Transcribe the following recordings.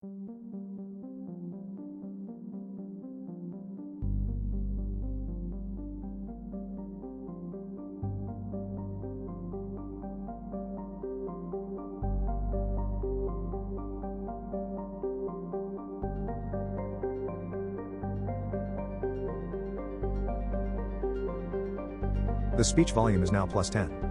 The speech volume is now +10.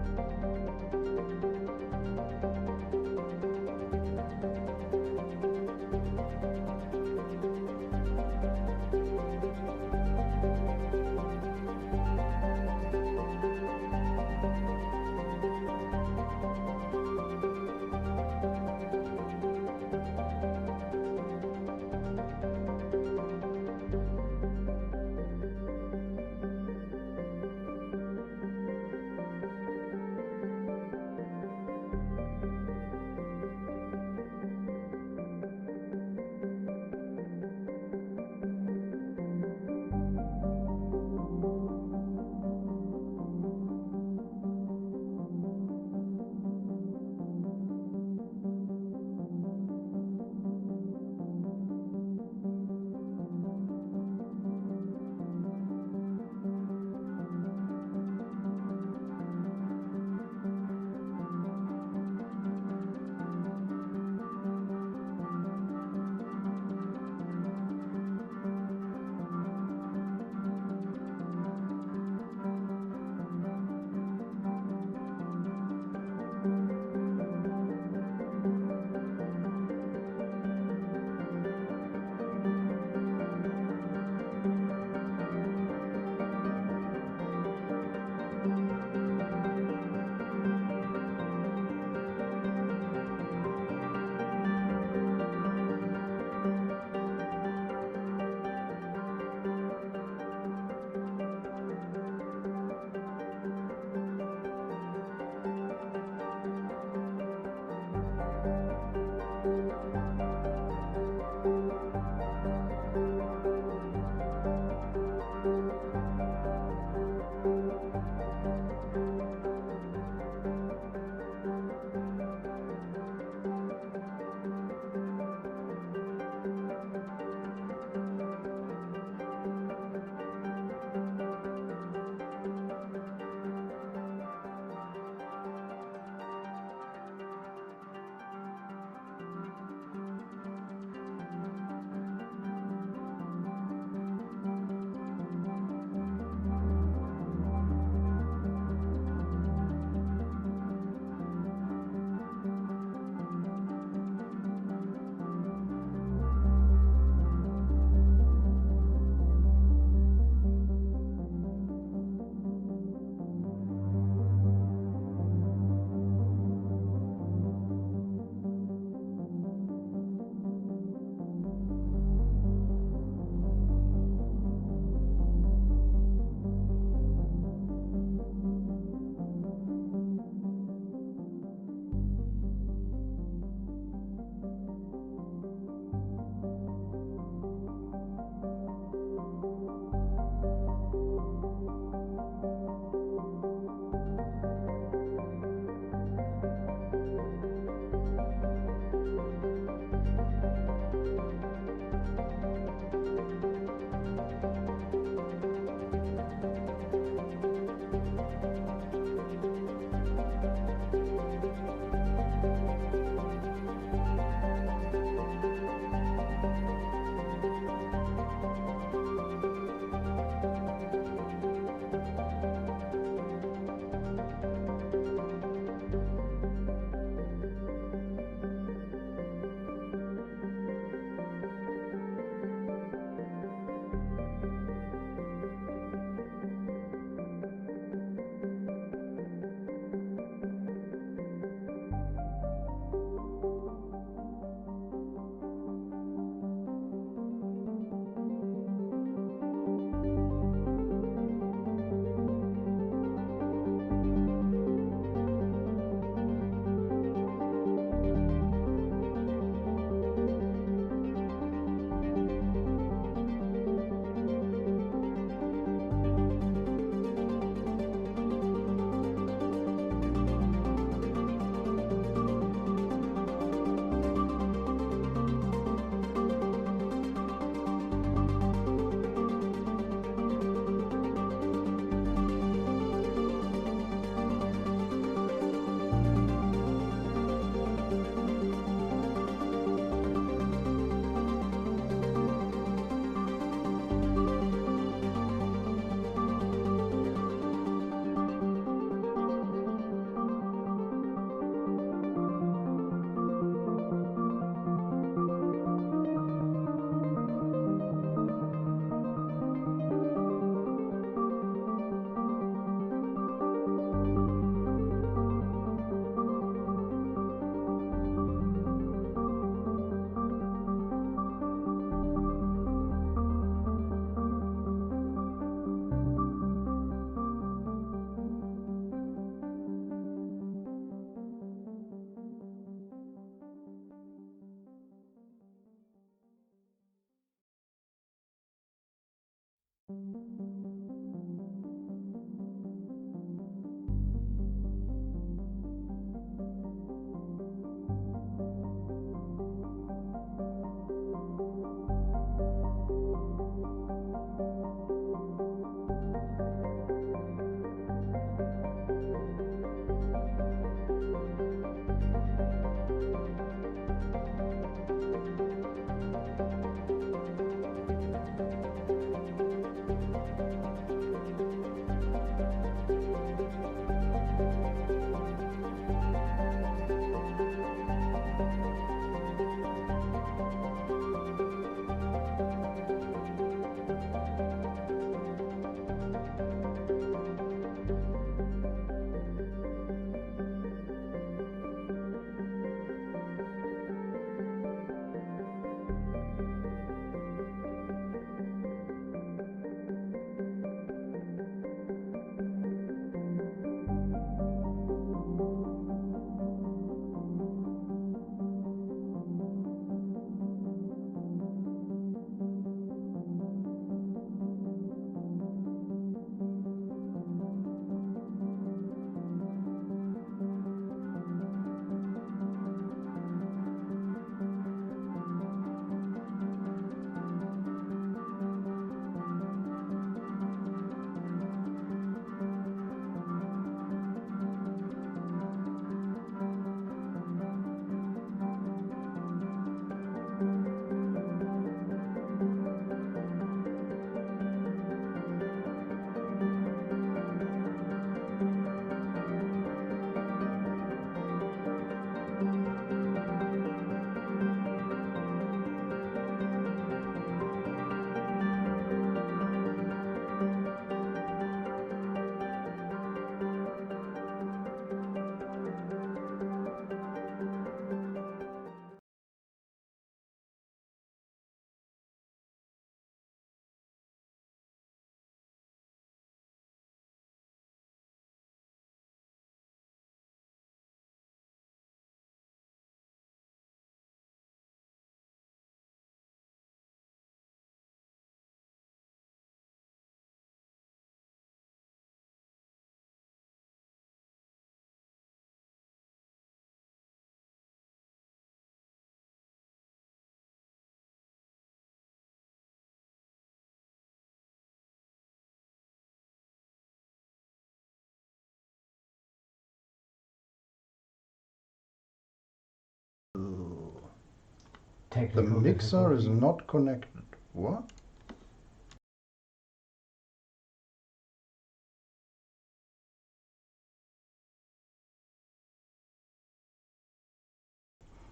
The mixer is not connected. What?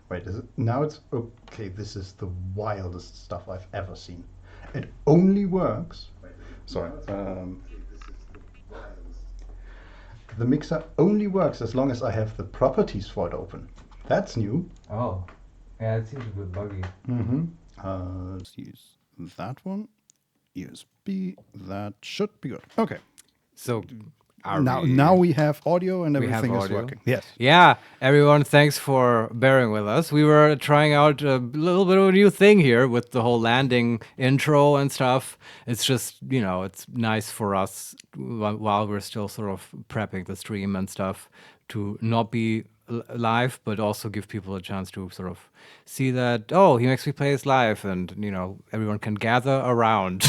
Wait, is it now? It's okay. This is the wildest stuff I've ever seen. It only works. Sorry. The mixer only works as long as I have the properties for it open. That's new. Oh, yeah, it seems a bit buggy. Let's use that one. USB. That should be good. Okay. So Now we have audio and everything is audio? working. Yes. Yeah, everyone, thanks for bearing with us. We were trying out a little bit of a new thing here with the whole landing intro and stuff. It's just, it's nice for us while we're still sort of prepping the stream and stuff to not be live, but also give people a chance to sort of see that, oh, He Makes Me Play is live, and, everyone can gather around.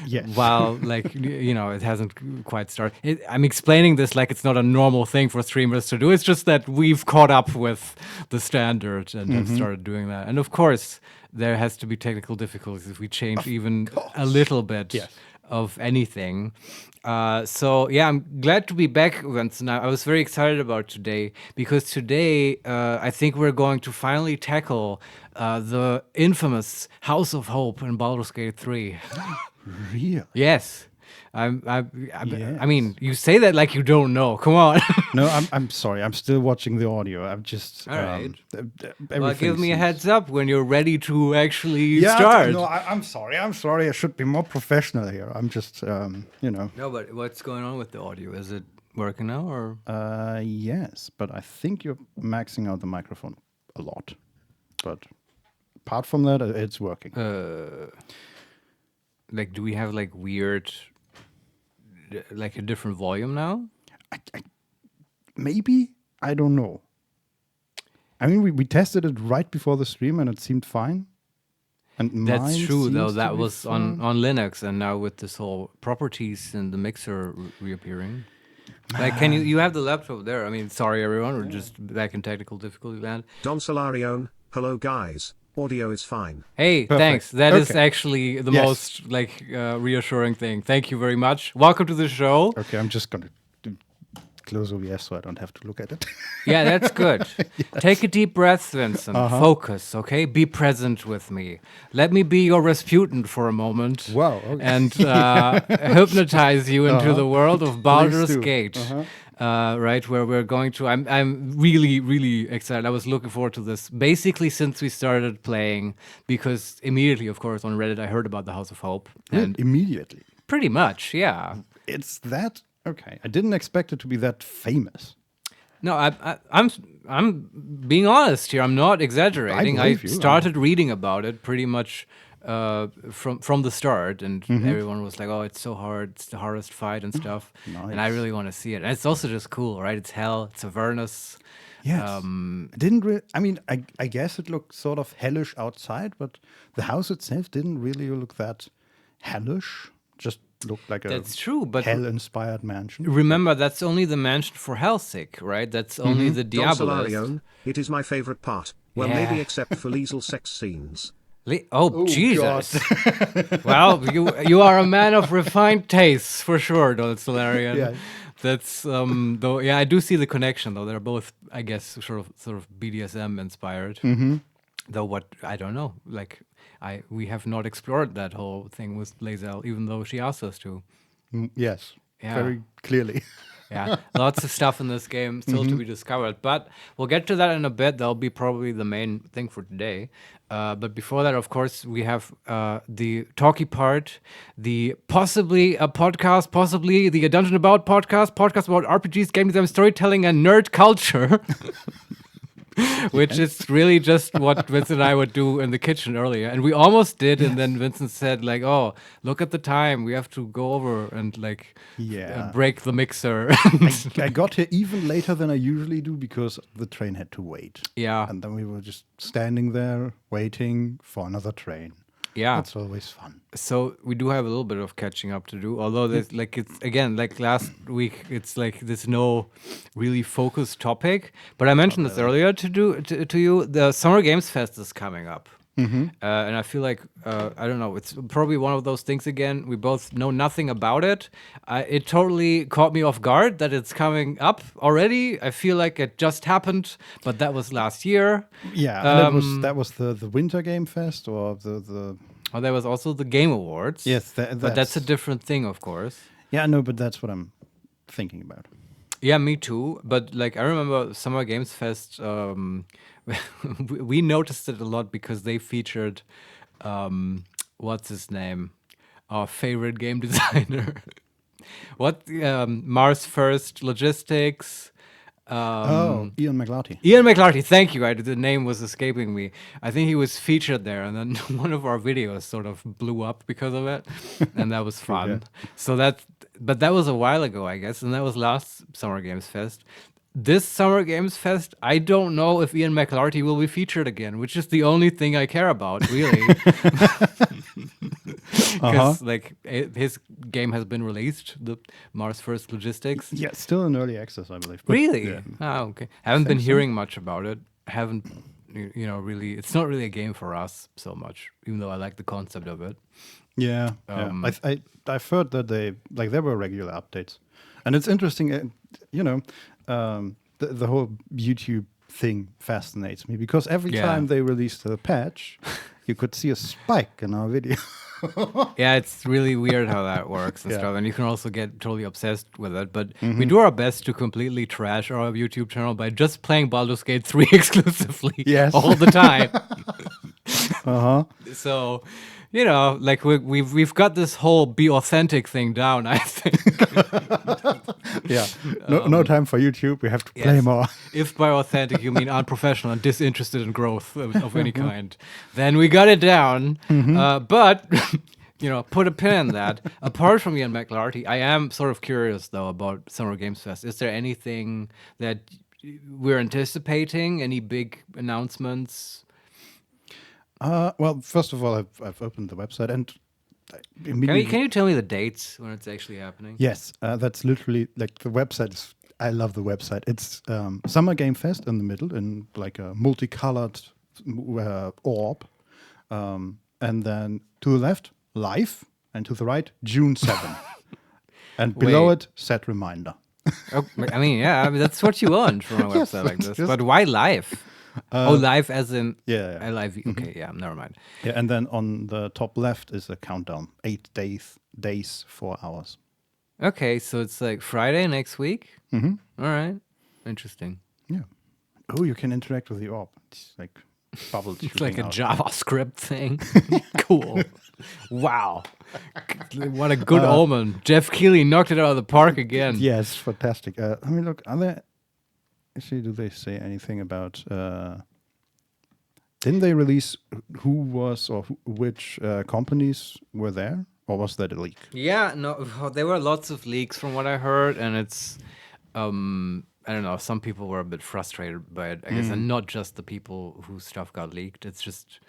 Yes. While, it hasn't quite started. I'm explaining this like it's not a normal thing for streamers to do. It's just that we've caught up with the standard and have started doing that. And of course, there has to be technical difficulties if we change even a little bit of anything. I'm glad to be back, Vincent. I was very excited about today because today I think we're going to finally tackle the infamous House of Hope in Baldur's Gate 3. Really? Yes. I mean, you say that like you don't know. Come on. No, I'm sorry. I'm still watching the audio. I'm just. All right. Well, give me a heads up when you're ready to actually start. No, I'm sorry. I'm sorry. I should be more professional here. I'm just, No, but what's going on with the audio? Is it working now or? Yes, but I think you're maxing out the microphone a lot. But apart from that, it's working. like, do we have like weird, like a different volume now? Maybe, I don't know. I mean, we tested it right before the stream and it seemed fine. And That's mine true, though. seems to That be was on fine. Linux, and now with this whole properties and the mixer reappearing. Like, can you have the laptop there? I mean, sorry everyone, we're just back in technical difficulty land. Don Solarione, hello guys, audio is fine. Hey, Perfect. thanks. That is Okay. actually the Yes. most like reassuring thing. Thank you very much. Welcome to the show. Okay, I'm just going to close OBS so I don't have to look at it. Yeah, that's good. Take a deep breath, Vincent. Focus, okay? Be present with me. Let me be your Rasputin for a moment. Wow, okay. And hypnotize you into the world of Baldur's do. Gate. Right, where we're going to. I'm really, really excited. I was looking forward to this basically since we started playing, because immediately, of course, on Reddit I heard about the House of Hope. And Immediately. pretty much, yeah. It's that? Okay. I didn't expect it to be that famous. No, I'm being honest here. I'm not exaggerating. I believe you. started reading about it pretty much from the start, and everyone was like, "Oh, it's so hard. It's the hardest fight and stuff." And I Nice. really want to see it. And it's also just cool, right? It's hell. It's Avernus. Yes. It didn't really. I mean, I guess it looked sort of hellish outside, but the house itself didn't really look that hellish. Just looked like a That's true, but hell-inspired mansion. remember, that's only the mansion for Hellsick, right? That's only the Don Diabolist. Solarione, it is my favorite part. Well, Yeah. maybe except for Liesel sex scenes. Oh, Jesus! Well, you are a man of refined tastes for sure, Don Solarian. Yeah. That's though. Yeah, I do see the connection though. They're both, I guess, sort of BDSM inspired. Though what I don't know. Like we have not explored that whole thing with Lae'zel, even though she asked us to. Yes. Yeah. Very clearly. Yeah, lots of stuff in this game still to be discovered. But we'll get to that in a bit. That'll be probably the main thing for today. But before that, of course, we have the talky part, the possibly a podcast, possibly the Dungeon About podcast about RPGs, game design, storytelling, and nerd culture. Which is really just what Vincent and I would do in the kitchen earlier. And we almost did, and then Vincent said, like, oh, look at the time. We have to go over and, like, Yeah. break the mixer. I got here even later than I usually do because the train had to wait. Yeah. And then we were just standing there waiting for another train. Yeah. That's always fun. So we do have a little bit of catching up to do. Although there's like it's again like last week, it's like there's no really focused topic. But I mentioned this earlier to you. The Summer Games Fest is coming up. And I feel like I don't know. It's probably one of those things again. We both know nothing about it. It totally caught me off guard that it's coming up already. I feel like it just happened, but that was last year. Yeah, and that was the Winter Game Fest or the Oh, there was also the Game Awards. yes, but that's a different thing, of course. yeah, no, but that's what I'm thinking about. Yeah, me too. But like I remember Summer Games Fest, we noticed it a lot because they featured what's his name? Our favorite game designer. Mars First Logistics. Ian McLarty. Ian McLarty, thank you. The name was escaping me. I think he was featured there, and then one of our videos sort of blew up because of it, and that was fun. Yeah. But that was a while ago, I guess, and that was last Summer Games Fest. This Summer Games Fest, I don't know if Ian McLarty will be featured again, which is the only thing I care about, really. Because like his game has been released, the Mars First Logistics. Yeah, still in early access, I believe. But Really? yeah. Oh, okay. Haven't been hearing much about it. Haven't, really. It's not really a game for us so much, even though I like the concept of it. Yeah, I've heard that there were regular updates, and it's interesting. The whole YouTube thing fascinates me because every time they released a patch, you could see a spike in our video. Yeah, it's really weird how that works and Yeah. stuff. And you can also get totally obsessed with it. But we do our best to completely trash our YouTube channel by just playing Baldur's Gate 3 exclusively Yes. all the time. Uh-huh. So, like we've got this whole be authentic thing down, I think. Yeah. No time for YouTube. We have to play Yes. more. If by authentic you mean unprofessional and disinterested in growth of any kind, then we got it down. But put a pin in that. Apart from Ian McLarty, I am sort of curious though about Summer Games Fest. Is there anything that we're anticipating? Any big announcements? Well, first of all, I've opened the website and Can you tell me the dates when it's actually happening? Yes, that's literally like the website is. I love the website. It's Summer Game Fest in the middle in like a multicolored orb, and then to the left live, and to the right June 7, and below it set reminder. Oh, I mean, that's what you want from a website like this. But why live? Live as in Yeah. live. Okay, yeah, never mind. Yeah, and then on the top left is a countdown: 8 days, 4 hours. Okay, so it's like Friday next week. Mm-hmm. All right, interesting. Yeah. Oh, you can interact with the orb. It's like bubbles. It's like a out. JavaScript thing. Cool. Wow. What a good omen. Jeff Keighley knocked it out of the park again. Yes, fantastic. I mean, look, actually, do they say anything about? Didn't they release who was or which companies were there, or was that a leak? Yeah, no, there were lots of leaks from what I heard, and it's, I don't know, some people were a bit frustrated by it, I guess, and not just the people whose stuff got leaked. It's just,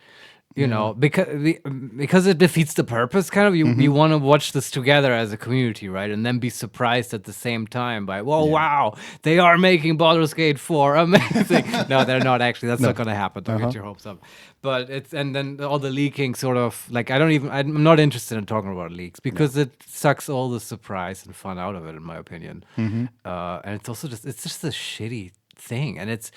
you know, because it defeats the purpose, kind of. You want to watch this together as a community, right? And then be surprised at the same time by, wow, they are making Baldur's Gate 4, amazing. No, they're not actually. That's not going to happen. Don't get your hopes up. But and then all the leaking sort of, like, I'm not interested in talking about leaks because it sucks all the surprise and fun out of it, in my opinion. And it's also just a shitty thing. And it's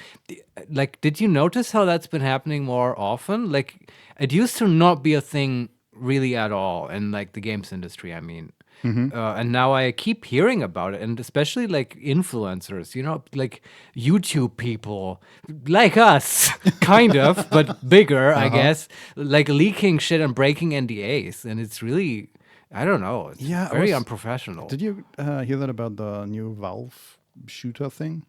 like, did you notice how that's been happening more often? Like, it used to not be a thing really at all in like the games industry, I mean. And now I keep hearing about it, and especially like influencers, like YouTube people like us, kind of, but bigger, I guess, like leaking shit and breaking NDAs. And it's really, I don't know, it's very unprofessional. Did you hear that about the new Valve shooter thing?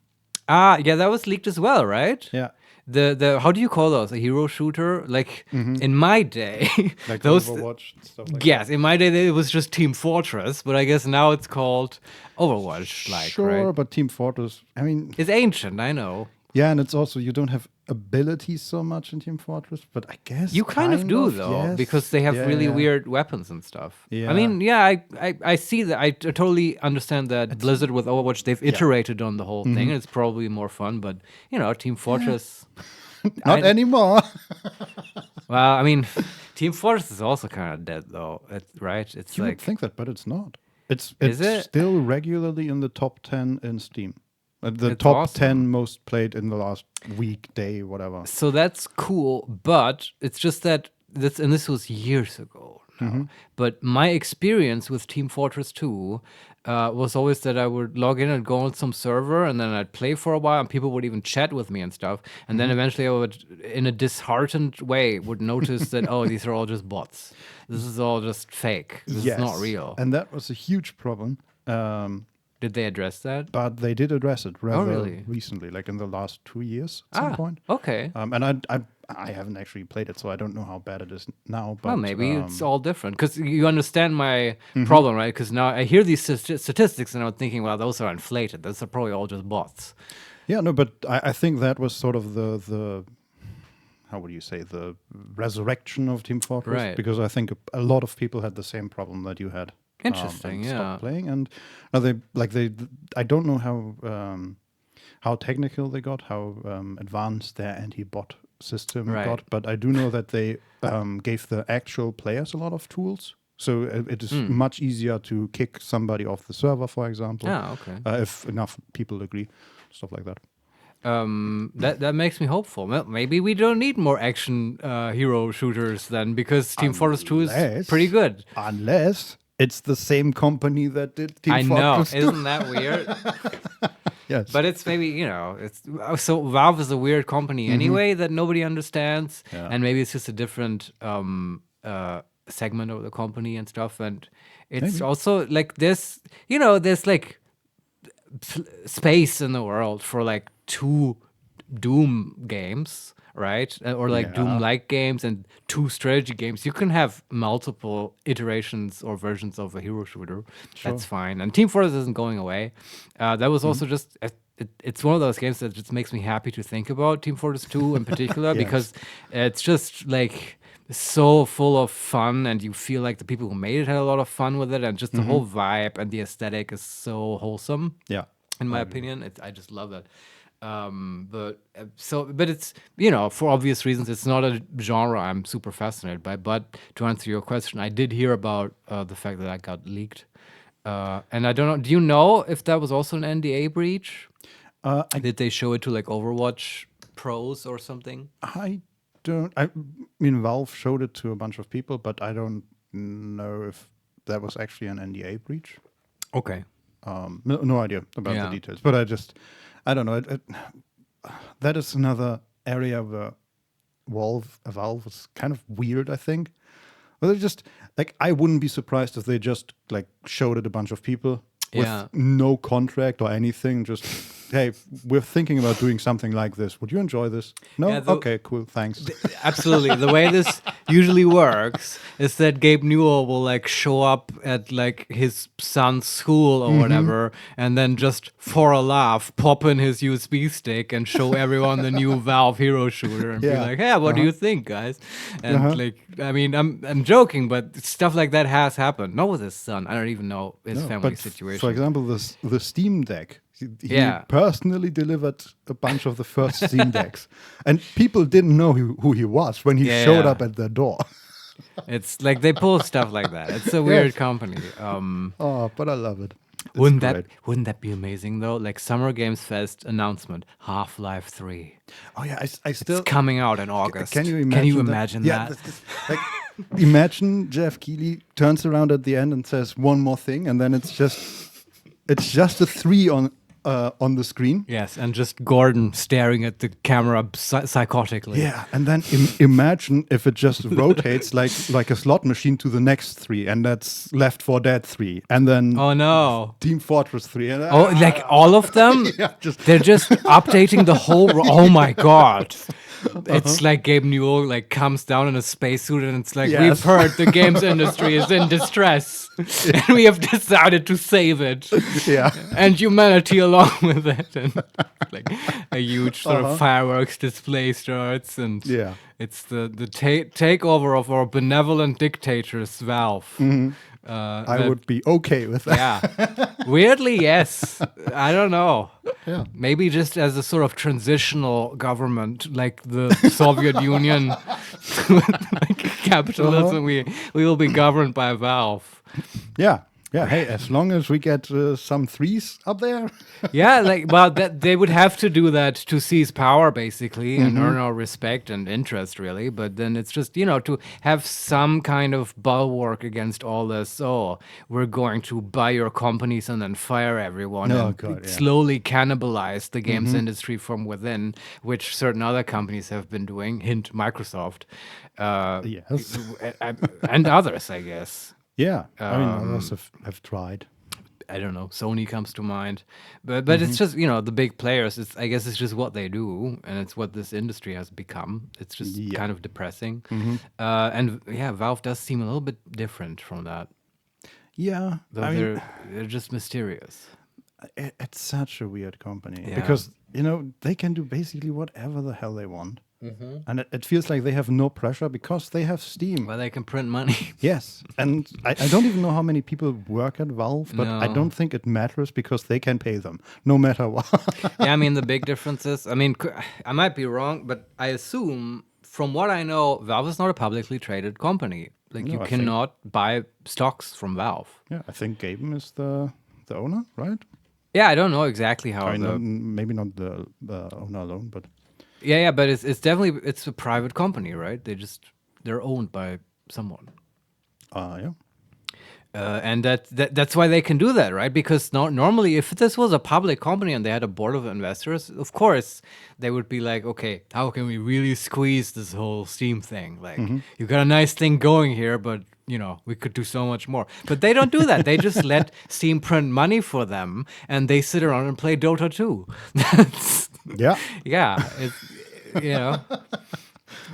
Yeah, that was leaked as well, right? Yeah. The how do you call those? A hero shooter? Like in my day, Like those Overwatch and stuff like yes, in my day it was just Team Fortress, but I guess now it's called Overwatch. that. Like, Sure, right? but Team Fortress, I mean, It's ancient, I know. yeah, and it's also, you don't have abilities so much in Team Fortress, but I guess You kind of do though, yes. because they have Yeah, really yeah. weird weapons and stuff. Yeah. I mean, I see that. I totally understand that Blizzard with Overwatch, they've iterated on the whole thing, and it's probably more fun. But Team Fortress. Not anymore. Well, I mean, Team Fortress is also kind of dead though, right? It's You like would think that, but it's not. It's Is it? still regularly in the top 10 in Steam. The It's top awesome. 10 most played in the last week, day, whatever. So that's cool, but it's just that this was years ago now. But my experience with Team Fortress 2 was always that I would log in and go on some server, and then I'd play for a while, and people would even chat with me and stuff. And then eventually I would, in a disheartened way, would notice that, oh, these are all just bots. This is all just fake. This is not real. And that was a huge problem. Did they address that? But they did address it rather really? recently, like in the last 2 years at some point. Okay. And I haven't actually played it, so I don't know how bad it is now. But Well, maybe it's all different because you understand my problem, right? Because now I hear these statistics and I'm thinking, well, those are inflated. Those are probably all just bots. yeah, no, but I think that was sort of the how would you say, the resurrection of Team Fortress, Right. because I think a lot of people had the same problem that you had. Interesting, and yeah. stopped playing, and I don't know how technical they got, how advanced their anti-bot system Right. got, but I do know that they gave the actual players a lot of tools. So it is much easier to kick somebody off the server, for example, Okay. if enough people agree, stuff like that. That makes me hopeful. Well, maybe we don't need more action hero shooters then, because Team Fortress 2 is Unless- pretty good. Unless it's the same company that did Team I know, Fortress 2. isn't that weird? Yes. But it's maybe, it's so Valve is a weird company anyway that nobody understands, Yeah. and maybe it's just a different segment of the company and stuff. And it's Maybe. also like this, there's like space in the world for like 2 Doom games, right? Or like Doom-like games and 2 strategy games. You can have multiple iterations or versions of a hero shooter. That's fine. And Team Fortress isn't going away. That was also just it's one of those games that just makes me happy to think about Team Fortress 2 in particular because it's just like so full of fun, and you feel like the people who made it had a lot of fun with it, and just the whole vibe and the aesthetic is so wholesome. Yeah. In my opinion, I just love that. But it's, for obvious reasons, it's not a genre I'm super fascinated by. But to answer your question, I did hear about the fact that I got leaked, and I don't know. Do you know if that was also an NDA breach? Did they show it to like Overwatch pros or something? I don't. I mean, Valve showed it to a bunch of people, but I don't know if that was actually an NDA breach. Okay. No idea about the details, but I don't know. That is another area where Valve is kind of weird, I think. Well, they just like, I wouldn't be surprised if they just like showed it a bunch of people with no contract or anything. Just, hey, we're thinking about doing something like this. Would you enjoy this? No? Okay, cool, thanks. Absolutely. The way this usually works is that Gabe Newell will like show up at like his son's school or whatever, and then just for a laugh pop in his USB stick and show everyone the new Valve hero shooter and be like, hey, what do you think, guys? And like, I mean, I'm joking, but stuff like that has happened. Not with his son. I don't even know his family situation. For example, the Steam Deck. He personally delivered a bunch of the first Steam Decks, and people didn't know who he was when he showed up at their door. It's like they pull stuff like that. It's a weird company. But I love it. Wouldn't that be amazing though? Like Summer Games Fest announcement, Half-Life 3. Oh yeah, I still. It's coming out in August. Can you imagine that? Like, imagine Jeff Keighley turns around at the end and says one more thing, and then it's just a 3 on the screen. Yes, and just Gordon staring at the camera psychotically. Yeah, and then imagine if it just rotates like a slot machine to the next 3, and that's Left 4 Dead 3, and then Team Fortress 3. And, like all of them? They're just updating the whole. Oh my god. It's like Gabe Newell like comes down in a spacesuit and it's like, we've heard the games industry is in distress and we have decided to save it. Yeah. And humanity along with it. And like a huge sort of fireworks display starts, and it's the takeover of our benevolent dictators, Valve. I would be okay with that. Yeah. Weirdly, yes. I don't know. Yeah. Maybe just as a sort of transitional government, like the Soviet Union, like capitalism, we will be governed by Valve. Yeah. Yeah, hey, as long as we get some 3s up there. Yeah, they would have to do that to seize power, basically, and earn our respect and interest, really. But then it's just, to have some kind of bulwark against all this. Oh, we're going to buy your companies and then fire everyone slowly cannibalize the games industry from within, which certain other companies have been doing. Hint, Microsoft. Yes. And others, I guess. Yeah, I mean, others have tried. I don't know. Sony comes to mind, but it's just the big players. I guess it's just what they do, and it's what this industry has become. It's just kind of depressing, and Valve does seem a little bit different from that. Yeah, they're just mysterious. It's such a weird company because they can do basically whatever the hell they want. And it feels like they have no pressure because they have Steam. Well, they can print money. Yes. And I don't even know how many people work at Valve, but I don't think it matters because they can pay them no matter what. Yeah, I mean, the big difference is, I mean, I might be wrong, but I assume from what I know, Valve is not a publicly traded company. Like, you cannot buy stocks from Valve. Yeah, I think Gaben is the owner, right? Yeah, I don't know exactly how. I mean, maybe not the owner alone, but... Yeah, but it's definitely a private company, right? They're owned by someone. Yeah. And that's why they can do that, right? Because normally, if this was a public company and they had a board of investors, of course, they would be like, okay, how can we really squeeze this whole Steam thing? Like, you've got a nice thing going here, but we could do so much more. But they don't do that. They just let Steam print money for them, and they sit around and play Dota 2. Yeah. Yeah. you know,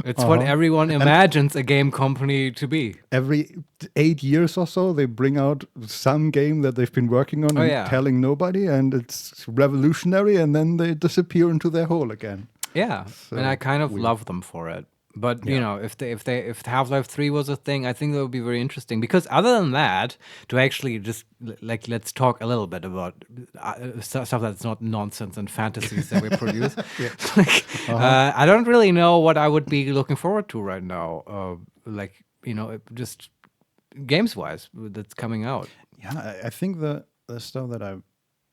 it's what everyone imagines a game company to be. Every 8 years or so, they bring out some game that they've been working on and telling nobody, and it's revolutionary, and then they disappear into their hole again. Yeah, and I kind of love them for it. But you know, if Half-Life 3 was a thing, I think that would be very interesting. Because other than that, to actually just like let's talk a little bit about stuff that's not nonsense and fantasies that we produce. Like, I don't really know what I would be looking forward to right now. Like you know, just games wise that's coming out. Yeah, I think the stuff that I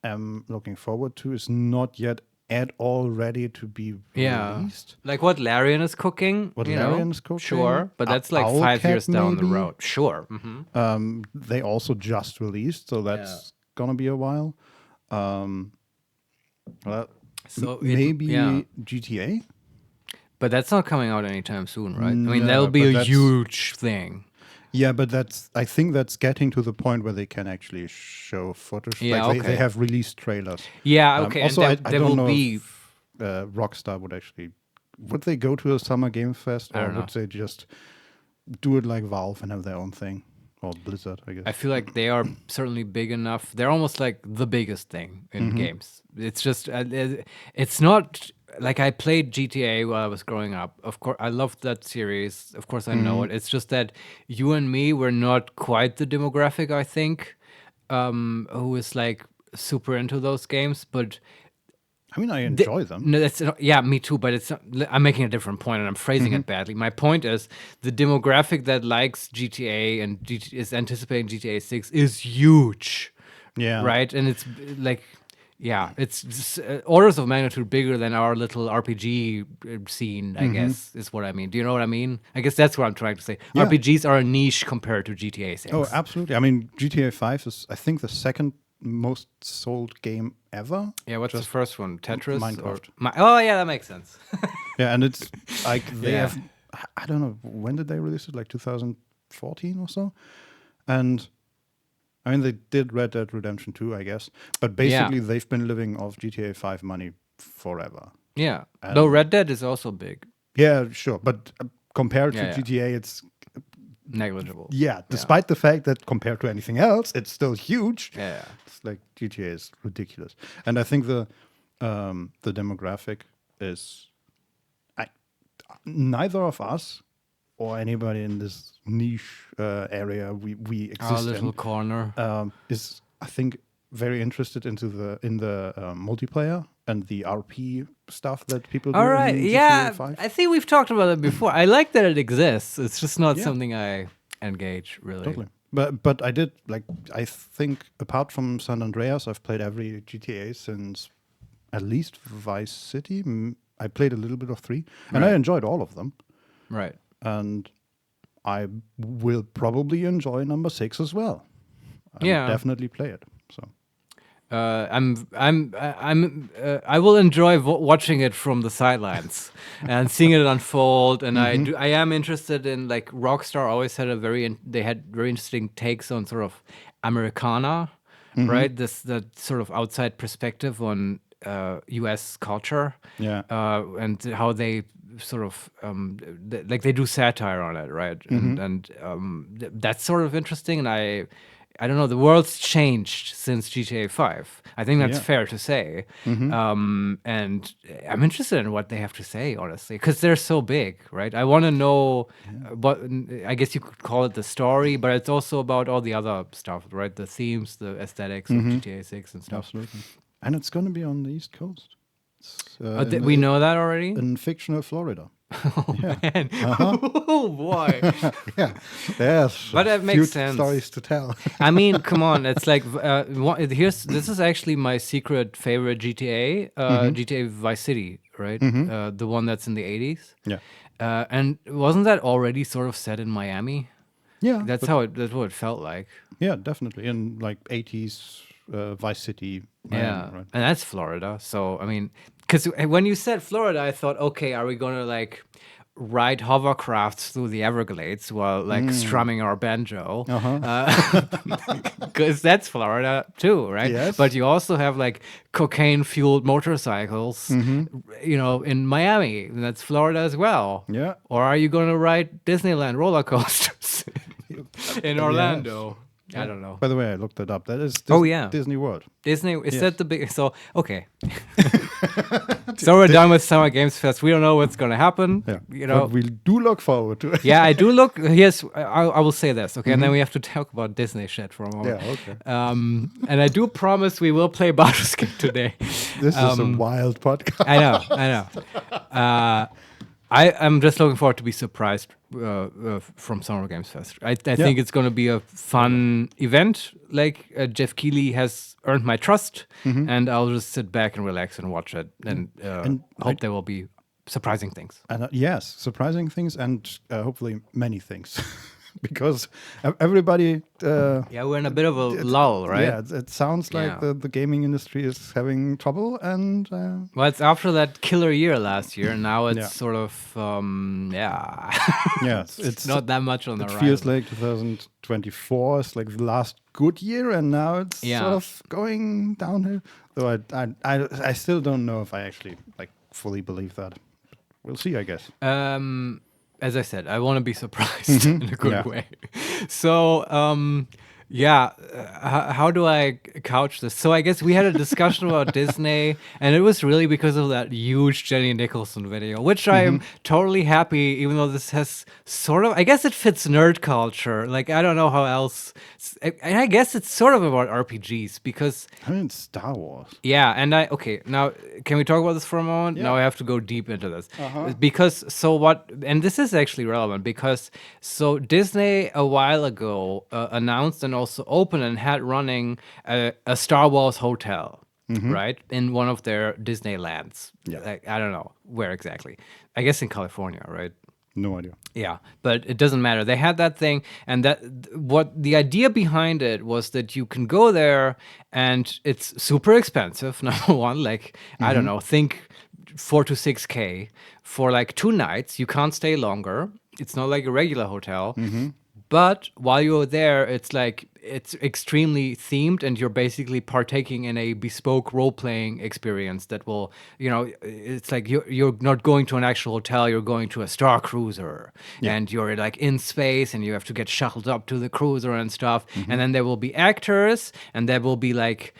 am looking forward to is not yet at all ready to be released. Like what Larian is cooking. What Larian is cooking. Sure, but that's like 5 years down the road. Sure. Mm-hmm. They also just released, so that's gonna be a while. So maybe GTA? But that's not coming out anytime soon, right? I mean, that'll be a huge thing. Yeah, but I think that's getting to the point where they can actually show footage. Yeah, like they have released trailers. Yeah, okay. Also, and I don't know if Rockstar would they go to a Summer Game Fest, or would they just do it like Valve and have their own thing? Or Blizzard, I guess. I feel like they are certainly big enough. They're almost like the biggest thing in games. It's just, it's not... Like I played GTA while I was growing up. Of course, I loved that series. Of course, I know it. It's just that you and me were not quite the demographic, I think, who is like super into those games. But I mean, I enjoy them. No, me too. But it's I'm making a different point, and I'm phrasing it badly. My point is the demographic that likes GTA and is anticipating GTA 6 is huge. Yeah. Right, and it's like. Yeah, it's just, orders of magnitude bigger than our little RPG scene, I guess, is what I mean. Do you know what I mean? I guess that's what I'm trying to say. Yeah. RPGs are a niche compared to GTA 6. Oh, absolutely. I mean, GTA 5 is, I think, the second most sold game ever. Yeah, what's the first one? Tetris? Minecraft. Oh, yeah, that makes sense. Yeah, and it's like they have, I don't know, when did they release it? Like 2014 or so? And... I mean, they did Red Dead Redemption 2, I guess. But basically, they've been living off GTA 5 money forever. Yeah. Though Red Dead is also big. Yeah, sure. But compared to GTA, it's... negligible. Yeah, despite the fact that compared to anything else, it's still huge. Yeah. It's like GTA is ridiculous. And I think the demographic is... neither of us or anybody in this niche area we exist our little corner is, I think, very interested in the multiplayer and the RP stuff that people do. All right, in yeah, GTA 5. I think we've talked about it before. I like that it exists. It's just not something I engage really. Totally. But I did, like, I think apart from San Andreas, I've played every GTA since at least Vice City. I played a little bit of 3, and I enjoyed all of them. Right. And I will probably enjoy number 6 as well. I'll definitely play it. So I will enjoy watching it from the sidelines and seeing it unfold. And I am interested in, like, Rockstar always had they had very interesting takes on sort of Americana, right? That sort of outside perspective on U.S. culture, and how they sort of like they do satire on it, right? And that's sort of interesting. And I don't know, the world's changed since GTA 5. I think that's fair to say. And I'm interested in what they have to say, honestly, because they're so big, right? I want to know what, I guess you could call it the story, but it's also about all the other stuff, right? The themes, the aesthetics of GTA 6 and stuff. Absolutely. And it's going to be on the East Coast. We know that already? In fictional Florida. Man. Oh, boy. Yes. But it makes sense. Stories to tell. I mean, come on. It's like, this is actually my secret favorite GTA, GTA Vice City, right? The one that's in the 80s. Yeah. And wasn't that already sort of set in Miami? Yeah. That's what it felt like. Yeah, definitely. In like 80s Vice City. Miami, right? And that's Florida. So, I mean, because when you said Florida, I thought, okay, are we going to like ride hovercrafts through the Everglades while like strumming our banjo, because that's Florida too, right? Yes. But you also have like cocaine-fueled motorcycles, in Miami. That's Florida as well. Yeah. Or are you going to ride Disneyland roller coasters in Orlando? I don't know. By the way, I looked it up. That is Disney World. Disney, is that the big? So, okay. So we're done with Summer Games Fest. We don't know what's going to happen. Yeah. But we do look forward to it. Yeah, I do look. Yes, I will say this. Okay, and then we have to talk about Disney shit for a moment. Yeah, okay. And I do promise we will play Baldur's Gate today. This is a wild podcast. I know. I'm just looking forward to be surprised from Summer Games Fest. I think it's going to be a fun event. Like Jeff Keighley has earned my trust, and I'll just sit back and relax and watch it, and hope there will be surprising things. And yes, surprising things, and hopefully many things. Because everybody... we're in a bit of a lull, right? Yeah, it sounds like the gaming industry is having trouble, and... Well, it's after that killer year last year, and now it's sort of, it's not that much on the rise. It feels like 2024 is like the last good year, and now it's sort of going downhill. Though I still don't know if I actually like fully believe that. We'll see, I guess. As I said, I want to be surprised in a good way. So, how do I couch this? So I guess we had a discussion about Disney, and it was really because of that huge Jenny Nicholson video, which I am totally happy, even though this has sort of, I guess it fits nerd culture. Like, I don't know how else. And I guess it's sort of about RPGs because... I mean, Star Wars. Yeah, and now, can we talk about this for a moment? Yeah. Now I have to go deep into this. Because, and this is actually relevant, because, Disney a while ago announced and also opened and had running a Star Wars hotel, right? In one of their Disneylands. Yeah. Like, I don't know where exactly. I guess in California, right? No idea. Yeah, but it doesn't matter. They had that thing, and what the idea behind it was that you can go there, and it's super expensive. Number one, like I don't know, think 4 to 6K for like 2 nights. You can't stay longer. It's not like a regular hotel. But while you're there, it's like it's extremely themed, and you're basically partaking in a bespoke role-playing experience that will, it's like you're not going to an actual hotel, you're going to a Star Cruiser, and you're like in space, and you have to get shuttled up to the cruiser and stuff, and then there will be actors, and there will be like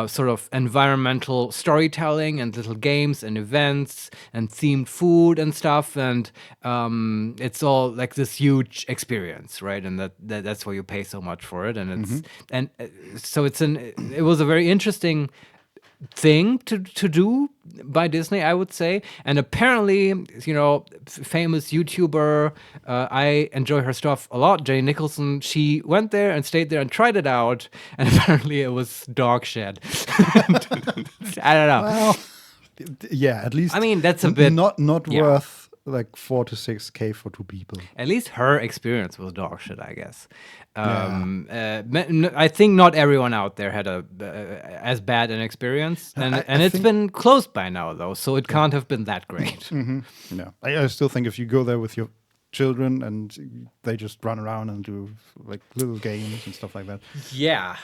sort of environmental storytelling and little games and events and themed food and stuff, and it's all like this huge experience, right? And that's why you pay so much for it, and so it was a very interesting thing to do by Disney, I would say. And apparently, famous YouTuber, I enjoy her stuff a lot, Jenny Nicholson, she went there and stayed there and tried it out, and apparently it was dog shit. I don't know. Well, yeah, at least. I mean, that's a bit not worth like 4 to 6K for 2 people. At least her experience was dog shit, I guess. I think not everyone out there had as bad an experience, and it's been closed by now, though, so it can't have been that great. No, I still think if you go there with your children and they just run around and do like little games and stuff like that. Yeah,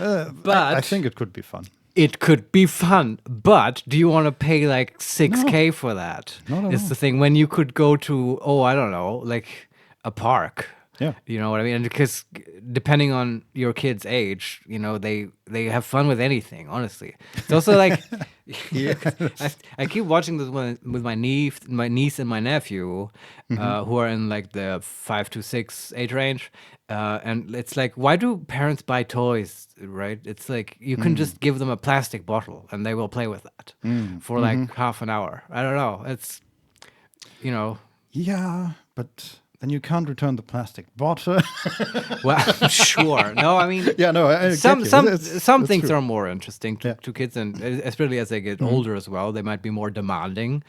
but I think it could be fun. It could be fun, but do you want to pay like 6K for that? It's the thing. When you could go to, I don't know, like a park. Yeah. You know what I mean? And because depending on your kid's age, they have fun with anything, honestly. It's also like, I keep watching this one with my niece and my nephew, who are in like the 5 to 6 age range. And it's like, why do parents buy toys, right? It's like, you can just give them a plastic bottle and they will play with that for like half an hour. I don't know. It's, Yeah, but then you can't return the plastic bottle. Well, sure. No, I mean, I some things true. are more interesting to kids, and especially as they get older as well, they might be more demanding.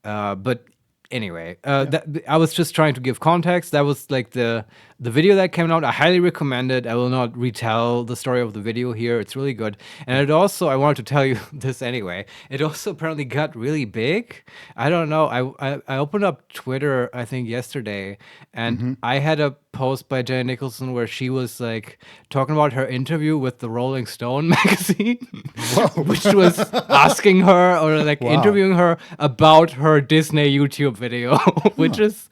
But anyway, I was just trying to give context. That was like the video that came out. I highly recommend it. I will not retell the story of the video here. It's really good. And it also, I wanted to tell you this anyway. It also apparently got really big. I don't know. I opened up Twitter, I think yesterday, and I had a post by Jenny Nicholson where she was like talking about her interview with the Rolling Stone magazine, which was asking her or like interviewing her about her Disney YouTube video, which is,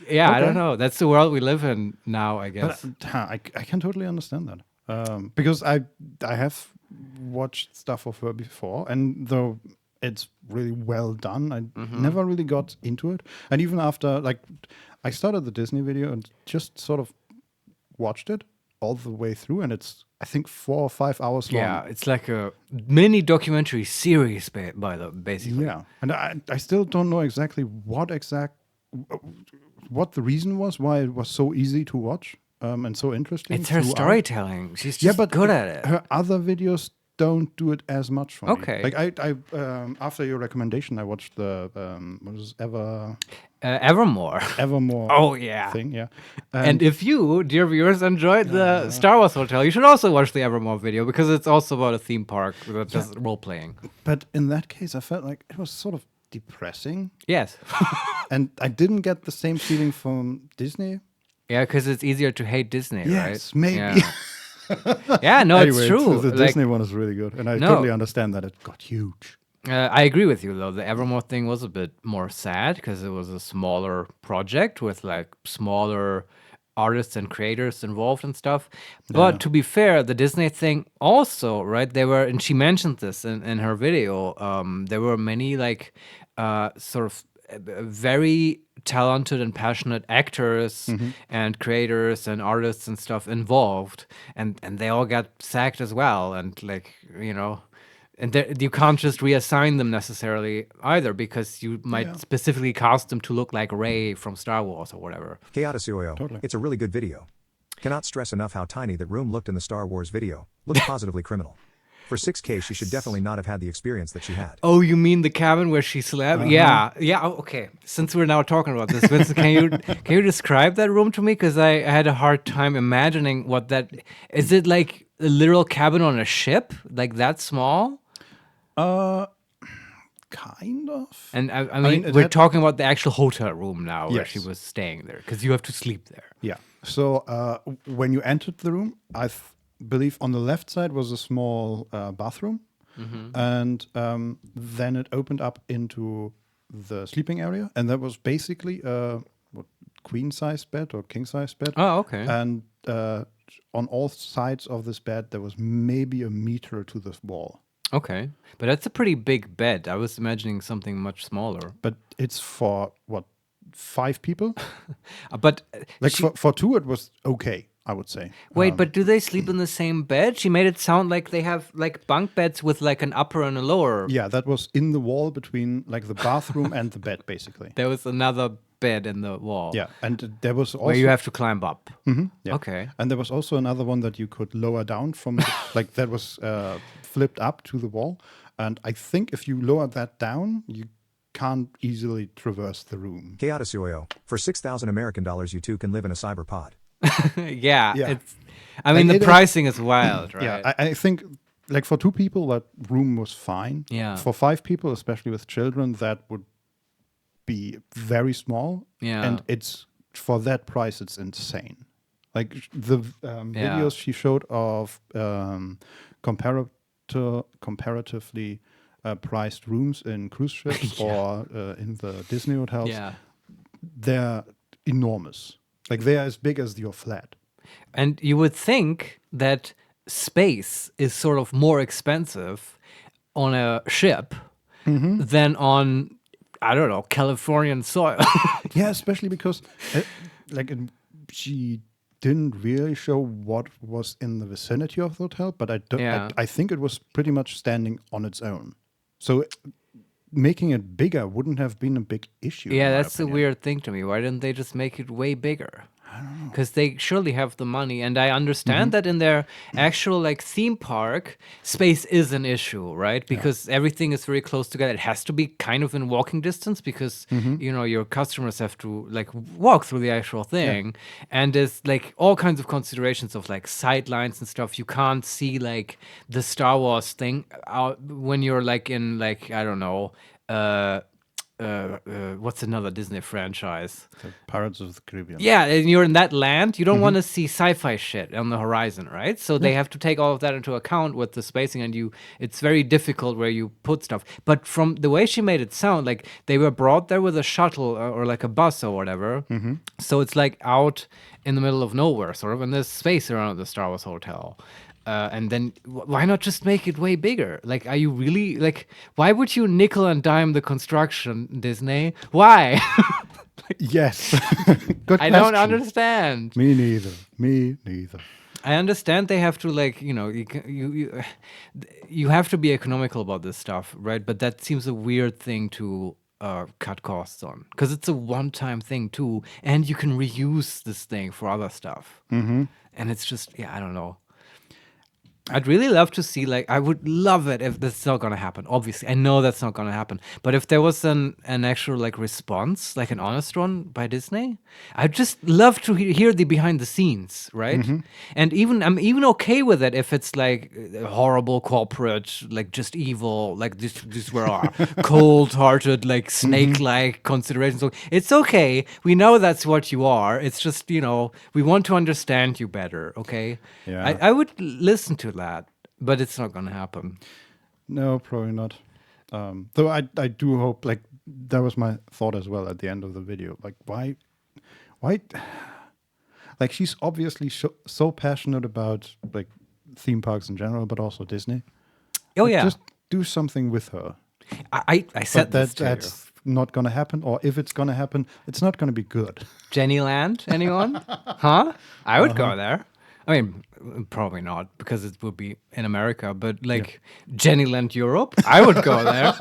I don't know. That's the world we live in now, I guess. But I can totally understand that because I have watched stuff of her before, and though it's really well done, I never really got into it. And even after, like, I started the Disney video and just sort of watched it all the way through, and it's, I think, 4 or 5 hours long. Yeah, it's like a mini documentary series, basically. Yeah, and I still don't know exactly what the reason was, why it was so easy to watch and so interesting. It's her storytelling. She's just good at it. Her other videos don't do it as much for me. Okay. Like I after your recommendation, I watched the what is Evermore. Evermore. Oh yeah. Thing, yeah. And if you, dear viewers, enjoyed the Star Wars Hotel, you should also watch the Evermore video because it's also about a theme park that does role playing. But in that case, I felt like it was sort of depressing. Yes. And I didn't get the same feeling from Disney. Yeah, because it's easier to hate Disney, right? Yes, maybe. Yeah. Yeah, no, Anyway, it's true. The Like, Disney one is really good, and I totally understand that it got huge. I agree with you, though. The Evermore thing was a bit more sad because it was a smaller project with like smaller artists and creators involved and stuff. But to be fair, the Disney thing also, right? They were, and she mentioned this in her video. There were many like sort of very talented and passionate actors and creators and artists and stuff involved, and they all got sacked as well. And like, you know, and you can't just reassign them necessarily either, because you might specifically cast them to look like Rey from Star Wars or whatever. Totally. It's a really good video. Cannot stress enough how tiny that room looked in the Star Wars video. Looks positively criminal. For 6K, she should definitely not have had the experience that she had. Oh, you mean the cabin where she slept? Yeah. Oh, okay. Since we're now talking about this, Vincent, can you describe that room to me? Because I had a hard time imagining what that is. It like a literal cabin on a ship, like that small? Kind of. And I mean, we're talking about the actual hotel room now where she was staying there, because you have to sleep there. Yeah. So when you entered the room, I believe on the left side was a small bathroom, and then it opened up into the sleeping area, and that was basically a queen size bed or king size bed. Oh, okay. And on all sides of this bed, there was maybe a meter to the wall. Okay, but that's a pretty big bed. I was imagining something much smaller. But it's for what, 5 people? But like for 2, it was okay, I would say. Wait, but do they sleep in the same bed? She made it sound like they have like bunk beds with like an upper and a lower. Yeah, that was in the wall between like the bathroom and the bed, basically. There was another bed in the wall. Yeah, and there was also where you have to climb up. Yeah. Okay. And there was also another one that you could lower down from, like that was flipped up to the wall. And I think if you lower that down, you can't easily traverse the room. For 6,000 American dollars, you two can live in a cyberpod. Yeah. Yeah. I mean, Like, the pricing is wild, right? Yeah, I think like for 2 people, that room was fine. Yeah. For 5 people, especially with children, that would be very small. Yeah. And it's for that price, it's insane. Like the videos she showed of comparatively priced rooms in cruise ships or in the Disney hotels, they're enormous. Like they're as big as your flat. And you would think that space is sort of more expensive on a ship than on, I don't know, Californian soil. Yeah, especially because she didn't really show what was in the vicinity of the hotel, but I think it was pretty much standing on its own. So making it bigger wouldn't have been a big issue. Yeah, that's the weird thing to me. Why didn't they just make it way bigger? Because they surely have the money, and I understand that in their actual like theme park, space is an issue, right? Because everything is very close together. It has to be kind of in walking distance because you know your customers have to like walk through the actual thing, and there's like all kinds of considerations of like sightlines and stuff. You can't see like the Star Wars thing out when you're like in like I don't know. What's another Disney franchise? The Pirates of the Caribbean. Yeah, and you're in that land, you don't want to see sci-fi shit on the horizon, right? So they have to take all of that into account with the spacing, and it's very difficult where you put stuff. But from the way she made it sound, like they were brought there with a shuttle or like a bus or whatever. So it's like out in the middle of nowhere, sort of, and there's space around the Star Wars hotel. And then why not just make it way bigger? Like, are you really like? Why would you nickel and dime the construction, Disney? Why? Yes. Good I don't question. understand. Me neither. Me neither. I understand they have to like you have to be economical about this stuff, right? But that seems a weird thing to cut costs on because it's a one-time thing too, and you can reuse this thing for other stuff. And it's just I don't know. I'd really love to see, like, I would love it if that's not going to happen. Obviously, I know that's not going to happen. But if there was an actual, like, response, like an honest one by Disney, I'd just love to hear the behind the scenes, right? And I'm even okay with it if it's, like, horrible corporate, like, just evil, like, this were our cold-hearted, like, snake-like considerations. So it's okay. We know that's what you are. It's just, we want to understand you better, okay? Yeah. I would listen to that, but it's not going to happen. No, probably not. Though I do hope, like, that was my thought as well at the end of the video. Like, why, like, she's obviously so passionate about, like, theme parks in general, but also Disney. Oh, Like, yeah. just do something with her. I said But this to you. that's not going to happen, or if it's going to happen, it's not going to be good. Jenny Land, anyone? Huh? I would go there. I mean, probably not because it would be in America, but like Jenny Land Europe, I would go there.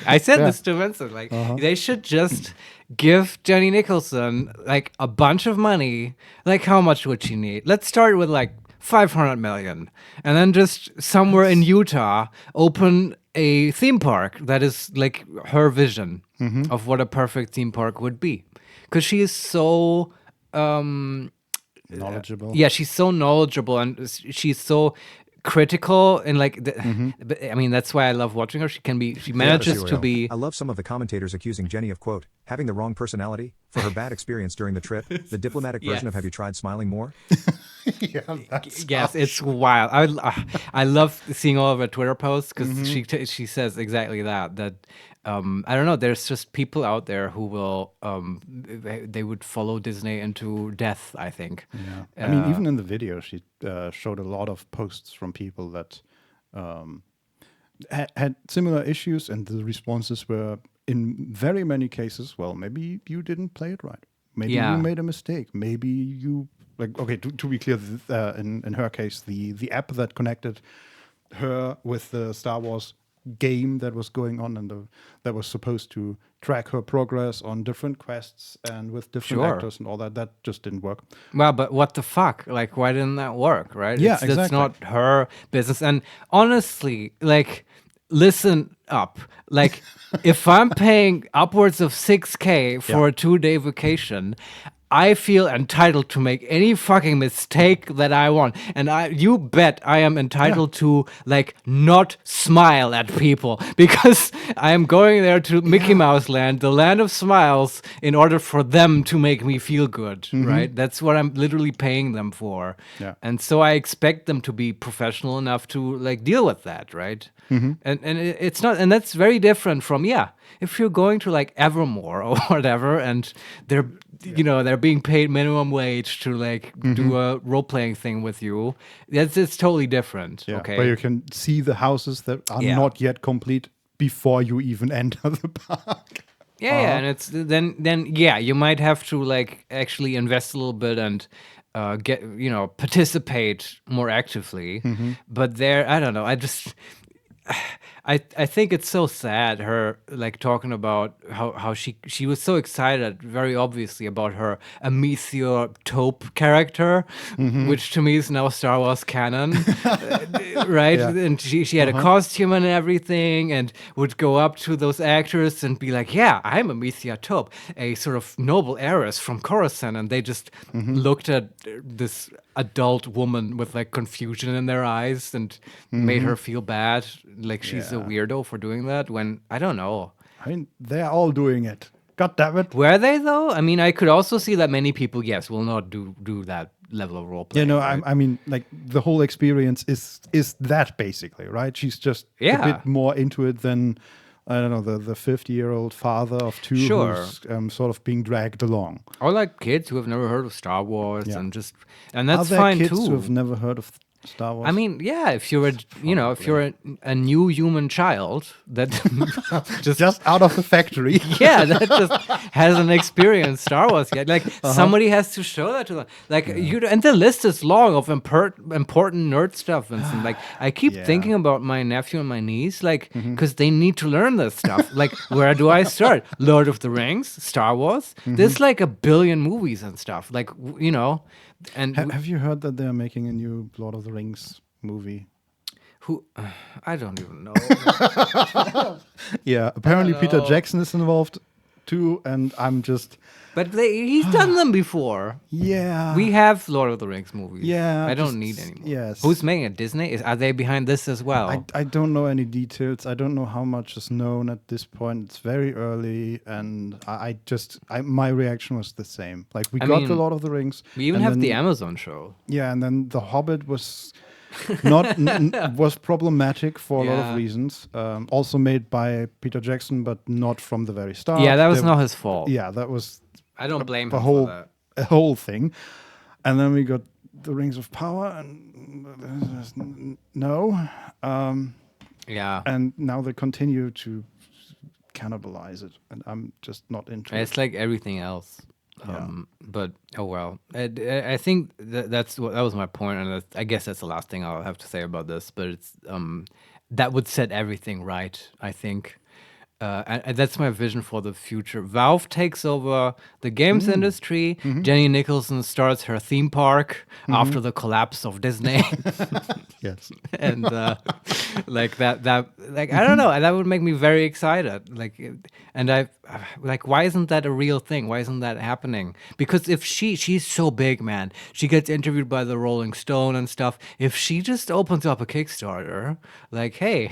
I said this to Vincent, like they should just give Jenny Nicholson like a bunch of money. Like how much would she need? Let's start with like 500 million and then just somewhere in Utah open a theme park that is like her vision of what a perfect theme park would be. Because she is so Knowledgeable. yeah, she's so knowledgeable and she's so critical and like I mean that's why I love watching her. She manages to be I love some of the commentators accusing Jenny of, quote, having the wrong personality for her bad experience during the trip. The diplomatic version of have you tried smiling more? Yeah, that's yes, it's wild. I love seeing all of her Twitter posts because she says exactly that I don't know. There's just people out there who will they would follow Disney into death. I think. Yeah. I mean, even in the video, she showed a lot of posts from people that had similar issues, and the responses were, in very many cases, well, maybe you didn't play it right. Maybe you made a mistake. Maybe you okay. To be clear, in her case, the app that connected her with the Star Wars game that was going on and that was supposed to track her progress on different quests and with different actors and all that just didn't work. Well, but what the fuck? Like, why didn't that work, right? Yeah, That's exactly. not her business. And honestly, like, listen up. Like, if I'm paying upwards of $6,000 for a 2-day vacation, I feel entitled to make any fucking mistake that I want. And you bet I am entitled to, like, not smile at people because I am going there to Mickey Mouse Land, the land of smiles, in order for them to make me feel good, right? That's what I'm literally paying them for. Yeah. And so I expect them to be professional enough to, like, deal with that, right? And it's not, and that's very different from, if you're going to, like, Evermore or whatever, and they're they're being paid minimum wage to like do a role-playing thing with you. It's totally different. Yeah, Okay. where you can see the houses that are not yet complete before you even enter the park. Yeah, and it's then you might have to like actually invest a little bit and get participate more actively. But there, I don't know. I think it's so sad, her like talking about how she was so excited, very obviously, about her Amicia Taupe character, which to me is now Star Wars canon, right? Yeah. And she had a costume and everything, and would go up to those actors and be like, "Yeah, I'm Amicia Taupe, a sort of noble heiress from Coruscant," and they just looked at this adult woman with like confusion in their eyes and made her feel bad, like she's a Yeah. weirdo for doing that. When I don't know. I mean, they're all doing it. God damn it. Were they though? I mean, I could also see that many people, yes, will not do that level of role play. You know, right? I mean, like the whole experience is that basically, right? She's just Yeah. a bit more into it than I don't know the 50-year-old father of two Sure. who's sort of being dragged along. Or like kids who have never heard of Star Wars Yeah. and that's Are there fine kids too. who have never heard of Star Wars? I mean, yeah, if you're if you're a new human child that just out of the factory. yeah, that just hasn't experienced Star Wars yet. Like somebody has to show that to them. Like and the list is long of important nerd stuff. And like I keep Yeah. thinking about my nephew and my niece, like because they need to learn this stuff. Like where do I start? Lord of the Rings, Star Wars. There's like a billion movies and stuff. Like and Have you heard that they're making a new Lord of the Rings movie? who I don't even know. Yeah, apparently Peter know. Jackson is involved too, and I'm just But he's done them before. yeah. We have Lord of the Rings movies. Yeah, I don't just- need any more. yes. Who's making it? Disney? Are they behind this as well? I don't know any details. I don't know how much is known at this point. It's very early, and my reaction was the same. Like we I got the mean, Lord of the Rings. we even and have the then- Amazon show. Yeah, and then The Hobbit was not was problematic for a lot Yeah. of reasons. Also made by Peter Jackson, but not from the very start. Yeah, that was There- not his fault. Yeah, that was I don't blame the him whole for that. a whole thing. And then we got the Rings of Power, and no. Yeah. And now they continue to cannibalize it, and I'm just not into It's it. like everything else. Yeah. But oh well. I think that was my point, and I guess that's the last thing I'll have to say about this. But it's that would set everything right, I think. And that's my vision for the future. Valve takes over the games industry. Jenny Nicholson starts her theme park after the collapse of Disney. Yes. And like that like I don't know, that would make me very excited. Like and I like, why isn't that a real thing? Why isn't that happening? Because if she's so big, man, she gets interviewed by the Rolling Stone and stuff. If she just opens up a Kickstarter, like, hey,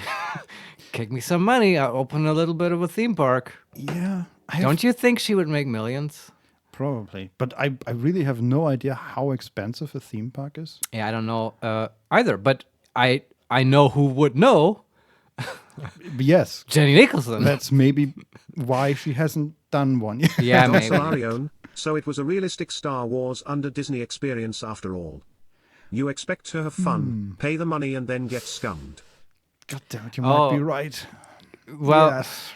kick me some money, I'll open a little bit of a theme park. Yeah. Don't you think she would make millions? Probably, but I really have no idea how expensive a theme park is. Yeah, I don't know either, but I know who would know. Yes, Jenny Nicholson. that's maybe why she hasn't done one yet. Yeah, Also, maybe. Arione, so it was a realistic Star Wars under Disney experience after all. You expect to have fun, pay the money, and then get scummed. God damn it, you might be right. Well, yes.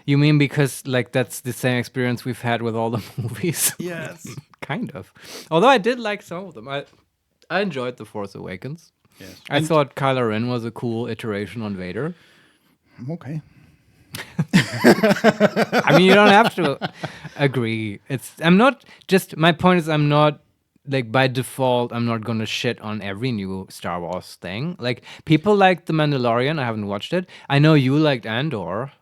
you mean because like that's the same experience we've had with all the movies? Yes. Kind of. Although I did like some of them. I enjoyed The Force Awakens. Yes. I thought Kylo Ren was a cool iteration on Vader. Okay. I mean, you don't have to agree. My point is I'm not like by default I'm not gonna shit on every new Star Wars thing. Like people like The Mandalorian, I haven't watched it. I know you liked Andor,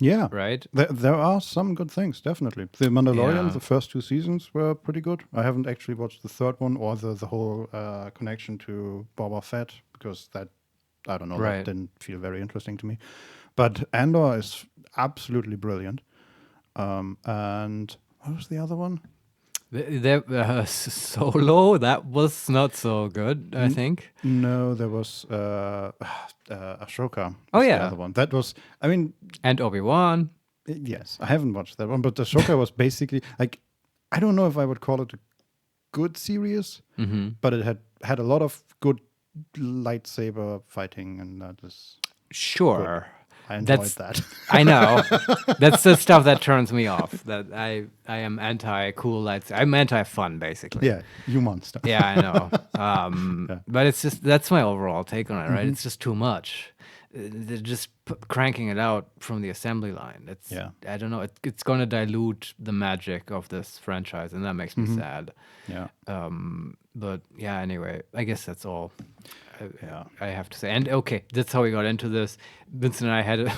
Yeah. right? There are some good things, definitely. The Mandalorian, Yeah. the first 2 seasons were pretty good. I haven't actually watched the third one or the whole connection to Boba Fett because that, I don't know, Right. that didn't feel very interesting to me. But Andor is absolutely brilliant. And what was the other one? Solo, that was not so good, I think. No, there was Ashoka. Oh, was yeah. the other one. That was, I mean, And Obi-Wan. yes, I haven't watched that one, but Ashoka was basically like, I don't know if I would call it a good series, but it had a lot of good lightsaber fighting, and that is Sure. I enjoyed That's- that. I know. That's the stuff that turns me off. That I am anti-cool lights. I'm anti-fun, basically. Yeah, you monster. Yeah, I know. But it's just that's my overall take on it, right? It's just too much. they're just cranking it out from the assembly line. It's Yeah. I don't know. It's going to dilute the magic of this franchise, and that makes me sad. Yeah. But yeah, anyway, I guess that's all. Yeah. I have to say. And okay, that's how we got into this. Vincent and I had a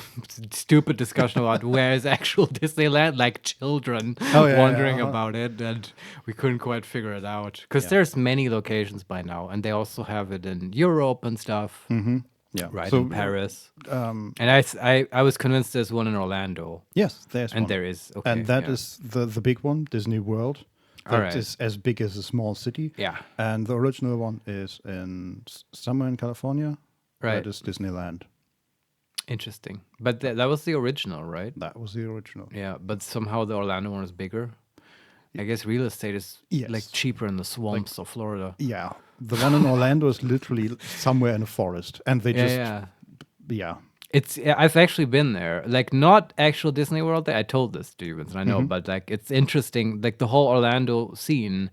stupid discussion about where is actual Disneyland, like children wondering about it, and we couldn't quite figure it out. Because there's many locations by now, and they also have it in Europe and stuff. Yeah. Right, So, in Paris. And I was convinced there's one in Orlando. yes, there's And one. there is. Okay, And that yeah. is the big one, Disney World. All That right. is as big as a small city. Yeah. And the original one is in somewhere in California. Right. That is Disneyland. Interesting. But that was the original, right? That was the original. Yeah, but somehow the Orlando one is bigger. I guess real estate is Yes. like cheaper in the swamps of Florida. Yeah. The one in Orlando is literally somewhere in a forest. And they just, Yeah. yeah. I've actually been there, like not actual Disney World. I told this to you, Vincent, I know, but like it's interesting. Like the whole Orlando scene,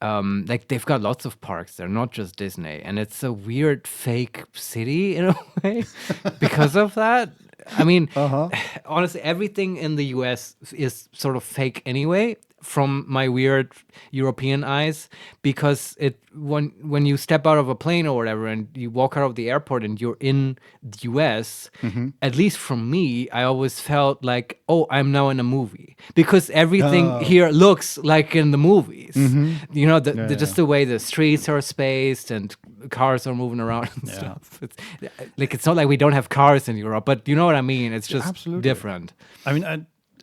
like they've got lots of parks there, not just Disney, and it's a weird fake city in a way because of that. I mean, honestly, everything in the US is sort of fake anyway, from my weird European eyes, because when you step out of a plane or whatever and you walk out of the airport and you're in the US, at least from me, I always felt like, oh, I'm now in a movie, because everything here looks like in the movies. You know, just the way the streets are spaced and cars are moving around and stuff. It's not like we don't have cars in Europe, but you know what I mean? It's just absolutely. different. I mean,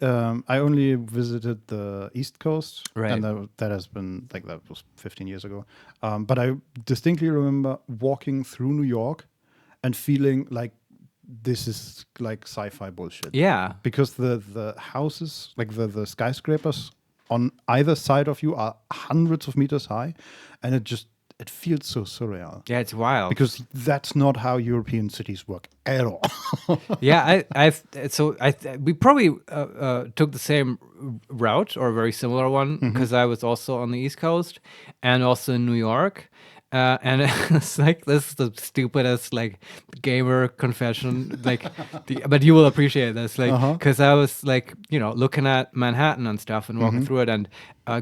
I only visited the East Coast, Right. and that has been like that was 15 years ago. But I distinctly remember walking through New York and feeling like this is like sci-fi bullshit. Yeah. Because the houses, like the skyscrapers on either side of you, are hundreds of meters high, and it feels so surreal. Yeah, it's wild. Because that's not how European cities work at all. Yeah, we probably took the same route or a very similar one, because I was also on the East Coast and also in New York. And it's like, this is the stupidest like gamer confession, like, but you will appreciate this, like, because I was like, you know, looking at Manhattan and stuff and walking through it and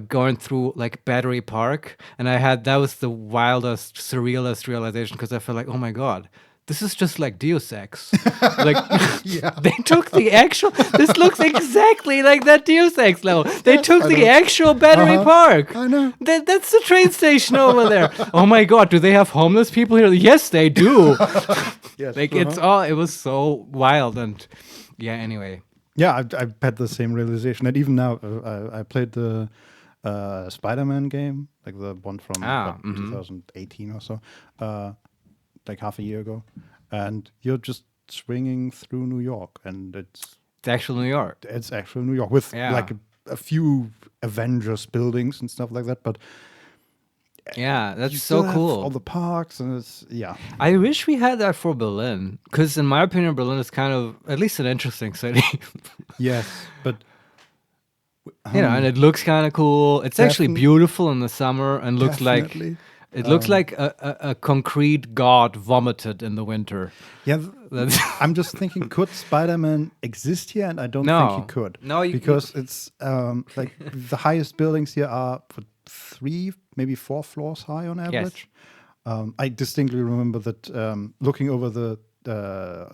going through like Battery Park, and that was the wildest, surrealist realization, because I felt like, oh my god, this is just like Deus Ex. Like, they took the actual. This looks exactly like that Deus Ex level. They took the actual Battery Park. I know. That's the train station over there. Oh my god, do they have homeless people here? Yes, they do. Yes. Like it's all. It was so wild, and yeah. Anyway. Yeah, I've had the same realization. And even now, I played the Spider-Man game, like the one from 2018 or so, like half a year ago. And you're just swinging through New York, and it's actual New York. It's actual New York with like a few Avengers buildings and stuff like that. But yeah, you that's still so have cool. all the parks, and it's I wish we had that for Berlin, because in my opinion, Berlin is kind of at least an interesting city. Yes, but you know, and it looks kind of cool. It's actually beautiful in the summer, and looks definitely. like it looks like a concrete god vomited in the winter. Yeah, I'm just thinking, could Spider-Man exist here? And I don't No. think he could. No, because it's like the highest buildings here are 3, maybe 4 floors high on average. I distinctly remember that looking over the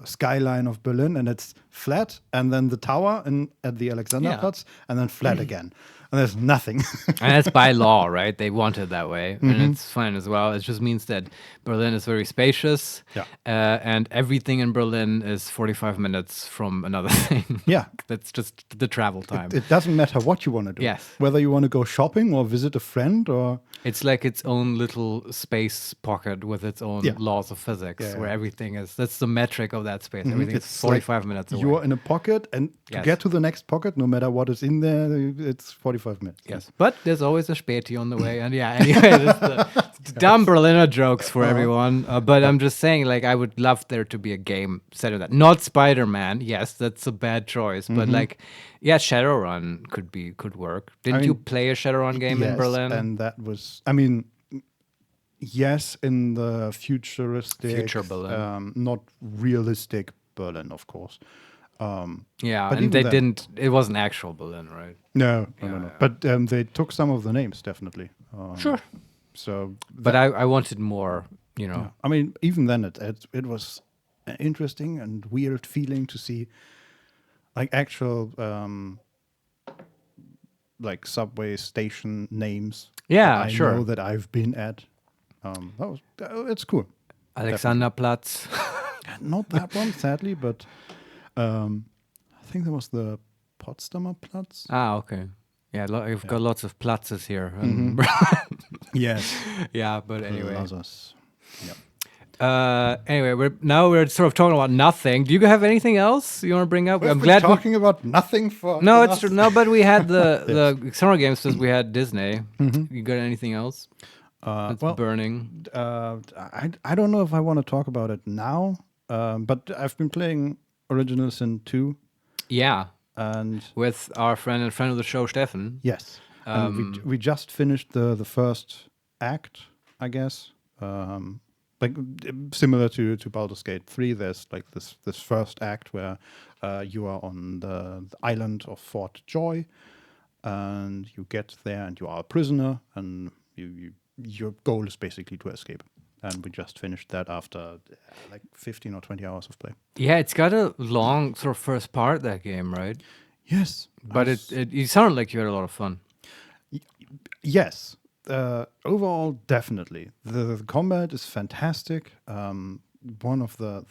skyline of Berlin, and it's flat, and then the tower at the Alexanderplatz, and then flat again. And there's nothing. And that's by law, right? They want it that way, and it's fine as well. It just means that Berlin is very spacious, and everything in Berlin is 45 minutes from another thing. Yeah. That's just the travel time. It doesn't matter what you want to do. Yes. Whether you want to go shopping or visit a friend or... It's like its own little space pocket with its own laws of physics, where everything is. That's the metric of that space. Everything is 45 minutes away. You're in a pocket, and to get to the next pocket, no matter what is in there, it's 45 minutes. Yes, but there's always a Späti on the way, and anyway, that's the dumb Berliner jokes for everyone. But I'm just saying, like, I would love there to be a game set of that. Not Spider-Man. Yes, that's a bad choice, but like, Shadowrun could work. Didn't you play a Shadowrun game in Berlin? And that was, I mean, Yes, in the futuristic, Future Berlin. not realistic Berlin, of course. Yeah, But and even they then- didn't. It wasn't actual Berlin, right? No. Yeah. But they took some of the names definitely. Sure. So, But I wanted more. You know. I mean, even then, it was an interesting and weird feeling to see, like actual, like subway station names. Yeah, that I sure. know that I've been at. It's cool. Alexanderplatz. Not that one, sadly, but I think there was the Potsdamer Platz. Okay. Yeah, you've got lots of platzes here. Yes. Yeah, but anyway. Others. Yeah. Anyway, we're sort of talking about nothing. Do you have anything else you want to bring up? We've I'm been glad. talking about nothing for. No, the it's last- true. No, but we had the summer games since we had Disney. You got anything else? That's well, burning. I don't know if I want to talk about it now, but I've been playing Original Sin 2, Yeah, and with our friend of the show, Steffen. yes, and we just finished the first act, I guess. Like similar to Baldur's Gate 3, there's like this first act where you are on the island of Fort Joy, and you get there and you are a prisoner, and your goal is basically to escape. And we just finished that after like 15 or 20 hours of play. Yeah, it's got a long sort of first part, that game, right? Yes, But it sounded like you had a lot of fun. yes. Overall, definitely. The combat is fantastic. One of the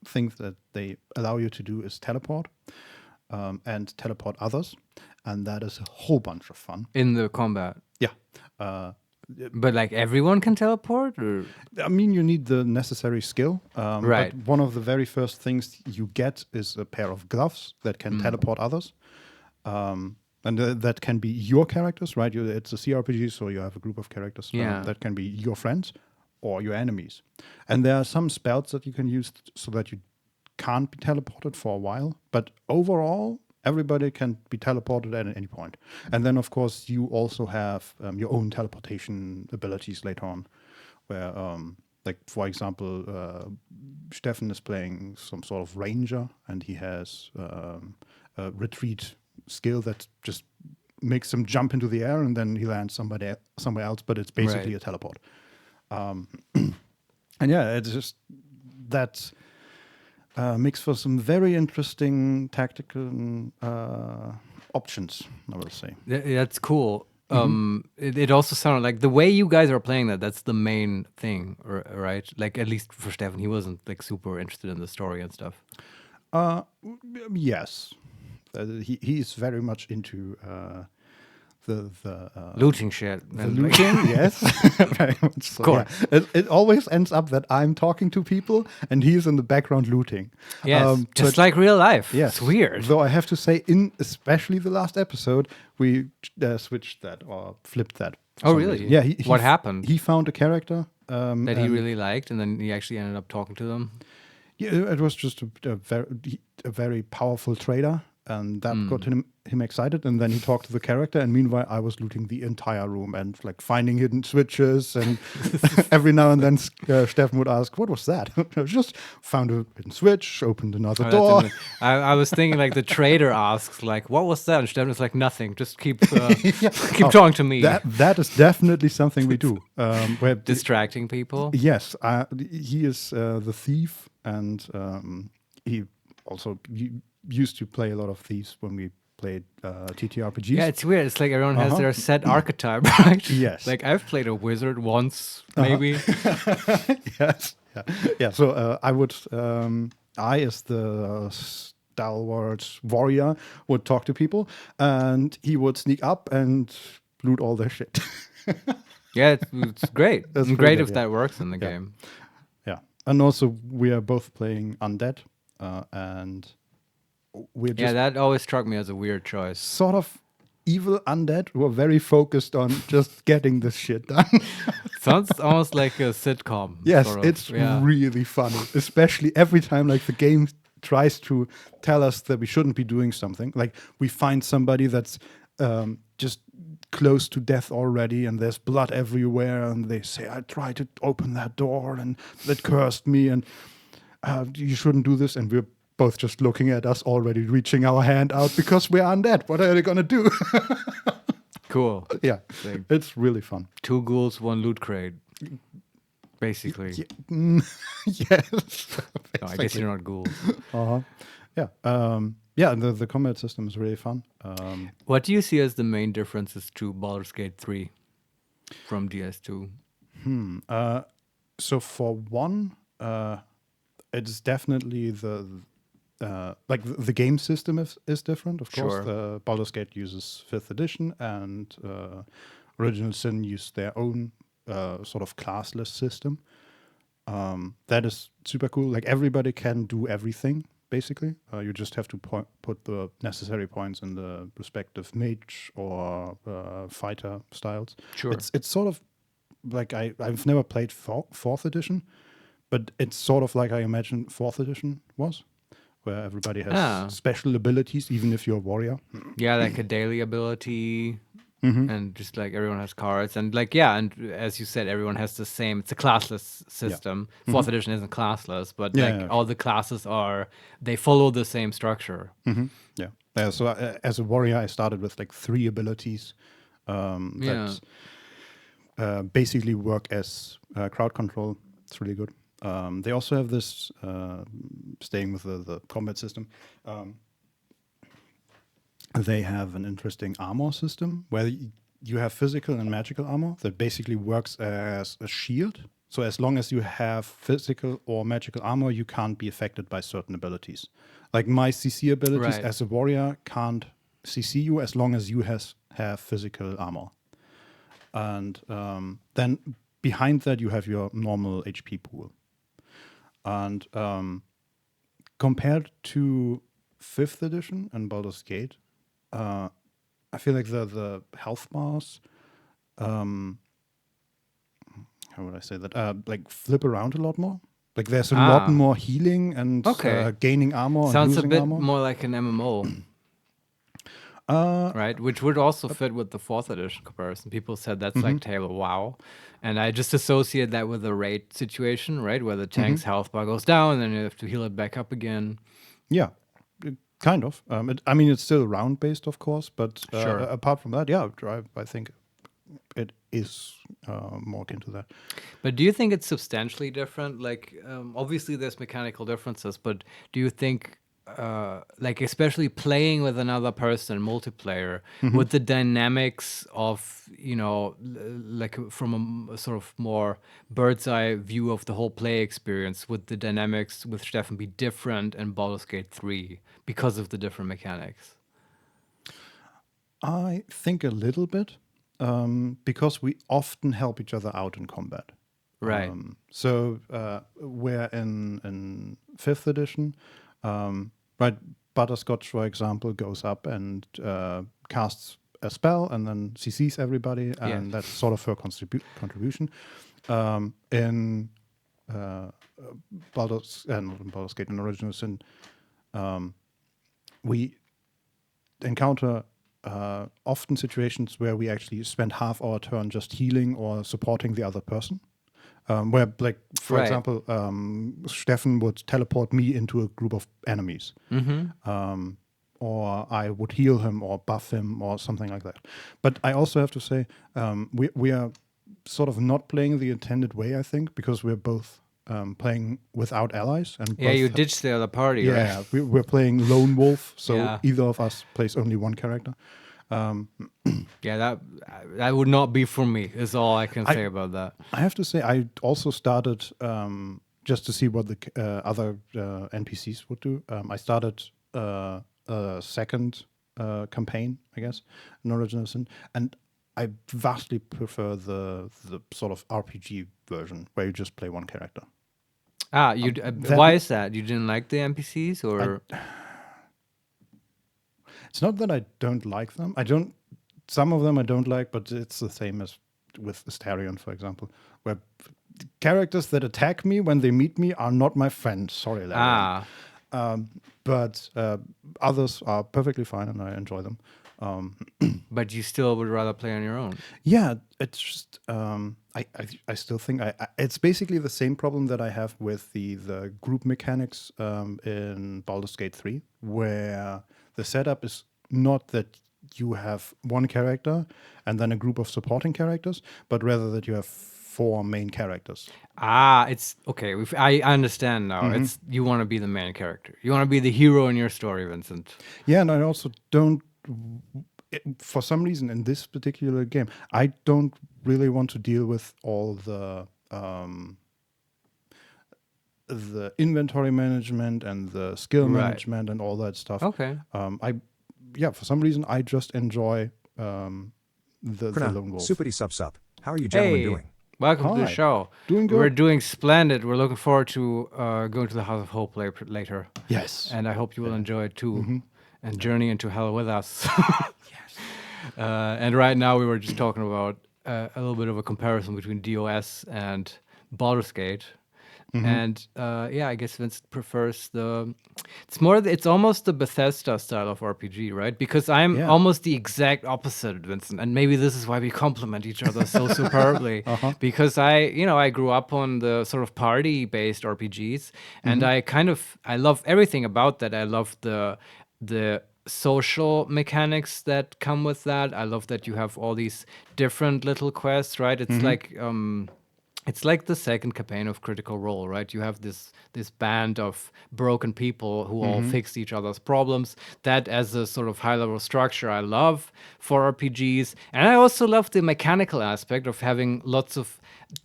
things that they allow you to do is teleport and teleport others. And that is a whole bunch of fun. In the combat. Yeah. But like everyone can teleport? Or? I mean, you need the necessary skill. Right. But one of the very first things you get is a pair of gloves that can teleport others. And that can be your characters, right? It's a CRPG, so you have a group of characters. Yeah. That can be your friends or your enemies. And there are some spells that you can use so that you can't be teleported for a while. But overall, everybody can be teleported at any point. And then, of course, you also have your own teleportation abilities later on, where, like, for example, Steffen is playing some sort of ranger, and he has a retreat skill that just makes him jump into the air, and then he lands somewhere else, but it's basically Right. a teleport. And yeah, it's just that makes for some very interesting tactical options, I will say. That's cool. It also sounded like the way you guys are playing that's the main thing, right? Like, at least for Stefan, he wasn't like super interested in the story and stuff. Yes. He's very much into the Looting shit. the and, looting, yes, very much so. course. Yeah. It always ends up that I'm talking to people and he's in the background looting. Yes, just but- like real life. Yes. It's weird. Though I have to say, in especially the last episode, we switched that or flipped that. for Oh, some really? reason. Yeah. What happened? He found a character That he and- really liked, and then he actually ended up talking to them. Yeah, it was just a very powerful trader, and that got him excited. And then he talked to the character, and meanwhile, I was looting the entire room and like finding hidden switches. And every now and then, Steffen would ask, "What was that?" I just found a hidden switch, opened another Oh, door. I was thinking like the trader asks like, "What was that?" And Stefan is like, "Nothing. Just keep keep talking to me." That is definitely something we do. Where Distracting people. Yes, he is the thief, and he also used to play a lot of thieves when we played TTRPGs. Yeah, it's weird. It's like everyone has their set archetype, right? Yes. Like I've played a wizard once, maybe. Yes. Yeah. So I would, I as the stalwart warrior would talk to people, and he would sneak up and loot all their shit. Yeah, it's great. That's It's pretty great good, if yeah. that works in the game. Yeah. And also we are both playing undead, and we're just Yeah, that always struck me as a weird choice. sort of evil undead who are very focused on just getting this shit done. Sounds almost like a sitcom. Yes, sort of. it's Yeah. really funny, especially every time like the game tries to tell us that we shouldn't be doing something. Like we find somebody that's just close to death already, and there's blood everywhere, and they say, I tried to open that door, and that cursed me, and you shouldn't do this. And we're both just looking at us already, reaching our hand out because we're undead. What are they going to do? Cool. Yeah, Like it's really fun. 2 ghouls, 1 loot crate. Basically. Yes. No, I guess you're not ghouls. Uh-huh. Yeah. Yeah, the combat system is really fun. What do you see as the main differences to Baldur's Gate 3 from DS2? So for one, it's definitely the game system is different. Of course, Sure. Baldur's Gate uses 5th edition, and Original Sin used their own sort of classless system. That is super cool. Like everybody can do everything. Basically, you just have to put the necessary points in the respective mage or fighter styles. Sure. It's sort of like I've never played 4th edition, but it's sort of like I imagine 4th edition was, where everybody has special abilities, even if you're a warrior. Yeah, like a daily ability, Mm-hmm. and just like everyone has cards, and like yeah, and as you said, everyone has the same. It's a classless system. 4th edition isn't classless, but Yeah, like yeah, all the classes they follow the same structure. Yeah. So as a warrior, I started with like 3 abilities Yeah. that basically work as crowd control. It's really good. They also have this, staying with the combat system, they have an interesting armor system where you have physical and magical armor that basically works as a shield. So as long as you have physical or magical armor, you can't be affected by certain abilities. Like my CC abilities Right. as a warrior can't CC you as long as you have physical armor. And then behind that, you have your normal HP pool. And compared to 5th edition and Baldur's Gate, I feel like the health bars, how would I say that? Like flip around a lot more. Like there's a lot more healing and Okay. gaining armor. Sounds and a losing bit armor. more like an MMO. Right, which would also fit with the 4th edition comparison. People said that's like Tale of WoW, and I just associate that with the raid situation, right, where the tank's health bar goes down, and then you have to heal it back up again. Yeah, kind of. I mean, it's still round based, of course, but Sure. apart from that, yeah, I think it is more akin to that. But do you think it's substantially different? Like, obviously there's mechanical differences, but do you think, like, especially playing with another person, multiplayer, with the dynamics of, like from a sort of more bird's eye view of the whole play experience, would the dynamics with Stefan be different in Baldur's Gate 3 because of the different mechanics? I think a little bit, because we often help each other out in combat. Right. So where in 5th edition, right, Butterscotch, for example, goes up and casts a spell and then CCs everybody, and that's sort of her contribution. In Baldur's Gate, in Original Sin, we encounter often situations where we actually spend half our turn just healing or supporting the other person. Where, like, for Right. example, Stefan would teleport me into a group of enemies. Or I would heal him or buff him or something like that. But I also have to say, we are sort of not playing the intended way, I think, because we're both playing without allies. And Yeah, both you ditched the other party, right? Yeah, we're playing lone wolf, so Yeah. either of us plays only one character. Yeah, that would not be for me, is all I can say about that. I have to say, I also started just to see what the other NPCs would do. I started a second campaign, I guess, in Original Sin, and I vastly prefer the sort of RPG version where you just play one character. Why is that? You didn't like the NPCs, or It's not that I don't like them. Some of them I don't like, but it's the same as with Astarion, for example, where characters that attack me when they meet me are not my friends. Sorry, Larry. But others are perfectly fine, and I enjoy them. But you still would rather play on your own. Yeah, it's just I still think it's basically the same problem that I have with the group mechanics in Baldur's Gate 3, where the setup is not that you have one character and then a group of supporting characters, but rather that you have 4 main characters. It's okay. I understand now. It's you want to be the main character. You want to be the hero in your story, Vincent. Yeah, and I also don't. For some reason, in this particular game, I don't really want to deal with all the inventory management and the skill Right. management and all that stuff. Okay. For some reason, I just enjoy the Krna, lone wolf. suppity sup. How are you gentlemen Hey, doing? welcome to the Hi. show. Doing good. We're doing splendid. We're looking forward to going to the House of Hope later. Yes. And I hope you will enjoy it too, and journey into hell with us. And right now we were just talking about a little bit of a comparison between DOS and Baldur's Gate. And I guess Vince prefers it's almost the Bethesda style of RPG, right? Because I'm almost the exact opposite, Vincent. And maybe this is why we complement each other so superbly. Because I grew up on the sort of party-based RPGs, and I love everything about that. I love the social mechanics that come with that. I love that you have all these different little quests, right? It's like the second campaign of Critical Role, right? You have this band of broken people who all fix each other's problems. That as a sort of high-level structure I love for RPGs. And I also love the mechanical aspect of having lots of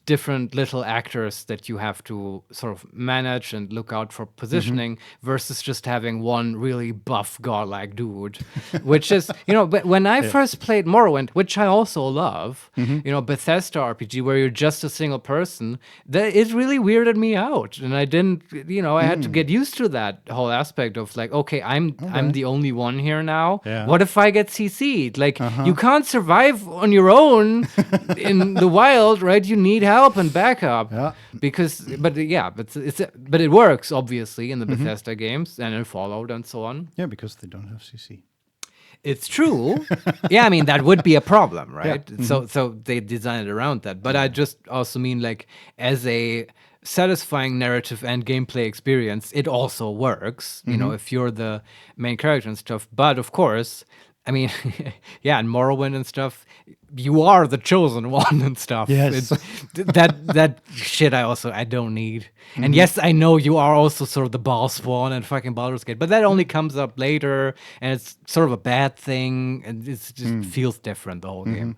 different little actors that you have to sort of manage and look out for positioning versus just having one really buff godlike dude, which is, but when I first played Morrowind, which I also love, Bethesda RPG where you're just a single person, it really weirded me out. And I didn't, I had to get used to that whole aspect of like, okay, I'm the only one here now. Yeah. What if I get CC'd? Like, you can't survive on your own in the wild, right? You need help and backup. Yeah. But it works obviously in the Bethesda games and in Fallout and so on. Yeah, because they don't have CC. It's true. Yeah, I mean that would be a problem, right? So they designed it around that. But I just also mean like as a satisfying narrative and gameplay experience, it also works, if you're the main character and stuff. But of course, I mean, in Morrowind and stuff, you are the chosen one and stuff. Yes. That shit I don't need. And yes, I know you are also sort of the boss spawn and fucking Baldur's Gate, but that only comes up later, and it's sort of a bad thing, and it just feels different, the whole game.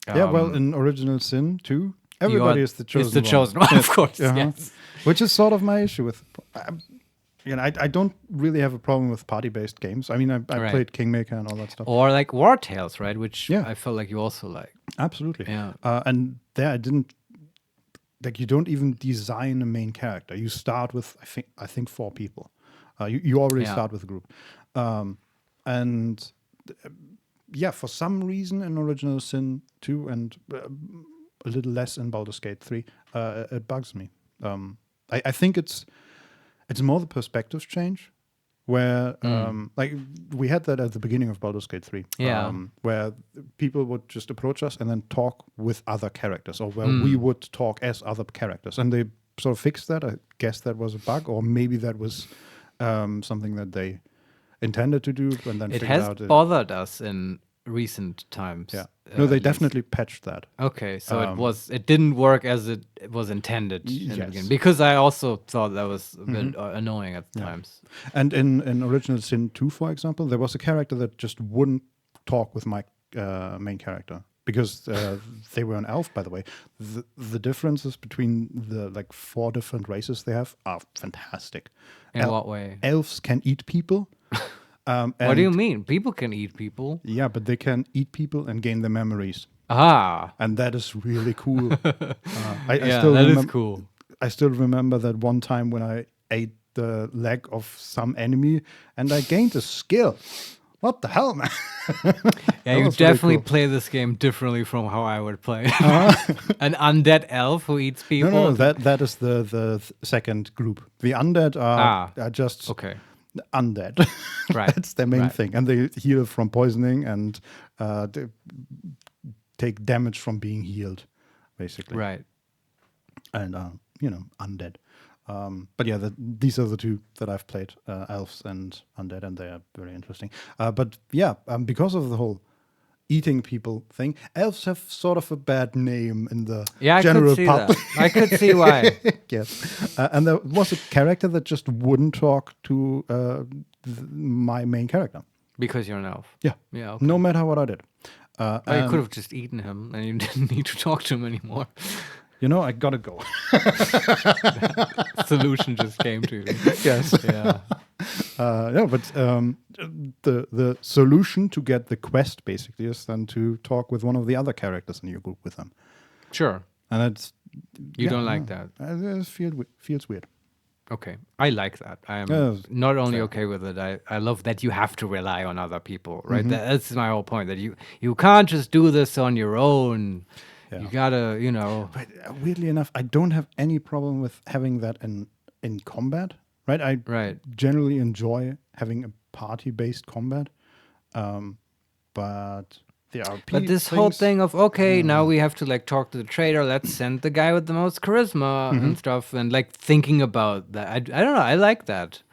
In Original Sin 2, everybody is the chosen one. It's the chosen one, of course, yes. Which is sort of my issue with... I don't really have a problem with party-based games. I mean, I played Kingmaker and all that stuff. Or like War Tales, right? Which Yeah. I felt like you also like. Absolutely. Yeah. And there I didn't... Like, you don't even design a main character. You start with, I think 4 people. You already start with a group. For some reason in Original Sin 2 and a little less in Baldur's Gate 3, it bugs me. I think it's more the perspective change, where like we had that at the beginning of Baldur's Gate 3, where people would just approach us and then talk with other characters, or where we would talk as other characters, and they sort of fixed that. I guess that was a bug, or maybe that was something that they intended to do and then It figured has out. bothered us in recent times. Yeah. No, they at least. definitely patched that. Okay, so it didn't work as it was intended in the Yes. beginning, because I also thought that was a bit annoying at times. And in Original Sin 2, for example, there was a character that just wouldn't talk with my main character because they were an elf, by the way. The differences between the 4 different races they have are fantastic. In what way? Elves can eat people. What do you mean? People can eat people. Yeah, but they can eat people and gain their memories. Ah, And that is really cool. that is cool. I still remember that one time when I ate the leg of some enemy and I gained a skill. What the hell, man? Yeah, you was really definitely cool. play this game differently from how I would play. An undead elf who eats people. No, that is the second group. The undead are just Okay. undead. Right. That's their main Right. thing, and they heal from poisoning and they take damage from being healed, basically. Right. And undead. But yeah, these are the two that I've played, elves and undead, and they are very interesting. But yeah, because of the whole eating people thing, elves have sort of a bad name in the Yeah, I general could see public. that. I could see why. Yes, and there was a character that just wouldn't talk to my main character. Because you're an elf. Yeah, Yeah. Okay. no matter what I did. Well, you And, could have just eaten him, and you didn't need to talk to him anymore. I gotta go. Solution just came to you. Yes. Yeah. Yeah, but the solution to get the quest basically is then to talk with one of the other characters in your group with them, Sure. and it's You don't like that. It feels weird. Okay. I like that. I am Yeah, not only fair. okay with it, I love that you have to rely on other people, Mm-hmm. right? That's my whole point, that you can't just do this on your own. Yeah. You gotta, But weirdly enough, I don't have any problem with having that in combat. Right, I Right. generally enjoy having a party-based combat, but the RP. But this whole things- thing of, okay, now we have to like talk to the trader, let's send the guy with the most charisma Mm-hmm. and stuff, and like thinking about that. I don't know, I like that.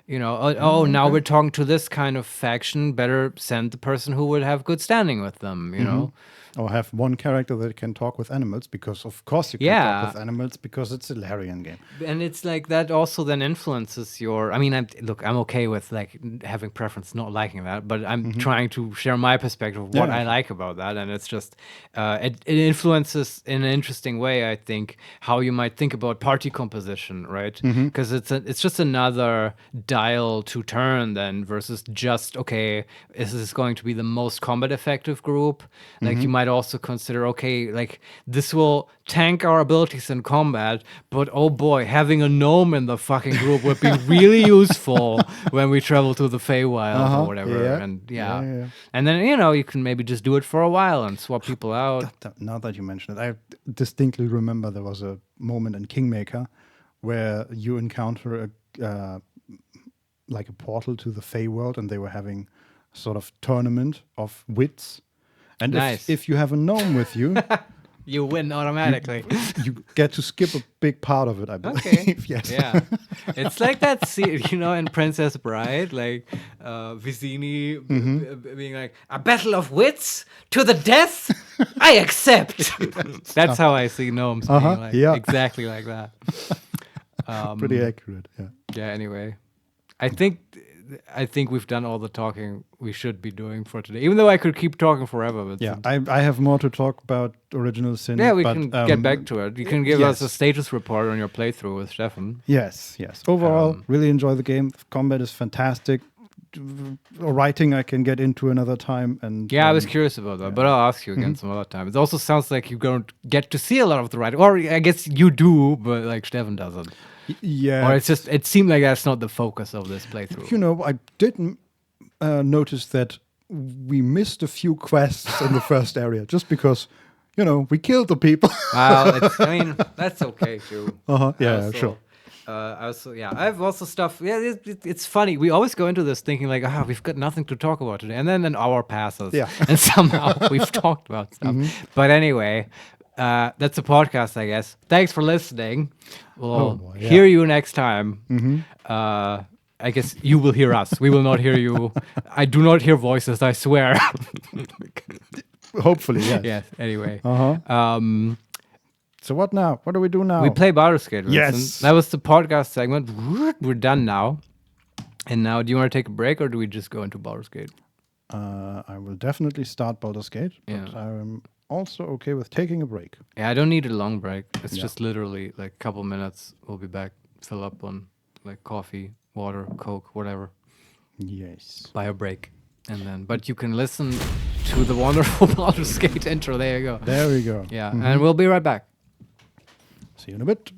Now we're talking to this kind of faction, better send the person who would have good standing with them, you know? Or have one character that can talk with animals, because of course you can Yeah. talk with animals, because it's a Larian game. And it's like that also then influences your. I mean, I'm okay with like having preference, not liking that, but I'm trying to share my perspective of what Yeah, I like about that, and it's just it influences in an interesting way. I think how you might think about party composition, right? Because it's just another dial to turn then versus just okay, is this going to be the most combat effective group? Like you might also consider okay, like this will tank our abilities in combat, but oh boy, having a gnome in the fucking group would be really useful when we travel to the Feywild or whatever. yeah. And Yeah. and then you can maybe just do it for a while and swap people out. Now that you mention it, I distinctly remember there was a moment in Kingmaker where you encounter like a portal to the Feywild, and they were having a sort of tournament of wits. And Nice. if you have a gnome with you, You win automatically. you get to skip a big part of it, I believe. Okay. Yes. Yeah. It's like that scene, in Princess Bride, like Vicini being like, a battle of wits to the death? I accept. That's how I see gnomes being like, yeah. exactly like that. Pretty accurate. Yeah. Yeah, anyway. I think we've done all the talking we should be doing for today. Even though I could keep talking forever. But Yeah. I have more to talk about Original Sin. yeah, we but, can get back to it. You can give us a yes. status report on your playthrough with Stefan. Yes. Overall, really enjoy the game. Combat is fantastic. Writing I can get into another time. And Yeah, I was curious about that, but I'll ask you again some other time. It also sounds like you don't get to see a lot of the writing, or I guess you do, but like Stefan doesn't. Yeah. Or it seemed like that's not the focus of this playthrough. I didn't notice that we missed a few quests in the first area just because, we killed the people. Well, that's okay too. Yeah, sure. I've also stuff. Yeah, it's funny. We always go into this thinking like, we've got nothing to talk about today, and then an hour passes, Yeah. and somehow we've talked about stuff. But anyway, that's a podcast, I guess. Thanks for listening. We'll boy, yeah. hear you next time. I guess you will hear us. We will not hear you. I do not hear voices, I swear. Hopefully, yes. Yes. Anyway. So what now? What do we do now? We play Baldur Gate. Yes. That was the podcast segment. We're done now. And now, do you want to take a break, or do we just go into Baldur Gate? I will definitely start Baldur's Gate, but Yeah. I'm also okay with taking a break. Yeah, I don't need a long break. It's Yeah. just literally like a couple minutes. We'll be back. Fill up on like coffee, water, Coke, whatever. Yes. Buy a break. And then, but you can listen to the wonderful Baldur's Gate intro. There you go. There we go. Yeah, and we'll be right back. See you in a bit.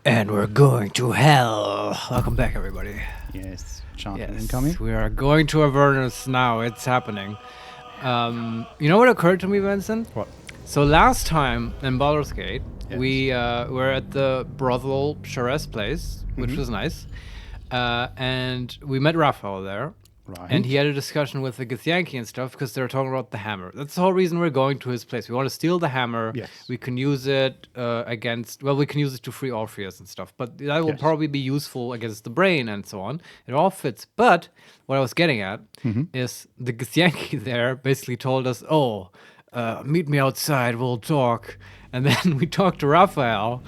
And we're going to hell. Welcome back, everybody. Yes, chanting Yes, incoming. we are going to Avernus now. It's happening. You know what occurred to me, Vincent? What? So last time in Baldur's Gate, Yes. we were at the brothel Charez place, which was nice. And we met Raphael there. Right. And he had a discussion with the Githyanki and stuff because they were talking about the hammer. That's the whole reason we're going to his place. We want to steal the hammer. Yes. We can use it we can use it to free Orpheus and stuff. But that will Yes. probably be useful against the brain and so on. It all fits. But what I was getting at is the Githyanki there basically told us, meet me outside, we'll talk. And then we talked to Raphael,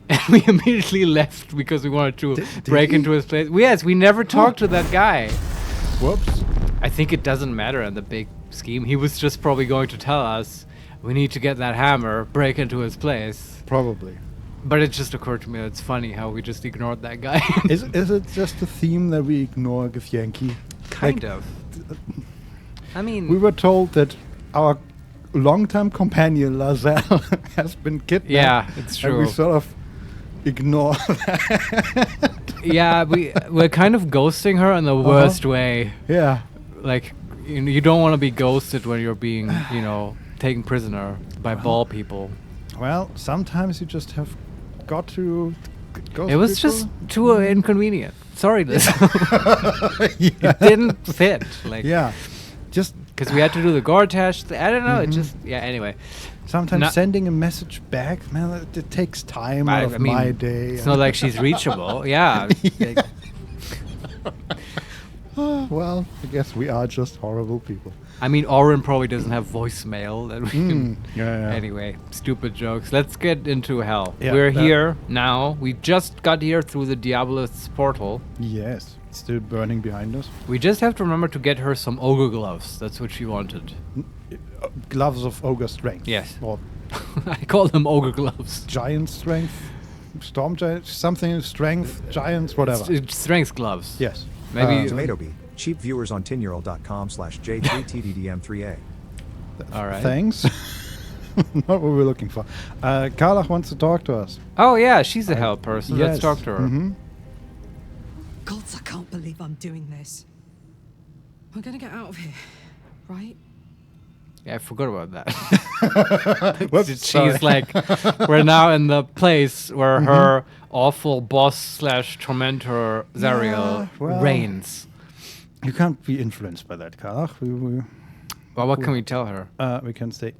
and we immediately left because we wanted to Did break he? into his place. Yes, we never talked to that guy. Whoops. I think it doesn't matter in the big scheme. He was just probably going to tell us, we need to get that hammer, break into his place. Probably. But it just occurred to me, it's funny how we just ignored that guy. Is it just a theme that we ignore Githyanki? Kind of. I mean, We were told that our longtime companion Lazelle has been kidnapped. yeah, it's And we true. sort of ignore Yeah, we're kind of ghosting her in the worst way. Yeah. Like, you don't want to be ghosted when you're being, taken prisoner by ball people. Well, sometimes you just have got to go. It was just too inconvenient. Sorry, Liz. yeah. It didn't fit. Like, Yeah. Just because we had to do the Gortash. I don't know. It just, anyway. sometimes No- sending a message back, man, it takes time out of my day. It's not like she's reachable. Yeah. like, Well, I guess we are just horrible people. I mean, Oren probably doesn't have voicemail that we can. Yeah. Anyway, stupid jokes. Let's get into hell. Yeah, We're that- here now. We just got here through the Diabolist's portal. Yes, it's still burning behind us. We just have to remember to get her some ogre gloves. That's what she wanted. Gloves of ogre strength. Yes. Or I call them ogre gloves. giant strength, storm giant, something strength, giants, whatever. It's strength gloves. Yes. Maybe. Tomato Bee. Cheap viewers on tinyurl.com/J3TDDM3A. All right. Thanks. Not what we're looking for. Karlach wants to talk to us. Oh yeah, she's a hell person. Let's Yes. talk to her. Mhm. Gods, I can't believe I'm doing this. We're gonna get out of here, right? Yeah, I forgot about that. Whoops, sorry. She's like, we're now in the place where her awful boss / tormentor Zariel well- reigns. You can't be influenced by that, Karlach. Well, what can we tell her? We can say,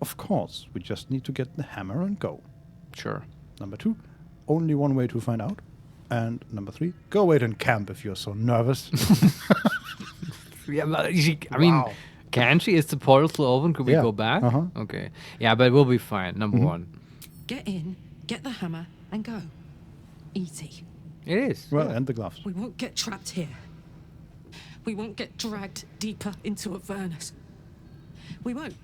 of course, we just need to get the hammer and go. Sure. Number 2, only one way to find out. And number 3, go wait in camp if you're so nervous. Yeah, but I mean, Wow. can she? Is the portal still open? Could we Yeah. go back? Uh-huh. Okay. Yeah, but we'll be fine. Number one. Get in, get the hammer, and go. Easy. It is. Well, and the gloves. We won't get trapped here. We won't get dragged deeper into Avernus. We won't.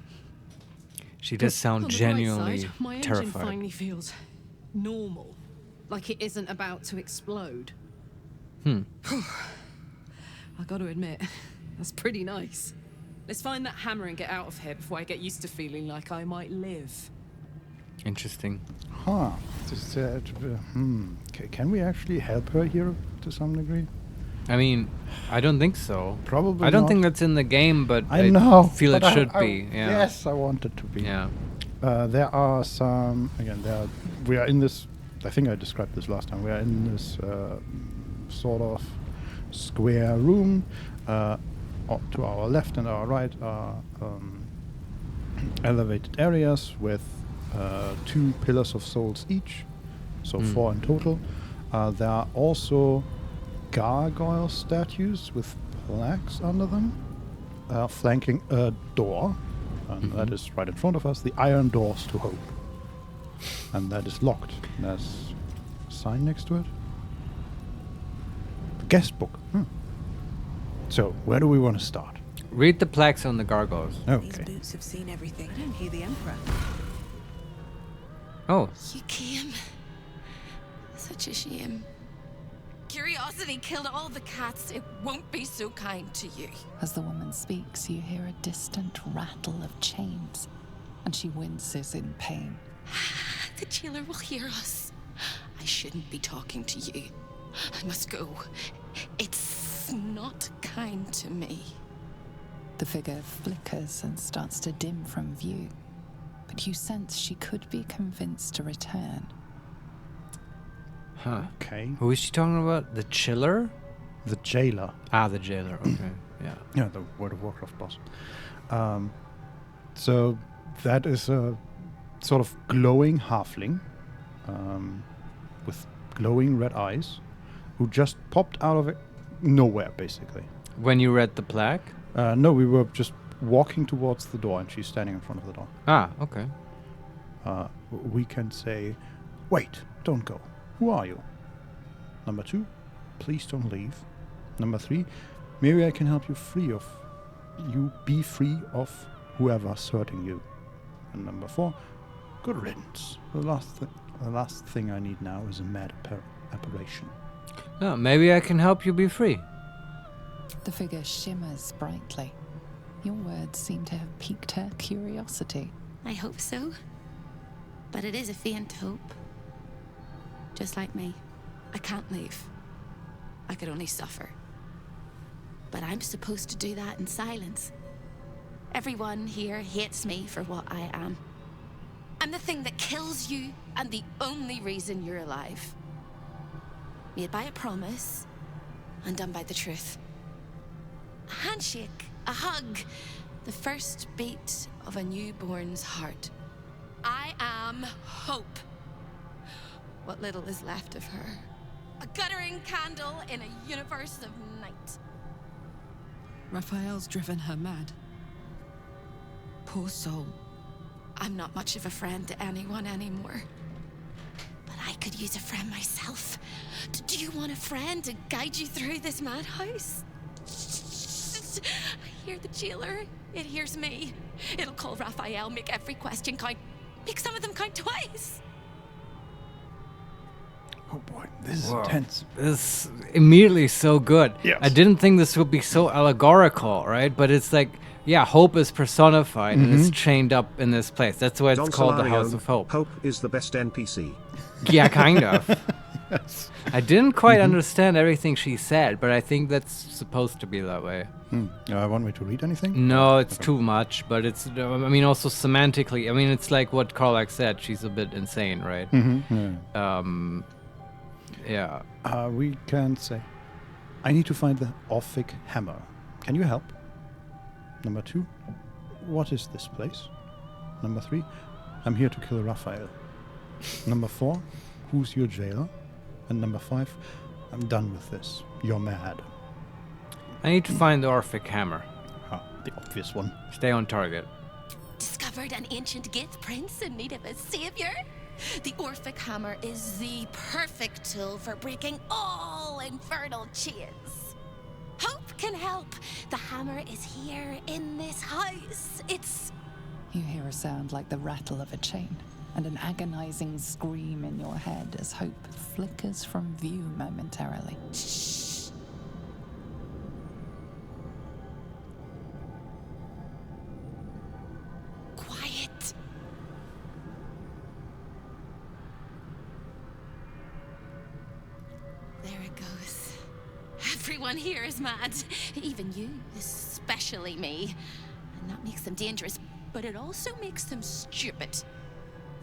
She does sound On the bright genuinely side, my engine terrified. finally feels normal, like it isn't about to explode. Hmm. I got to admit, that's pretty nice. Let's find that hammer and get out of here before I get used to feeling like I might live. Interesting. Huh. Can we actually help her here to some degree? I mean, I don't think so. Probably I don't not. think that's in the game, but I know. feel it but should be. Yeah. Yes, I want it to be. Yeah. There are some. Again, we are in this. I think I described this last time. We are in this sort of square room. To our left and our right are elevated areas with 2 pillars of souls each, so 4 in total. There are also gargoyle statues with plaques under them, flanking a door, and that is right in front of us, the Iron Doors to Hope. And that is locked. There's a sign next to it. The guest book. So, where do we want to start? Read the plaques on the gargoyles. These Okay. boots have seen everything. I don't hear the Emperor. Oh, You came. Such a shame. Curiosity killed all the cats. It won't be so kind to you. As the woman speaks, you hear a distant rattle of chains, and she winces in pain. The jailer will hear us. I shouldn't be talking to you. I must go. It's not kind to me. The figure flickers and starts to dim from view, but you sense she could be convinced to return. Huh. Okay. Who is she talking about? The chiller? The jailer. Ah, the jailer. Okay. Yeah. Yeah, the World of Warcraft boss. So that is a sort of glowing halfling with glowing red eyes who just popped out of it nowhere, basically. When you read the plaque? No, we were just walking towards the door and she's standing in front of the door. Ah, okay. We can say, wait, don't go. Who are you? Number 2, please don't leave. Number 3, maybe I can help you be free of whoever's hurting you. And number 4, good riddance. The last thing I need now is a mad apparition. No, maybe I can help you be free. The figure shimmers brightly. Your words seem to have piqued her curiosity. I hope so. But it is a faint hope. Just like me. I can't leave. I could only suffer. But I'm supposed to do that in silence. Everyone here hates me for what I am. I'm the thing that kills you and the only reason you're alive. Made by a promise, undone by the truth. A handshake, a hug, the first beat of a newborn's heart. I am hope. What little is left of her. A guttering candle in a universe of night. Raphael's driven her mad. Poor soul. I'm not much of a friend to anyone anymore. But I could use a friend myself. Do you want a friend to guide you through this madhouse? I hear the jailer. It hears me. It'll call Raphael, make every question count. Make some of them count twice. Oh boy, this is intense. This is immediately so good. Yes. I didn't think this would be so allegorical, right? But it's like, yeah, hope is personified and it's chained up in this place. That's why it's Don called the Solario, House of Hope. Hope is the best NPC. Yeah, kind of. Yes. I didn't quite understand everything she said, but I think that's supposed to be that way. Want me to read anything? No, it's too much, but it's, I mean, also semantically, I mean, it's like what Karlak said, she's a bit insane, right? Yeah. We can say, I need to find the Orphic hammer. Can you help? Number 2, what is this place? Number 3, I'm here to kill Raphael. Number 4, who's your jailer? And number 5, I'm done with this. You're mad. I need to find the Orphic hammer. The obvious one. Stay on target. Discovered an ancient Gith prince in need of a savior? The Orphic hammer is the perfect tool for breaking all infernal chains. Hope can help. The hammer is here in this house. It's... You hear a sound like the rattle of a chain, and an agonizing scream in your head as hope flickers from view momentarily. Shh. Quiet. There it goes. Everyone here is mad. Even you, especially me. And that makes them dangerous, but it also makes them stupid.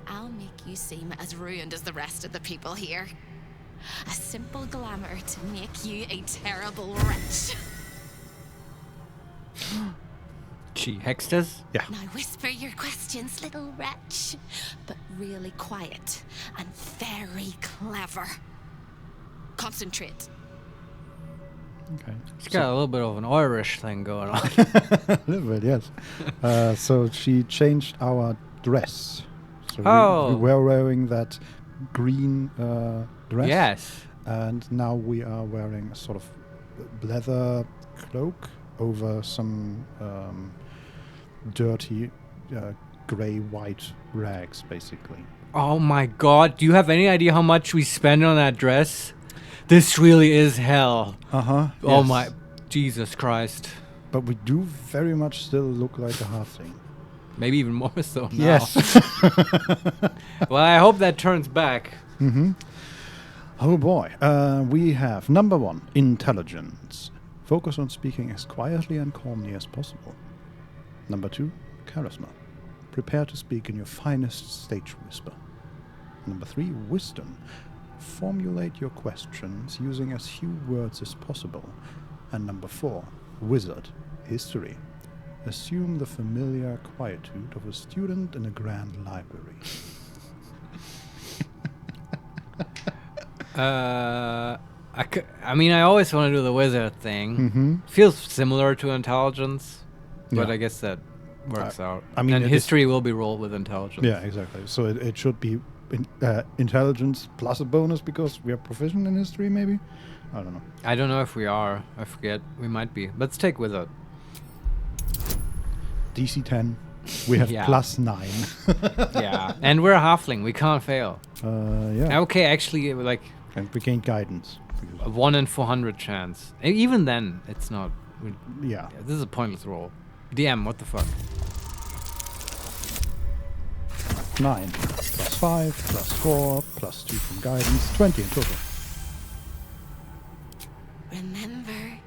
I'll make you seem as ruined as the rest of the people here. A simple glamour to make you a terrible wretch. She hexed us? Yeah. Now whisper your questions, little wretch. But really quiet and very clever. Concentrate. Okay. She's got a little bit of an Irish thing going on. A little bit, yes. So she changed our dress. So we were wearing that green dress. Yes. And now we are wearing a sort of leather cloak over some dirty grey-white rags, basically. Oh my god, do you have any idea how much we spend on that dress? This really is hell. Uh-huh. Oh yes. my, Jesus Christ. But we do very much still look like a halfling. Maybe even more so now. Yes. Well, I hope that turns back. Oh boy. We have number 1, intelligence. Focus on speaking as quietly and calmly as possible. Number 2, charisma. Prepare to speak in your finest stage whisper. Number 3, wisdom. Formulate your questions using as few words as possible. And number 4, wizard. History. Assume the familiar quietude of a student in a grand library. I mean, I always want to do the wizard thing. Mm-hmm. Feels similar to intelligence, but Yeah. I guess that works out. I mean, and it is- history will be rolled with intelligence. Yeah, exactly. So it should be intelligence plus a bonus because we are proficient in history, maybe? I don't know. I don't know if we are. I forget. We might be. Let's take wizard. DC 10. We have Yeah. plus 9. Yeah, and we're a halfling. We can't fail. Yeah. Okay, actually, like And we gain guidance. a 1 in 400 chance. Even then, it's not. Yeah. This is a pointless roll. DM, what the fuck? 9 plus 5 plus 4 plus 2 from guidance. 20 in total. Remember,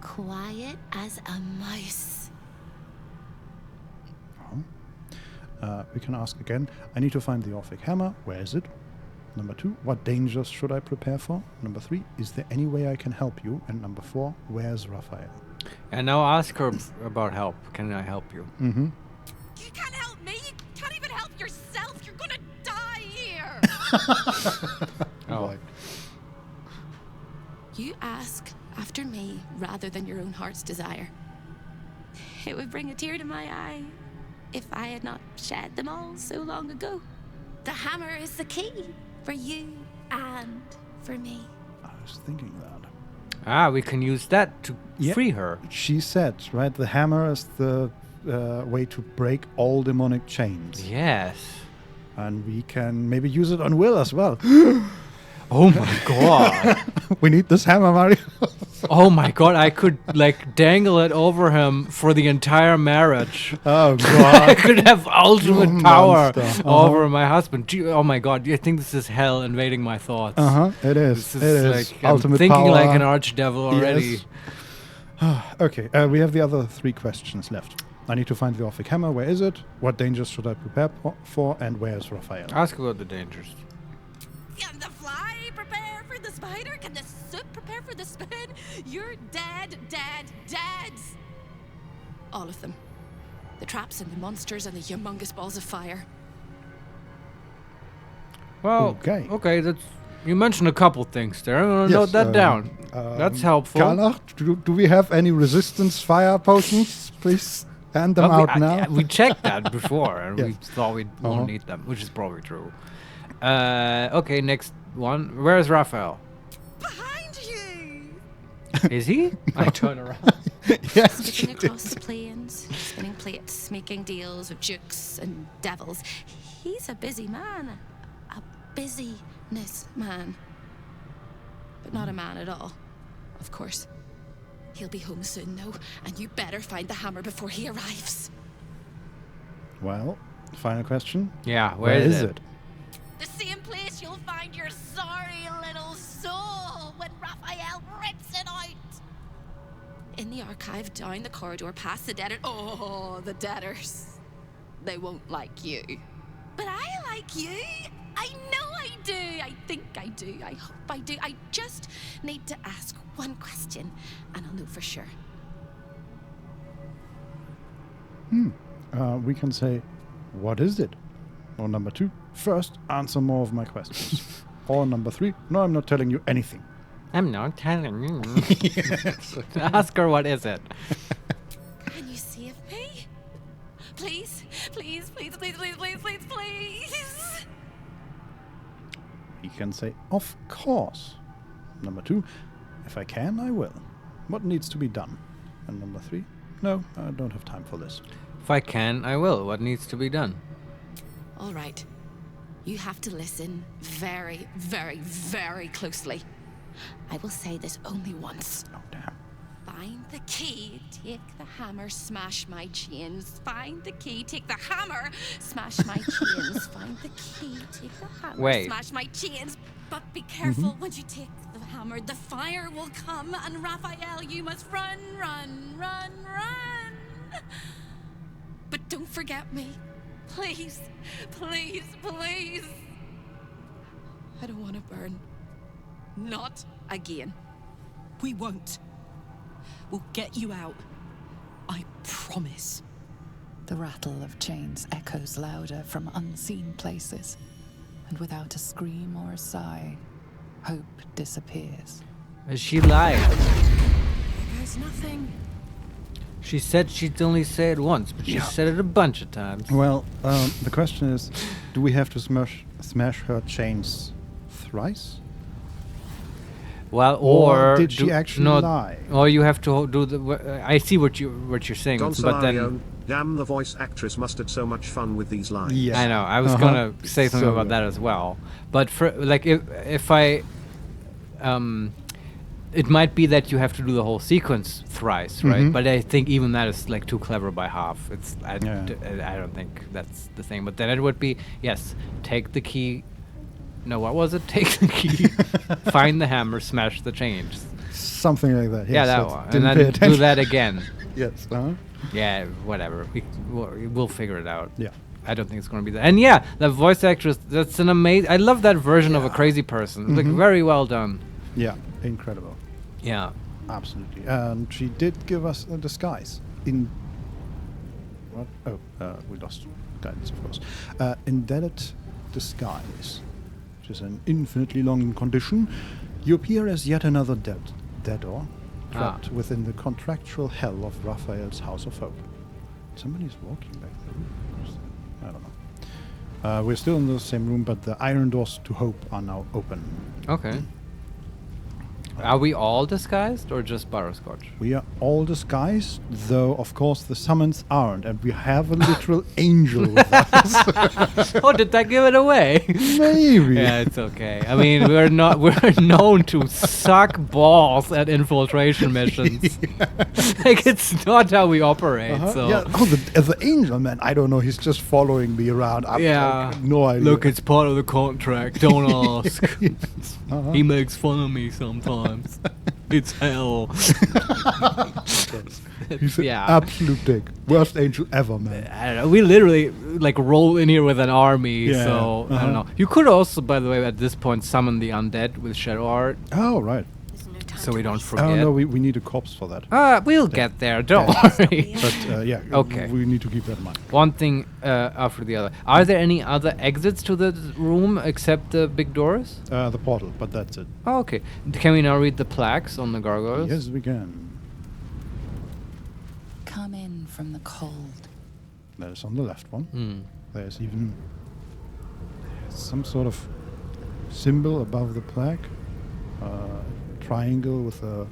quiet as a mouse. We can ask again. I need to find the Orphic hammer. Where is it? Number 2, what dangers should I prepare for? Number 3, is there any way I can help you? And number 4, where's Raphael? And now ask her about help. Can I help you? Mm-hmm. You can't help me. You can't even help yourself. You're gonna die here. Oh. You ask after me rather than your own heart's desire. It would bring a tear to my eye if I had not shed them all so long ago. The hammer is the key for you and for me. I was thinking that. Ah, we can use that to Yeah. free her. She said, right, the hammer is the way to break all demonic chains. Yes. And we can maybe use it on Will as well. Oh my god. We need this hammer, Mario. Oh my god, I could like dangle it over him for the entire marriage. Oh, I God. could have ultimate You power monster. over my husband. Oh my god, I think this is hell invading my thoughts. It is. This It is is. like I'm Ultimate thinking power. like an archdevil already. Yes. Okay, we have the other 3 questions left. I need to find the Orphic hammer. Where is it? What dangers should I prepare for? And where's Raphael? Ask about the dangers. Can the fly prepare for the spider? Can the soup prepare for the spoon? You're dead, dead, dead. All of them. The traps and the monsters and the humongous balls of fire. Well, Okay. that's you mentioned a couple things there. I'm gonna Yes, note that down. That's helpful. Karlach, do we have any resistance fire potions? Please hand them Well, out now. we checked that before, and we Yes. thought we Uh-huh. won't need them, which is probably true. Okay, next one. Where's Raphael? Behind you. Is he? I turn around. Yes, she Skipping did. across the plains, spinning plates, making deals with dukes and devils. He's a busy man. A busyness man. But not a man at all, of course. He'll be home soon, though, and you better find the hammer before he arrives. Well, final question. Yeah, Where is it? The same place you'll find your sorry little soul when Raphael rips it out. In the archive, down the corridor, past the debtor. Oh, the debtors. They won't like you. But I like you. I know I do. I think I do. I hope I do. I just need to ask one question, and I'll know for sure. We can say, what is it? Or number 2, first answer more of my questions. Or number 3, no, I'm not telling you anything. I'm not telling you. Ask her what is it. Can you save me? Please, please, please, please, please, please, please, please. He can say, of course. Number 2, if I can, I will. What needs to be done? And number 3, no, I don't have time for this. If I can, I will. What needs to be done? All right. You have to listen very, very, very closely. I will say this only once. Oh, damn. Find the key, take the hammer, smash my chains. Find the key, take the hammer, smash my chains. Find the key, take the hammer, Wait. smash my chains. But be careful when you take the hammer, the fire will come, and Raphael, you must run, run, run, run. But don't forget me. Please, please, please. I don't want to burn. Not again. We won't. We'll get you out. I promise. The rattle of chains echoes louder from unseen places, and without a scream or a sigh, hope disappears. She lied. There goes nothing. She said she'd only say it once, but she said it a bunch of times. Well, the question is, do we have to smash her chains thrice? Well, Or did she actually lie? Or you have to do the. I see what you're saying, Don but then Solario, damn, the voice actress must have so much fun with these lines. Yeah. I know I was gonna say something So about good. that as well. But for like if I, it might be that you have to do the whole sequence thrice, right? But I think even that is like too clever by half. It's I don't think that's the thing. But then it would be yes, take the key. No, what was it? Take the key, find the hammer, smash the chains. Something like that. Yes, Yeah, that that's- one. didn't And pay then do attention. that again. Yes. Yeah, whatever. We'll figure it out. Yeah. I don't think it's going to be that. And yeah, the voice actress, that's an amazing. I love that version of a crazy person. Like, very well done. Yeah. Incredible. Yeah. Absolutely. And she did give us a disguise in. What? Oh, we lost guidance, of course. Indebted disguise, which is an infinitely long condition. You appear as yet another deador, trapped within the contractual hell of Raphael's House of Hope. Somebody's walking back there. I don't know. We're still in the same room, but the iron doors to hope are now open. Okay. Are we all disguised or just butterscotch? We are all disguised, though of course the summons aren't, and we have a literal angel with us. Oh, did that give it away? Maybe. Yeah, it's okay. I mean, we're known to suck balls at infiltration missions. Like, it's not how we operate. So Yeah. Oh, the angel, man. I don't know. He's just following me around. No idea. Look, it's part of the contract. Don't ask. Yes. He makes fun of me sometimes. It's hell. He's an Yeah. absolute dick. Worst angel ever, man. I don't know. We literally like roll in here with an army, Yeah, so I don't know. You could also, by the way, at this point, summon the undead with shadow art, Oh, right. so we don't forget. Oh, no, we need a corpse for that. We'll get there. Don't worry. But, yeah. Okay. We need to keep that in mind. One thing after the other. Are there any other exits to the room except the big doors? The portal, but that's it. Oh, okay. Can we now read the plaques on the gargoyles? Yes, we can. Come in from the cold. That is on the left one. Hmm. There's even some sort of symbol above the plaque. Triangle with a.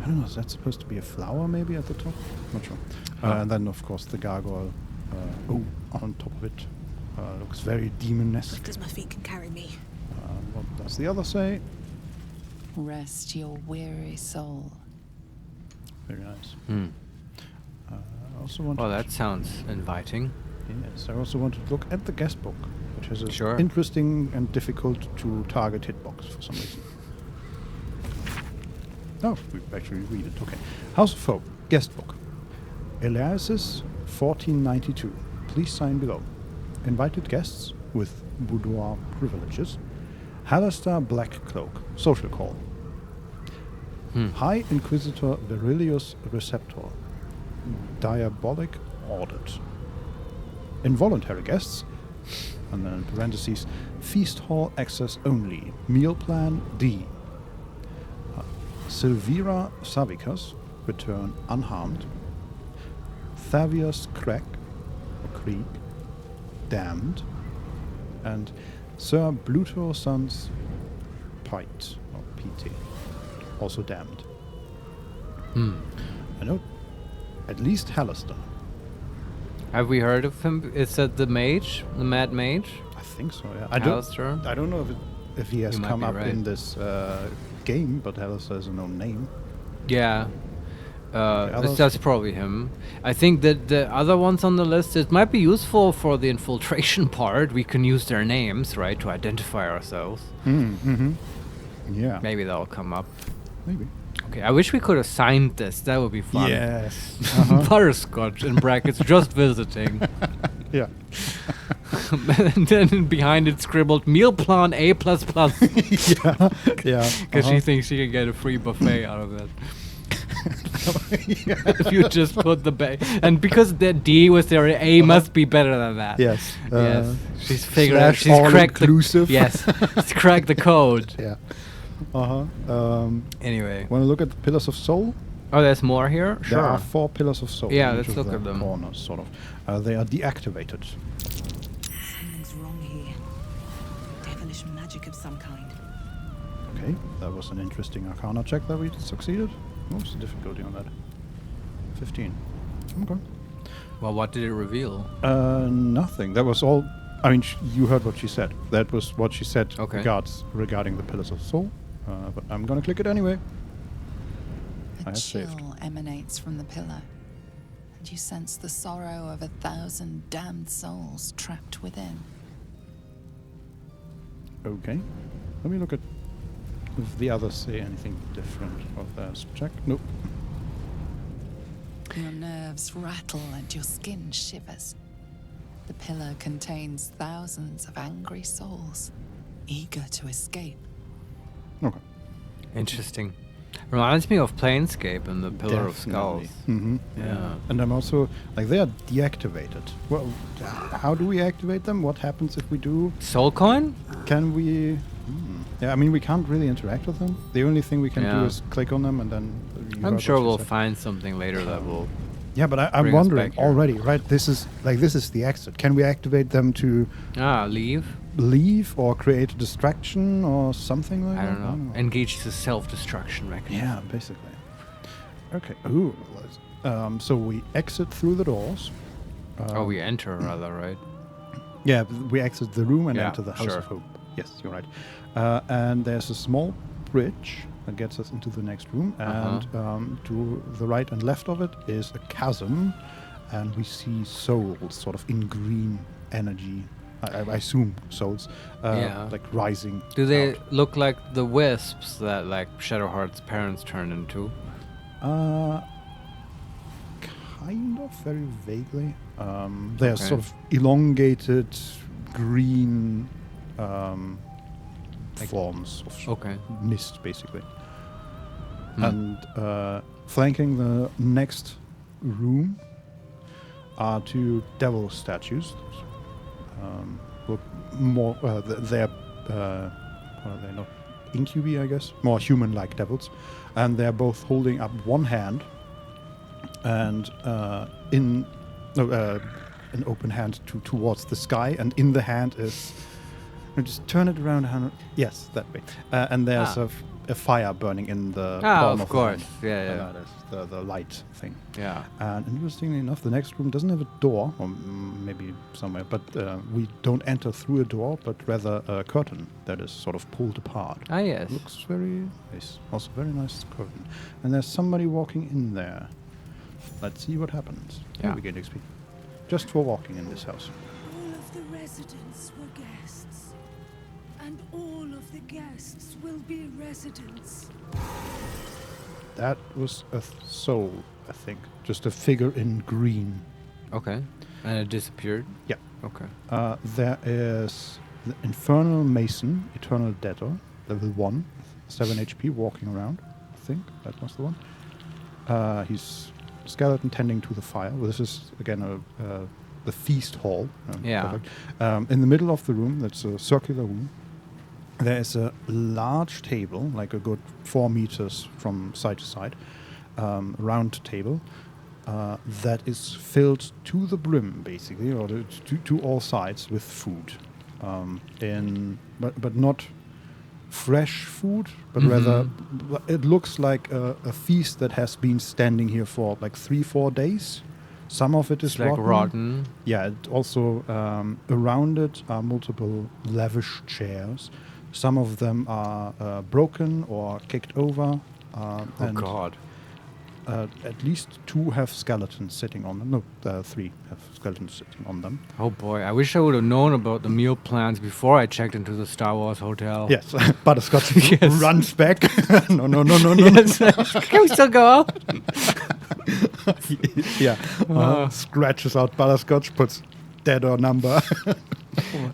I don't know, is that supposed to be a flower maybe at the top? Not sure. And then, of course, the gargoyle on top of it. Looks very demonesque. Because my feet can carry me. What does the other say? Rest your weary soul. Very nice. Hmm. I also want Oh, that sounds inviting. Yes, I also want to look at the guest book, which is a Sure. interesting and difficult to target hitbox for some reason. Oh, we actually read it. Okay. House of Hope, guest book. Eliasis, 1492. Please sign below. Invited guests with boudoir privileges. Halaster Black Cloak, social call. High Inquisitor Verilius Receptor. Diabolic audit. Involuntary guests, and then in parentheses, feast hall access only, meal plan D. Silvira Savicus, return unharmed. Thavius Crack, or Krieg, damned. And Sir Bluto Sons Pite, or PT, also damned. I know at least Halaster. Have we heard of him? Is that the mage? The mad mage? I think so, yeah. Halaster? I don't know if he has You might come be up right. in this game, but Halaster has a known name. Yeah. others? That's probably him. I think that the other ones on the list, it might be useful for the infiltration part. We can use their names, right, to identify ourselves. Yeah, Maybe that'll come up. maybe. Okay, I wish we could have signed this. That would be fun. Yes. Butterscotch in brackets, just visiting. Yeah. And then behind it scribbled meal plan A++. Yeah. Yeah. Because she thinks she can get a free buffet out of it. If you just put the and because the D was there, A must be better than that. Yes. Yes. She's figured out. slash She's cracked the all-inclusive. yes. She's cracked the code. Yeah. Anyway. Want to look at the pillars of soul? Oh, there's more here. There are Sure. 4 pillars of soul. Yeah, in let's each of look the at them. Corners, sort of. They are deactivated. Something's wrong here. Devilish magic of some kind. Okay, that was an interesting Arcana check that we succeeded. What's the difficulty on that? 15. Okay. Well, what did it reveal? Nothing. That was all. I mean, you heard what she said. That was what she said Okay. regarding the pillars of soul. But I'm gonna click it anyway. I A have chill saved. emanates from the pillar, and you sense the sorrow of 1,000 damned souls trapped within. Okay. Let me look at if the others say anything different of theirs. Check. Nope. Your nerves rattle and your skin shivers. The pillar contains thousands of angry souls, eager to escape. Okay. Interesting. Reminds me of Planescape and the Pillar of Skulls. Mm-hmm. Yeah. And I'm also like they are deactivated. Well, how do we activate them? What happens if we do? Soul coin? Can we? Yeah, I mean we can't really interact with them. The only thing we can do Yeah. is click on them and then. You I'm heard sure what she we'll said. find something later that will. Yeah, but I'm bring us wondering back here. already. Right, this is the exit. Can we activate them to Leave? leave or create a distraction or something like I that? don't know. Engage the self-destruction mechanism. Yeah, basically. Okay. Ooh. So we exit through the doors. We enter rather, right? Yeah, we exit the room and Yeah, enter the House sure. of Hope. Yes, you're right. And there's a small bridge that gets us into the next room. And to the right and left of it is a chasm. And we see souls sort of in green energy. I assume souls. Yeah. Like rising. Do they out. look like the wisps that like Shadowheart's parents turned into? Kind of, very vaguely. They're Okay. sort of elongated green forms of Okay. mist, basically. Hmm. And flanking the next room are 2 devil statues. Look more, they're what are they not? Incubi, I guess. More human-like devils, and they're both holding up one hand, and an open hand towards the sky, and in the hand is. Just turn it around. Yes, that way. And there's a fire burning in the palm of of the course. hand. Yeah, And yeah. that is the light thing. Yeah. And interestingly enough, the next room doesn't have a door, or maybe somewhere, but we don't enter through a door, but rather a curtain that is sort of pulled apart. Ah, yes. Looks very nice. Also very nice curtain. And there's somebody walking in there. Let's see what happens. Yeah. We get XP. Just for walking in this house. All of the residents were guests, and all of the guests will be residents. That was a soul, I think. Just a figure in green. Okay. And it disappeared? Yeah. Okay. There is the Infernal Mason, Eternal Debtor, level 1, 7 HP, walking around. I think that was the one. He's skeleton tending to the fire. Well, this is again the feast hall. Yeah. Perfect. In the middle of the room, that's a circular room. There is a large table, like a good 4 meters from side to side, round table. That is filled to the brim, basically, or to all sides with food, but not fresh food, but rather it looks like a feast that has been standing here for like 3-4 days. Some of it is It's like rotten. Yeah, it also around it are multiple lavish chairs. Some of them are broken or kicked over. Oh and God. at least 2 have skeletons sitting on them. No, 3 have skeletons sitting on them. Oh boy, I wish I would have known about the meal plans before I checked into the Star Wars hotel. Yes, Butterscotch Yes. runs back. no. Yes. Can we still go out? Yeah, scratches out Butterscotch, puts dead or number.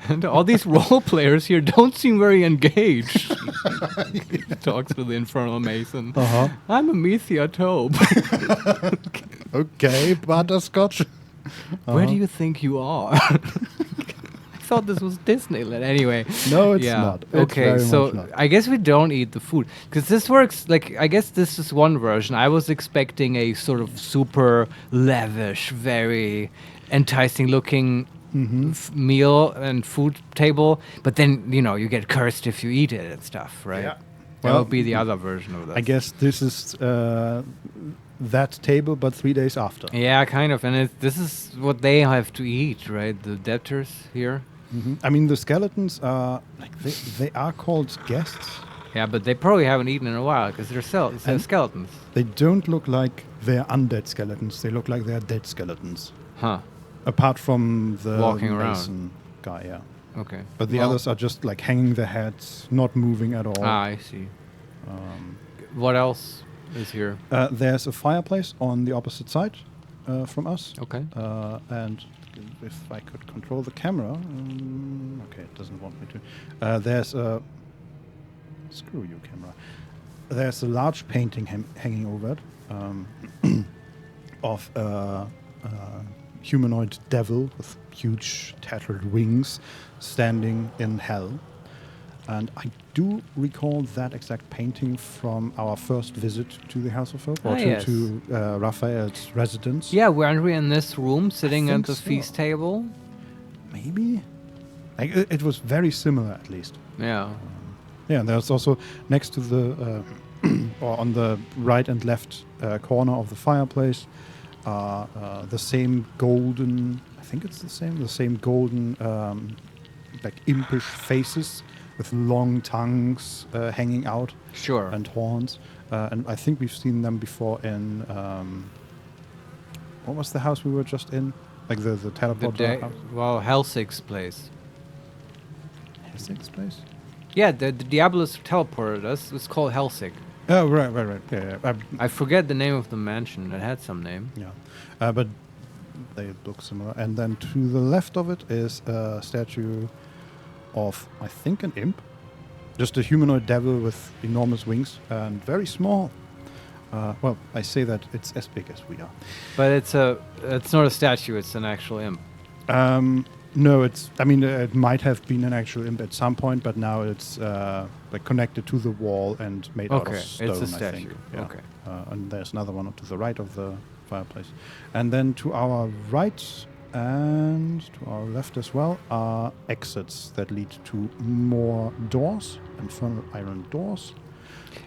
And all these role players here don't seem very engaged. Talks to the Infernal Mason. Uh-huh. I'm a Methiatope. Okay, Butterscotch. Where do you think you are? I thought this was Disneyland. Anyway. No, it's not. It's Okay, very so much not. I guess we don't eat the food. Because this works, like, I guess this is one version. I was expecting a sort of super lavish, very enticing looking meal and food table. But then, you get cursed if you eat it and stuff, right? Yeah. That Well, would be the other version of this. I guess this is that table, but 3 days after. Yeah, kind of. And this is what they have to eat, right? The debtors here. I mean, the skeletons are like they are called guests. Yeah, but they probably haven't eaten in a while because they're And- skeletons. They don't look like they're undead skeletons. They look like they're dead skeletons. Huh. Apart from the Walking around. Mason guy, yeah. Okay. But the Well- others are just like hanging their heads, not moving at all. I see. What else is here? There's a fireplace on the opposite side from us. Okay. And if I could control the camera. Okay, it doesn't want me to. There's a. Screw you, camera. There's a large painting hanging over it of a humanoid devil with huge tattered wings standing in hell. And I do recall that exact painting from our first visit to the House of Hope, or yes. to Raphael's residence. Yeah, weren't we in this room sitting at think the so. feast table? Maybe? Like, it was very similar, at least. Yeah. Yeah, and there's also next to the, or on the right and left corner of the fireplace, the same golden, I think it's the same golden, like impish faces with long tongues hanging out. Sure. And horns. And I think we've seen them before in, what was the house we were just in? Like the teleporter house? Well, Helsig's place. Helsig's place? Yeah, the Diabolus teleported us. It's called Helsig. Oh, right. Yeah. I forget the name of the mansion. It had some name. Yeah. But they look similar. And then to the left of it is a statue of, I think, an imp. Just a humanoid devil with enormous wings and very small. Well, I say that it's as big as we are. But it's not a statue. It's an actual imp. No, it might have been an actual imp at some point, but now it's like connected to the wall and made out of stone, it's a I statue. think. Yeah. Okay. And there's another one to the right of the fireplace. And then to our right and to our left as well are exits that lead to more doors, infernal iron doors.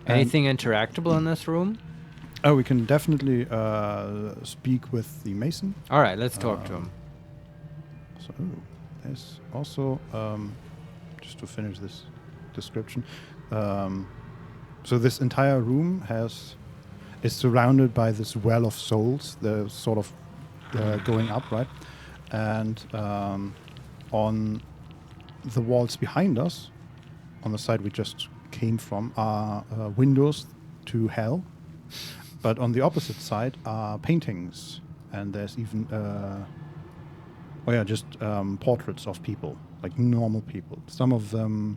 Anything interactable in this room? Oh, we can definitely speak with the mason. All right, let's talk to him. So there's also, just to finish this description, so this entire room is surrounded by this well of souls. They're sort of going up, right? And on the walls behind us, on the side we just came from, are windows to hell. But on the opposite side are paintings, and there's even just portraits of people, like normal people. Some of them,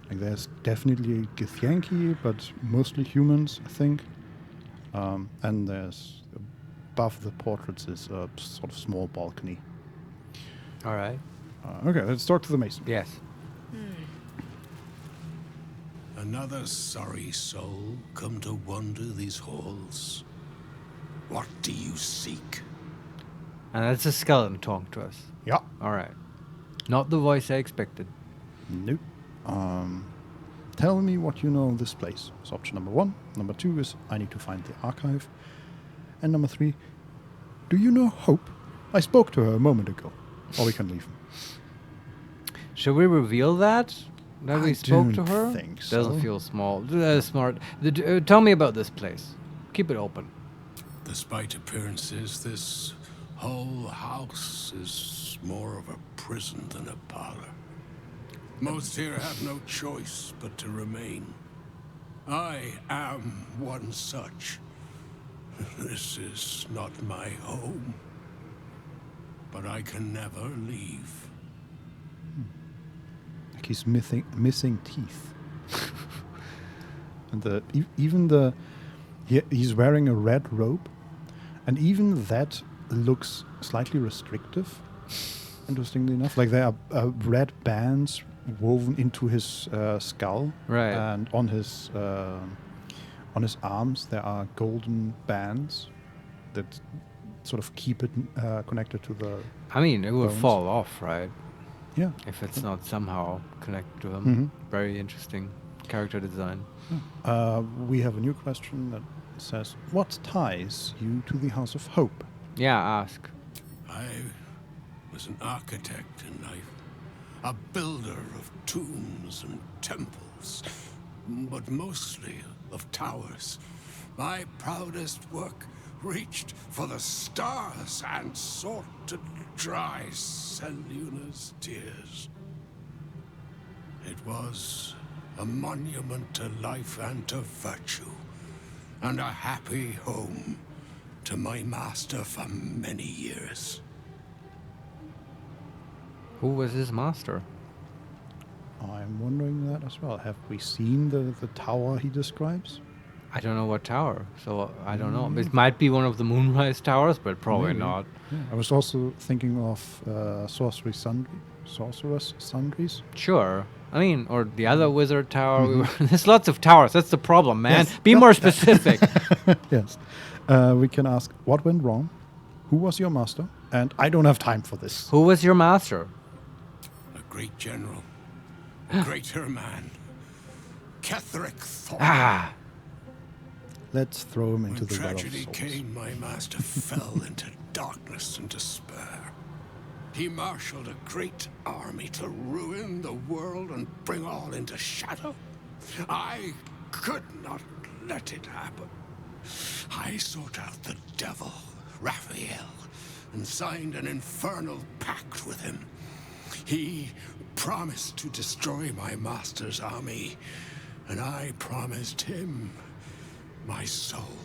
like there's definitely Githyanki, but mostly humans, I think. And there's above the portraits is a sort of small balcony. All right. Okay, let's talk to the mason. Yes. Another sorry soul come to wander these halls. What do you seek? And that's a skeleton talking to us. Yeah. All right. Not the voice I expected. Nope. Tell me what you know of this place. Is option number 1. Number 2 is I need to find the archive. And number 3, do you know Hope? I spoke to her a moment ago. Or we can leave. Should we reveal that? That we I spoke to don't her? think Doesn't so. feel small. Smart. Tell me about this place. Keep it open. Despite appearances, this whole house is more of a prison than a parlor. Most here have no choice but to remain. I am one such. This is not my home, but I can never leave. Like he's missing teeth. And he's wearing a red robe, and even that looks slightly restrictive. Interestingly enough, like there are red bands woven into his skull, Right. and on his arms there are golden bands that sort of keep it connected to the. I mean, it will bones. fall off, right? Yeah. If it's not somehow connected to him. Mhm. Very interesting character design. We have a new question that says, "What ties you to the House of Hope?" Yeah, ask. I was an architect in life, a builder of tombs and temples, but mostly of towers. My proudest work reached for the stars and sought to dry Seluna's tears. It was a monument to life and to virtue, and a happy home to my master for many years. Who was his master? I'm wondering that as well. Have we seen the tower he describes? I don't know what tower, so I don't know. It might be one of the Moonrise Towers, but probably Maybe. not. Yeah. I was also thinking of sorcerer's sundries. Sure. I mean, or the other wizard tower. There's lots of towers. That's the problem, man. Yes. Be more specific. Yes. We can ask, what went wrong? Who was your master? And I don't have time for this. Who was your master? A great general, a greater man, Ketheric Thorn. Ah, Let's throw him into When the well of tragedy souls. came, my master fell into darkness and despair. He marshaled a great army to ruin the world and bring all into shadow. I could not let it happen. I sought out the devil, Raphael, and signed an infernal pact with him. He promised to destroy my master's army, and I promised him my soul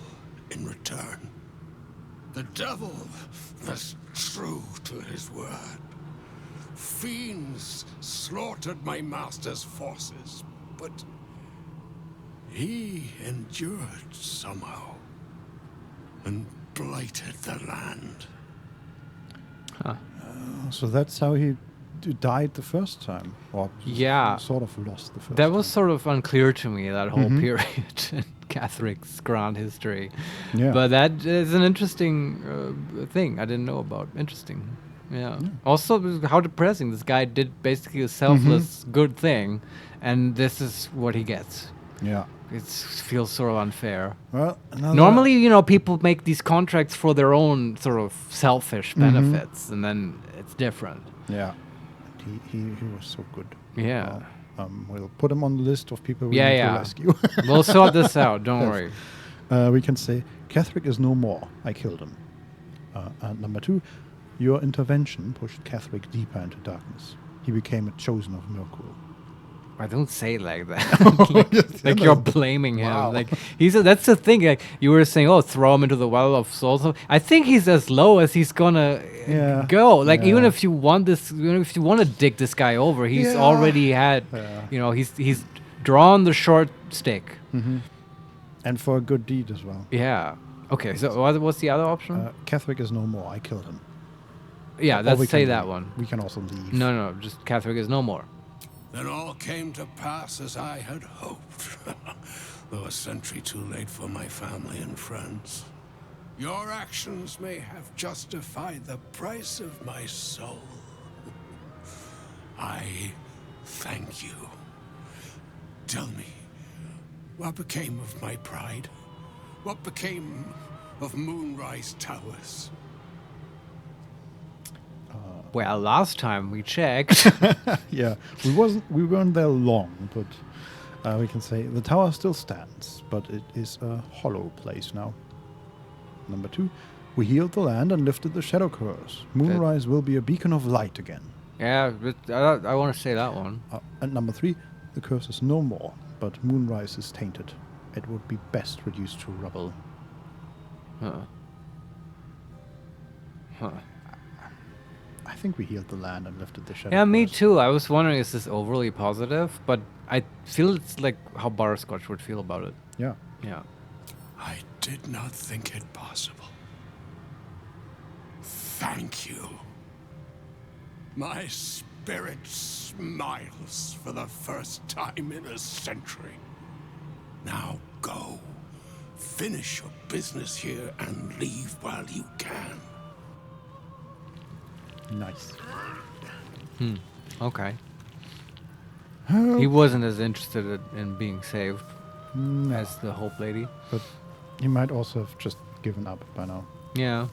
in return. The devil was true to his word. Fiends slaughtered my master's forces, but he endured somehow and blighted the land. So that's how he died the first time, or Yeah. sort of lost the first. that was time. sort of unclear to me, that whole period in Catheric's grand history. Yeah. But that is an interesting thing I didn't know about. Interesting. Yeah. Also, how depressing. This guy did basically a selfless, good thing, and this is what he gets. Yeah. It feels sort of unfair. Well, another- Normally, people make these contracts for their own sort of selfish benefits, and then it's different. Yeah. He was so good. Yeah. We'll put him on the list of people we Yeah, need yeah. to rescue. We'll sort this out. Don't Yes. worry. We can say, Ketheric is no more. I killed him. And number 2, your intervention pushed Ketheric deeper into darkness. He became a chosen of Mirkul. I don't say it like that. like you're blaming him. Wow. Like that's the thing. Like you were saying, oh, throw him into the well of souls. I think he's as low as he's gonna Yeah. go. Like even Yeah. if you want this, if you want to dig this guy over, he's Yeah. already had. He's drawn the short stick. And for a good deed as well. Yeah. Okay. So what's the other option? Ketheric is no more. I killed him. yeah. Or Let's we say can that leave. one. We can also leave. No. Just Catholic is no more. Then all came to pass as I had hoped, though a century too late for my family and friends. Your actions may have justified the price of my soul. I thank you. Tell me, what became of my pride? What became of Moonrise Towers? Well, last time we checked. Yeah, we weren't there long, but We can say the tower still stands, but it is a hollow place now. Number 2, we healed the land and lifted the shadow curse. Moonrise will be a beacon of light again. Yeah, but I want to say that one. And number 3, the curse is no more, but Moonrise is tainted. It would be best reduced to rubble. I think we healed the land and lifted the shadow. Yeah, me curse. too. I was wondering, is this overly positive? But I feel it's like how Butterscotch would feel about it. Yeah. Yeah. I did not think it possible. Thank you. My spirit smiles for the first time in a century. Now go. Finish your business here and leave while you can. Nice. Okay. He wasn't as interested in being saved No. as the Hope Lady. But he might also have just given up by now. Yeah.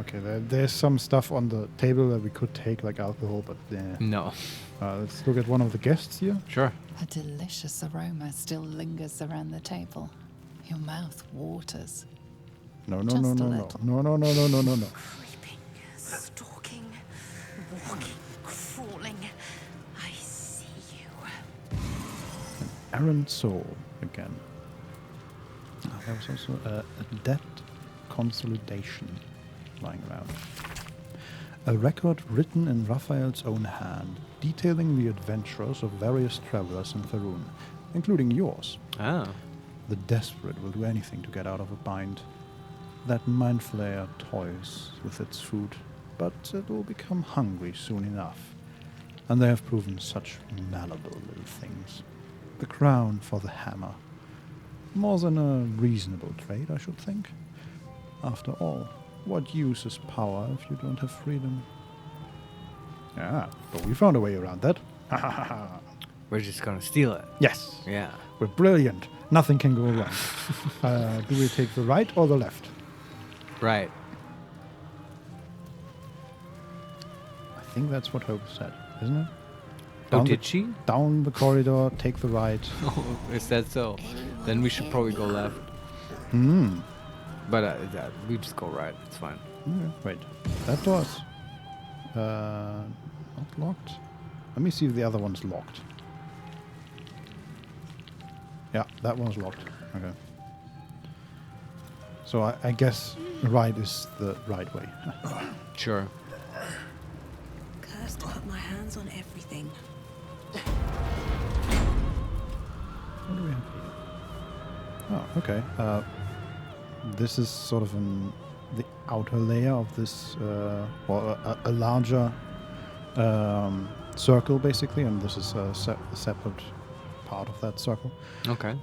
Okay, there's some stuff on the table that we could take, like alcohol, but No. let's look at one of the guests here. Sure. A delicious aroma still lingers around the table. Your mouth waters. No. Just a little. No. Creeping, stalking, walking, crawling. I see you. Errant soul again. There was also a debt consolidation lying around. A record written in Raphael's own hand, detailing the adventures of various travelers in Faerun, including yours. Ah. The desperate will do anything to get out of a bind. That mind flayer toys with its food, but it will become hungry soon enough. And they have proven such malleable little things. The crown for the hammer. More than a reasonable trade, I should think. After all, what use is power if you don't have freedom? Yeah, but we found a way around that. We're just gonna steal it. Yes, Yeah. we're brilliant. Nothing can go wrong. Do we take the right or the left? Right. I think that's what Hope said, isn't it? Oh, Down did the- she? Down the corridor, take the right. Oh, is that so? Then we should probably go left. But we just go right. It's fine. Wait, that door's not locked. Let me see if the other one's locked. Yeah, that one's locked. Okay. So I guess right is the right way. Sure. Cursed to put my hands on everything. What do we have here? Oh, okay. This is sort of the outer layer of this, a larger circle, basically, and this is a separate part of that circle. Okay.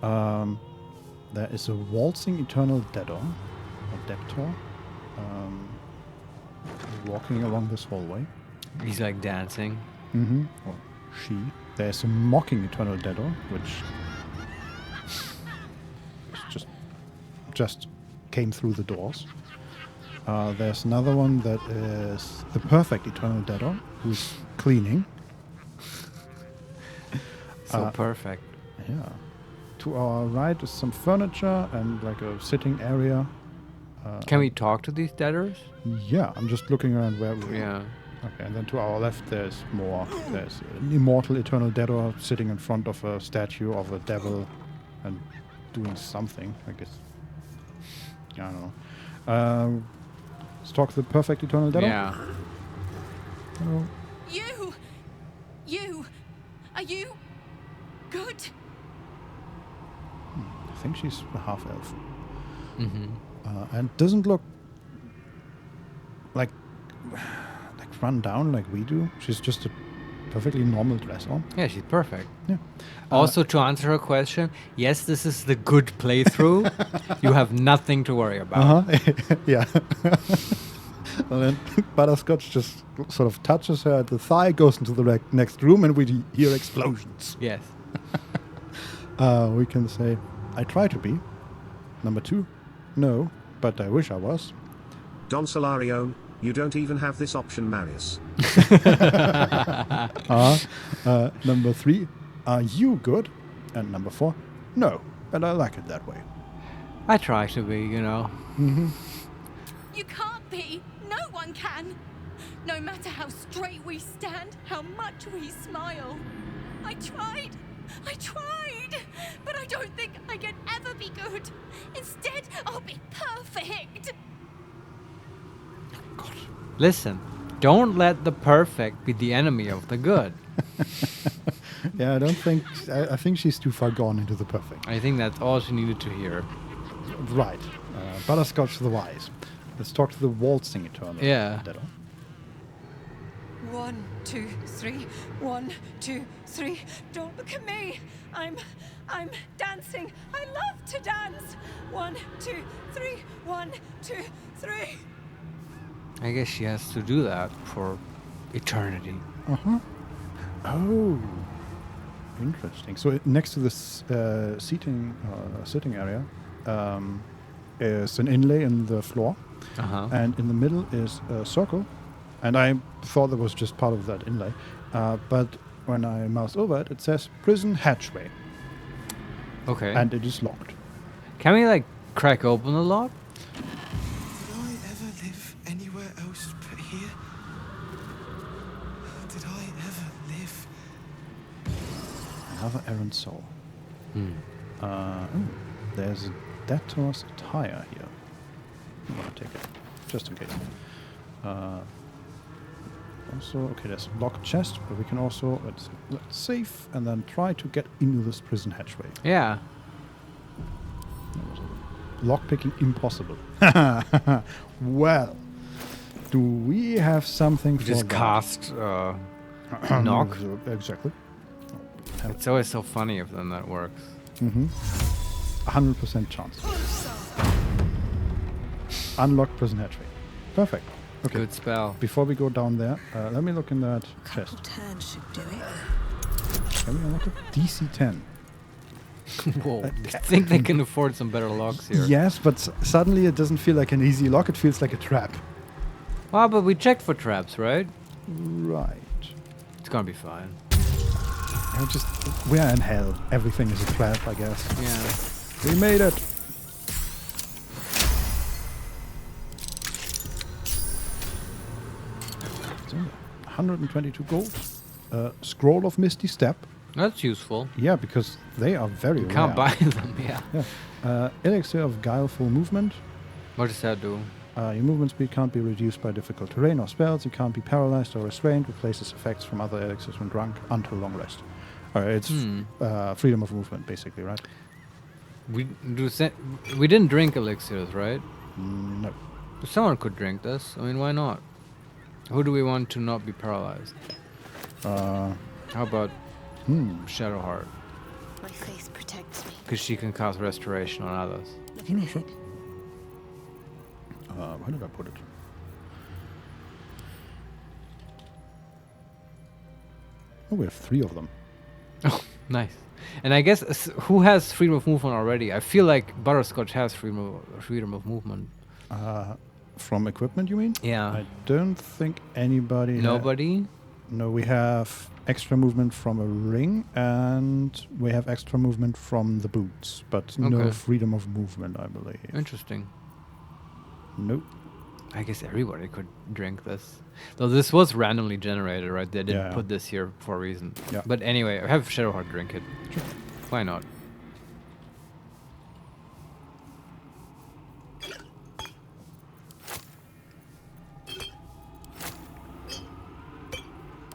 There is a waltzing eternal Deador, or Deptor, walking along this hallway. He's like dancing. Mm-hmm. Or she. There's a mocking eternal Deador, which just came through the doors. There's another one that is the perfect eternal Deador, who's cleaning. So perfect. Yeah. To our right is some furniture and like a sitting area. Can we talk to these debtors? Yeah, I'm just looking around where we Yeah. Okay, and then to our left there's more. There's an immortal eternal Deador sitting in front of a statue of a devil and doing something, I guess. I don't know. Let's talk to the perfect eternal Deador. Yeah. Hello. You! Are you good? I think she's a half elf. Mm-hmm. And doesn't look like run down like we do. She's just a perfectly normal dress on. Yeah, she's perfect. Yeah. Also, to answer her question, yes, this is the good playthrough. You have nothing to worry about. Yeah. And then Butterscotch just sort of touches her at the thigh, goes into the next room, and we hear explosions. Yes. We can say, I try to be. Number 2, no, but I wish I was. Don Solarione, You don't even have this option, Marius. Number 3, are you good? And number 4, no, but I like it that way. I try to be, you know. You can't be. No one can. No matter how straight we stand, how much we smile. I tried. But I don't think I can ever be good. Instead, I'll be perfect. Listen, don't let the perfect be the enemy of the good. Yeah, I don't think... I think she's too far gone into the perfect. I think that's all she needed to hear. Right. Butterscotch the Wise. Let's talk to the waltzing eternal. Yeah. Dedo. 1, 2, 3. 1, 2, 3. Don't look at me. I'm dancing. I love to dance. 1, 2, 3. 1, 2, 3. I guess she has to do that for eternity. Uh-huh. Oh. Interesting. So next to this sitting area is an inlay in the floor. And in the middle is a circle. And I thought that was just part of that inlay. But when I mouse over it, it says prison hatchway. Okay. And it is locked. Can we, like, crack open the lock? Did I ever live anywhere else but here? Did I ever live? Another errant soul. There's a debtor's attire here. I'm gonna take it, just in case. Also, okay, there's a locked chest, but we can also, let's save and then try to get into this prison hatchway. Yeah. Lockpicking impossible. Well, do we have something for Just that? cast knock. Exactly. It's always so funny if then that works. 100% chance. Unlock prison hatchway. Perfect. Okay. Good spell. Before we go down there, let me look in that chest. Turn should do it. Can we unlock it? DC 10. Whoa. I think they can afford some better locks here. Yes, but suddenly it doesn't feel like an easy lock, it feels like a trap. Well, but we checked for traps, right? Right. It's gonna be fine. We're in hell. Everything is a trap, I guess. Yeah. We made it. So, 122 gold. Scroll of Misty Step. That's useful. Yeah, because they are very rare. You can't buy them, yeah. Elixir of Guileful Movement. What does that do? Your movement speed can't be reduced by difficult terrain or spells. You can't be paralyzed or restrained. Replaces effects from other elixirs when drunk until long rest. It's freedom of movement, basically, right? We didn't drink elixirs, right? No. Someone could drink this. I mean, why not? Who do we want to not be paralyzed? How about Shadowheart? My faith protects me. Because she can cast restoration on others. Yeah, sure. Where did I put it? Oh, we have 3 of them. Oh, nice. And I guess who has freedom of movement already? I feel like Butterscotch has freedom of movement. From equipment, you mean? Yeah. I don't think anybody... Nobody? No, we have extra movement from a ring, and we have extra movement from the boots, but no freedom of movement, I believe. Interesting. Nope. I guess everybody could drink this. Though this was randomly generated, right? They didn't put this here for a reason. Yeah. But anyway, have Shadowheart drink it. Sure. Why not?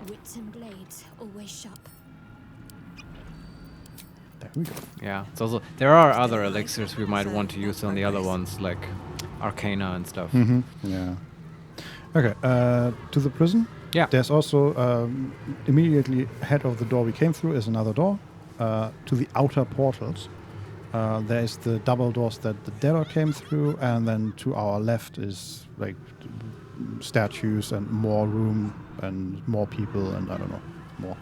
Wits and blades, always sharp. There we go. Yeah. It's also there are other elixirs we might want to use on the other ones, like Arcana and stuff. Yeah. Okay. To the prison. Yeah. There's also immediately ahead of the door we came through is another door. To the outer portals. There is the double doors that the Debtor came through, and then to our left is like statues and more room and more people and I don't know, more.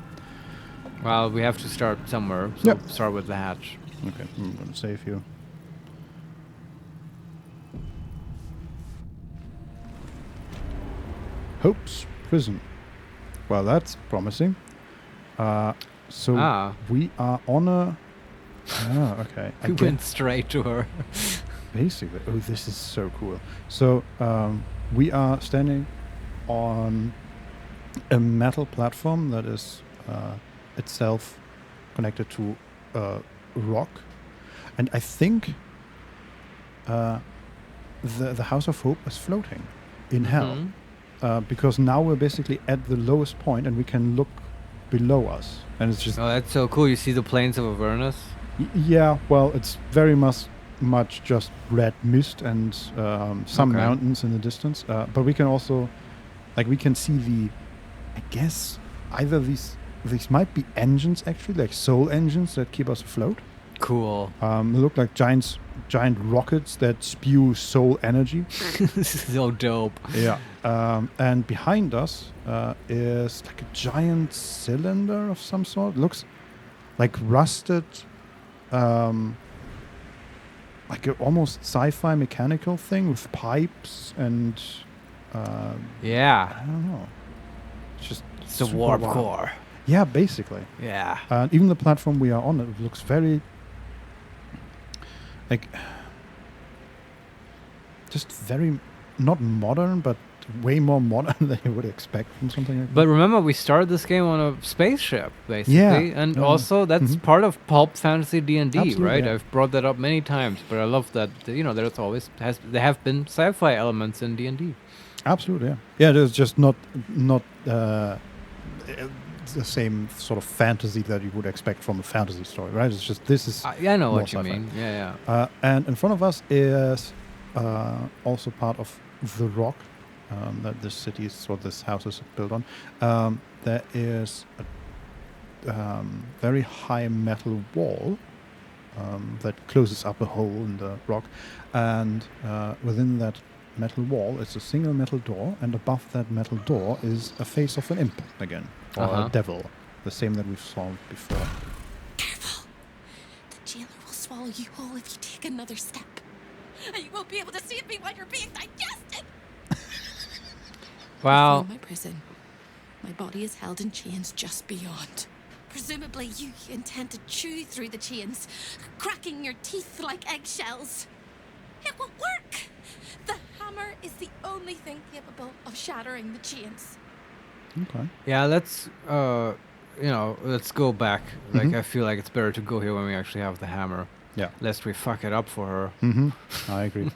Well, we have to start somewhere, so start with the hatch. Okay, I'm going to save you. Hope's Prison. Well, that's promising. So we are on a... okay. We went straight to her. Basically. Oh, this is so cool. So we are standing on a metal platform that is itself connected to rock. And I think the House of Hope is floating in hell. Because now we're basically at the lowest point and we can look below us. And it's just... Oh, that's so cool. You see the plains of Avernus? Yeah, well, it's very much just red mist and some mountains in the distance. But we can also... Like, we can see the... I guess either these might be engines, actually, like soul engines that keep us afloat. Cool. They look like giant rockets that spew soul energy. This is so dope. Yeah. And behind us is like a giant cylinder of some sort. Looks like rusted, like an almost sci-fi mechanical thing with pipes and... yeah. I don't know. It's a warp core. Yeah, basically. Yeah. And even the platform we are on, it looks very... like... just very... not modern, but way more modern than you would expect from something like that. But remember, we started this game on a spaceship, basically. Yeah. And also, that's part of pulp fantasy D&D, Absolutely, right? yeah. I've brought that up many times, but I love that, there's always... there have been sci-fi elements in D&D. Absolutely, yeah. Yeah, there's just not the same sort of fantasy that you would expect from a fantasy story, right? It's just this is... I know what you sci-fi. mean. Yeah. And in front of us is also part of the rock that this city is, or this house is built on. There is a very high metal wall that closes up a hole in the rock, and within that metal wall is a single metal door, and above that metal door is a face of an imp again, or a devil, the same that we've saw before. Careful! The jailer will swallow you whole if you take another step. And you won't be able to see me while you're being digested! Wow. In my prison, my body is held in chains just beyond. Presumably you intend to chew through the chains, cracking your teeth like eggshells. It will work! The hammer is the only thing capable of shattering the chains. Okay. Yeah, let's go back. Like, I feel like it's better to go here when we actually have the hammer. Yeah. Lest we fuck it up for her. I agree.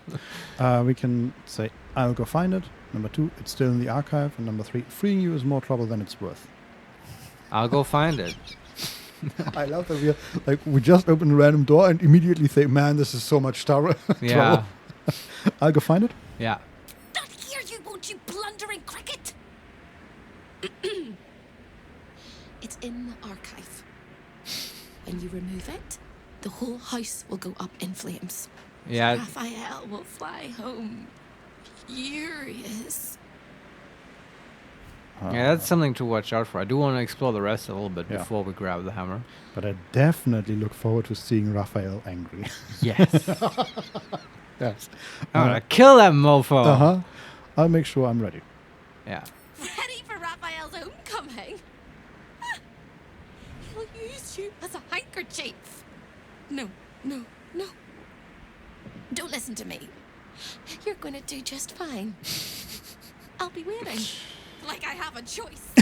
We can say, I'll go find it. Number 2, it's still in the archive. And number 3, freeing you is more trouble than it's worth. I'll go find it. I love that we just open a random door and immediately think, man, this is so much trouble. Yeah. I'll go find it. Yeah. Not here, you won't, you blundering cricket! It's in the archive. When you remove it, the whole house will go up in flames. Yeah. Raphael will fly home furious. Yeah, that's something to watch out for. I do want to explore the rest a little bit before we grab the hammer. But I definitely look forward to seeing Raphael angry. Yes. Yes. Kill that mofo. I'll make sure I'm ready. Yeah. Ready for Raphael's homecoming? He'll use you as a handkerchief. No. Don't listen to me. You're going to do just fine. I'll be waiting. Like I have a choice.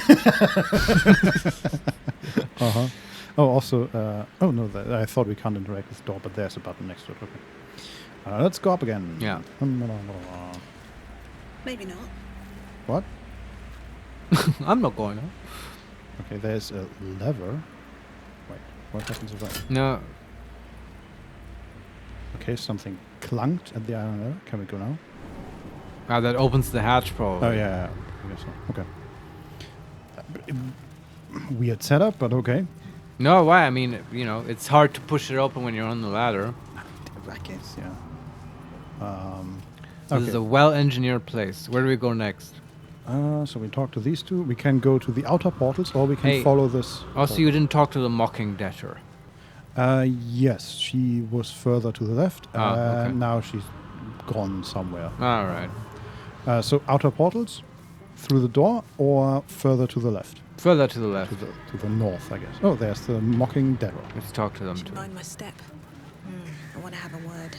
Oh, also, I thought we can't interact with the door, but there's a button next to it. Okay. Let's go up again. Yeah. Maybe not. What? I'm not going up. Okay, there's a lever. Wait, what happens with that? No. Okay, something clunked at the iron lever. Can we go now? That opens the hatch, probably. Oh, yeah. I guess so. Okay. Weird setup, but okay. No, why? I mean, it's hard to push it open when you're on the ladder. I guess, yeah. This is a well-engineered place. Where do we go next? So we talk to these two. We can go to the outer portals, or we can follow this. Also, you didn't talk to the mocking debtor. Yes, she was further to the left. Okay. Now she's gone somewhere. All right. So outer portals. through the door or further to the left? Further to the left. To the north, I guess. Oh, there's the mocking Darrow. Let's talk to them Do you too. mind my step? I want to have a word.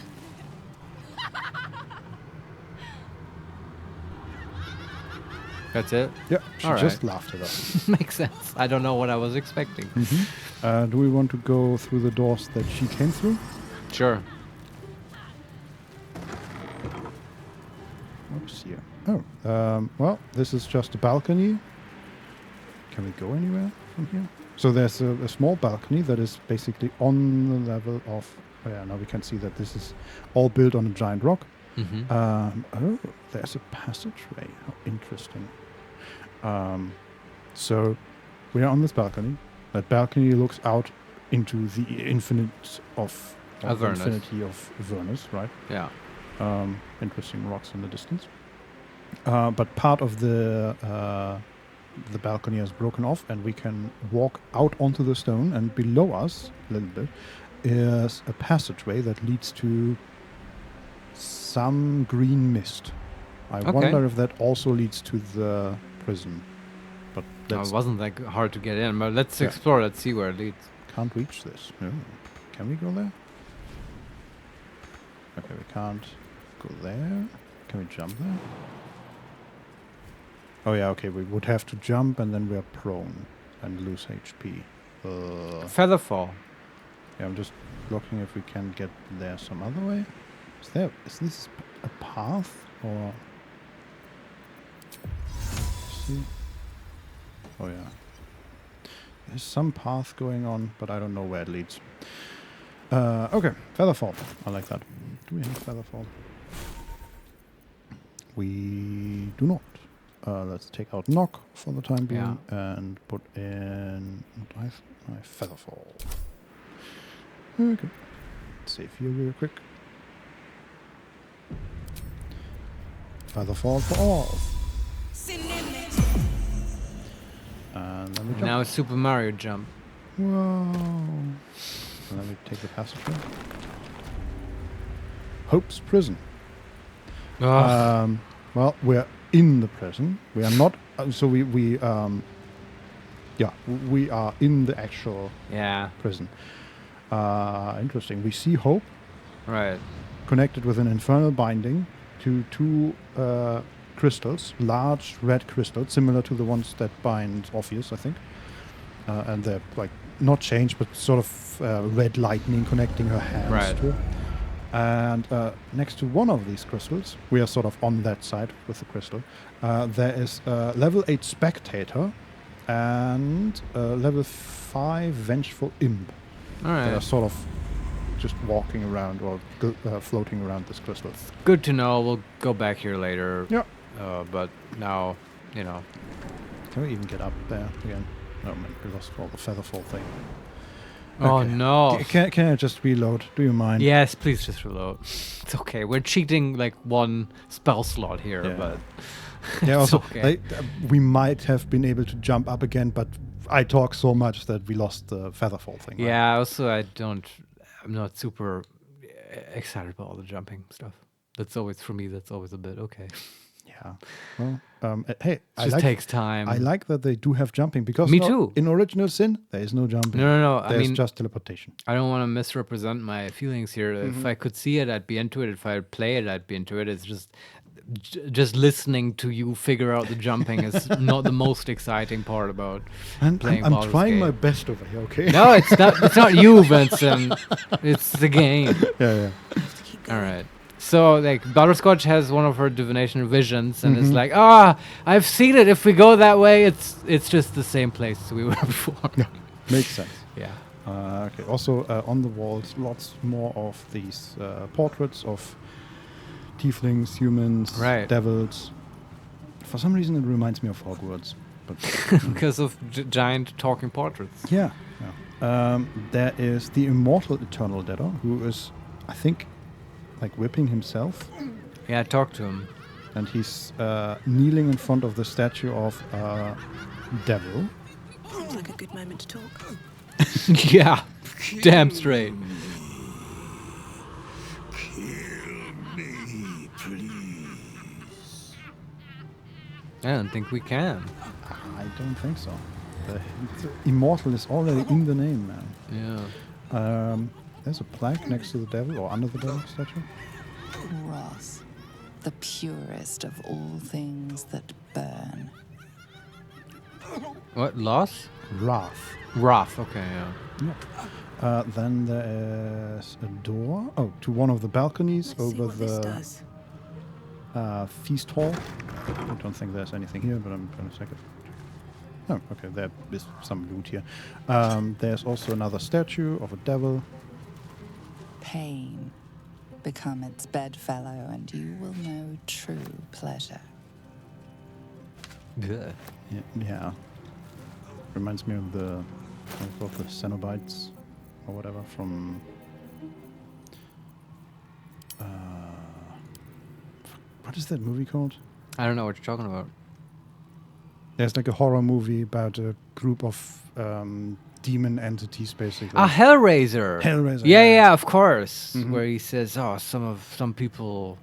That's it? Yeah, she All just right. laughed at us. Makes sense. I don't know what I was expecting. Do we want to go through the doors that she came through? Sure. What's here? Oh, well, this is just a balcony. Can we go anywhere from here? So there's a small balcony that is basically on the level of... Oh yeah, now we can see that this is all built on a giant rock. Oh, there's a passageway. How interesting. So we are on this balcony. That balcony looks out into the infinite of Avernus. infinity of Avernus, right? Yeah. Interesting rocks in the distance. But part of the balcony is broken off, and we can walk out onto the stone. And below us, a little bit, is a passageway that leads to some green mist. I wonder if that also leads to the prison. But It wasn't that hard to get in, but let's explore. Let's see where it leads. Can't reach this. No. Can we go there? Okay, we can't go there. Can we jump there? Oh yeah, okay, we would have to jump and then we are prone and lose HP. Featherfall. Yeah, I'm just looking if we can get there some other way. Is this a path or... See? Oh yeah. There's some path going on, but I don't know where it leads. Okay, Featherfall. I like that. Do we have Featherfall? We do not. Let's take out Knock for the time being and put in my Featherfall. Okay. Save here real quick. Featherfall for all. And then we jump. Now it's Super Mario jump. Whoa. And then we take the passageway. Hope's prison. Well, we're in the prison. We are not. So we are in the actual prison. Interesting. We see Hope. Right. Connected with an infernal binding to two crystals, large red crystals, similar to the ones that bind Orpheus, I think. And they're like not changed, but sort of red lightning connecting her hands to it. And next to one of these crystals, we are sort of on that side with the crystal, there is a level 8 Spectator and level 5 Vengeful Imp. That are sort of just walking around or floating around this crystal. Good to know. We'll go back here later. Yeah. But now, you know. Can we even get up there again? Oh man, we lost all the Featherfall thing. Oh Okay. no. Can I just reload? Do you mind? Yes, please just reload. It's okay. We're cheating like one spell slot here, but yeah. it's Also, okay. we might have been able to jump up again, but I talk so much that we lost the Featherfall thing. Right? Yeah. Also, I'm not super excited about all the jumping stuff. That's always for me. That's always a bit okay. Yeah. Well, hey, It takes time. I like that they do have jumping because Me too. In Original Sin, there is no jumping. No. There's just teleportation. I don't want to misrepresent my feelings here. If I could see it, I'd be into it. If I play it, I'd be into it. It's just listening to you figure out the jumping is not the most exciting part about playing I'm Baldur's trying Gate. my best over here. Okay. No, it's not. It's not you, Vincent. It's the game. Yeah. All right. So, like, Butterscotch has one of her divination visions, and it's like, I've seen it. If we go that way, it's just the same place we were before. Yeah, makes sense. Yeah. Okay. Also, on the walls, lots more of these portraits of tieflings, humans, devils. For some reason, it reminds me of Hogwarts. But because of giant talking portraits. Yeah. There is the immortal Eternal Deader, who is, I think, like whipping himself. Yeah, talk to him. And he's kneeling in front of the statue of devil. Seems like a good moment to talk. Yeah, damn straight. Kill me, please. I don't think we can. I don't think so. The immortal is already in the name, man. Yeah. There's a plaque next to the devil or under the devil statue. Wrath, the purest of all things that burn. What? Loss? Wrath. Wrath. Okay, yeah. Yeah. Then there is a door. Oh, to one of the balconies over the feast hall. I don't think there's anything here, but I'm going to check it. Oh, okay, there is some loot here. There's also another statue of a devil. Pain. Become its bedfellow, and you will know true pleasure. Good. Yeah. Reminds me of the Cenobites or whatever from. What is that movie called? I don't know what you're talking about. There's like a horror movie about a group of demon entities, basically. Ah, Hellraiser. Hellraiser. Yeah, of course. Mhm. Where he says, "Oh, some people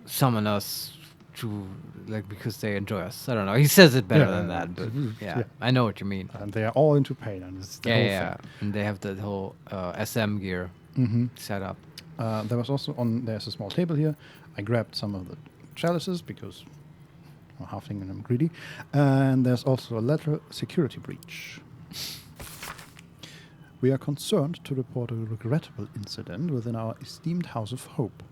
summon us to because they enjoy us." I don't know. He says it better than that, but yeah, I know what you mean. And they are all into pain, and it's the whole thing. And they have the whole SM gear set up. There was also there's a small table here. I grabbed some of the chalices because I'm halfling and I'm greedy. And there's also a letter security breach. We are concerned to report a regrettable incident within our esteemed House of Hope.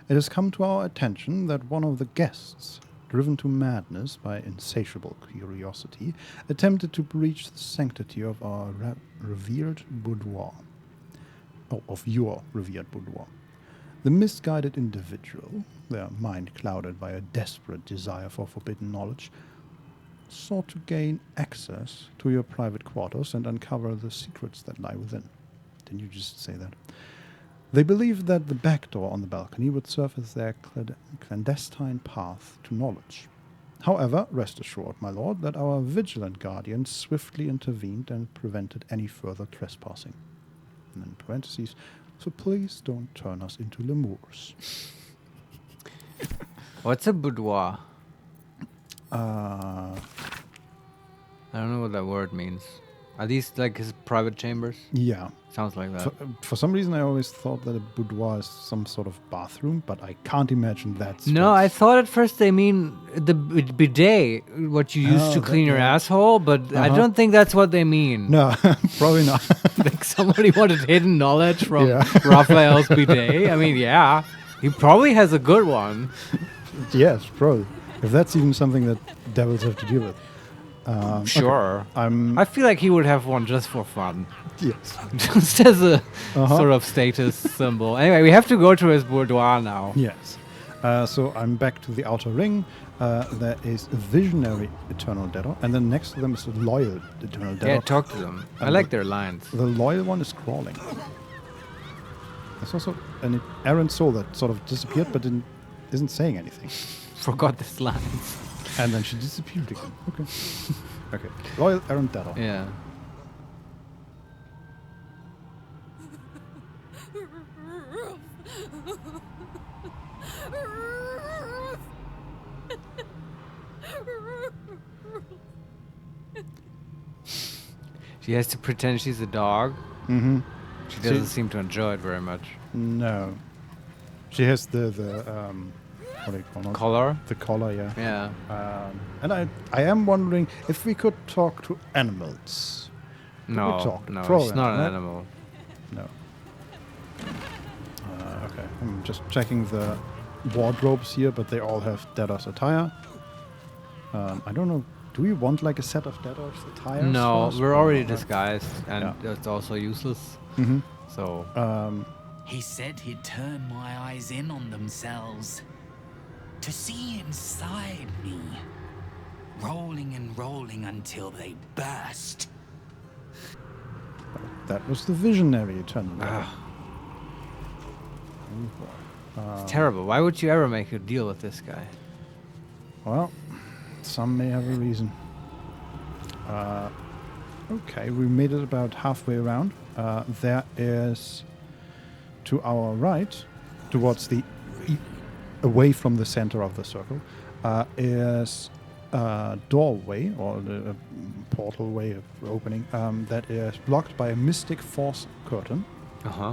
It has come to our attention that one of the guests, driven to madness by insatiable curiosity, attempted to breach the sanctity of our revered boudoir. Oh, of your revered boudoir. The misguided individual, their mind clouded by a desperate desire for forbidden knowledge, sought to gain access to your private quarters and uncover the secrets that lie within. Didn't you just say that? They believed that the back door on the balcony would serve as their clandestine path to knowledge. However, rest assured, my lord, that our vigilant guardian swiftly intervened and prevented any further trespassing. And in parentheses, so please don't turn us into lemurs. What's a boudoir? Uh, I don't know what that word means. Are these like his private chambers? Yeah. Sounds like that. For some reason, I always thought that a boudoir is some sort of bathroom, but I can't imagine that's... No, I thought at first they mean the bidet, what you use to clean your asshole, but I don't think that's what they mean. No, probably not. Like somebody wanted hidden knowledge from Raphael's bidet. I mean, yeah, he probably has a good one. Yes, probably. If that's even something that devils have to deal with. Sure. Okay. I feel like he would have one just for fun. Yes. Just as a sort of status symbol. Anyway, we have to go to his boudoir now. Yes. So I'm back to the outer ring. There is a visionary eternal debtor, and then next to them is a loyal eternal debtor. Yeah, talk to them. I like their lines. The loyal one is crawling. There's also an errant soul that sort of disappeared, but isn't saying anything. Forgot this lines. And then she disappeared again. Okay. Okay. Loyal errant debtor. Yeah. She has to pretend she's a dog. Mm-hmm. She doesn't seem to enjoy it very much. No. She has the what do you call it? Collar? The collar, yeah. Yeah. And I am wondering if we could talk to animals. No, it's not an animal. No. Okay. I'm just checking the wardrobes here, but they all have debtor's attire. I don't know. Do we want like a set of debtor's attire? No, we're already disguised, and it's also useless. Mm-hmm. So. He said he'd turn my eyes in on themselves. To see inside me. Rolling and rolling until they burst. That was the visionary eternal debtor. It's terrible. Why would you ever make a deal with this guy? Well, some may have a reason. Okay, we made it about halfway around. There is, to our right, towards the away from the center of the circle, is doorway or the portal way of opening that is blocked by a mystic force curtain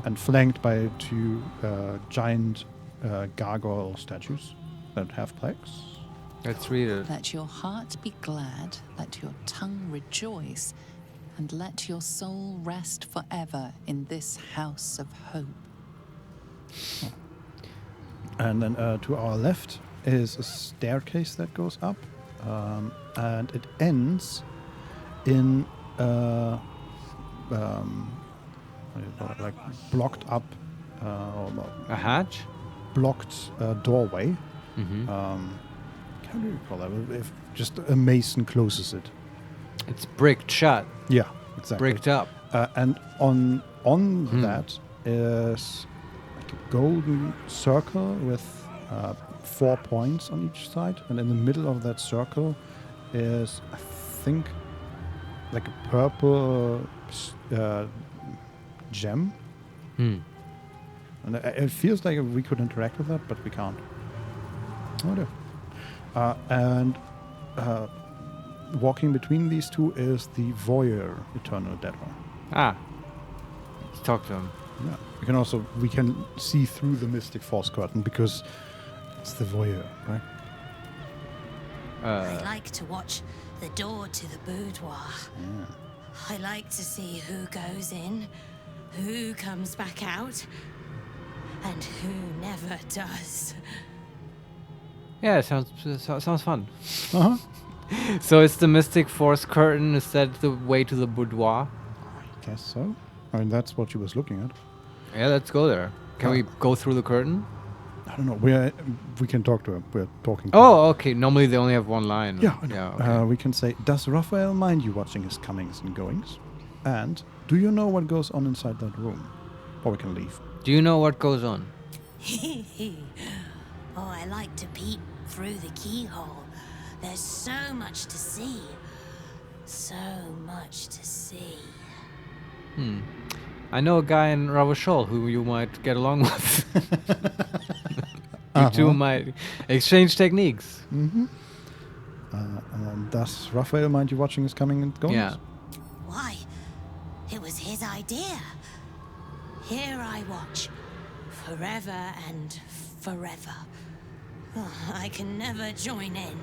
and flanked by 2 giant gargoyle statues that have plaques. Let's read it. Let your heart be glad, let your tongue rejoice, and let your soul rest forever in this house of hope. And then to our left is a staircase that goes up, and it ends in what do you call it, like blocked up, A hatch? blocked doorway. How do you call that? If just a mason closes it. It's bricked shut. Yeah, exactly. Bricked up. And on that is like a golden circle with 4 points on each side, and in the middle of that circle is, I think, like a purple gem. And it feels like we could interact with that, but we can't. Oh dear. And walking between these 2 is the Voyeur Eternal Dead One. Let's talk to him. Yeah. We can see through the mystic force curtain because it's the Voyeur, right? I like to watch the door to the boudoir. Yeah. I like to see who goes in, who comes back out, and who never does. Yeah, it sounds fun. So it's the mystic force curtain. Is that the way to the boudoir? I guess so. I mean, that's what she was looking at. Yeah, let's go there. Can we go through the curtain? I don't know. We can talk to her. We're talking to her. Oh, okay. Normally they only have one line. Yeah. Okay. We can say, does Raphael mind you watching his comings and goings? And do you know what goes on inside that room? Or we can leave. Do you know what goes on? Oh, I like to peep through the keyhole. There's so much to see. So much to see. I know a guy in Ravachol who you might get along with. You two might exchange techniques. Does Raphael mind you watching his coming and goings? Yeah. Why? It was his idea. Here I watch. Forever and forever. Oh, I can never join in.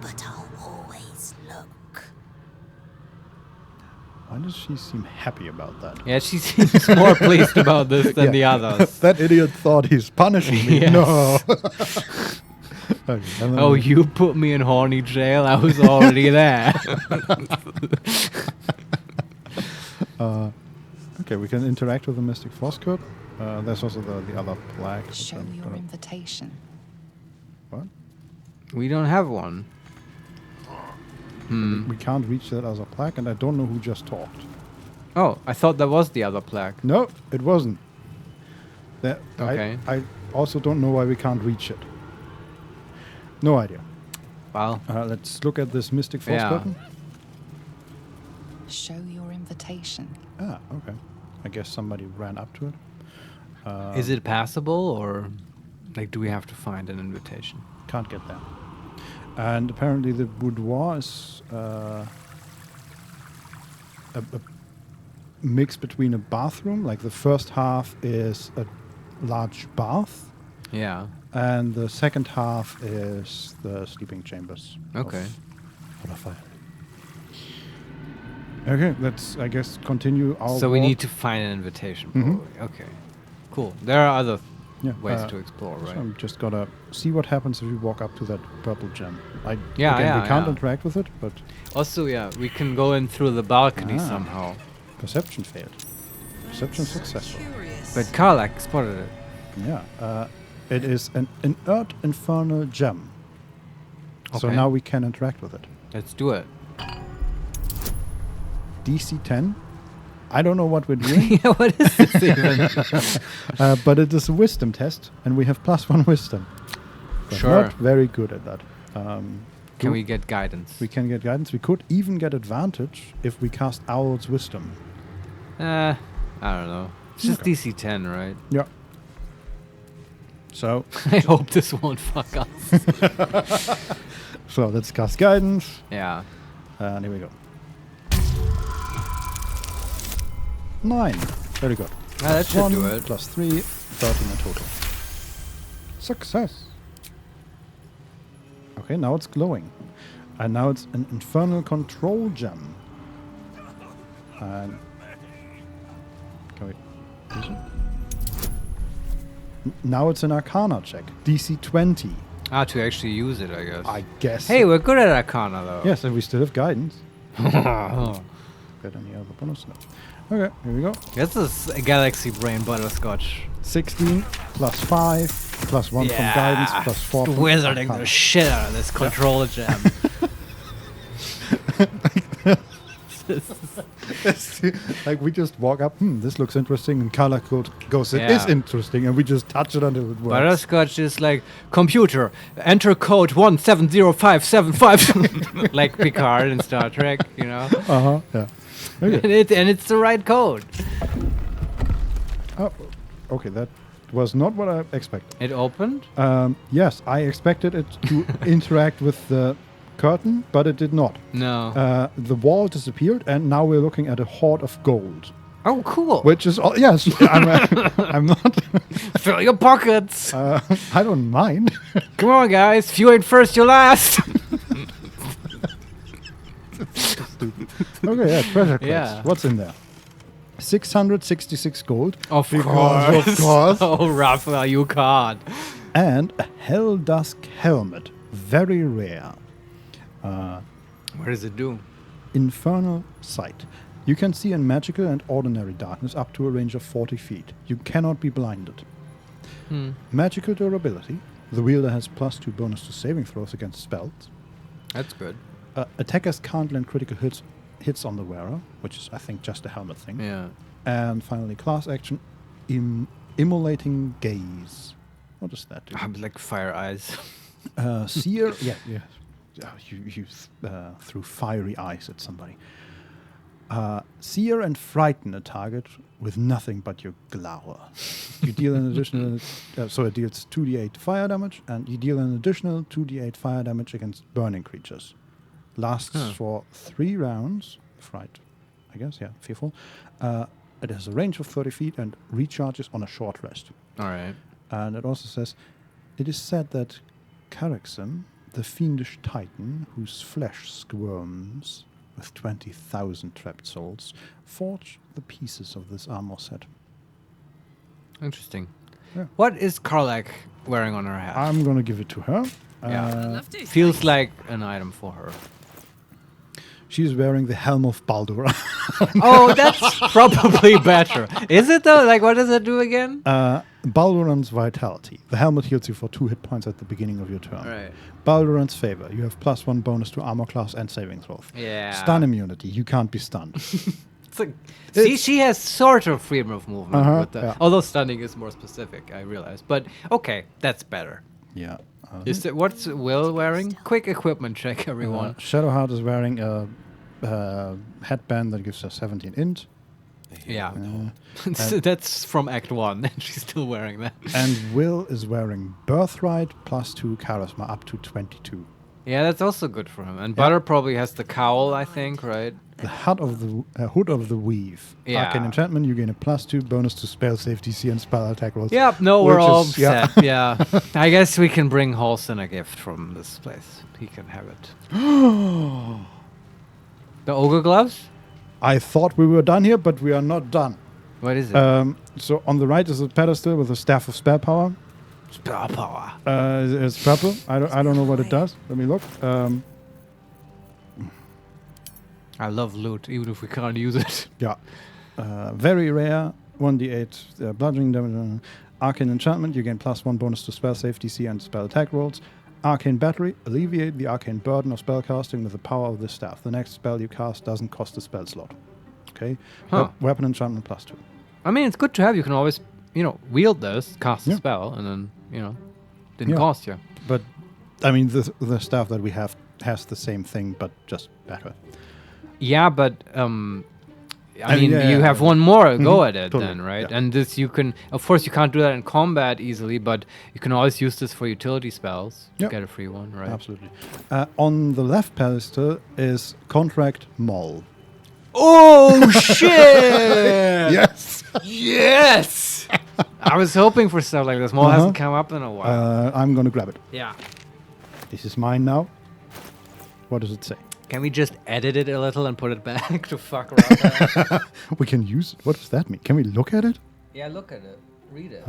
But I'll always look. Why does she seem happy about that? Yeah, she seems more pleased about this than the others. That idiot thought he's punishing me. Yes. No. Okay, oh, you put me in horny jail? I was already there. Okay, we can interact with the Mystic Force Code. There's also the other plaque. Show your invitation. What? We don't have one. We can't reach that other plaque, and I don't know who just talked. Oh, I thought that was the other plaque. No, it wasn't. Okay. I also don't know why we can't reach it. No idea. Well, let's look at this Mystic Force button. Show your invitation. Ah, okay. I guess somebody ran up to it. Is it passable, or like do we have to find an invitation? Can't get there. And apparently the boudoir is a mix between a bathroom, like the first half is a large bath. Yeah. And the second half is the sleeping chambers. Okay. Of Raphael. Okay, let's, I guess, continue our So we walk. need to find an invitation, probably. Okay. Cool. There are other ways to explore, right? So I'm just gotta see what happens if we walk up to that purple gem. We can't interact with it, but... Also, we can go in through the balcony somehow. Perception failed. Perception successful. But Karlak spotted it. Yeah. It is an inert infernal gem. So Okay. now we can interact with it. Let's do it. DC 10. I don't know what we're doing. Yeah, what is this even? But it is a wisdom test, and we have +1 wisdom. We're Sure. not very good at that. Can we get guidance? We can get guidance. We could even get advantage if we cast Owl's Wisdom. I don't know. It's just DC 10, right? Yeah. So I hope this won't fuck us. So let's cast guidance. Yeah. And here we go. 9. Very good. That should 1 do it. plus 3, 13 in total. Success. Okay, now it's glowing. And now it's an infernal control gem. And can we use it? Now it's an Arcana check. DC 20. Ah, to actually use it, I guess. I guess. Hey, we're good at Arcana, though. Yes, and we still have guidance. Get any other bonus? No. Okay, here we go. This is a galaxy brain butterscotch. 16 plus 5 plus 1 from guidance plus 4 from wizarding Arcana. the shit out of this control gem. Like we just walk up, this looks interesting, and color code goes, it is interesting, and we just touch it until it works. Butterscotch is like, computer, enter code 170575, like Picard in Star Trek, you know? Yeah. Okay. And it's the right code. Oh, okay, that was not what I expected. It opened? Yes, I expected it to interact with the curtain, but it did not. No. The wall disappeared, and now we're looking at a hoard of gold. Oh, cool. Which is all, yes, I'm not. Fill your pockets. I don't mind. Come on, guys. If you ain't first, you're last. Stupid. Okay, yeah, treasure crates. Yeah. What's in there? 666 gold. Of Of course. Oh, Raphael, you can't. And a Hell Dusk helmet. Very rare. What does it do? Infernal sight. You can see in magical and ordinary darkness up to a range of 40 feet. You cannot be blinded. Magical durability. The wielder has +2 bonus to saving throws against spells. That's good. Attackers can't land critical hits on the wearer, which is, I think, just a helmet thing. Yeah. And finally, class action, immolating gaze. What does that do? Like fire eyes. Seer, yeah. You threw fiery eyes at somebody. Seer and frighten a target with nothing but your glower. You deal an additional, so it deals 2d8 fire damage, and you deal an additional 2d8 fire damage against burning creatures. Lasts for 3 rounds. Fright, I guess, yeah, fearful. It has a range of 30 feet and recharges on a short rest. All right. And it also says, it is said that Carixim, the fiendish titan whose flesh squirms with 20,000 trapped souls, forged the pieces of this armor set. Interesting. Yeah. What is Karlak wearing on her hat? I'm going to give it to her. Yeah. I'd love to. Feels like an item for her. She's wearing the helm of Baldur. Oh, that's probably better. Is it though? Like, what does it do again? Baldur's Vitality. The helmet heals you for 2 hit points at the beginning of your turn. Right. Baldur's Favor. You have +1 bonus to armor class and saving throws. Yeah. Stun immunity. You can't be stunned. It's like, see, she has sort of freedom of movement. With that. yeah. Although stunning is more specific, I realize. But okay, that's better. Yeah. What's Will wearing? Quick equipment check, everyone. Shadowheart is wearing a headband that gives her 17 int. Yeah. That's from Act 1, and she's still wearing that. And Will is wearing Birthright +2 Charisma up to 22. Yeah, that's also good for him. And Butter probably has the cowl, I think, right? The Hood of the Weave. Yeah. Arcane enchantment, you gain a +2 bonus to spell save DC and spell attack rolls. Yep, no, we're all yeah. set. Yeah. I guess we can bring Halson a gift from this place. He can have it. The ogre gloves? I thought we were done here, but we are not done. What is it? So on the right is a pedestal with a staff of spell power. Spell power. It's purple. I don't know what it does. Let me look. I love loot, even if we can't use it. Yeah. Very rare. 1d8 bludgeoning damage. Arcane enchantment. You gain +1 bonus to spell save DC and spell attack rolls. Arcane battery. Alleviate the arcane burden of spellcasting with the power of this staff. The next spell you cast doesn't cost a spell slot. Okay. Weapon enchantment +2. I mean, it's good to have. You can always, wield this, cast a spell, and then, didn't cost you. But, I mean, the staff that we have has the same thing, but just better. Yeah, but I mean, you have one more go at it Totally, then, right? yeah. And this you can, of course, you can't do that in combat easily, but you can always use this for utility spells to Yep. get a free one, right? Absolutely. On the left pedestal is Contract Mall. Oh shit! Yes. Yes. I was hoping for stuff like this. Mole hasn't come up in a while. I'm going to grab it. Yeah. This is mine now. What does it say? Can we just edit it a little and put it back to fuck around? We can use it. What does that mean? Can we look at it? Yeah, look at it. Read it.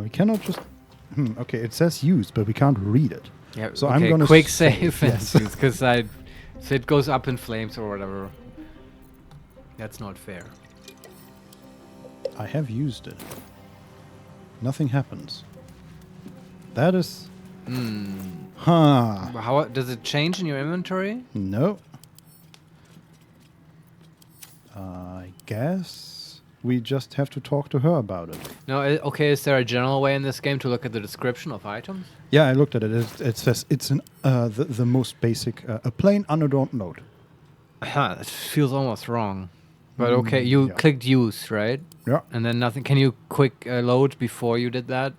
We cannot just... okay, it says used, but we can't read it. Yeah, so okay, I'm going to... quick save, Yes. because so it goes up in flames or whatever. That's not fair. I have used it. Nothing happens. That is... Huh. How does it change in your inventory? No. I guess we just have to talk to her about it. No, okay, is there a general way in this game to look at the description of items? Yeah, I looked at it. It says it's the most basic, a plain unadorned note. Huh, it feels almost wrong. But okay, you yeah. clicked use, right? Yeah. And then nothing. Can you quick load before you did that?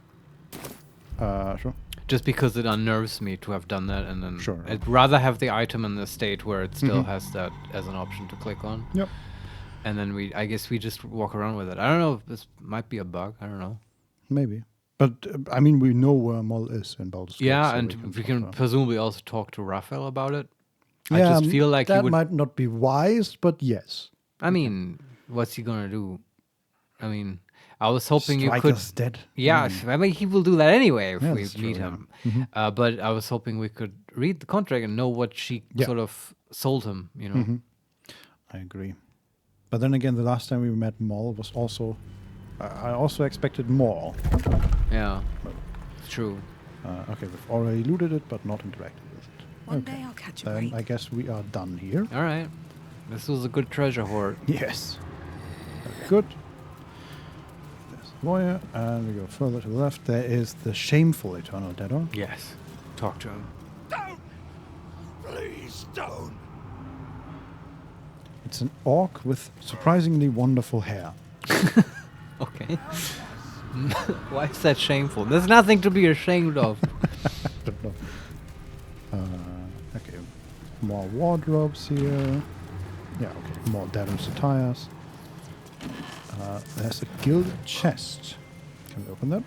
Sure. Just because it unnerves me to have done that, and then Sure. I'd rather have the item in the state where it still has that as an option to click on. Yep. And then I guess we just walk around with it. I don't know if this might be a bug. I don't know. Maybe. But, I mean, we know where Moll is in Baldur's Gate. Yeah, so and we can presumably also talk to Raphael about it. Yeah, I just feel like he that would. might not be wise, but yes. I mean, what's he gonna do? I mean, I was hoping you Strike could. us dead. Yeah, I mean, he will do that anyway if Yeah, we that's meet true, him. yeah. But I was hoping we could read the contract and know what she sort of sold him. You know. I agree. But then again, the last time we met Moll was also... I also expected more. Yeah, it's true. Okay, we've already looted it, but not interacted with it. One day I'll catch a Then break. I guess we are done here. All right, this was a good treasure hoard. Yes. Very good. There's the lawyer, and we go further to the left. There is the shameful Eternal Debtor. Yes, talk to him. Don't! Please don't! It's an orc with surprisingly wonderful hair. Okay. Why is that shameful? There's nothing to be ashamed of. I don't know. Okay, more wardrobes here. Yeah, okay, more Darren's attires. There's a gilded chest. Can we open that?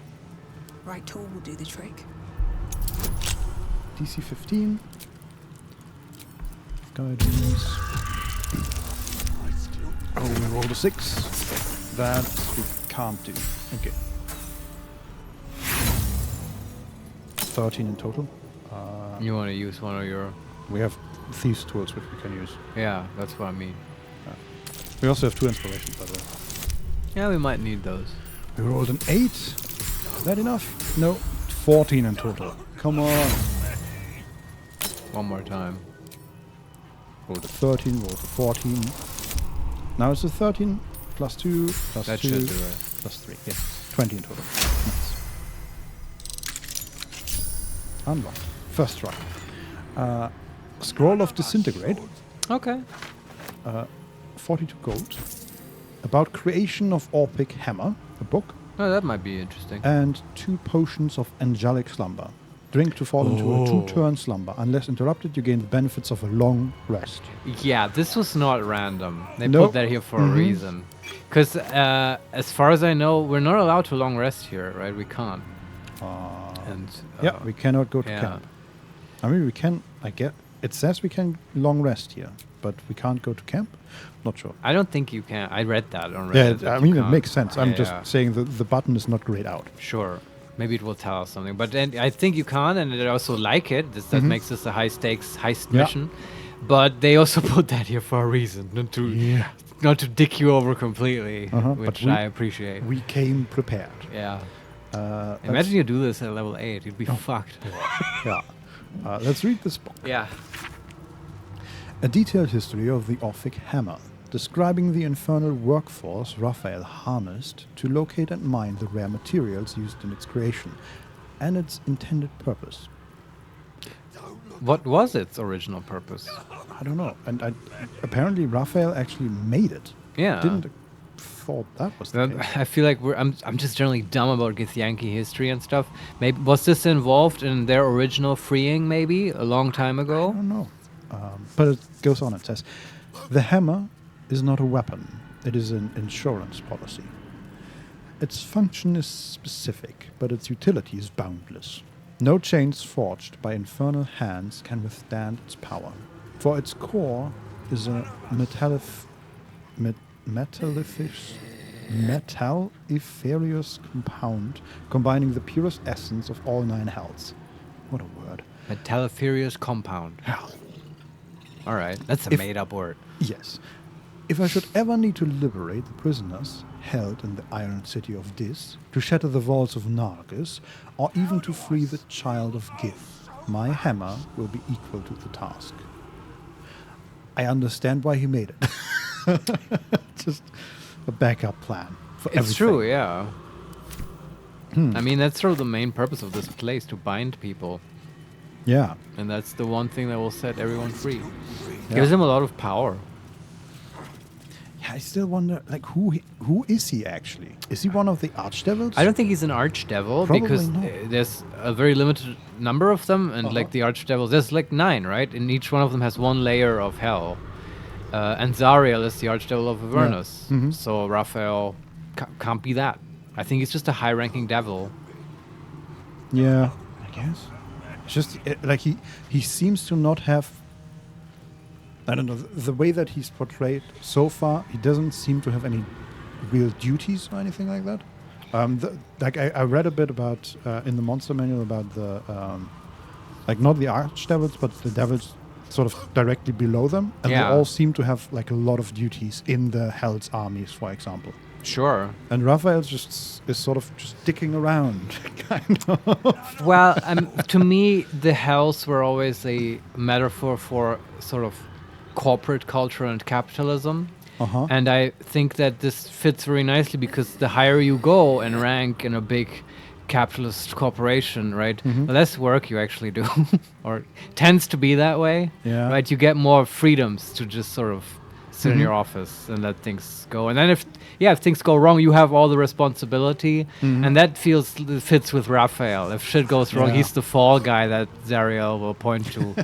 Right tool will do the trick. DC 15. Guidance. Oh, we rolled a 6. That we can't do. Okay. 13 in total. You want to use one of your... We have thieves' tools which we can use. Yeah, that's what I mean. We also have 2 inspirations, by the way. Yeah, we might need those. We rolled an 8. Is that enough? No. 14 in total. Come on. One more time. Rolled a 13, rolled a 14. Now it's a 13 plus 2 plus That 2 should do it. plus 3. Yes. 20 in total. Nice. Unlocked. First try. Scroll of Disintegrate. Okay. 42 gold. About creation of Orpic Hammer, a book. Oh, that might be interesting. And 2 potions of Angelic Slumber. Drink to fall into a 2-turn slumber. Unless interrupted, you gain the benefits of a long rest. Yeah, this was not random. They Nope. put that here for a reason. Because as far as I know, we're not allowed to long rest here, right? We can't. And Yeah, we cannot go to yeah. camp. I mean, we can, I get, it says we can long rest here, but we can't go to camp? Not sure. I don't think you can. I read that on Reddit. Yeah, that I you mean, it can't. makes sense. I'm Yeah. just saying the button is not grayed out. Sure. Maybe it will tell us something. But then I think you can, and I also like it. That makes this a high-stakes heist Yeah. mission. But they also put that here for a reason, not to dick you over completely, But which we- I appreciate. We came prepared. Yeah. Let's- Imagine you do this at level 8. You'd be fucked. Yeah. Let's read this book. Yeah. A detailed history of the Orphic Hammer, describing the infernal workforce Raphael harnessed to locate and mine the rare materials used in its creation, and its intended purpose. What was its original purpose? I don't know. And apparently Raphael actually made it. Yeah. Didn't thought that was the case. I feel like I'm just generally dumb about Githyanki history and stuff. Maybe was this involved in their original freeing? Maybe a long time ago. I don't know. But it goes on. It says, the hammer is not a weapon. It is an insurance policy. Its function is specific, but its utility is boundless. No chains forged by infernal hands can withstand its power. For its core is a metalliferous compound combining the purest essence of all 9 hells. What a word. Metalliferous compound. Hell. All right, that's a made-up word. Yes. If I should ever need to liberate the prisoners held in the iron city of Dis, to shatter the walls of Nargis, or even to free the child of Gith, my hammer will be equal to the task. I understand why he made it. Just a backup plan for everything. It's true, yeah. I mean, that's sort of the main purpose of this place, to bind people. Yeah. And that's the one thing that will set everyone free. Gives him a lot of power. Yeah, I still wonder, like, who is he actually? Is he one of the archdevils? I don't think he's an archdevil, Probably because not. there's a very limited number of them, and like the archdevils, there's like 9, right? And each one of them has 1 layer of hell. And Zariel is the archdevil of Avernus. Mhm. So Raphael can't be that. I think he's just a high-ranking devil. Yeah, I guess. It's just like he seems to not have. I don't know, the way that he's portrayed so far. He doesn't seem to have any real duties or anything like that. I read a bit about in the monster manual about the like not the archdevils, but the devils sort of directly below them, and they all seem to have like a lot of duties in the Hell's armies, for example. Sure. And Raphael just is sort of just dicking around, kind of. Well, to me, the hells were always a metaphor for sort of corporate culture and capitalism. And I think that this fits very nicely, because the higher you go in rank in a big capitalist corporation, right, the less work you actually do, or tends to be that way, right? You get more freedoms to just sort of sit in your office and let things go. And then if things go wrong, you have all the responsibility, and that fits with Raphael. If shit goes wrong, he's the fall guy that Zariel will point to.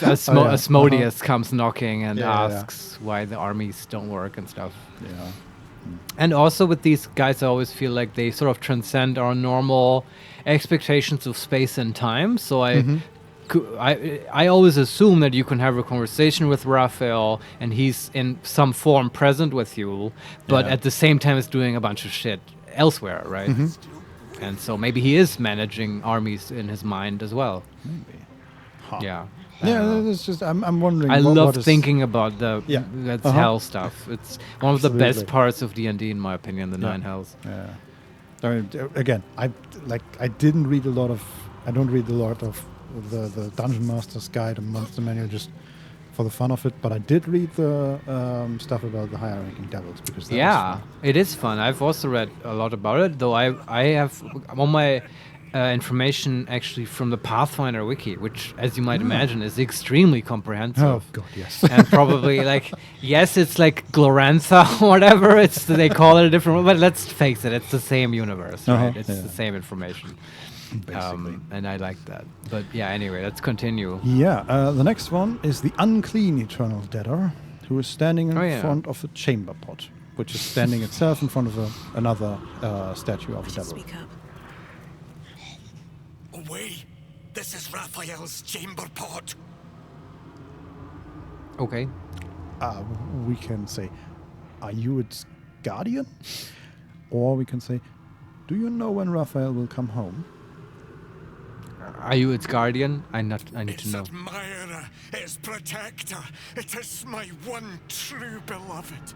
Asmodeus comes knocking and asks why the armies don't work and stuff. Yeah. And also with these guys, I always feel like they sort of transcend our normal expectations of space and time. So I always assume that you can have a conversation with Raphael and he's in some form present with you, but at the same time is doing a bunch of shit elsewhere, right? And so maybe he is managing armies in his mind as well. Maybe. Yeah. Yeah, it's just I'm wondering. I what love is thinking about the that's hell stuff. It's one of the best Absolutely. parts of D&D, in my opinion. The 9 hells. Yeah. I mean, again, I didn't read a lot of. I don't read a lot of the Dungeon Master's Guide and Monster Manual just for the fun of it. But I did read the stuff about the higher ranking devils, because that was fun. It is fun. I've also read a lot about it, though. I have all my information actually from the Pathfinder wiki, which, as you might imagine, is extremely comprehensive. Oh God, yes. And probably it's like Glorantha or whatever. They call it a different, but let's face it, it's the same universe, right? It's the same information. Basically. And I like that. But yeah, anyway, let's continue. Yeah, the next one is the unclean eternal debtor, who is standing in front of the chamber pot, which is standing itself in front of another statue of the devil. Speak up. Away! This is Raphael's chamber pot. Okay. We can say, are you its guardian? Or we can say, do you know when Raphael will come home? Are you its guardian? I need to know. Admirer, its protector. It is my one true beloved.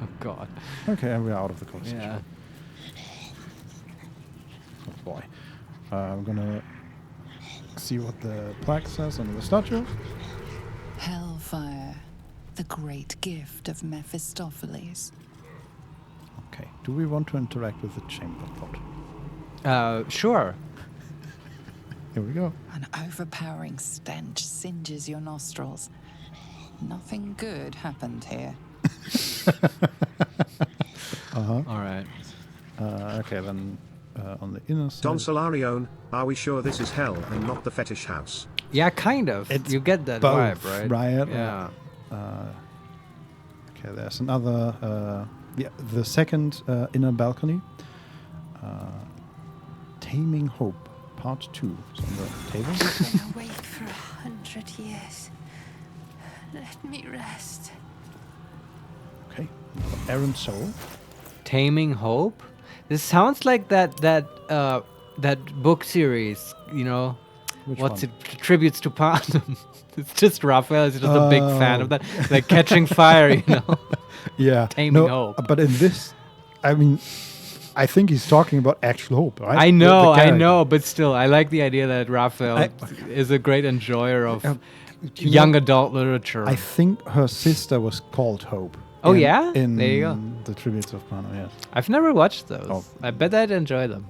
Oh God. Okay, and we're out of the conversation. Yeah. Oh boy. I'm gonna see what the plaque says under the statue. Hellfire, the great gift of Mephistopheles. Okay. Do we want to interact with the chamber pot? Sure. Here we go. An overpowering stench singes your nostrils. Nothing good happened here. Uh-huh. All right. Okay, then on the inner side. Don Solarione, are we sure this is hell and not the fetish house? Yeah, kind of. You get that both, vibe, right? Yeah. Okay, there's another. The second inner balcony. Taming Hope, Part 2. It's on the table. I've been awake for 100 years. Let me rest. Okay, Errant Soul. Taming Hope. This sounds like that book series. You know, Which what's one? it? Tributes to Panem. It's just Raphael is just a big fan of Oh. that, like Catching Fire. You know. Yeah. Taming Hope. But in this, I mean, I think he's talking about actual hope, right? I The know, character. but still, I like the idea that Raphael is a great enjoyer of you young know, adult literature. I think her sister was called Hope. Oh, yeah? In There you go. the Tributes of Panem, yes. I've never watched those. Oh. I bet I'd enjoy them.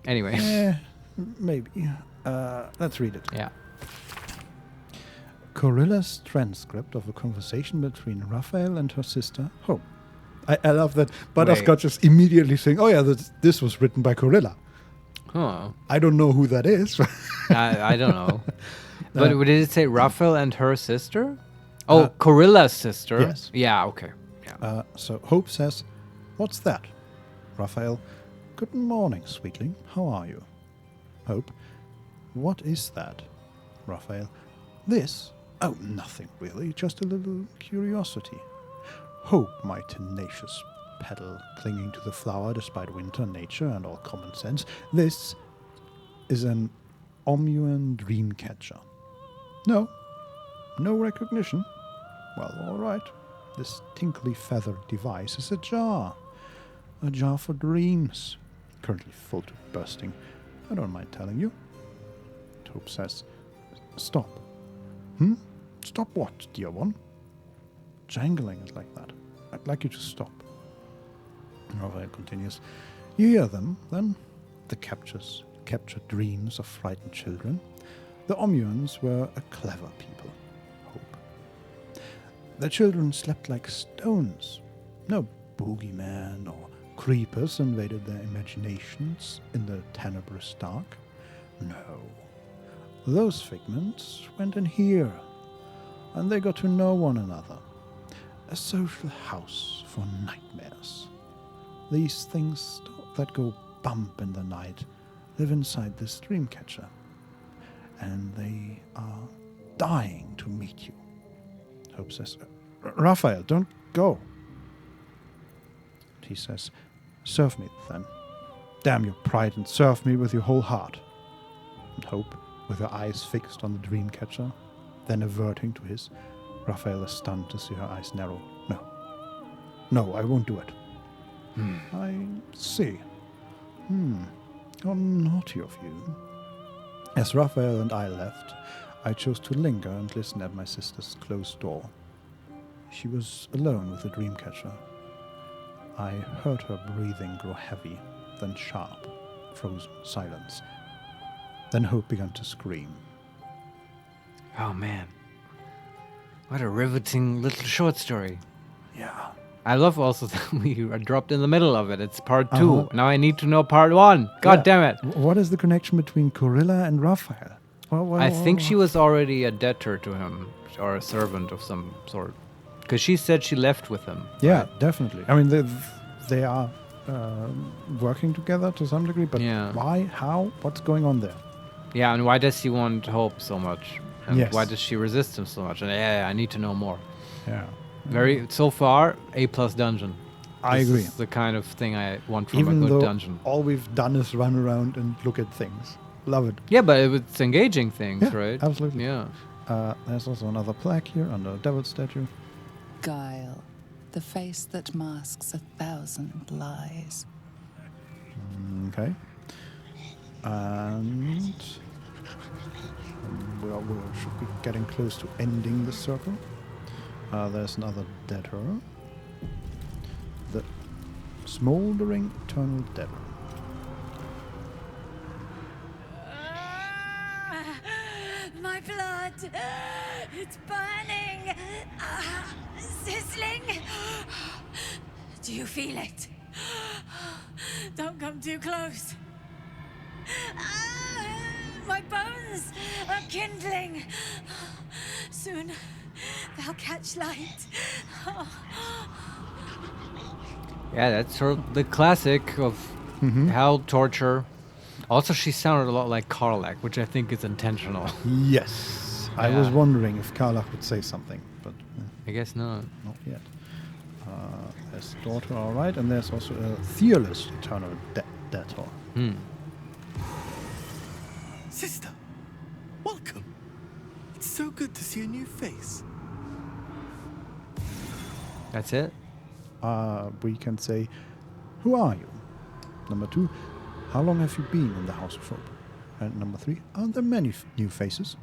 Anyway. Yeah, maybe. Let's read it. Yeah. Corilla's transcript of a conversation between Raphael and her sister, Hope. I love that Butterscotch is immediately saying, oh yeah, this was written by Corilla. Huh. I don't know who that is. I don't know. But did it say Raphael and her sister? Oh, Corilla's sister. Yes. Yeah, okay. Yeah. So Hope says, what's that? Raphael, good morning, sweetling. How are you? Hope, what is that? Raphael, this? Oh, nothing really, just a little curiosity. Hope, my tenacious petal, clinging to the flower despite winter, nature, and all common sense. This is an Omuan dream catcher. No recognition. Well, all right. This tinkly feathered device is a jar for dreams, currently full to bursting. I don't mind telling you. Hope says, stop. Stop what, dear one? Jangling it like that. I'd like you to stop. Raphael continues. You hear them, then? The captured dreams of frightened children. The Omuans were a clever people, Hope. Their children slept like stones. No boogeyman or creepers invaded their imaginations in the tenebrous dark. No. Those figments went in here, and they got to know one another. A social house for nightmares. These things that go bump in the night live inside this dream catcher, and they are dying to meet you. Hope says, Raphael, don't go. He says, serve me then. Damn your pride and serve me with your whole heart. And Hope, with her eyes fixed on the dream catcher, then averting to his, Raphael is stunned to see her eyes narrow. No, I won't do it. I see. How naughty of you. As Raphael and I left, I chose to linger and listen at my sister's closed door. She was alone with the dream catcher. I heard her breathing grow heavy, then sharp, frozen silence. Then Hope began to scream. Oh, man. What a riveting little short story. Yeah. I love also that we are dropped in the middle of it. It's part 2. Now I need to know part 1. God damn it. What is the connection between Corilla and Raphael? I think she was already a debtor to him, or a servant of some sort. Because she said she left with him. Yeah, definitely. I mean, they are working together to some degree, but why? How? What's going on there? Yeah, and why does he want Hope so much? And Yes. why does she resist him so much? And I need to know more. Yeah. So far, A+ dungeon. I This agree. is the kind of thing I want from Even a good though dungeon. all we've done is run around and look at things. Love it. Yeah, but it's engaging things, Yeah, right? absolutely. Yeah. There's also another plaque here under a devil statue. Guile, the face that masks 1,000 lies. Okay. And we should be getting close to ending the circle. There's another debtor. The smoldering eternal debtor. My blood! blood. It's burning. Sizzling. Do you feel it? Don't come too close. My bones are kindling. Soon they'll catch light. Yeah, that's sort of the classic of hell torture. Also, she sounded a lot like Karlach, which I think is intentional. Yes. I was wondering if Karlach would say something, but I guess not. not yet. There's daughter, all right, and there's also a fearless eternal debtor. Sister, welcome. It's so good to see a new face. That's it? We can say, who are you? Number 2, how long have you been in the House of Hope? And number 3, are there many new faces?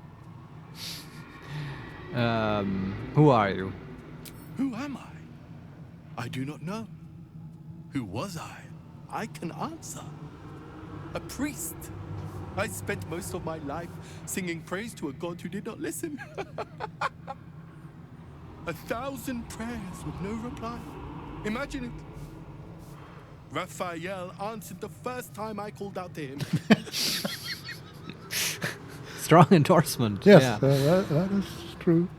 Who are you? Who am I? I do not know. Who was I? I can answer. A priest. I spent most of my life singing praise to a god who did not listen. 1,000 prayers with no reply. Imagine it. Raphael answered the first time I called out to him. Strong endorsement. Yes, Yeah. that is true.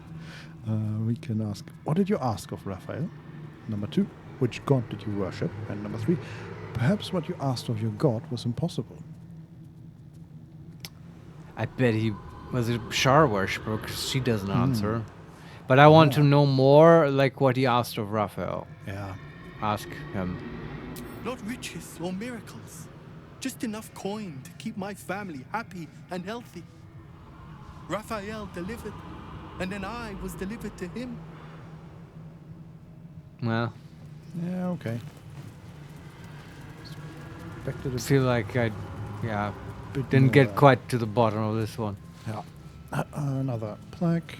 We can ask, what did you ask of Raphael? Number 2, which god did you worship? And number 3, perhaps what you asked of your god was impossible. I bet he was a Shar worshiper because she doesn't answer. But I want to know more, like what he asked of Raphael. Yeah. Ask him. Not riches or miracles. Just enough coin to keep my family happy and healthy. Raphael delivered, and then I was delivered to him. Well, Yeah, okay. I feel like I, Bit didn't get more, quite to the bottom of this one. Yeah. Another plaque.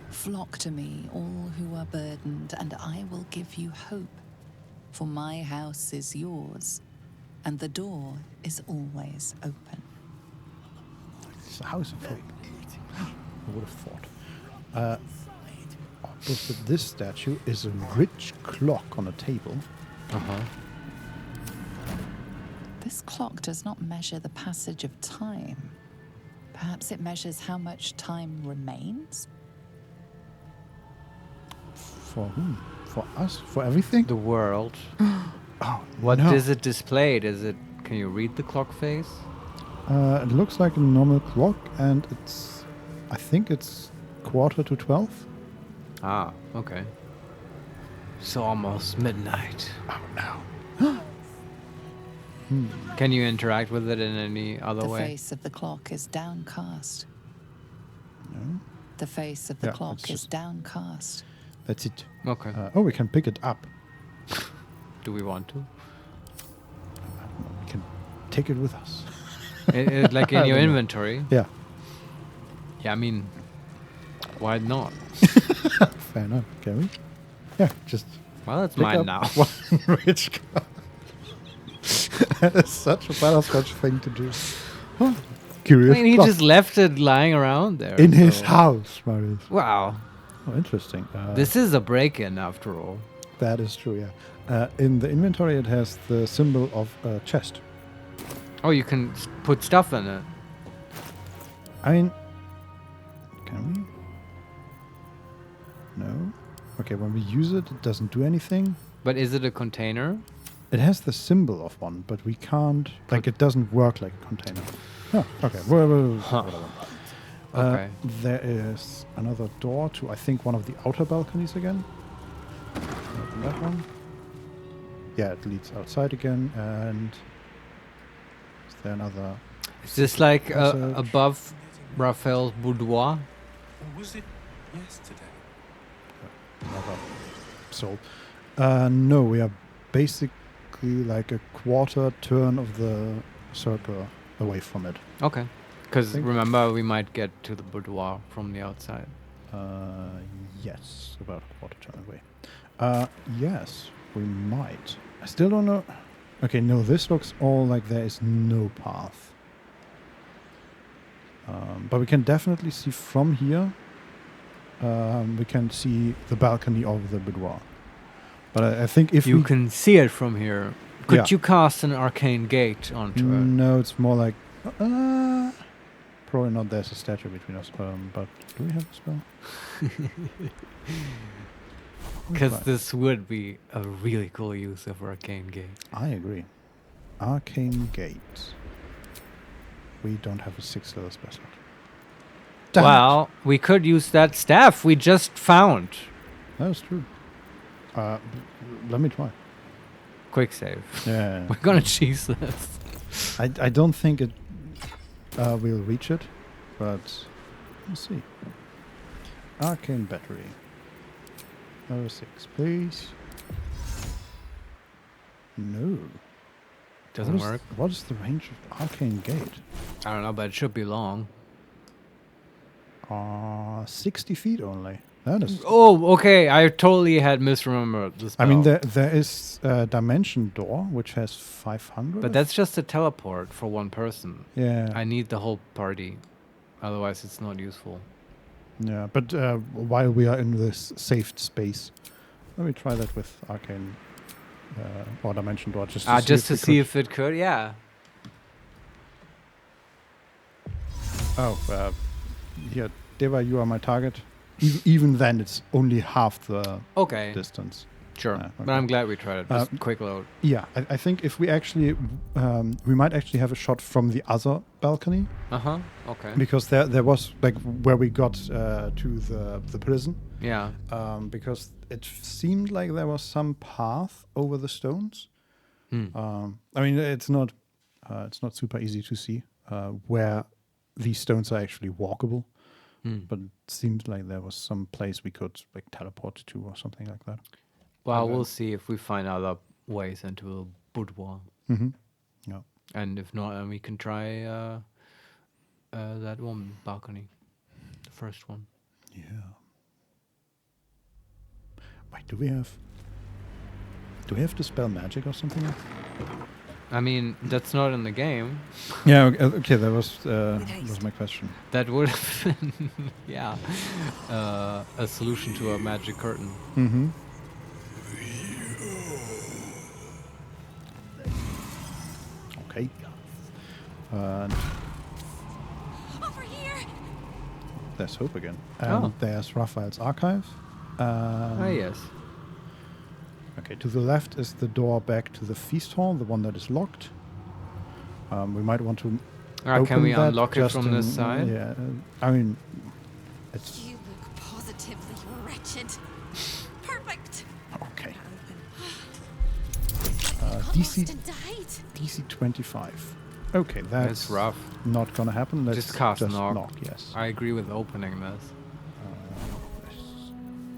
Flock to me, all who are burdened, and I will give you hope. For my house is yours, and the door is always open. It's a House of Hope. I would have thought. Opposite this statue is a rich clock on a table. This clock does not measure the passage of time. Perhaps it measures how much time remains? For whom? For us? For everything? The world. Oh, What no. does it display? Does it? Can you read the clock face? It looks like a normal clock, and I think it's 11:45. Ah, okay. So almost midnight. Oh no. Can you interact with it in any other The way? face of the clock is downcast. No. The face of the Yeah, clock it's is just- downcast. That's it. Okay. We can pick it up. Do we want to? We can take it with us. Like in I your don't know. inventory? Yeah. Yeah, I mean, why not? Fair enough. Can we? Yeah, just. Well, it's pick mine up now. One rich card. That is such a butterscotch thing to do. Huh. Curious. I mean, he clock. just left it lying around there. in his so- house, Marius. Wow. Oh, interesting. This is a break-in, after all. That is true, yeah. In the inventory, it has the symbol of a chest. Oh, you can put stuff in it. I mean, can we? No. Okay, when we use it, it doesn't do anything. But is it a container? It has the symbol of one, but we can't. Like, it doesn't work like a container. Huh, okay. Well, whatever. Okay. There is another door to, I think, one of the outer balconies again. Open that one. Yeah, it leads outside again. And is there another? Is this like passage? above Raphael's boudoir? Or was it yesterday? Another soul. No, we are basically like a quarter turn of the circle away from it. Okay. Because think- remember, we might get to the boudoir from the outside. Yes, about a quarter turn away. Yes, we might. I still don't know. Okay, no, this looks all like there is no path. But we can definitely see from here. We can see the balcony of the boudoir. But I think if You we can see it from here. Could Yeah. you cast an arcane gate onto it? No, it's more like probably not. There's a statue between us. But do we have a spell? Because Right. this would be a really cool use of arcane gate. I agree. Arcane gate. We don't have a 6th level spell slot. Damn it. Well, we could use that staff we just found. That's true. Let me try. Quick save. Yeah. We're gonna cheese this. I don't think it will reach it, but we'll see. Arcane battery. Level 6, please. No. Doesn't What is- work. What is the range of arcane gate? I don't know, but it should be long. 60 feet only. That is. Oh, okay. I totally had misremembered this. I mean, there is a dimension door which has 500. But that's just a teleport for one person. Yeah. I need the whole party. Otherwise, it's not useful. Yeah, but while we are in this saved space, let me try that with arcane or dimension door just to See if it could. Yeah. Oh, yeah, Deva, you are my target. Even then, it's only half the Okay. distance. Sure. Yeah, But I'm glad we tried it. Just quick load. Yeah, I think if we actually, we might actually have a shot from the other balcony. Okay. Because there was like where we got to the prison. Yeah. Because it seemed like there was some path over the stones. I mean, it's not super easy to see where these stones are actually walkable. But it seems like there was some place we could like teleport to or something like that. Well, we'll see if we find other ways into a boudoir. Yeah. And if not, then we can try that one balcony, the first one. Yeah. Wait, do we have to spell magic or something? I mean, that's not in the game. Yeah. Okay. That was my question. That would have been, yeah, a solution to a magic curtain. Mm-hmm. Okay. And Over here. there's Hope again. And there's Raphael's archive. Yes. Okay, to the left is the door back to the feast hall, the one that is locked. We might want to open can we that unlock it just from this in- side? Yeah, I mean, it's You look positively wretched. Perfect. okay. Got DC lost and died. DC 25. Okay, that's rough. Not gonna happen. Let's Just cast knock. Yes. I agree with opening this.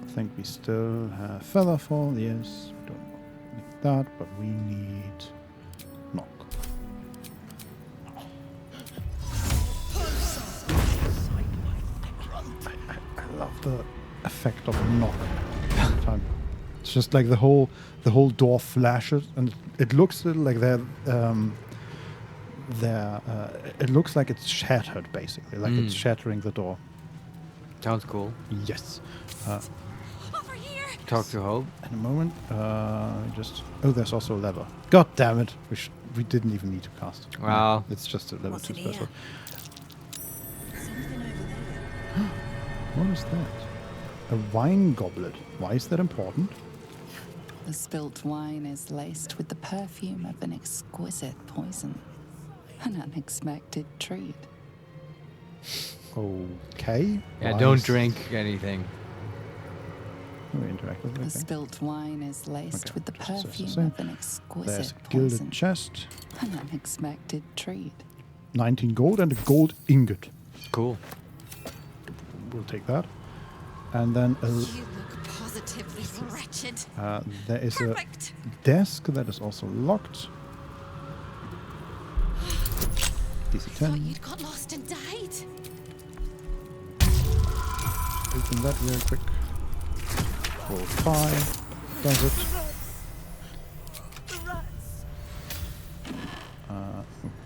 I think we still have Featherfall. Yes, we don't need that, but we need knock. I love the effect of knock. Every time. It's just like the whole door flashes, and it looks like it looks like it's shattered, basically, like it's shattering the door. Sounds cool. Yes. Over here. Talk to Hope. In a moment, there's also a lever. God damn it! We didn't even need to cast. Wow. It's just a level What's 2 in here? special. Something over there. What is that? A wine goblet. Why is that important? The spilt wine is laced with the perfume of an exquisite poison. An unexpected treat. Okay. Yeah, Why don't is- drink anything. We interact with it. The Okay. spilt wine is laced Okay, with the just as the perfume same. of an There's exquisite a gilded poison. chest, An unexpected treat. 19 gold, and a gold ingot. Cool. We'll take that. And then You look positively wretched. there is Perfect. a desk that is also locked. DC Thought 10. you'd got lost and died. Open that real quick. Roll 5. Does it.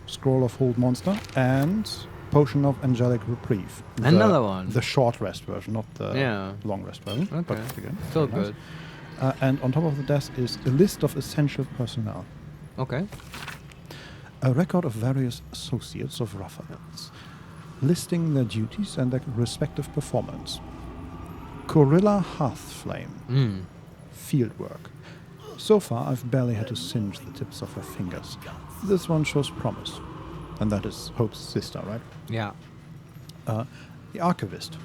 Scroll of Hold Monster. And Potion of Angelic Reprieve. Another one. The short rest version, not the long rest version. Okay. But again, Still very good. nice. And on top of the desk is a list of essential personnel. Okay. A record of various associates of Raphael's, listing their duties and their respective performance. Corilla Hearthflame. Fieldwork. So far, I've barely had to singe the tips of her fingers. This one shows promise. And that is Hope's sister, right? Yeah. The archivist.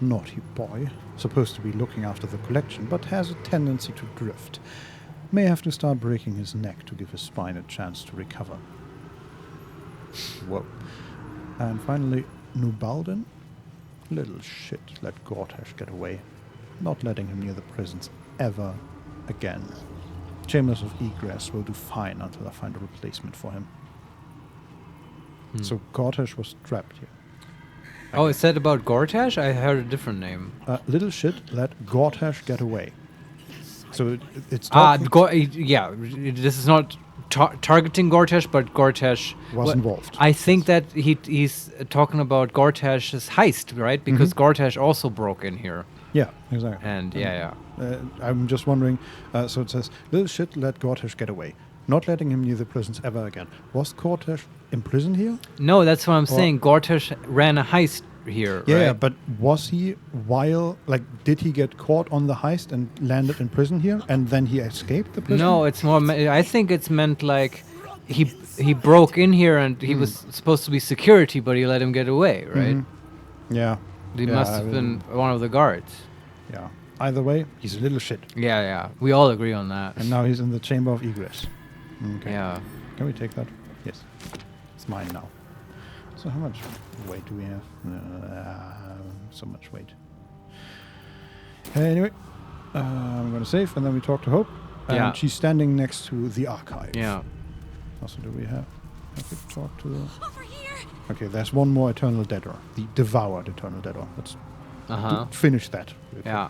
Naughty boy. Supposed to be looking after the collection, but has a tendency to drift. May have to start breaking his neck to give his spine a chance to recover. Whoa. And finally, Nubalden. Little shit let Gortash get away. Not letting him near the prisons ever again. Chambers of Egress will do fine until I find a replacement for him. So Gortash was trapped here. Oh, it said about Gortash? I heard a different name. Little shit let Gortash get away. So it's this is not targeting Gortash, but Gortash was involved. I think that he's talking about Gortash's heist, right? Because Gortash also broke in here. Yeah, exactly. And I'm just wondering. So it says, little shit let Gortash get away. Not letting him near the prisons ever again. Was Gortash imprisoned here? No, that's what I'm saying. Gortash ran a heist here. Yeah, right? but was he did he get caught on the heist and landed in prison here, and then he escaped the prison? No, it's more. I think it's meant like he broke in here and he was supposed to be security, but he let him get away, right? Yeah. He must have been one of the guards. Yeah. Either way, he's a little shit. Yeah. We all agree on that. And now he's in the Chamber of Egress. Okay. Yeah. Can we take that? Yes. It's mine now. So how much weight do we have? So much weight. Anyway, I'm going to save, and then we talk to Hope. And she's standing next to the archive. Yeah. Also, do we have to talk to the... Over here! Okay, there's one more Eternal Deader. The Devoured Eternal Deader. Let's finish that. Yeah.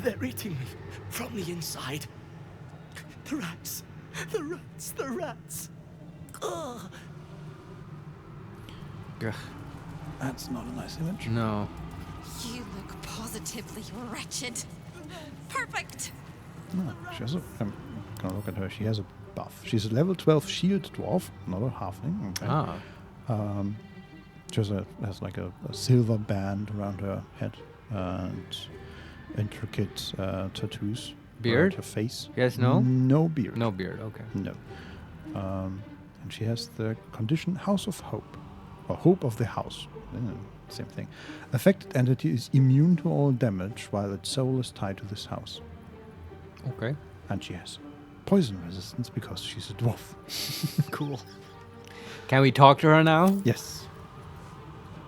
They're eating me from the inside. The rats. The rats. The rats. Ugh. That's not a nice image. No. You look positively wretched. Perfect. No, she has I'm gonna look at her. She has a buff. She's a level 12 shield dwarf, not a halfling. Okay. She has like a silver band around her head and intricate tattoos. Beard? Around her face. Yes, no? No beard. No beard, okay. No. And she has the condition House of Hope. Or Hope of the House. Same thing. Affected entity is immune to all damage while its soul is tied to this house. Okay. And she has poison resistance because she's a dwarf. Cool. Can we talk to her now? Yes.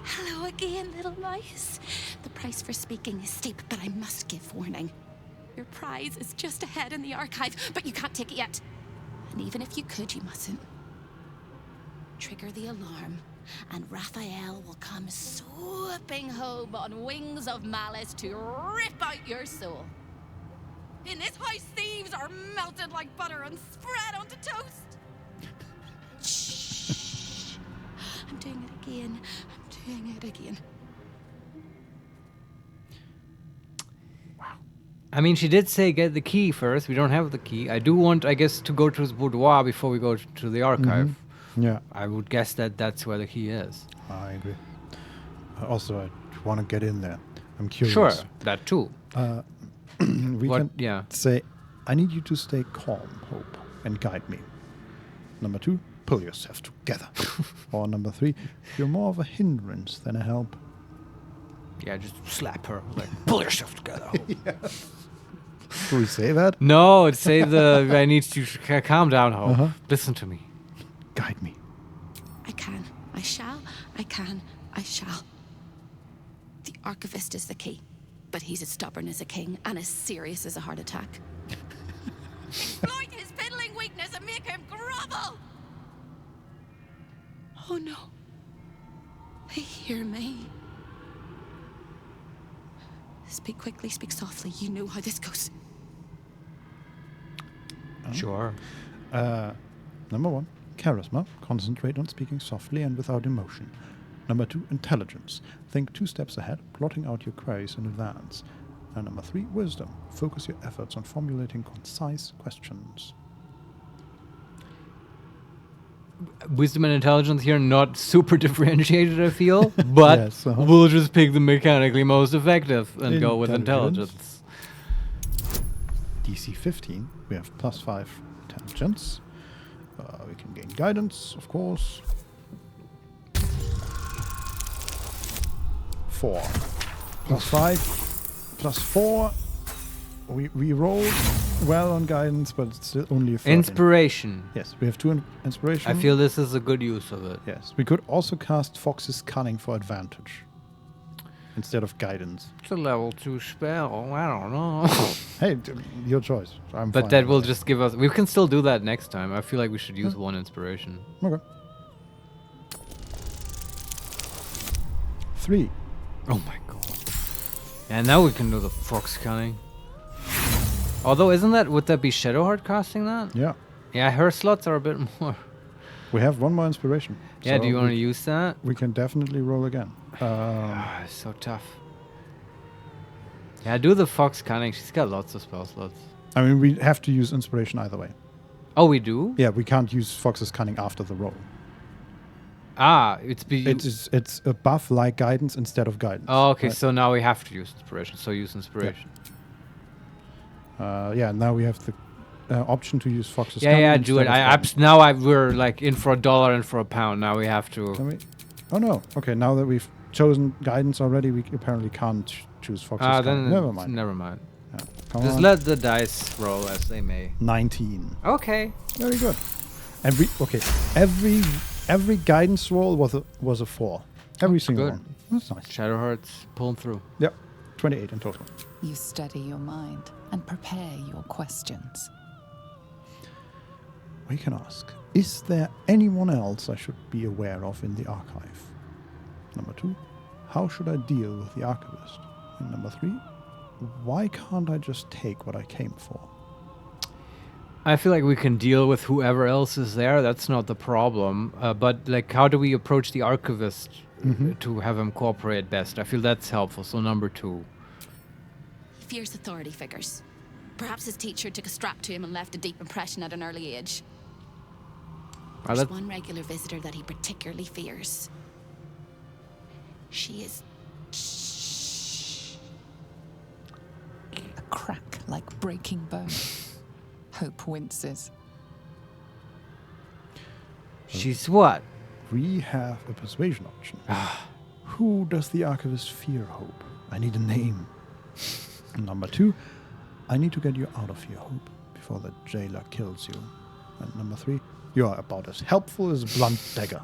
Hello again, little mice. The price for speaking is steep, but I must give warning. Your prize is just ahead in the archive, but you can't take it yet. And even if you could, you mustn't. Trigger the alarm, and Raphael will come swooping home on wings of malice to rip out your soul. In this house, thieves are melted like butter and spread onto toast. Shh. I'm doing it again. I'm doing it again. I mean, she did say get the key first. We don't have the key. I do want, I guess, to go to his boudoir before we go to the archive. Yeah. I would guess that that's where the key is. I agree. Also, I want to get in there. I'm curious. Sure, that too. We can say, I need you to stay calm, Hope, and guide me. Number 2, pull yourself together. Or number 3, you're more of a hindrance than a help. Yeah, just slap her. Like, pull yourself together. Hope. Do we say that? No, it's say I need to calm down, Hope. Listen to me. Guide me. I can. I shall. I can. I shall. The archivist is the key, but he's as stubborn as a king and as serious as a heart attack. Exploit his fiddling weakness and make him grovel! Oh no. They hear me. Speak quickly, speak softly. You know how this goes. Sure. Number 1, charisma. Concentrate on speaking softly and without emotion. Number 2, intelligence. Think 2 steps ahead, plotting out your queries in advance. And number 3, wisdom. Focus your efforts on formulating concise questions. Wisdom and intelligence here not super differentiated, I feel, but Yes, we'll just pick the mechanically most effective and go with intelligence. DC 15, we have +5 intelligence. We can gain guidance, of course. 4. +5, +4. We rolled well on guidance, but it's still only a 13. Inspiration. Yes, we have 2 inspiration. I feel this is a good use of it. Yes, we could also cast Fox's Cunning for advantage instead of guidance. It's a level 2 spell. I don't know. Hey, your choice. I'm but fine that with will just give us... We can still do that next time. I feel like we should use 1 inspiration. Okay. 3. Oh my god. And now we can do the Fox Cunning. Although, would that be Shadowheart casting that? Yeah. Yeah, her slots are a bit more. We have 1 more inspiration. Yeah, do you want to use that? We can definitely roll again. It's so tough. Yeah, do the Fox Cunning. She's got lots of spell slots. I mean, we have to use inspiration either way. Oh, we do? Yeah, we can't use Fox's Cunning after the roll. Ah, it's a buff like guidance instead of guidance. Oh, okay, right? so now we have to use inspiration. So use inspiration. Yeah, now we have the option to use Fox's Cunning. Yeah, do it. We're like in for $1 and for £1. Now we have to. Can we? Oh no. Okay, now that we've chosen guidance already, we apparently can't choose Fox's Cunning. Never mind. Never mind. Yeah. Just let the dice roll as they may. 19. Okay. Very good. And every guidance roll was a 4. Every single good. one. That's nice. Shadowheart's pulling through. Yep. 28 in total. You steady your mind and prepare your questions. We can ask, is there anyone else I should be aware of in the archive? Number 2, how should I deal with the archivist? And number 3, why can't I just take what I came for? I feel like we can deal with whoever else is there. That's not the problem. But like, how do we approach the archivist to have him cooperate best? I feel that's helpful. So number 2. He fears authority figures. Perhaps his teacher took a strap to him and left a deep impression at an early age. There's one regular visitor that he particularly fears. She is... A crack like breaking bone. Hope winces. She's what? We have a persuasion option. Who does the archivist fear, Hope? I need a name. Number 2, I need to get you out of here, Hope, before the jailer kills you. And number 3, you are about as helpful as a blunt dagger.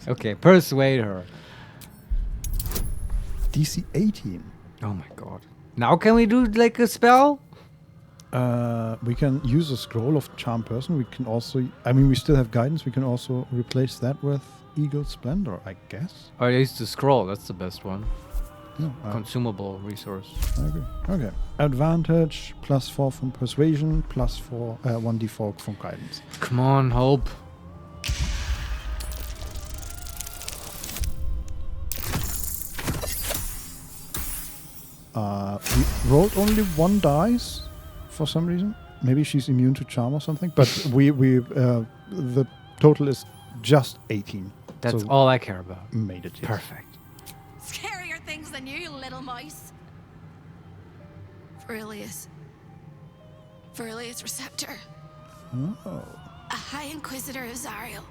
Okay, persuade her. DC 18. Oh my god. Now can we do like a spell? We can use a scroll of Charm Person. We can also... I mean, we still have guidance. We can also replace that with Eagle Splendor, I guess. Or I used to scroll. That's the best one. No, Consumable resource. I agree. Okay. Advantage, +4 from Persuasion, +4, 1d4 from Guidance. Come on, Hope. We rolled only 1 dice for some reason. Maybe she's immune to charm or something. But the total is just 18. That's so all I care about. Made it. Yes. Perfect. Scarier things than you, little mice. Verilius Receptor. Oh. A High Inquisitor of Zariel.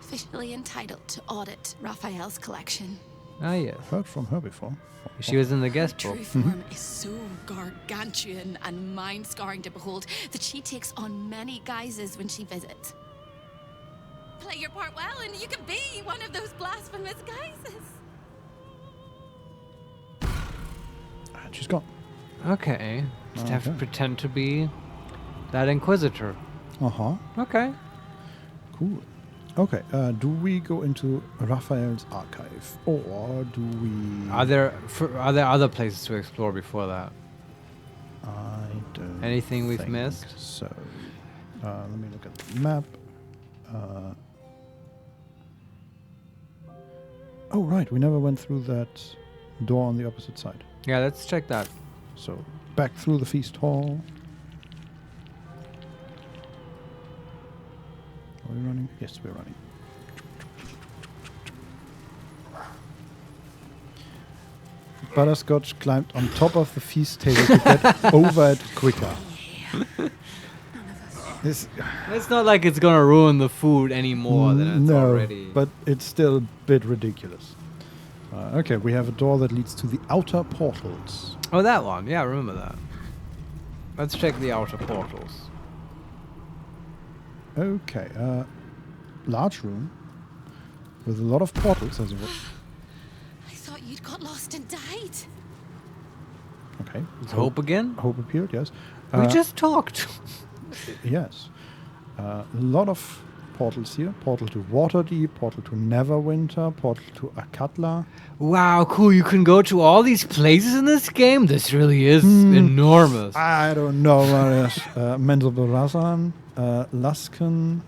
Officially entitled to audit Raphael's collection. Ah, yes. Heard from her before. She was in the guest Her book. true form is so gargantuan and mind-scarring to behold that she takes on many guises when she visits. Play your part well and you can be one of those blasphemous guises. And she's gone. Okay. Just have to pretend to be that Inquisitor. Uh-huh. Okay. Cool. Okay, do we go into Raphael's archive, or do we... Are there other places to explore before that? I don't Anything we've think missed? so. Let me look at the map. Oh, right. We never went through that door on the opposite side. Yeah, let's check that. So, back through the feast hall. Are we running? Yes, we're running. Butterscotch climbed on top of the feast table to get over it quicker. It's not like it's gonna ruin the food any more than it's already. But it's still a bit ridiculous. Okay, we have a door that leads to the outer portals. Oh, that one. Yeah, I remember that. Let's check the outer portals. Okay, large room with a lot of portals as well. I thought you'd got lost and died. Okay. Is Hope again? Hope appeared, yes. We just talked. Yes. A lot of portals here. Portal to Waterdeep, portal to Neverwinter, portal to Akatla. Wow, cool. You can go to all these places in this game? This really is enormous. I don't know, Marius. Menzelberazan, Luskan,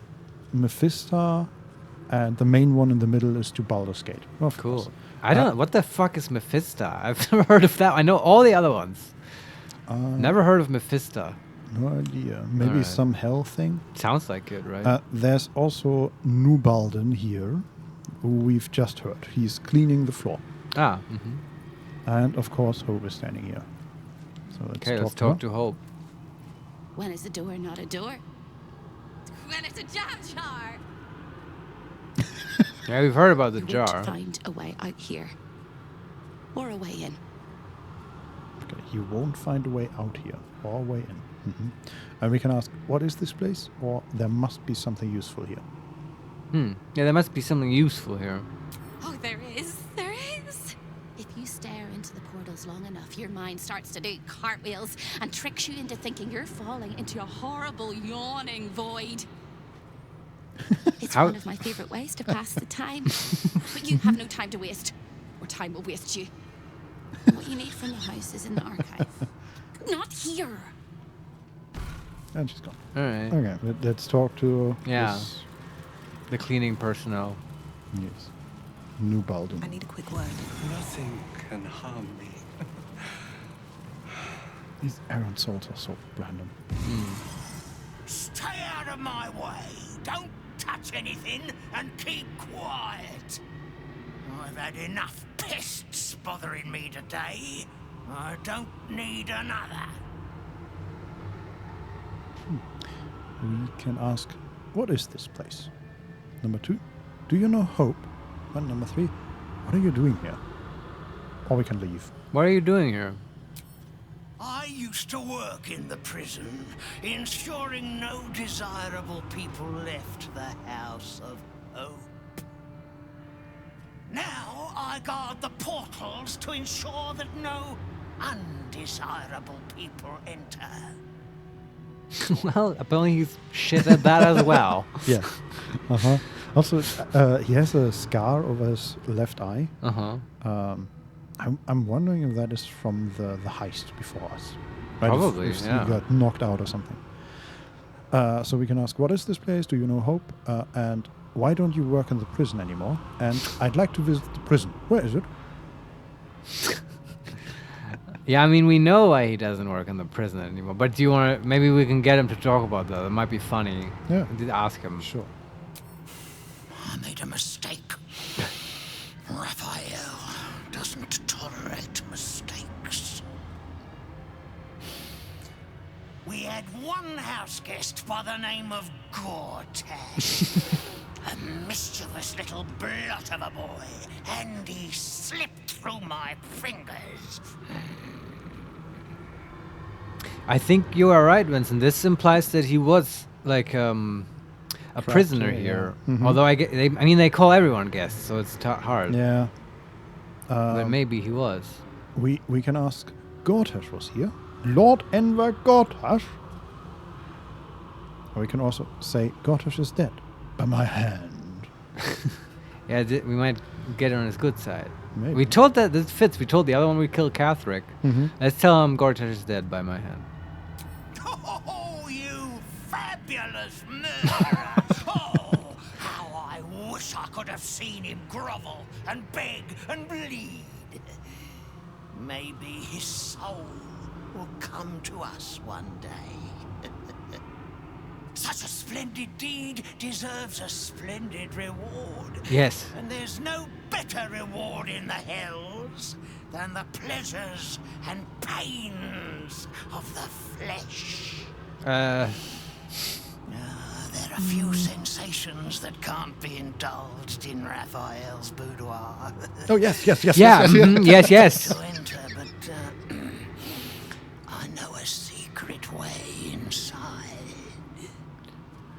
Mephisto, and the main one in the middle is to Baldur's Gate. Of course. I don't know. What the fuck is Mephisto? I've never heard of that. I know all the other ones. Never heard of Mephisto. No idea. Maybe some hell thing? Sounds like it, right? There's also Nubalden here, who we've just heard. He's cleaning the floor. Ah. And, of course, Hope is standing here. So let's talk to Hope. When is a door not a door? When it's a jam jar! Yeah, we've heard about the You jar. won't find a way out here. Or a way in. Okay, you won't find a way out here, or a way in. And we can ask, what is this place? Or there must be something useful here. Yeah, there must be something useful here. Oh, there is. There is. If you stare into the portals long enough, your mind starts to do cartwheels and tricks you into thinking you're falling into a horrible, yawning void. It's one of my favorite ways to pass the time. But you have no time to waste, or time will waste you. What you need from the house is in the archive. Not here. And she's gone. All right. Okay, let's talk to the cleaning personnel. Yes. Nubalden. I need a quick word. Nothing can harm me. These errant souls are so random. Stay out of my way. Don't touch anything and keep quiet. I've had enough pests bothering me today. I don't need another. We can ask, what is this place? Number 2, do you know Hope? And number 3, what are you doing here? Or we can leave. What are you doing here? I used to work in the prison, ensuring no desirable people left the House of Hope. Now I guard the portals to ensure that no undesirable people enter. Well, apparently he's shit at that as well. Yeah. Also, he has a scar over his left eye. I'm wondering if that is from the heist before us. Right? Probably, if yeah. he got knocked out or something. So we can ask, what is this place? Do you know Hope? And why don't you work in the prison anymore? And I'd like to visit the prison. Where is it? Yeah, I mean, we know why he doesn't work in the prison anymore. But do you want to... Maybe we can get him to talk about that. It might be funny. Yeah. Ask him. Sure. I made a mistake. Raphael doesn't tolerate mistakes. We had one house guest by the name of Gortash. A mischievous little blot of a boy, and he slipped through my fingers. I think you are right, Vincent. This implies that he was like a prisoner here. Although I mean, they call everyone guests, so it's hard. Yeah. But maybe he was. We can ask, Gortash was here? Lord Enver Gortash? Or we can also say, Gortash is dead. By my hand. Yeah, we might get on his good side. Maybe. We told that this fits. We told the other one we killed Catherick. Let's tell him Gortash is dead by my hand. Oh, you fabulous jealous murderer. Oh, how I wish I could have seen him grovel and beg and bleed. Maybe his soul will come to us one day. Such a splendid deed deserves a splendid reward. Yes. And there's no better reward in the hells than the pleasures and pains of the flesh. There are few sensations that can't be indulged in Raphael's boudoir. Oh, yes. Yeah, yes. To enter, but I know a secret way inside.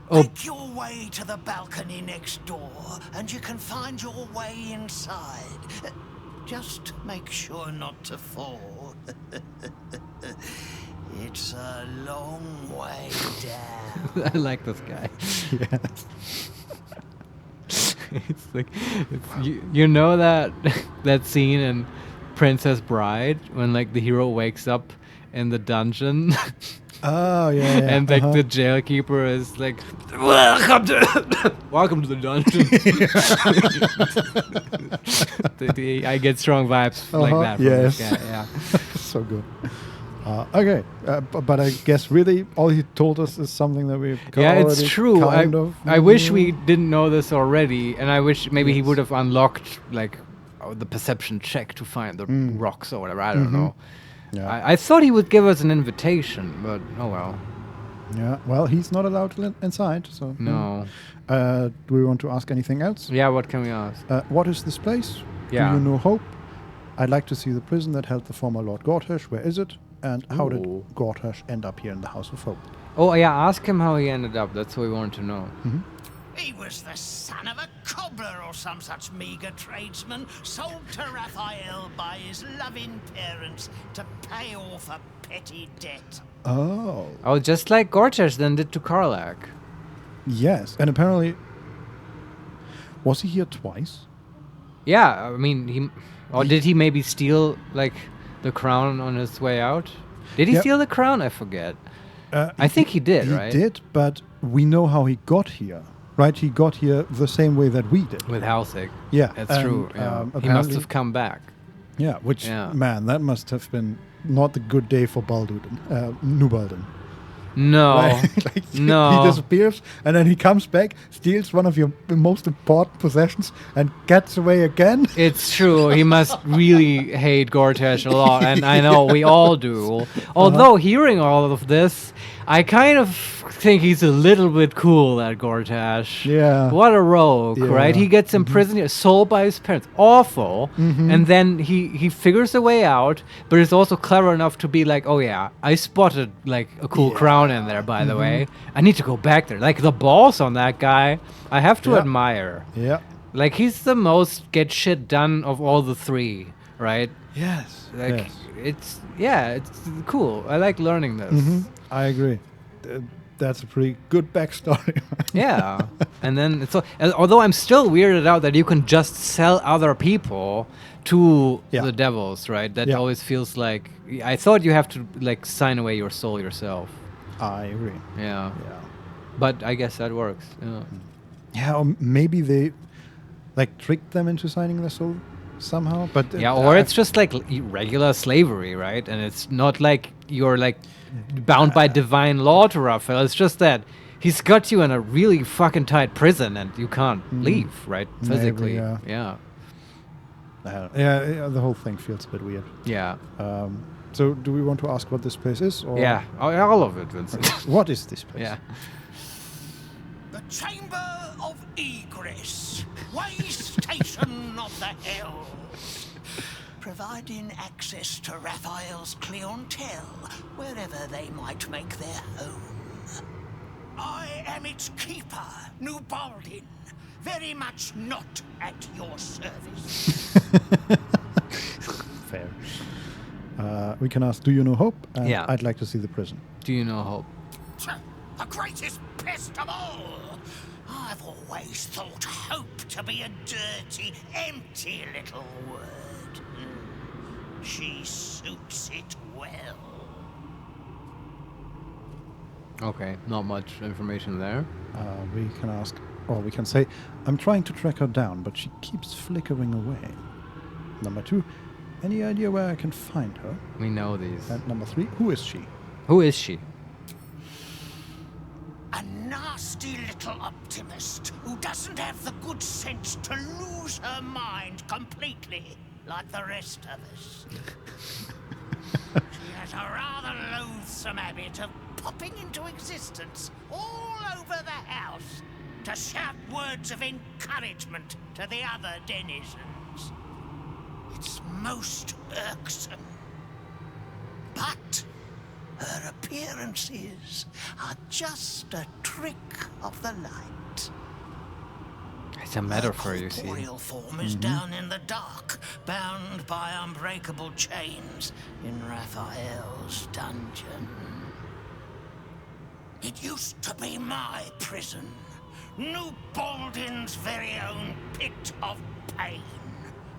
Oh. Make your way to the balcony next door, and you can find your way inside. Just make sure not to fall. It's a long way down. I like this guy. Yes. It's like you know that scene in Princess Bride when like the hero wakes up in the dungeon. Oh yeah. And like the jailkeeper is like, welcome to the dungeon. I get strong vibes like that. From Yes. this guy, yeah. So good. Okay, but I guess really all he told us is something that we've Yeah, it's already true. kind of I wish knew. we didn't know this already, and I wish maybe he Yes. would have unlocked like the perception check to find the rocks or whatever. I don't know. Yeah. I thought he would give us an invitation, but oh well. Yeah. Well, he's not allowed inside, so No. Do we want to ask anything else? Yeah, what can we ask? What is this place? Yeah. Do you know Hope? I'd like to see the prison that held the former Lord Gortash. Where is it? And how did Ooh. Gortash end up here in the House of Hope? Oh yeah, ask him how he ended up. That's what we want to know. He was the son of a cobbler or some such meager tradesman, sold to Raphael by his loving parents to pay off a petty debt. Oh. Oh, just like Gortash then did to Karlak. Yes. And apparently, was he here twice? Yeah, I mean, did he maybe steal like the crown on his way out? Did he Yep. steal the crown? I forget. I think he did, right? He did, but we know how he got here, right? He got here the same way that we did. With Halsig. Yeah, That's true. and, Yeah. He must apparently- have come back. Yeah, which, Yeah. man, that must have been not a good day for Baldur, Nubalden. No. Like, No. He disappears, and then he comes back, steals one of your most important possessions, and gets away again. It's true. He must really hate Gortash a lot, and I know we all do. Although hearing all of this, I kind of think he's a little bit cool, that Gortash. Yeah. What a rogue, Yeah. right? He gets imprisoned, here, sold by his parents. Awful. And then he figures a way out, but is also clever enough to be like, oh yeah, I spotted like a cool crown in there, by the way. I need to go back there. Like the balls on that guy, I have to Yeah. admire. Yeah. Like he's the most get shit done of all the three, right? Yes. Like it's cool. I like learning this. I agree. That's a pretty good backstory. Yeah, and then although I'm still weirded out that you can just sell other people to the devils, right? That always feels like I thought you have to like sign away your soul yourself. I agree. Yeah. But I guess that works. Yeah. Yeah, or maybe they like tricked them into signing their soul somehow. But Yeah, or it's just like regular slavery, right? And it's not like you're like bound by divine law to Raphael. It's just that he's got you in a really fucking tight prison and you can't leave, right? Physically. yeah. Yeah. The whole thing feels a bit weird. Yeah. So do we want to ask what this place is? Or Yeah, all of it, Vincent. What is this place? Yeah. The Chamber of Egress, way station of the Hells, providing access to Raphael's clientele wherever they might make their home. I am its keeper, Nubalden, very much not at your service. Fair. We can ask, do you know Hope? And Yeah. I'd like to see the prison. Do you know Hope? The greatest pest of all. I've always thought hope to be a dirty, empty little word. She suits it well. Okay, not much information there. We can ask, or we can say, I'm trying to track her down, but she keeps flickering away. Number 2, any idea where I can find her? We know these. And number 3, who is she? Who is she? A nasty little optimist who doesn't have the good sense to lose her mind completely, like the rest of us. She has a rather loathsome habit of popping into existence all over the house to shout words of encouragement to the other denizens. It's most irksome. But her appearances are just a trick of the light. It's a metaphor, you see. Her corporeal form is down in the dark, bound by unbreakable chains in Raphael's dungeon. It used to be my prison, New Baldin's very own pit of pain.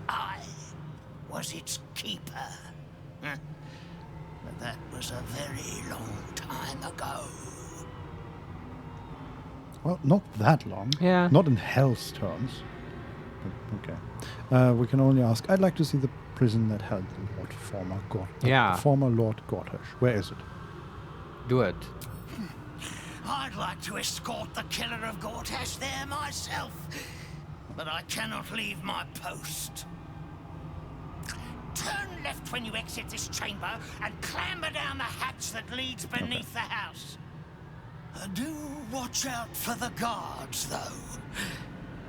I was its keeper. But that was a very long time ago. Well, not that long. Yeah. Not in Hell's terms. But okay. We can only ask, I'd like to see the prison that held the former Lord Gortash. Where is it? Do it. I'd like to escort the killer of Gortash there myself, but I cannot leave my post. Turn left when you exit this chamber and clamber down the hatch that leads beneath the house. Do watch out for the guards, though.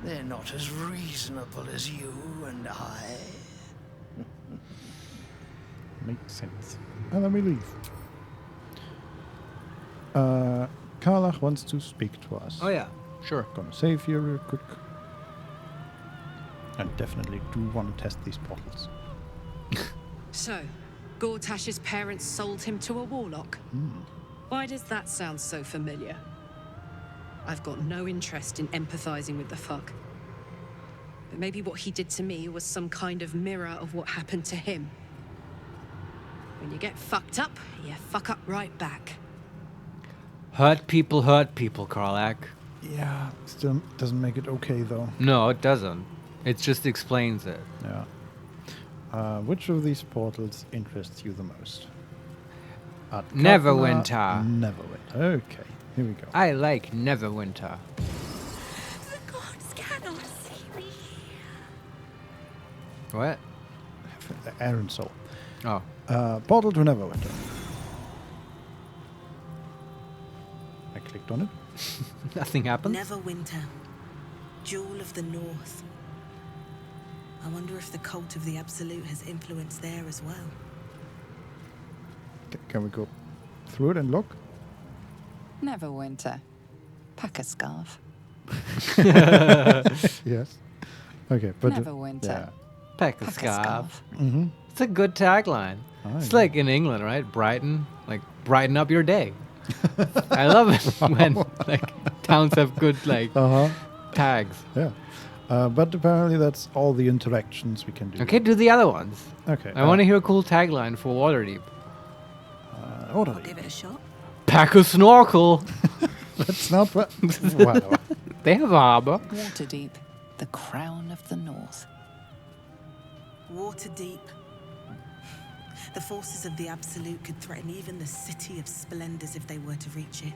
They're not as reasonable as you and I. Makes sense. And then we leave. Karlach wants to speak to us. Oh yeah, sure. Gonna save here real quick. And definitely do want to test these portals. So, Gortash's parents sold him to a warlock. Why does that sound so familiar? I've got no interest in empathizing with the fuck. But maybe what he did to me was some kind of mirror of what happened to him. When you get fucked up, you fuck up right back. Hurt people, Karlach. Yeah, still doesn't make it okay though. No, it doesn't. It just explains it. Yeah. Which of these portals interests you the most? Neverwinter. Neverwinter. Okay, here we go. I like Neverwinter. The gods cannot see me. What? Aaron Soul. Oh. Portal to Neverwinter. I clicked on it. Nothing happened. Neverwinter. Jewel of the North. I wonder if the cult of the Absolute has influence there as well. Can we go through it and look? Neverwinter. Pack a scarf. Yes. Okay, but Neverwinter. yeah. Pack a scarf. Mm-hmm. It's a good tagline. It's like in England, right? Brighton, like brighten up your day. I love it when like towns have good like tags. Yeah. But apparently that's all the interactions we can do. Okay, do the other ones. Okay. I want to hear a cool tagline for Waterdeep. I'll give it a shot. Pack a snorkel. That's not what. Wow. They have a harbor. Waterdeep, the crown of the North. Waterdeep. The forces of the Absolute could threaten even the City of Splendors if they were to reach it.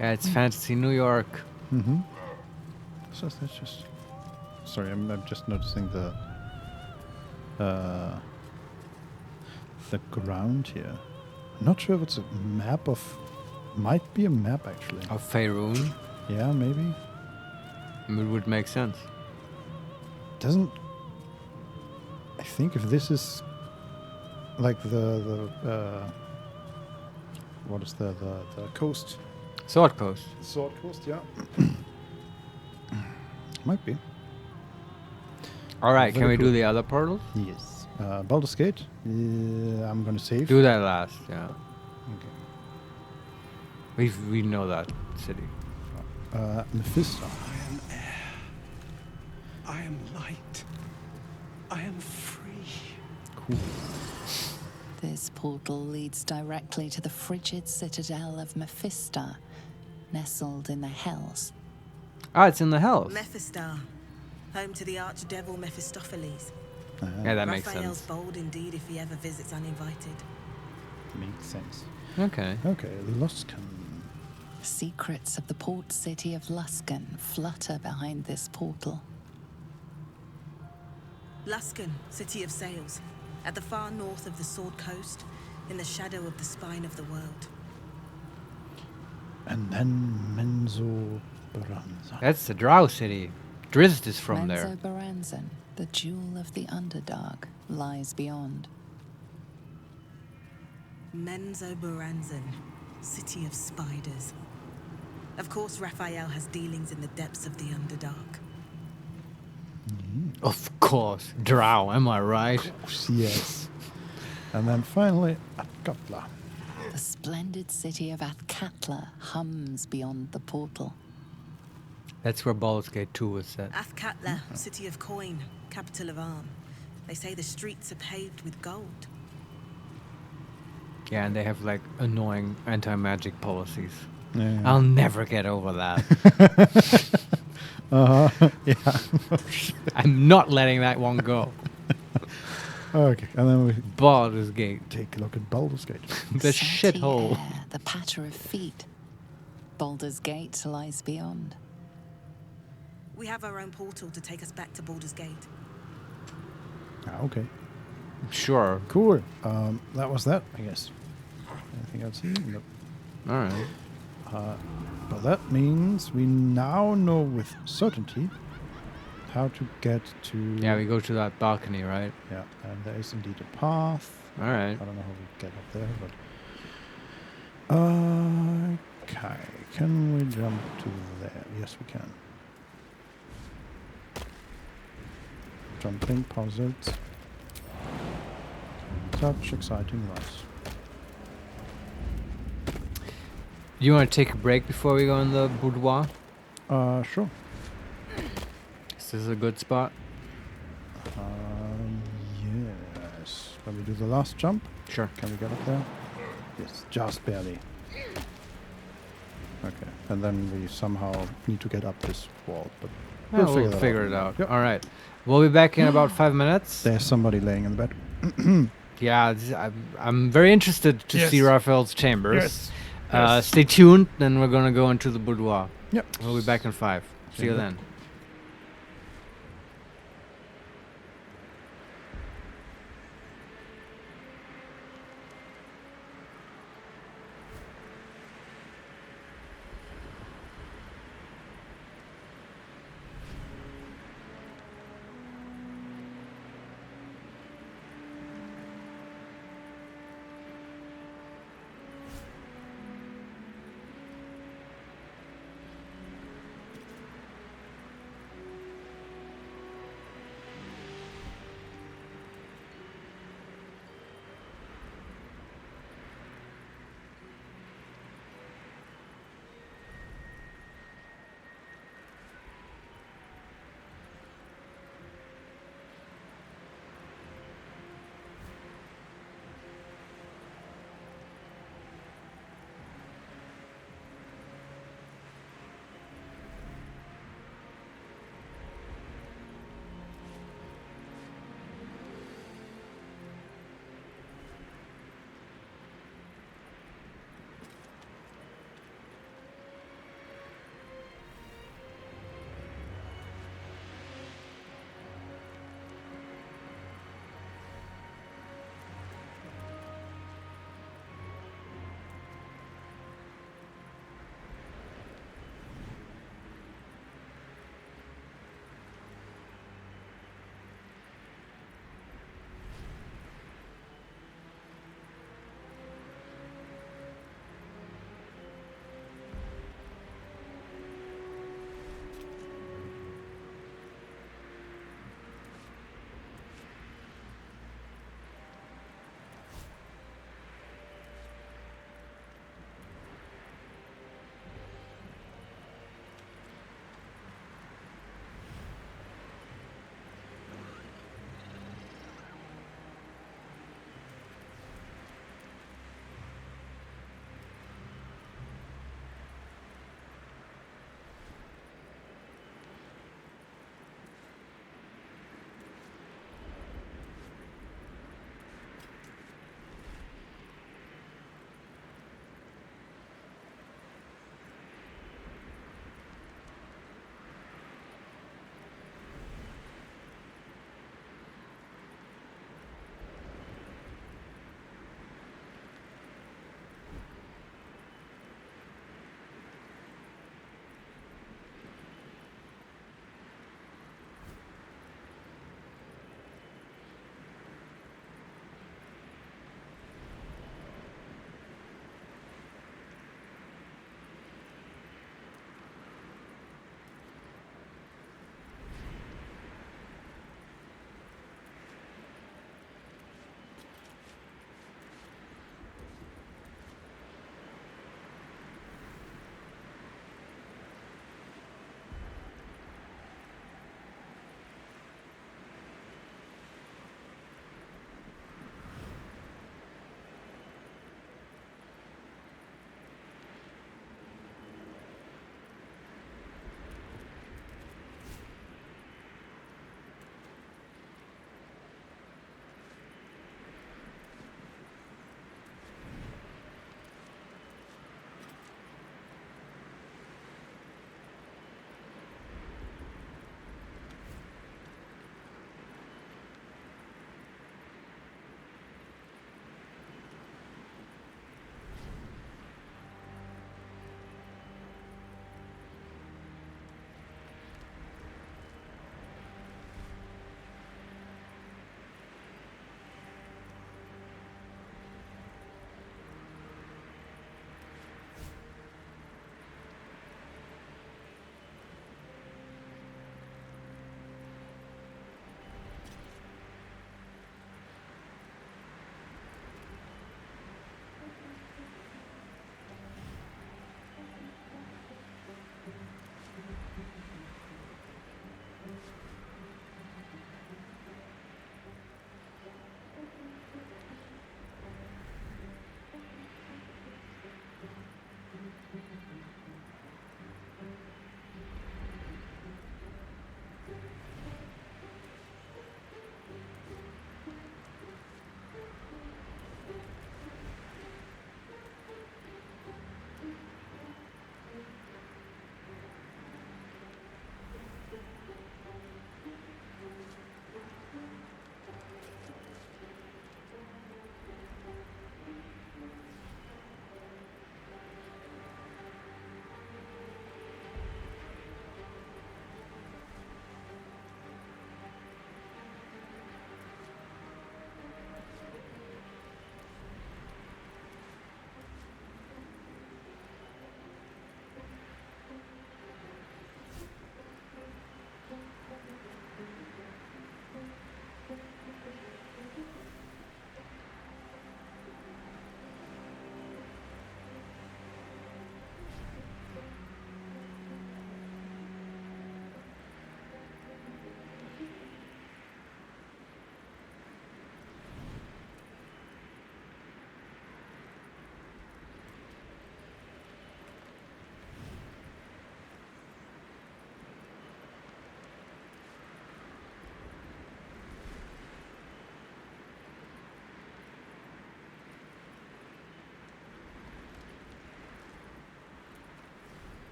Yeah, it's fantasy New York. Mm-hmm. So that's just. Sorry, I'm just noticing the ground here. I'm not sure if it's a map of. Might be a map actually. Of Faerun? Yeah, maybe. It would make sense. Doesn't. I think if this is like the what is the coast? Sword Coast. Sword Coast, yeah. Might be. All right, can Very we cool. do the other portals? Yes. Baldur's Gate. I'm gonna save. Do that last, yeah. Okay. We know that city. Mephisto. I am air. I am light. I am free. Cool. This portal leads directly to the frigid citadel of Mephistar, nestled in the Hells. Ah, it's in the Hells. Mephistar, home to the archdevil Mephistopheles. Yeah, that makes Raphael's sense. bold indeed if he ever visits uninvited. Makes sense. Okay. Okay, Luskan. Secrets of the port city of Luskan flutter behind this portal. Luskan, city of sails, at the far north of the Sword Coast, in the shadow of the spine of the world. And then Menzo Baranza. That's the Drow city. Drizzt is from there. Menzo Baranzan, the jewel of the Underdark, lies beyond. Menzo Baranzan, city of spiders. Of course, Raphael has dealings in the depths of the Underdark. Of course. Drow, am I right? Yes. And then finally, Atkatla. The splendid city of Athkatla hums beyond the portal. That's where Baldur's Gate 2 was set. Athkatla, city of coin, capital of Arm. They say the streets are paved with gold. Yeah, and they have like annoying anti-magic policies. Yeah. I'll never get over that. Yeah. I'm not letting that one go. Okay, and then we Baldur's Gate. take a look at Baldur's Gate. The Salty shithole. air, the patter of feet. Baldur's Gate lies beyond. We have our own portal to take us back to Baldur's Gate. Okay. Sure. Cool. That was that, I guess. Anything else here? Nope. All right. But that means we now know with certainty how to get to... Yeah, we go to that balcony, right? Yeah, and there is indeed a path. All right. I don't know how we get up there, but... Okay, can we jump to there? Yes, we can. Jumping puzzles. Such exciting rides. You want to take a break before we go in the boudoir? Sure. Is this a good spot? Yes. When we do the last jump? Sure. Can we get up there? Yes, just barely. Okay, and then we somehow need to get up this wall, but We'll that figure it out. Yep. All right. We'll be back in about 5 minutes. There's somebody laying in the bed. Yeah, I'm very interested to Yes. see Raphael's chambers. Yes. Yes. Stay tuned, then we're going to go into the boudoir. Yep. We'll be back in 5. See you then.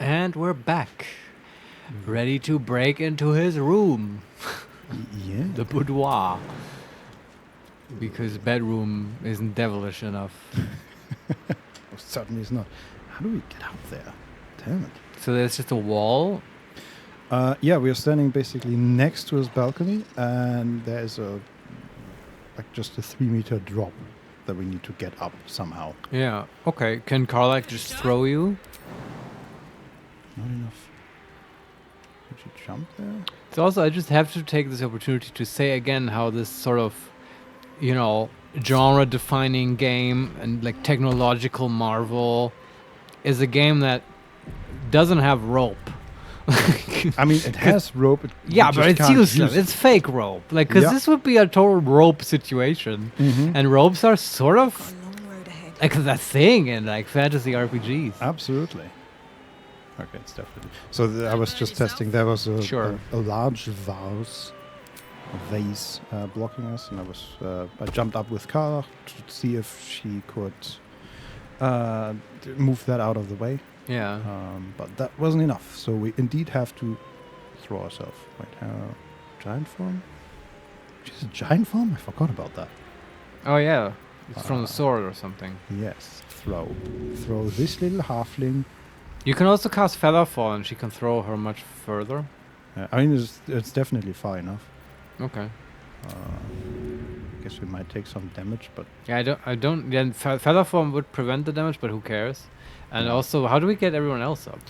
And we're back. Ready to break into his room. Yeah. The boudoir. Because bedroom isn't devilish enough. Certainly is not. How do we get out there? Damn it. So there's just a wall? Yeah, we are standing basically next to his balcony, and there's just a 3-meter drop that we need to get up somehow. Yeah. Okay. Can Karlak just throw you? Not enough. Did you jump there? So also, I just have to take this opportunity to say again how this sort of, genre-defining game and like technological marvel is a game that doesn't have rope. I mean, it has rope. Yeah, but it's useless. It's fake rope. Like, because this would be a total rope situation. And ropes are sort of like a thing in like fantasy RPGs. Absolutely. Okay, it's definitely. So I was just testing. There was a large vase blocking us, and I jumped up with Kara to see if she could move that out of the way. Yeah. But that wasn't enough, so we indeed have to throw ourselves. Wait, giant form? She's a giant form? I forgot about that. Oh yeah, it's from the sword or something. Yes, throw this little halfling. You can also cast Featherfall, and she can throw her much further. I mean, it's definitely far enough. Okay. Guess we might take some damage, but yeah, I don't. Yeah, Featherfall would prevent the damage, but who cares? And also, how do we get everyone else up?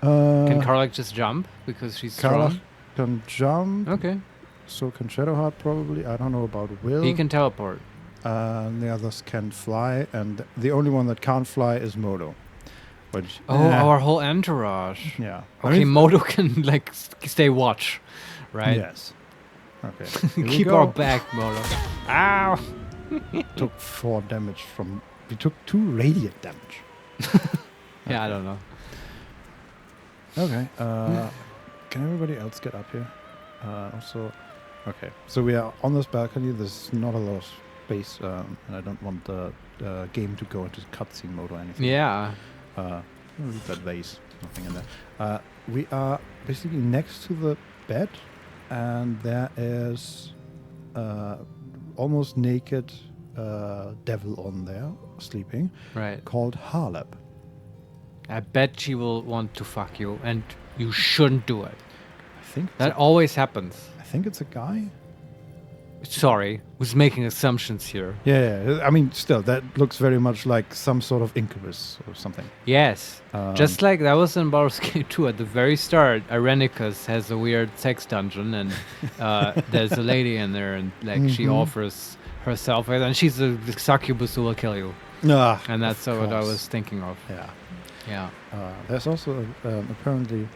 Can Karlak just jump because she's strong? Karlak can jump. Okay. So can Shadowheart probably. I don't know about Will. He can teleport. The others can fly, and the only one that can't fly is Modo. Which, our whole entourage. Yeah. Okay, Modo can like stay watch, right? Yes. Okay. Keep our back, Modo. Ow! Took 4 damage from. We took 2 radiant damage. Yeah, I don't know. Okay. Can everybody else get up here? Also, okay. So we are on this balcony. There's not a lot of space, and I don't want the game to go into cutscene mode or anything. Yeah. Leave that vase. Nothing in there. We are basically next to the bed, and there is almost naked devil on there sleeping. Right. Called Harleb. I bet she will want to fuck you, and you shouldn't do it. I think that always happens. I think it's a guy. Sorry, was making assumptions here. Yeah, I mean, still, that looks very much like some sort of incubus or something. Yes, just like that was in Baldur's Gate 2 at the very start. Irenicus has a weird sex dungeon, and there's a lady in there, and like she offers herself, and she's a succubus who will kill you. And that's what I was thinking of. Yeah. Yeah. There's also apparently,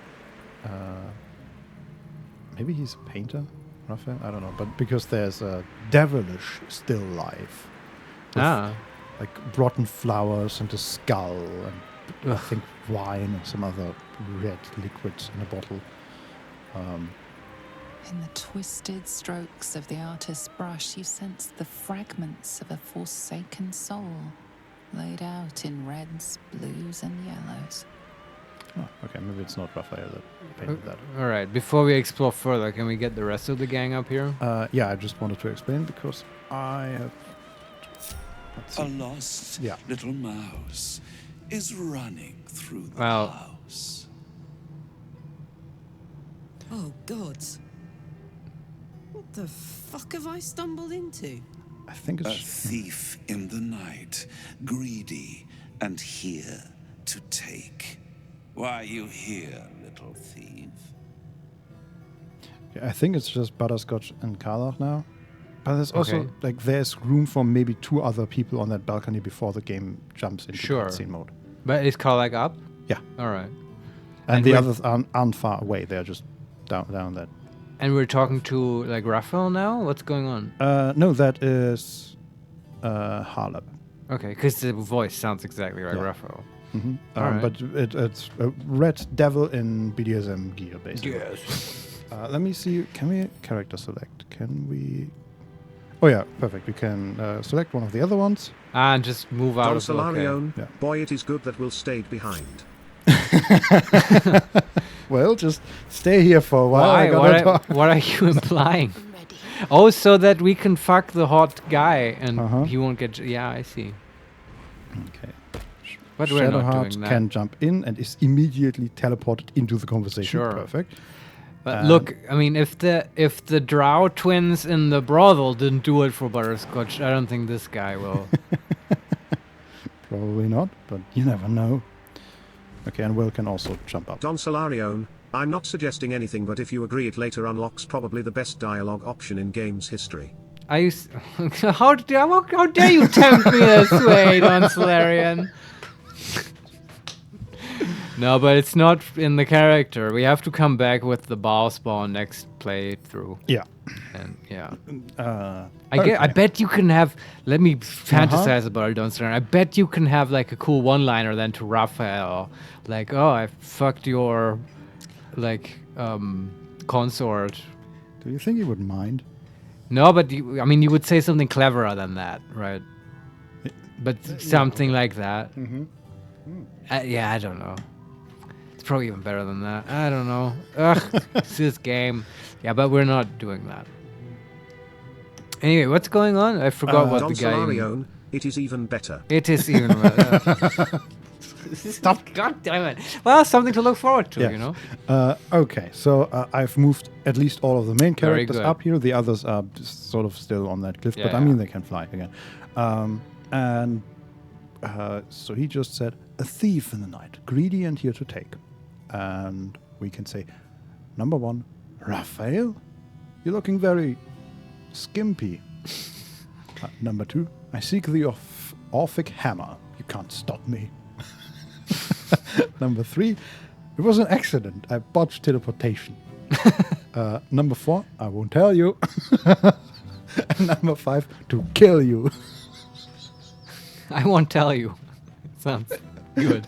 maybe he's a painter. Raphael? I don't know, but because there's a devilish still life. Like rotten flowers and a skull and I think wine or some other red liquids in a bottle. In the twisted strokes of the artist's brush, you sense the fragments of a forsaken soul, laid out in reds, blues, and yellows. Oh, okay, maybe it's not Raphael that painted that. All right, before we explore further, can we get the rest of the gang up here? Yeah, I just wanted to explain because I have... A lost little mouse is running through the house. Oh, gods. What the fuck have I stumbled into? I think it's... A thief in the night, greedy and here to take. Why are you here, little thief? Yeah, I think it's just Butterscotch and Karlach now. But there's also, like, there's room for maybe 2 other people on that balcony before the game jumps into cutscene mode. But is Karlach up? Yeah. All right. And the others aren't far away. They're just down that. And we're talking to, like, Raphael now? What's going on? No, that is Harleb. Okay, because the voice sounds exactly like Raphael. Mm-hmm. Right. But it's a red devil in BDSM gear, basically. Yes. Let me see. Can we character select? Can we... Oh, yeah, perfect. We can select one of the other ones. And just move out Don of the Solarione, okay. boy, it is good that Will stayed behind. Well, just stay here for a while. I gotta talk. What are you implying? Oh, so that we can fuck the hot guy and he won't get... Yeah, I see. Okay. But we're not Shadowheart doing that. can jump in and is immediately teleported into the conversation. Sure. Perfect. But look, I mean, if the Drow twins in the brothel didn't do it for Butterscotch, I don't think this guy will. Probably not, but you never know. Okay, and Will can also jump up. Don Solarione, I'm not suggesting anything, but if you agree, it later unlocks probably the best dialogue option in game's history. How dare you tempt me this way, Don Solarian? No, but it's not in the character. We have to come back with the bow spawn next playthrough. Yeah. And yeah. Okay. I bet you can have. Let me fantasize about it, Don Solarian. I bet you can have like a cool one-liner then to Raphael, like, "Oh, I fucked your, like, consort." Do you think he would mind? No, but I mean, you would say something cleverer than that, right? But something like that. Yeah, I don't know. It's probably even better than that. I don't know. Ugh, it's this game. Yeah, but we're not doing that. Anyway, what's going on? I forgot what Don the guy... Solarione, it is even better. It is even better. Stop. God damn it. Well, something to look forward to, you know? Okay, so I've moved at least all of the main Very characters good. up here. The others are just sort of still on that cliff, but Yeah, I mean, they can fly again. So he just said, a thief in the night, greedy and here to take. And we can say, number one, Raphael, you're looking very skimpy. Number two, I seek the Orphic hammer. You can't stop me. Number three, it was an accident. I botched teleportation. Number four, I won't tell you. And number five, to kill you. I won't tell you. Sounds good.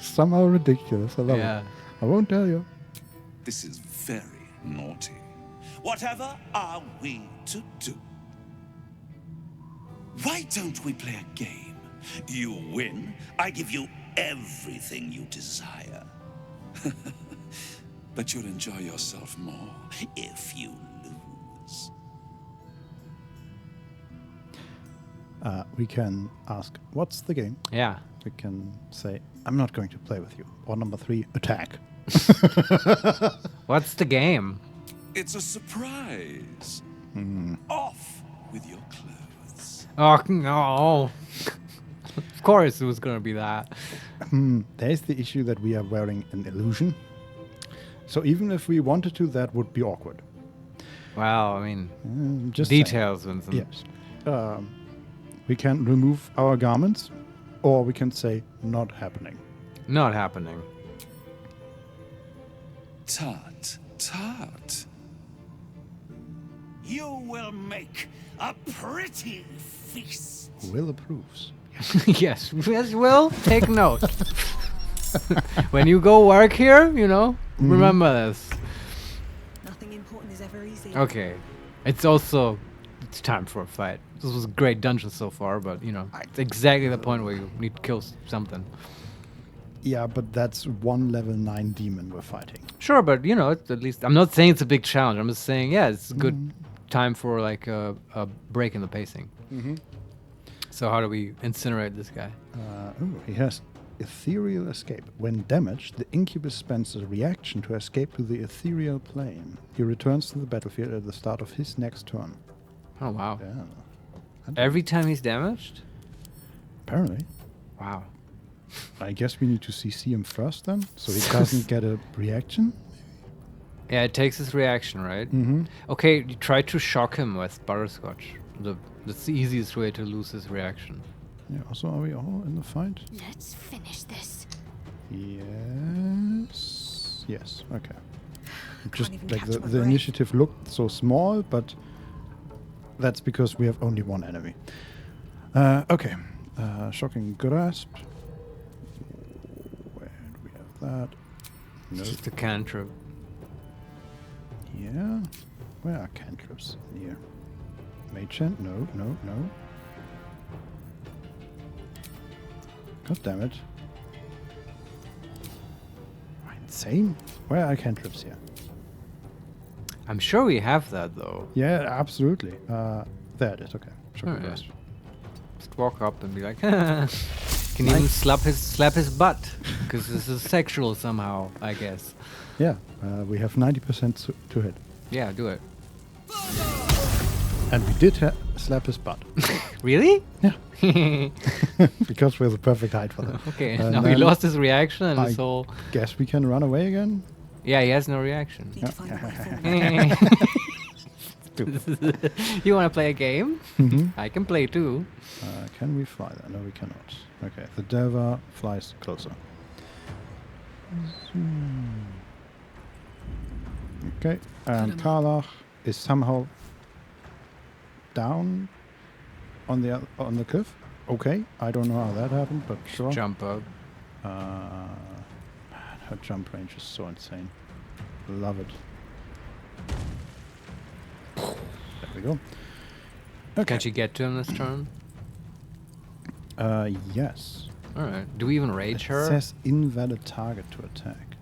Somehow ridiculous. I love it. I won't tell you. This is very naughty. Whatever are we to do? Why don't we play a game? You win, I give you everything you desire. But you'll enjoy yourself more if you lose. We can ask, what's the game? Yeah. We can say, I'm not going to play with you. Or number three, attack. What's the game? It's a surprise. Off with your clothes. Oh, no. Of course it was going to be that. There's the issue that we are wearing an illusion. So even if we wanted to, that would be awkward. Well, I mean, just details, saying. Vincent. Yes. We can remove our garments, or we can say, not happening. Not happening. Tut, tut. You will make a pretty feast. Will approves. Yes, Will, take note. When you go work here, you know, remember this. Nothing important is ever easy. Okay. It's time for a fight. This was a great dungeon so far, but, you know, it's exactly the point where you need to kill something. Yeah, but that's one level 9 demon we're fighting. Sure, but, you know, it's at least... I'm not saying it's a big challenge. I'm just saying, yeah, it's a good time for, like, a break in the pacing. So how do we incinerate this guy? He has ethereal escape. When damaged, the incubus spends a reaction to escape to the ethereal plane. He returns to the battlefield at the start of his next turn. Oh, wow. Yeah. Every time he's damaged? Apparently. Wow. I guess we need to CC him first then, so he doesn't get a reaction? Yeah, it takes his reaction, right? Mm-hmm. Okay, you try to shock him with butterscotch. That's the easiest way to lose his reaction. Yeah, also, are we all in the fight? Let's finish this. Yes. Yes, okay. Just even like catch the my breath. initiative looked so small, but that's because we have only one enemy. Okay. Shocking grasp. Where do we have that? No. Just a cantrip. Yeah. Where are cantrips? Here. Mage hand? No, no, no. God damn it. Same? Where are cantrips here? I'm sure we have that though. Yeah, absolutely. There it is. Okay. Sure. Oh, yeah. Just walk up and be like, can even slap his butt because this is sexual somehow, I guess. Yeah, we have 90% to hit. Yeah, do it. And we did slap his butt. Really? Yeah. Because we're the perfect height for that. Okay, And now he lost his reaction and his I whole... guess we can run away again? Yeah, he has no reaction. Yeah. You want to play a game? Mhm. I can play too. Can we fly there? No, we cannot. Okay, the Delver flies closer. Okay, and Karlach is somehow down on the cliff. Okay, I don't know how that happened, but sure. Jump up. Man, her jump range is so insane. Love it. There we go. Okay. Can she get to him this turn? Yes. Alright. Do we even rage her? It says invalid target to attack.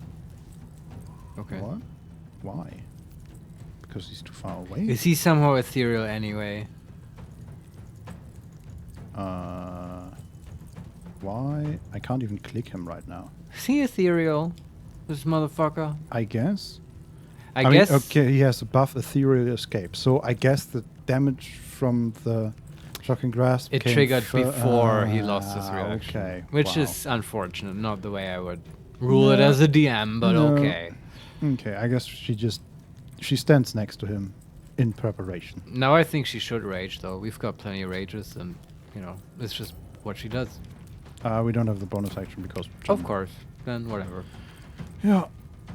Okay. What? Why? Because he's too far away? Is he somehow ethereal anyway? Why? I can't even click him right now. Is he ethereal? This motherfucker? I guess. I mean, guess. okay, he has a buff ethereal escape. So I guess the damage from the shocking grasp It came triggered before he lost his reaction. Okay. Which wow. is unfortunate. Not the way I would rule it as a DM, but No. okay. Okay, I guess she stands next to him in preparation. Now I think she should rage though. We've got plenty of rages and, it's just what she does. We don't have the bonus action because... Of course. Then whatever. Yeah.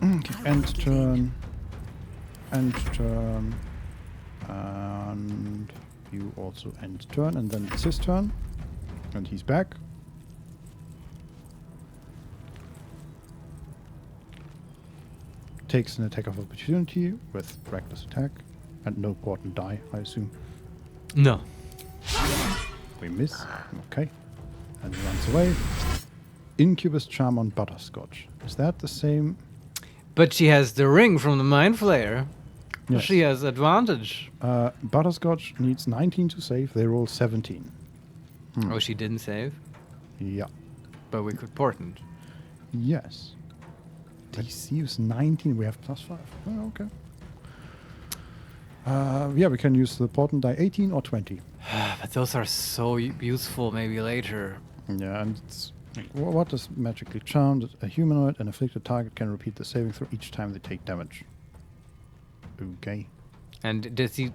Okay. End turn. End turn. And you also end turn. And then it's his turn. And he's back. Takes an attack of opportunity with reckless attack. And no important die, I assume. No. We miss. Okay. And he runs away. Incubus Charm on Butterscotch. Is that the same? But she has the ring from the Mind Flayer. Yes. She has advantage. Butterscotch needs 19 to save. They roll 17. Oh, she didn't save? Yeah. But we could portent. Yes. DC is 19. We have +5. Oh, okay. Yeah, we can use the portent die 18 or 20. But those are so useful maybe later. Yeah, and it's... What is magically charmed? A humanoid and afflicted target can repeat the saving throw each time they take damage. Okay. And does he...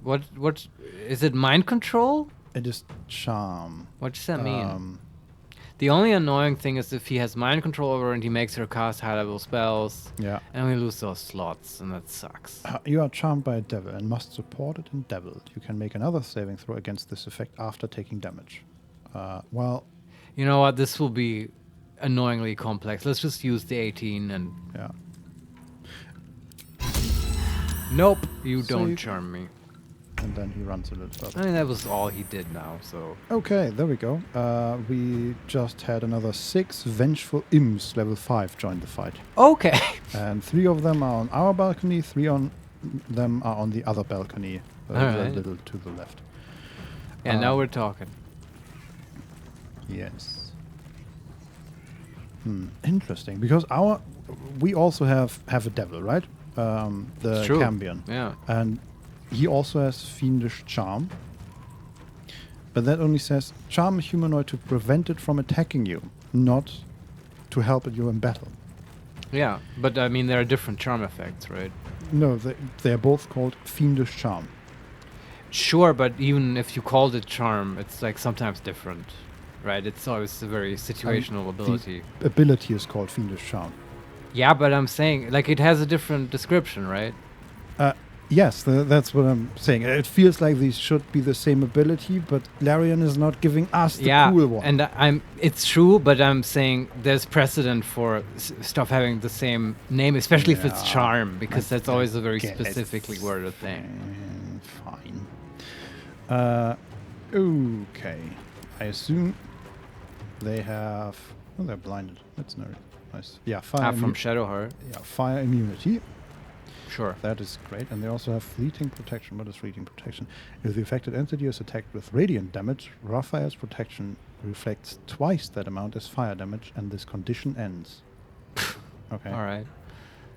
What is it mind control? It is charm. What does that mean? The only annoying thing is if he has mind control over her and he makes her cast high-level spells. Yeah. And we lose those slots, and that sucks. You are charmed by a devil and must support it in devil. You can make another saving throw against this effect after taking damage. Well... You know what? This will be annoyingly complex. Let's just use the 18 and... Yeah. Nope, you don't Save. charm me. And then he runs a little further. I mean, that was all he did now, so... Okay, there we go. We just had another 6 Vengeful Imps, level 5, join the fight. Okay. And 3 of them are on our balcony, 3 on them are on the other balcony, a Alright. little to the left. Yeah, now we're talking. Yes. Interesting, because we also have a devil, right? The It's true. Cambion. Yeah. And he also has Fiendish Charm. But that only says charm a humanoid to prevent it from attacking you, not to help you in battle. Yeah, but I mean, there are different charm effects, right? No, they're both called Fiendish Charm. Sure, but even if you called it charm, it's like sometimes different, right? It's always a very situational ability. The ability is called Fiendish Charm. Yeah, but I'm saying, like, it has a different description, right? Yes, that's what I'm saying. It feels like these should be the same ability, but Larian is not giving us the cool one. And it's true, but I'm saying there's precedent for stuff having the same name, especially if it's charm, because that's always a very specifically worded thing. Fine. Okay. I assume they have... Oh, they're blinded. That's no... nice. Yeah, fire. From Shadowheart. Yeah, fire immunity. Sure. That is great. And they also have fleeting protection. What is fleeting protection? If the affected entity is attacked with radiant damage, Raphael's protection reflects twice that amount as fire damage, and this condition ends. Okay. All right.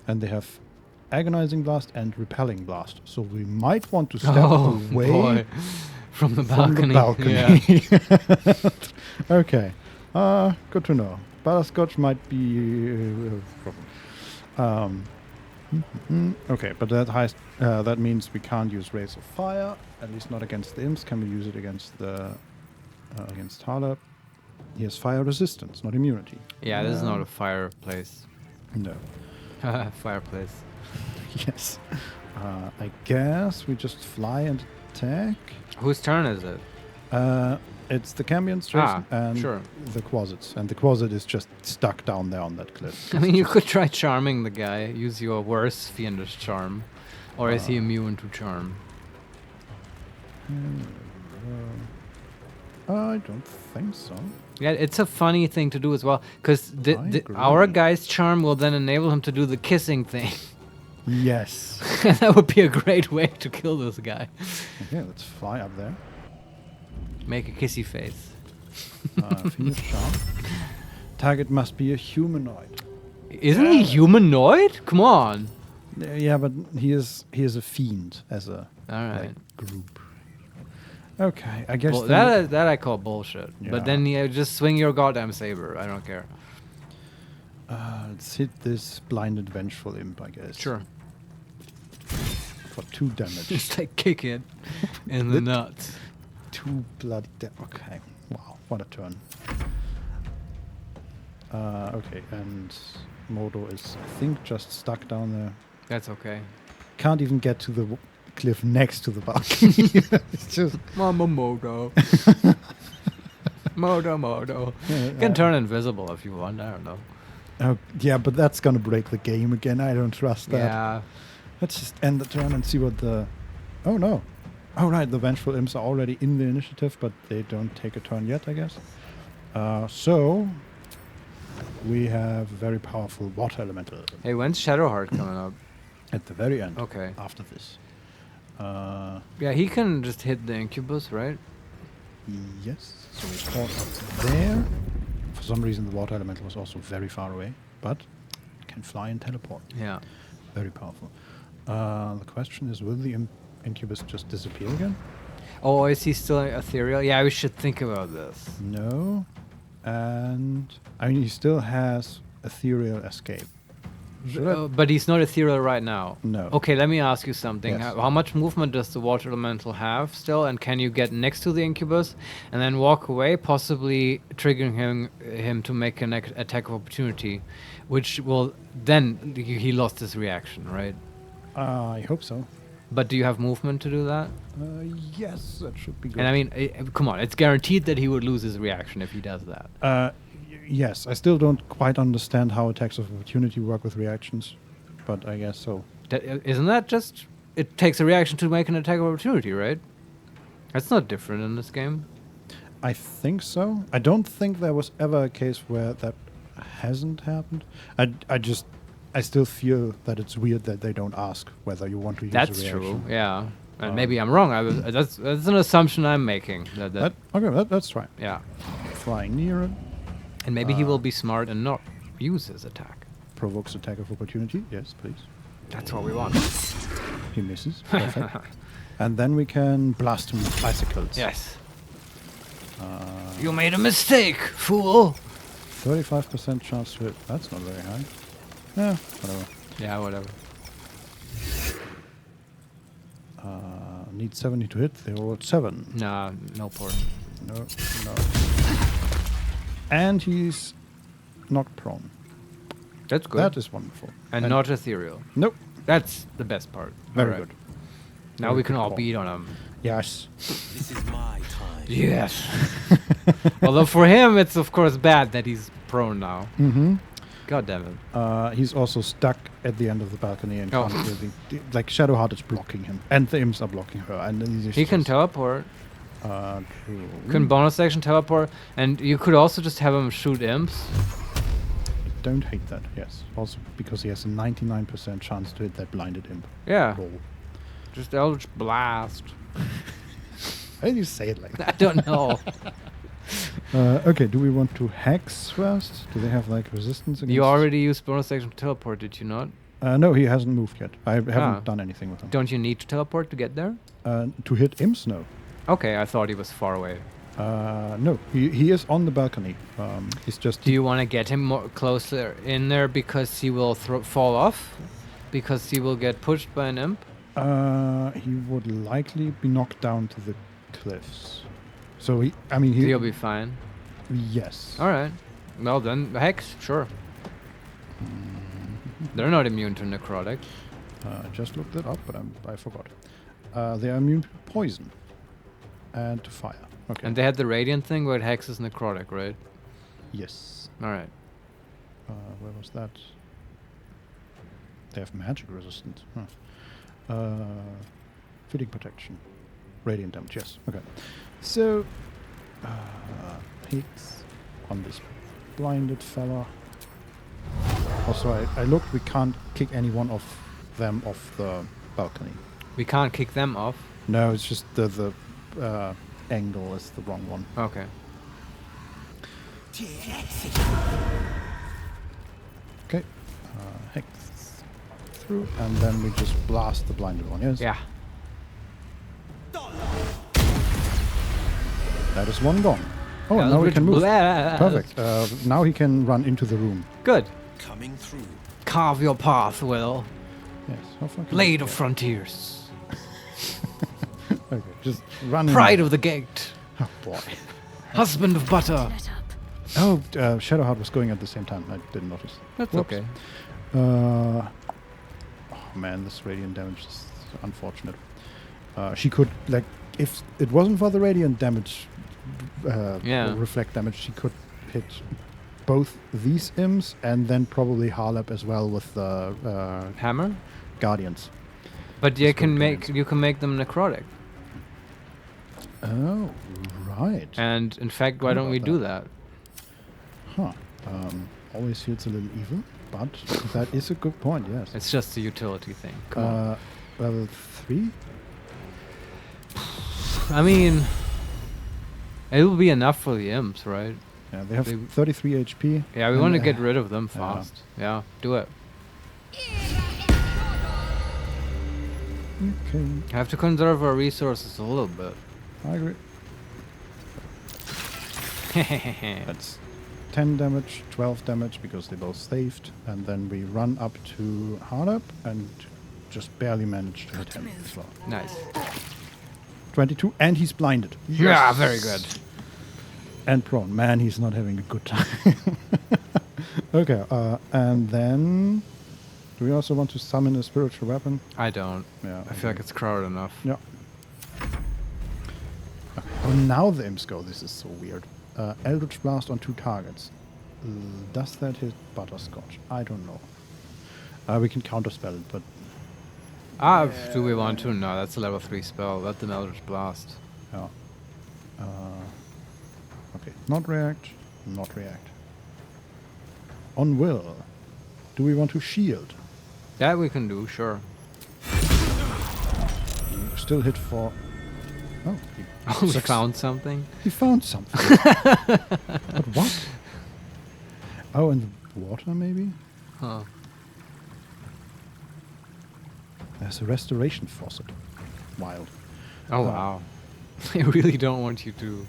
And they have agonizing blast and repelling blast. So we might want to step away boy. From the balcony. Yeah. Okay. Good to know. Butterscotch might be a problem. Okay, but that means we can't use Rays of Fire, at least not against the imps. Can we use it against the against Harlep? He has fire resistance, not immunity. Yeah, this is not a fireplace. No. Fireplace. Yes. I guess we just fly and attack. Whose turn is it? It's the Cambions, and the Quasits. And the Quasit is just stuck down there on that cliff. I mean, you could try charming the guy. Use your worse fiendish charm. Or is he immune to charm? I don't think so. Yeah, it's a funny thing to do as well. Because our guy's charm will then enable him to do the kissing thing. Yes. That would be a great way to kill this guy. Okay, let's fly up there. Make a kissy face. Fiendish charm. Target must be a humanoid. Isn't he humanoid? Come on. Yeah, but he is a fiend as a group. Okay, I guess that I call bullshit. Yeah. But then just swing your goddamn saber. I don't care. Let's hit this blinded vengeful imp, I guess. Sure. For 2 damage. Just like kick it in the nuts. 2 bloody okay. Wow, what a turn. Okay, and Modo is, I think, just stuck down there. That's okay. Can't even get to the cliff next to the balcony. It's just Mama Modo. Modo. You can turn invisible if you want. I don't know. Oh, yeah, but that's gonna break the game again. I don't trust that. Yeah. Let's just end the turn and see what the... Oh, no. Oh, right, the Vengeful Imps are already in the initiative, but they don't take a turn yet, I guess. So... we have a very powerful water elemental. Hey, when's Shadowheart coming up? At the very end. Okay. After this. Yeah, he can just hit the incubus, right? Yes. So we port up there. For some reason, the water elemental was also very far away, but it can fly and teleport. Yeah. Very powerful. The question is, will the incubus just disappear again? Oh, is he still ethereal? Yeah, we should think about this. No. And I mean, he still has ethereal escape. But he's not ethereal right now. No. Okay, let me ask you something. Yes. How much movement does the water elemental have still? And can you get next to the incubus and then walk away, possibly triggering him to make an attack of opportunity, which will then he lost his reaction, right? I hope so. But do you have movement to do that? Yes, that should be good. And I mean, come on, it's guaranteed that he would lose his reaction if he does that. Yes, I still don't quite understand how attacks of opportunity work with reactions, but I guess so. Isn't that just... It takes a reaction to make an attack of opportunity, right? That's not different in this game. I think so. I don't think there was ever a case where that hasn't happened. I still feel that it's weird that they don't ask whether you want to use a reaction. That's true, yeah. And maybe I'm wrong. That's an assumption I'm making. That's right. Yeah. Flying near it. And maybe he will be smart and not use his attack. Provokes attack of opportunity. Yes, please. That's what we want. He misses. Perfect. And then we can blast him with bicycles. Yes. You made a mistake, fool. 35% chance to hit. That's not very high. Yeah, whatever. Yeah, whatever. Need 70 to hit. They rolled 7. Nah, no port. No. And he's knocked prone. That's good. That is wonderful. And not ethereal. Nope. That's the best part. Very good. Now we can all beat on him. Yes. This is my time. Yes. Although for him, it's of course bad that he's prone now. Mm-hmm. God damn it. He's also stuck at the end of the balcony and can't really, like Shadowheart is blocking him, and the imps are blocking her. And he can teleport. True. Can bonus action teleport, and you could also just have him shoot imps. don't hate that. Yes. Also because he has a 99% chance to hit that blinded imp. Yeah. Roll. Just Eldritch Blast. How do you say it like that? I don't know. Okay, do we want to hex first? Do they have like resistance against... You already used bonus action to teleport, did you not? No, he hasn't moved yet. I haven't done anything with him. Don't you need to teleport to get there? To hit imps? No. Okay, I thought he was far away. No, he is on the balcony. He's just... Do you want to get him more closer in there because he will fall off? Because he will get pushed by an imp? He would likely be knocked down to the cliffs. So he'll be fine. Yes. All right. Well then, hex, sure. They're not immune to necrotic. I just looked it up, but I forgot. They are immune to poison and to fire. Okay. And they had the radiant thing where it hexes necrotic, right? Yes. All right. Where was that? They have magic resistance. Huh. Fitting protection. Radiant damage, yes. Okay. So, hits on this blinded fella. Also, I looked, we can't kick any one of them off the balcony. We can't kick them off? No, it's just the angle is the wrong one. Okay. Okay. Hex through, and then we just blast the blinded one, yes? Yeah. That is one gone. Oh, Yeah, now we can move. blast. Perfect. Now he can run into the room. Good. Coming through. Carve your path, Will. Yes. How far can Blade of Frontiers. Okay, just run in. Pride of the Gate. Oh, boy. Husband of Butter. Oh, Shadowheart was going at the same time. I didn't notice. That's Whoops. okay. Oh, man, this radiant damage is unfortunate. She could, like, if it wasn't for the radiant damage, reflect damage, she could hit both these imps and then probably Harlep as well with the hammer guardians. But you can make them necrotic. Oh, right. And in fact, why don't we do that? Huh. Always feels a little evil, but that is a good point. Yes. It's just a utility thing. Come on. Level 3. I mean, it will be enough for the imps, right? Yeah, they have 33 HP. Yeah, we want to get rid of them fast. Yeah, do it. Okay. Have to conserve our resources a little bit. I agree. That's 10 damage, 12 damage because they both saved, and then we run up to Harlep and just barely manage to hit him as well. Nice. 22, and he's blinded. Yeah, very good. And prone. Man, he's not having a good time. Okay, and then... Do we also want to summon a spiritual weapon? I don't. Yeah. I feel like it's crowded enough. Yeah. Okay. Oh, now the imps go. This is so weird. Eldritch Blast on 2 targets. Does that hit Butterscotch? I don't know. We can counterspell it, but... Do we want to? No, that's a level 3 spell. Let them Eldritch Blast. Yeah. Okay. Not react. Not react. On will. Do we want to shield? That we can do, sure. You still hit for... Oh, he found something? He found something. But what? Oh, in the water, maybe? Huh. There's a restoration faucet. Wild. Oh, wow. I really don't want you to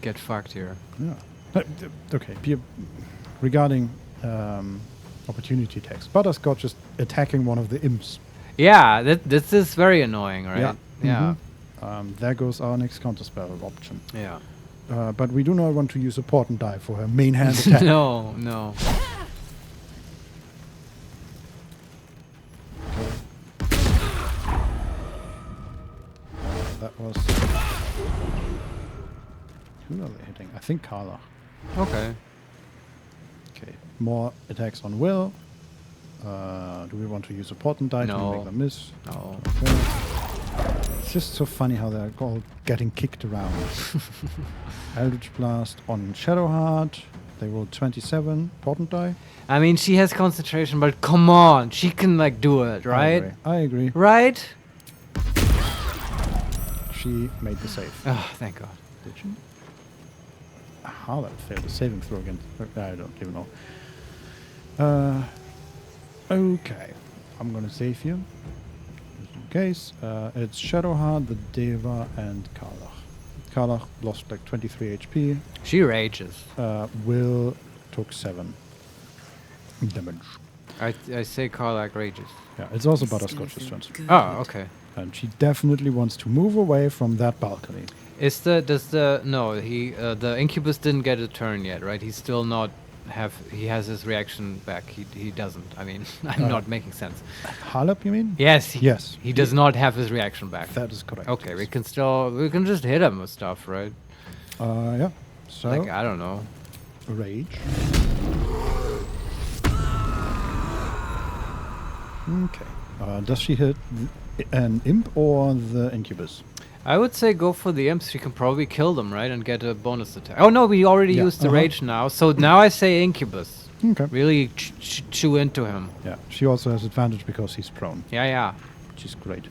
get fucked here. Yeah. Okay. Regarding opportunity attacks, Butterscotch is attacking one of the imps. Yeah, this is very annoying, right? Yeah. Yeah. There goes our next counterspell option. Yeah. But we do not want to use a portent die for her main hand attack. No, no. That was... Who are they hitting? I think Carla. Okay. Okay. More attacks on will. Do we want to use a portent die to make them miss? No. Okay. It's just so funny how they're all getting kicked around. Eldritch Blast on Shadowheart. They rolled 27. Important die. I mean, she has concentration, but come on, she can like do it, right? I agree. Right? She made the save. Oh, thank God. Did she? How that failed the saving throw again? I don't even know. Okay. I'm gonna save you. Just in case. It's Shadowheart, the Deva, and Karlach. Karlach lost like 23 HP. She rages. Will took 7 damage. I say Karlach rages. Yeah, it's also Butterscotch's turn. Oh, okay. And she definitely wants to move away from that balcony. The Incubus didn't get a turn yet, right? He's still not he has his reaction back. He doesn't. I mean, I'm not making sense. Halep, you mean? Yes. Yes. He does not have his reaction back. That is correct. Okay, we can just hit him with stuff, right? Yeah. So like, I don't know. Rage. Okay. Does she hit an imp or the incubus? I would say go for the imps. She can probably kill them, right? And get a bonus attack. Oh, no, we already used the rage now. So now I say incubus. Okay. Really chew into him. Yeah. She also has advantage because he's prone. Yeah. Which is great.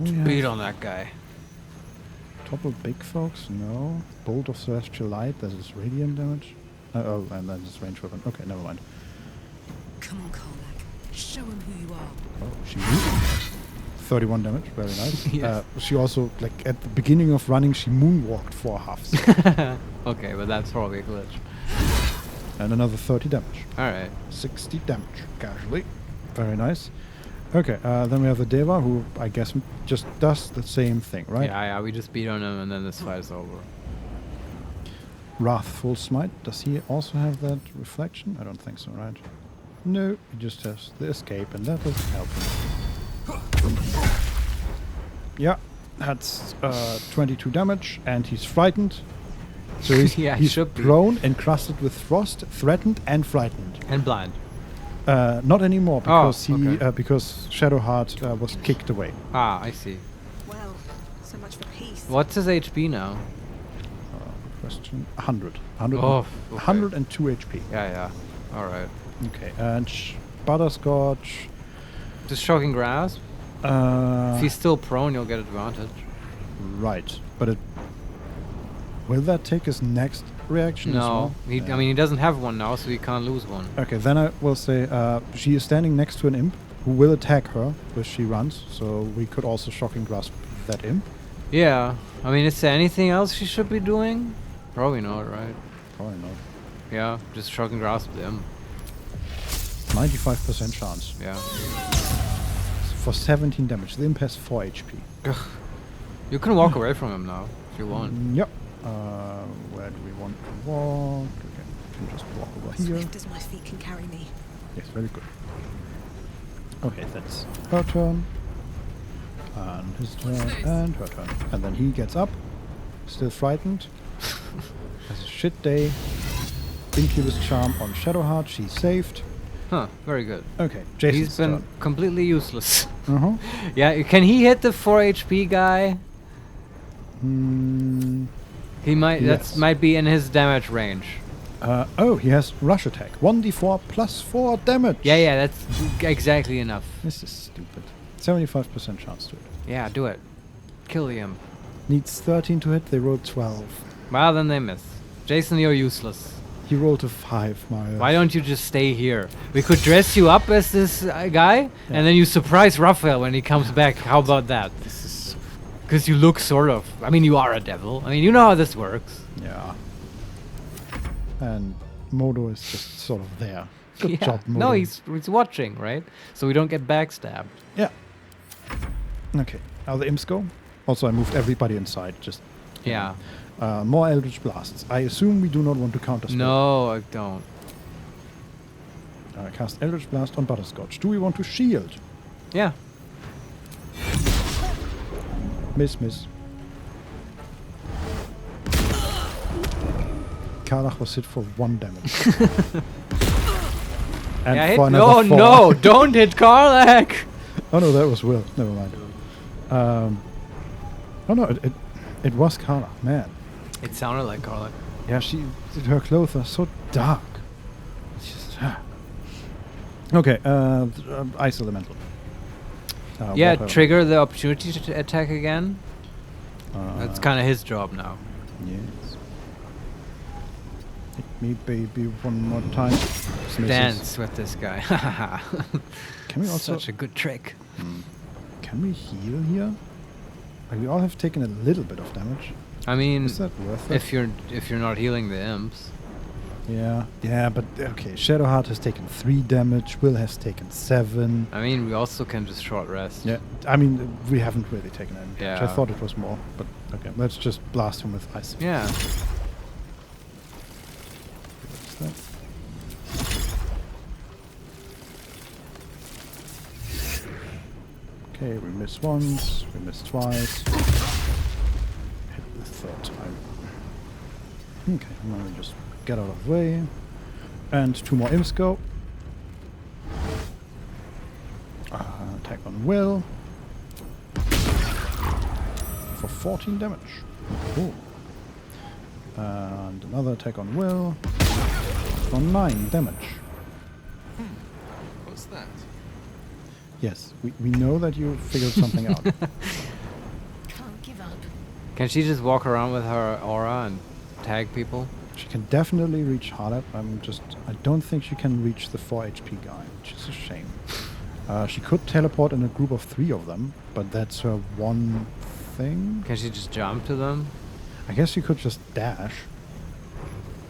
Beat on that guy. Topple big folks? No. Bolt of Celestial Light. That is radiant damage. Oh, and then it's range weapon. Okay, never mind. Come on, Karlach. Show him who you are. Oh, she moved. 31 damage, very nice. Yes. She also, like, at the beginning of running, she moonwalked 4 halves. Okay, but that's probably a glitch. And another 30 damage. Alright. 60 damage, casually. Very nice. Okay, then we have the Deva, who I guess just does the same thing, right? Yeah, we just beat on him and then this fight is over. Wrathful Smite, does he also have that reflection? I don't think so, right? No, he just has the escape, and that doesn't help him. Yeah, that's 22 damage, and he's frightened. So he's prone, encrusted with frost, threatened, and frightened. And blind. Not anymore, because because Shadowheart was kicked away. Ah, I see. Well, so much for peace. What's his HP now? Question 100. 102 HP. Yeah. All right. Okay, and Butterscotch. Just Shocking Grasp? If he's still prone, you'll get advantage. Right, but will that take his next reaction as well? I mean, he doesn't have one now, so he can't lose one. Okay, then I will say she is standing next to an imp who will attack her if she runs, so we could also Shocking Grasp that imp. Yeah, I mean, is there anything else she should be doing? Probably not, right? Probably not. Yeah, just Shocking Grasp the imp. 95% chance. Yeah. For 17 damage. The imp has 4 HP. Ugh. You can walk away from him now, if you want. Yep. Where do we want to walk? Okay, we can just walk over here. Swift as my feet can carry me. Yes, very good. Okay, that's her turn. And his turn, and her turn. And then he gets up, still frightened. Has a shit day. Incubus Charm on Shadowheart, she's saved. Huh, very good. Okay, Jason's He's been turn. completely useless. Uh-huh. Yeah, can he hit the 4 HP guy? He might. Yes. That might be in his damage range. Oh, he has rush attack. 1d4 plus 4 damage. Yeah, that's exactly enough. This is stupid. 75% chance to it. Yeah, do it. Kill the imp. Needs 13 to hit. They rolled 12. Well, then they miss. Jason, you're useless. He rolled a 5, Mario. Why don't you just stay here? We could dress you up as this guy, and then you surprise Raphael when he comes back. How about that? Because you look sort of... I mean, you are a devil. I mean, you know how this works. Yeah. And Modo is just sort of there. Good job, Modo. No, he's watching, right? So we don't get backstabbed. Yeah. Okay. How the imps go? Also, I moved everybody inside. Just... Yeah. More Eldritch Blasts. I assume we do not want to counter spell. No, I don't. Cast Eldritch Blast on Butterscotch. Do we want to shield? Yeah. Miss. Karlach was hit for 1 damage. And yeah, for another 4. No, don't hit Karlach! Oh no, that was Will. Never mind. Oh no, it was Karlach. Man. It sounded like Karlach. Yeah, her clothes are so dark. Okay, ice elemental. Yeah, water. trigger the opportunity to attack again. That's kind of his job now. Yes. Hit me, baby, one more time. Misses. Dance with this guy. Can we also Such a good trick. Can we heal here? Like, we all have taken a little bit of damage. I mean, Is that worth it? if you're not healing the imps. Yeah, but okay. Shadowheart has taken 3 damage. Will has taken 7. I mean, we also can just short rest. Yeah, I mean, we haven't really taken any damage. I Yeah. thought it was more, but okay. Let's just blast him with ice. Yeah. What's that? Okay, we miss once, we miss twice. Hit the 3rd time. Okay, now we just get out of the way. And 2 more imps go. Attack on Will. For 14 damage. Cool. And another attack on Will. For 9 damage. What's that? Yes, we know that you figured something out. Can't give up. Can she just walk around with her aura and tag people? She can definitely reach Harlep. I don't think she can reach the 4 HP guy, which is a shame. She could teleport in a group of 3 of them, but that's her one thing. Can she just jump to them? I guess she could just dash.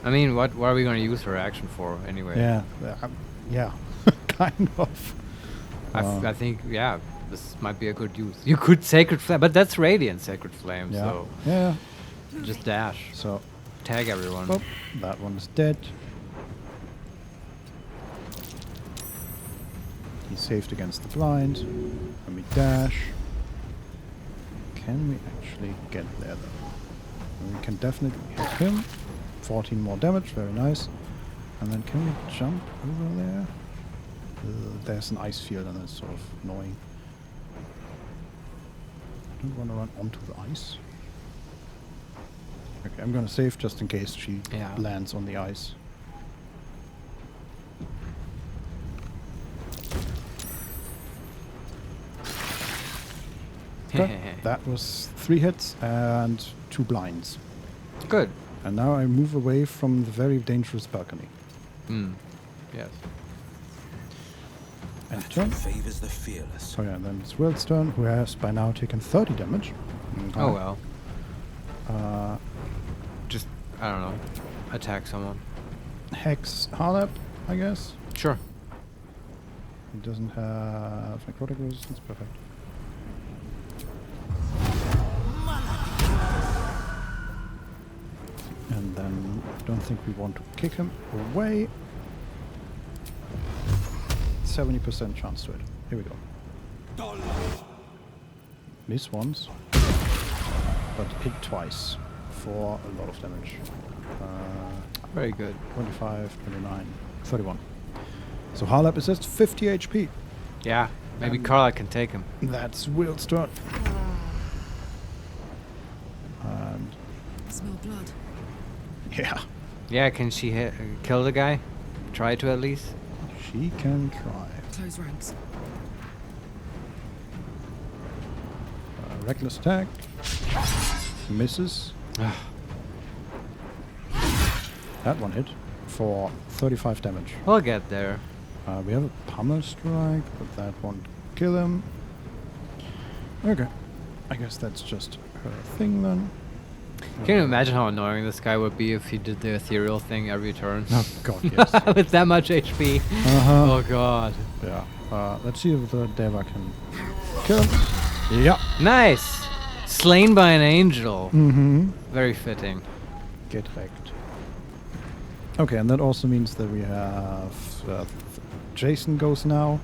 I mean, what are we going to use her action for anyway? Yeah, kind of. I think, yeah, this might be a good use. You could Sacred Flame, but that's Radiant Sacred Flame, Yeah. so Yeah. just dash. So tag everyone. Oh, that one's dead. He's saved against the blind. And we dash. Can we actually get there though? We can definitely hit him. 14 more damage, very nice. And then can we jump over there? There's an ice field and it's sort of annoying. I don't want to run onto the ice. Okay, I'm gonna save just in case she lands on the ice. Okay, that was 3 hits and 2 blinds. Good. And now I move away from the very dangerous balcony. Yes. And turn. Favors the fearless. Oh yeah, and then it's Will's turn, who has by now taken 30 damage. Oh well. Just, I don't know, attack someone. Hex Harlep, I guess. Sure. He doesn't have necrotic resistance, perfect. And then I don't think we want to kick him away. 70% chance to it. Here we go. Miss once, but hit twice for a lot of damage. Very good. 25, 29, 31. So Harlep is at 50 HP. Yeah, maybe Carla can take him. That's Will's turn. And Smell blood. yeah, Yeah, can she kill the guy? Try to at least. she can try. Close ranks. Reckless attack. Misses. That one hit for 35 damage. We'll get there. We have a pummel strike, but that won't kill him. Okay. I guess that's just her thing then. Can you imagine how annoying this guy would be if he did the ethereal thing every turn? Oh god, yes. With that much HP. Uh-huh. Oh god. Yeah. Let's see if the Deva can kill him. Yeah. Nice! Slain by an angel. Mm-hmm. Very fitting. Get wrecked. Okay, and that also means that we have Jason goes now.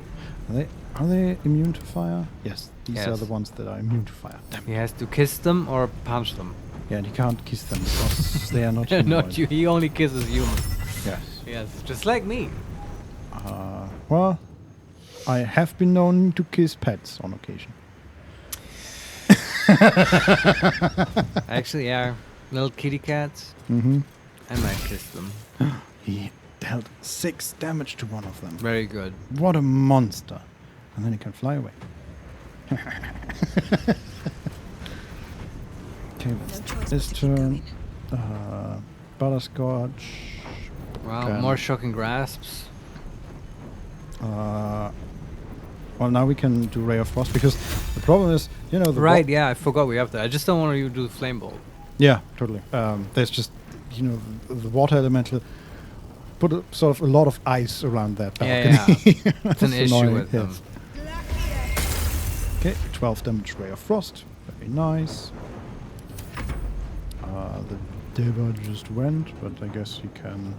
Are they immune to fire? Yes, these are Yes. the ones that are immune to fire. He has to kiss them or punch them. Yeah, and he can't kiss them because they are not humanoid. Not you. He only kisses humans. Yes. Yes, just like me. Well, I have been known to kiss pets on occasion. Actually, yeah. Little kitty cats. Mm-hmm. I might kiss them. He dealt 6 damage to one of them. Very good. What a monster. And then he can fly away. Okay, this turn. Butterscotch. Wow, more shocking grasps. Well, now we can do Ray of Frost because the problem is, you know, the Right, yeah, I forgot we have that. I just don't want you to do Flame Bolt. Yeah, totally. There's just, you know, the water elemental put sort of a lot of ice around that balcony. Yeah. It's an issue annoying, with them. Okay, 12 damage Ray of Frost. Very nice. The Diva just went, but I guess you can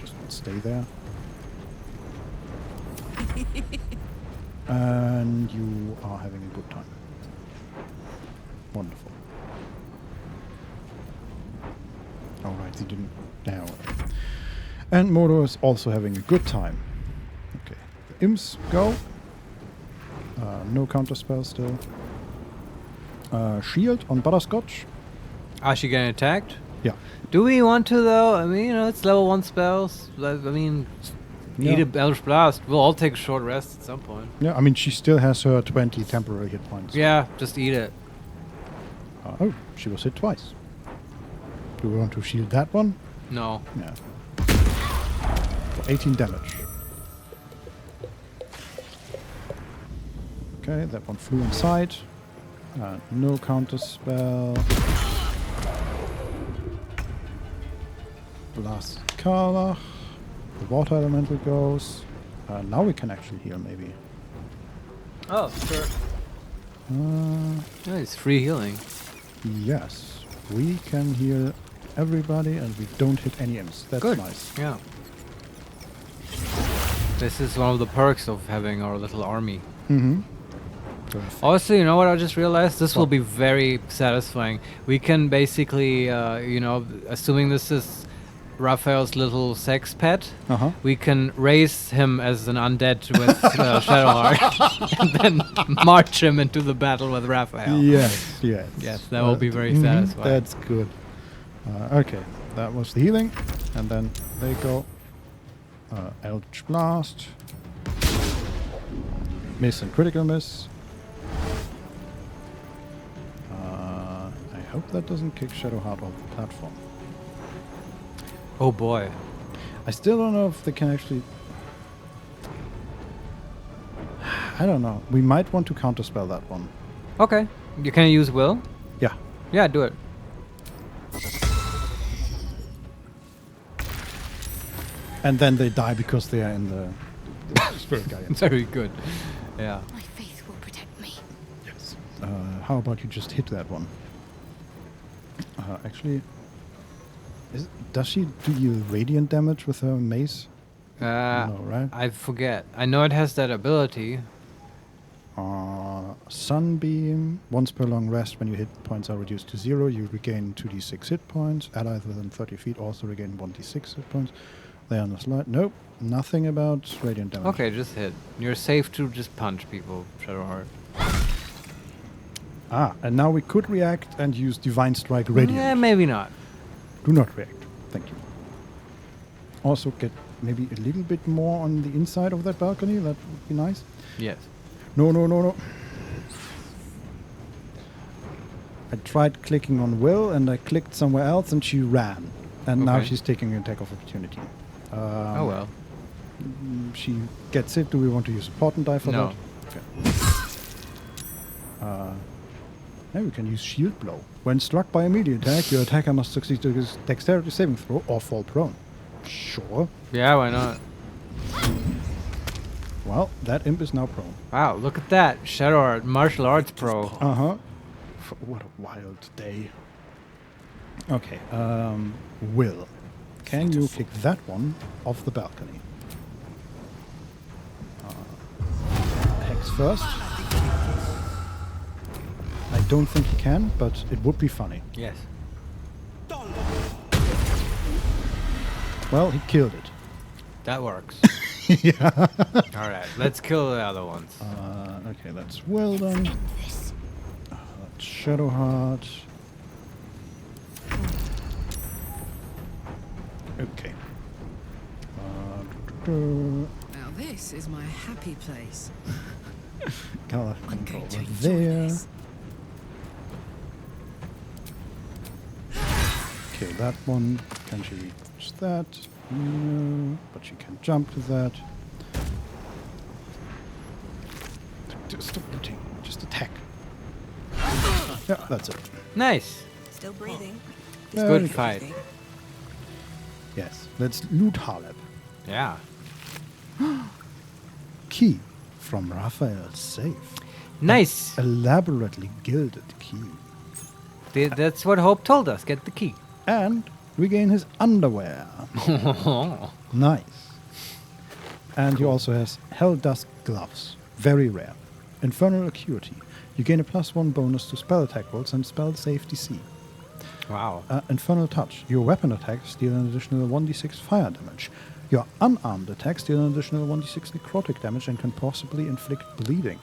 just stay there. And you are having a good time. Wonderful. Alright, he didn't. Now. And Mordor is also having a good time. Okay. The imps go. No counter spell still. Shield on Butterscotch. Are she getting attacked? Yeah. Do we want to though? I mean, you know, it's level 1 spells. I mean, Yeah. eat a Eldritch Blast. We'll all take a short rest at some point. Yeah, I mean, she still has her 20 temporary hit points. Yeah, just eat it. Oh, she was hit twice. Do we want to shield that one? No. Yeah. For 18 damage. Okay, that one flew inside. No counter spell. Blast Karlach. The water elemental goes. Now we can actually heal, maybe. Oh, sure. It's free healing. Yes. We can heal everybody and we don't hit any imps. That's Good. nice. Yeah. This is one of the perks of having our little army. Mm-hmm. Also, you know what I just realized? This will What? be very satisfying. We can basically, you know, assuming this is Raphael's little sex pet, we can raise him as an undead with Shadowheart and then march him into the battle with Raphael. Yes, yes. Yes, that will be very satisfying. That's good. Okay, that was the healing. And then they go. Eldritch Blast. Miss and critical miss. I hope that doesn't kick Shadowheart off the platform. Oh boy. I still don't know if they can actually... I don't know. We might want to counterspell that one. Okay. You can use Will? Yeah. Yeah, do it. And then they die because they are in the Spirit Guardian. Very good. Yeah. My faith will protect me. Yes. How about you just hit that one? Actually, does she do radiant damage with her mace? No, right? I forget. I know it has that ability. Sunbeam. Once per long rest, when your hit points are reduced to 0, you regain 2d6 hit points. Allies within 30 feet also regain 1d6 hit points. They are on the slide. Nope. Nothing about radiant damage. Okay, just hit. You're safe to just punch people, Shadowheart. And now we could react and use Divine Strike Radiant. Yeah, maybe not. Do not react. Thank you. Also get maybe a little bit more on the inside of that balcony. That would be nice. Yes. No, no, no, no. I tried clicking on Will and I clicked somewhere else and she ran. And now Okay. she's taking an attack of opportunity. Oh well. She gets it. Do we want to use a portent die for No. that? Okay. Now we can use Shield Blow. When struck by a melee attack, your attacker must succeed to his dexterity saving throw or fall prone. Sure. Yeah, why not? Well, that imp is now prone. Wow, look at that. Shadowheart, martial arts pro. Uh-huh. What a wild day. Okay, Will. Can you kick that one off the balcony? Hex first. I don't think he can, but it would be funny. Yes. Well, he killed it. That works. Yeah. Alright, let's kill the other ones. Okay, that's well done. That's Shadowheart. Okay. Now this is my happy place. Color I'm control going to over enjoy there. this. Okay, that one. Can she reach that? No, but she can jump to that. Stop looting. Just attack. Yeah, that's it. Nice. Still breathing. Very Good fight. Yes, let's loot Haleb. Yeah. Key from Raphael's safe. Nice. Elaborately gilded key. That's what Hope told us. Get the key. And regain his underwear. Nice. And he also has Hell Dusk gloves. Very rare. Infernal Acuity. You gain a +1 bonus to spell attack rolls and spell save DC. Wow. Infernal Touch. Your weapon attacks deal an additional 1d6 fire damage. Your unarmed attacks deal an additional 1d6 necrotic damage and can possibly inflict bleeding.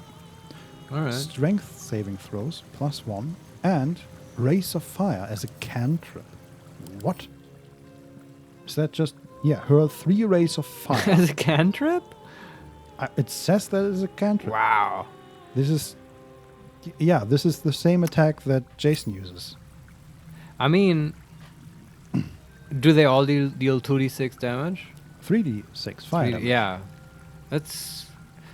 Alright. Strength saving throws +1 and Race of Fire as a cantrip. What? Is that just... Yeah, hurl 3 rays of fire. As a cantrip? It says that is a cantrip. Wow. This is... Yeah, this is the same attack that Jason uses. I mean, do they all deal 2d6 damage? 3d6 fire damage. Yeah. That's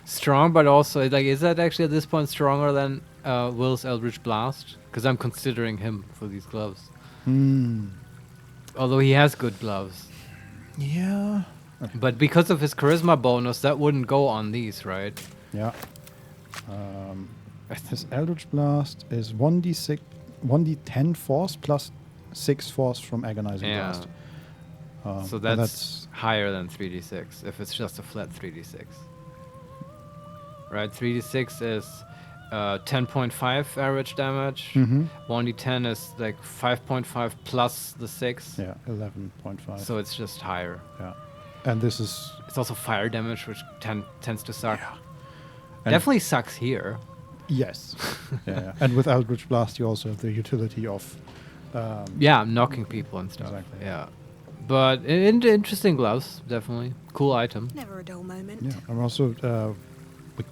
strong, but also, like, is that actually at this point stronger than Will's Eldritch Blast? Because I'm considering him for these gloves. Although he has good gloves. Yeah. But because of his charisma bonus, that wouldn't go on these, right? Yeah. His Eldritch Blast is 1d6, 1d10 force plus 6 force from Agonizing Blast. So that's higher than 3d6 if it's just a flat 3d6. Right, 3d6 is 10.5 average damage. 1d10 is like 5.5 plus the 6. Yeah, 11.5. So it's just higher. Yeah. And this is... It's also fire damage, which tends to suck. Yeah. Definitely sucks here. Yes. Yeah. And with Eldritch Blast, you also have the utility of... knocking people and stuff. Exactly. Yeah. But interesting gloves, definitely. Cool item. Never a dull moment. Yeah. I'm also... we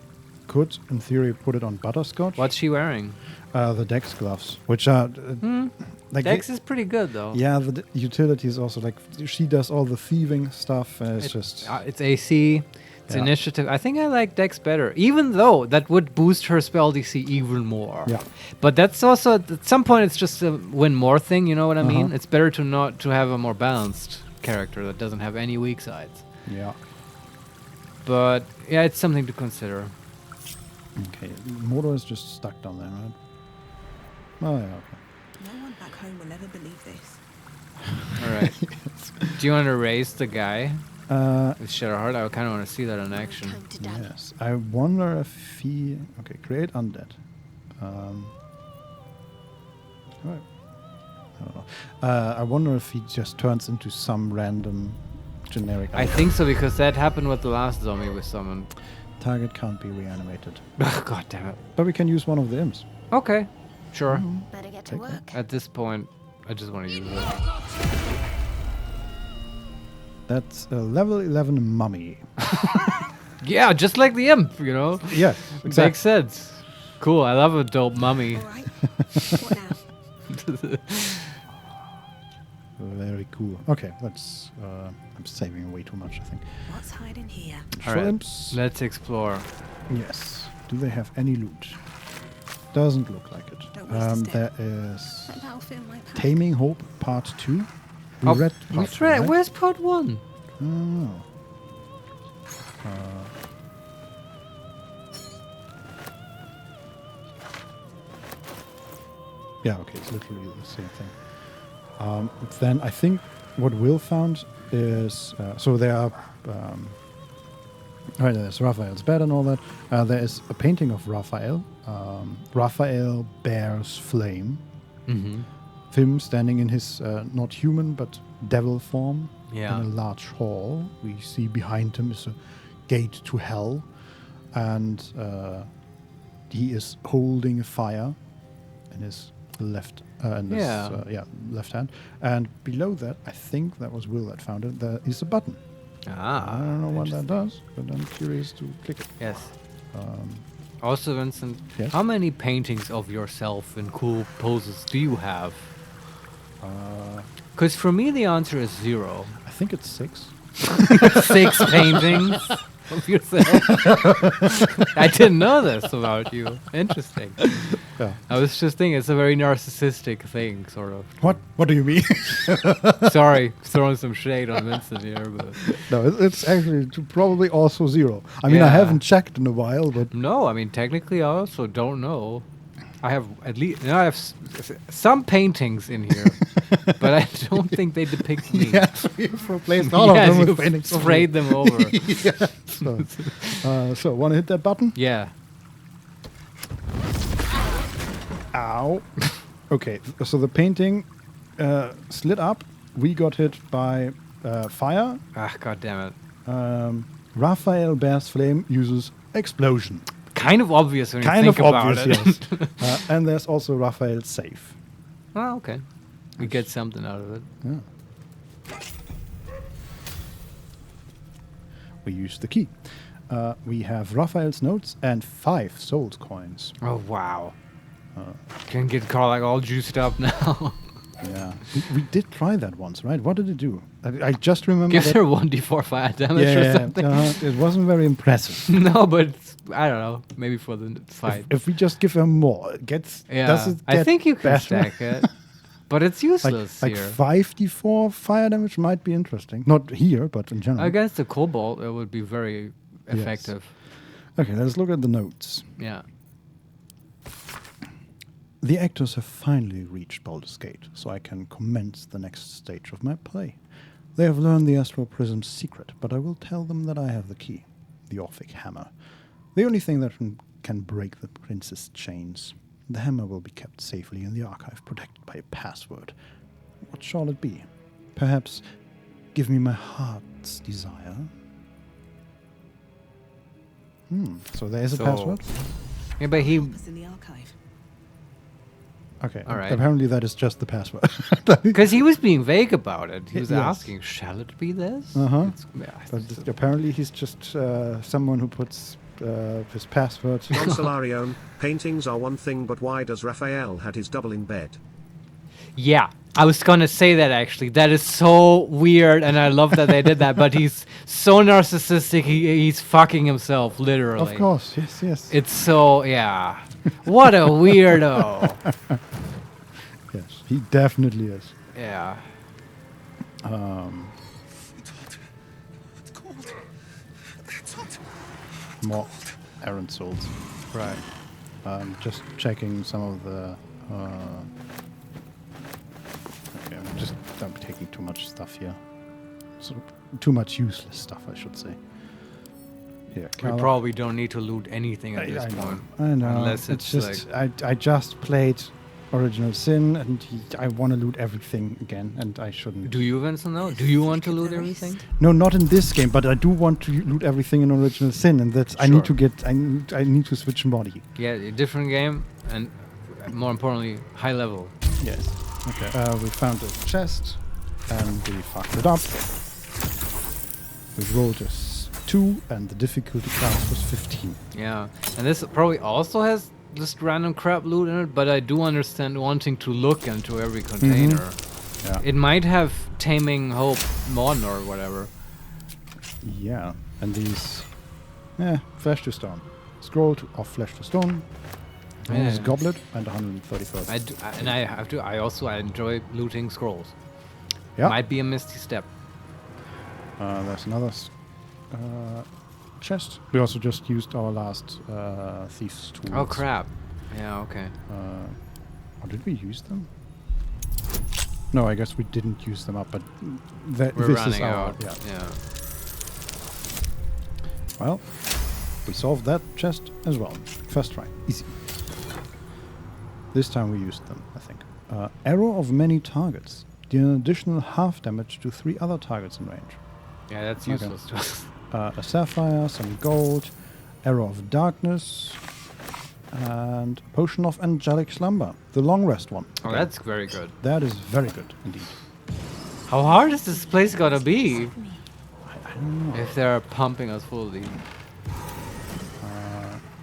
could, in theory, put it on Butterscotch. What's she wearing? The Dex gloves, which are... like Dex is pretty good, though. Yeah, the utility is also like... She does all the thieving stuff. It's just... it's AC. It's initiative. I think I like Dex better, even though that would boost her spell DC even more. Yeah. But that's also at some point it's just a win more thing. You know what I mean? It's better to have a more balanced character that doesn't have any weak sides. Yeah. But yeah, it's something to consider. Okay, Mordor is just stuck down there, right? Oh yeah. Okay. No one back home will ever believe this. All right. Do you want to raise the guy? With Shadowheart? I kind of want to see that in action. Yes. I wonder if he... Okay, create undead. Right. I don't know. I wonder if he just turns into some random generic... I think so, because that happened with the last zombie we summoned. Target can't be reanimated. God damn it. But we can use one of the imps. Okay. Sure. Better get to work. At this point, I just want to use it. That's a level 11 mummy. Yeah, just like the imp, you know? Yeah, exactly. Makes sense. Cool, I love a dope mummy. All right. What now? Very cool. Okay, let's... I'm saving way too much, I think. What's hiding here? Shrimps. Let's explore. Yes. Do they have any loot? Doesn't look like it. There is That'll fill my pack. Taming Hope Part 2. We read part 2, right? Where's part 1? Oh. Yeah, okay, it's literally the same thing. Then I think what Will found is... so there are... right, there's Raphael's bed and all that. There is a painting of Raphael. Raphael bears flame. Him standing in his not human but devil form in a large hall. We see behind him is a gate to hell, and he is holding a fire in his left. Left hand. And below that, I think that was Will that found it. There is a button. Ah, I don't know what that does, but I'm curious to click it. Yes. Also, Vincent, Yes? how many paintings of yourself in cool poses do you have? Because for me, the answer is 0. I think it's 6. 6 paintings of yourself. I didn't know this about you. Interesting. Yeah. I was just thinking it's a very narcissistic thing, sort of. What do you mean? Sorry, throwing some shade on Vincent here, but No, it's actually probably also 0. I mean, I haven't checked in a while, but no, I mean technically I also don't know. I have at least I have some paintings in here, but I don't think they depict me. Yes, you've replaced all of them with paintings. Sprayed them over. So want to hit that button? Yeah. Ow. Okay, so the painting slid up. We got hit by fire. Ah, god damn it. Raphael Bear's Flame uses explosion. Kind of obvious when you think about it. Yes. And there's also Raphael's save. Oh, okay. We get something out of it. Yeah. We use the key. We have Raphael's notes and 5 souls coins. Oh, wow. Can get car like all juiced up now. Yeah. We did try that once, right? What did it do? I just remember Gives that her 1d4 fire damage or something. It wasn't very impressive. No, but I don't know. Maybe for the fight. If we just give her more, it gets... Yeah, does it I get think you can better? stack it. But it's useless like here. 5d4 fire damage might be interesting. Not here, but in general. Against the Cobalt, it would be very effective. Okay, let's look at the notes. Yeah. The actors have finally reached Baldur's Gate, so I can commence the next stage of my play. They have learned the Astral Prism's secret, but I will tell them that I have the key, the Orphic Hammer. The only thing that can break the prince's chains. The hammer will be kept safely in the archive, protected by a password. What shall it be? Perhaps give me my heart's desire? So there is a password? Yeah, but he... It's in the archive. Okay, all right. Apparently that is just the password. Because he was being vague about it. He was Yes. asking, shall it be this? Uh-huh. Yeah, But apparently he's just someone who puts his password... Consolarion, paintings are one thing, but why does Raphael had his double in bed? Yeah, I was gonna say that actually. That is so weird, and I love that they did that. But he's so narcissistic. He's fucking himself, literally. Of course, yes. It's so What a weirdo. Yes, he definitely is. Yeah. More errant souls. Right. Just checking some of the... okay, I'm taking too much stuff here. So, too much useless stuff, I should say. Here, We probably don't need to loot anything at this point. I know. Unless it's just like... I just played Original Sin, and I want to loot everything again, and I shouldn't. Do you, Vincent, though? Do you want to loot everything? No, not in this game, but I do want to loot everything in Original Sin, and that's I need to get. I need to switch body. Yeah, a different game, and more importantly, high level. Yes. Okay. We found a chest, and we fucked it up. We rolled a 2, and the difficulty class was 15. Yeah, and this probably also has just random crap loot in it, but I do understand wanting to look into every container. Yeah. It might have Taming Hope Mon or whatever. Yeah, and these, flesh to stone. Scroll of flesh to stone. This goblet and 131st. I enjoy looting scrolls. Yeah. Might be a misty step. There's another chest. We also just used our last thief's tools. Oh crap! Yeah, okay. Or did we use them? No, I guess we didn't use them up, but We're this running is our... out. Yeah. Well, we solved that chest as well. First try. Easy. This time we used them, I think. Arrow of many targets. Deal additional half damage to 3 other targets in range. Yeah, that's useless to us. A sapphire, some gold, arrow of darkness, And Potion of Angelic Slumber, the long rest one. Oh, that's very good. That is very good indeed. How hard is this place gonna be? I don't know. If they're pumping us fully.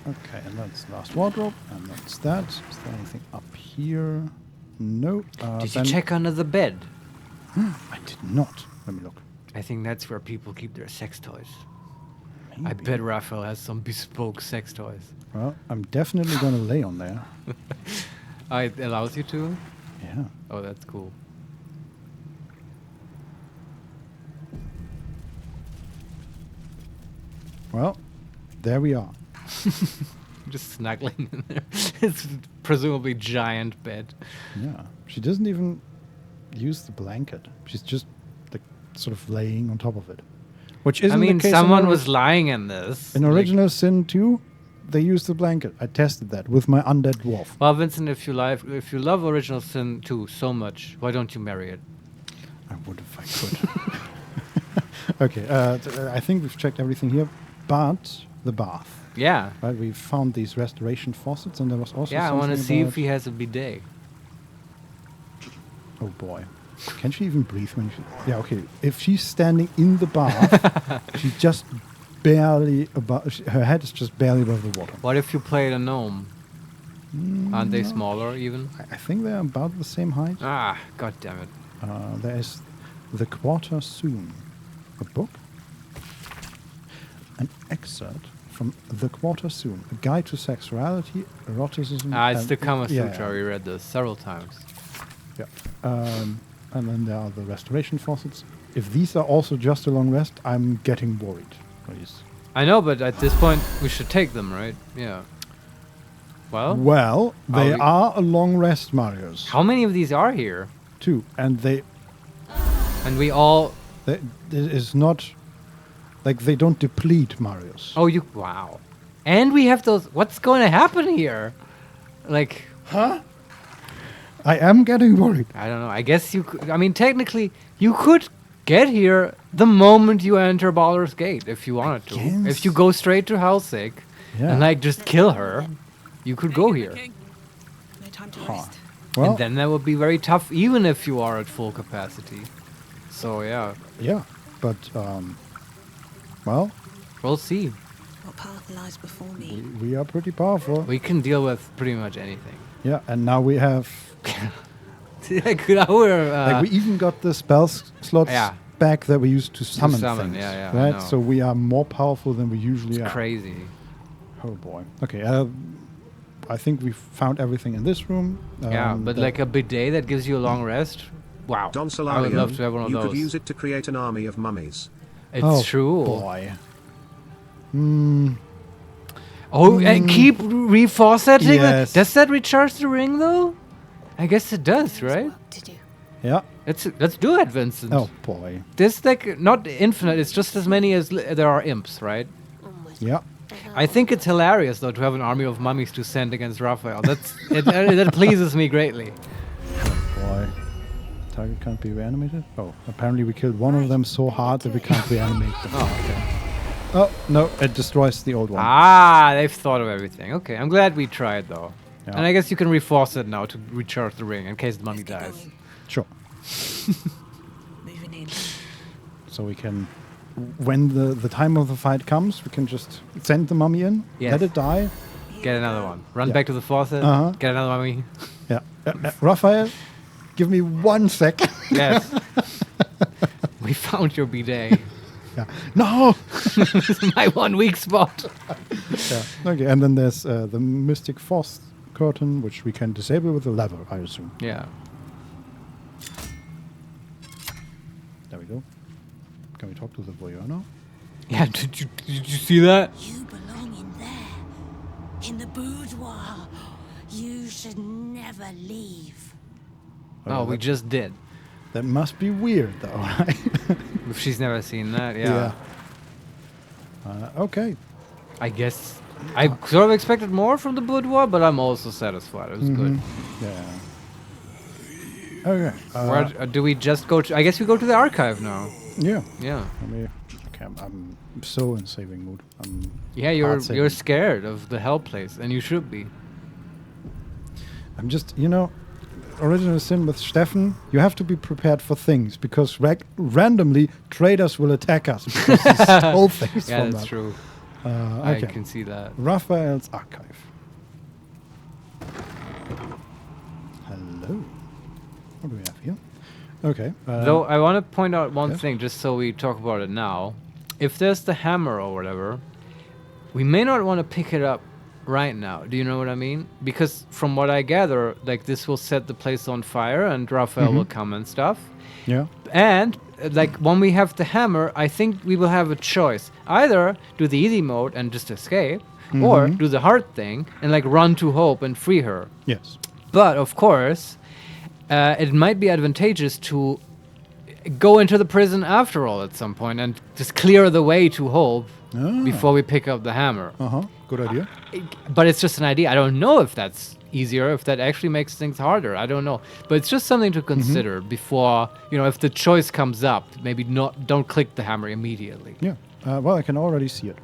Okay, and that's last wardrobe, and that's that. Is there anything up here? No. Did you check under the bed? I did not. Let me look. I think that's where people keep their sex toys. I bet Raphael has some bespoke sex toys. Well, I'm definitely going to lay on there. It allows you to? Yeah. Oh, that's cool. Well, there we are. Just snuggling in there. It's presumably giant bed. Yeah. She doesn't even use the blanket. She's just like sort of laying on top of it. Which isn't the case someone was lying in this. In Original Sin 2, they used the blanket. I tested that with my undead dwarf. Well, Vincent, if you love Original Sin 2 so much, why don't you marry it? I would if I could. Okay, I think we've checked everything here, but the bath. Yeah. Right, we found these restoration faucets, and there was also I want to something see about- if he has a bidet. Oh boy. Can she even breathe when she... Yeah, okay. If she's standing in the bath, she's just barely above... Her head is just barely above the water. What if you played a gnome? Aren't they smaller even? I think they're about the same height. Ah, god damn it. There is The Quarter Soon. A book? An excerpt from The Quarter Soon. A Guide to Sexuality, Eroticism... It's and- the Kama yeah, Sutra. We read this several times. Yeah. And then there are the restoration faucets. If these are also just a long rest, I'm getting worried. Please. I know, but at this point, we should take them, right? Yeah. Well, they are a long rest, Marius. How many of these are here? 2. And they... And we all... It is not... Like, they don't deplete, Marius. Oh, wow. And we have those... What's going to happen here? Like... Huh? I am getting worried. I don't know. I guess you could... I mean, technically, you could get here the moment you enter Baldur's Gate, if you wanted to. If you go straight to Helsik and, like, just kill her, you could go here. No time to rest. Well, and then that would be very tough, even if you are at full capacity. So, yeah. Yeah, but, well... We'll see. What path lies before me? We are pretty powerful. We can deal with pretty much anything. Yeah, and now we have... like we even got the spell slots back that we used to summon things. I right? know. So we are more powerful than we usually are. Crazy. Oh boy. Okay, I think we found everything in this room. But like a bidet that gives you a long rest? Wow. Don I would love to have one of you those. could use it to create an army of mummies. It's true. Boy. And keep refaucetting? Yes. Does that recharge the ring, though? I guess it does, right? Yeah. Let's do it, Vincent. Oh, boy. There's like not infinite. It's just as many as there are imps, right? Yeah. I think it's hilarious, though, to have an army of mummies to send against Raphael. That pleases me greatly. Boy. Target can't be reanimated? Oh, apparently we killed one of them so hard that we can't reanimate them. Oh, okay. Oh, no, it destroys the old one. Ah, they've thought of everything. Okay, I'm glad we tried, though. Yeah. And I guess you can reforce it now to recharge the ring in case the mummy dies. Sure. Moving in. So we can, when the time of the fight comes, we can just send the mummy in, Yes. let it die. Get another one. Run Yeah. back to the faucet. Uh-huh. Get another mummy. Yeah. Raphael, give me 1 second. Yes. We found your bidet. Yeah. No! This is my one weak spot. Yeah. Okay, and then there's the Mystic Force curtain, which we can disable with a lever, I assume. Yeah. There we go. Can we talk to the voyeur now? Yeah, did you see that? You belong in there. In the boudoir. You should never leave. Oh, we just did. That must be weird, though, right? If she's never seen that, yeah. Okay. I guess I sort of expected more from the boudoir, but I'm also satisfied. It was good. Yeah. Okay. Where do we just go to? I guess we go to the archive now. Yeah. Yeah. Okay, I'm so in saving mood. Yeah, you're scared of the hell place, and you should be. I'm just, Original Sin with Steffen, you have to be prepared for things because randomly traders will attack us because he stole things Yeah, from that's them. true. Okay. I can see that. Raphael's Archive. Hello. What do we have here? Okay. Though I want to point out one thing, just so we talk about it now. If there's the hammer or whatever, we may not want to pick it up right now. Do you know what I mean? Because from what I gather, like this will set the place on fire and Raphael will come and stuff. Yeah. And like when we have the hammer, I think we will have a choice. Either do the easy mode and just escape, or do the hard thing and like run to Hope and free her. Yes. But of course, it might be advantageous to go into the prison after all at some point and just clear the way to Hope before we pick up the hammer. Good idea. But it's just an idea. I don't know if that's easier, if that actually makes things harder. I don't know. But it's just something to consider before, if the choice comes up, maybe don't click the hammer immediately. Yeah. Well, I can already see it.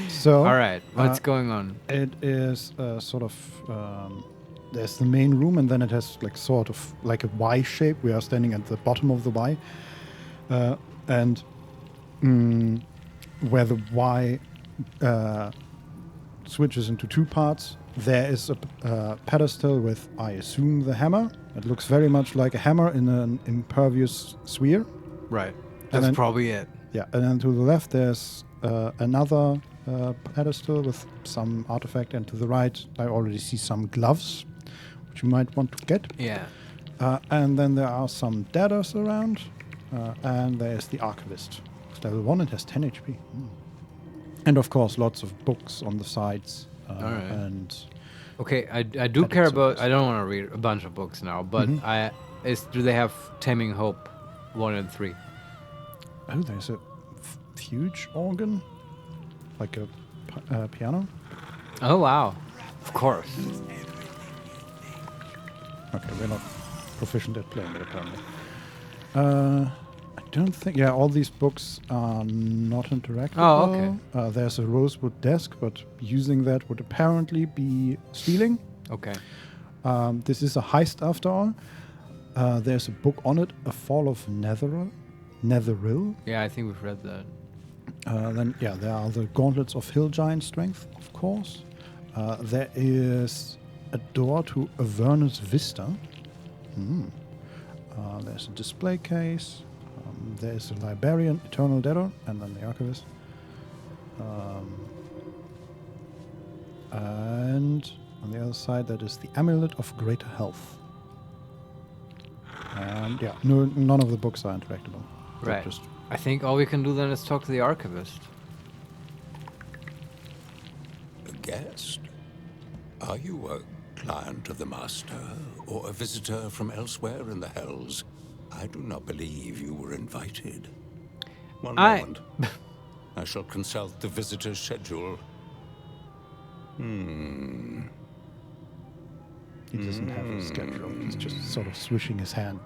So. All right. What's going on? It is sort of. There's the main room, and then it has like sort of like a Y shape. We are standing at the bottom of the Y, and where the Y switches into two parts, there is a pedestal with, I assume, the hammer. It looks very much like a hammer in an impervious sphere. Right. That's probably it. Yeah, and then to the left there's another pedestal with some artifact, and to the right I already see some gloves, which you might want to get. Yeah. And then there are some daggers around, and there's the Archivist. It's level 1, it has 10 HP. And of course lots of books on the sides. All right. And okay, I do care about. I don't want to read a bunch of books now, but do they have Taming Hope 1 and 3? Oh, there's a huge organ, like a piano. Oh wow! Of course. Okay, we're not proficient at playing it apparently. I don't think. Yeah, all these books are not interactive. Oh, okay. There's a rosewood desk, but using that would apparently be stealing. Okay. This is a heist after all. There's a book on it, A Fall of Netheril. Yeah, I think we've read that. Then, there are the Gauntlets of Hill Giant Strength, of course. There is a door to Avernus Vista. There's a display case. There's a Librarian, Eternal Debtor, and then the Archivist. And on the other side, that is the Amulet of Greater Health. And none of the books are interactable. Right. I think all we can do then is talk to the Archivist. A guest? Are you a client of the Master, or a visitor from elsewhere in the Hells? I do not believe you were invited. One moment. I shall consult the visitor's schedule. He doesn't have a schedule. He's just sort of swishing his hand.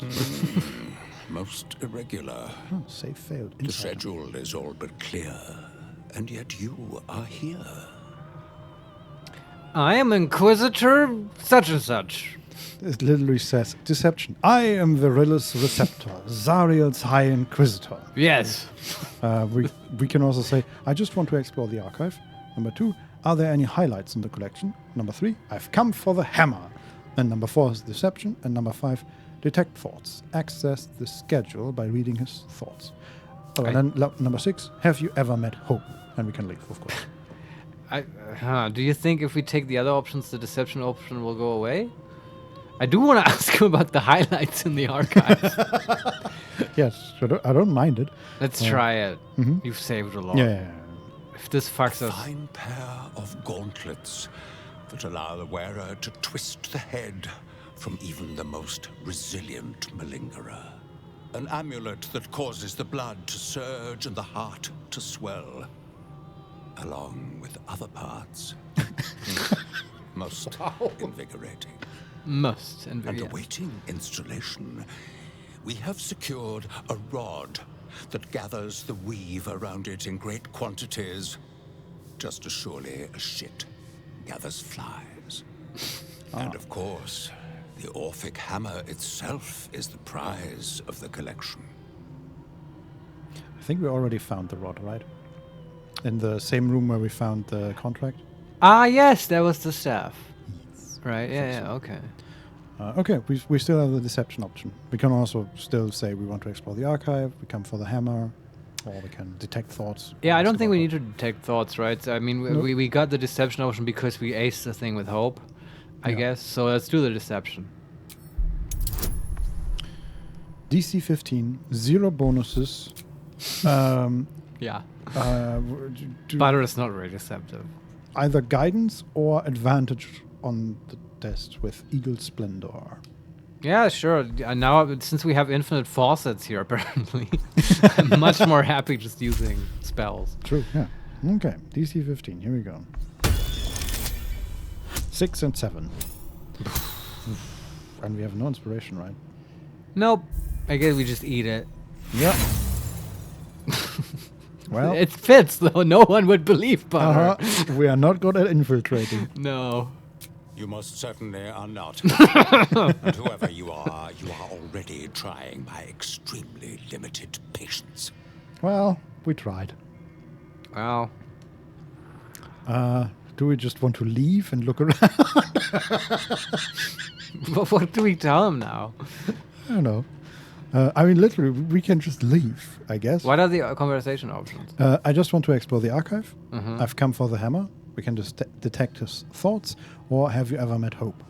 Most irregular. Oh, save failed. The schedule is all but clear, and yet you are here. I am Inquisitor such and such. It literally says, Deception. I am Virilus Receptor, Zariel's High Inquisitor. Yes. We can also say, I just want to explore the archive. Number 2, are there any highlights in the collection? Number 3, I've come for the hammer. And number 4 is Deception. And number 5, Detect Thoughts. Access the schedule by reading his thoughts. Oh, and then number 6, have you ever met Hope? And we can leave, of course. Do you think if we take the other options, the Deception option will go away? I do want to ask you about the highlights in the archive. Yes, I don't mind it. Let's try it. You've saved a lot. Yeah. If this fucks us... A fine pair of gauntlets that allow the wearer to twist the head from even the most resilient malingerer. An amulet that causes the blood to surge and the heart to swell, along with other parts. Most invigorating. Most invigorating. And awaiting installation, we have secured a rod that gathers the weave around it in great quantities, just as surely as shit gathers flies. And of course, the Orphic hammer itself is the prize of the collection. I think we already found the rod, right? In the same room where we found the contract? Ah, yes, that was the staff. Right, yeah, okay. Okay, we still have the deception option. We can also still say we want to explore the archive, we come for the hammer, or we can detect thoughts. Yeah, I don't think we need to detect thoughts, right? I mean, Nope. we got the deception option because we aced the thing with hope, I guess. So let's do the deception. DC 15, 0 bonuses. Yeah. Do Baldur is not very deceptive. either guidance or advantage on the test with Eagle Splendor. Yeah, sure. Now, since we have infinite faucets here, apparently, I'm much more happy just using spells. True, yeah. Okay, DC 15, here we go. 6 and 7. And we have no inspiration, right? Nope. I guess we just eat it. Yeah. Well, it fits, though. No one would believe Baldur. We are not good at infiltrating. No. You most certainly are not. And whoever you are already trying my extremely limited patience. Well, we tried. Well. Do we just want to leave and look around? What do we tell him now? I don't know. I mean, literally, we can just leave, I guess. What are the conversation options? I just want to explore the archive. Mhm. I've come for the hammer. We can just detect his thoughts. Or have you ever met Hope?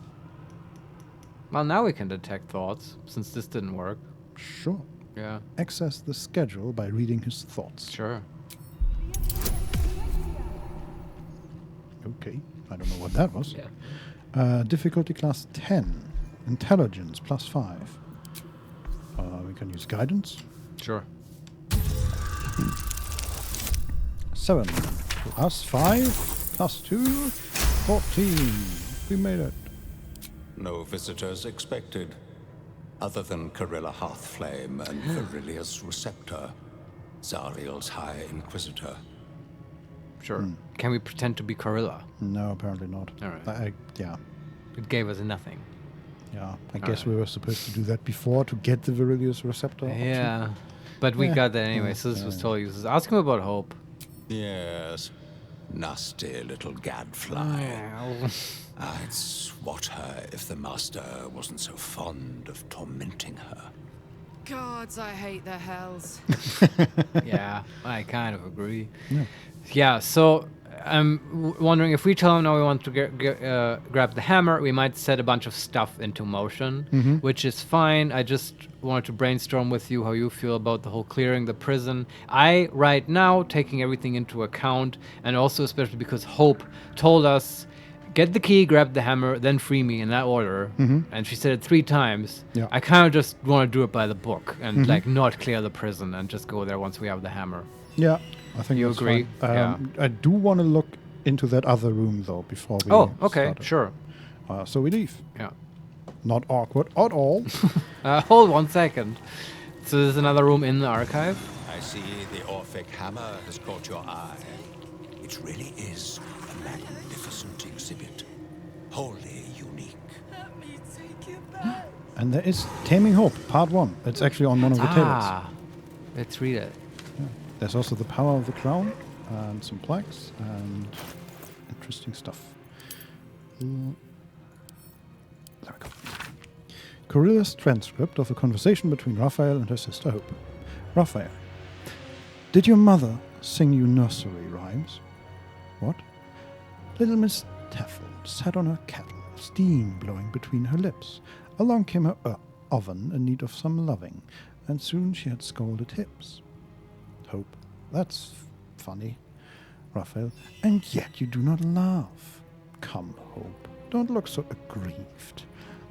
Well, now we can detect thoughts, since this didn't work. Sure. Yeah. Access the schedule by reading his thoughts. Sure. Okay. I don't know what that was. Yeah. Difficulty class 10. Intelligence plus 5. We can use guidance. Sure. 7 plus 5 plus 2. 14. We made it. No visitors expected, other than Carilla Hearthflame and Virilia's Receptor, Zariel's High Inquisitor. Sure. Can we pretend to be Carilla? No, apparently not. All right. Yeah. It gave us nothing. Yeah. I guess we were supposed to do that before to get the Virilius Receptor. Yeah. But we got that anyway, so this was totally useless. Ask him about Hope. Yes. Nasty little gadfly. Oh. I'd swat her if the master wasn't so fond of tormenting her. Gods, I hate the hells. Yeah, I kind of agree. Yeah. Yeah, so I'm wondering if we tell him now we want to grab the hammer, we might set a bunch of stuff into motion, which is fine. I just wanted to brainstorm with you how you feel about the whole clearing the prison. I, right now, taking everything into account, and also especially because Hope told us, get the key, grab the hammer, then free me in that order. And she said it 3 times. Yeah. I kind of just want to do it by the book and like not clear the prison and just go there once we have the hammer. Yeah, I think You that's agree? fine. Yeah. I do want to look into that other room though before we. Oh, okay, start it. sure. So we leave. Yeah. Not awkward at all. Hold 1 second. So there's another room in the archive? I see the Orphic hammer has caught your eye. It really is a magnificent exhibit. Wholly unique. Let me take it back. And there is Taming Hope, Part 1. It's actually on one of the tables. Let's read it. Yeah. There's also the power of the crown and some plaques and interesting stuff. There we go. Corilla's transcript of a conversation between Raphael and her sister Hope. Raphael, did your mother sing you nursery rhymes? What? Little Miss Taffel sat on her kettle, steam blowing between her lips. Along came her oven in need of some loving, and soon she had scalded hips. Hope, that's funny. Raphael, and yet you do not laugh. Come, Hope, don't look so aggrieved.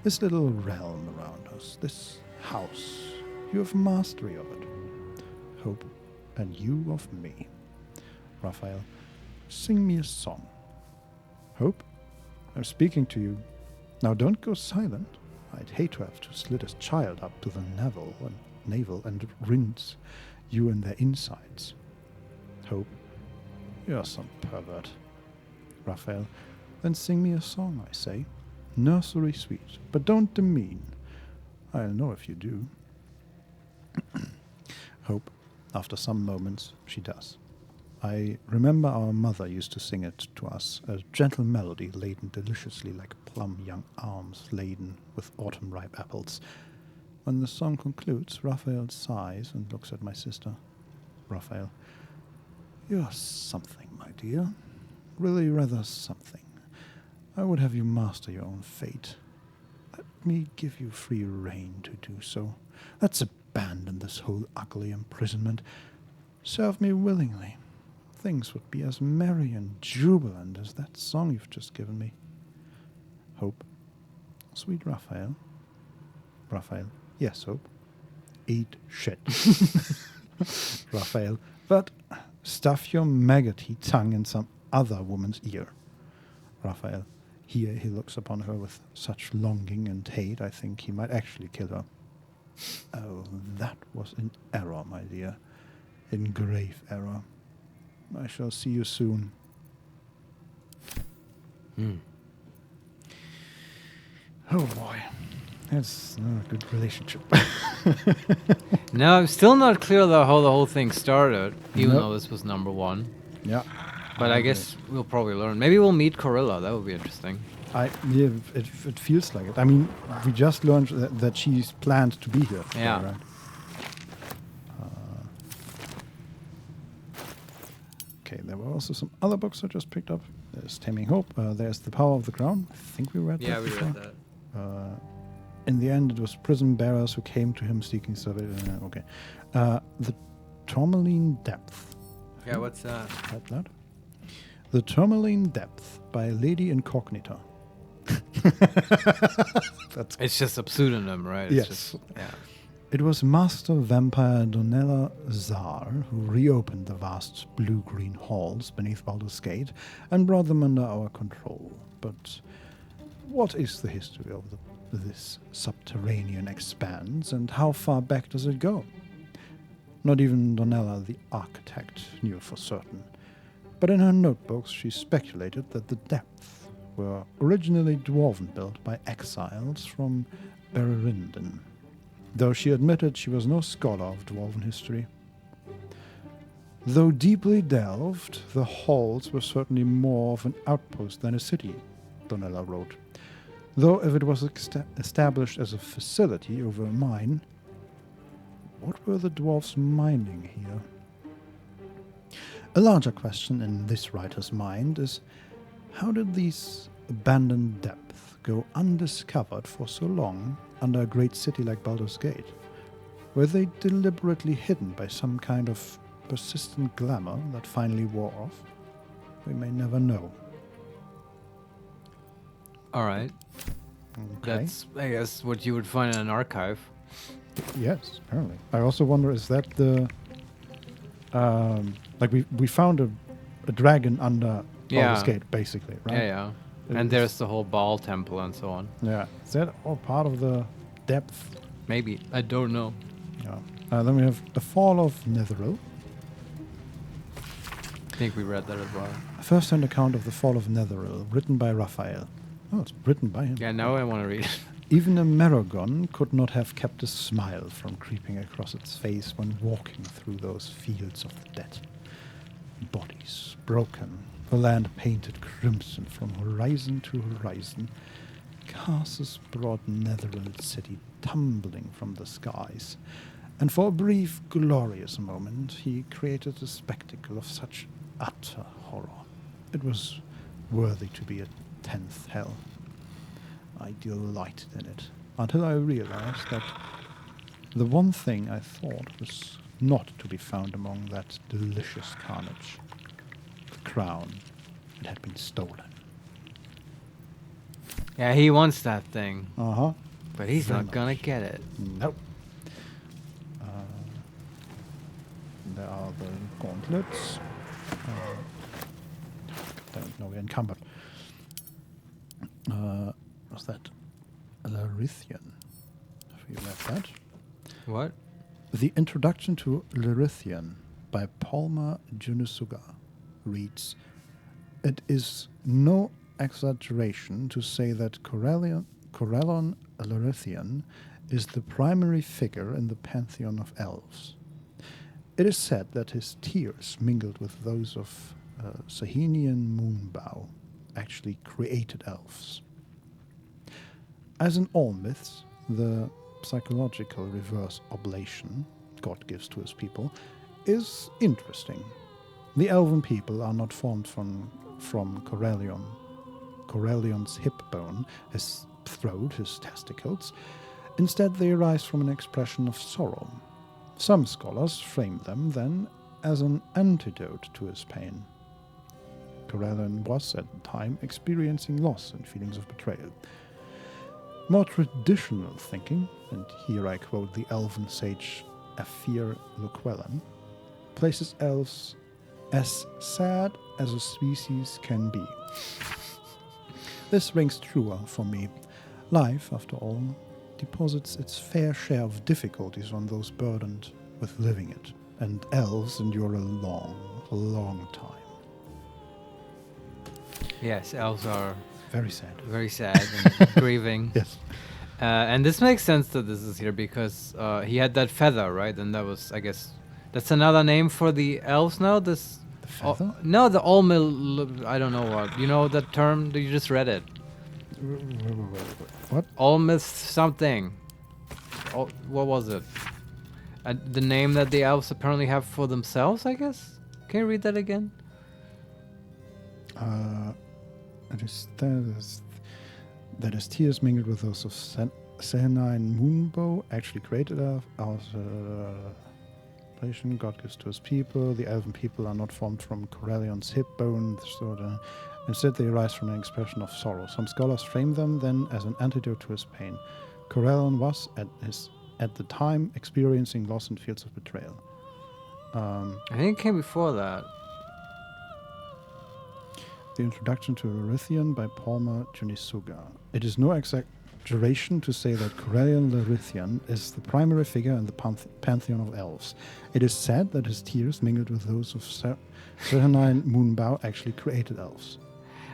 This little realm around us, this house, you have mastery of it. Hope, and you of me. Raphael, sing me a song. Hope, I'm speaking to you. Now don't go silent. I'd hate to have to slit his child up to the navel and rinse. you in their insides. Hope, you're some pervert. Raphael, then sing me a song, I say. Nursery sweet, but don't demean. I'll know if you do. Hope, after some moments, she does. I remember our mother used to sing it to us, a gentle melody laden deliciously like plum young arms laden with autumn-ripe apples. When the song concludes, Raphael sighs and looks at my sister. Raphael, you're something, my dear. Really rather something. I would have you master your own fate. Let me give you free rein to do so. Let's abandon this whole ugly imprisonment. Serve me willingly. Things would be as merry and jubilant as that song you've just given me. Hope. Sweet Raphael. Raphael. Yes, Hope. Eat shit. Raphael. But stuff your maggoty tongue in some other woman's ear. Raphael. Here he looks upon her with such longing and hate, I think he might actually kill her. Oh, that was in error, my dear. In grave error. I shall see you soon. Oh boy. That's not a good relationship. No, I'm still not clear though how the whole thing started, even though this was number 1. Yeah. But I guess we'll probably learn. Maybe we'll meet Corilla. That would be interesting. Yeah, it feels like it. I mean, we just learned that she's planned to be here. Yeah. Right? Okay, there were also some other books I just picked up. There's Taming Hope. There's The Power of the Crown. I think we read that. Yeah, we before. read that. In the end, it was prison bearers who came to him seeking survey. Okay. The Tourmaline Depth. Yeah, what's that? Like that? The Tourmaline Depth by Lady Incognita. It's just a pseudonym, right? It's Yes. Just, yeah. It was Master Vampire Donella Czar who reopened the vast blue-green halls beneath Baldur's Gate and brought them under our control. But what is the history of this subterranean expanse, and how far back does it go? Not even Donella, the architect, knew for certain. But in her notebooks she speculated that the depths were originally dwarven built by exiles from Bererinden, though she admitted she was no scholar of dwarven history. Though deeply delved, the halls were certainly more of an outpost than a city, Donella wrote. Though if it was established as a facility over a mine, what were the dwarves mining here? A larger question in this writer's mind is, how did these abandoned depths go undiscovered for so long under a great city like Baldur's Gate? Were they deliberately hidden by some kind of persistent glamour that finally wore off? We may never know. All right. Okay. That's, I guess, what you would find in an archive. Yes, apparently. I also wonder, is that the... like we found a dragon under Baldur's Gate, basically, right? Yeah, yeah. And there's the whole Baal temple and so on. Yeah. Is that all part of the depth? Maybe. I don't know. Yeah. Then we have The Fall of Netheril. I think we read that as well. A first-hand account of The Fall of Netheril, written by Raphael. Oh, it's written by him. Yeah, now I want to read it. Even a Maragon could not have kept a smile from creeping across its face when walking through those fields of the dead. Bodies broken, the land painted crimson from horizon to horizon. Curses brought Netheril city tumbling from the skies, and for a brief, glorious moment he created a spectacle of such utter horror. It was worthy to be a 10th hell. I delighted in it, until I realized that the one thing I thought was not to be found among that delicious carnage. The crown. It had been stolen. Yeah, he wants that thing. Uh-huh. But he's Very not much. gonna get it. Nope. There are the gauntlets. No, we're encumbered. Was that Larithian? Have you read that? What? The introduction to Lerithian by Palmer Junisuga reads, "It is no exaggeration to say that Corellon Lerithian is the primary figure in the pantheon of elves. It is said that his tears, mingled with those of Sahenian Moonbow, actually created elves. As in all myths, the psychological reverse oblation God gives to his people is interesting. The elven people are not formed from Corellion's hip bone, his throat, his testicles. Instead, they arise from an expression of sorrow. Some scholars frame them then as an antidote to his pain. Corellion was, at the time, experiencing loss and feelings of betrayal. More traditional thinking, and here I quote the elven sage Aphir Llewellyn, places elves as sad as a species can be. This rings truer for me. Life, after all, deposits its fair share of difficulties on those burdened with living it, and elves endure a long, long time." Yes, elves are very sad. Very sad and grieving. Yes. And this makes sense that this is here because he had that feather, right? And that was, I guess, that's another name for the elves now? The feather? No, the Olmil, I don't know what. You know that term? You just read it. What? Olmith something. What was it? The name that the elves apparently have for themselves, I guess? Can you read that again? That his tears mingled with those of Sahenian Moonbow actually created our relation God gives to his people. The elven people are not formed from Corellion's hip bone, instead they arise from an expression of sorrow. Some scholars frame them then as an antidote to his pain. Corellon was, at the time, experiencing loss and feels of betrayal. I think it came before that. The introduction to Lerithian by Palmer Junisuga. It is no exaggeration to say that Corellon Lerithian is the primary figure in the pantheon of elves. It is said that his tears, mingled with those of Sahenian Moonbow, actually created elves.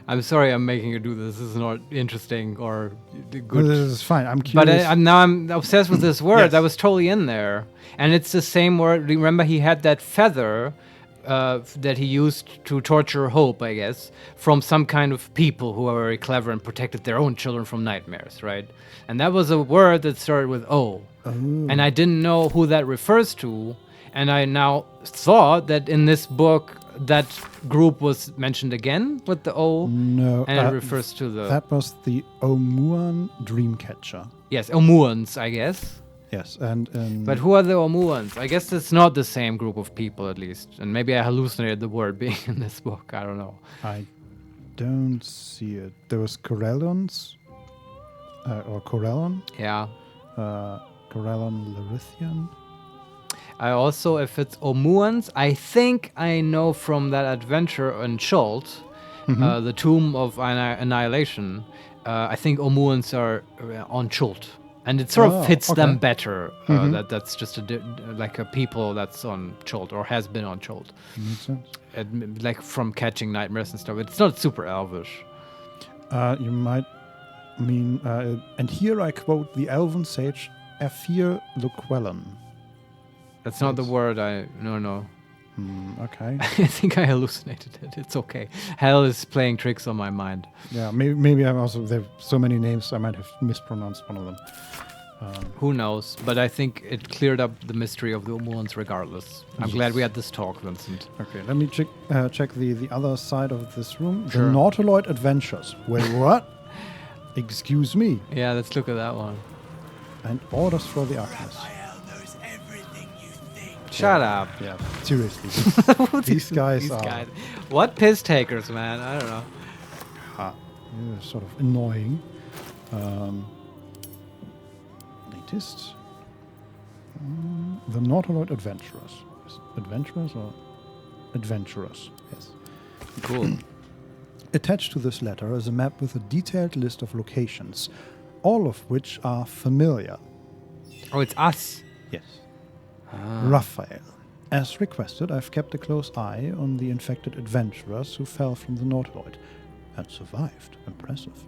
I'm sorry I'm making you do this. This is not interesting or good. No, this is fine. I'm curious. But I'm obsessed with this word. Yes. That was totally in there. And it's the same word. Remember, he had that feather that he used to torture hope, I guess, from some kind of people who are very clever and protected their own children from nightmares, right? And that was a word that started with O. And I didn't know who that refers to. And I now saw that in this book, that group was mentioned again with the O. No. And it refers to the... That was the Omuan Dreamcatcher. Yes, Omuans, I guess. Yes, and but who are the Omuans? I guess it's not the same group of people, at least. And maybe I hallucinated the word being in this book. I don't know. I don't see it. There was Corellons, or Corellon. Yeah. Corellon Lerithian. I also, if it's Omuans, I think I know from that adventure on Chult, the Tomb of Annihilation. I think Omuans are on Chult. And it sort of fits them better. That's just like a people that's on Chult or has been on Chult. Makes sense. Like from catching nightmares and stuff. It's not super elvish. You might mean, and here I quote the elven sage Aphir Llewellyn. That's not the word no. Okay. I think I hallucinated it. It's okay. Hell is playing tricks on my mind. Yeah, maybe I'm also, there are so many names I might have mispronounced one of them. Who knows? But I think it cleared up the mystery of the Omuans regardless. I'm glad we had this talk, Vincent. Okay, let me check the other side of this room. Sure. The Nautiloid Adventures. Wait, what? Excuse me. Yeah, let's look at that one. And Orders for the Alchemist. Shut up. Yeah, seriously. These guys are... What piss takers, man? I don't know. Yeah, sort of annoying. Latest. The Nautiloid Adventurers. Adventurers or Adventurers? Yes. Cool. Attached to this letter is a map with a detailed list of locations, all of which are familiar. Oh, it's us. Yes. Raphael. As requested, I've kept a close eye on the infected adventurers who fell from the Nautiloid and survived. Impressive.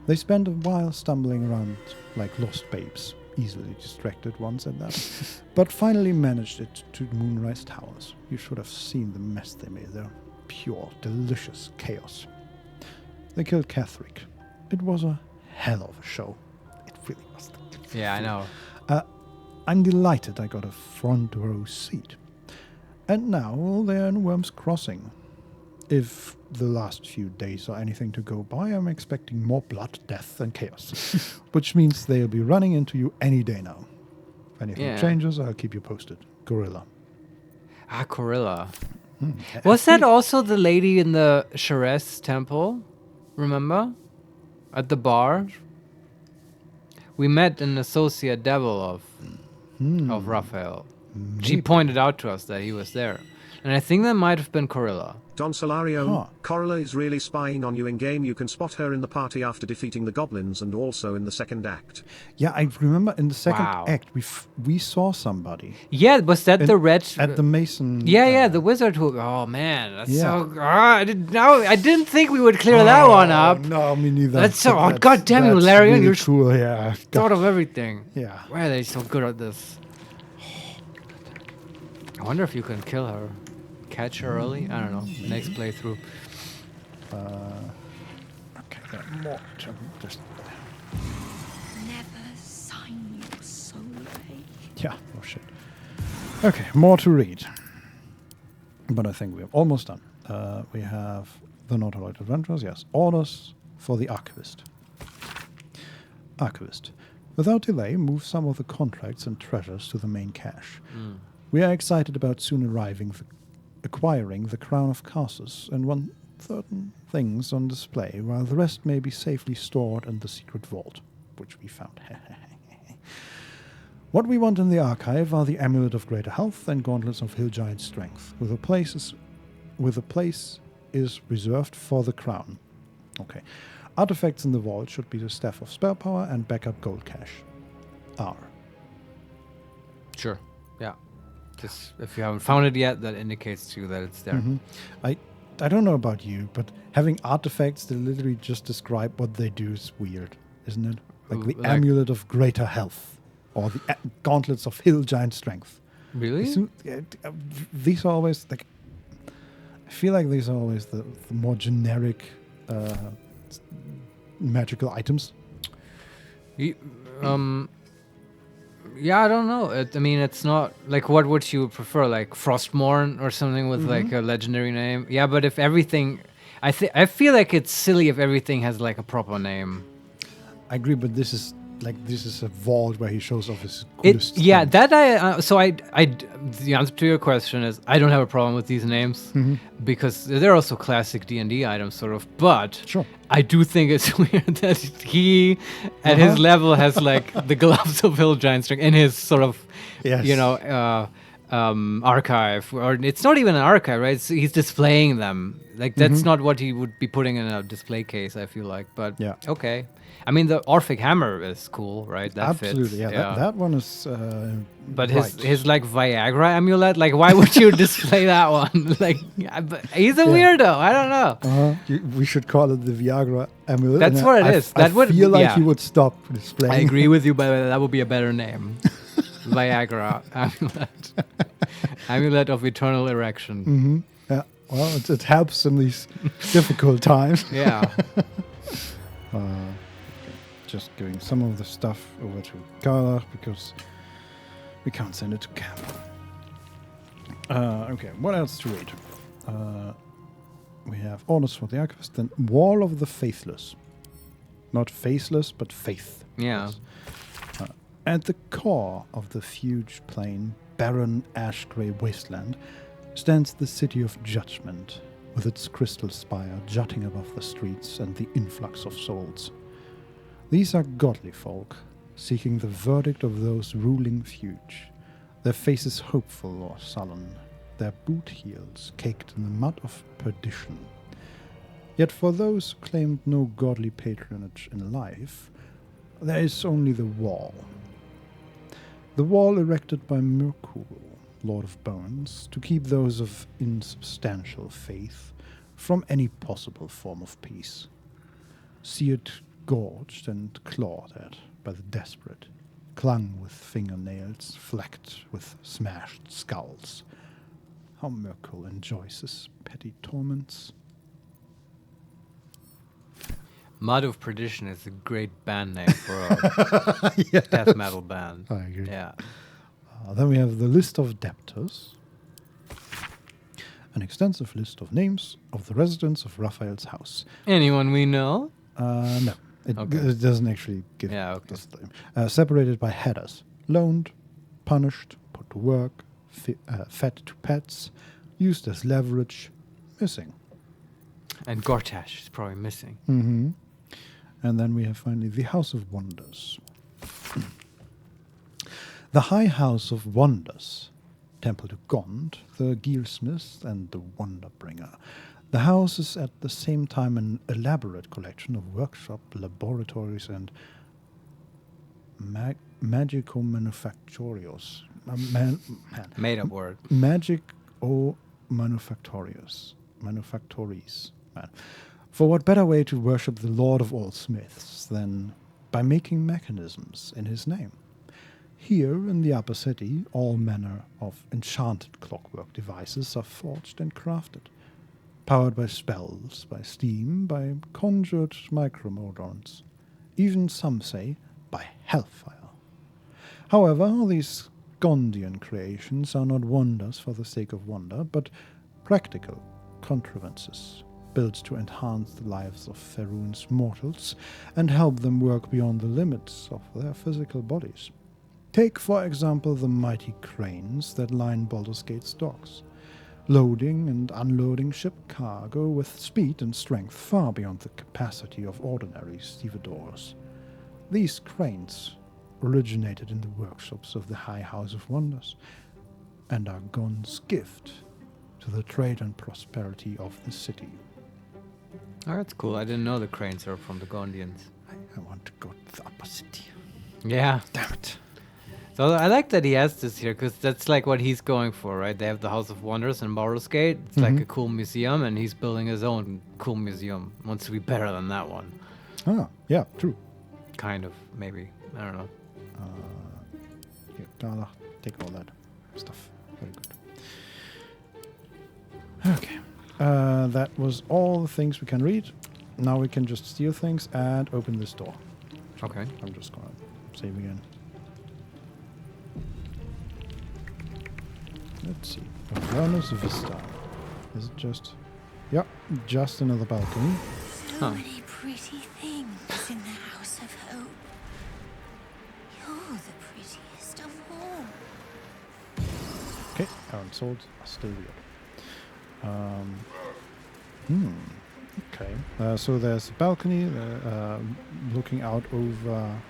They spent a while stumbling around like lost babes, easily distracted ones at that, but finally managed it to Moonrise Towers. You should have seen the mess they made there. Pure, delicious chaos. They killed Catherick. It was a hell of a show. It really was. Yeah, I know. I'm delighted I got a front row seat. And now they're in Worm's Crossing. If the last few days are anything to go by, I'm expecting more blood, death, and chaos. Which means they'll be running into you any day now. If anything changes, I'll keep you posted. Gorilla. Gorilla. Was that also the lady in the Sharez temple? Remember? At the bar? We met an associate devil of Raphael. She pointed out to us that he was there. And I think that might have been Corilla. Don Solario, Corilla is really spying on you in-game. You can spot her in the party after defeating the goblins and also in the second act. Yeah, I remember in the second act we saw somebody. Yeah, was that the red... At the Mason... Yeah, the wizard who... Oh, man. That's so... I didn't think we would clear that one up. No, me neither. That's so... Oh, God damn you, Larian. Really You're cool, yeah. thought of everything. Yeah. Why are they so good at this? I wonder if you can kill her. Catch her early? I don't know. Next playthrough. Okay, more to just... Never sign your soul away. Yeah, oh shit. Okay, more to read. But I think we're almost done. We have the Nautiloid Adventurers, yes. Orders for the Archivist. Archivist. Without delay, move some of the contracts and treasures to the main cache. We are excited about soon acquiring the Crown of Castles and want certain things on display, while the rest may be safely stored in the secret vault, which we found. What we want in the archive are the Amulet of Greater Health and Gauntlets of Hill Giant Strength, with a place is reserved for the crown. Okay. Artifacts in the vault should be the Staff of Spell Power and Backup Gold Cache. R. Sure. Yeah. Just if you haven't found it yet, that indicates to you that it's there. I don't know about you, but having artifacts that literally just describe what they do is weird, isn't it? Like the Amulet of Greater Health or the Gauntlets of Hill Giant Strength. Really? These are always like... I feel like these are always the more generic magical items. Yeah, I don't know. I mean, it's not like, what would you prefer, like Frostmourne or something with like a legendary name? Yeah, but if everything, I feel like it's silly if everything has like a proper name. I agree, but this is a vault where he shows off his coolest yeah, things. that the answer to your question is I don't have a problem with these names because they're also classic D&D items, sort of. But sure. I do think it's weird that he, at his level, has like the gloves of Hill Giant Strength in his sort of, archive. Or it's not even an archive, right? He's displaying them. Like that's not what he would be putting in a display case, I feel like. But okay. I mean, the Orphic Hammer is cool, right? That absolutely, fits. Yeah. That one is. But his like Viagra amulet, like why would you display that one? Like, he's a weirdo. I don't know. We should call it the Viagra amulet. That's what it is. I feel like he would stop displaying. I agree with you, but that would be a better name. Viagra amulet, amulet of eternal erection. Yeah. Well, it helps in these difficult times. Yeah. Just giving some of the stuff over to Carla because we can't send it to camp. Okay, what else to read? We have Orders for the Archivist, then Wall of the Faithless. Not faceless, but faith. Yeah. At the core of the huge plain, barren, ash-grey wasteland, stands the City of Judgment, with its crystal spire jutting above the streets and the influx of souls. These are godly folk, seeking the verdict of those ruling fuge, their faces hopeful or sullen, their boot heels caked in the mud of perdition. Yet for those who claimed no godly patronage in life, there is only the wall. The wall erected by Merkul, Lord of Bones, to keep those of insubstantial faith from any possible form of peace. See it gorged and clawed at by the desperate, clung with fingernails flecked with smashed skulls. How Merkul enjoys his petty torments. Mud of Perdition is a great band name for a death metal band. I agree. Yeah. Then we have the list of debtors. An extensive list of names of the residents of Raphael's house. Anyone we know? No. It doesn't actually give us the name. Separated by headers. Loaned, punished, put to work, fed to pets, used as leverage, missing. And Gortash is probably missing. Mm-hmm. And then we have finally the House of Wonders. The High House of Wonders, temple to Gond, the Gearsmith and the Wonderbringer. The house is at the same time an elaborate collection of workshop, laboratories, and magico manufactorios. Made up word. Magico manufactorios. Manufactories. Man. For what better way to worship the Lord of all smiths than by making mechanisms in his name? Here in the upper city, all manner of enchanted clockwork devices are forged and crafted, powered by spells, by steam, by conjured micromodons, even some say by hellfire. However, all these Gondian creations are not wonders for the sake of wonder, but practical contrivances built to enhance the lives of Faerun's mortals and help them work beyond the limits of their physical bodies. Take, for example, the mighty cranes that line Baldur's Gate's docks, loading and unloading ship cargo with speed and strength far beyond the capacity of ordinary stevedores. These cranes originated in the workshops of the High House of Wonders and are Gond's gift to the trade and prosperity of the city. Oh, that's cool. I didn't know the cranes are from the Gondians. I want to go to the upper city. Yeah. Damn it. So I like that he has this here, because that's like what he's going for, right? They have the House of Wonders in Baldur's Gate. It's like a cool museum, and he's building his own cool museum. Wants to be better than that one. Ah, yeah, true. Kind of, maybe. I don't know. Here, Gala, take all that stuff. Very good. Okay. That was all the things we can read. Now we can just steal things and open this door. Okay. I'm just gonna save again. Let's see. Avernus Vista. Is it just... Yep, just another balcony. So many pretty things in the House of Hope. You're the prettiest of all. Okay, Iron swords are still weird. Okay. So there's a balcony looking out over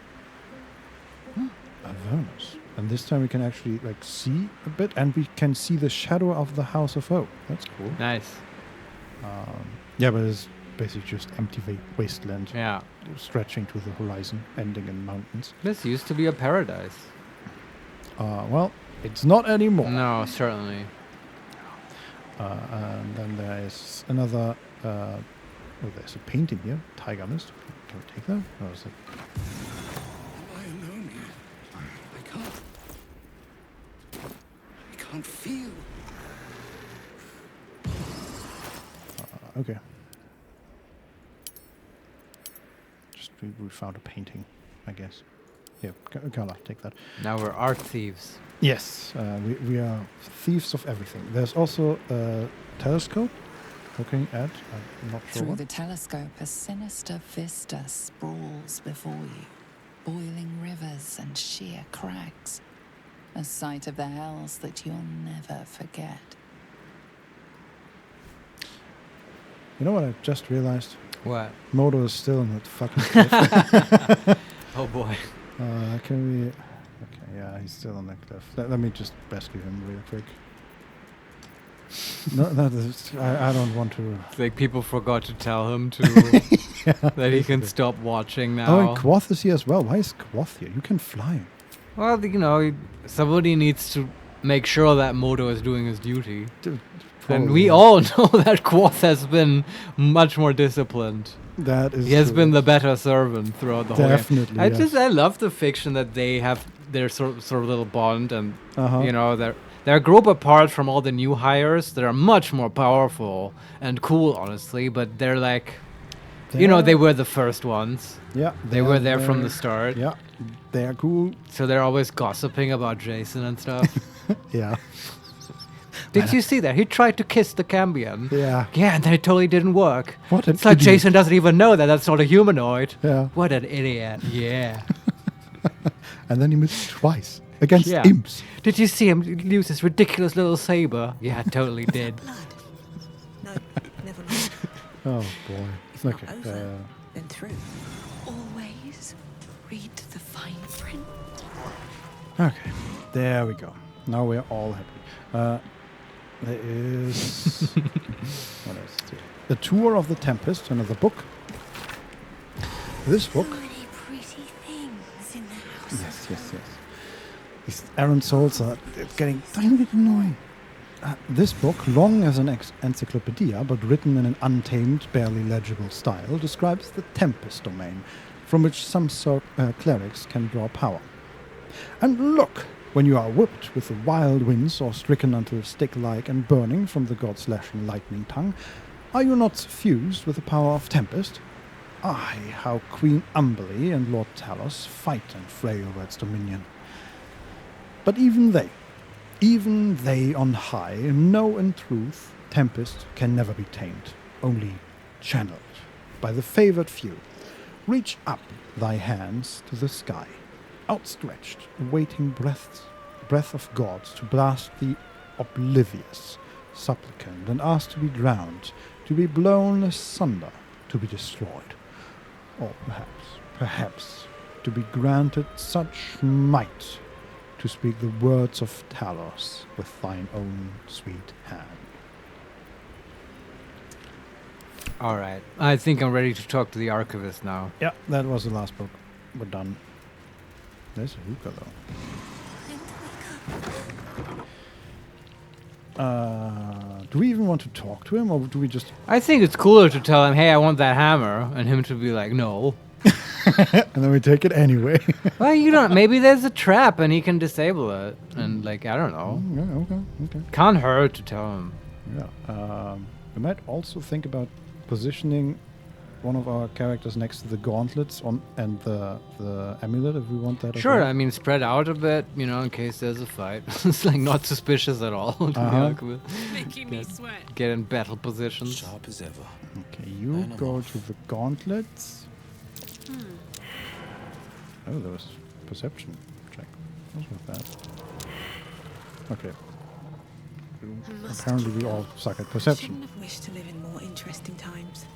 Avernus. And this time we can actually like see a bit, and we can see the shadow of the House of Hope. That's cool. Nice. Yeah, but it's basically just empty wasteland. Yeah. Stretching to the horizon, ending in mountains. This used to be a paradise. Well, it's not anymore. No, certainly. And then there is another... oh, there's a painting here. Tiger Mist. Can we take that? Or is it... Am I alone here? I can't feel. Okay. Just we found a painting, I guess. Yeah, Carla, take that. Now we're art thieves. Yes, we are thieves of everything. There's also a telescope looking at, I'm not sure Through what. the telescope, a sinister vista sprawls before you. Boiling rivers and sheer crags. A sight of the hells that you'll never forget. You know what I just realized? What? Modo is still in that fucking cliff. Oh boy. Can we... Okay, yeah, he's still on that cliff. Let me just rescue him real quick. No, I don't want to... It's like people forgot to tell him to that he can stop watching now. Oh, and Quoth is here as well. Why is Quoth here? You can fly. Well, you know, somebody needs to make sure that Moto is doing his duty. And we all know that Quoth has been much more disciplined. That is He has true. been the better servant throughout the whole Definitely, game. yes. I love the fiction that they have their sort of little bond, and Uh-huh. you know, they're a group apart from all the new hires that are much more powerful and cool, honestly. But they're like, you know, they were the first ones. Yeah, they were there from the start. Yeah, they're cool. So they're always gossiping about Jason and stuff. Yeah. Did you see that? He tried to kiss the Cambion. Yeah. Yeah, and then it totally didn't work. What an It's like idiot. Jason doesn't even know that that's not a humanoid. Yeah. What an idiot. Yeah. And then he missed twice against Yeah. imps. Did you see him use his ridiculous little saber? Yeah, I totally did. Oh boy. Okay. Then through. Always read the fine print. Okay. There we go. Now we're all happy. There is what else? The Tour of the Tempest, another book. This book. Many pretty things in the house. Yes. These errant souls are getting tiny bit annoying. This book, long as an encyclopedia, but written in an untamed, barely legible style, describes the Tempest domain, from which some clerics can draw power. And look, when you are whipped with the wild winds or stricken until stick-like and burning from the god's lashing lightning tongue, are you not suffused with the power of Tempest? Aye, how Queen Umberly and Lord Talos fight and fray over its dominion. But even they on high, know in truth Tempest can never be tamed, only channeled by the favored few. Reach up thy hands to the sky, outstretched, awaiting breath of gods to blast the oblivious supplicant and ask to be drowned, to be blown asunder, to be destroyed. Or perhaps, to be granted such might to speak the words of Talos with thine own sweet hand. All right. I think I'm ready to talk to the archivist now. Yeah, that was the last book. We're done. There's a hookah though. Do we even want to talk to him, or do we just... I think it's cooler to tell him, hey, I want that hammer, and him to be like, no. And then we take it anyway. Well, you don't. Maybe there's a trap and he can disable it. And, like, I don't know. Yeah, okay. Can't hurt to tell him. Yeah. We might also think about positioning one of our characters next to the gauntlets and the amulet if we want that. Sure, I mean, spread out a bit, you know, in case there's a fight. It's, like, not suspicious at all. Making me sweat. Get in battle positions. Sharp as ever. Okay, you go to the gauntlets. Oh, there was perception check. What's with that? Okay. Apparently we all suck at perception. Shouldn't have wished to live in more interesting times.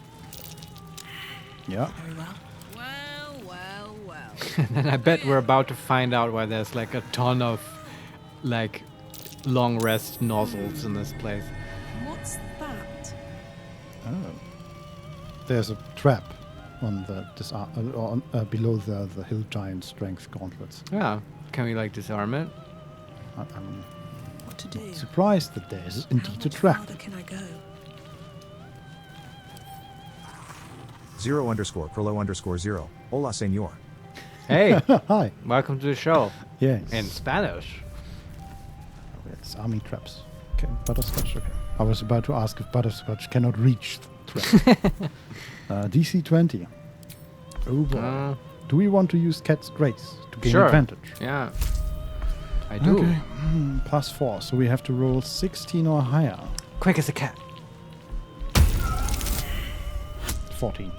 Yeah. Very well. And I bet we're about to find out why there's, like, a ton of, like, long rest nozzles in this place. What's that? Oh. There's a trap on the below the hill giant strength gauntlets. Yeah. Can we, like, disarm it? I'm What to do? surprised that there's indeed a trap. How far can I go? 0_Prolo_0. Hola, señor. Hey. Hi. Welcome to the show. Yes. In Spanish. It's army traps. Okay, butterscotch. Okay. I was about to ask if butterscotch cannot reach the trap. DC 20. Oh boy. Do we want to use Cat's Grace to gain advantage? Yeah. I do. Okay. +4. So we have to roll 16 or higher. Quick as a cat. 14.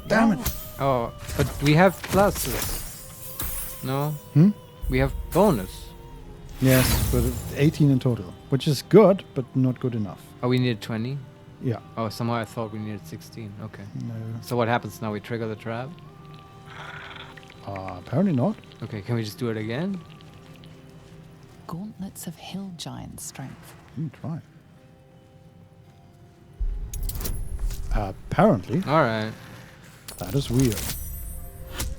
Damn it. Oh, but we have pluses. No? We have bonus. Yes, but 18 in total, which is good, but not good enough. Oh, we needed 20? Yeah. Oh, somehow I thought we needed 16. Okay. No. So what happens now? We trigger the trap? Apparently not. Okay, can we just do it again? Gauntlets of hill giant strength. Try. Apparently. All right. That is weird.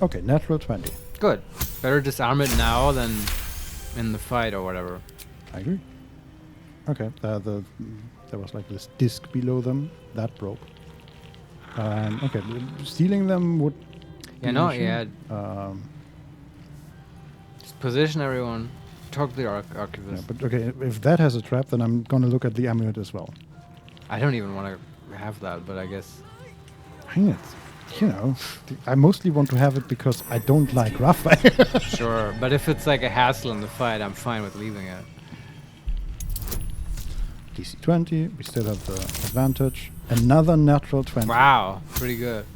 Okay, natural 20. Good. Better disarm it now than in the fight or whatever. I agree. Okay, there was like this disc below them that broke. Okay, stealing them would. Yeah, be no, an issue. yeah. Just position everyone. Talk to the archivist. Yeah, but okay, if that has a trap, then I'm gonna look at the amulet as well. I don't even want to have that, but I guess. I mean, I mostly want to have it because I don't like Raphael. Sure, but if it's like a hassle in the fight, I'm fine with leaving it. DC 20, we still have the advantage. Another natural 20. Wow, pretty good.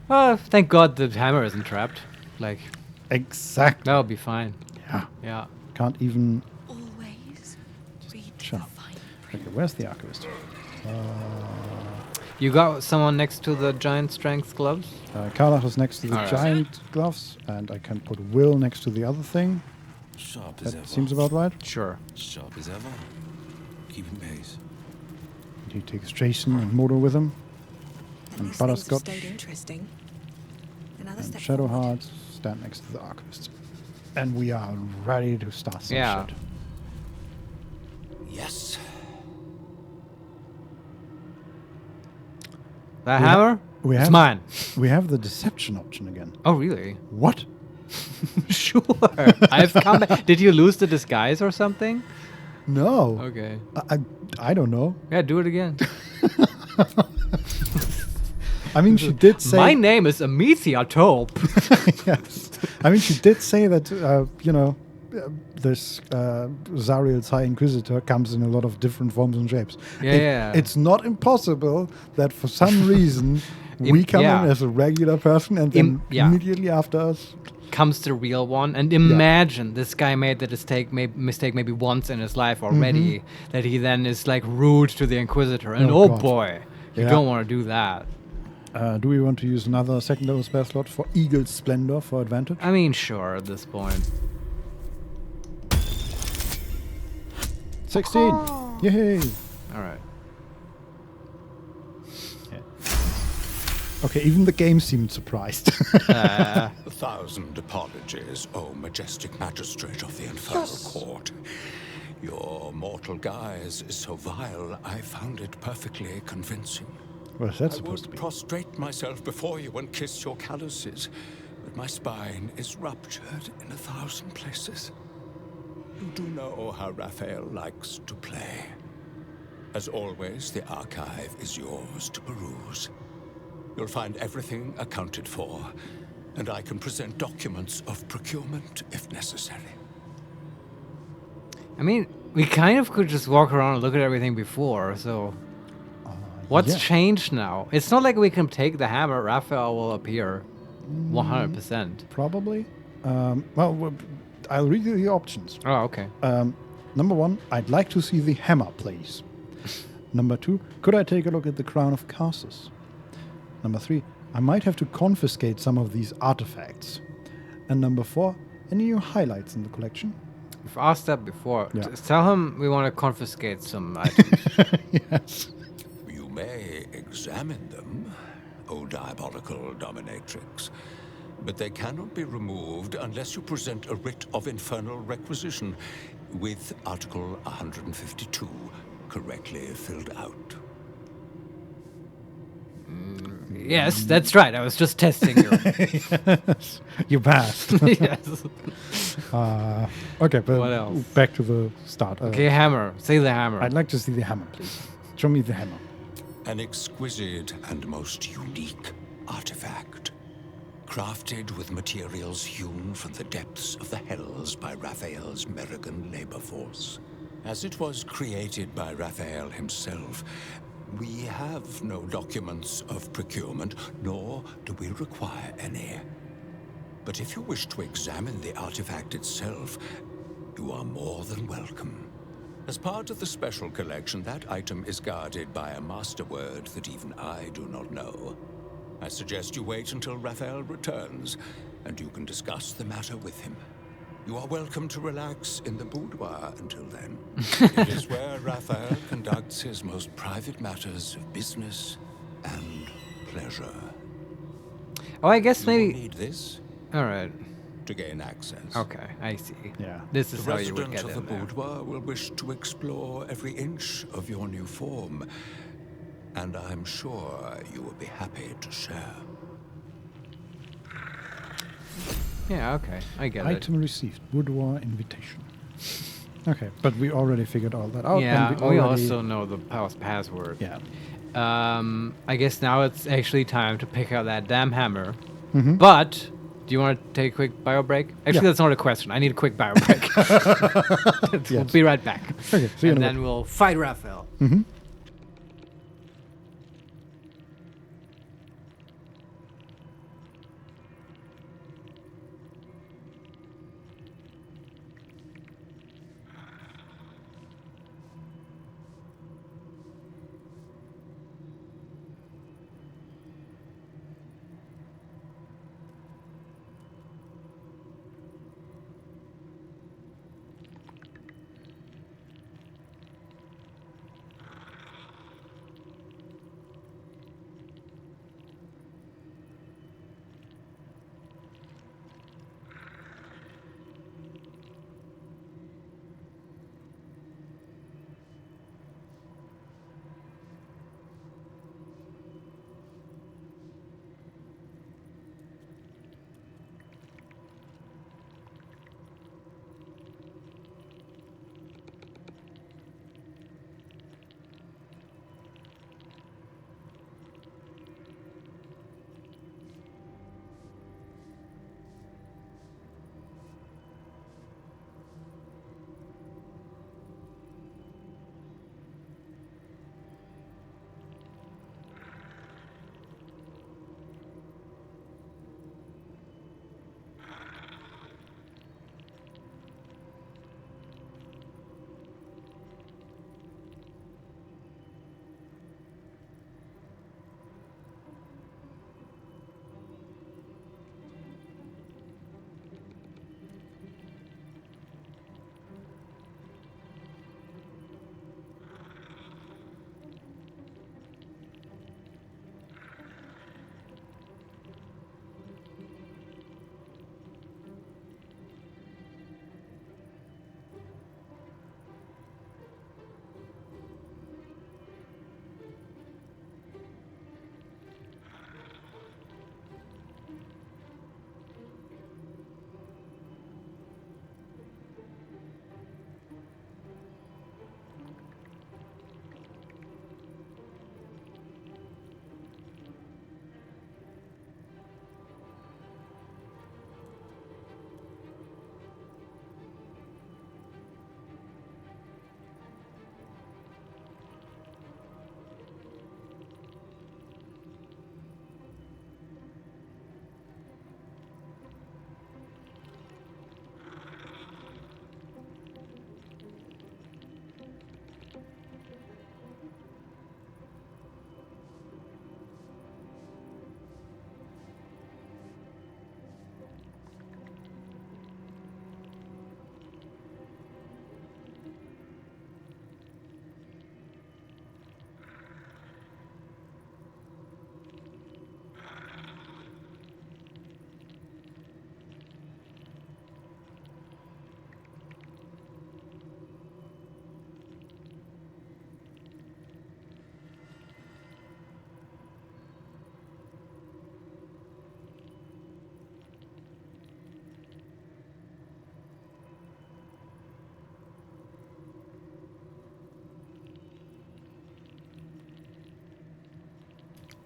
Well, thank God the hammer isn't trapped. Like, exactly. That'll be fine. Yeah. Yeah. Can't even. Always read Sure. Okay, where's the archivist? You got someone next to the giant strength gloves? Karlach is next to the Alright. giant gloves, and I can put Will next to the other thing. Sharp as That ever. seems about right. Sure. Sharp as ever. Keeping pace. He takes Jason and Modo with him. And These things have Butterscotch stayed interesting. Another and step Shadowheart stand next to the archivist. And we are ready to start some Yeah. shit. Yes. The hammer? We It's have mine. We have the deception option again. Oh, really? What? Sure. I've come back. Did you lose the disguise or something? No. Okay. I don't know. Yeah, do it again. I mean, she did say. My name is Amethea Taupe. Yes. I mean, she did say that, this Zariel's High Inquisitor comes in a lot of different forms and shapes. Yeah. It's not impossible that for some reason we come yeah. in as a regular person and then yeah. immediately after us. Comes the real one, and imagine this guy made the mistake maybe once in his life already, that he then is like rude to the Inquisitor, and oh God. boy, you Yeah. don't want to do that. Do we want to use another second level spell slot for Eagle's Splendor for advantage? I mean, sure, at this point. 16! Yay! Alright. Okay, even the game seemed surprised. 1,000 apologies, O majestic magistrate of the Infernal Court. Your mortal guise is so vile, I found it perfectly convincing. What is that I supposed to would be? prostrate myself before you and kiss your calluses, but my spine is ruptured in 1,000 places. You do know how Raphael likes to play. As always, the archive is yours to peruse. You'll find everything accounted for, and I can present documents of procurement if necessary. I mean, we kind of could just walk around and look at everything before, so... What's yeah. changed now? It's not like we can take the hammer, Raphael will appear. 100%. Probably. I'll read you the options. Oh, okay. Number 1, I'd like to see the hammer, please. Number 2, could I take a look at the Crown of Curses? Number 3, I might have to confiscate some of these artifacts. And number 4, any new highlights in the collection? We've asked that before. Yeah. Tell him we want to confiscate some items. Yes. You may examine them, O diabolical dominatrix, but they cannot be removed unless you present a writ of infernal requisition with Article 152 correctly filled out. Yes, that's right. I was just testing you. Yes. You passed. Yes. Okay, but What else? back to the start. Okay, hammer. Say the hammer. I'd like to see the hammer, please. Show me the hammer. An exquisite and most unique artifact, crafted with materials hewn from the depths of the hells by Raphael's Merrigan labor force. As it was created by Raphael himself, we have no documents of procurement, nor do we require any. But if you wish to examine the artifact itself, you are more than welcome. As part of the special collection, that item is guarded by a master word that even I do not know. I suggest you wait until Raphael returns, and you can discuss the matter with him. You are welcome to relax in the boudoir until then. It is where Raphael conducts his most private matters of business and pleasure. Oh, I guess You will maybe. need this All right. to gain access. Okay, I see. Yeah. This is The how you would resident get of the in there. boudoir will wish to explore every inch of your new form, and I'm sure you will be happy to share. Yeah, okay, I get it. Item received. Boudoir invitation. Okay, but we already figured all that out. Yeah, and we already... also know the house password. Yeah. I guess now it's actually time to pick out that damn hammer. Mhm. But do you want to take a quick bio break? Actually, Yeah. that's not a question. I need a quick bio break. We'll Yes. be right back. Okay, see you and in a then bit. we'll fight Raphael. Mm-hmm.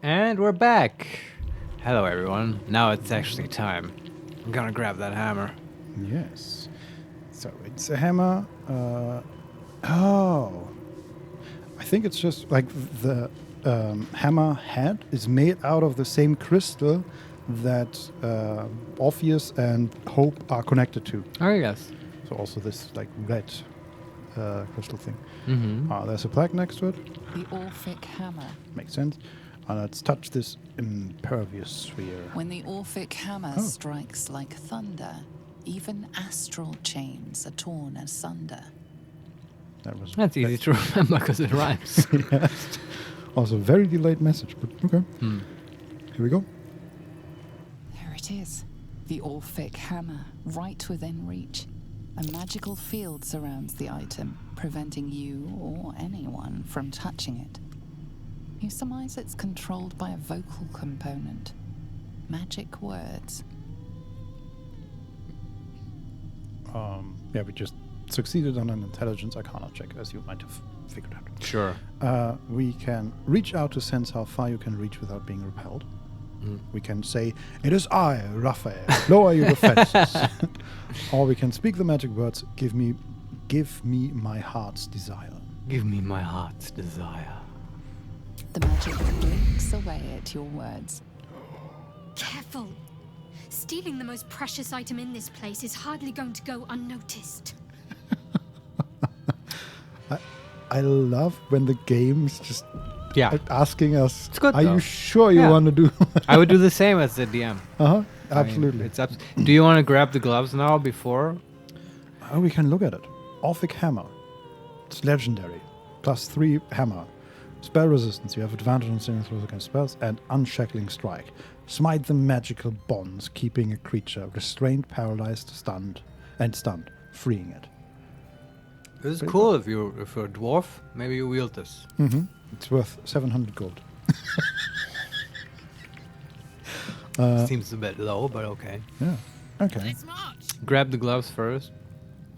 And we're back. Hello, everyone. Now it's actually time. I'm gonna grab that hammer. Yes. So it's a hammer. Oh. I think it's just like the hammer head is made out of the same crystal that Orpheus and Hope are connected to. Oh, yes. So also this like red crystal thing. Mhm. There's a plaque next to it. The Orphic hammer. Makes sense. Let's touch this impervious sphere. When the Orphic hammer Oh. strikes like thunder, even astral chains are torn asunder. That's easy to remember because it rhymes. Yes. Also, very delayed message, but okay. Here we go. it is. The Orphic hammer, right within reach. A magical field surrounds the item, preventing you or anyone from touching it. You surmise it's controlled by a vocal component. Magic words. Yeah, we just succeeded on an intelligence arcana check, as you might have figured out. Sure. We can reach out to sense how far you can reach without being repelled. Mm. We can say, "It is I, Raphael. Lower your defenses." Or we can speak the magic words, give me my heart's desire." Give me my heart's desire. The magic blinks away at your words. Careful. Stealing the most precious item in this place is hardly going to go unnoticed. I love when the game's just asking us, It's good, "Are though. you sure you want to do?" I would do the same as the DM. Absolutely. Do you want to grab the gloves now before? Oh, we can look at it. Orphic hammer. It's legendary. +3 hammer. Spell resistance. You have advantage on saving throws against spells and unshackling strike. Smite the magical bonds, keeping a creature restrained, paralyzed, stunned, freeing it. This is Pretty cool if you're a dwarf. Maybe you wield this. Mm-hmm. It's worth 700 gold. Seems a bit low, but okay. Yeah. Okay. Grab the gloves first,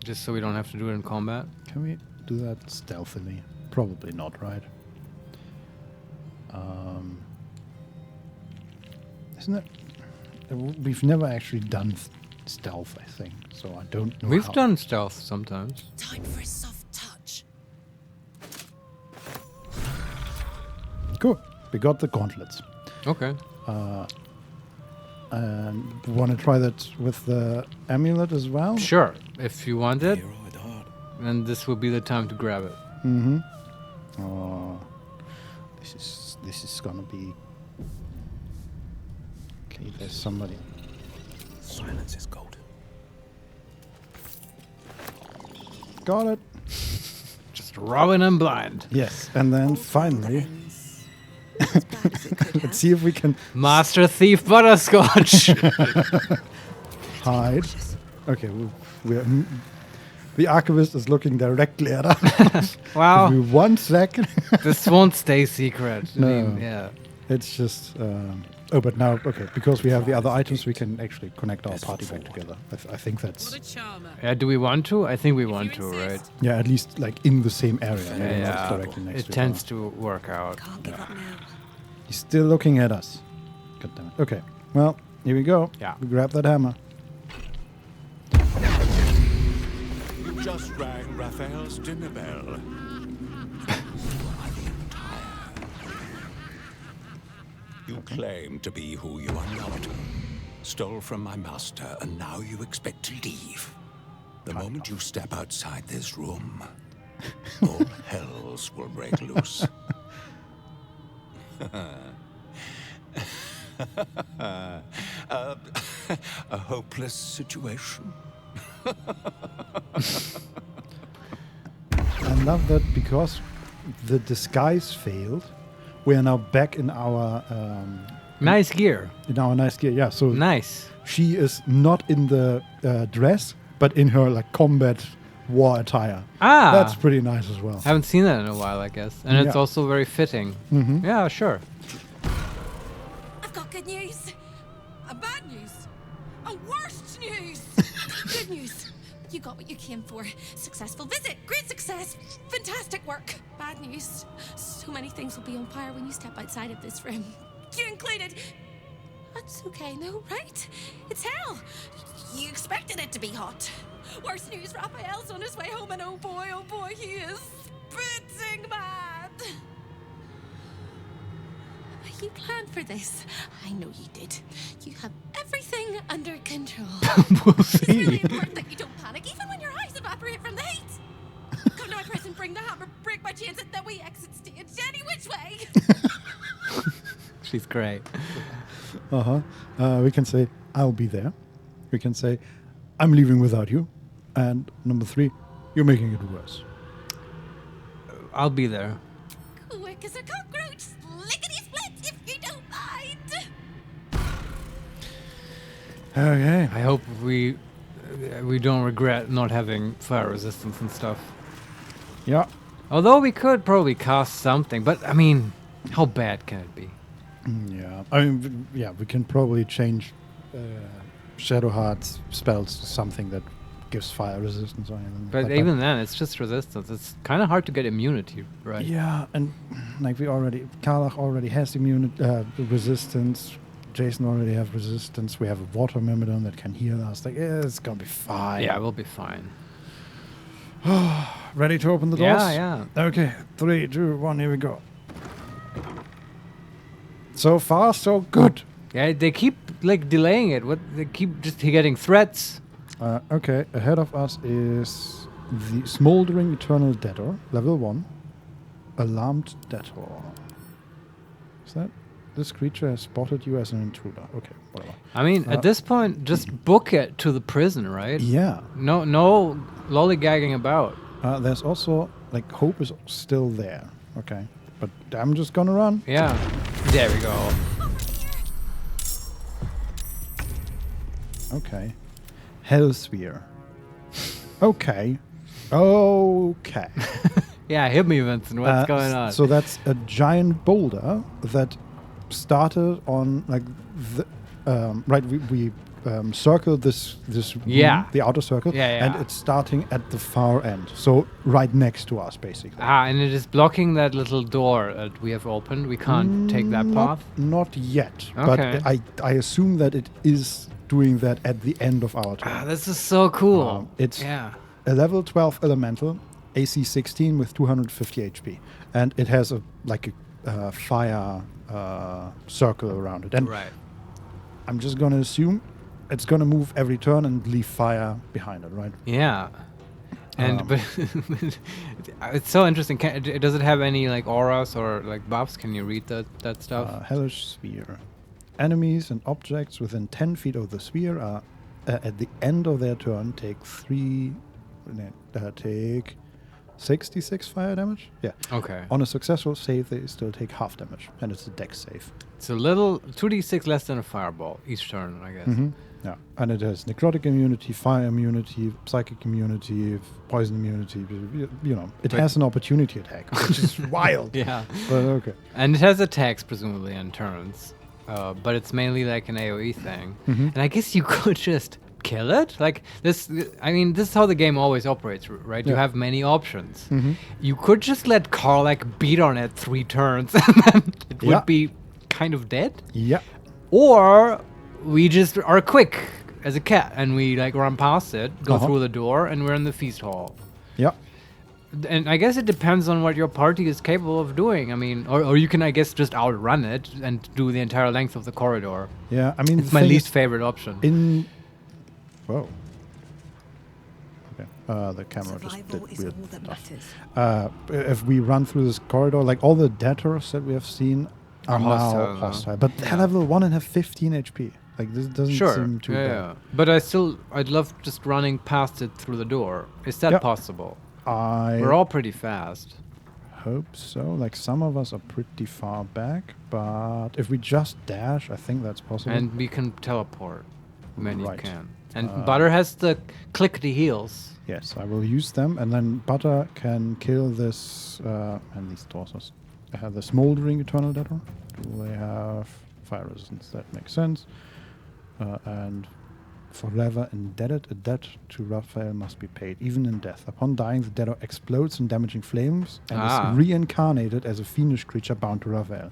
just so we don't have to do it in combat. Can we do that stealthily? Probably not, right? Isn't it? We've never actually done stealth, I think, so I don't know. We've how. done stealth sometimes. Time for a soft touch. Cool. We got the gauntlets. Okay. And want to try that with the amulet as well? Sure, if you want it. And this will be the time to grab it. Mm-hmm. Oh, this is gonna be. Okay, there's somebody. Silence is gold. Got it. Just robbing him blind. Yes, and then finally, let's see if we can Master Thief Butterscotch. hide. Okay, we're the archivist is looking directly at us. Wow. Give me 1 second. This won't stay secret. I No. mean, yeah. It's just. But now, okay, because we have the other items, we can actually connect our party back together. I think that's. Yeah, do we want to? I think we want to, right? Yeah, at least like in the same area. maybe not directly next it to tends to work out. He's still looking at us. God damn it. Okay, well, here we go. Yeah. We grab that hammer. You just rang Raphael's dinner bell. You claim to be who you are not. Stole from my master, and now you expect to leave. The moment you step outside this room, all hells will break loose. A hopeless situation. I love that because the disguise failed. We are now back in our nice gear. In our nice gear, yeah. So nice. She is not in the dress, but in her like combat war attire. Ah, that's pretty nice as well. Haven't seen that in a while, I guess, and it's also very fitting. Mm-hmm. Yeah, sure. I've got good news. A bad news. A worst news. Good news. You got what you came for. Successful visit. Great success. Fantastic work. Bad news. So many things will be on fire when you step outside of this room. You included. That's okay, no, right? It's hell. You expected it to be hot. Worst news, Raphael's on his way home, and oh boy, he is spitting mad. You planned for this. I know you did. You have everything under control. We'll It's see. really important that you don't panic, even when your eyes evaporate from the heat. Come to my prison, bring the hammer, break my chains, and then we exit stage any which way. She's great. We can say, I'll be there. We can say, I'm leaving without you. And number 3, you're making it worse. I'll be there. Quick as a cockroach, lickety split if you don't mind. Okay. I hope we don't regret not having fire resistance and stuff. Yeah. Although we could probably cast something, but I mean, how bad can it be? Yeah. I mean, yeah, we can probably change Shadowheart's spells to something that gives fire resistance or anything. But even then, it's just resistance. It's kind of hard to get immunity, right? Yeah, and like Karlach already has resistance. Jason already have resistance. We have a water myrmidon that can heal us. Like, it's gonna be fine. Yeah, we'll be fine. Ready to open the doors? Yeah, yeah. Okay, 3, 2, 1, here we go. So far, so good. Yeah, they keep like delaying it. They keep just getting threats. Okay, ahead of us is the Smoldering Eternal Debtor, level 1. Alarmed Debtor. Is that? This creature has spotted you as an intruder. Okay, whatever. I mean, at this point, just book it to the prison, right? Yeah. No lollygagging about. There's also, like, hope is still there. Okay. But I'm just gonna run. Yeah. There we go. Okay. Hellsphere. Okay. Okay. Yeah, hit me, Vincent. What's going on? So that's a giant boulder that started on, like, the right. We circled this room, the outer circle, and it's starting at the far end, so right next to us, basically. And it is blocking that little door that we have opened. We can't take that path. Not yet, Okay. but I assume that it is doing that at the end of our turn. This is so cool. It's a level 12 elemental, AC 16 with 250 HP, and it has a fire circle around it. And I'm just gonna assume it's gonna move every turn and leave fire behind it, right? Yeah. And but it's so interesting. Does it have any like auras or like buffs? Can you read that stuff? Hellish Sphere. Enemies and objects within 10 feet of the sphere are at the end of their turn take 66 fire damage. Yeah. Okay. On a successful save, they still take half damage, and it's a dex save. It's a little 2d6 less than a fireball each turn, I guess. Yeah, and it has necrotic immunity, fire immunity, psychic immunity, poison immunity. You know, it has an opportunity attack, which is wild. Yeah. But okay. And it has attacks presumably in turns, but it's mainly like an AOE thing. And I guess you could just kill it like this. I mean, this is how the game always operates, right? You have many options. You could just let Karlach beat on it 3 turns and then it would be kind of dead. Yeah. Or we just are quick as a cat and we like run past it, go through the door, and we're in the feast hall. Yeah. And I guess it depends on what your party is capable of doing. I mean, or you can, I guess, just outrun it and do the entire length of the corridor. Yeah, I mean, it's my least favorite option. Whoa. Okay. The camera just did weird stuff. If we run through this corridor, like all the debtors that we have seen are now hostile. But they're level 1 and have 15 HP. Like, this doesn't seem too bad. Yeah. But I'd love just running past it through the door. Is that possible? We're all pretty fast. Hope so. Like, some of us are pretty far back, but if we just dash, I think that's possible. And we can teleport. Many can. And Butter has the clickety heels. Yes, I will use them, and then Butter can kill this, and these doors have the Smoldering Eternal Debtor. Do they have fire resistance? That makes sense. And forever indebted, a debt to Raphael must be paid, even in death. Upon dying, the debtor explodes in damaging flames and is reincarnated as a fiendish creature bound to Raphael.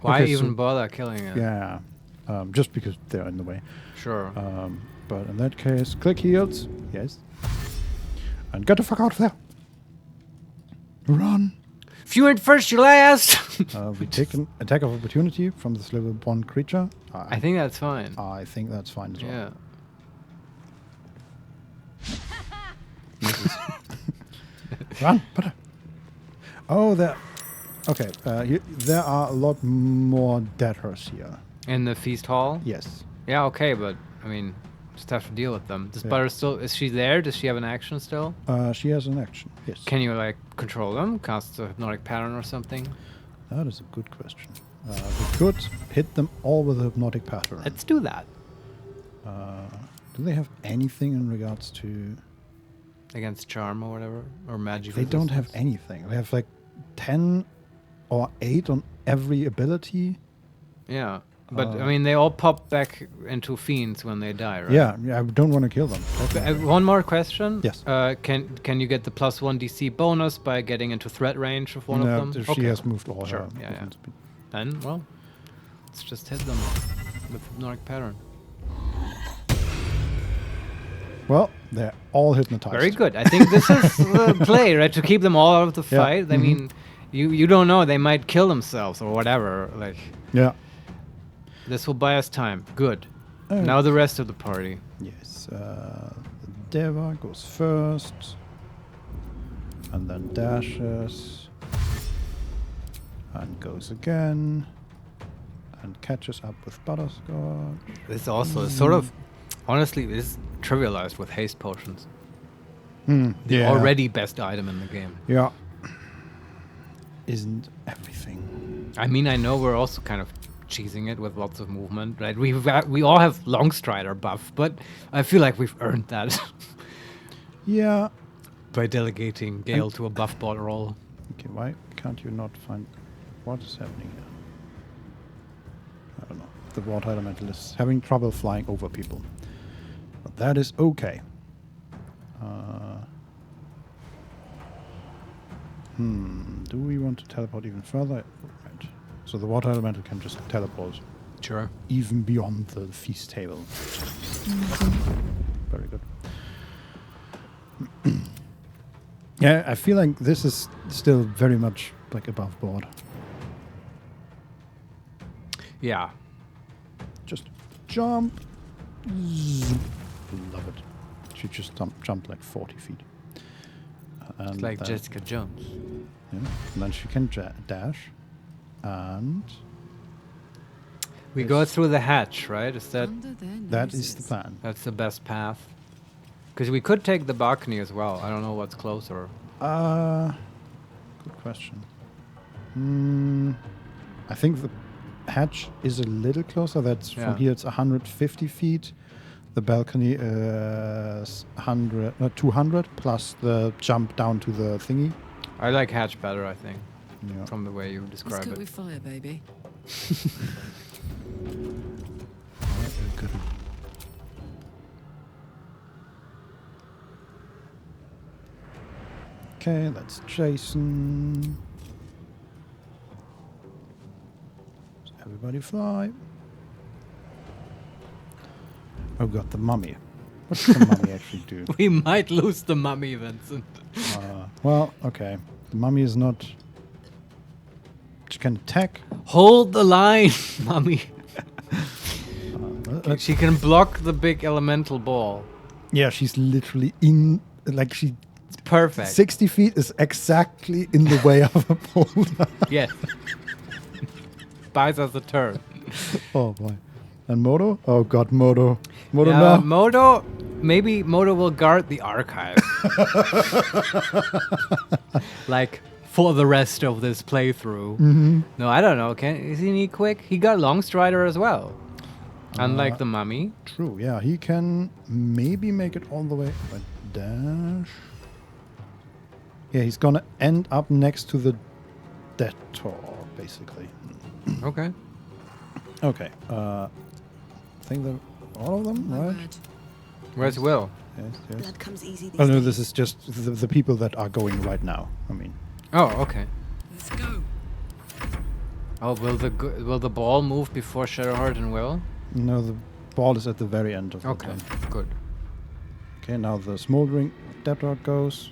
Why even bother killing it? Yeah, just because they're in the way. Sure. But in that case, click heals. Yes. And get the fuck out of there. Run. If you ain't first, you're last. We take an attack of opportunity from this level 1 creature. I think that's fine. I think that's fine as well. Yeah. Run, Butter. Oh, there. Okay, there are a lot more debtors here. In the feast hall? Yes. Yeah, okay, but I mean, just have to deal with them. Does Butter still? Is she there? Does she have an action still? She has an action. Yes. Can you like control them? Cast a hypnotic pattern or something? That is a good question. We could hit them all with a hypnotic pattern. Let's do that. Do they have anything in regards to against charm or whatever, or magic? They don't have anything. They have like 10 or 8 on every ability. Yeah, but I mean, they all pop back into fiends when they die, right? Yeah, I don't want to kill them. One more question. Yes. Can you get the +1 DC bonus by getting into threat range of one of them? She has moved all sure. her Yeah, movement speed. Then, well, let's just hit them with hypnotic pattern. Well, they're all hypnotized. Very good. I think this is the play, right? To keep them all out of the fight. I mean, you don't know. They might kill themselves or whatever. Like, yeah. This will buy us time. Good. Now the rest of the party. Yes. Deva goes first. And then dashes. And goes again. And catches up with Butterscotch. This also is sort of, honestly, is trivialized with haste potions. The already best item in the game. Yeah. Isn't everything. I mean, I know we're also kind of cheesing it with lots of movement, right? We all have Longstrider buff, but I feel like we've earned that. Yeah. By delegating Gale to a buff bot role. Okay, why can't you not find what is happening here? I don't know. The water elemental is having trouble flying over people. But that is okay. Do we want to teleport even further? Right. So the water elemental can just teleport. Sure. Even beyond the feast table. Very good. Yeah, I feel like this is still very much like above board. Yeah. Just jump. Zoom. Love it. She just jumped like 40 feet. It's like Jessica Jones. Yeah. And then she can dash. And we go through the hatch, right? Is that that is the plan? That's the best path. Because we could take the balcony as well. I don't know what's closer. Good question. I think the hatch is a little closer. That's from here. It's 150 feet. The balcony is 200 plus the jump down to the thingy. I like hatch better, I think. Yeah. From the way you describe Let's it. cook with fire, baby. Good. Okay, that's Jason. Everybody fly. Oh god, the mummy. What does the mummy actually do? We might lose the mummy, Vincent. Well, okay. The mummy is not... She can attack. Hold the line, mummy. She can block the big elemental ball. Yeah, she's literally in... Like, she... It's perfect. 60 feet is exactly in the way of a boulder. Yes. Buys us a turn. Oh, boy. And Moto? Oh, God, Moto. Moto Yeah, now. Moto... Maybe Moto will guard the archive. Like, for the rest of this playthrough. No, I don't know. Isn't he quick? He got Longstrider as well. Unlike the mummy. True, yeah. He can maybe make it all the way. But dash. Yeah, he's gonna end up next to the Detour, basically. Okay. Okay. I think they're all of them, right? Where's Will? Yes. Blood comes easy these Oh no, days. this is just the people that are going right now. I mean. Oh, okay. Let's go. Oh, will the ball move before Shadowheart and Will? No, the ball is at the very end of the Okay, turn. good. Okay, now the Smoldering Detour goes.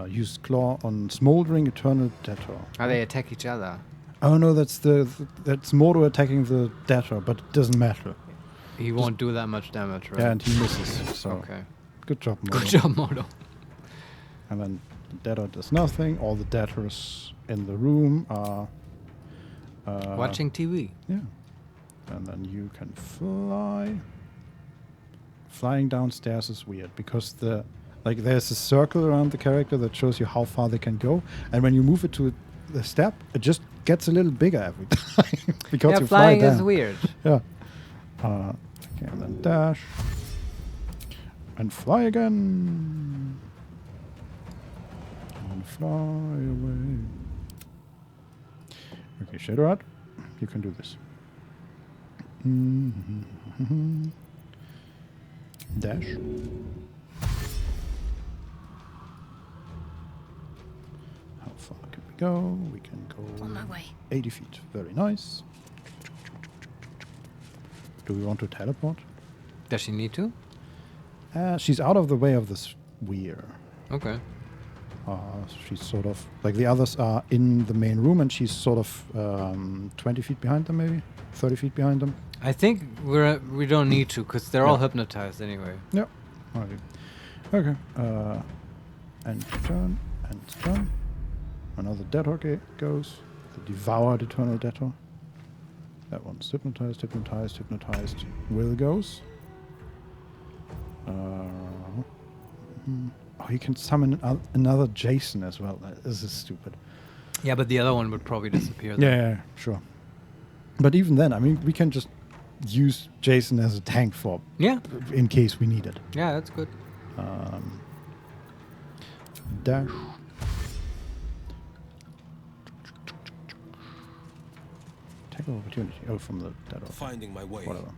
Use Claw on Smoldering Eternal Detour. They attack each other. Oh no, that's that's Moto attacking the Detour, but it doesn't matter. He won't do that much damage, right? Yeah, and he misses. So okay. Good job, Moto. Good job, Moto. And then the Detour does nothing. All the Detours in the room are watching TV. Yeah. And then you can fly. Flying downstairs is weird because there's a circle around the character that shows you how far they can go, and when you move it to the step, it just gets a little bigger every time because you fly flying down. is weird. Yeah. Okay, and then dash. And fly again. And fly away. Okay, Shadowheart, you can do this. Dash. How far can we go? We can go On my way. 80 feet. Very nice. Do we want to teleport? Does she need to? She's out of the way of the sphere. Okay. She's sort of like the others are in the main room, and she's sort of 20 feet behind them, maybe 30 feet behind them. I think we don't need to because they're all hypnotized anyway. Yep. Okay. And turn and turn. Another Detour goes. The devoured eternal Detour. That one's hypnotized, hypnotized, hypnotized. Will goes. Oh, you can summon another Jason as well. This is stupid. Yeah, but the other one would probably disappear. Yeah, sure. But even then, I mean, we can just use Jason as a tank for in case we need it. Yeah, that's good. Dash. Take opportunity. Oh, from the dead. Finding my way. Whatever.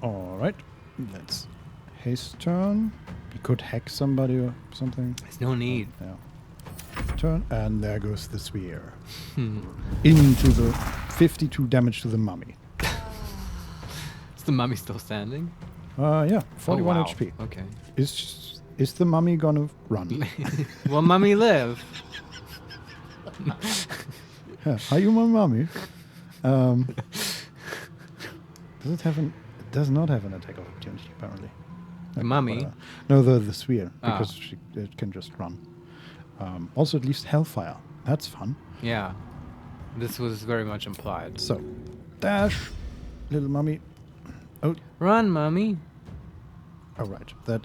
All right. That's his turn. He could hack somebody or something. There's no need. Yeah. Turn, and there goes the sphere. Into the 52 damage to the mummy. Is the mummy still standing? Yeah, 41 wow. HP. Okay. Is the mummy gonna run? Will mummy live? Yeah, are you my mummy? Does it have an? It does not have an attack of opportunity apparently. The mummy? No, the sphere, because it can just run. Also, at least Hellfire. That's fun. Yeah. This was very much implied. So, dash, little mummy. Oh, run, mummy. All right, that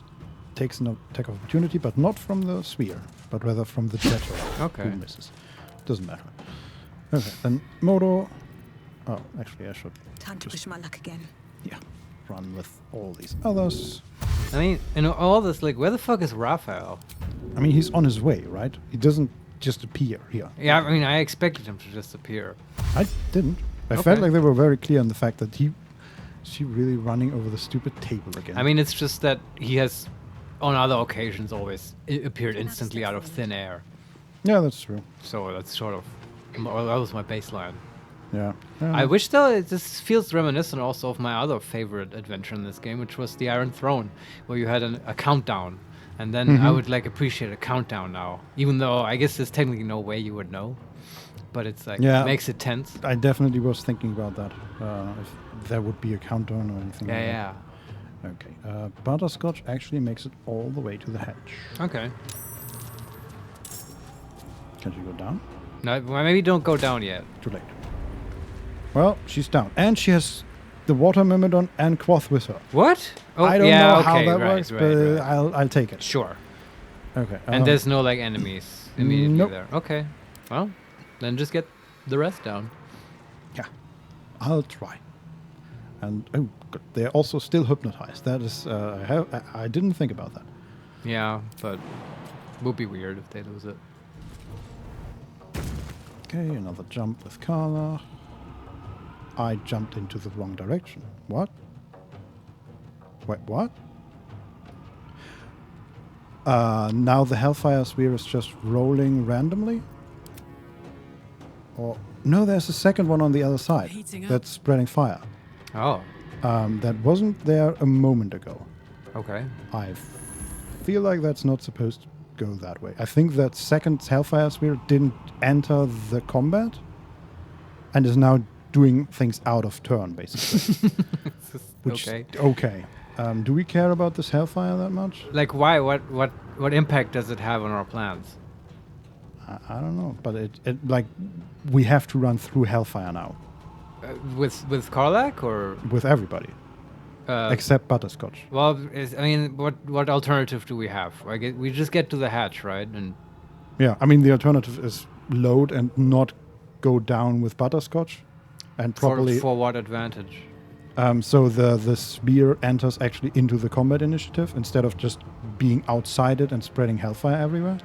takes an attack of opportunity, but not from the sphere, but rather from the Jetto. Okay. Who misses? Doesn't matter. Okay, then Modo. Oh, actually, I should. Time to push my luck again. Yeah, run with all these others. I mean, in all this, like, where the fuck is Raphael? I mean, he's on his way, right? He doesn't just appear here. Yeah, I mean, I expected him to just appear. I didn't. I felt like they were very clear on the fact that is he really running over the stupid table again? I mean, it's just that he has, on other occasions, always appeared instantly out of thin air. Yeah, that's true. So that's sort of, that was my baseline. Yeah. I wish, though, this feels reminiscent also of my other favorite adventure in this game, which was the Iron Throne, where you had a countdown. And then I would appreciate a countdown now, even though I guess there's technically no way you would know. But it's like, it makes it tense. I definitely was thinking about that. If there would be a countdown or anything like that. Okay. Butterscotch actually makes it all the way to the hatch. Okay. Can she go down? No, well, maybe don't go down yet. Too late. Well, she's down. And she has the water myrmidon and Quoth with her. What? Oh, I don't know how that right, works, right, but right. I'll take it. Sure. Okay. And there's no enemies immediately nope. there. Okay. Well, then just get the rest down. Yeah. I'll try. And oh, good. They're also still hypnotized. That is, I didn't think about that. Yeah, but it would be weird if they lose it. Okay, another jump with Carla. I jumped into the wrong direction. What? Wait, what? Now the Hellfire Sphere is just rolling randomly? Or no, there's a second one on the other side that's spreading fire. Oh. That wasn't there a moment ago. Okay. I feel like that's not supposed to go that way. I think that second Hellfire Sphere didn't enter the combat and is now doing things out of turn, basically. Which, okay. Do we care about this Hellfire that much? Like, why? What impact does it have on our plans? I don't know, but it like we have to run through Hellfire now. With Karlach or with everybody, except Butterscotch. Well, I mean, what alternative do we have? We just get to the hatch, right? And Yeah, I mean the alternative is load and not go down with butterscotch, and probably For what advantage? so the spear enters actually into the combat initiative instead of just being outside it and spreading hellfire everywhere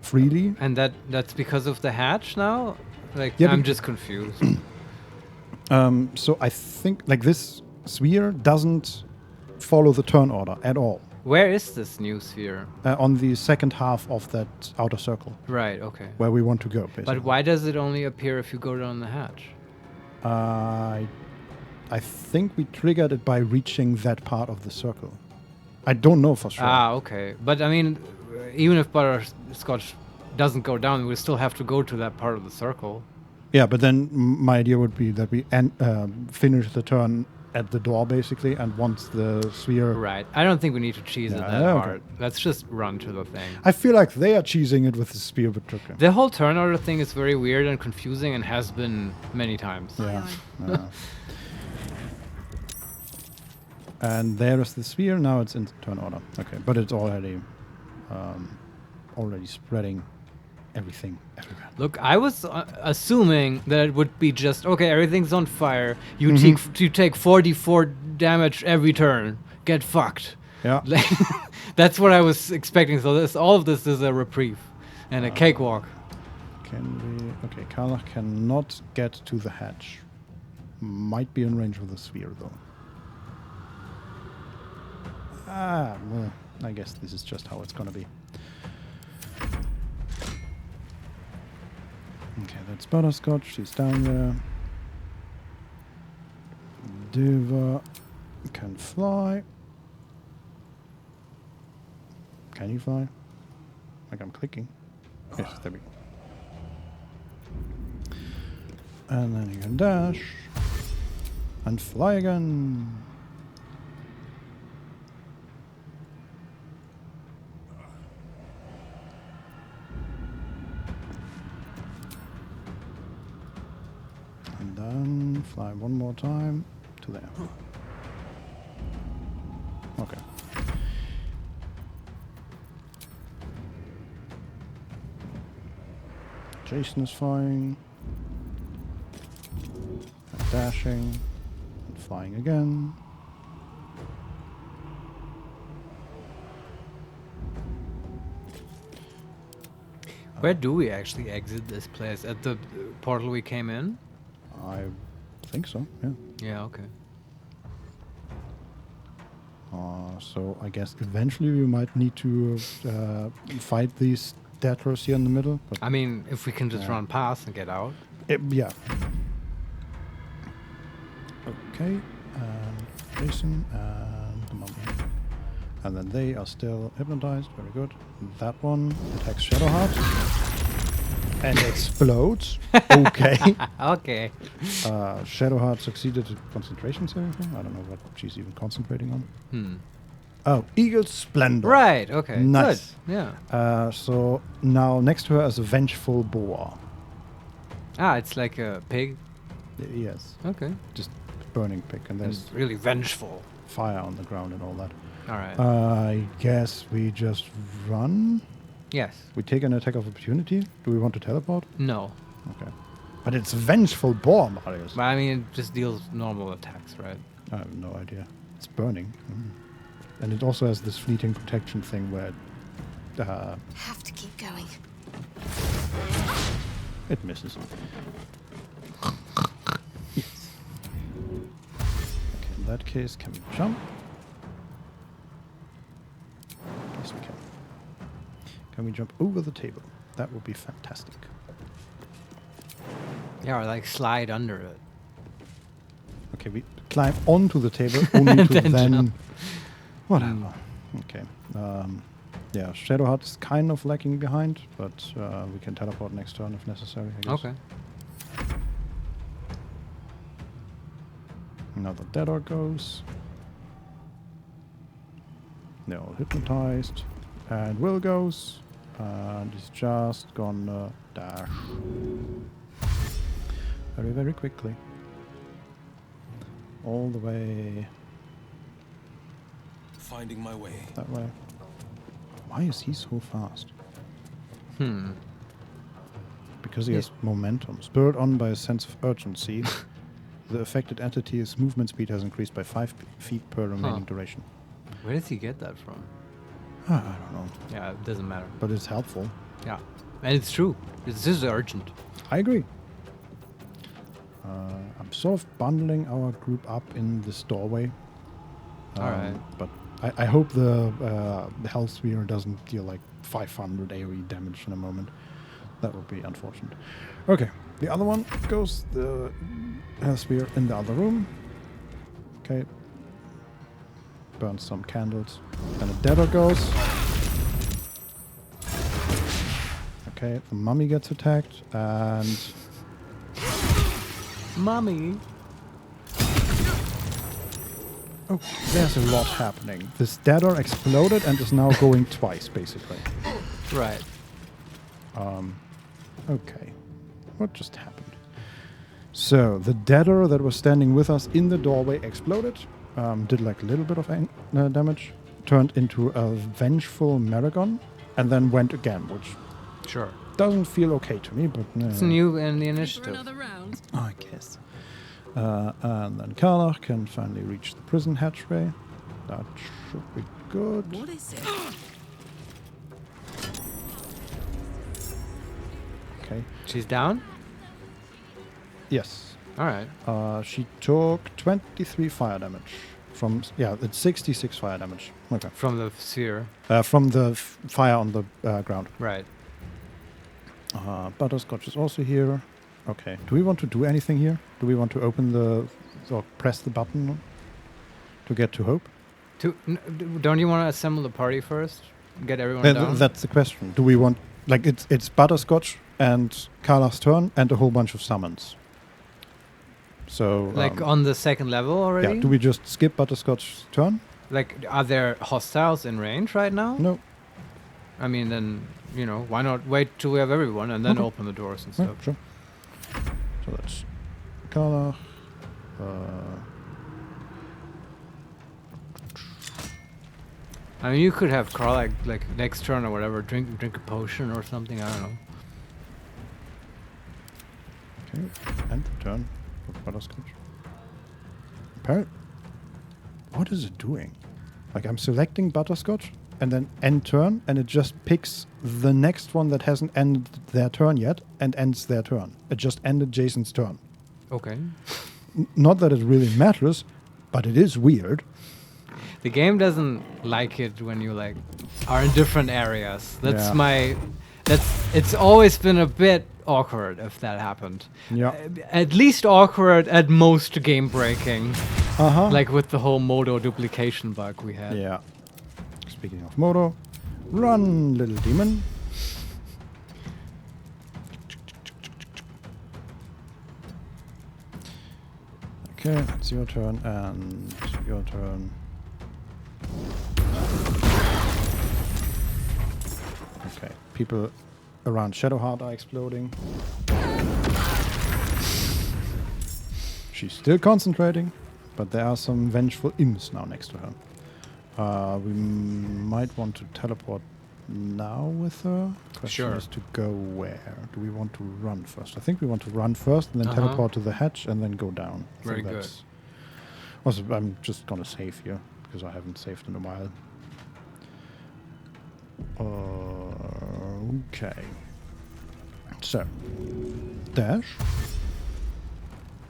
freely. And that's because of the hatch now? Like, Yeah, I'm just confused. So I think like this sphere doesn't follow the turn order at all. Where is this new sphere? On the second half of that outer circle. Right, okay. Where we want to go, basically. But why does it only appear if you go down the hatch? I think we triggered it by reaching that part of the circle. I don't know for sure. Ah, okay. But I mean, even if butterscotch doesn't go down, we still have to go to that part of the circle. Yeah, but then my idea would be that we finish the turn at the door, basically, and once the sphere... Right. I don't think we need to cheese it that hard. Let's just run to the thing. I feel like they are cheesing it with the spear, but okay. The whole turn order thing is very weird and confusing and has been many times. Yeah. And there is the sphere. Now it's in turn order. Okay, but it's already spreading everything everywhere. Look, I was assuming that it would be just, okay, everything's on fire. You take 44 damage every turn. Get fucked. Yeah. That's what I was expecting. So all of this is a reprieve and a cakewalk. Okay, Karlach cannot get to the hatch. Might be in range with the sphere, though. Well, I guess this is just how it's gonna be. Okay, that's Butterscotch. She's down there. Diva can fly. Can you fly? Like I'm clicking. Yes, there we go. And then you can dash. And fly again. And then fly one more time to there. Okay. Jason is flying. And dashing. And flying again. Where do we actually exit this place? At the portal we came in? I think so, yeah. Yeah, okay. So I guess eventually we might need to fight these debtors here in the middle. But I mean, if we can just run past and get out. Yeah. Okay, and Jason and the mummy. And then they are still hypnotized. Very good. That one attacks Shadowheart. And explodes. Okay. Okay. Shadowheart succeeded at concentration saving thing. I don't know what she's even concentrating on. Hmm. Oh, Eagle Splendor. Right, okay. Nice. Good. Yeah. So now next to her is a Vengeful Boar. Ah, it's like a pig? Yes. Okay. Just burning pig. And there's it's really vengeful. Fire on the ground and all that. Alright. I guess we just run. Yes. We take an attack of opportunity. Do we want to teleport? No. Okay. But it's Vengeful Boar, Marius. But I mean, it just deals normal attacks, right? I have no idea. It's burning. And it also has this fleeting protection thing where it, Have to keep going. it misses. Yes. Okay, in that case, can we jump? Yes, we can. Can we jump over the table? That would be fantastic. Yeah, or like slide under it. Okay, we climb onto the table only to then... jump. Whatever. Okay. Yeah, Shadowheart is kind of lagging behind, but we can teleport next turn if necessary, I guess. Okay. Another Deador goes. They're all hypnotized. And Will goes. And he's just gonna dash. Very, very quickly. All the way... Finding my way. That way. Why is he so fast? Because he has momentum. Spurred on by a sense of urgency, the affected entity's movement speed has increased by 5 feet per remaining duration. Where does he get that from? I don't know. Yeah, it doesn't matter. But it's helpful. Yeah. And it's true. This is urgent. I agree. I'm sort of bundling our group up in this doorway. Alright. But I hope the health sphere doesn't deal like 500 AoE damage in a moment. That would be unfortunate. Okay, the other one goes the health sphere in the other room. Okay. Burn some candles. Then a dagger goes. Okay, the mummy gets attacked and... Mummy! Oh, there's a lot happening. This dagger exploded and is now going twice, basically. Right. Okay. What just happened? So, the dagger that was standing with us in the doorway exploded. Did like a little bit of damage. Turned into a vengeful Maragon. And then went again, which... Sure. Doesn't feel okay to me, but... It's new in the initiative. I guess. And then Carla can finally reach the prison hatchway. That should be good. What is it? Okay. She's down? Yes. Alright. She took 23 fire damage. From... Yeah, it's 66 fire damage. Okay. From the sphere. From the fire on the ground. Right. Butterscotch is also here. Okay. Do we want to do anything here? Do we want to open the... or press the button to get to Hope? Don't you want to assemble the party first? Get everyone down? That's the question. Do we want... Like, it's Butterscotch and Carla's turn and a whole bunch of summons. So... Like on the second level already? Yeah. Do we just skip Butterscotch's turn? Like, are there hostiles in range right now? No. I mean, then, you know, why not wait till we have everyone and then open the doors and stuff? Sure. So that's Carla. I mean, you could have Carl like next turn or whatever, drink a potion or something. I don't know. Okay, end the turn for Butterscotch. Apparently, what is it doing? Like I'm selecting Butterscotch and then end turn, and it just picks the next one that hasn't ended their turn yet and ends their turn. It just ended Jason's turn. Okay. Not that it really matters, but it is weird. The game doesn't like it when you like are in different areas. That's it's always been a bit awkward if that happened. Yeah. At least awkward, at most game breaking. Uh-huh. Like with the whole Modo duplication bug we had. Yeah. Speaking of Modo, run, little demon. Okay, it's your turn and your turn. Okay, people around Shadowheart are exploding. She's still concentrating, but there are some vengeful imps now next to her. We might want to teleport now with her. Question is to go where? Do we want to run first? I think we want to run first and then teleport to the hatch and then go down. Very good. Also, I'm just gonna save here because I haven't saved in a while. Okay. So, dash.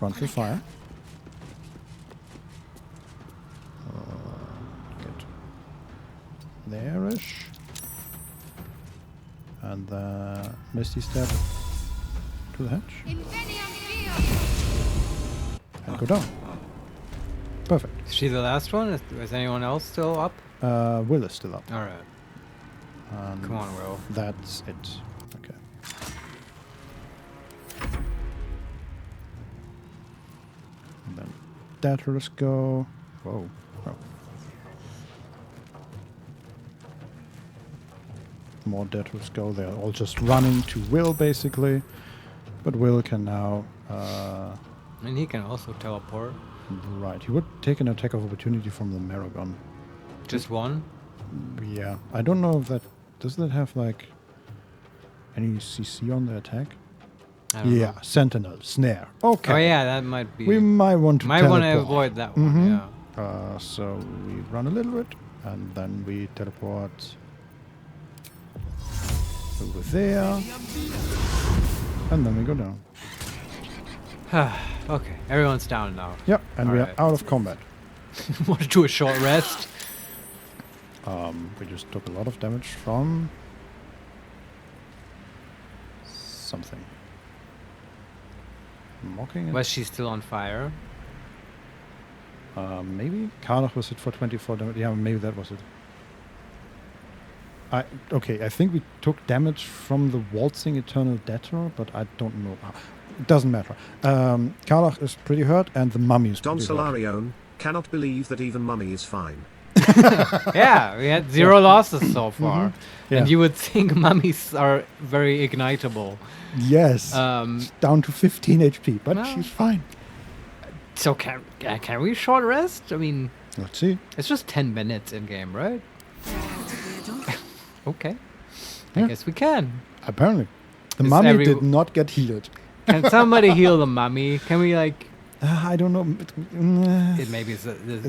Run through fire. Get there-ish. And the Misty Step to the hatch. And go down. Perfect. Is she the last one? Is anyone else still up? Will is still up. Alright. Come on, Will. That's it. Okay. And then Daedalus go. Whoa. Oh. More Daedalus go. They're all just running to Will, basically. But Will can now... I mean, he can also teleport. Right. He would take an attack of opportunity from the Maragon. Just one? Yeah. I don't know if that... Does that have, like... Any CC on the attack? I don't know. Sentinel, snare. Okay. Oh yeah, that might be. We might want to want to teleport. avoid that one. Yeah. So we run a little bit, and then we teleport over there, and then we go down. Okay, everyone's down now. Yep, and All we right. are out of combat. Want to do a short rest? We just took a lot of damage from something. Mocking it? Was she still on fire? Maybe? Karlach was hit for 24 damage. Yeah, maybe that was it. Okay, I think we took damage from the Waltzing Eternal Debtor, but I don't know. It doesn't matter. Karlach is pretty hurt, and the mummy is Don pretty hurt. Solarione cannot believe that even Mummy is fine. Yeah, we had 0 losses so far. Yeah. And you would think mummies are very ignitable. Yes. Down to 15 HP, but No. she's fine. So can we short rest? I mean, Let's see. it's just 10 minutes in game, right? Okay. I Yeah. guess we can. Apparently. The Is mummy every- did not get healed. Can somebody heal the mummy? Can we like? I don't know. It maybe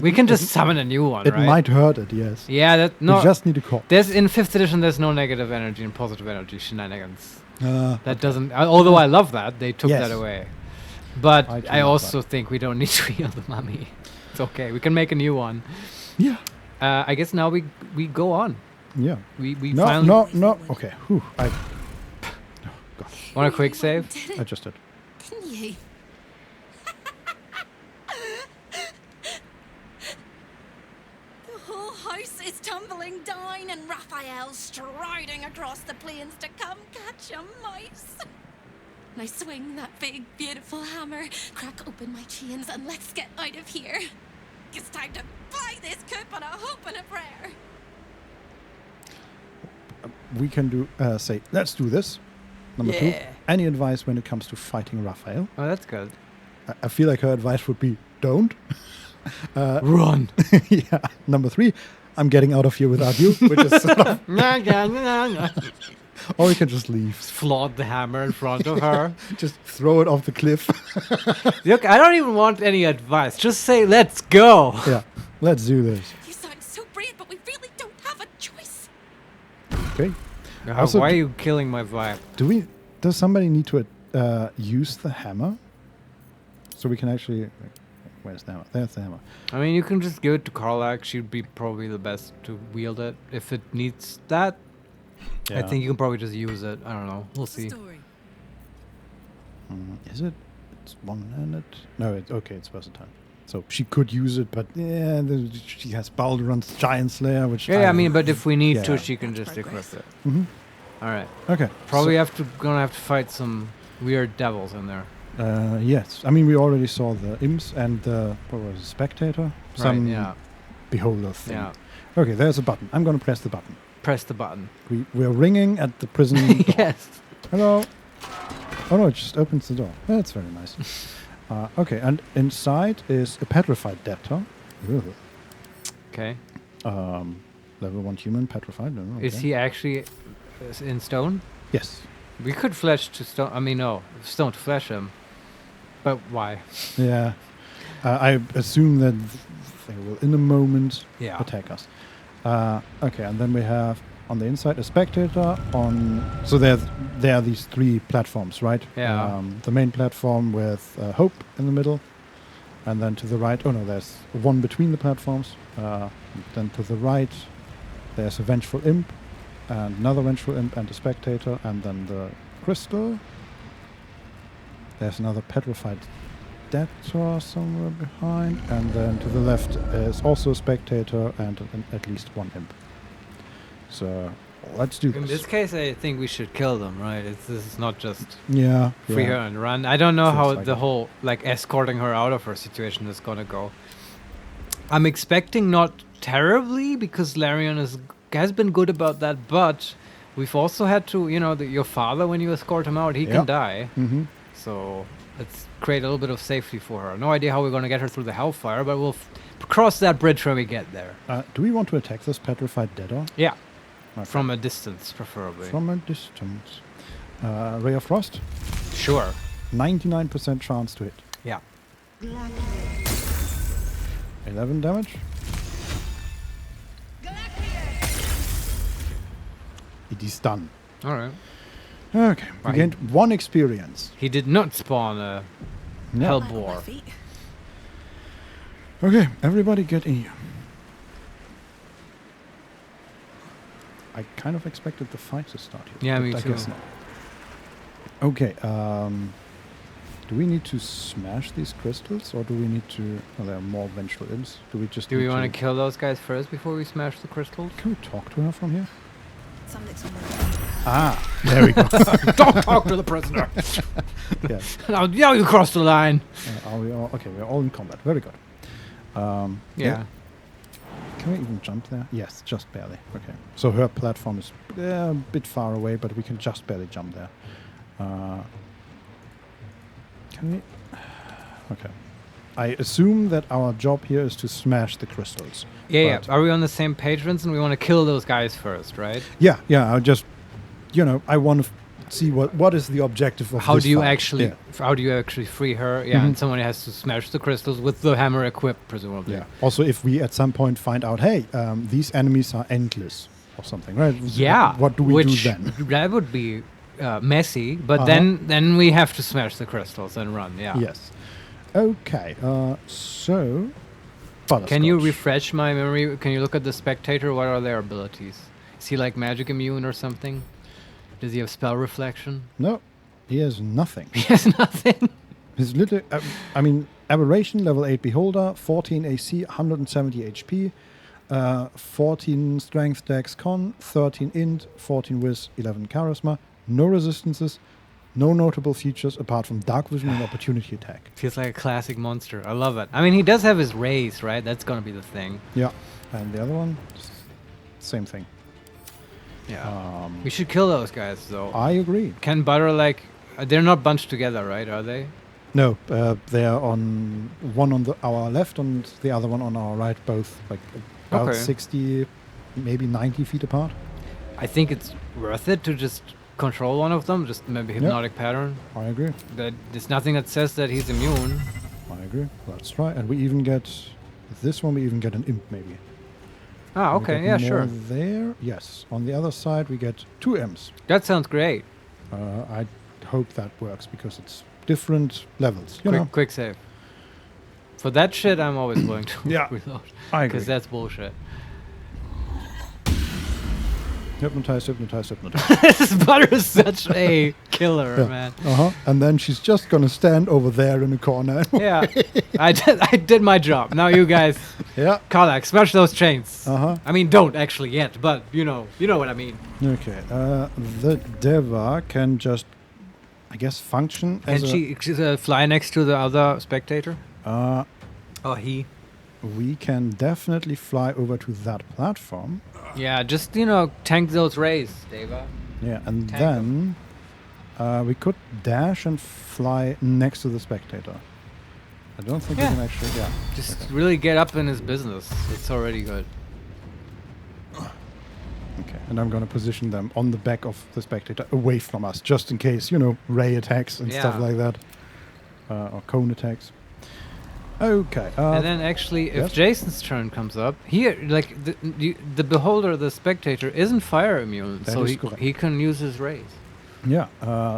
we can just summon a new one, It right? might hurt it, yes. Yeah, that no. We just need to call. There's in 5th edition. There's no negative energy and positive energy shenanigans. Okay. That doesn't. Although I love that, they took Yes. that away. But I do I love also think we don't need to heal the mummy. It's okay. We can make a new one. Yeah. I guess now we go on. Yeah. We No, finally no. Okay. Whew. want a quick save. I just did. Didn't you? The whole house is tumbling down, and Raphael's striding across the plains to come catch a mouse. Now swing that big, beautiful hammer, crack open my chains, and let's get out of here. It's time to fly this coop on a hope and a prayer. We can do say, let's do this. Number 2. Yeah. Any advice when it comes to fighting Raphael? Oh, that's good. I feel like her advice would be don't. Run. Yeah. Number 3, I'm getting out of here without you, which is sort of or we can just leave. Flaunt the hammer in front of her. Just throw it off the cliff. Look, I don't even want any advice. Just say, let's go. Yeah. Let's do this. You sound so brave, but we really don't have a choice. Okay. Also, Why are you killing my vibe? Does somebody need to use the hammer? So we can actually... Where's the hammer? There's the hammer. I mean, you can just give it to Karlach. She'd be probably the best to wield it. If it needs that, I Yeah. think you can probably just use it. I don't know. We'll see. Is it? It's one-handed? No, it's versatile. So she could use it, but yeah, she has Baldur's Giant Slayer, which... Yeah, I mean, but if we need to, Yeah. she can just equip it. Mhm. All right. Okay. Probably gonna have to fight some weird devils in there. Yes. I mean, we already saw the imps and the... What was it? Spectator? Some yeah. beholder thing. Yeah. Okay, there's a button. I'm going to press the button. Press the button. We're ringing at the prison door. Yes. Hello. Oh no, it just opens the door. That's very nice. Okay, and inside is a petrified debtor. Ugh. Okay. Level 1 human, petrified. No, Is okay. he actually in stone? Yes. We could flesh to stone. I mean, no, stone to flesh him. But why? Yeah. I assume that they will, in a moment, Yeah. attack us. Okay, and then we have on the inside a spectator. So there are these 3 platforms, right? Yeah. The main platform with Hope in the middle, and then to the right. Oh no, there's one between the platforms. Then to the right, there's a vengeful imp, and another vengeful imp, and a spectator, and then the crystal. There's another petrified debtor somewhere behind, and then to the left is also a spectator and at least one imp. So let's do In this. this case, I think we should kill them, right? This is not just Yeah, free yeah. her and run. I don't know Seems how like the it. whole escorting her out of her situation is gonna go. I'm expecting not terribly because Larion has been good about that, but we've also had to, your father, when you escort him out, he Yeah. can die. Mm-hmm. So let's create a little bit of safety for her. No idea how we're gonna get her through the hellfire, but we'll cross that bridge when we get there. Do we want to attack this petrified debtor? Yeah. Okay. From a distance, preferably. From a distance. Ray of Frost. Sure. 99% chance to hit. Yeah. 11 damage. It is done. All right. Okay. We Right. gained 1 experience. He did not spawn a No. Hellbore. Okay, everybody get in here. I kind of expected the fight to start here. Yeah, but me I too. guess not. Okay, do we need to smash these crystals, or do we need to... Oh, there are more vengeful imps. Do we just Do we want to to kill those guys first before we smash the crystals? Can we talk to her from here? Something's on Ah, there we go. Don't talk to the prisoner. Yes. Now you crossed the line. Are we all... Okay, we're all in combat. Very good. Yeah. Can we even jump there? Yes, just barely. Okay. So her platform is a bit far away, but we can just barely jump there. Can we... Okay. I assume that our job here is to smash the crystals. Yeah. but- Are we on the same page, Vincent? We want to kill those guys first, right? Yeah, I'll just... I want to see what is the objective of How this do you fight. actually? Yeah. How do you actually free her? Yeah, and someone has to smash the crystals with the hammer equipped, presumably. Yeah. Also, if we at some point find out, hey, these enemies are endless or something, right? Yeah. What do we do which then? That would be messy, but Uh-huh. then we have to smash the crystals and run. Yeah. Yes. Okay. So. Can you butterscotch. refresh my memory? Can you look at the spectator? What are their abilities? Is he like magic immune or something? Does he have spell reflection? No, he has nothing. He has nothing. His little, aberration level 8 beholder, 14 AC, 170 HP, 14 strength dex con, 13 int, 14 whiz, 11 charisma, no resistances, no notable features apart from dark vision and opportunity attack. Feels like a classic monster. I love it. I mean, he does have his rays, right? That's gonna be the thing. Yeah, and the other one, same thing. Yeah. We should kill those guys, though. I agree. Can Butter they're not bunched together, right? Are they? No, they are on one on our left and the other one on our right, both like about Okay. 60, maybe 90 feet apart. I think it's worth it to just control one of them, just maybe hypnotic pattern. I agree. There's nothing that says that he's immune. I agree. Let's try. And we even get, with this one, we even get an imp maybe. Ah, We okay, get yeah, more sure. There, yes. On the other side, we get 2 imps. That sounds great. I hope that works because it's different levels. You know. Quick save. For that shit, I'm always willing to Yeah, reload. I agree. Because that's bullshit. Hypnotize. This Butter is such a killer, Yeah. man. And then she's just gonna stand over there in the corner. Yeah, I did my job. Now you guys, Karlak, smash those chains. I mean, don't actually yet, but you know what I mean. Okay. The Deva can just, I guess, function Can as she fly next to the other spectator? Oh, he. We can definitely fly over to that platform. Yeah, just tank those rays, Deva. Yeah, and Tank then we could dash and fly next to the spectator. I don't think we can actually. Yeah. Just really get up in his business. It's already good. Okay, and I'm gonna position them on the back of the spectator, away from us, just in case, ray attacks and stuff Yeah. like that, or cone attacks. Okay. And then actually, if yes? Jason's turn comes up, here, like the beholder, the spectator, isn't fire immune, That so is correct. he can use his rays. Yeah.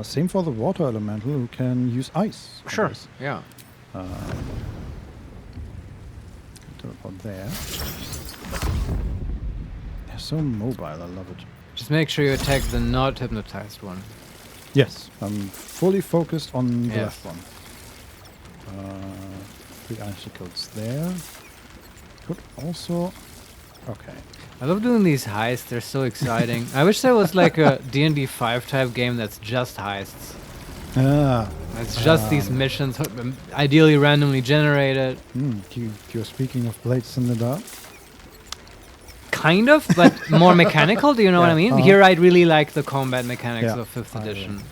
Same for the water elemental, who can use ice. I Sure. guess. Yeah. Teleport there. They're so mobile. I love it. Just make sure you attack the not hypnotized one. Yes, I'm fully focused on the Yeah. left one. 3 icicles there. Could also... Okay. I love doing these heists. They're so exciting. I wish there was like a D&D 5 type game that's just heists. It's just these missions, ideally randomly generated. You're speaking of Blades in the Dark? Kind of, but more mechanical. Do you know what I mean? Uh-huh. Here, I really like the combat mechanics Yeah, of 5th edition.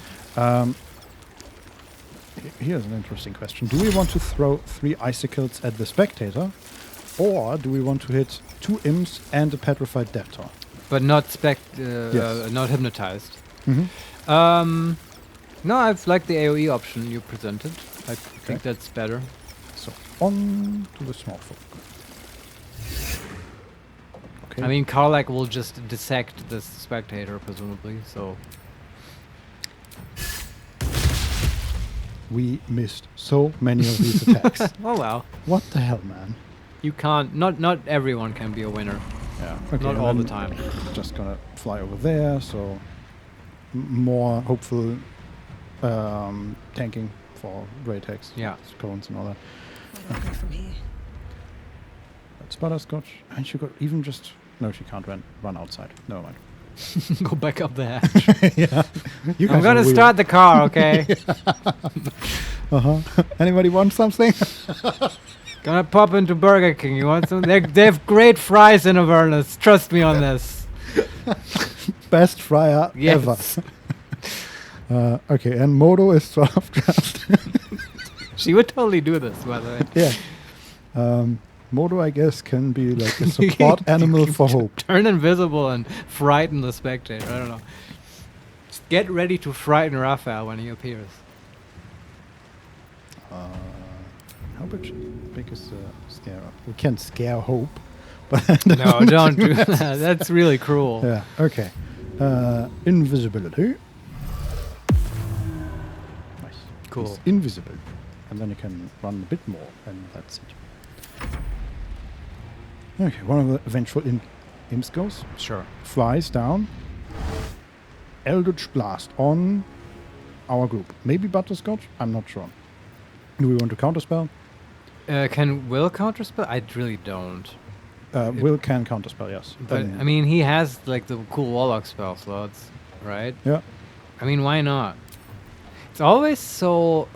Here's an interesting question. Do we want to throw 3 icicles at the spectator? Or do we want to hit 2 imps and a petrified debtor? But not Yes. not hypnotized. Mhm. No, I've liked the AoE option you presented. I think that's better. So on to the small folk. Okay. I mean, Karlak will just dissect this spectator, presumably, so... We missed so many of these attacks. Oh well. What the hell, man? You can't... Not everyone can be a winner. Yeah. Okay, Not all the time. Just gonna fly over there, so... more hopeful tanking for great attacks. Yeah. Scones and all that. Where do I go from here? That's butterscotch. And she could even just... No, she can't run outside. Never mind. Go back up the hatch. Yeah. You I'm guys gonna are weird. start the car, okay? Anybody want something? Gonna pop into Burger King. You want some? They have great fries in Avernus. Trust me on this. Best fryer ever. Okay, and Modo is sort of just... She would totally do this, by the way. Yeah. Modo, I guess, can be like a support animal for hope. Turn invisible and frighten the spectator. I don't know. Just get ready to frighten Raphael when he appears. How big is the scare up? We can scare hope. But No, don't do that. That's really cruel. Yeah, okay. Invisibility. Nice. Cool. He's invisible. And then you can run a bit more, and that's it. Okay, one of the eventual imps goes. Sure. Flies down. Eldritch Blast on our group. Maybe Butterscotch? I'm not sure. Do we want to counterspell? Can Will counterspell? I really don't. Will can counterspell, yes. But, I mean, he has, like, the cool Warlock spell slots, right? Yeah. I mean, why not? It's always so...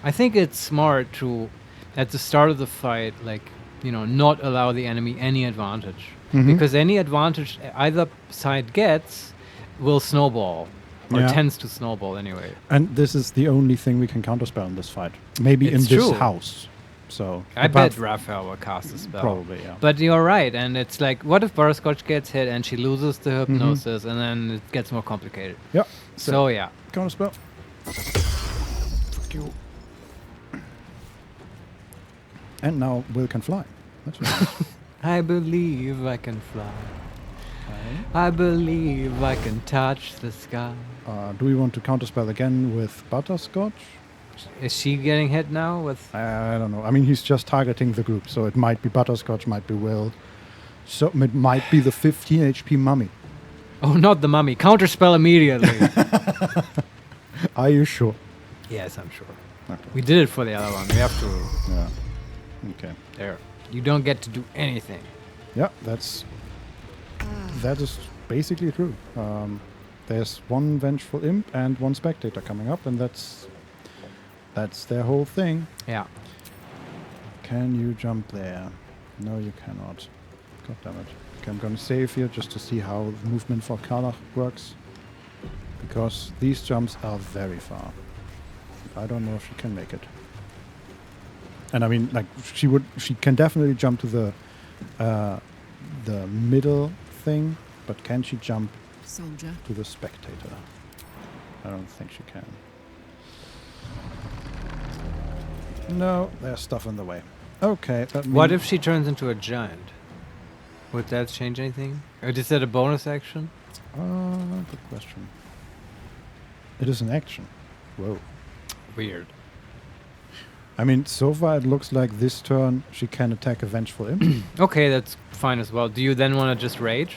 I think it's smart to, at the start of the fight, like, you know, not allow the enemy any advantage. Because any advantage either side gets will snowball. Or tends to snowball, anyway. And this is the only thing we can counterspell in this fight. Maybe It's in this true. house. So I bet Raphael will cast a spell. Probably, yeah. But you're right, and it's like, what if Butterscotch gets hit and she loses the hypnosis, and then it gets more complicated? Yeah. So yeah. Counterspell. Fuck you. And now Will can fly. That's right. I believe I can fly. I believe I can touch the sky. Do we want to counterspell again with Butterscotch? Is she getting hit now with... I don't know. I mean, he's just targeting the group, so it might be Butterscotch, might be Will. So it might be the 15 HP mummy. Oh, not the mummy. Counterspell immediately. Are you sure? Yes, I'm sure. Okay. We did it for the other one. We have to... Yeah. Okay. There. You don't get to do anything. Yeah, that is basically true. There's one Vengeful Imp and one Spectator coming up, and that's their whole thing. Yeah. Can you jump there? No, you cannot. God damn it. Okay, I'm going to save here just to see how the movement for Karlach works. Because these jumps are very far. I don't know if she can make it. And I mean, like, she can definitely jump to the middle thing, but can she jump Soldier to the Spectator? I don't think she can. No, there's stuff in the way. Okay. What if she turns into a giant? Would that change anything? Or is that a bonus action? Good question. It is an action. Whoa. Weird. I mean, so far it looks like this turn she can attack a Vengeful Imp. Okay, that's fine as well. Do you then want to just rage?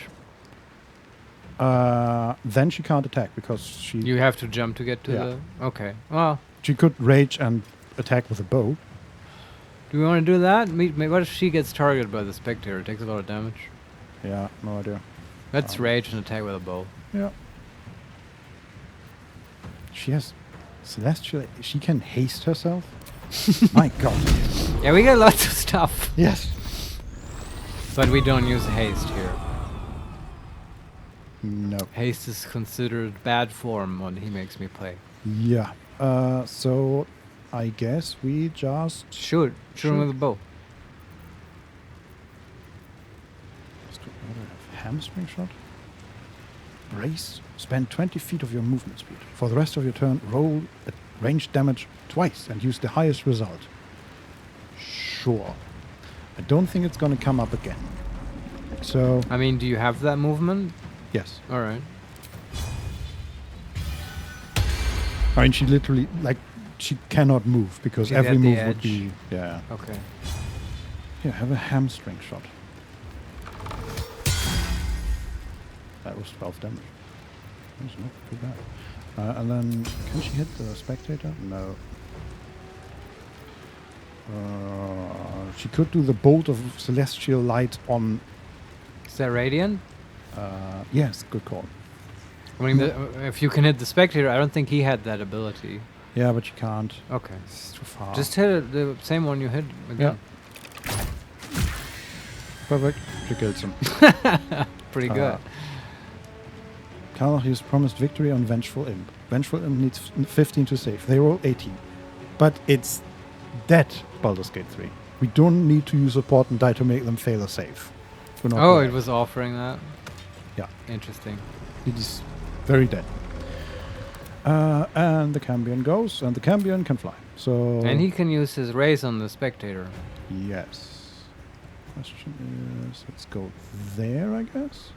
Then she can't attack because she... You have to jump to get to the... Okay, well... She could rage and attack with a bow. Do we want to do that? What if she gets targeted by the Spectator? It takes a lot of damage. Yeah, no idea. Let's rage and attack with a bow. Yeah. She has... Celestial... She can haste herself? My god. Yeah, we got lots of stuff. Yes. But we don't use haste here. No. Haste is considered bad form on HeMakesMePlay. Yeah. So I guess we just... Shoot him with a bow. What do I have? Hamstring shot? brace, spend 20 feet of your movement speed. For the rest of your turn, roll at ranged damage twice and use the highest result. Sure. I don't think it's going to come up again. So... I mean, do you have that movement? Yes. All right. I mean, she literally, like, she cannot move because She's every at the move would edge. be... Yeah. Okay. Here, have a hamstring shot. That was 12 damage. That's not too bad. And then, can she hit the spectator? No. She could do the bolt of celestial light on... Is that radiant? Yes, good call. I mean, if you can hit the spectator, I don't think he had that ability. Yeah, but you can't. Okay. It's too far. Just hit it, the same one you hit again. Yeah. Perfect. She kills him. Pretty good. Karlach has promised victory on Vengeful Imp. Vengeful Imp needs 15 to save. They roll 18. But it's dead, Baldur's Gate 3. We don't need to use a portent die to make them fail a save. Oh, it was offering that? Yeah. Interesting. It is very dead. And the Cambion goes, and the Cambion can fly. So And he can use his raise on the spectator. Yes. Question is, let's go there, I guess.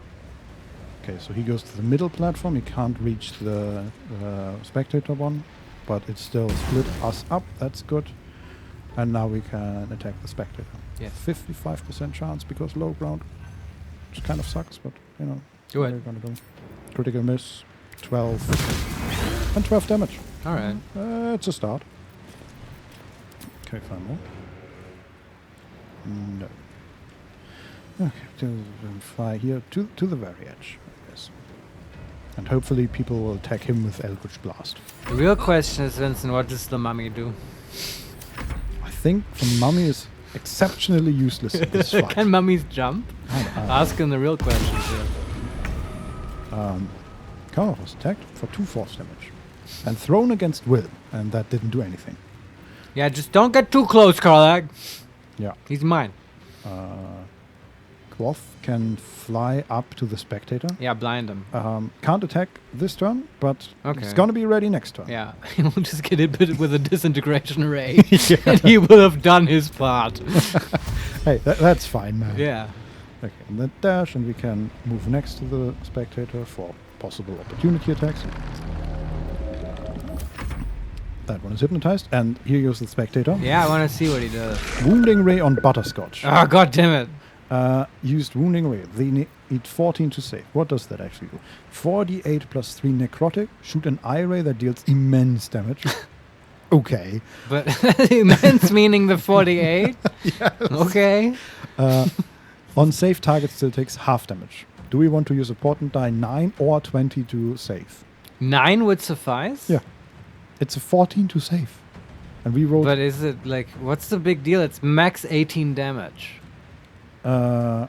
Okay, so he goes to the middle platform. He can't reach the spectator one, but it still split us up. That's good. And now we can attack the spectator. Yes. 55% chance because low ground, which kind of sucks, but you know. Do it. We're gonna go. Critical miss, 12, and 12 damage. All right. It's a start. Okay, 5 more. No. Okay, to fly here to the very edge, I guess. And hopefully people will attack him with Eldritch Blast. The real question is, Vincent, what does the mummy do? I think the mummy is exceptionally useless in this fight. Can mummies jump? Asking the real questions here. Karlach was attacked for 2 force damage and thrown against will, and that didn't do anything. Yeah, just don't get too close, Karlach. Yeah. He's mine. Quoth can fly up to the spectator. Yeah, blind him. Can't attack this turn, but Okay. he's gonna be ready next turn. Yeah, he'll just get hit with a disintegration ray, and he will have done his part. Hey, that's fine, man. Yeah. Okay, and then dash, and we can move next to the spectator for possible opportunity attacks. That one is hypnotized, and here goes the spectator. Yeah, I want to see what he does. Wounding Ray on Butterscotch. Oh, god damn it. Used Wounding Ray. They need 14 to save. What does that actually do? 4d8 plus 3 necrotic. Shoot an eye ray that deals immense damage. Okay. But immense meaning the 48? Yes. Okay. On save, target still takes half damage. Do we want to use a portent die 9 or 20 to save? 9 would suffice? Yeah. It's a 14 to save. And we rolled... But is it like, what's the big deal? It's max 18 damage. No,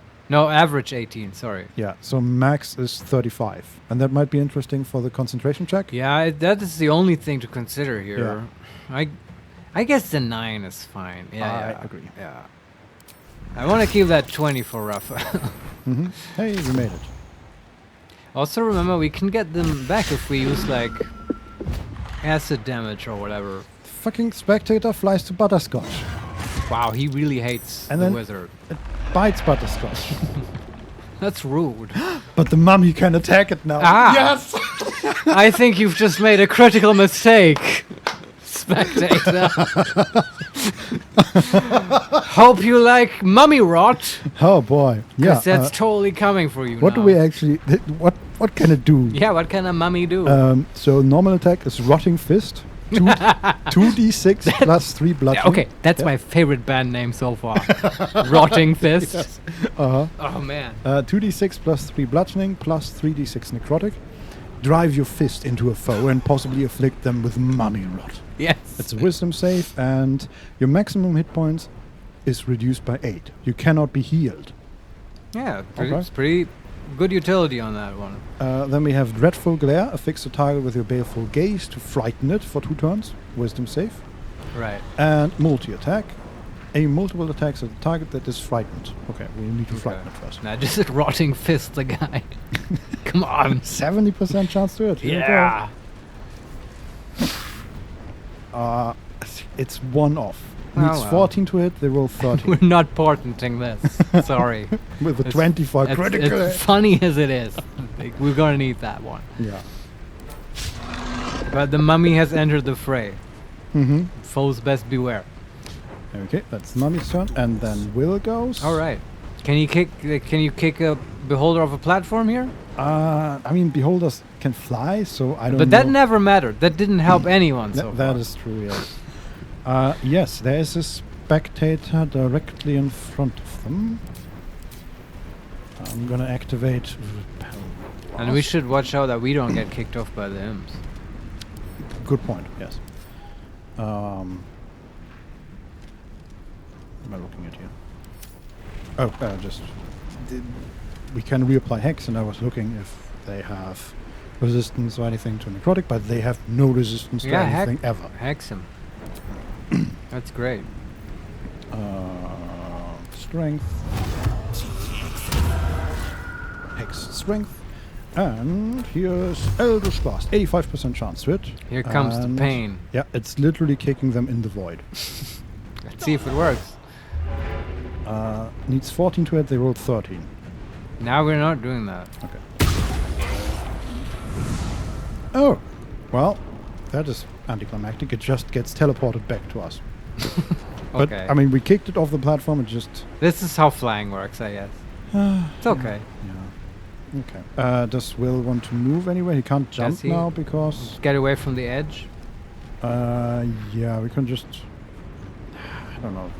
average 18, sorry. Yeah, so max is 35. And that might be interesting for the concentration check. Yeah, that is the only thing to consider here. Yeah. I guess the 9 is fine. Yeah, I agree. Yeah. I want to keep that 20 for Rafa. Hey, we made it. Also remember, we can get them back if we use like acid damage or whatever. Fucking spectator flies to Butterscotch. Wow, he really hates And the then wizard. It bites Butterscotch. That's rude. But the mummy can attack it now. Ah! Yes! I think you've just made a critical mistake, spectator. Hope you like mummy rot. Oh boy. Yeah. Because that's totally coming for you What now. do we actually... What can it do? Yeah, what can a mummy do? So normal attack is Rotting Fist. 2d6 plus 3 bludgeoning. Okay, that's my favorite band name so far. Rotting Fist. Yes. Oh man. 2d6 plus 3 bludgeoning plus 3d6 necrotic. Drive your fist into a foe and possibly afflict them with mummy rot. Yes. It's a wisdom save, and your maximum hit points is reduced by 8. You cannot be healed. Yeah, Okay. it's pretty good utility on that one. Then we have Dreadful Glare. Affix the target with your baleful gaze to frighten it for 2 turns. Wisdom save. Right. And multi-attack. aim multiple attacks at a target that is frightened. Okay, we need to frighten it first. Now just rotting fist the guy. Come on. 70% chance to hit. Here we Yeah. go. It's one off. Oh, Needs well. 14 to hit, they roll 30. We're not patenting this. Sorry. With a 25 critical. It's funny as it is. Like, we're gonna need that one. Yeah. But the mummy has entered the fray. Mm-hmm. Foes best beware. Okay, that's Mummy's turn, and then Will goes. All right. Can you kick a beholder off a platform here? I mean, beholders can fly, so I don't know. But that never mattered. That didn't help anyone so far. That is true, yes. Yes, there is a spectator directly in front of them. I'm gonna activate Repel. And we should watch out that we don't get kicked off by the imps. Good point, yes. What am I looking at here? Oh, we can reapply Hex, and I was looking if they have resistance or anything to necrotic, but they have no resistance to anything ever. Hex him. That's great. Strength. Hex strength. And here's Eldritch Blast. 85% chance to it. Here comes the pain. Yeah, it's literally kicking them in the void. Let's see if it works. Needs 14 to hit, they rolled 13. Now we're not doing that. Okay. Oh, well, that is anticlimactic. It just gets teleported back to us. But, Okay. I mean, we kicked it off the platform, it just... This is how flying works, I guess. It's okay. Yeah. Okay. Does Will want to move anywhere? He can't jump now because... Get away from the edge? Yeah, we can just... I don't know.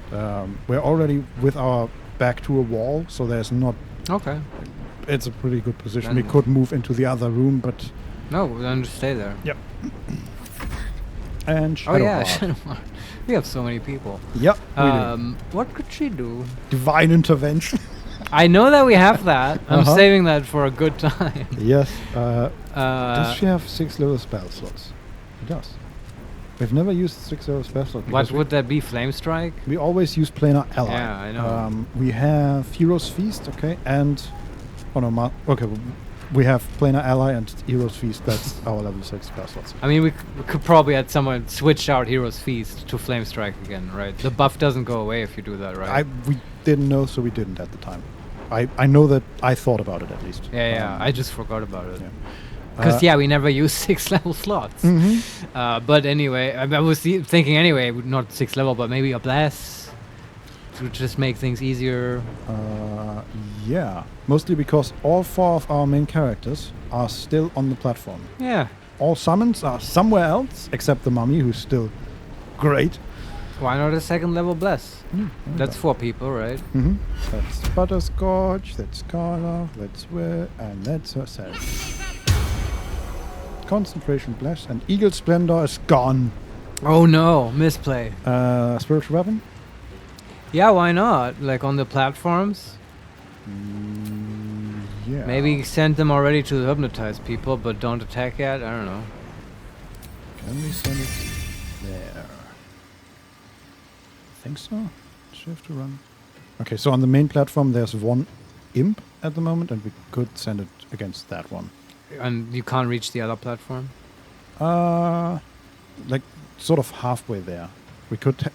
We're already with our back to a wall, so there's not... Okay. It's a pretty good position. Then We could move into the other room, but... No, then just stay there. Yep. And Shadowheart. Oh yeah, Shadowheart. We have so many people. Yep. We do. What could she do? Divine intervention. I know that we have that. I'm Uh-huh. saving that for a good time. Yes. Does she have 6 level spell slots? She does. We've never used 6 level spell slots. What would that be? Flame Strike? We always use Planar Ally. Yeah, I know. We have Hero's Feast, okay, and... Oh no, okay, we have Planar Ally and Hero's Feast. That's our level 6 spell slots. I mean, we could probably at some point switch out Hero's Feast to Flame Strike again, right? The buff doesn't go away if you do that, right? We didn't know, so we didn't at the time. I know that I thought about it at least. Yeah, I just forgot about it. Yeah. Because, we never use 6 level slots. Mhm. But anyway, I was thinking anyway, not 6 level, but maybe a bless to just make things easier. Yeah, mostly because all 4 of our main characters are still on the platform. Yeah. All summons are somewhere else, except the mummy, who's still great. Why not a 2nd level bless? That's 4 people, right? Mm-hmm. That's Butterscotch, that's Carla, that's Will, and that's herself. Concentration Bless, and Eagle Splendor is gone. Oh no, misplay. Spiritual Weapon? Yeah, why not? Like on the platforms? Yeah. Maybe send them already to the hypnotized people, but don't attack yet? I don't know. Can we send it there? I think so. Shift to run. Okay, so on the main platform there's 1 imp at the moment, and we could send it against that one. And you can't reach the other platform? Like sort of halfway there. We could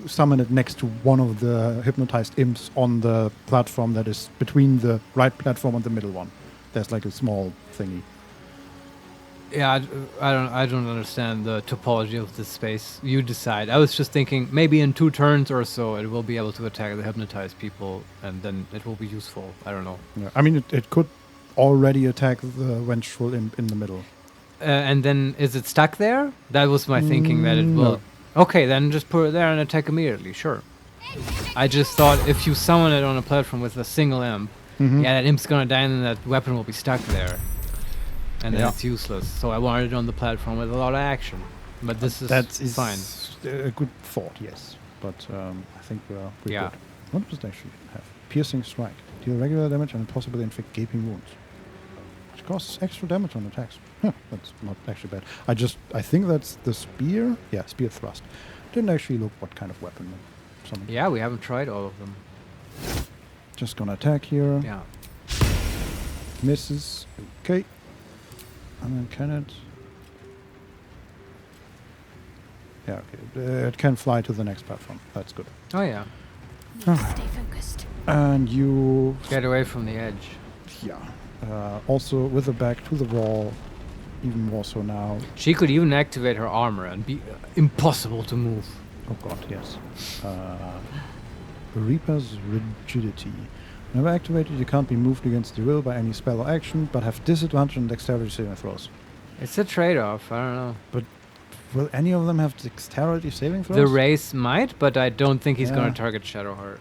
summon it next to one of the hypnotized imps on the platform that is between the right platform and the middle one. There's like a small thingy. Yeah, I don't understand the topology of this space. You decide. I was just thinking maybe in 2 turns or so it will be able to attack the hypnotized people, and then it will be useful. I don't know. Yeah. I mean, it could already attack the vengeful imp in the middle. And then is it stuck there? That was my thinking that it will. No. Okay, then just put it there and attack immediately. Sure. I just thought if you summon it on a platform with a single imp, that imp's gonna die and then that weapon will be stuck there. And then it's useless. So I wanted it on the platform with a lot of action. But this is fine. A good thought, yes. But I think we're good. What does it actually have? Piercing Strike. Deal regular damage and possibly inflict gaping wounds. Which costs extra damage on attacks. Huh, that's not actually bad. I think that's the spear. Yeah, spear thrust. Didn't actually look what kind of weapon. summon. Yeah, we haven't tried all of them. Just gonna attack here. Yeah. Misses. Okay. And then can it? Yeah, okay. It can fly to the next platform. That's good. Oh yeah. Stay focused. And you get away from the edge. Yeah. Also with the back to the wall. Even more so now. She could even activate her armor and be impossible to move. Oh god, yes. Reaper's Rigidity. Whenever activated, you can't be moved against your will by any spell or action, but have disadvantage on dexterity saving throws. It's a trade-off, I don't know. But will any of them have dexterity saving throws? The race might, but I don't think he's Yeah. going to target Shadowheart.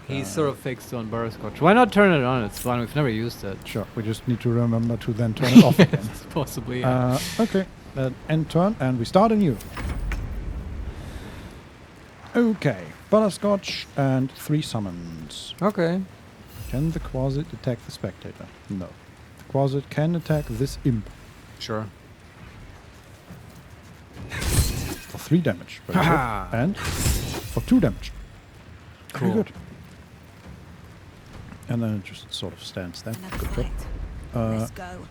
He's sort of fixed on Butterscotch. Why not turn it on? It's fun. We've never used it. Sure. We just need to remember to then turn it off again. Yes, possibly, yeah. Okay. End turn, and we start anew. Okay. Butterscotch and 3 summons. Okay. Can the Quasit attack the Spectator? No. The Quasit can attack this imp. Sure. For 3 damage. Very good. And for 2 damage. Cool. Very good. And then it just sort of stands there. Good job. Let's go.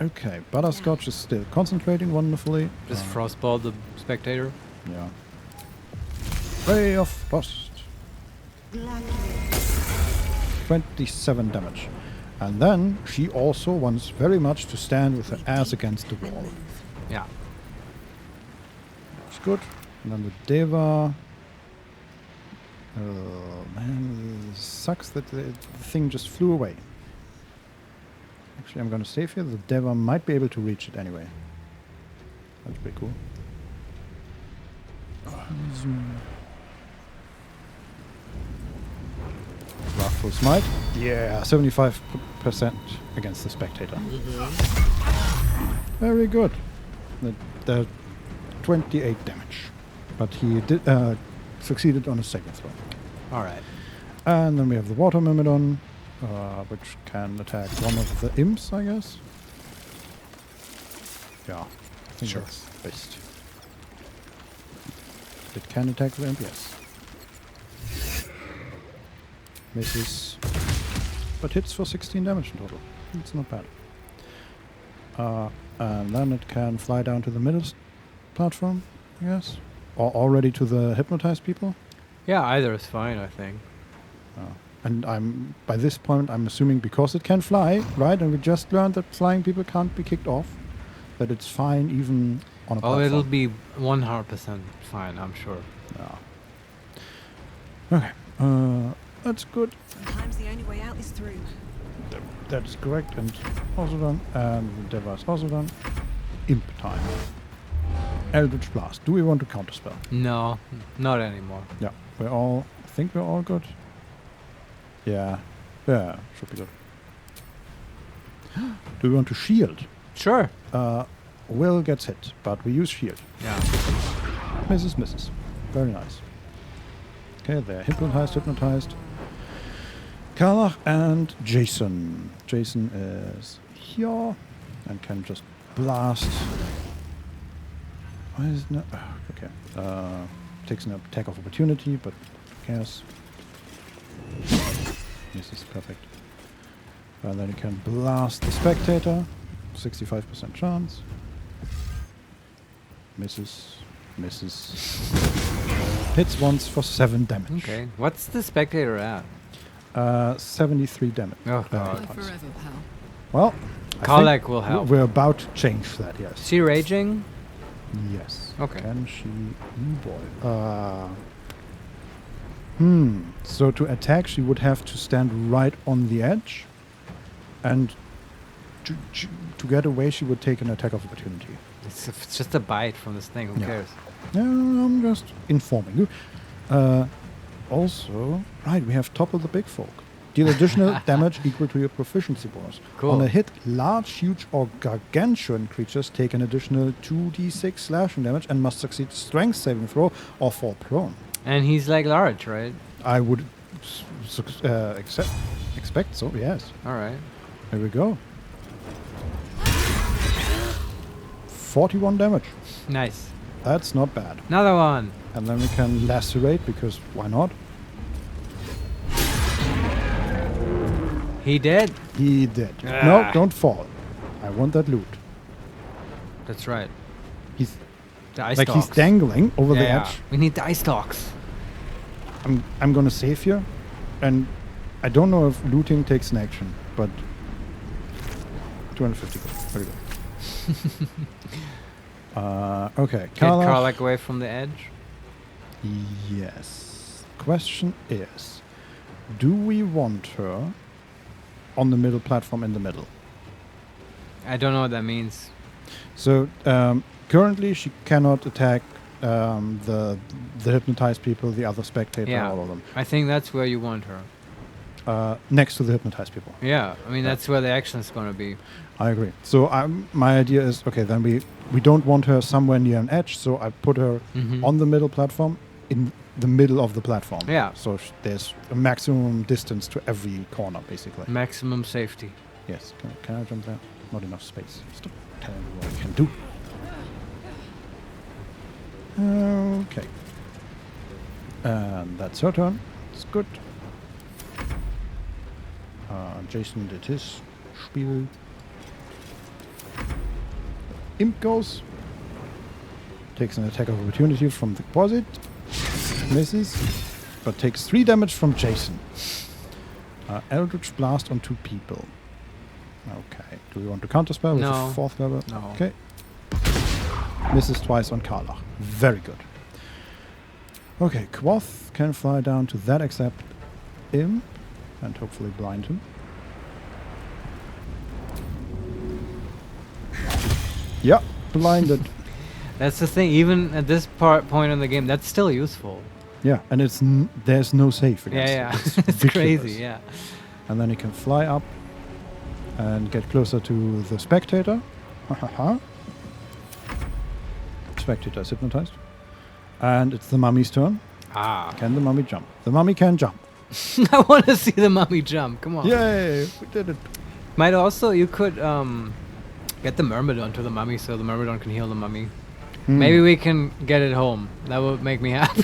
Okay, Butterscotch is still concentrating wonderfully. Just frostball the Spectator. Yeah. Ray of Frost. 27 damage. And then she also wants very much to stand with her ass against the wall. Yeah. It's good. And then the Deva. Oh man, sucks that the thing just flew away. Actually, I'm gonna save here. The Deva might be able to reach it anyway. That's pretty cool. Wrathful Smite. Yeah, 75% against the Spectator. Very good. The 28 damage. But he did succeeded on a saving throw. Alright. And then we have the Water Myrmidon, which can attack one of the imps, I guess. Yeah, I think Sure. that's best. It can attack the imp, yes. Misses, but hits for 16 damage in total. It's not bad. And then it can fly down to the middle platform, I guess. Or already to the hypnotized people. Yeah, either is fine, I think. And by this point, I'm assuming because it can fly, right? And we just learned that flying people can't be kicked off. That it's fine even on a platform. It'll be 100% fine, I'm sure. Yeah. Okay. That's good. Sometimes the only way out is through. That's correct. And also done. And the Deva is also done. Imp time. Eldritch Blast. Do we want to counterspell? No, not anymore. Yeah. I think we're all good. Yeah. Yeah, should be good. Do we want to shield? Sure. Will gets hit, but we use shield. Yeah. Misses. Very nice. Okay, they're hypnotized. Karlach and Jason. Jason is here and can just blast. Why is it not? Okay. Takes an attack of opportunity, but who cares? This is perfect. And then you can blast the Spectator. 65% chance. Misses. Hits once for 7 damage. Okay. What's the Spectator at? 73 damage. Oh, God. Forever, pal. Well, Karlach will help. We're about to change that, yes. Is she raging? Yes. Okay. Can she? Oh boy. So to attack, she would have to stand right on the edge, and to get away, she would take an attack of opportunity. It's just a bite from this thing. Who cares? No, I'm just informing you. Also, right, we have Topple the Big Folk. Deal additional damage equal to your proficiency bonus. Cool. On a hit, large, huge, or gargantuan creatures take an additional 2d6 slashing damage and must succeed strength saving throw or fall prone. And he's like large, right? I would expect so, yes. Alright. Here we go. 41 damage. Nice. That's not bad. Another one. And then we can lacerate, because why not? He did? He did. Ah. No, don't fall. I want that loot. That's right. He's The ice like dogs. he's dangling over the Yeah, edge. we need the ice dogs. I'm gonna save here, and I don't know if looting takes an action, but 250 gold. Very good. Okay, Get Karlach. Karlach away from the edge. Yes. Question is, do we want her on the middle platform in the middle? I don't know what that means. So currently she cannot attack the hypnotized people, the other spectator, Yeah, all of them. I think that's where you want her. Next to the hypnotized people. Yeah, I mean that's where the action is going to be. I agree. So my idea is, okay, then we don't want her somewhere near an edge, so I put her Mhm. on the middle platform, in the middle of the platform. Yeah. So there's a maximum distance to every corner, basically. Maximum safety. Yes. Can I jump there? Not enough space. Stop telling me what I can do. Okay. And that's her turn. It's good. Jason did his spiel. Imp goes. Takes an attack of opportunity from the deposit. Misses. But takes 3 damage from Jason. Eldritch Blast on 2 people. Okay. Do we want to counterspell with No. the 4th level? No. Okay. Misses twice on Karlach. Very good. Okay, Quoth can fly down to that exact imp and hopefully blind him. Yeah, blinded. That's the thing. Even at this point in the game, that's still useful. Yeah, and there's no save against Yeah, it. yeah. It's ridiculous. crazy. Yeah. And then he can fly up and get closer to the spectator. Spectator is hypnotized. And it's the mummy's turn. Ah. Can the mummy jump? The mummy can jump. I want to see the mummy jump. Come on. Yay! We did it. Might also you could get the myrmidon to the mummy so the myrmidon can heal the mummy. Maybe we can get it home. That would make me happy.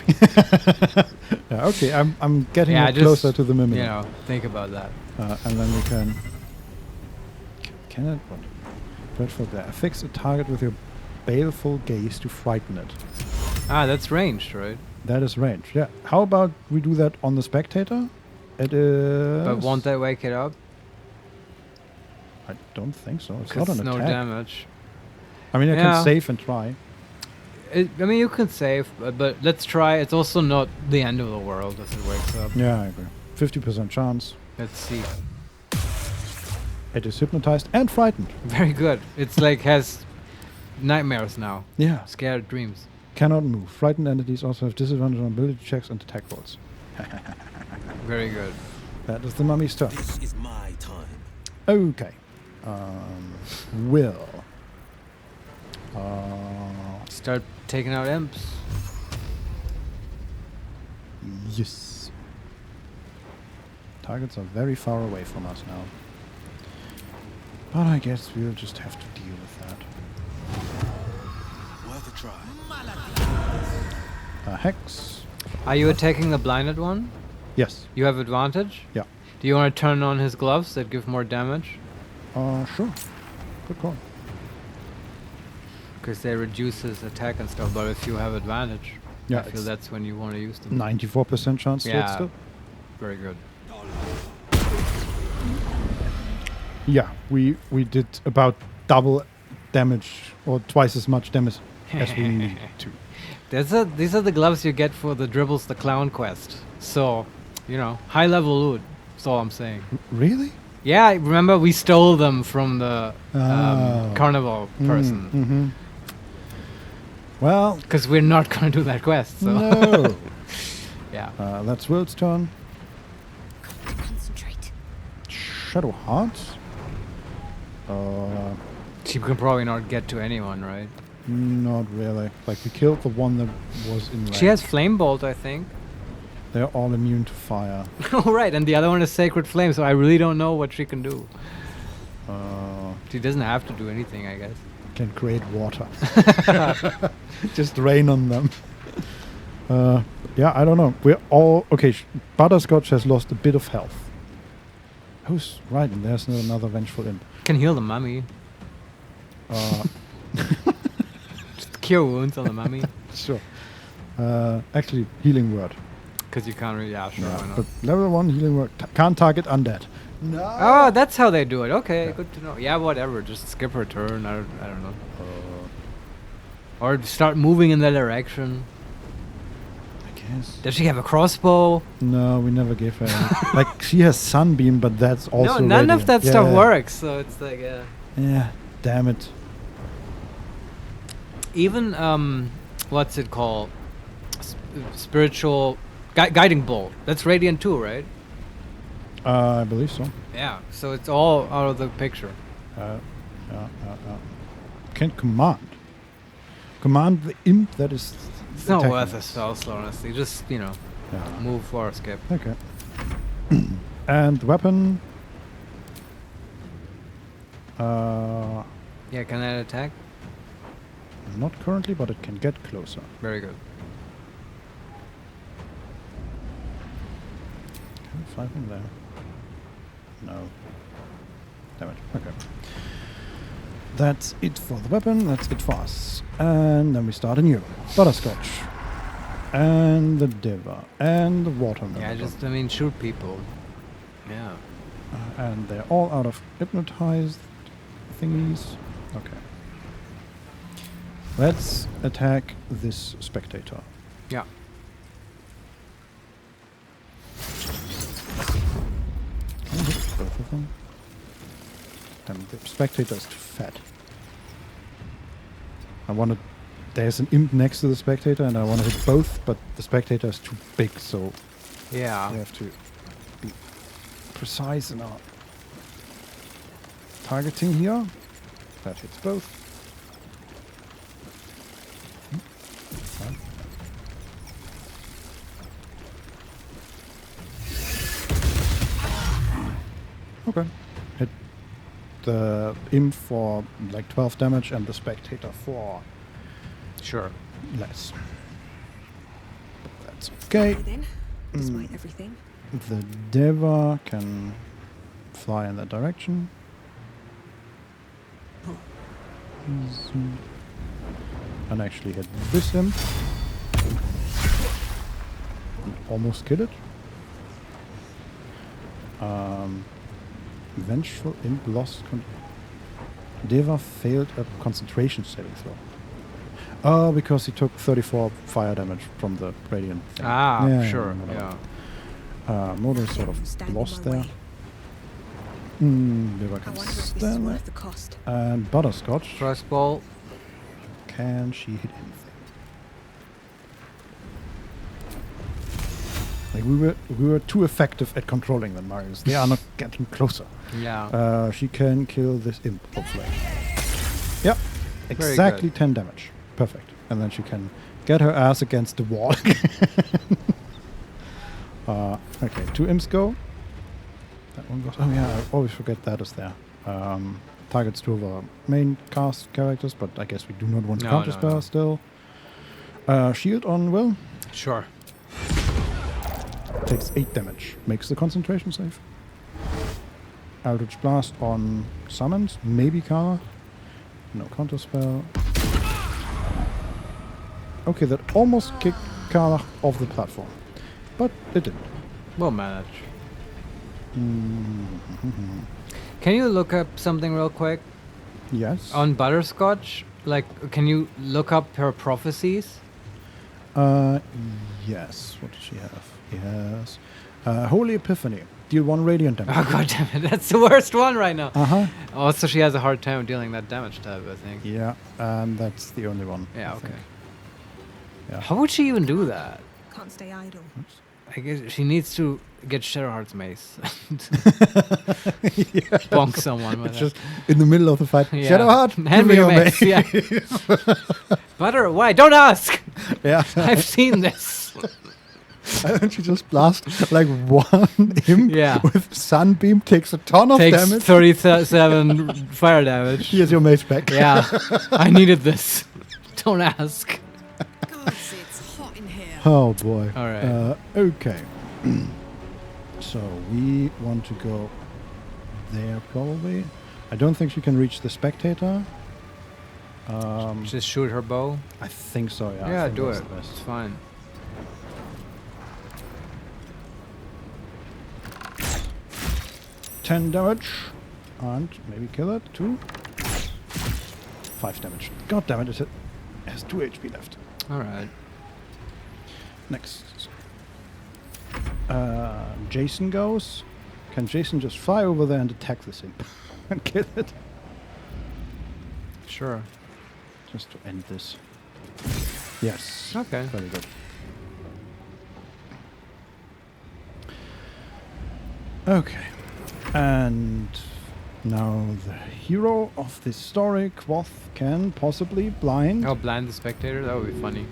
Yeah, okay, I'm getting Yeah, it just, closer to the mimicry. You know, think about that. And then we can it? What? Dreadful glare. Fix a target with your baleful gaze to frighten it. Ah, that's ranged, right? That is range. Yeah. How about we do that on the spectator? It is. But won't that wake it up? I don't think so. It's 'Cause not an no attack. damage. I mean, I Yeah. can save and try. I mean, you can save, but let's try. It's also not the end of the world as it wakes up. Yeah, I agree. 50% chance. Let's see. It is hypnotized and frightened. Very good. It's like has nightmares now. Yeah. Scared dreams. Cannot move. Frightened entities also have disadvantage on ability checks and attack rolls. Very good. That is the mummy's turn. This is my time. Okay. Will. Start taking out imps. Yes. Targets are very far away from us now. But I guess we'll just have to deal with that. Worth a try. Hex. Are you attacking the blinded one? Yes. You have advantage? Yeah. Do you want to turn on his gloves that give more damage? Sure. Good call. Because they reduce his attack and stuff, but if you have advantage, Yeah, I feel it's that's when you want to use them. 94% chance to hit still. Very good. Yeah, we did about double damage or twice as much damage as we needed to. These are the gloves you get for the Dribbles the Clown quest. So, you know, high level loot. That's all I'm saying. Really? Yeah, remember we stole them from the Oh. carnival person. Mm-hmm. Well, because we're not going to do that quest. So. No. Yeah. That's Will's turn. Concentrate. Shadow Hearts. She can probably not get to anyone, right? Not really. Like, we killed the one that was in range. She has Flame Bolt, I think. They're all immune to fire. Oh, right, and the other one is Sacred Flame, so I really don't know what she can do. She doesn't have to do anything, I guess. Can create water. Just rain on them. Yeah, I don't know. We're all okay. Butterscotch has lost a bit of health. Who's right? And there's another vengeful imp. Can heal the mummy. Just cure wounds on the mummy. Sure. Actually, healing word. Because you can't really. Yeah, sure. Why not? But level 1 healing word can't target undead. No. Oh, that's how they do it. Okay, good to know. Yeah, whatever. Just skip her turn. I don't know. Or start moving in that direction. I guess. Does she have a crossbow? No, we never gave her any. Like, she has sunbeam, but that's also No, none of radiant. that Yeah, stuff yeah. works. So it's like, Yeah, damn it. even what's it called? Spiritual guiding bolt. That's radiant too, right? I believe so. Yeah. So it's all out of the picture. Can command. Command the imp that is. It's not attacking worth a us. spell slow, honestly. Just move or skip. Okay. And weapon. Yeah, can that attack? Not currently, but it can get closer. Very good. Can we find him there? No. Damn it. Okay. That's it for the weapon. That's it for us. And then we start anew. Butterscotch. And the diver. And the watermelon. Yeah, I mean, shoot people. Yeah. And they're all out of hypnotized thingies. Okay. Let's attack this spectator. Yeah. Can I hit both of them? Damn, the spectator is too fat. I wanted... There's an imp next to the spectator and I want to hit both, but the spectator is too big, so... Yeah. We have to be precise in our targeting here. That hits both. Fine. Okay. Hit the imp for like 12 damage and the spectator for less. But that's okay. Then, despite everything. The Deva can fly in that direction. And actually hit this imp. And almost kill it. Vengeful imp lost. Deva failed a concentration saving throw. Oh, because he took 34 fire damage from the radiant thing. Ah, Yeah, sure. whatever. Yeah. Motor sort of lost there. Deva can stand there. And Butterscotch. Crossbow. Can she hit anything? Like we were too effective at controlling them, Marius. They are not getting closer. Yeah. She can kill this imp, hopefully. Yep. Very Exactly good. 10 damage. Perfect. And then she can get her ass against the wall. Okay, 2 imps go. That one goes. Oh yeah, I always forget that is there. Targets 2 of our main cast characters, but I guess we do not want to No, counterspell no. still. Shield on Will. Sure. Takes 8 damage. Makes the concentration save. Eldritch Blast on summons. Maybe Kara. No counterspell. Okay, that almost kicked Kara off the platform. But it didn't. We'll manage. Can you look up something real quick? Yes. On Butterscotch? Like, can you look up her prophecies? Yes. What does she have? Yes. Holy Epiphany. Deal 1 radiant damage. Oh, god damn it. That's the worst one right now. Uh-huh. Also, she has a hard time dealing that damage type, I think. Yeah, that's the only one. Yeah, I okay. think. Yeah. How would she even do that? Can't stay idle. I guess she needs to get Shadowheart's mace. Bonk someone with It's it. just in the middle of the fight. Yeah. Shadowheart, Hand me your mace. Yeah. Butter, why? Don't ask! Yeah. I've seen this. And then she just blasts like one imp with sunbeam, takes a ton of Takes damage. 37 fire damage. Here's your mace back. Yeah, I needed this. Don't ask. God, it's hot in here. Oh boy. All right. Okay. So we want to go there probably. I don't think she can reach the spectator. Just shoot her bow. I think so. Yeah. I Yeah, think do that's it. the best. It's fine. 10 damage. And maybe kill it. 2. 5 damage. God damn it, it has 2 HP left. Alright. Next. Jason goes. Can Jason just fly over there and attack this imp and kill it? Sure. Just to end this. Yes. Okay. Very good. Okay. And now the hero of this story, Quoth, can possibly blind. Oh, blind the spectator? That would be funny.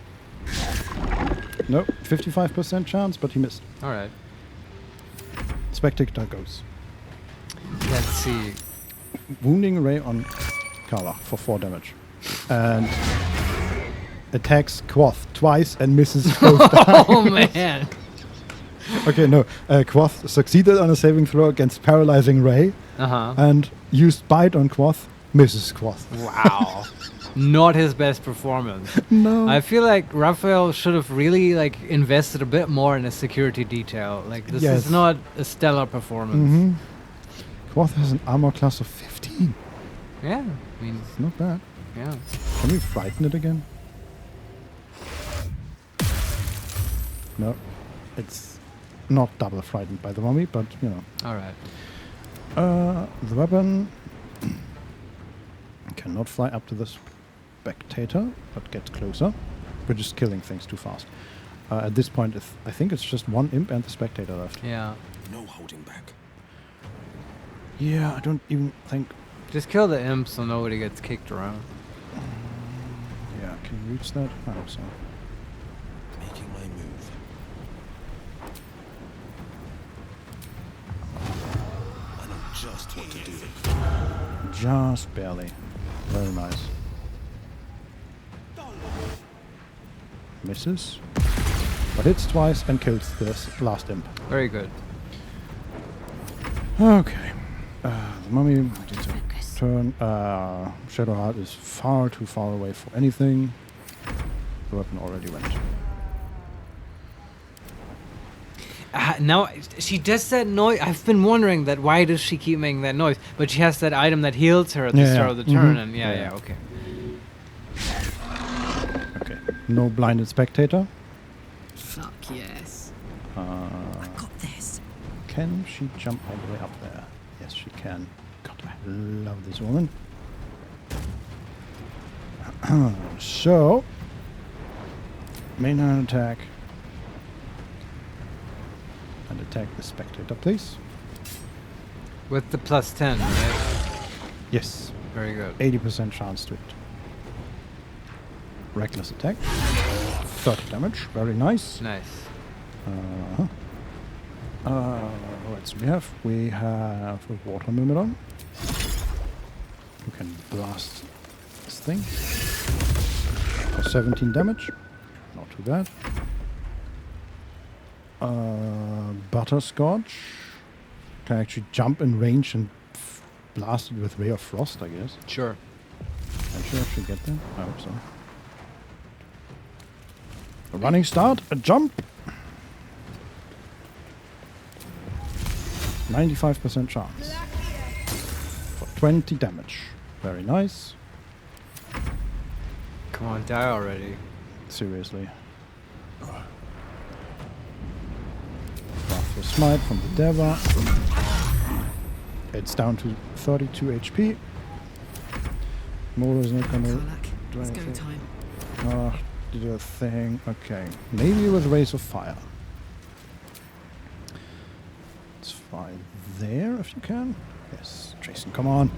No, 55% chance, but he missed. Alright. Spectator goes. Let's see. Wounding ray on Carla for 4 damage. And attacks Quoth twice and misses both times. Oh man. Okay, no. Quoth succeeded on a saving throw against paralyzing ray. And used bite on Quoth, misses Quoth. Wow. Not his best performance. No. I feel like Raphael should have really invested a bit more in a security detail. This Yes. is not a stellar performance. Mm-hmm. Quoth has an armor class of 15. Yeah, I mean, It's not bad. yeah. Can we frighten it again? No. It's not double frightened by the mummy, but you know. Alright. The weapon cannot fly up to the spectator, but gets closer. We're just killing things too fast. At this point, I think it's just one imp and the spectator left. Yeah. No holding back. Yeah, I don't even think... Just kill the imp so nobody gets kicked around. Yeah, can you reach that? I hope so. Making my move. I know just what to do. Just barely. Very nice. Misses. But hits twice and kills this last imp. Very good. Okay. The mummy did a turn. Shadowheart is far too far away for anything. The weapon already went. Now she does that noise. I've been wondering that why does she keep making that noise? But she has that item that heals her at the start of the turn, and okay. Okay. No blinded spectator. Fuck yes. I got this. Can she jump all the way up there? Yes, she can. God, I love this woman. So, main hand attack. And attack the spectator, please. With the +10, right? Yes. Very good. 80% chance to it. Reckless attack. 30 damage. Very nice. Nice. Let's see. We have a water myrmidon who can blast this thing for 17 damage. Not too bad. Butterscotch can actually jump in range and blast it with Ray of Frost, I guess. Sure. Can she actually get there? I hope so. A running start, a jump. 95% chance. For 20 damage. Very nice. Come on, die already. Seriously. Wrathful Smite from the Deva. It's down to 32 HP. Molo is not gonna do It's go anything. time. Do a thing. Okay. Maybe with Rays of Fire. Let's fly there if you can. Yes, Jason, come on.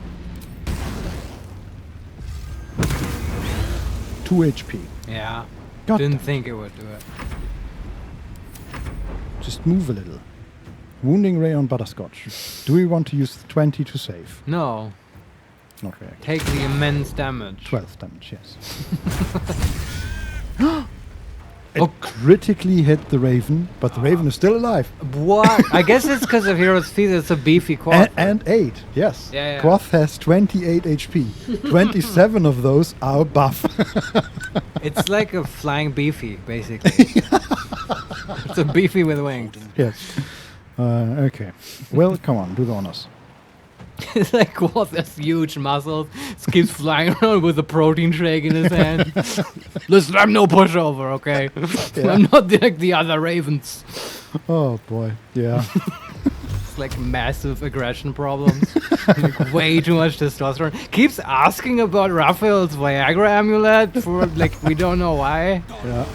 2 HP. Yeah. God Didn't damn. think it would do it. Just move a little. Wounding Ray on Butterscotch. Do we want to use 20 to save? No. Not really. Take the immense damage. 12 damage, yes. It critically hit the Raven, but the Raven is still alive. What? I guess it's because of Hero's Feet. It's a beefy quad. And 8, yes. Yeah. Quoth has 28 HP. 27 of those are buff. It's like a flying beefy, basically. It's a beefy with wings. Yes. Okay. Well, come on, do the honors. It's like Quoth has huge muscles. Just keeps flying around with a protein shake in his hand. Listen, I'm no pushover, okay? Yeah. I'm not like the other Ravens. Oh boy, yeah. It's like massive aggression problems. Like way too much testosterone. Keeps asking about Raphael's Viagra amulet for like we don't know why. Yeah.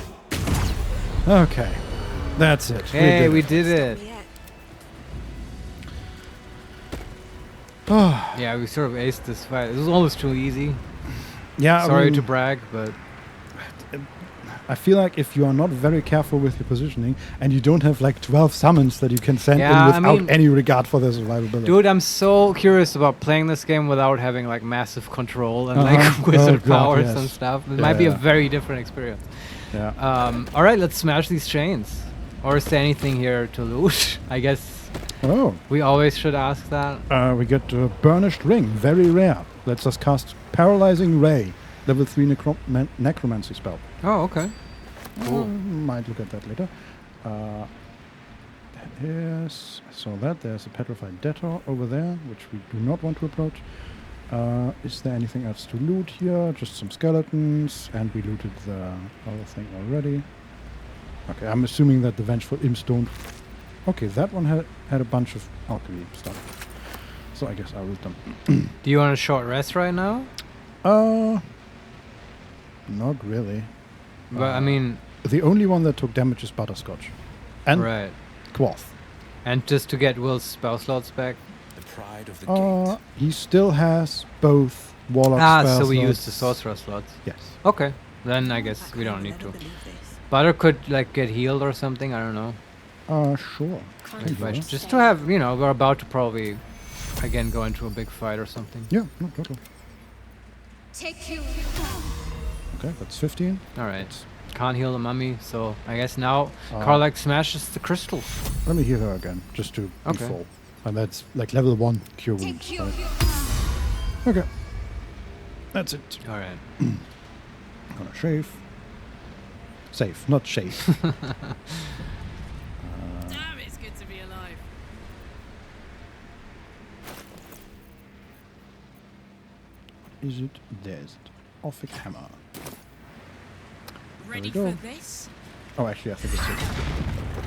Okay. That's it. Hey, we did it. Yeah, we sort of aced this fight. It was almost too easy. Yeah. Sorry to brag, but I feel like if you are not very careful with your positioning and you don't have like 12 summons that you can send in without any regard for their survivability. Dude, I'm so curious about playing this game without having like massive control and like wizard powers and stuff. It might be a very different experience. Yeah. All right, let's smash these chains. Or is there anything here to loot? I guess. Oh. We always should ask that. We get a Burnished Ring, very rare. Lets us cast Paralyzing Ray, level 3 necromancy spell. Oh, okay. Cool. Might look at that later. Yes, I saw that. There's a Petrified Debtor over there, which we do not want to approach. Is there anything else to loot here? Just some skeletons, and we looted the other thing already. Okay, I'm assuming that the Vengeful Imps don't... Okay, that one had a bunch of alchemy stuff. So I guess I will dump. Do you want a short rest right now? Not really. But I mean... The only one that took damage is Butterscotch. And Quoth. And just to get Will's spell slots back? The pride of the gate. He still has both Warlock spell slots. So we use the Sorcerer slots? Yes. Okay. Then I guess we don't need to. Butter could like get healed or something, I don't know. Sure. Just to have, you know, we're about to probably again go into a big fight or something. Yeah, no, totally. Take you. Okay, that's 15. Alright. Can't heal the mummy, so I guess now Karlach smashes the crystals. Let me heal her again, just to be full. And that's like level 1 cure wounds. Right? Okay. That's it. Alright. I'm gonna shave. Save, not shave. Damn, it's good to be alive. Is it? There's it. Orphic Hammer. Ready for this? Oh, actually, I think it's it.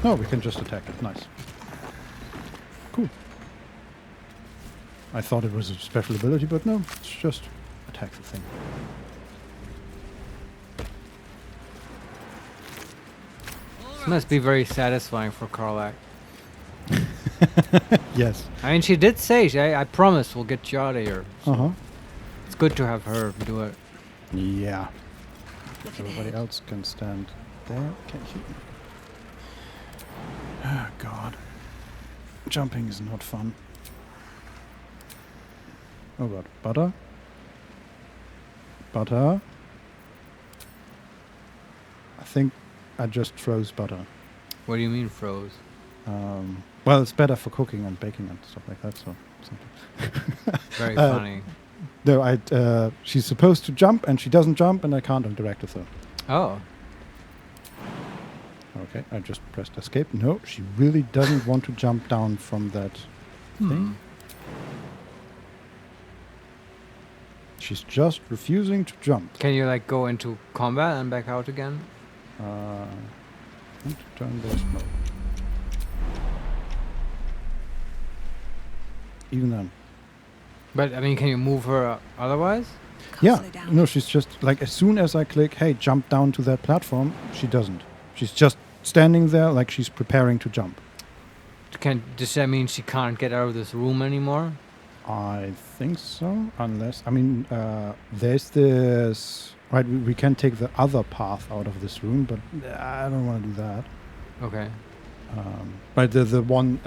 No, we can just attack it. Nice. Cool. I thought it was a special ability, but no, it's just attack the thing. This must be very satisfying for Karlach. Yes. I mean, she did say, I promise we'll get you out of here. So it's good to have her do it. Yeah. Everybody else can stand there. Can't you? Oh, God. Jumping is not fun. Oh, God. Butter? Butter? I think I just froze butter. What do you mean froze? Well, it's better for cooking and baking and stuff like that, so... Very funny. No, she's supposed to jump, and she doesn't jump, and I can't interact with her. Oh. Okay, I just pressed escape. No, she really doesn't want to jump down from that thing. She's just refusing to jump. Can you, like, go into combat and back out again? Turn-based mode. Even then. But, I mean, can you move her otherwise? Yeah, no, she's just, like, as soon as I click, hey, jump down to that platform, she doesn't. She's just standing there like she's preparing to jump. Does that mean she can't get out of this room anymore? I think so, unless, I mean, there's this, right, we can take the other path out of this room, but I don't want to do that. Okay. Right, the one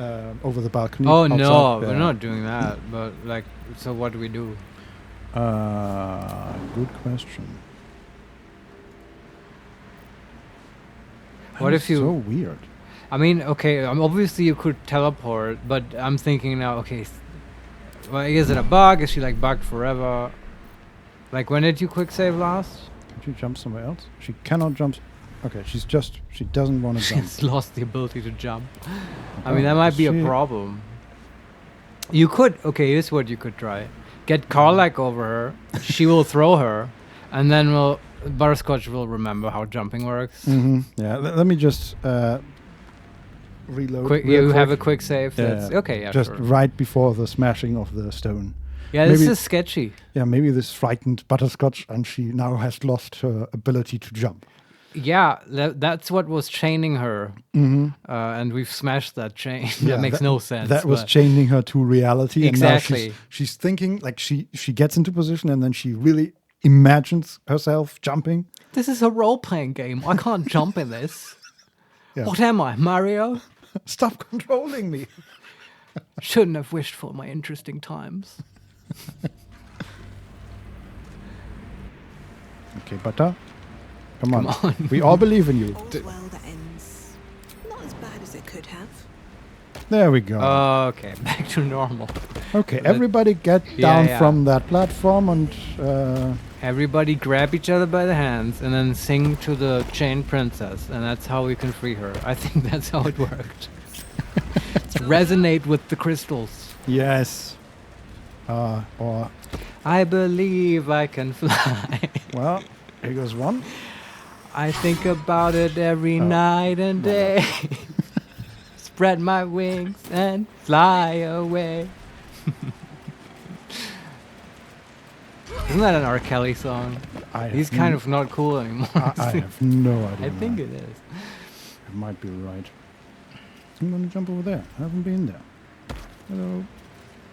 over the balcony. Oh, no, we're not doing that, but, like, so what do we do? Good question. What if you? So weird. I mean, okay. Obviously you could teleport, but I'm thinking now. Okay, well, is it a bug? Is she like bugged forever? Like when did you quick save last? Can she jump somewhere else? She cannot jump. Okay, she doesn't want to jump. She's lost the ability to jump. I mean, that might be a problem. You could. Okay, here's what you could try. Get Karlak over her. She will throw her, and then Butterscotch will remember how jumping works. Yeah, let me just reload. You have a quick save. Yeah, okay, yeah, just sure. right before the smashing of the stone. Yeah, this is sketchy. Yeah, maybe this frightened Butterscotch, and she now has lost her ability to jump. Yeah, that's what was chaining her, and we've smashed that chain. That makes no sense. That was chaining her to reality. Exactly. And now she's thinking, like she gets into position, and then she really imagines herself jumping. This is a role-playing game. I can't jump in this. Yeah. What am I, Mario? Stop controlling me. Shouldn't have wished for my interesting times. Okay, Butter. Come on. We all believe in you. All's well that ends. Not as bad as it could have. There we go. Okay, back to normal. Okay, everybody get down from that platform and... Everybody grab each other by the hands and then sing to the chained princess, and that's how we can free her. I think that's how it worked. Resonate with the crystals. Yes. Or... I believe I can fly. Well, here goes one. I think about it every night and day. Spread my wings and fly away. Isn't that an R. Kelly song? He's kind of not cool anymore. I have no idea. I think it is. It might be right. I'm going to jump over there. I haven't been there. Hello.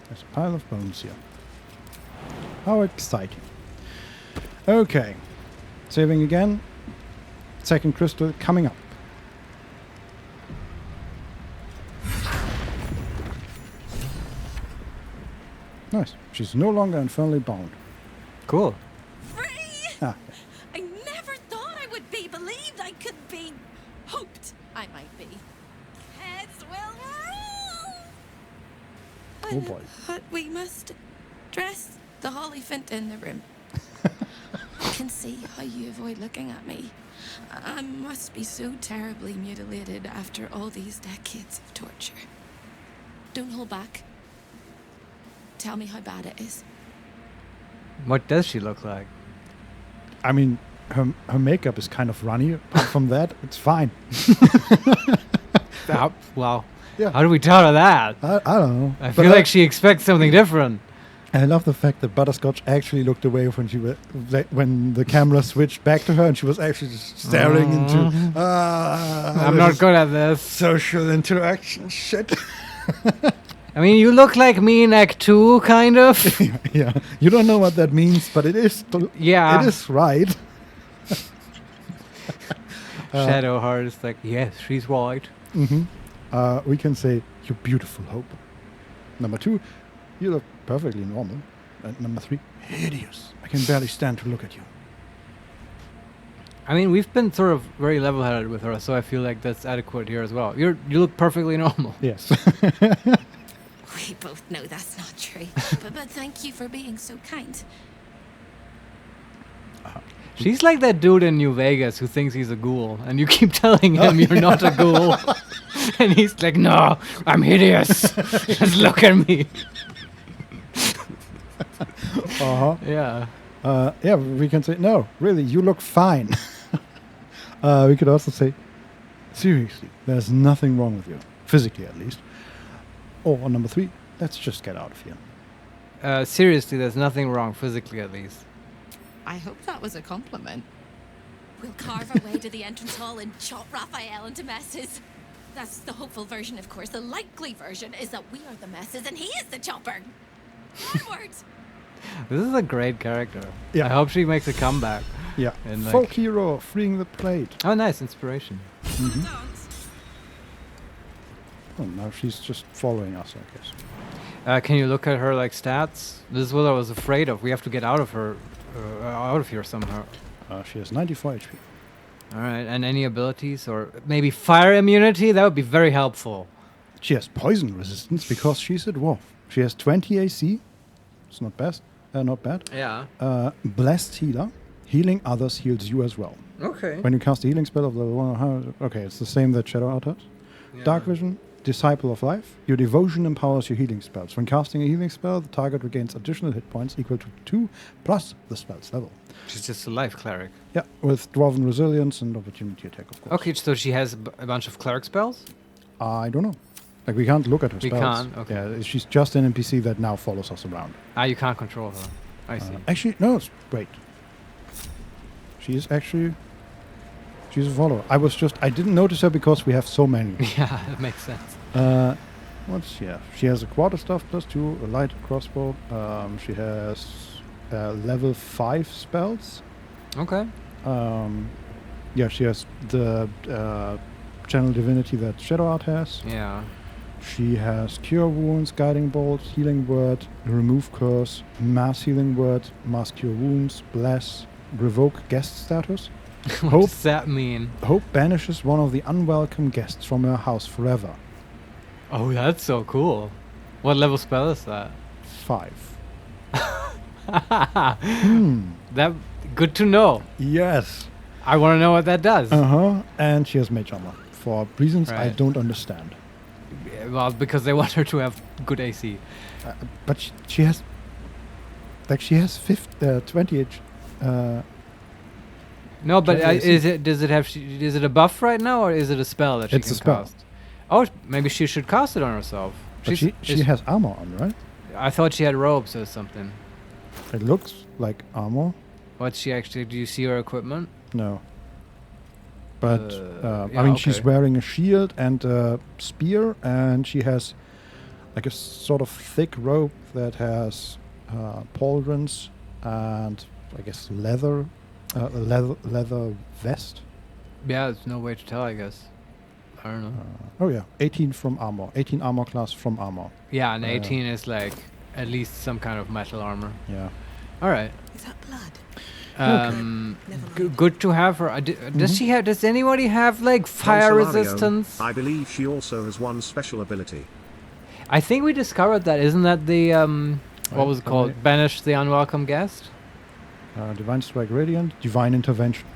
There's a pile of bones here. How exciting. Okay. Saving again. Second crystal coming up. Nice. She's no longer infernally bound. Cool. Free! Ah. I never thought I would be believed. I could be hoped I might be. Heads will roll! Oh boy. But we must dress the Hollyphant in the room. I can see how you avoid looking at me. I must be so terribly mutilated after all these decades of torture. Don't hold back. Tell me how bad it is. What does she look like? I mean, her makeup is kind of runny. Apart from that, it's fine. Wow. Yeah. How do we tell her that? I don't know. I feel like she expects something different. I love the fact that Butterscotch actually looked away when the camera switched back to her, and she was actually just staring into. I'm not good at this. Social interaction shit. I mean, you look like me in Act 2, kind of. Yeah, you don't know what that means, but it is. Yeah, it is right. Shadowheart is like, yes, she's right. We can say you're beautiful, Hope. Number 2, you look perfectly normal. And number 3, hideous. I can barely stand to look at you. I mean, we've been sort of very level-headed with her, so I feel like that's adequate here as well. You look perfectly normal. Yes. We both know that's not true. but thank you for being so kind. She's like that dude in New Vegas who thinks he's a ghoul, and you keep telling him you're not a ghoul. And he's like, no, I'm hideous. Just look at me. Yeah. Yeah, we can say, no, really, you look fine. We could also say, seriously, there's nothing wrong with you. Physically, at least. Or number 3, let's just get out of here. Seriously, there's nothing wrong, physically at least. I hope that was a compliment. We'll carve our way to the entrance hall and chop Raphael into messes. That's the hopeful version, of course. The likely version is that we are the messes and he is the chopper. Onwards! This is a great character. Yeah. I hope she makes a comeback. Yeah. And Folk hero, freeing the plate. Oh, nice. Inspiration. Oh, now she's just following us, I guess. Can you look at her like stats? This is what I was afraid of. We have to get out of her, out of here somehow. She has 94 HP. All right, and any abilities or maybe fire immunity? That would be very helpful. She has poison resistance because she's a dwarf. She has 20 AC. It's not bad. Not bad. Yeah. Blessed healer. Healing others heals you as well. Okay. When you cast a healing spell of level 1, okay, it's the same that Shadow Art has. Yeah. Dark Vision. Disciple of Life. Your devotion empowers your healing spells. When casting a healing spell, the target regains additional hit points equal to 2 plus the spell's level. She's just a life cleric. Yeah, with Dwarven Resilience and Opportunity Attack, of course. Okay, so she has a bunch of cleric spells? I don't know. Like, we can't look at her We spells. can't, okay. Yeah, she's just an NPC that now follows us around. Ah, you can't control her. I see. Actually, no, wait. She's actually... She's a follower. I didn't notice her because we have so many. Yeah, that makes sense. What's she have? She has a quarterstaff +2, a light crossbow. She has level 5 spells. Okay. Yeah, she has the channel divinity that Shadow Art has. Yeah. She has Cure Wounds, Guiding Bolt, Healing Word, Remove Curse, Mass Healing Word, Mass Cure Wounds, Bless, Revoke Guest Status. What does that mean? Hope banishes one of the unwelcome guests from her house forever. Oh, that's so cool. What level spell is that? 5. That good to know. Yes. I want to know what that does. And she has Mage Armor for reasons I Right. don't understand. Well, because they want her to have good AC. But she has, like, she has 20 No, but 20 AC. is it a buff right now, or is it a spell that she It's can a spell. cast? Oh, maybe she should cast it on herself. But she has armor on, right? I thought she had robes or something. It looks like armor. What's she actually? Do you see her equipment? No. But yeah, I mean, she's okay. wearing a shield and a spear, and she has like a sort of thick robe that has pauldrons and I guess leather vest. Yeah, there's no way to tell, I guess. I don't know. Oh yeah, 18 from armor. 18 armor class from armor. Yeah, and 18 is like at least some kind of metal armor. Yeah. All right. Is that blood? Good to have her. Does she have? Does anybody have like fire Consolario, resistance? I believe she also has one special ability. I think we discovered that. Isn't that the what was it called? okay. Banish the unwelcome guest. Divine Strike Radiant, Divine Intervention.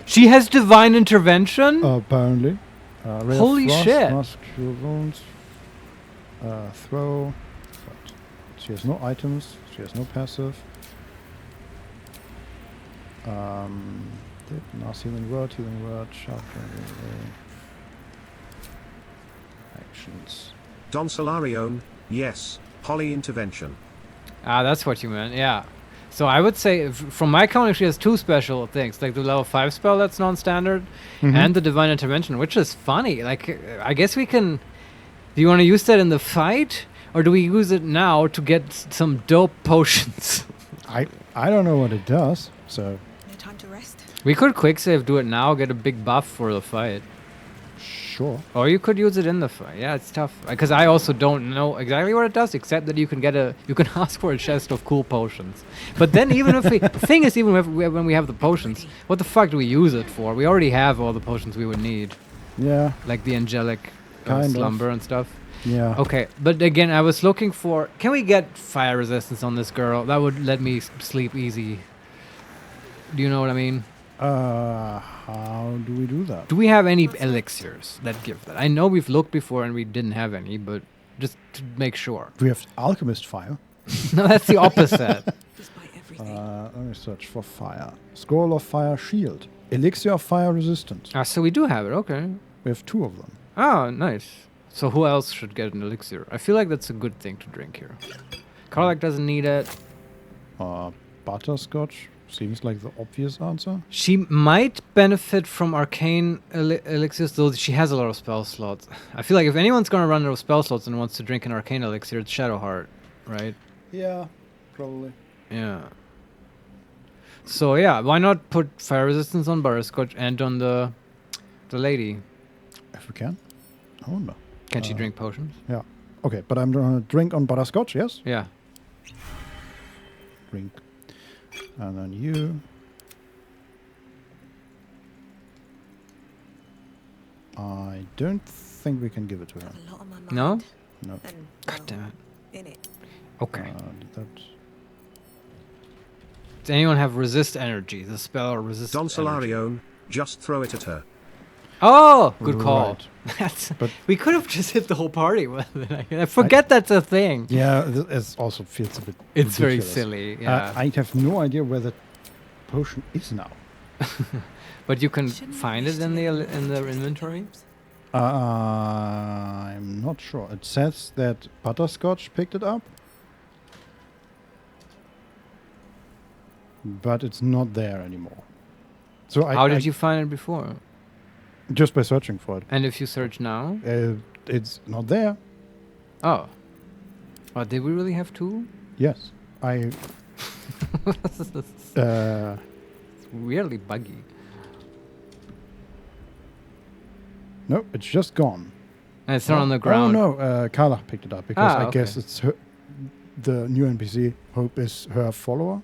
She has divine intervention. Apparently. Ray of Holy Frost, shit! Mask Cure Wounds. Throw. But she has no items. She has no passive. Mass Healing Word, Sharp Actions. Don Solarion, yes, Holly intervention. Ah, that's what you meant. Yeah. So I would say, from my counting, she has two special things, like the level 5 spell that's non-standard, and the divine intervention, which is funny. Like, I guess we can. Do you want to use that in the fight, or do we use it now to get some dope potions? I don't know what it does, so. No time to rest. We could quick save, do it now, get a big buff for the fight. Sure. Or you could use it in the fight. Yeah, it's tough because I also don't know exactly what it does, except that you can ask for a chest of cool potions. But then even if the thing is, even when we have the potions, what the fuck do we use it for? We already have all the potions we would need. Yeah. Like the angelic Kind of. slumber and stuff. Yeah. Okay, but again, I was looking for. Can we get fire resistance on this girl? That would let me sleep easy. Do you know what I mean? How do we do that? Do we have any elixirs that give that? I know we've looked before and we didn't have any, but just to make sure. Do we have Alchemist Fire? No, that's the opposite. Let me search for fire. Scroll of Fire Shield. Elixir of Fire Resistance. Ah, so we do have it, okay. We have 2 of them. Oh, nice. So who else should get an elixir? I feel like that's a good thing to drink here. Karlak doesn't need it. Butterscotch seems like the obvious answer. She might benefit from arcane elixirs, though she has a lot of spell slots. I feel like if anyone's going to run out of spell slots and wants to drink an arcane elixir, it's Shadowheart, right? Yeah, probably. Yeah. So yeah, why not put fire resistance on Butterscotch and on the lady? If we can. I wonder. Can she drink potions? Yeah. Okay, but I'm gonna drink on Butterscotch, yes? Yeah. Drink. And then you. I don't think we can give it to her. No? No. God damn it. In it. Okay. That Does anyone have resist energy? The spell or resist Don energy? Solarione, just throw it at her. Oh, good call. Right. That's, But- we could have just hit the whole party with it. I forget that's a thing. Yeah, it also feels a bit. It's very ridiculous. silly, yeah. I have no idea where the potion is now. But you can find it in the inventory. I'm not sure. It says that Butterscotch picked it up, but it's not there anymore. So How did you find it before? Just by searching for it. And if you search now? It's not there. Oh. Oh, did we really have two? Yes. I. It's weirdly buggy. No, it's just gone. And it's not on the ground. Oh no, Carla picked it up because I guess okay. it's her, the new NPC. Hope is her follower.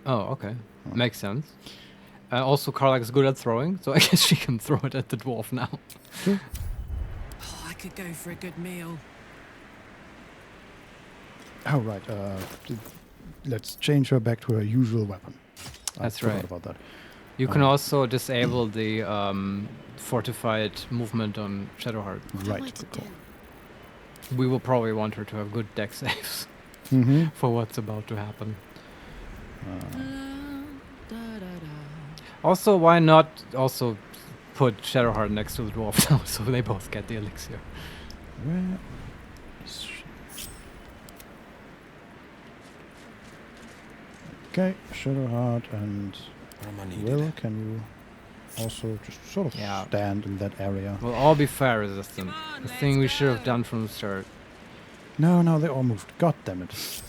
Oh, okay. Makes sense. Also, Karlak is good at throwing, so I guess she can throw it at the dwarf now. Oh, I could go for a good meal. Oh right. Let's change her back to her usual weapon. That's I forgot right. about that. You can also disable the fortified movement on Shadowheart. Right. Cool. We will probably want her to have good deck saves Mhm. for what's about to happen. Also, why not also put Shadowheart next to the dwarf now, so they both get the elixir? Where is she? Okay, Shadowheart and Will, can you also just sort of stand in that area? We'll all be fire resistant. The thing we should have done from the start. No, they all moved. God damn it.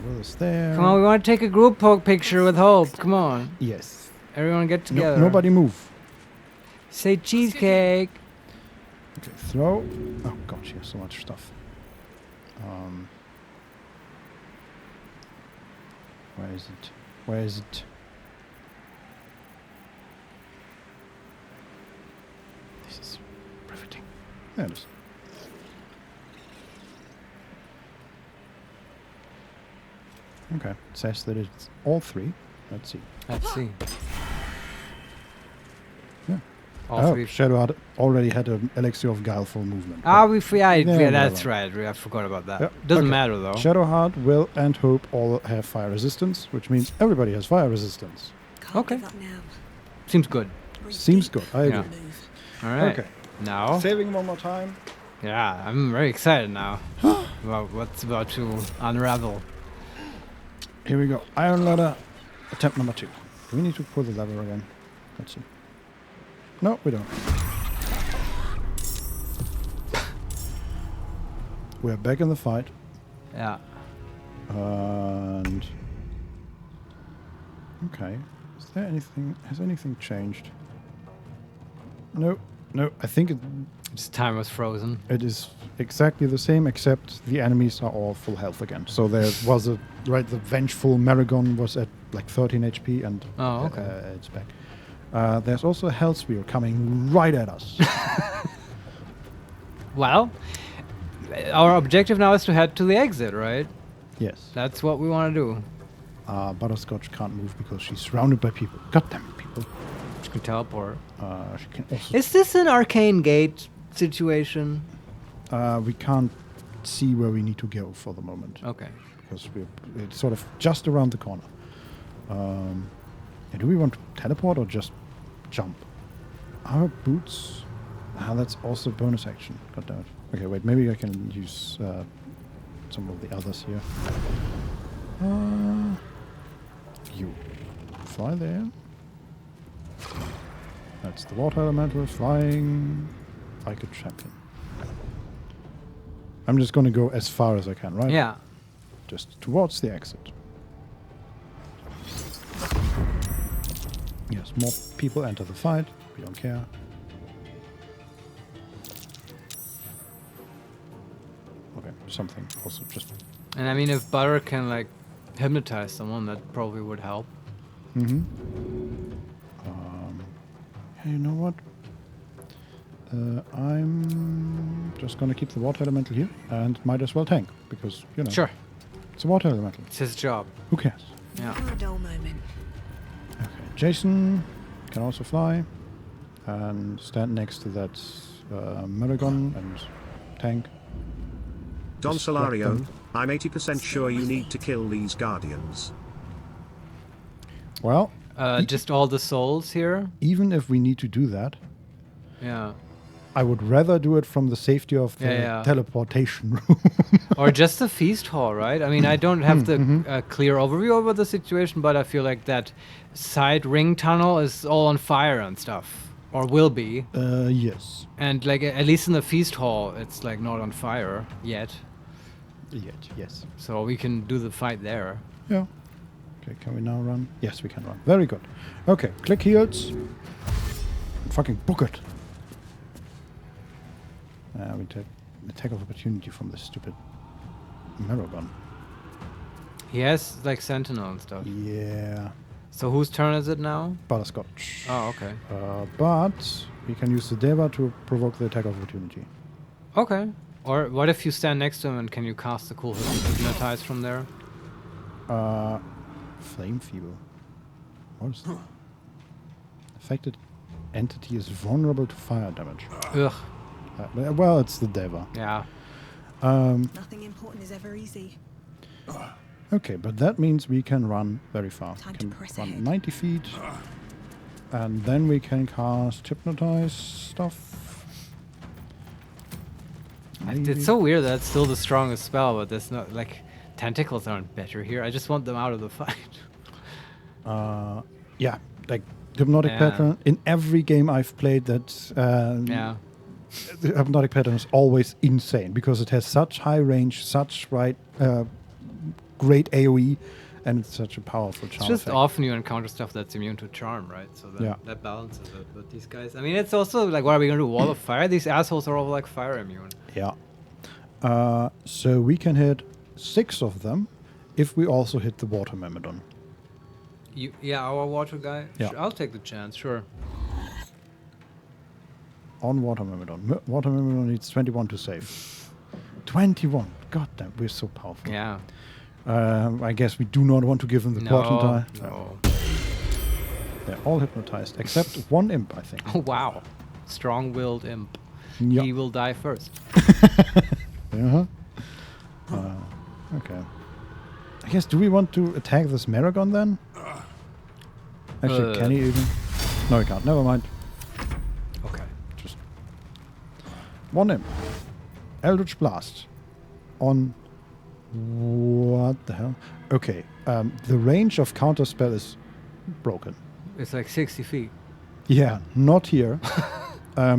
Will is there. Come on, we want to take a group picture with Hope. Come on. Yes. Everyone get together. Nobody move. Say cheesecake. Okay, throw. Oh god, she has so much stuff. Where is it? Where is it? This is riveting. There it is. Okay, it says that it's all three. Let's see. Let's see. Yeah. All three. Shadowheart already had an elixir of guileful movement. Ah, yeah, that's whatever. right. I forgot about that. Yeah, Doesn't okay. matter though. Shadowheart, Will, and Hope all have fire resistance, which means everybody has fire resistance. Okay. Seems good. Seems good. I agree. Yeah. All right. Okay. Now. Saving one more time. Yeah, I'm very excited now about what's about to unravel. Here we go. Iron ladder, attempt number 2. Do we need to pull the lever again? Let's see. No, we don't. We're back in the fight. Yeah. And okay. Is there anything? Has anything changed? No. I think Just time was frozen. it is exactly the same, except the enemies are all full health again. So there was the vengeful Maragon was at like 13 HP, and Oh, okay. it's back. There's also a hell spear coming right at us. Well, our objective now is to head to the exit, right? Yes. That's what we want to do. Butterscotch can't move because she's surrounded by people. God damn it, people. She can teleport. She can also. Is this an arcane gate situation? We can't see where we need to go for the moment. Okay. Because it's sort of just around the corner. Do we want to teleport or just jump? Our boots. That's also bonus action. God damn it. Okay, wait. Maybe I can use some of the others here. You fly there. That's the water elemental flying like a champion. I'm just going to go as far as I can, right? Yeah. Just towards the exit. Yes, more people enter the fight. We don't care. Okay, something also just... And I mean, if Butter can like hypnotize someone, that probably would help. Mm-hmm. Hey, you know what? I'm just gonna keep the water elemental here and might as well tank because you know. Sure. It's a water elemental. It's his job. Who cares? Yeah. Never a dull moment. Okay. Jason can also fly and stand next to that Maragon and tank. Don Distract Solario, them. I'm 80% sure you need to kill these guardians. Well, just all the souls here. even if we need to do that, Yeah. I would rather do it from the safety of the Yeah. teleportation room. Or just the feast hall, right? I mean, I don't have the clear overview over the situation, but I feel like that side ring tunnel is all on fire and stuff, or will be. Yes. And like at least in the feast hall, it's like not on fire yet. Yes. So we can do the fight there. Yeah. Okay, can we now run? Yes, we can run. Very good. Okay, click heals. Fucking book it. We take attack of opportunity from this stupid Maragon. He has like sentinel and stuff. Yeah. So whose turn is it now? Butterscotch. Oh, okay. But we can use the Deva to provoke the attack of opportunity. Okay. Or what if you stand next to him and can you cast the cool hypnotize from there? Flame Feeble. What is that? Affected entity is vulnerable to fire damage. Ugh. Well, it's the Deva. Yeah. Nothing important is ever easy. Okay, but that means we can run very far. Time We to can press run ahead. 90 feet. And then we can cast Hypnotize stuff. Maybe. It's so weird that it's still the strongest spell, but there's not like tentacles aren't better here. I just want them out of the fight. Yeah, like Hypnotic Yeah. Pattern. In every game I've played, that Yeah. the Hypnotic Pattern is always insane because it has such high range, such great AoE, and it's such a powerful charm It's just effect. often you encounter stuff that's immune to charm, right? So that, Yeah. that balances it. But these guys, I mean, it's also like, what are we going to do? Wall of fire? These assholes are all like fire immune. Yeah. So we can hit 6 of them if we also hit the Water Myrmidon. Yeah, our water guy? Yeah. Sure, I'll take the chance, sure. On Water Myrmidon. Water Myrmidon needs 21 to save. 21. God damn, we're so powerful. Yeah. I guess we do not want to give him the portent die. No. They're all hypnotized, except one imp, I think. Oh, wow. Strong-willed imp. Yeah. He will die first. Uh-huh. Okay. I guess, do we want to attack this Maragon then? Actually, can he even? No, he can't. Never mind. Okay. Just one imp. Eldritch Blast. On what the hell? Okay. The range of counterspell is broken. It's like 60 feet. Yeah, not here.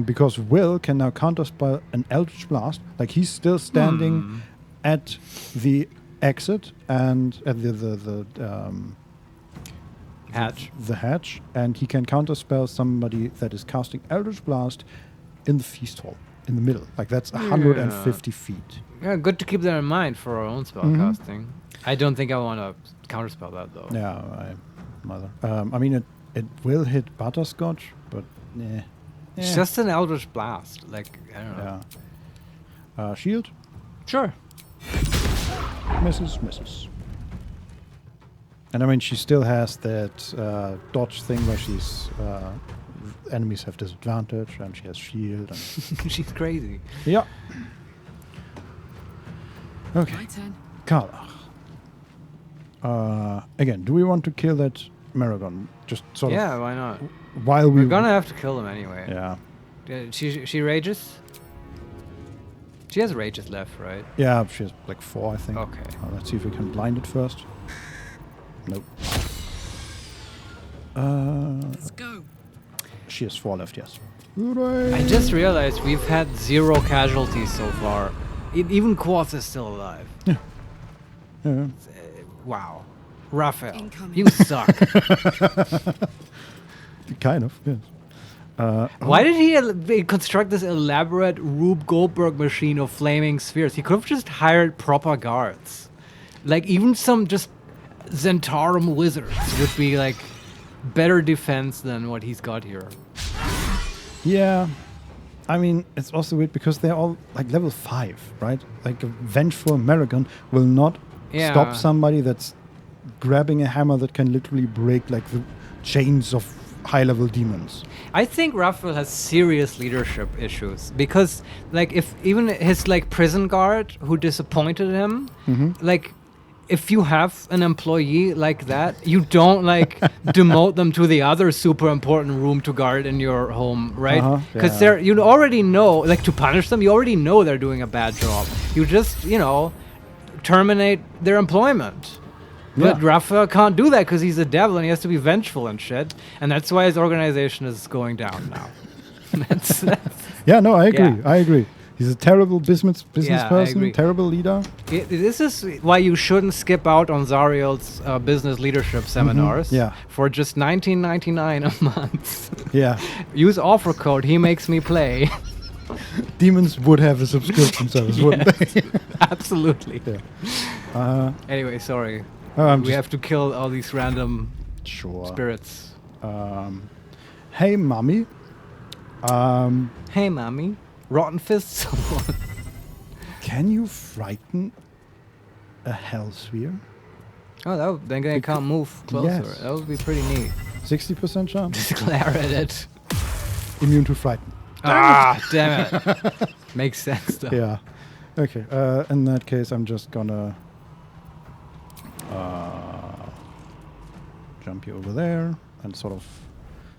Because Will can now counterspell an Eldritch Blast. Like he's still standing at the exit and at the hatch. The hatch, and he can counterspell somebody that is casting Eldritch Blast in the feast hall in the middle. Like that's 150 feet. Yeah, good to keep that in mind for our own spell casting. I don't think I want to counterspell that though. Yeah, I mean it will hit Butterscotch, but yeah. It's just an Eldritch Blast. Like, I don't know. Yeah. Shield? Sure. Misses. And I mean, she still has that dodge thing where she's enemies have disadvantage, and she has shield. And she's crazy. Yeah. Okay. My turn. Karlach. Again, do we want to kill that Maragon? Just sort of. Yeah, why not? While we're gonna have to kill him anyway. Yeah. She rages. She has rages left, right? Yeah, she has like 4, I think. Okay. Let's see if we can blind it first. Nope. Let's go. She has 4 left, yes. I just realized we've had 0 casualties so far. Even Quartz is still alive. Yeah. Yeah. Wow. Raphael, Incoming. you suck. Kind of, yes. Why did he construct this elaborate Rube Goldberg machine of flaming spheres? He could have just hired proper guards. Like, even some just Zentarum wizards would be, like, better defense than what he's got here. Yeah. I mean, it's also weird because they're all like level 5, right? Like a vengeful American will not Yeah. stop somebody that's grabbing a hammer that can literally break like the chains of high-level demons. I think Raphael has serious leadership issues because, like, if even his like prison guard who disappointed him, like, if you have an employee like that, you don't like demote them to the other super important room to guard in your home, right? Because yeah. you already know, like, to punish them, you already know they're doing a bad job. You just, terminate their employment. But Yeah. Raphael can't do that because he's a devil and he has to be vengeful and shit. And that's why his organization is going down now. that's Yeah, no, I agree. Yeah. I agree. He's a terrible business Yeah, I person, agree. terrible leader. This is why you shouldn't skip out on Zariel's business leadership seminars Yeah. for just $19.99 a month. Yeah. Use offer code HeMakesMePlay. Demons would have a subscription service, wouldn't Yes, they? absolutely. Yeah. Anyway, sorry. I'm We just- have to kill all these random Sure. spirits. Hey, mommy. Hey, mommy. Rotten fists. Can you frighten a hell sphere? Oh, then they can't move closer. Yes. That would be pretty neat. 60% chance? Just glare at it. Immune to frighten. Damn it. Makes sense, though. Yeah. Okay. In that case, I'm just gonna jump you over there and sort of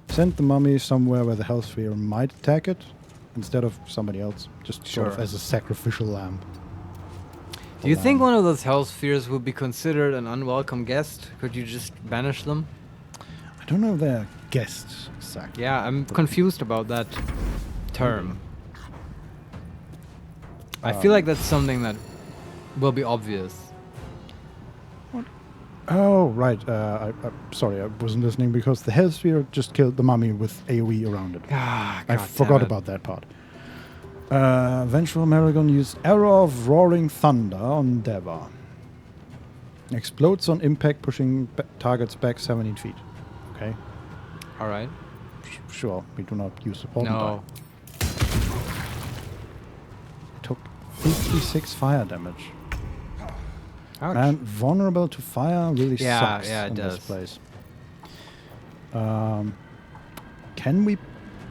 send the mummy somewhere where the hell sphere might attack it instead of somebody else, just sort of Sure. as a sacrificial lamb. Do you think one of those hell spheres would be considered an unwelcome guest? Could you just banish them? I don't know if they're guests exactly. Yeah, I'm confused about that term. I feel like that's something that will be obvious. Oh, right. Sorry, I wasn't listening because the hell sphere just killed the mummy with AoE around it. I God forgot damn it. about that part. Vengeful American used Arrow of Roaring Thunder on Deva. Explodes on impact, pushing targets back 17 feet. Okay. All right. Sure, we do not use support. No. Took 56 fire damage. Ouch. And vulnerable to fire really Yeah, sucks yeah, it in does. this place. Can we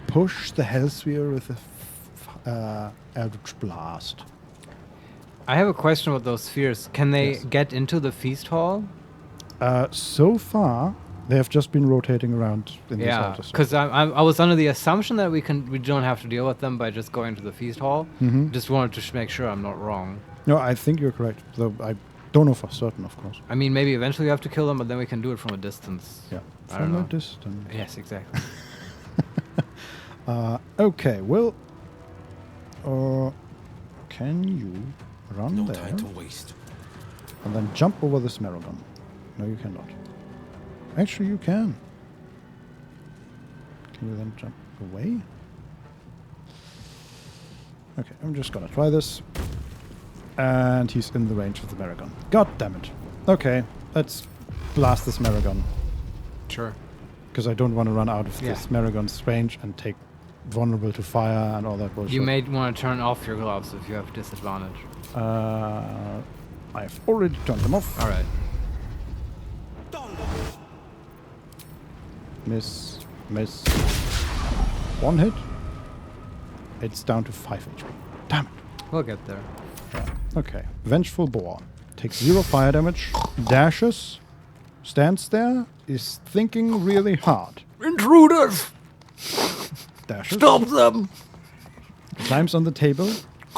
push the Hellsphere with a Eldritch Blast? I have a question about those spheres. Can they Yes. get into the feast hall? So far, they have just been rotating around in this Yeah, outer space. because I was under the assumption that we don't have to deal with them by just going to the feast hall. Mhm. Just wanted to make sure I'm not wrong. No, I think you're correct. Though I don't know for certain, of course. I mean, maybe eventually we have to kill them, but then we can do it from a distance. Yeah, I don't from a know. distance. Yes, exactly. Okay, well, can you run No there time to waste. and then jump over this Maragon? No, you cannot. Actually, you can. Can you then jump away? Okay, I'm just gonna try this. And he's in the range of the Maragon. God damn it. Okay, let's blast this Maragon. Sure. Because I don't want to run out of Yeah. this Maragon's range and take vulnerable to fire and all that bullshit. You may want to turn off your gloves if you have disadvantage. I've already turned them off. All right. Miss. One hit. It's down to 5 HP. Damn it. We'll get there. Okay. Vengeful Boar. Takes 0 fire damage. Dashes. Stands there. Is thinking really hard. Intruders! Dashes. Stop them! Climbs on the table.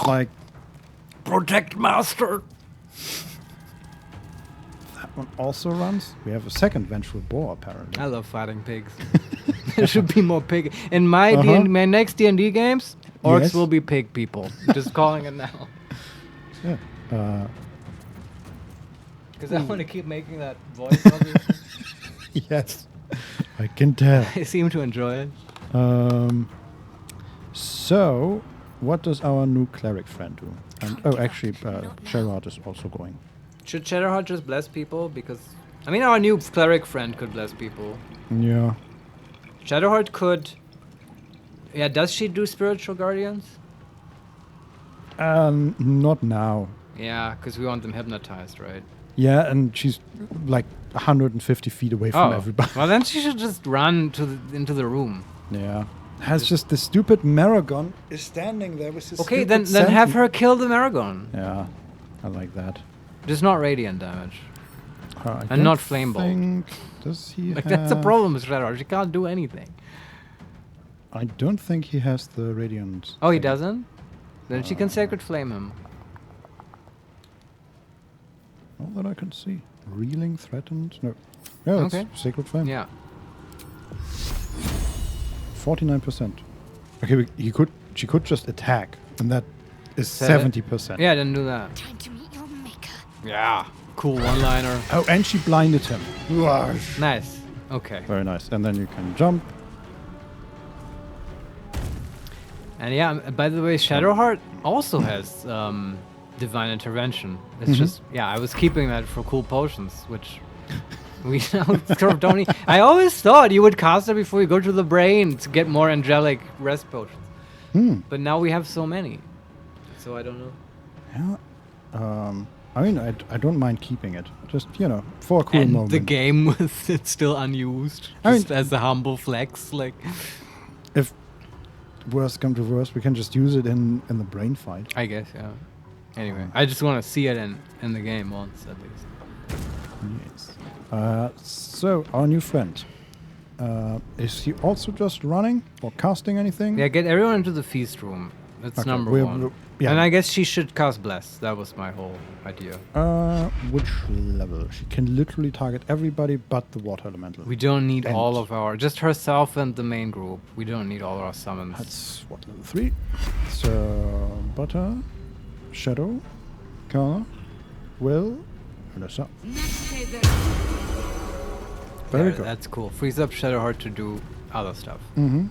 Like, Protect master! that one also runs. We have a second Vengeful Boar, apparently. I love fighting pigs. There should be more pig. In my my next D&D games, orcs Yes. will be pig people. Just calling it now. Yeah. Because I want to keep making that voice of it. Yes. I can tell. I seem to enjoy it. So, what does our new cleric friend do? And, oh, actually, Sherrod is also going. Should Cheddarheart just bless people? Because, I mean, our new cleric friend could bless people. Yeah. Shadowheart could Yeah, does she do spiritual guardians? Not now. Yeah, because we want them hypnotized, right? Yeah, and she's like 150 feet away from everybody. Well, then she should just run into the room. Yeah. Has just the stupid Maragon is standing there with his Okay, stupid then have sentry. her kill the Maragon. Yeah, I like that. Just not radiant damage. I And not don't flame bolt. think- Does he Like, that's the have- problem with Shadowheart. She can't do anything. I don't think he has the radiant. Oh, he thing. doesn't? Then she can Sacred Flame him. Not that I can see. Reeling, threatened. No. Yeah, that's Okay. Sacred Flame. Yeah. 49%. Okay, she could just attack, and that is Set it. 70%. Yeah, then do that. Time to meet your maker. Yeah. Cool one-liner. Oh, and she blinded him. Nice. Okay. Very nice. And then you can jump. And yeah, by the way, Shadowheart also has Divine Intervention. It's Mhm. just, yeah, I was keeping that for cool potions, which we now sort of don't need. I always thought you would cast it before you go to the brain to get more angelic rest potions. But now we have so many. So I don't know. Yeah. I mean, I don't mind keeping it. Just, for a cool And moment. the game with it still unused. I mean- Just as a humble flex, like. If worst come to worst, we can just use it in the brain fight. I guess, yeah. Anyway, I just want to see it in the game once at least. Yes. So, our new friend. Is he also just running or casting anything? Yeah, get everyone into the feast room. That's Okay, number we're- one. we're- yeah. And I guess she should cast Bless. That was my whole idea. Which level? She can literally target everybody but the water elemental. We don't need And all of our... Just herself and the main group. We don't need all our summons. That's what, level 3? So, Butter, Shadow, Kana, Will, Melissa. Very Yeah, good. That's cool. Frees up Shadowheart to do other stuff. Mm-hmm.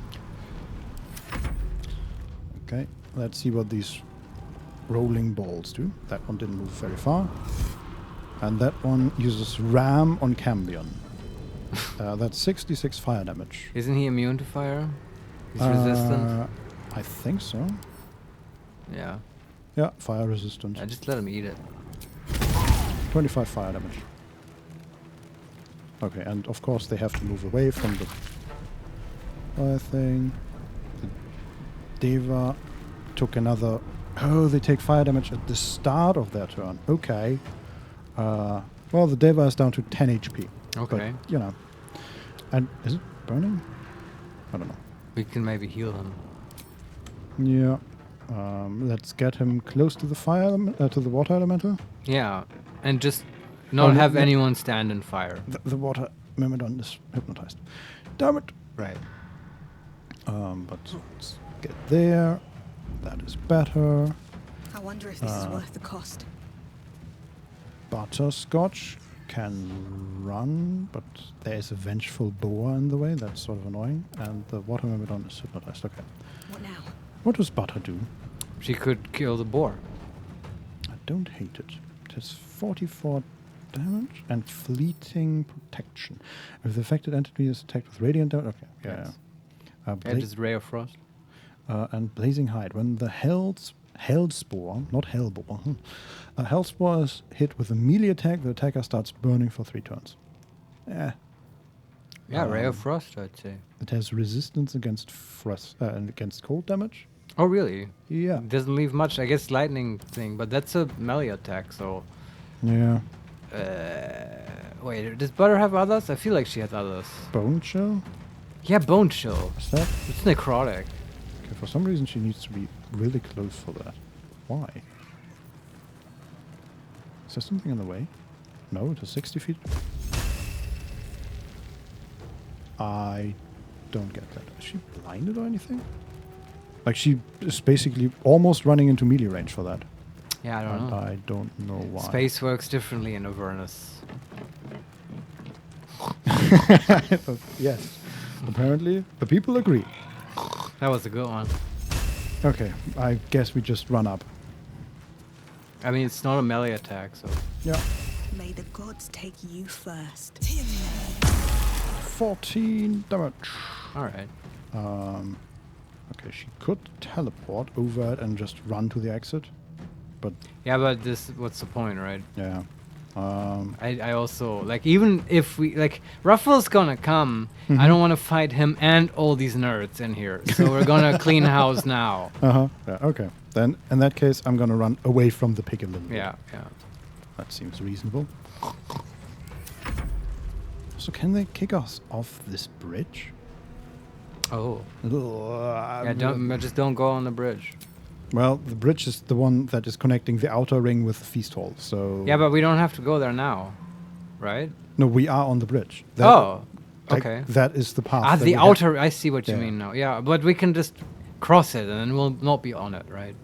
Okay, let's see what these rolling balls do. That one didn't move very far. And that one uses Ram on Cambion. That's 66 fire damage. Isn't he immune to fire? He's resistant? I think so. Yeah. Yeah, fire resistant. I just let him eat it. 25 fire damage. Okay, and of course they have to move away from the fire thing. The Deva took another... Oh, they take fire damage at the start of their turn. Okay. Well, the Deva is down to 10 HP. Okay. But, And is it burning? I don't know. We can maybe heal him. Yeah. Let's get him close to the fire to the water elemental. Yeah. And just not have anyone stand in fire. The water Myrmidon is hypnotized. Damn it. Right. But let's get there. That is better. I wonder if this is worth the cost. Butterscotch can run, but there is a vengeful boar in the way. That's sort of annoying. And the water Myrmidon is hypnotized. Okay. What now? What does Butter do? She could kill the boar. I don't hate it. It has 44 damage and fleeting protection. If the affected entity is attacked with radiant damage... Okay, yeah. Yes. Yeah. And just Ray of Frost. And Blazing Hide. When the Hellspore, not Hellbore, Hellspore is hit with a melee attack, the attacker starts burning for 3 turns. Yeah. Yeah, Ray of Frost, I'd say. It has resistance against frost and against cold damage. Oh, really? Yeah. It doesn't leave much. I guess lightning thing, but that's a melee attack, so... Yeah. Wait, does Butter have others? I feel like she has others. Bone Chill? Yeah, Bone Chill. Is that? It's necrotic. Okay, for some reason she needs to be really close for that. Why? Is there something in the way? No, it is 60 feet. I don't get that. Is she blinded or anything? Like she is basically almost running into melee range for that. Yeah, I don't know. I don't know why. Space works differently in Avernus. Yes. Apparently, the people agree. That was a good one. Okay, I guess we just run up. I mean, it's not a melee attack, so... Yeah. May the gods take you first. 14 damage. Alright. Okay, she could teleport over it and just run to the exit. But Yeah, but what's the point, right? yeah. I also, like, even if we, like, Ruffle's gonna come, I Mhm. don't want to fight him and all these nerds in here. So we're gonna clean house now. Uh-huh. Yeah, okay. Then, in that case, I'm gonna run away from the pig a little bit. Yeah, yeah. That seems reasonable. So can they kick us off this bridge? Oh. Yeah, just don't go on the bridge. Well, the bridge is the one that is connecting the outer ring with the feast hall, so... Yeah, but we don't have to go there now, right? No, we are on the bridge. Oh, okay. That is the path. Ah, that the we outer, I see what you Yeah. mean now. Yeah, but we can just cross it and then we'll not be on it, right?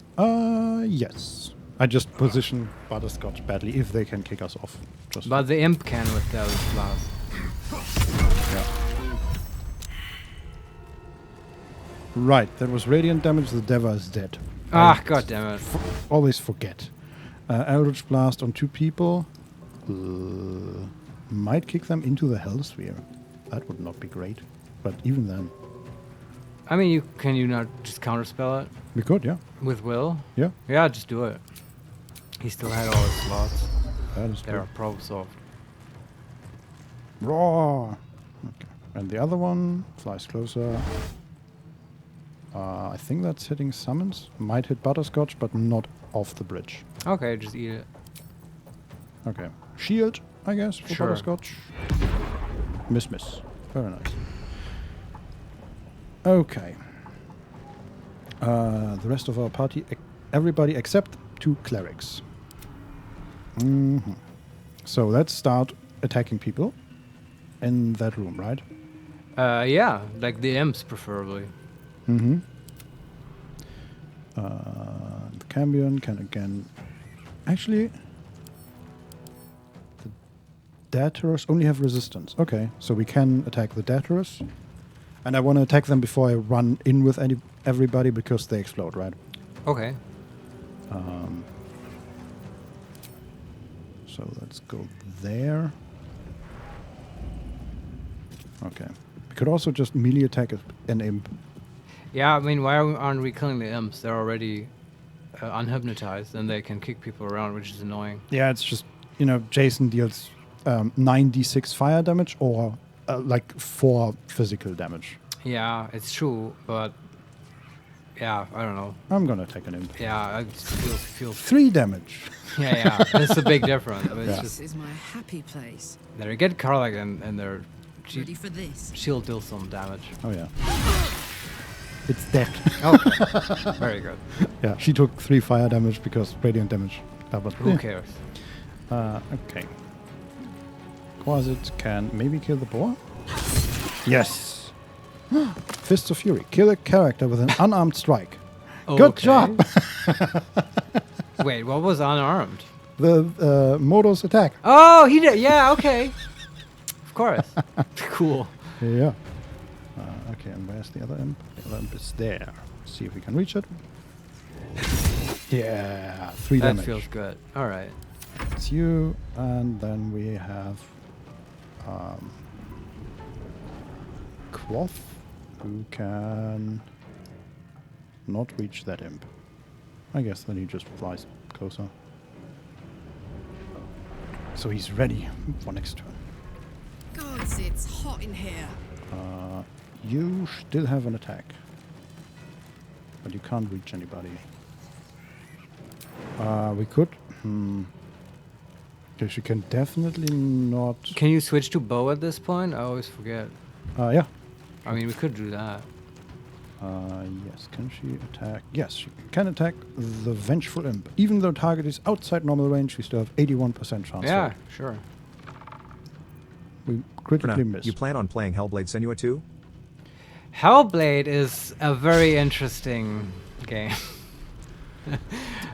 Yes. I just position Butterscotch badly if they can kick us off. Just But the imp can with those blast. Yeah. Right, that was radiant damage. The Deva is dead. Ah, god damn it. Always forget. Eldritch Blast on 2 people. Might kick them into the Hellsphere. That would not be great. But even then. I mean, can you not just counterspell it? We could, yeah. With Will? Yeah. Yeah, just do it. He still had all his slots. That is They're true. problem solved. Raw. Okay. And the other one flies closer. I think that's hitting summons. Might hit Butterscotch, but not off the bridge. Okay, just eat it. Okay. Shield, I guess, for Sure. Butterscotch. Miss. Very nice. Okay. The rest of our party, everybody except 2 clerics. So let's start attacking people in that room, right? Yeah, like the imps preferably. Mm-hmm. The Cambion can again... Actually... The Dateros only have resistance. Okay, so we can attack the Dateros. And I want to attack them before I run in with everybody because they explode, right? Okay. So let's go there. Okay. We could also just melee attack an imp. Yeah, I mean, why aren't we killing the imps? They're already unhypnotized and they can kick people around, which is annoying. Yeah, it's just, Jason deals 9d6 fire damage or like 4 physical damage. Yeah, it's true, but yeah, I don't know. I'm gonna attack an imp. Yeah, I just feel 3 damage. Yeah, it's a big difference. I mean, it's This just, is my happy place. they get Karlak and their Ready for this? shield deals some damage. Oh yeah. It's dead. Okay, very good. Yeah, she took 3 fire damage because radiant damage. But Who cares? Okay. Quasit can maybe kill the boar? Yes! Fists of Fury. Kill a character with an unarmed strike. Good Okay. job! Wait, what was unarmed? The Modo's attack. Oh, he did. Yeah, okay. Of course. Cool. Yeah. Okay, and where's the other imp? The other imp is there. See if we can reach it. Yeah, 3 That damage. feels good. All right. It's you, and then we have Quoth, who can not reach that imp. I guess then he just flies closer. So he's ready for next turn. Gods, it's hot in here. You still have an attack, but you can't reach anybody. We could. Okay, she can definitely not. Can you switch to bow at this point? I always forget. Yeah. I mean, we could do that. Yes. Can she attack? Yes, she can attack the Vengeful Imp. Even though target is outside normal range, we still have 81% chance. Yeah, sure. We critically miss. You plan on playing Hellblade Senua 2? Hellblade is a very interesting game.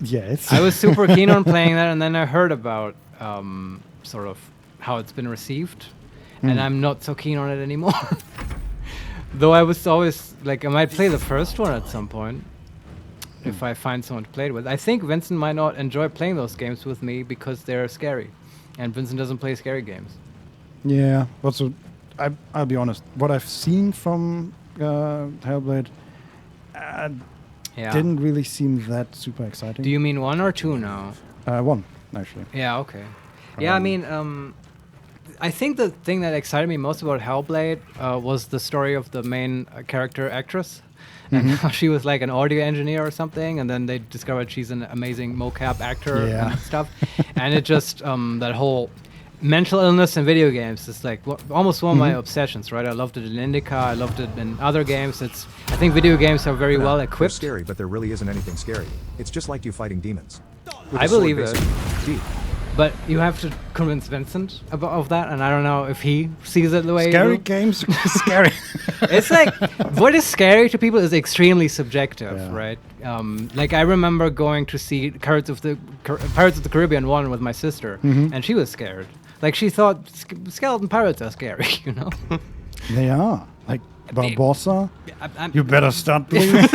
Yes. I was super keen on playing that, and then I heard about sort of how it's been received, and I'm not so keen on it anymore. Though I was always like, I might play the first one at some point if I find someone to play it with. I think Vincent might not enjoy playing those games with me because they're scary, and Vincent doesn't play scary games. Yeah. Also, I'll be honest. What I've seen from Hellblade, Yeah. didn't really seem that super exciting. Do you mean 1 or 2 now? 1, actually. Yeah, okay. Yeah, I mean, I think the thing that excited me most about Hellblade was the story of the main character actress. And how she was like an audio engineer or something, and then they discovered she's an amazing mocap actor and stuff. And it just, that whole mental illness in video games is like almost one of my obsessions, right? I loved it in Indica, I loved it in other games. I think video games are very well They're equipped. scary, but there really isn't anything scary. It's just like you fighting demons. With I a sword, believe it. basically. Deep. But you have to convince Vincent of that, and I don't know if he sees it the way Scary you do. games, scary. It's like, what is scary to people is extremely subjective, right? Like, I remember going to see Pirates of the Caribbean 1 with my sister, and she was scared. Like, she thought skeleton pirates are scary, you know? They are. Like Barbossa. You better start believing.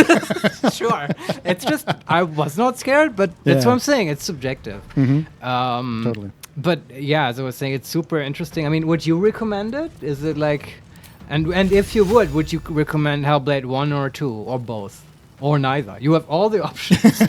Sure. It's just, I was not scared, but that's what I'm saying. It's subjective. Totally. But yeah, as I was saying, it's super interesting. I mean, would you recommend it? Is it like, and if you would you recommend Hellblade 1 or 2 or both? Or neither? You have all the options.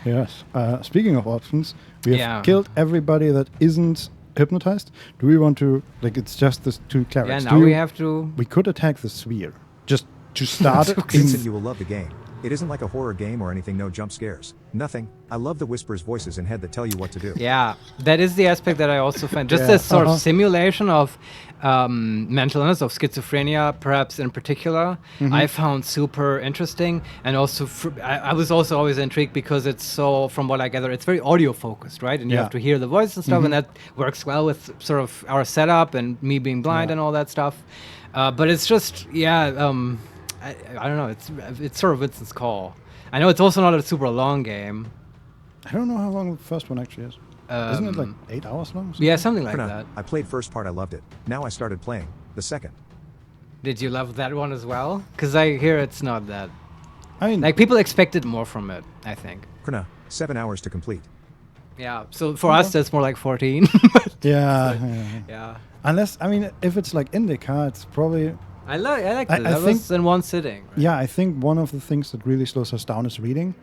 Yes. Speaking of options, we have killed everybody that isn't hypnotized. Do we want to, like, it's just the 2 clerics. Yeah, now we have to... We could attack the sphere. Just to start it. Vincent, you will love the game. It isn't like a horror game or anything, no jump scares. Nothing. I love the whispers voices in head that tell you what to do. Yeah, that is the aspect that I also find. Just this sort of simulation of mental illness, of schizophrenia, perhaps in particular, I found super interesting. And also, I was also always intrigued because it's so, from what I gather, it's very audio focused, right? And you have to hear the voice and stuff, and that works well with sort of our setup and me being blind and all that stuff. But it's just, I don't know. It's sort of Vincent's call. I know it's also not a super long game. I don't know how long the first one actually is. Isn't it like 8 hours long? Yeah, something like that. I played first part, I loved it. Now I started playing the second. Did you love that one as well? Because I hear it's not that. I mean, like, people expected more from it, I think. 7 hours to complete. Yeah, so for us that's more like 14. Yeah. Unless, I mean, if it's like Indica, it's probably... I like that. That was in one sitting. Right? Yeah, I think one of the things that really slows us down is reading.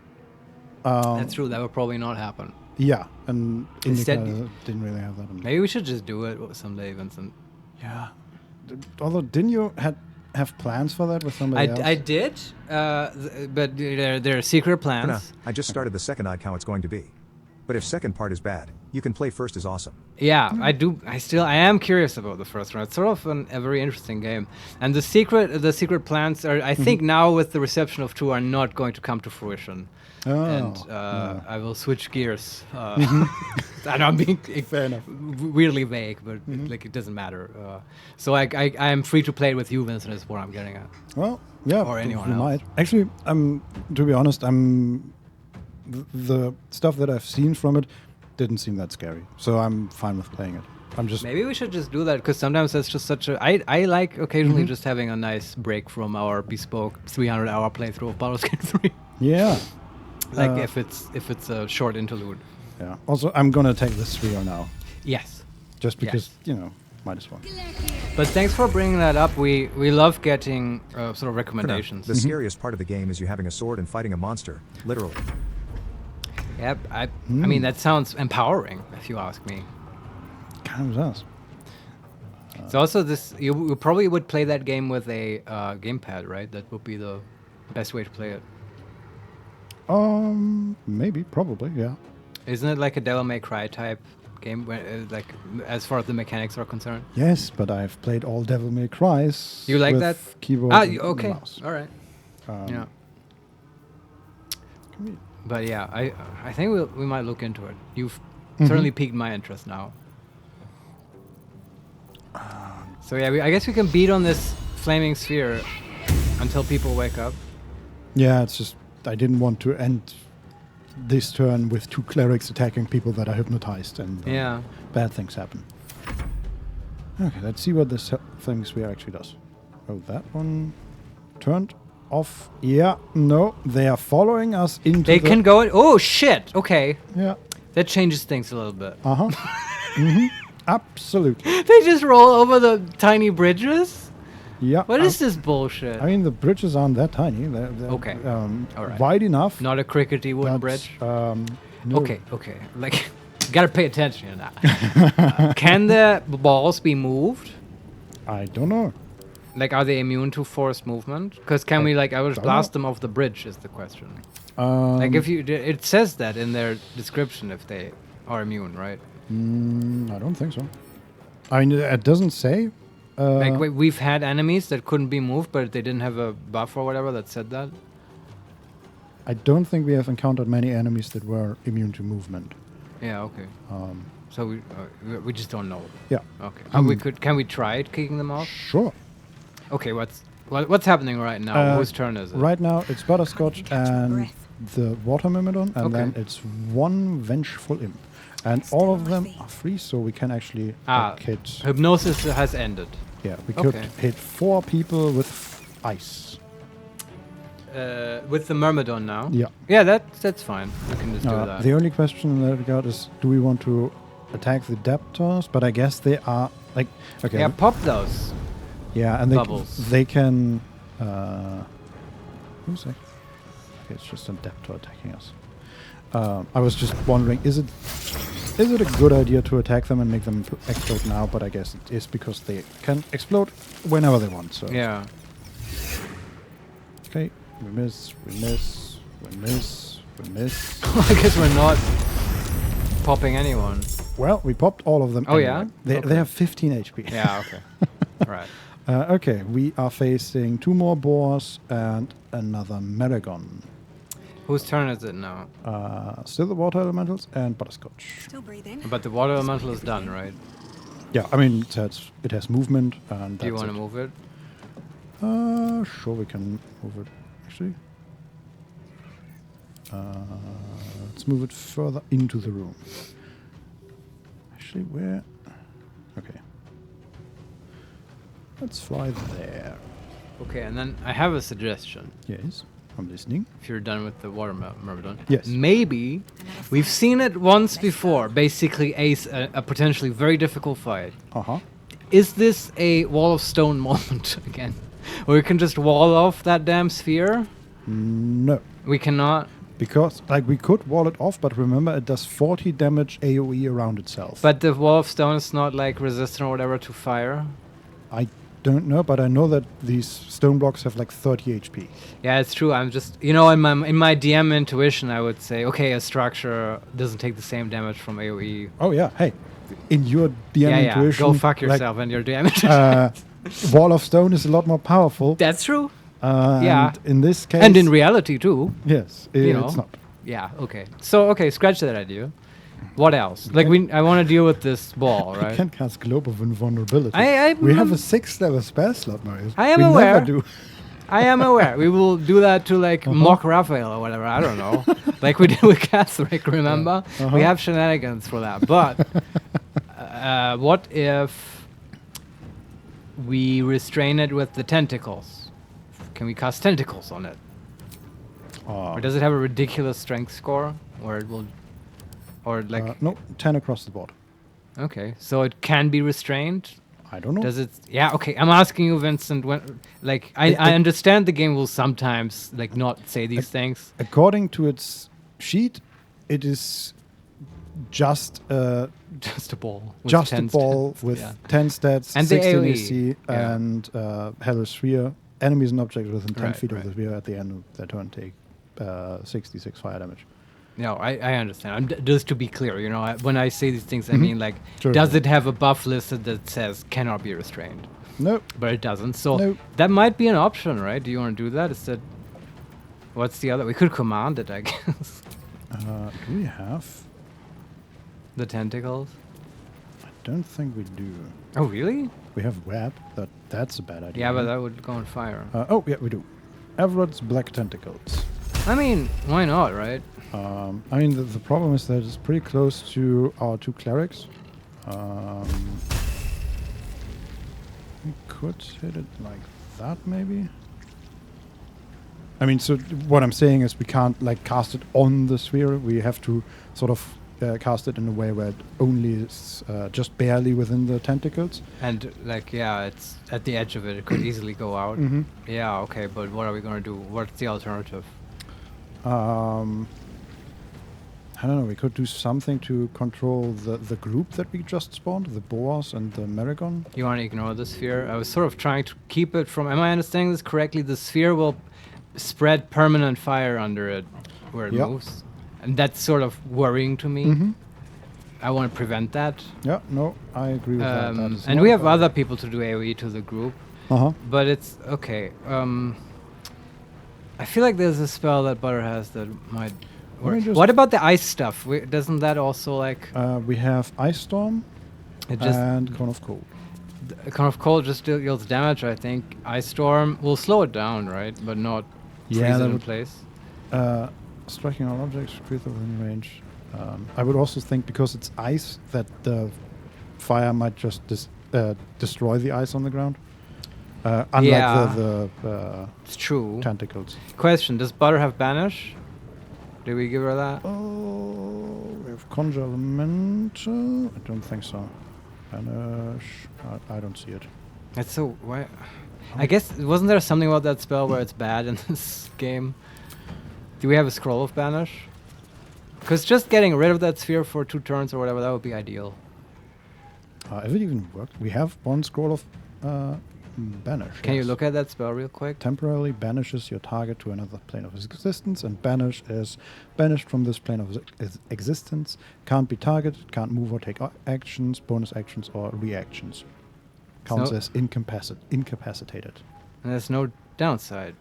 That's true. That would probably not happen. Yeah, and Instead, Indica didn't really have that. Maybe we should just do it someday, Vincent. Yeah. Although, didn't you have plans for that with somebody else? I did, but there are secret plans. I just started the second icon how it's going to be. But if second part is bad, you can play first is awesome. Yeah, I am curious about the first one. It's sort of a very interesting game. And the secret plans are, I think now with the reception of 2 are not going to come to fruition. And I will switch gears. I know I'm being weirdly vague, but like it doesn't matter. So I am free to play it with you, Vincent, is what I'm getting at. Well, yeah, or anyone else. Might. Actually, to be honest, the stuff that I've seen from it didn't seem that scary, so I'm fine with playing it. Maybe we should just do that, because sometimes that's just such a... I like occasionally just having a nice break from our bespoke 300-hour playthrough of Baldur's Gate 3. Yeah. Like if it's a short interlude. Yeah. Also, I'm gonna take this trio now. Yes. Just because, might as well. But thanks for bringing that up. We love getting sort of recommendations. The scariest part of the game is you having a sword and fighting a monster, literally. Yep, I mean, that sounds empowering, if you ask me. Kind of does. So also this, you probably would play that game with a gamepad, right? That would be the best way to play it. Maybe, probably, yeah. Isn't it like a Devil May Cry type game, where, like, as far as the mechanics are concerned? Yes, but I've played all Devil May Cries. You like with that? Keyboard okay. and mouse. All right. Yeah. But yeah, I think we might look into it. You've certainly piqued my interest now. So yeah, I guess we can beat on this flaming sphere until people wake up. Yeah, it's just I didn't want to end this turn with 2 clerics attacking people that are hypnotized, and bad things happen. Okay, let's see what this flaming sphere actually does. Oh, that one turned off. Yeah, no, they are following us into They can go... Oh, shit! Okay. Yeah. That changes things a little bit. Uh-huh. Absolutely. They just roll over the tiny bridges? Yeah. What is this bullshit? I mean, the bridges aren't that tiny. They're Okay. All right. wide enough. Not a crickety wooden but, bridge. No. Okay. Like, gotta pay attention now. Can the balls be moved? I don't know. Like, are they immune to forced movement? Because can we, like, I would blast them off the bridge is the question. Like, if you, it says that in their description if they are immune, right? I don't think so. I mean, it doesn't say. Like, we've had enemies that couldn't be moved, but they didn't have a buff or whatever that said that. I don't think we have encountered many enemies that were immune to movement. Yeah. Okay. So we just don't know. Yeah. Okay. Can we try it, kicking them off? Sure. Okay. What's happening right now? Whose turn is it? Right now, it's Butterscotch and the Water Myrmidon, and then it's one Vengeful Imp. And all of them are free, so we can actually hit... Hypnosis has ended. Yeah, we could hit 4 people with ice. With the Myrmidon now? Yeah. Yeah, that's fine. We can just do that. The only question in that regard is, do we want to attack the Deptors? But I guess they are, like... Okay. Yeah, pop those. Yeah, and bubbles. They can... who's that? Okay, it's just a Deptor attacking us. I was just wondering, is it a good idea to attack them and make them explode now? But I guess it is, because they can explode whenever they want. So yeah. Okay, we miss. I guess we're not popping anyone. Well, we popped all of them. Oh anyway. yeah? They have 15 HP. Yeah, okay. Right. Okay, we are facing 2 more boars and another Maragon. Whose turn is it now? Still the Water Elementals and Butterscotch. Still breathing. But the Water Elemental is done, right? Yeah, I mean, it has movement. And do you want to move it? Sure, we can move it, actually. Let's move it further into the room. Actually, where? Okay. Let's fly there. Okay, and then I have a suggestion. Yes, I'm listening. If you're done with the Water Myrmidon. Yes. Maybe, we've seen it once before, basically ace a potentially very difficult fight. Uh-huh. Is this a Wall of Stone moment again? Where we can just wall off that damn sphere? No. We cannot? Because, like, we could wall it off, but remember, it does 40 damage AoE around itself. But the Wall of Stone is not, like, resistant or whatever to fire? I don't know, but I know that these stone blocks have, like, 30 HP. Yeah, it's true. I'm just, in my DM intuition, I would say, okay, a structure doesn't take the same damage from AoE. Oh, yeah. Hey, in your DM intuition... Go fuck yourself and your DM intuition. Wall of Stone is a lot more powerful. That's true. Yeah. And in this case... And in reality, too. Yes, it's not. Yeah, okay. So, okay, scratch that idea. What else? Like, I want to deal with this ball, right? We can cast Globe of Invulnerability. We have a 6th level spell slot, Marius. I am aware. Never do. I am aware. We will do that to, like, mock Raphael or whatever. I don't know. Like we did with Catherick, remember? We have shenanigans for that. But what if we restrain it with the tentacles? Can we cast tentacles on it? Or does it have a ridiculous strength score? Or it will... Or like... no, 10 across the board. Okay, so it can be restrained? I don't know. Does it... Yeah, okay, I'm asking you, Vincent, when... Like, I understand the game will sometimes, like, not say these things. According to its sheet, it is just... just a ball. Just a ball with 10 stats, and 16 AoE. AC, and Hellish Sphere. Enemies and objects within 10 feet of the sphere at the end of their turn take 66 fire damage. No, I understand. Just to be clear, when I say these things, I mean, like, does it have a buff listed that says cannot be restrained? Nope. But it doesn't. So that might be an option, right? Do you want to do that? Is that... What's the other... We could command it, I guess. Do we have... The tentacles? I don't think we do. Oh, really? We have web. That's a bad idea. Yeah, but that would go on fire. Oh, yeah, we do. Everett's Black Tentacles. I mean, why not, right? I mean, the problem is that it's pretty close to our 2 clerics. We could hit it like that, maybe? I mean, so what I'm saying is we can't, like, cast it on the sphere. We have to sort of cast it in a way where it only is just barely within the tentacles. And like, yeah, it's at the edge of it. It could easily go out. Mhm. Yeah, okay, but what are we gonna do? What's the alternative? I don't know. We could do something to control the group that we just spawned, the Boars and the Maragon. You want to ignore the sphere? I was sort of trying to keep it from. Am I understanding this correctly? The sphere will spread permanent fire under it where it Yeah. moves, and that's sort of worrying to me. Mhm. I want to prevent that. Yeah, no, I agree with that. That is And not we have bad. other people to do AoE to the group. Uh-huh. But it's okay. I feel like there's a spell that Butter has that might work. just- What about the ice stuff? Doesn't that also like We have Ice Storm it just and Cone of Cold. Cone of Cold just deals damage? I think Ice Storm will slow it down, right? But not freeze Yeah, it that in would- place. Striking all objects, breathe within range. I would also think because it's ice that the fire might just destroy the ice on the ground. Unlike Yeah. the It's true. tentacles. Question: does Butter have Banish? Did we give her that? Oh, we have Conjure Elemental. I don't think so. Banish. I don't see it. That's so. Why? I guess wasn't there something about that spell where it's bad in this game? Do we have a scroll of Banish? Because just getting rid of that sphere for 2 turns or whatever, that would be ideal. If it even worked, we have one scroll of Banish. Can you yes. look at that spell real quick? Temporarily banishes your target to another plane of existence, and banish is banished from this plane of existence. Can't be targeted, can't move or take actions, bonus actions, or reactions. Counts So- as incapacitated. And there's no downside.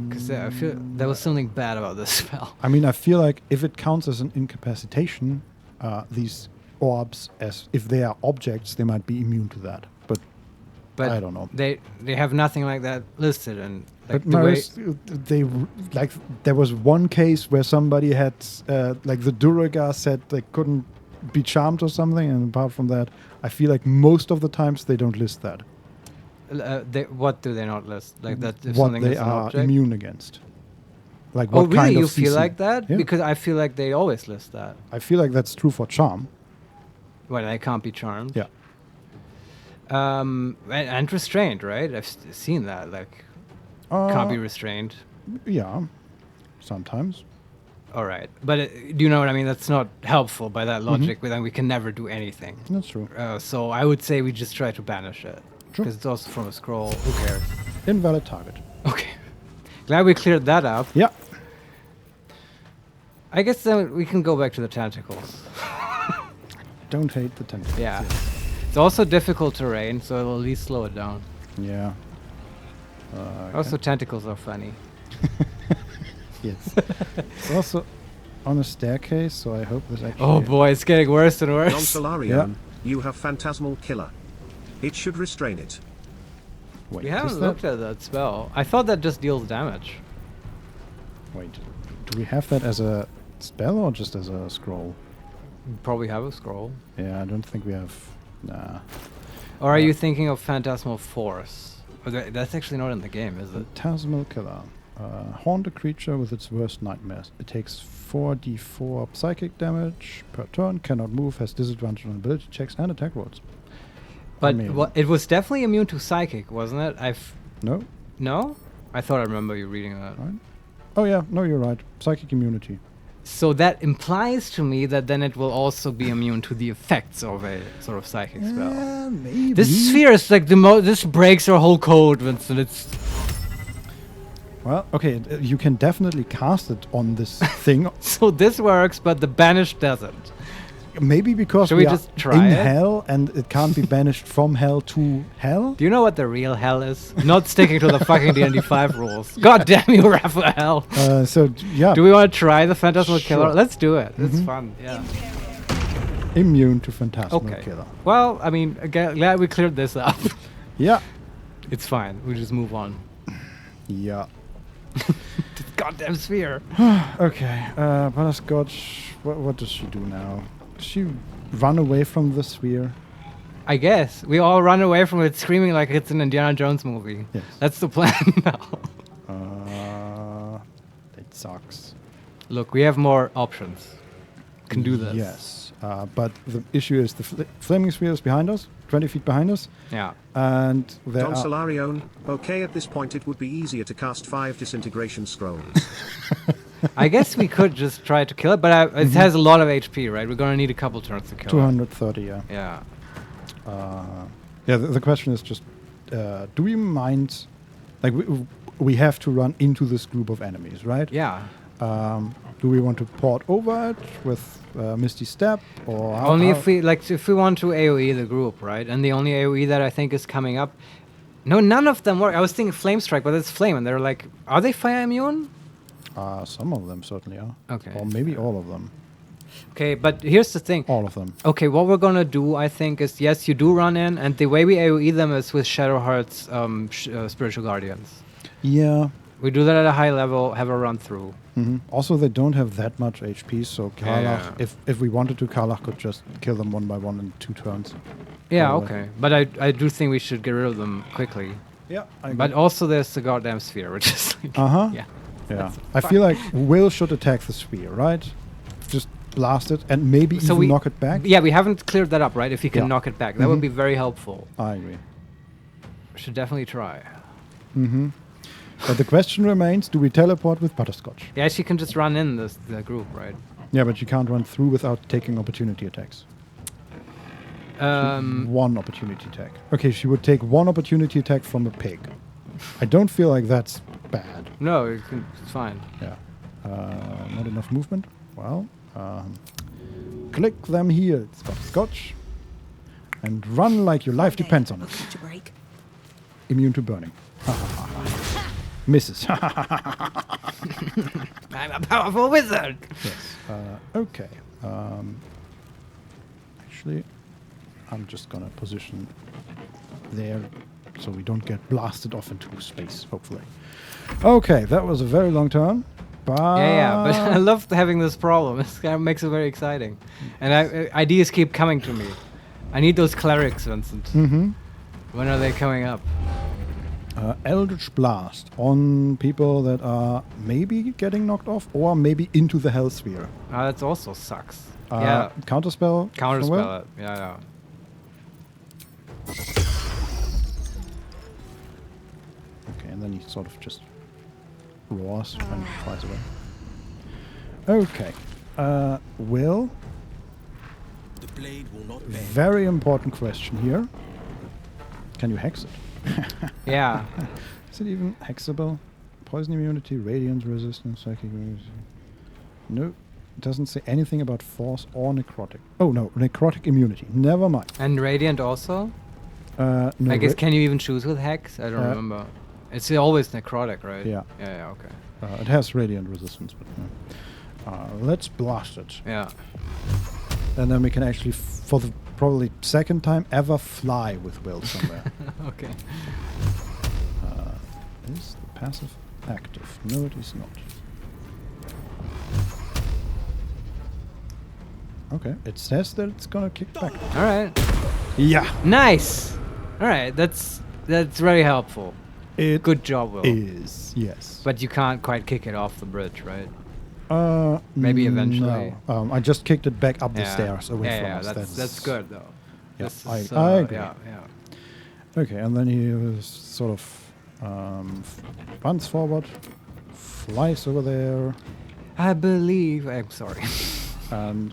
Because I feel there was something bad about this spell. I mean, I feel like if it counts as an incapacitation, these orbs, as if they are objects, they might be immune to that. But I don't know. They have nothing like that listed, and like But the way Marius, like there was one case where somebody had like the Duragar said they couldn't be charmed or something, and apart from that, I feel like most of the times they don't list that. what do they not list? Like that if what something they is an are object? immune against. Like Oh, what really? kind of You feel CC. like that? Yeah. Because I feel like they always list that. I feel like that's true for charm. Well, they can't be charmed. Yeah. And restrained, right? I've seen that. Like, can't be restrained. Yeah, sometimes. All right, but do you know what I mean? That's not helpful by that logic. But then we can never do anything. That's true. So I would say we just try to banish it because it's also from a scroll. Who cares? Invalid target. Okay. Glad we cleared that up. Yeah. I guess then we can go back to the tentacles. Don't hate the tentacles. Yeah. yes. It's also difficult terrain, so it'll at least slow it down. Yeah. Also, tentacles are funny. Yes. It's also on a staircase, so I hope this actually. Oh boy, it's getting worse and worse. Don Solarian, you have Phantasmal Killer. It should restrain it. Wait, We does haven't that- looked at that spell. I thought that just deals damage. Wait, do we have that as a spell or just as a scroll? We probably have a scroll. Yeah, I don't think we have. Nah. Or are you thinking of Phantasmal Force? Or that's actually not in the game, is it? Phantasmal Killer. Haunt a creature with its worst nightmares. It takes 4d4 psychic damage per turn, cannot move, has disadvantage on ability checks and attack rolls. But I mean, it was definitely immune to psychic, wasn't it? No. No? I thought I remember you reading that. Right. Oh yeah, no, you're right. Psychic immunity. So that implies to me that then it will also be immune to the effects of a sort of psychic spell. Maybe. This sphere is like this breaks our whole code, Vincent. It's Well, okay, you can definitely cast it on this thing. So this works, but the banish doesn't. Maybe because Should we are just try in it? hell and it can't be banished from hell to hell. Do you know what the real hell is? Not sticking to the fucking D&D 5 rules. God damn you, Raphael. Yeah. Do we want to try the Phantasmal Killer? Sure. Let's do it. It's Mhm. fun. Yeah. Immune to Phantasmal Okay. Killer. Well, I mean, glad we cleared this up. Yeah. It's fine. We just move on. Yeah. This goddamn sphere. Okay. Butterscotch. What does she do now? Does she run away from the sphere? I guess. We all run away from it screaming like it's an Indiana Jones movie. Yes. That's the plan now. It sucks. Look, we have more options. can do this. Yes, but the issue is the flaming sphere is behind us, 20 feet behind us. Yeah. And there Don are... Solarione, okay, at this point it would be easier to cast 5 disintegration scrolls. I guess we could just try to kill it, but it has a lot of HP, right? We're gonna need a couple turns to kill 230, yeah. Yeah. Yeah, the question is just, do we mind... Like, we have to run into this group of enemies, right? Yeah. Do we want to port over it with Misty Step, or... Only if we want to AoE the group, right? And the only AoE that I think is coming up... No, none of them work. I was thinking Flame Strike, but it's Flame, and they're like... Are they fire immune? Some of them certainly are. Okay. Or maybe all of them. Okay, but here's the thing. All of them. Okay, what we're gonna do, I think, is yes, you do run in, and the way we AoE them is with Shadowheart's Spiritual Guardians. Yeah. We do that at a high level, have a run through. Also, they don't have that much HP, so Karlach, if we wanted to, Karlach could just kill them one by one in 2 turns. Yeah, okay. But I do think we should get rid of them quickly. Yeah, I agree. But also there's the goddamn sphere, which is like... Yeah. I feel like Will should attack the sphere, right? Just blast it and maybe even knock it back. Yeah, we haven't cleared that up, right? If he can knock it back, that would be very helpful. I agree. Should definitely try. But the question remains, do we teleport with Butterscotch? Yeah, she can just run in the group, right? Yeah, but you can't run through without taking opportunity attacks. One opportunity attack. Okay, she would take 1 opportunity attack from a pig. I don't feel like that's bad. No, it's fine. Yeah. Not enough movement? Well, click them here. It's Butterscotch. And run like your life depends on it. Immune to burning. Misses. I'm a powerful wizard. Yes. Okay. Actually, I'm just gonna position there so we don't get blasted off into space, hopefully. Okay, that was a very long turn. But Yeah, but I love having this problem. It kind of makes it very exciting. And ideas keep coming to me. I need those clerics, Vincent. When are they coming up? Eldritch Blast on people that are maybe getting knocked off or maybe into the Hell Sphere. That also sucks. Yeah. Counterspell? Counterspell it. Yeah. Okay, and then he sort of just roars and flies away. Okay. Will? The blade will not bend. Very important question here. Can you hex it? Yeah. Is it even hexable? Poison immunity, radiant resistance, psychic immunity. No, it doesn't say anything about force or necrotic. Oh no, necrotic immunity. Never mind. And radiant also? No, I guess can you even choose with hex? I don't remember. It's always necrotic, right? Yeah. Yeah, okay. It has radiant resistance, but let's blast it. Yeah. And then we can actually, for the probably second time ever, fly with Will somewhere. Okay. Is the passive active? No, it is not. Okay, it says that it's gonna kick back. All right. Yeah. Nice. All right, that's very helpful. Good job, Will. Is, yes. But you can't quite kick it off the bridge, right? Maybe eventually. No. I just kicked it back up the stairs away from us. That's good though. Yeah, Is, I agree. Yeah. Okay, and then he was sort of runs forward, flies over there. I believe. I'm sorry. And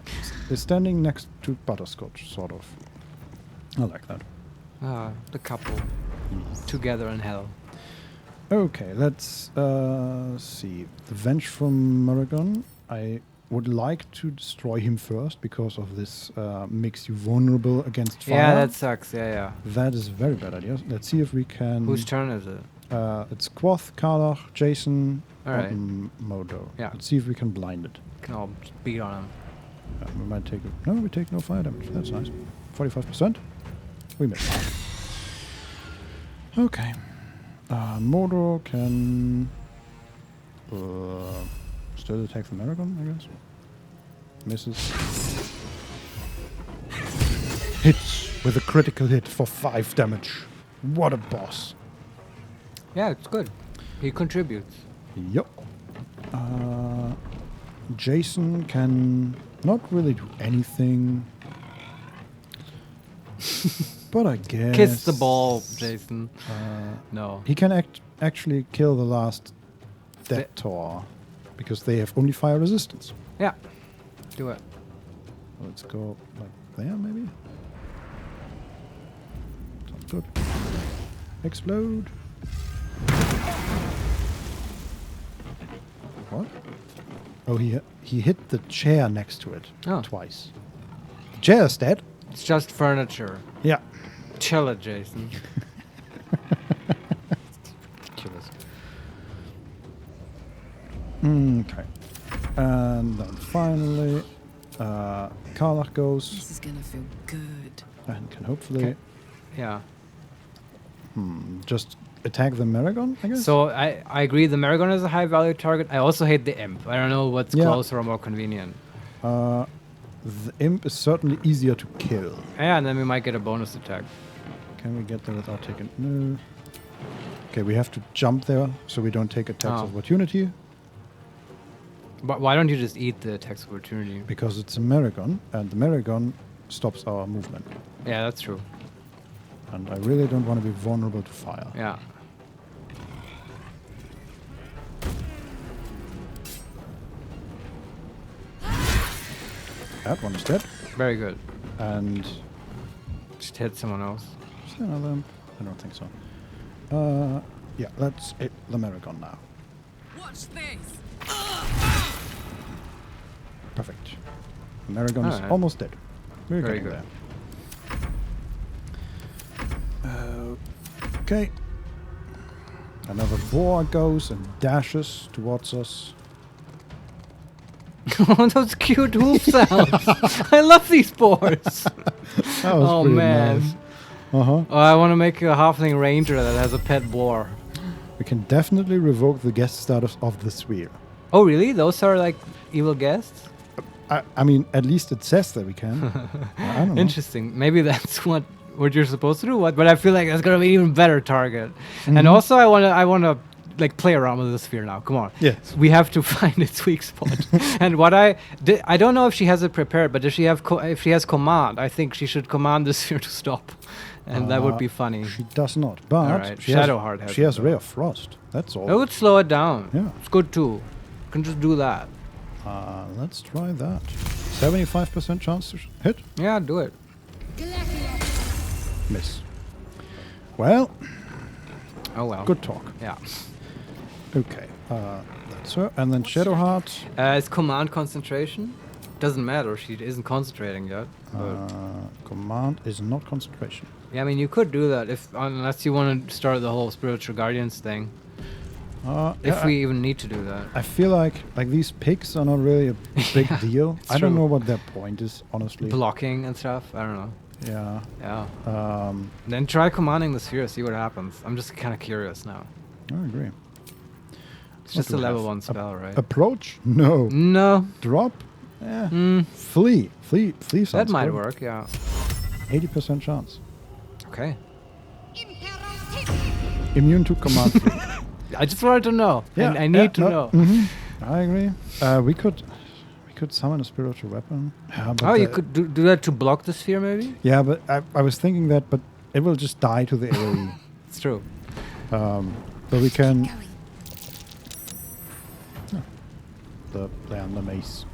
is standing next to Butterscotch, sort of. I like that. The couple together in hell. Okay, let's see. The Vengeful Maragon. I would like to destroy him first because of this makes you vulnerable against fire. Yeah, that sucks. Yeah. That is a very bad idea. Let's see if we can... Whose turn is it? It's Quoth, Karlach, Jason, and Modo. Yeah. Let's see if we can blind it. Can all beat on him. We might take it. No, we take no fire damage. That's nice. 45%. We miss. Okay. Modo can still attack the Maragon, I guess. Misses. Hits with a critical hit for 5 damage. What a boss. Yeah, it's good. He contributes. Yep. Jason can not really do anything. But I guess... Kiss the ball, Jason. No. He can actually kill the last Debtor, because they have only fire resistance. Yeah. Do it. Let's go like there, maybe? Sounds good. Explode. What? Oh, he hit the chair next to it twice. The chair is dead. It's just furniture. Yeah. Chill it, Jason. Ridiculous. Okay. And then finally, Karlach goes. This is gonna feel good. And can hopefully... Yeah. Just attack the Maragon, I guess? So I agree the Maragon is a high value target. I also hate the Imp. I don't know what's closer or more convenient. The Imp is certainly easier to kill. Yeah, and then we might get a bonus attack. Can we get there without taking... No. Okay, we have to jump there so we don't take attacks of opportunity. But why don't you just eat the attacks of opportunity? Because it's a Maragon, and the Maragon stops our movement. Yeah, that's true. And I really don't want to be vulnerable to fire. Yeah. That one is dead. Very good. And... Just hit someone else. Is there another? I don't think so. Yeah, let's hit the Maragon now. Watch this. Perfect. The Maragon is Alright. almost dead. We're Very getting good. there. Okay. Another boar goes and dashes towards us. Oh, those cute hoof sounds. I love these boars. That was oh, pretty man. nice. Uh-huh. Oh, I want to make a halfling ranger that has a pet boar. We can definitely revoke the guest status of the sphere. Oh, really? Those are like evil guests? I mean, at least it says that we can. I don't know. Interesting. Maybe that's what you're supposed to do. But I feel like that's gonna be an even better target. And also, I wanna like play around with the sphere now. Come on. Yes. We have to find its weak spot. And what I don't know if she has it prepared, but if she has command, I think she should command the sphere to stop, and that would be funny. She does not, but Alright, she Shadowheart has she it, has though. Ray of Frost. That's all. It would slow it down. Yeah. It's good too. Can just do that. Let's try that. 75% chance to hit. Yeah, do it. Miss. Well. Oh well. Good talk. Yeah. Okay. That's her. And then Shadowheart. Is command concentration? Doesn't matter. She isn't concentrating yet. Command is not concentration. Yeah, I mean you could do that unless you want to start the whole spiritual guardians thing. If we even need to do that. I feel like these pigs are not really a big deal. I don't know what their point is, honestly. Blocking and stuff. I don't know. Yeah. Yeah. Then try commanding the sphere. See what happens. I'm just kind of curious now. I agree. It's just a level 1 spell, right? Approach? No. No. Drop? Yeah. Flee. Flee sounds That might good. work. Yeah. 80% chance. Okay. Immune to command. I just wanted to know. Yeah, I need to know. I agree. We could summon a spiritual weapon. Yeah, but You could do that to block the sphere, maybe? Yeah, but I was thinking that, but it will just die to the AoE. It's true. But we can... the mace.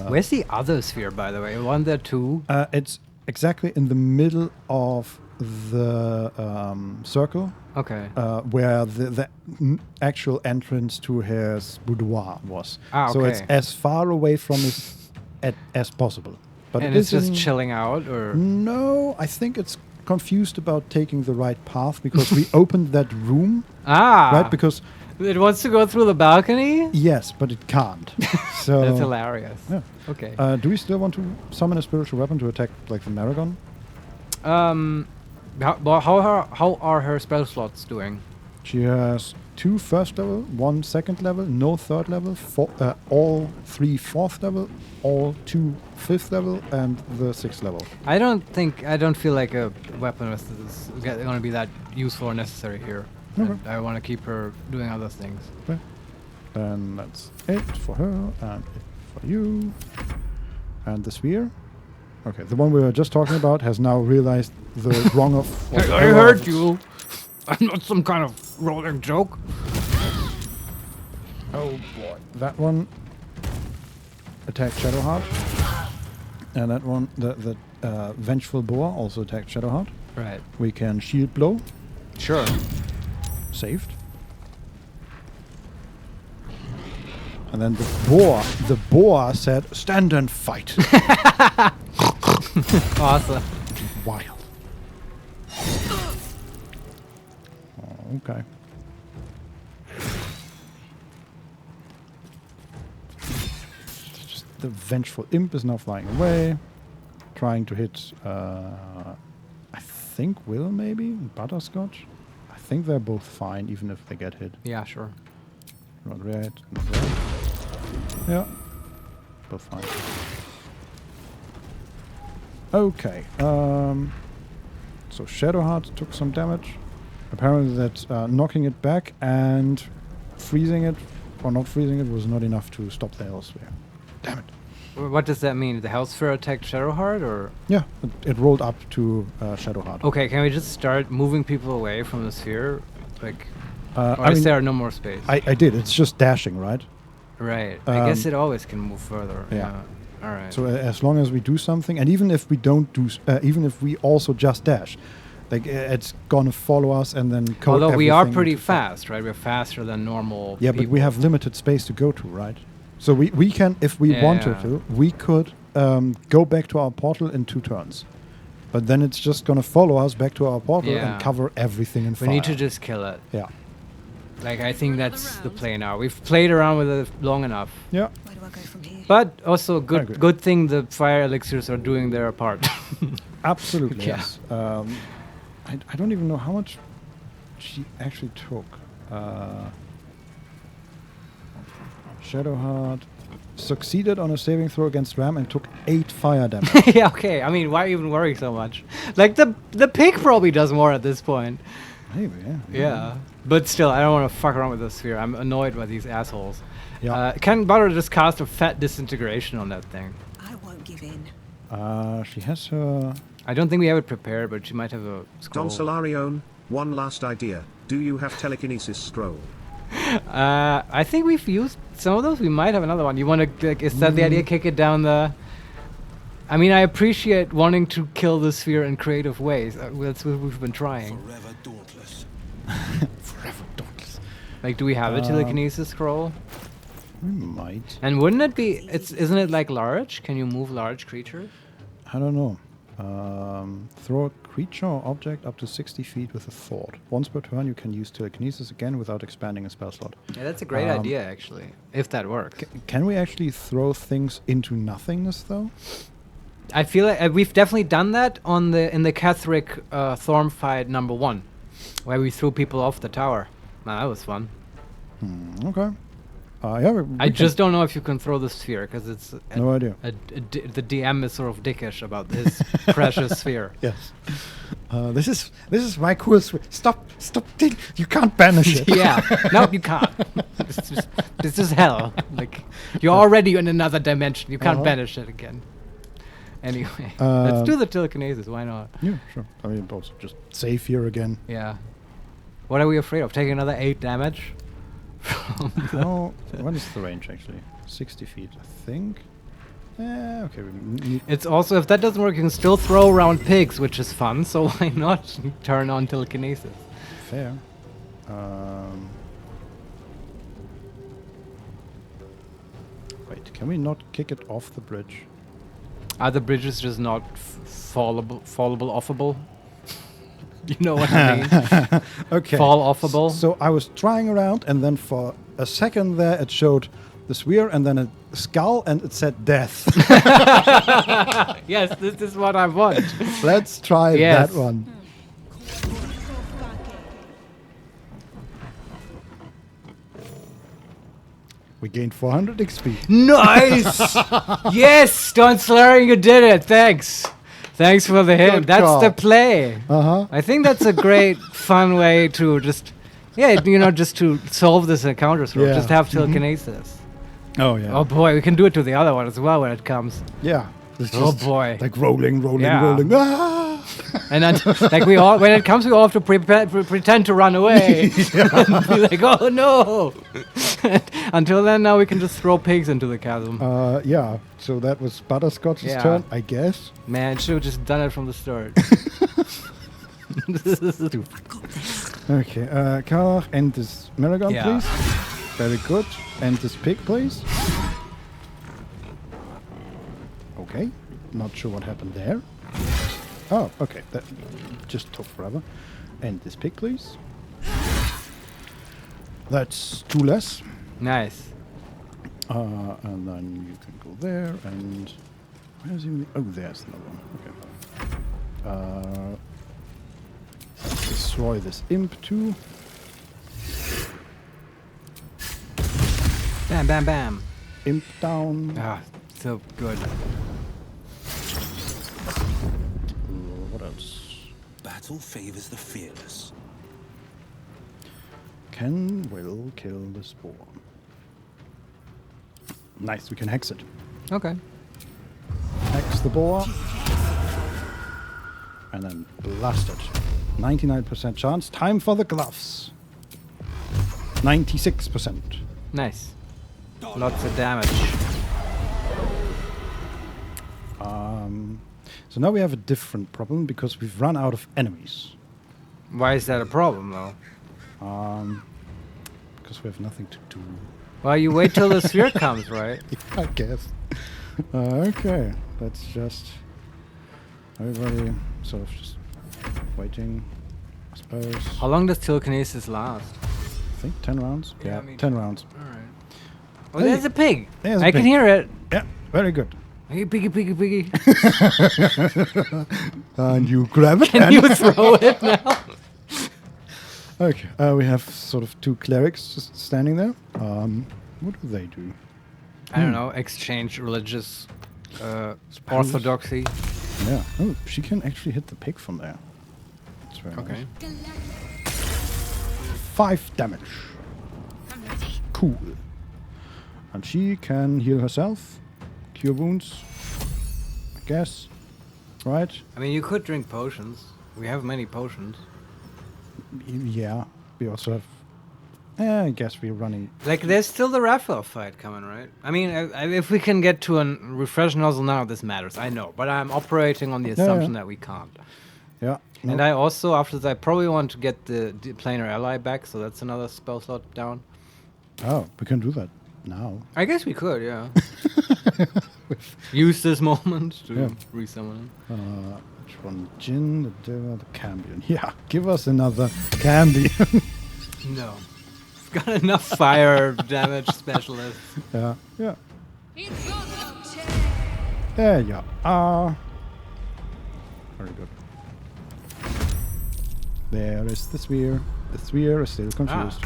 Where's the other sphere, by the way? One there too? It's exactly in the middle of the circle. Okay. Where the actual entrance to his boudoir was. So it's okay. as far away from it as possible. But And it's just chilling out, or? No, I think it's confused about taking the right path because we opened that room. Right, because it wants to go through the balcony? Yes, but it can't. So That's hilarious. Yeah. Okay. Do we still want to summon a spiritual weapon to attack like the Maragon? How are her spell slots doing? She has 2 first level, 1 second level, no third level, all 3 fourth level, all 2 fifth level, and the 6th level. I don't feel like a weapon is going to be that useful or necessary here. Okay. I want to keep her doing other things. Okay. And that's it for her, and it for you. And the sphere. Okay, the one we were just talking about has now realized the wrong of... I heard you. I'm not some kind of rolling joke. Oh boy. That one attacked Shadowheart. And that one, the Vengeful Boar, also attacked Shadowheart. Right. We can shield blow. Sure. Saved. And then the boar said, "Stand and fight." Awesome. Wild. Oh, okay. Just the vengeful imp is now flying away, trying to hit. I think Will maybe and Butterscotch. I think they're both fine, even if they get hit. Yeah, sure. Not red. Not red. Yeah. Both fine. Okay. So Shadowheart took some damage. Apparently that knocking it back and freezing it, or not freezing it, was not enough to stop the Hellsphere. Damn it. What does that mean? The Hellsphere attacked Shadowheart, or? Yeah, it rolled up to Shadowheart. Okay, can we just start moving people away from the sphere? Like, I or is mean, there no more space? I did. It's just dashing, right? Right. I guess it always can move further. Yeah. All right. So as long as we do something, and even if we don't do, even if we also just dash, like it's gonna follow us and then code. Although we are everything pretty into fast, right? We're faster than normal. Yeah, but we have limited space to go to, right? So we can, if we wanted to, we could go back to our portal in 2 turns. But then it's just gonna follow us back to our portal and cover everything in fire. We need to just kill it. Yeah. Like, I think that's the play now. We've played around with it long enough. Yeah. Where do I go from here? But also good thing the fire elixirs are doing their part. Absolutely, Yeah. yes. I don't even know how much she actually took. Shadowheart succeeded on a saving throw against Ram and took 8 fire damage. Yeah, okay. I mean, why even worry so much? Like, the pig probably does more at this point. Maybe, yeah. Yeah. But still, I don't want to fuck around with the sphere. I'm annoyed by these assholes. Yeah. Can Baldur just cast a fat disintegration on that thing? I won't give in. She has her... I don't think we have it prepared, but she might have a scroll. Don Solarione, one last idea. Do you have telekinesis scroll? I think we've used some of those. We might have another one. You want to, like, is that the idea? Kick it down the... I mean, I appreciate wanting to kill the sphere in creative ways. That's what we've been trying. Forever dauntless. Forever dauntless. Like, do we have a telekinesis scroll? We might. And wouldn't it be... Isn't it like large? Can you move large creatures? I don't know. Throw a creature or object up to 60 feet with a thought. Once per turn, you can use telekinesis again without expanding a spell slot. Yeah, that's a great idea, actually. If that works. Can we actually throw things into nothingness, though? I feel like we've definitely done that in the Catherick Thorm fight #1, where we threw people off the tower. Man, that was fun. Okay. Yeah, I just don't know if you can throw the sphere, because it's... No idea. The DM is sort of dickish about his precious sphere. Yes. This is my cool sphere. Stop! You can't banish it. Yeah. No, you can't. This is hell. Like, you're already in another dimension. You can't banish it again. Anyway, let's do the telekinesis. Why not? Yeah, sure. I mean, also just save here again. Yeah. What are we afraid of? Taking another 8 damage? No. What is the range, actually? 60 feet, I think. Okay. It's also, if that doesn't work, you can still throw around pigs, which is fun, so why not turn on telekinesis? Fair. Wait, can we not kick it off the bridge? Are the bridges just not fallable, offable? You know what I mean? Okay. Fall offable. So I was trying around, and then for a second there, it showed the sphere, and then a skull, and it said death. Yes, this is what I want. Let's try that one. We gained 400 XP. Nice! Yes, Don Solarione, you did it. Thanks. Thanks for the hint. Good That's call. the play. I think that's a great, fun way to just, just to solve this encounter throw. Yeah. Just have telekinesis. Oh, yeah. Oh boy, we can do it to the other one as well when it comes. Yeah. It's Oh just boy. Like rolling. Yeah. Ah! And then, like we all, when it comes, we all have to pretend to run away. And be like, oh no! Until then, now we can just throw pigs into the chasm. Yeah. So that was Butterscotch's Yeah. turn, I guess. Man, should have just done it from the start. Okay. Karlach, end this Maragon, Yeah. please. Very good. End this pig, please. Okay. Not sure what happened there. Oh, okay. That just took forever. End this pig, please. That's 2 less. Nice. And then you can go there, and where's even? Oh, there's another one. Okay. Destroy this imp too. Bam, bam, bam. Imp down. Ah, so good. What else? Battle favors the fearless. Will kill the spore. Nice, we can hex it. Okay. Hex the boar. And then blast it. 99% chance. Time for the gloves. 96%. Nice. Lots of damage. So now we have a different problem because we've run out of enemies. Why is that a problem, though? Because we have nothing to do. Well, you wait till the sphere comes, right? I guess. Okay, that's just everybody sort of just waiting, I suppose. How long does telekinesis last? I think 10 rounds. Yeah, Yeah, 10 rounds. Alright. Oh, there's a pig. There's a I can pig. hear it. Yeah, very good. Hey, piggy, piggy, piggy. And you grab it. Can and you throw it now? Okay, we have sort of 2 clerics just standing there. What do they do? I don't know. Exchange religious orthodoxy. Yeah. Oh, she can actually hit the pig from there. That's very Okay. nice. 5 damage. Cool. And she can heal herself. Cure wounds. I guess. Right? I mean, you could drink potions. We have many potions. Yeah. We also have... I guess we're running... Like, there's still the Raphael fight coming, right? I mean, if we can get to a refresh nozzle now, this matters. I know. But I'm operating on the assumption that we can't. Yeah. And I also, after that, I probably want to get the planar ally back, so that's another spell slot down. Oh, we can do that now. I guess we could, yeah. Use this moment to resummon him. Which one? Jin, the Deva, the Cambion. Yeah, give us another Cambion. No. It's got enough fire damage specialists. Yeah, yeah. There you are. Very good. There is the sphere. The sphere is still confused.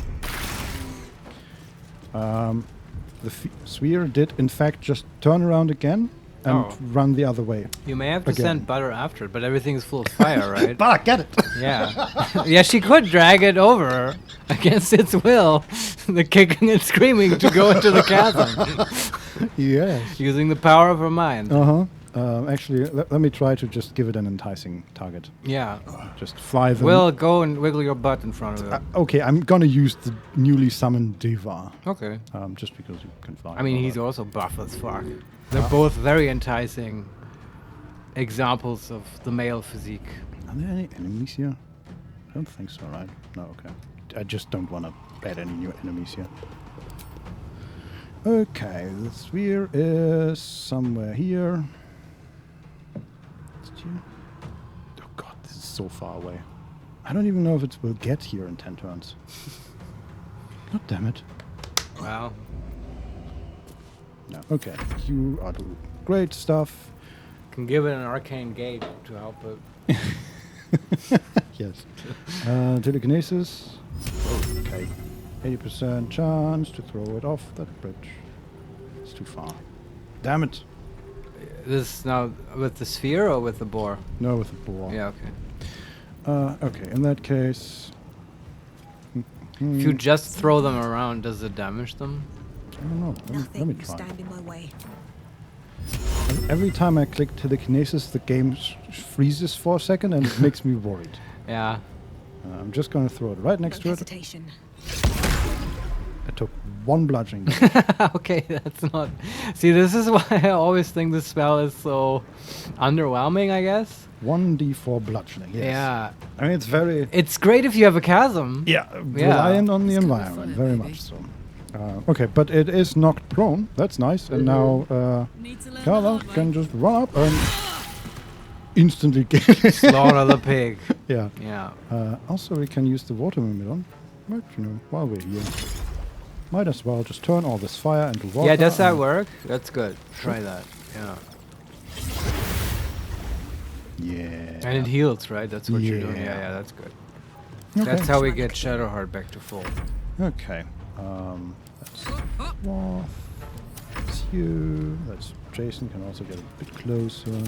The sphere did, in fact, just turn around again and run the other way. You may have to send Butter after it, but everything is full of fire, right? Butter, get it! Yeah. Yeah, she could drag it over against its will, the kicking and screaming to go into the chasm. Yes. Using the power of her mind. Actually, let me try to just give it an enticing target. Yeah. Just fly them. Well, go and wiggle your butt in front of it. Okay, I'm gonna use the newly summoned Deva. Okay. Just because you can fly. I mean, he's also buff as fuck. They're both very enticing examples of the male physique. Are there any enemies here? I don't think so, right? No, okay. I just don't want to add any new enemies here. Okay, the sphere is somewhere here. Oh god, this is so far away. I don't even know if it will get here in 10 turns. God damn it. Wow. No, okay, you are doing great stuff. Can give it an arcane gate to help it. Yes. Telekinesis. Okay. 80% chance to throw it off that bridge. It's too far. Damn it. This now with the sphere or with the boar? No, with the boar. Yeah, okay. Okay, in that case... If you just throw them around, does it damage them? I don't know. Let Nothing me will try. stand in my way. Every time I click telekinesis, the game freezes for a second and it makes me worried. Yeah. I'm just going to throw it right next to it. Hesitation. I took 1 bludgeoning damage. Okay, that's not. See, this is why I always think this spell is so underwhelming, I guess. 1d4 bludgeoning, yes. Yeah. I mean, it's very... It's great if you have a chasm. Yeah, reliant on the environment, very much so. Okay, but it is knocked prone. That's nice. And now Carla can just run up and instantly get Slaughter the pig. Yeah. Yeah. Also, we can use the water mimic but, you know, while we're here. Might as well just turn all this fire into water. Yeah, does that work? That's good. Try that. Yeah. Yeah. And it heals, right? That's what you're doing. Yeah. Yeah, that's good. Okay. That's how we get Shadowheart back to full. Okay. That's Sloth. That's you. That's Jason. Can also get a bit closer.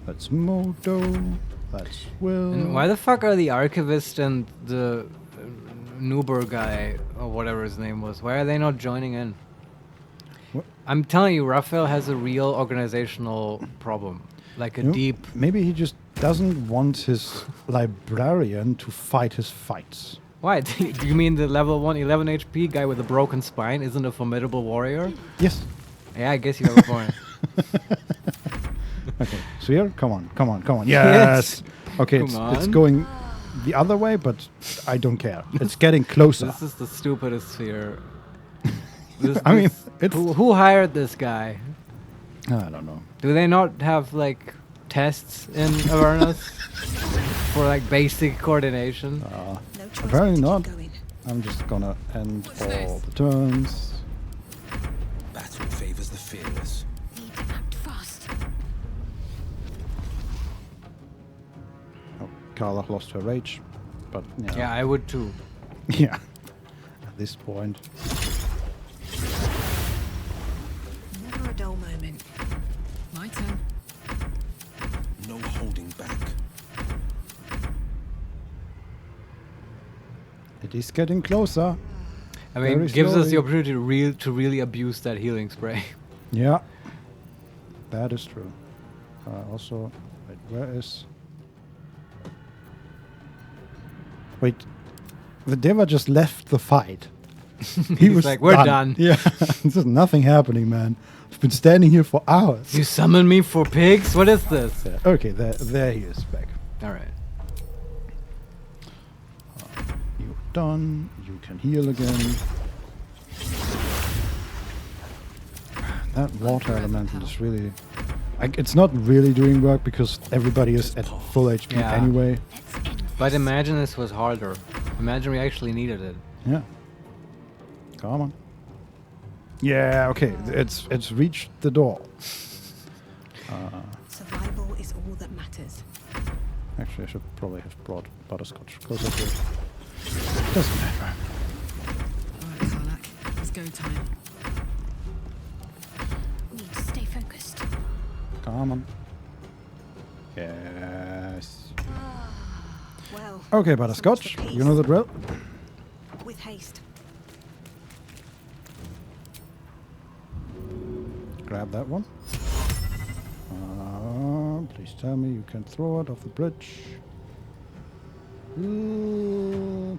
That's Modo. That's Will. And why the fuck are the Archivist and the Nuber guy, or whatever his name was, why are they not joining in? What? I'm telling you, Raphael has a real organizational problem. Like a deep... Maybe he just doesn't want his librarian to fight his fights. Why? Do you mean the level 1 11 HP guy with a broken spine isn't a formidable warrior? Yes. Yeah, I guess you have a point. Okay, so here, come on. Yes! Okay, it's going the other way, but I don't care. It's getting closer. This is the stupidest sphere. I mean, it's... Who hired this guy? I don't know. Do they not have, like, tests in Avernus for, like, basic coordination? Apparently not. I'm just gonna end all the turns. Battle favors the fearless. Oh, Carla lost her rage, but Yeah, I would too. Yeah, at this point. Never a dull moment. My turn. No holding back. It is getting closer. I mean, Very it gives us the slowly. opportunity to really abuse that healing spray. Yeah, that is true. Also, wait, where is... Wait, the Deva just left the fight. He was like, we're done. Yeah, there's nothing happening, man. I've been standing here for hours. You summon me for pigs? What is this? Yeah, okay, there he is back. All right. You're done. You can heal again. That water elemental is really... it's not really doing work because everybody is at full HP Yeah. anyway. But imagine this was harder. Imagine we actually needed it. Yeah. Come on. Yeah, okay. It's reached the door. Survival is all that matters. Actually, I should probably have brought butterscotch closer to it. Doesn't matter. Alright, Karlak. It's go time. Need to stay focused. Come on. Yes. Well, Okay, butterscotch. You know the drill. with haste. Grab that one. Please tell me you can throw it off the bridge.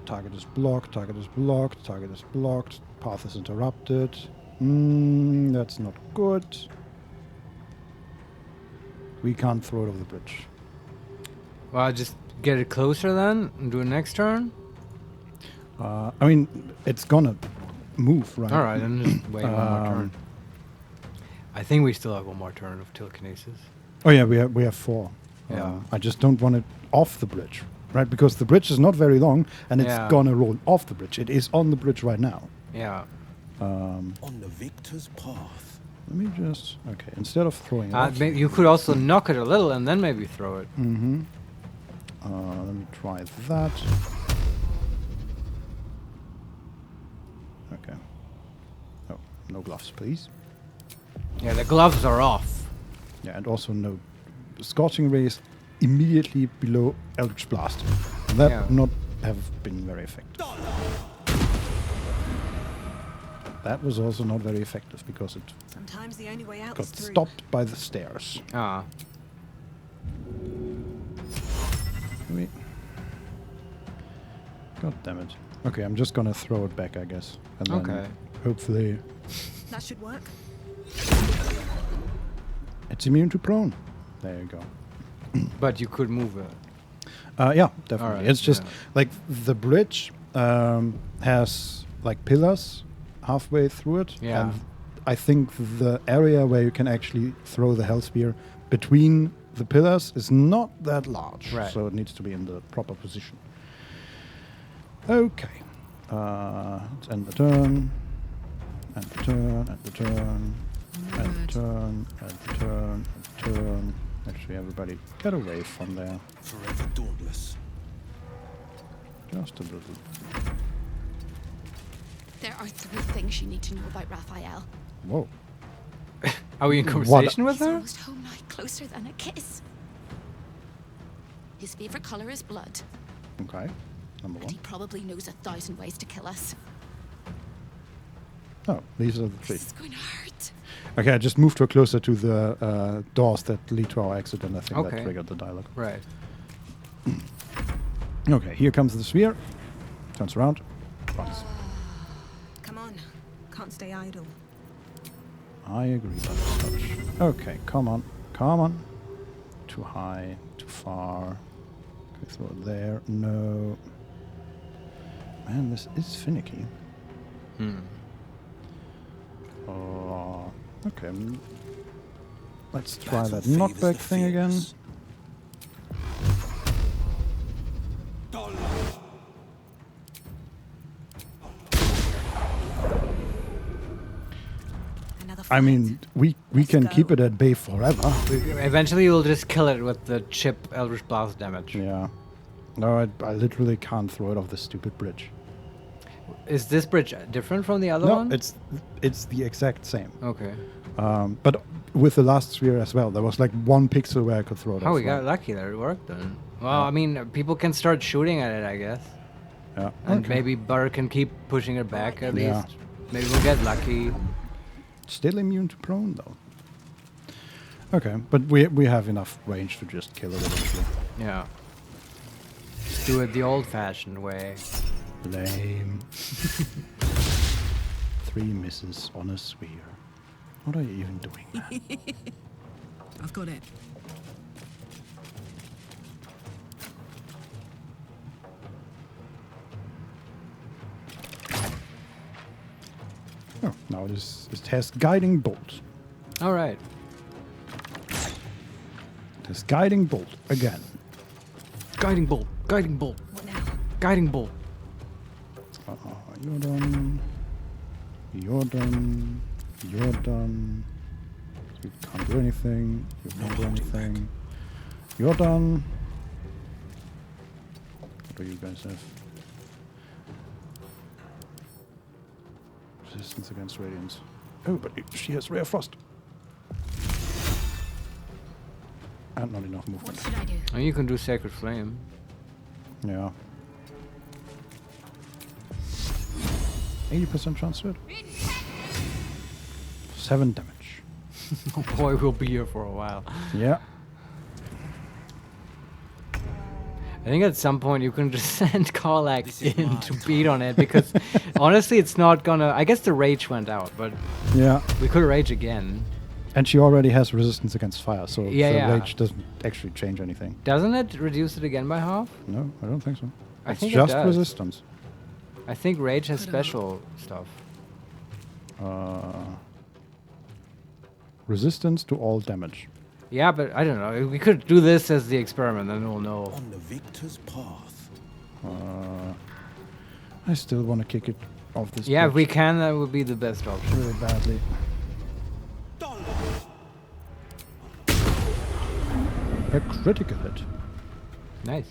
Target is blocked, target is blocked, target is blocked. Path is interrupted. That's not good. We can't throw it over the bridge. Well, just get it closer then and do it next turn? I mean, it's gonna move, right? All right, then just wait one more turn. I think we still have one more turn of telekinesis. Oh yeah, we have 4. Yeah. I just don't want it off the bridge, right? Because the bridge is not very long, and it's gonna roll off the bridge. It is on the bridge right now. Yeah. On the victor's path. Let me just... Okay, instead of throwing it off... You could also knock it a little and then maybe throw it. Mm-hmm. Let me try that. Okay. Oh, no gloves, please. Yeah, the gloves are off. Yeah, and also no scorching rays immediately below Eldritch Blast. That would not have been very effective. that was also not very effective because it Sometimes the only way out got is through. stopped by the stairs. Ah. Wait. God damn it. Okay, I'm just gonna throw it back, I guess. And then Okay. hopefully That should work. it's immune to prone. There you go. But you could move it. Yeah, definitely. Alright, It's just yeah. like the bridge has like pillars halfway through it. Yeah. And I think the area where you can actually throw the hell spear between the pillars is not that large. Right. So it needs to be in the proper position. Okay. Let's end the turn. End the turn, end the turn. End the turn, end the turn, end the turn. Actually, everybody get away from there. Forever dauntless. Just a little. There are 3 things you need to know about Raphael. Whoa. Are we in conversation with He's her? almost home now, closer than a kiss. His favorite color is blood, Okay. Number and one. he probably knows 1,000 ways to kill us. Oh, these are the 3. This is going to hurt. Okay, I just moved her closer to the doors that lead to our exit, and I think that Okay. triggered the dialogue. Right. Okay, here comes the sphere. Turns around. Runs. Come on. Can't stay idle. I agree, Butterscotch. Okay, come on. Come on. Too high. Too far. Okay, throw it there. No. Man, this is finicky. Okay. Let's try that knockback thing again. I mean, we can keep it at bay forever. Eventually, you'll just kill it with the chip Eldritch Blast damage. Yeah. No, I literally can't throw it off this stupid bridge. Is this bridge different from the other No, one? it's the exact same. Okay. But with the last sphere as well, there was like 1 pixel where I could throw it Oh, off. we got lucky there. It worked then. Well, I mean, people can start shooting at it, I guess. Yeah. And Okay. maybe Butter can keep pushing it back at Yeah. least. Maybe we'll get lucky. Still immune to prone though. Okay, but we have enough range to just kill it eventually. Yeah. Just do it the old-fashioned way. Lame. 3 misses on a sphere. What are you even doing? I've got it. Oh, now it has guiding bolt. All right. It has guiding bolt again. Guiding bolt. Guiding bolt. Guiding bolt. You're done. You're done. You're done. You can't do anything. You can't do anything. You're done. What do you guys have? Resistance against radiance. Oh, but she has rare frost. And not enough movement. What should I do? And you can do Sacred Flame. Yeah. 80% chance to it. 7 damage. Oh boy, we'll be here for a while. Yeah. I think at some point you can just send Karlak in to beat on it because honestly it's not gonna... I guess the rage went out, but Yeah. we could rage again. And she already has resistance against fire, so Yeah, the yeah. rage doesn't actually change anything. Doesn't it reduce it again by half? No, I don't think so. I It's think it just does. resistance. I think rage has special stuff. Resistance to all damage. Yeah, but I don't know. We could do this as the experiment, then we'll know. On the victor's path. I still want to kick it off this Yeah, if we bridge can, that would be the best option. really badly. A critical hit. Nice.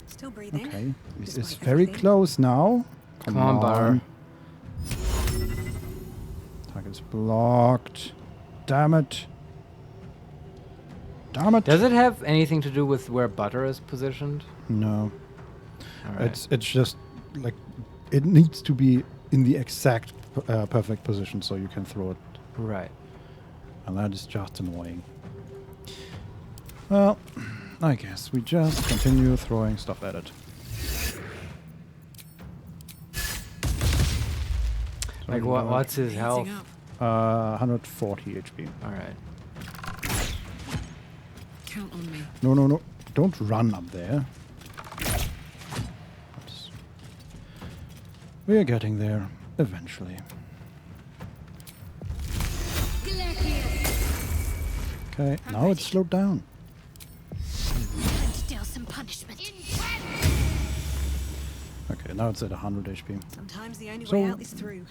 Still breathing. Okay, this is despite very everything. close now. Come on, Bar. Target's blocked. Damn it. Damn it. Does it have anything to do with where Butter is positioned? No. All right. It's just like it needs to be in the exact perfect position so you can throw it. Right. And that is just annoying. Well, I guess we just continue throwing stuff at it. Like, what's his health? 140 HP. All right. Count on me. No. Don't run up there. Oops. We are getting there eventually. Okay, now it's slowed down. Deal some punishment. Okay, now it's at 100 HP. Sometimes the only So- way out is through.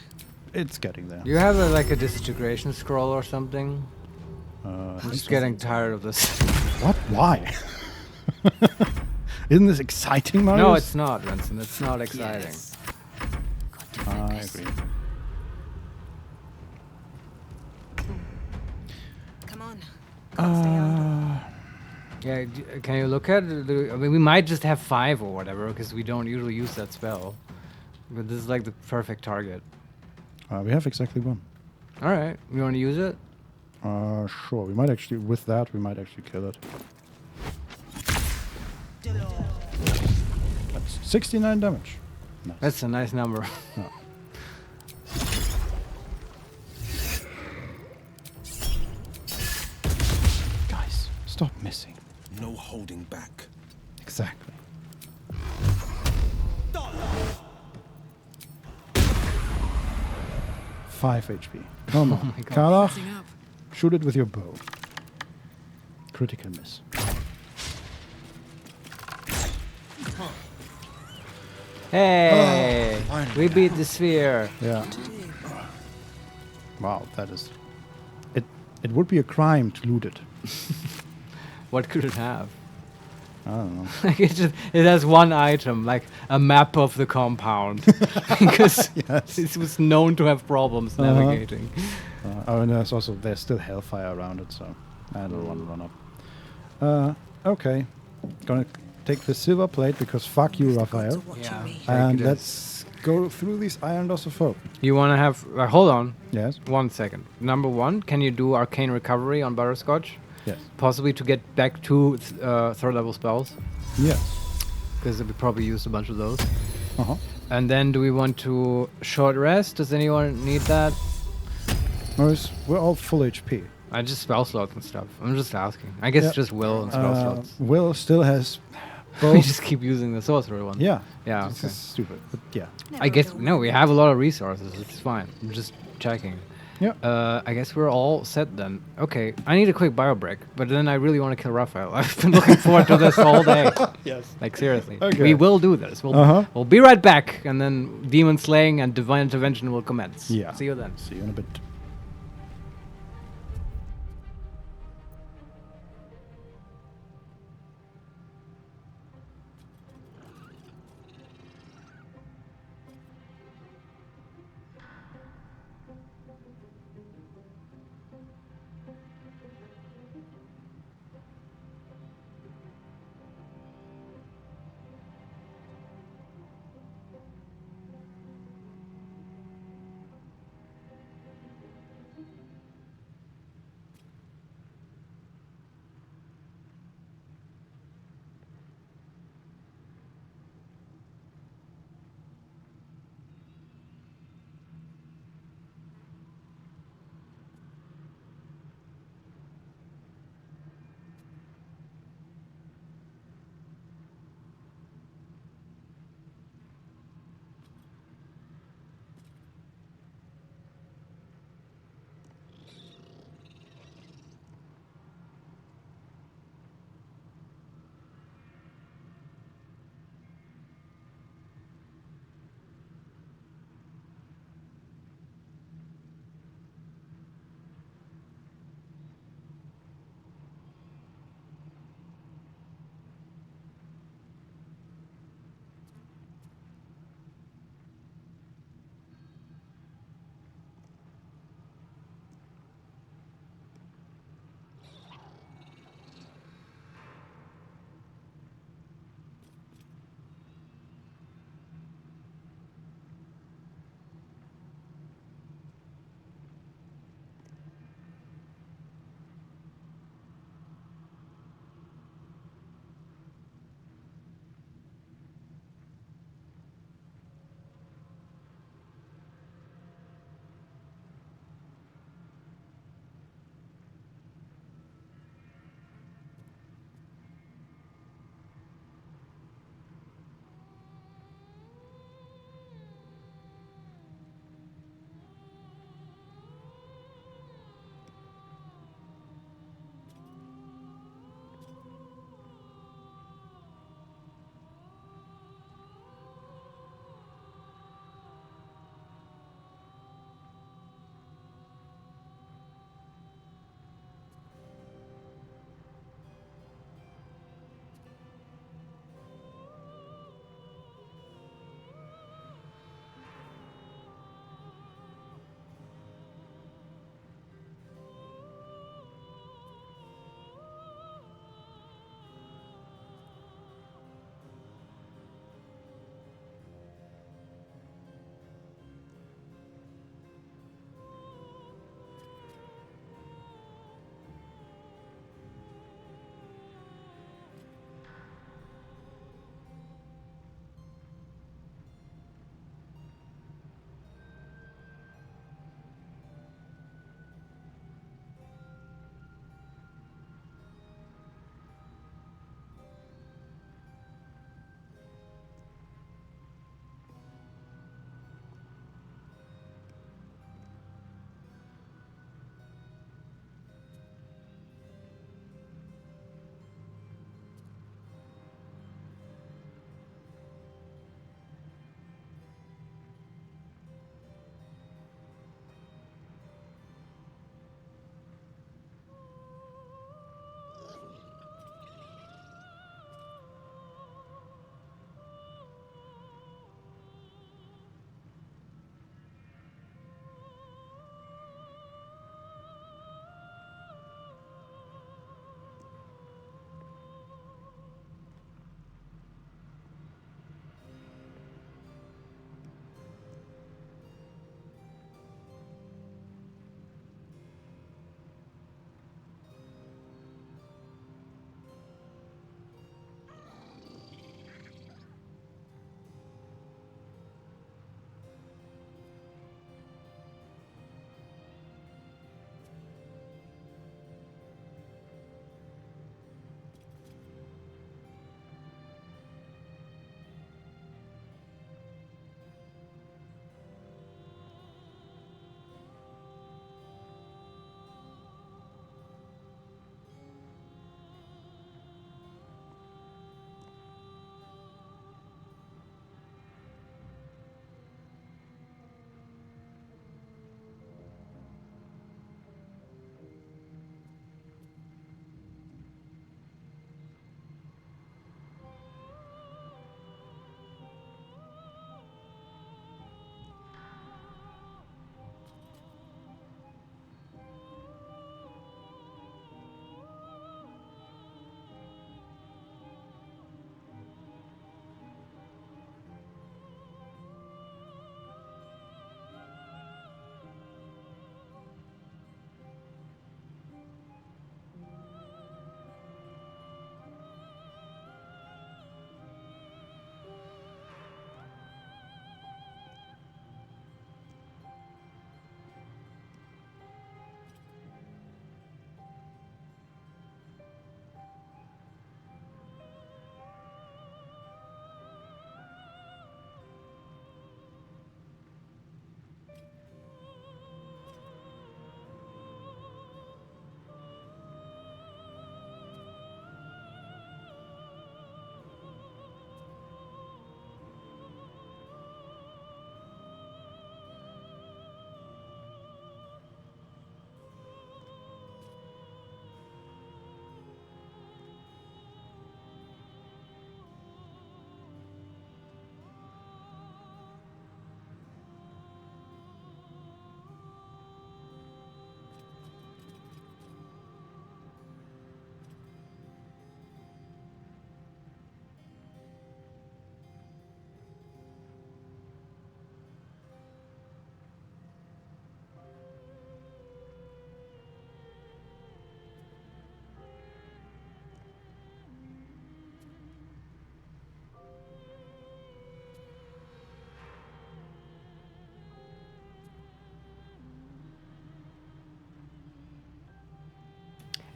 It's getting there. You have like a disintegration scroll or something? I'm just getting tired of this. What? Why? Isn't this exciting, Marius? No, it's not, Vincent. It's not exciting. Yes. I agree. Come on. Yeah, can you look at the... I mean, we might just have 5 or whatever, because we don't usually use that spell. But this is like the perfect target. We have exactly 1. Alright, you want to use it? Sure. We might actually, with that, we might actually kill it. That's 69 damage. Nice. That's a nice number. Yeah. Guys, stop missing. No holding back. Exactly. Five HP. Come on. my God. Karlach, Messing up. shoot it with your bow. Critical miss. Hey! finally. We beat the sphere. Yeah. Wow, that is... It would be a crime to loot it. What could it have? I don't know. Like it has one item, like a map of the compound, because it was known to have problems navigating. Oh, and there's still hellfire around it, so I don't want to run up. Okay, gonna take the silver plate because fuck you, Raphael. Yeah. And let's go through these Iron Doors of Hope. You want to have... hold on. Yes. 1 second. Number 1, can you do Arcane Recovery on Butterscotch? Yes. Possibly to get back to third level spells? Yes. Because we probably used a bunch of those. Uh-huh. And then do we want to short rest? Does anyone need that? We're all full HP. I just spell slots and stuff. I'm just asking. I guess just will and spell slots. Will still has We both. just keep using the sorcerer one. Yeah. Yeah. This Okay. is stupid, but yeah. I guess no. We have a lot of resources. It's fine. I'm just checking. Yeah. I guess we're all set then. Okay. I need a quick bio break, but then I really want to kill Raphael. I've been looking forward to this all day. Yes. Like seriously. Okay. We will do this. We'll be right back, and then demon slaying and divine intervention will commence. Yeah. See you then. See you in a bit.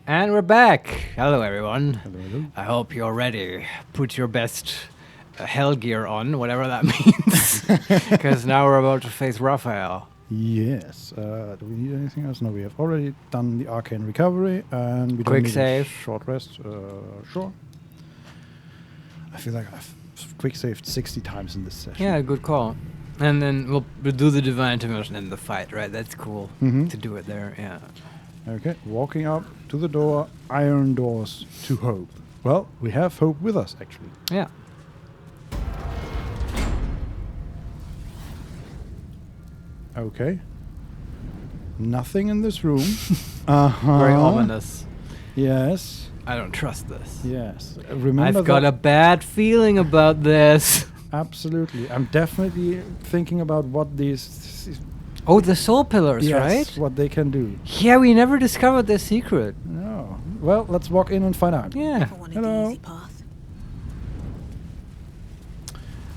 And we're back. Hello, everyone. Hello. I hope you're ready. Put your best hell gear on, whatever that means. Because now we're about to face Raphael. Yes. Do we need anything else? No, we have already done the arcane recovery, and we don't Quick need save. a short rest. Sure. I feel like I've quick saved 60 times in this session. Yeah, good call. And then we'll do the divine intervention in the fight, right? That's cool to do it there, yeah. Okay, walking up to the door, iron doors to hope. Well, we have hope with us, actually. Yeah. Okay. Nothing in this room. Very ominous. Yes. I don't trust this. Yes. Remember I've got a bad feeling about this. Absolutely. I'm definitely thinking about what these... Oh, the soul pillars, yes, right? what they can do. Yeah, we never discovered their secret. No. Well, let's walk in and find out. Yeah. Hello.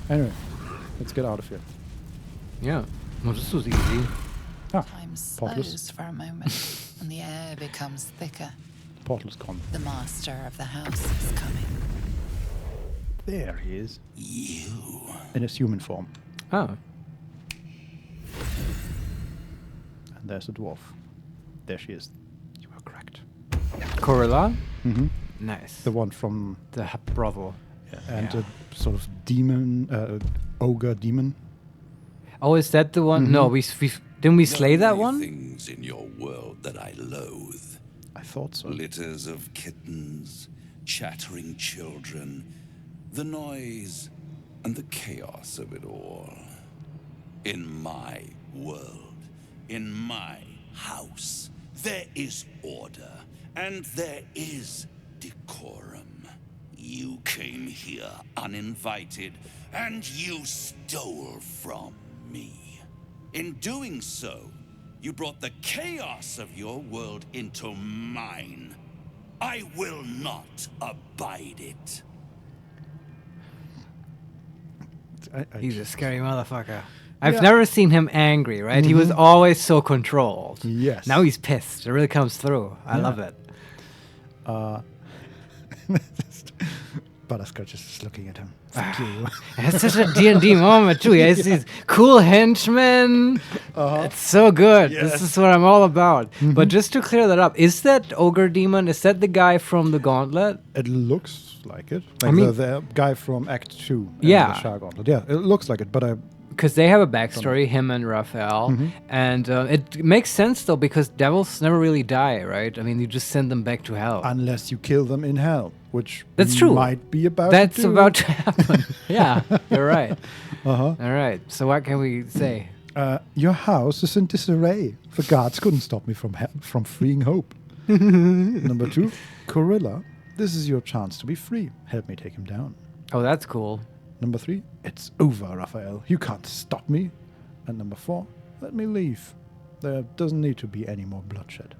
Anyway, let's get out of here. Yeah. Well, this was easy. Time slows for a moment, and the air becomes thicker. The portal's gone. The master of the house is coming. There he is. You. In his human form. Oh. And there's the dwarf. There she is. You were correct. Corilla? Mm-hmm. Nice. The one from... The brothel. Yeah, and a sort of demon, ogre demon. Oh, is that the one? No, we didn't we slay that one? Things in your world that I loathe. I thought so. Litters of kittens, chattering children, the noise and the chaos of it all. In my world, in my house, there is order and there is decorum. You came here uninvited and you stole from me. In doing so, you brought the chaos of your world into mine. I will not abide it. He's a scary motherfucker. I've never seen him angry, right? He was always so controlled. Yes. Now he's pissed. It really comes through. I love it. Butterscotch is just looking at him. Thank you. It's such a D&D moment, too. He has these cool henchmen. It's so good. Yes. This is what I'm all about. But just to clear that up, is that ogre demon, is that the guy from the Gauntlet? It looks like it. Like I mean, the guy from Act 2. Yeah. The Shah Gauntlet. Yeah, it looks like it, but I... Because they have a backstory, him and Raphael. And it makes sense, though, because devils never really die, right? I mean, you just send them back to hell. Unless you kill them in hell, which That's true. might be about That's to do. about to happen. Yeah, you're right. Uh-huh. All right. So what can we say? Your house is in disarray. The guards couldn't stop me from freeing Hope. Number 2, Corilla. This is your chance to be free. Help me take him down. Oh, that's cool. Number 3, it's over, Raphael. You can't stop me. And number 4, let me leave. There doesn't need to be any more bloodshed.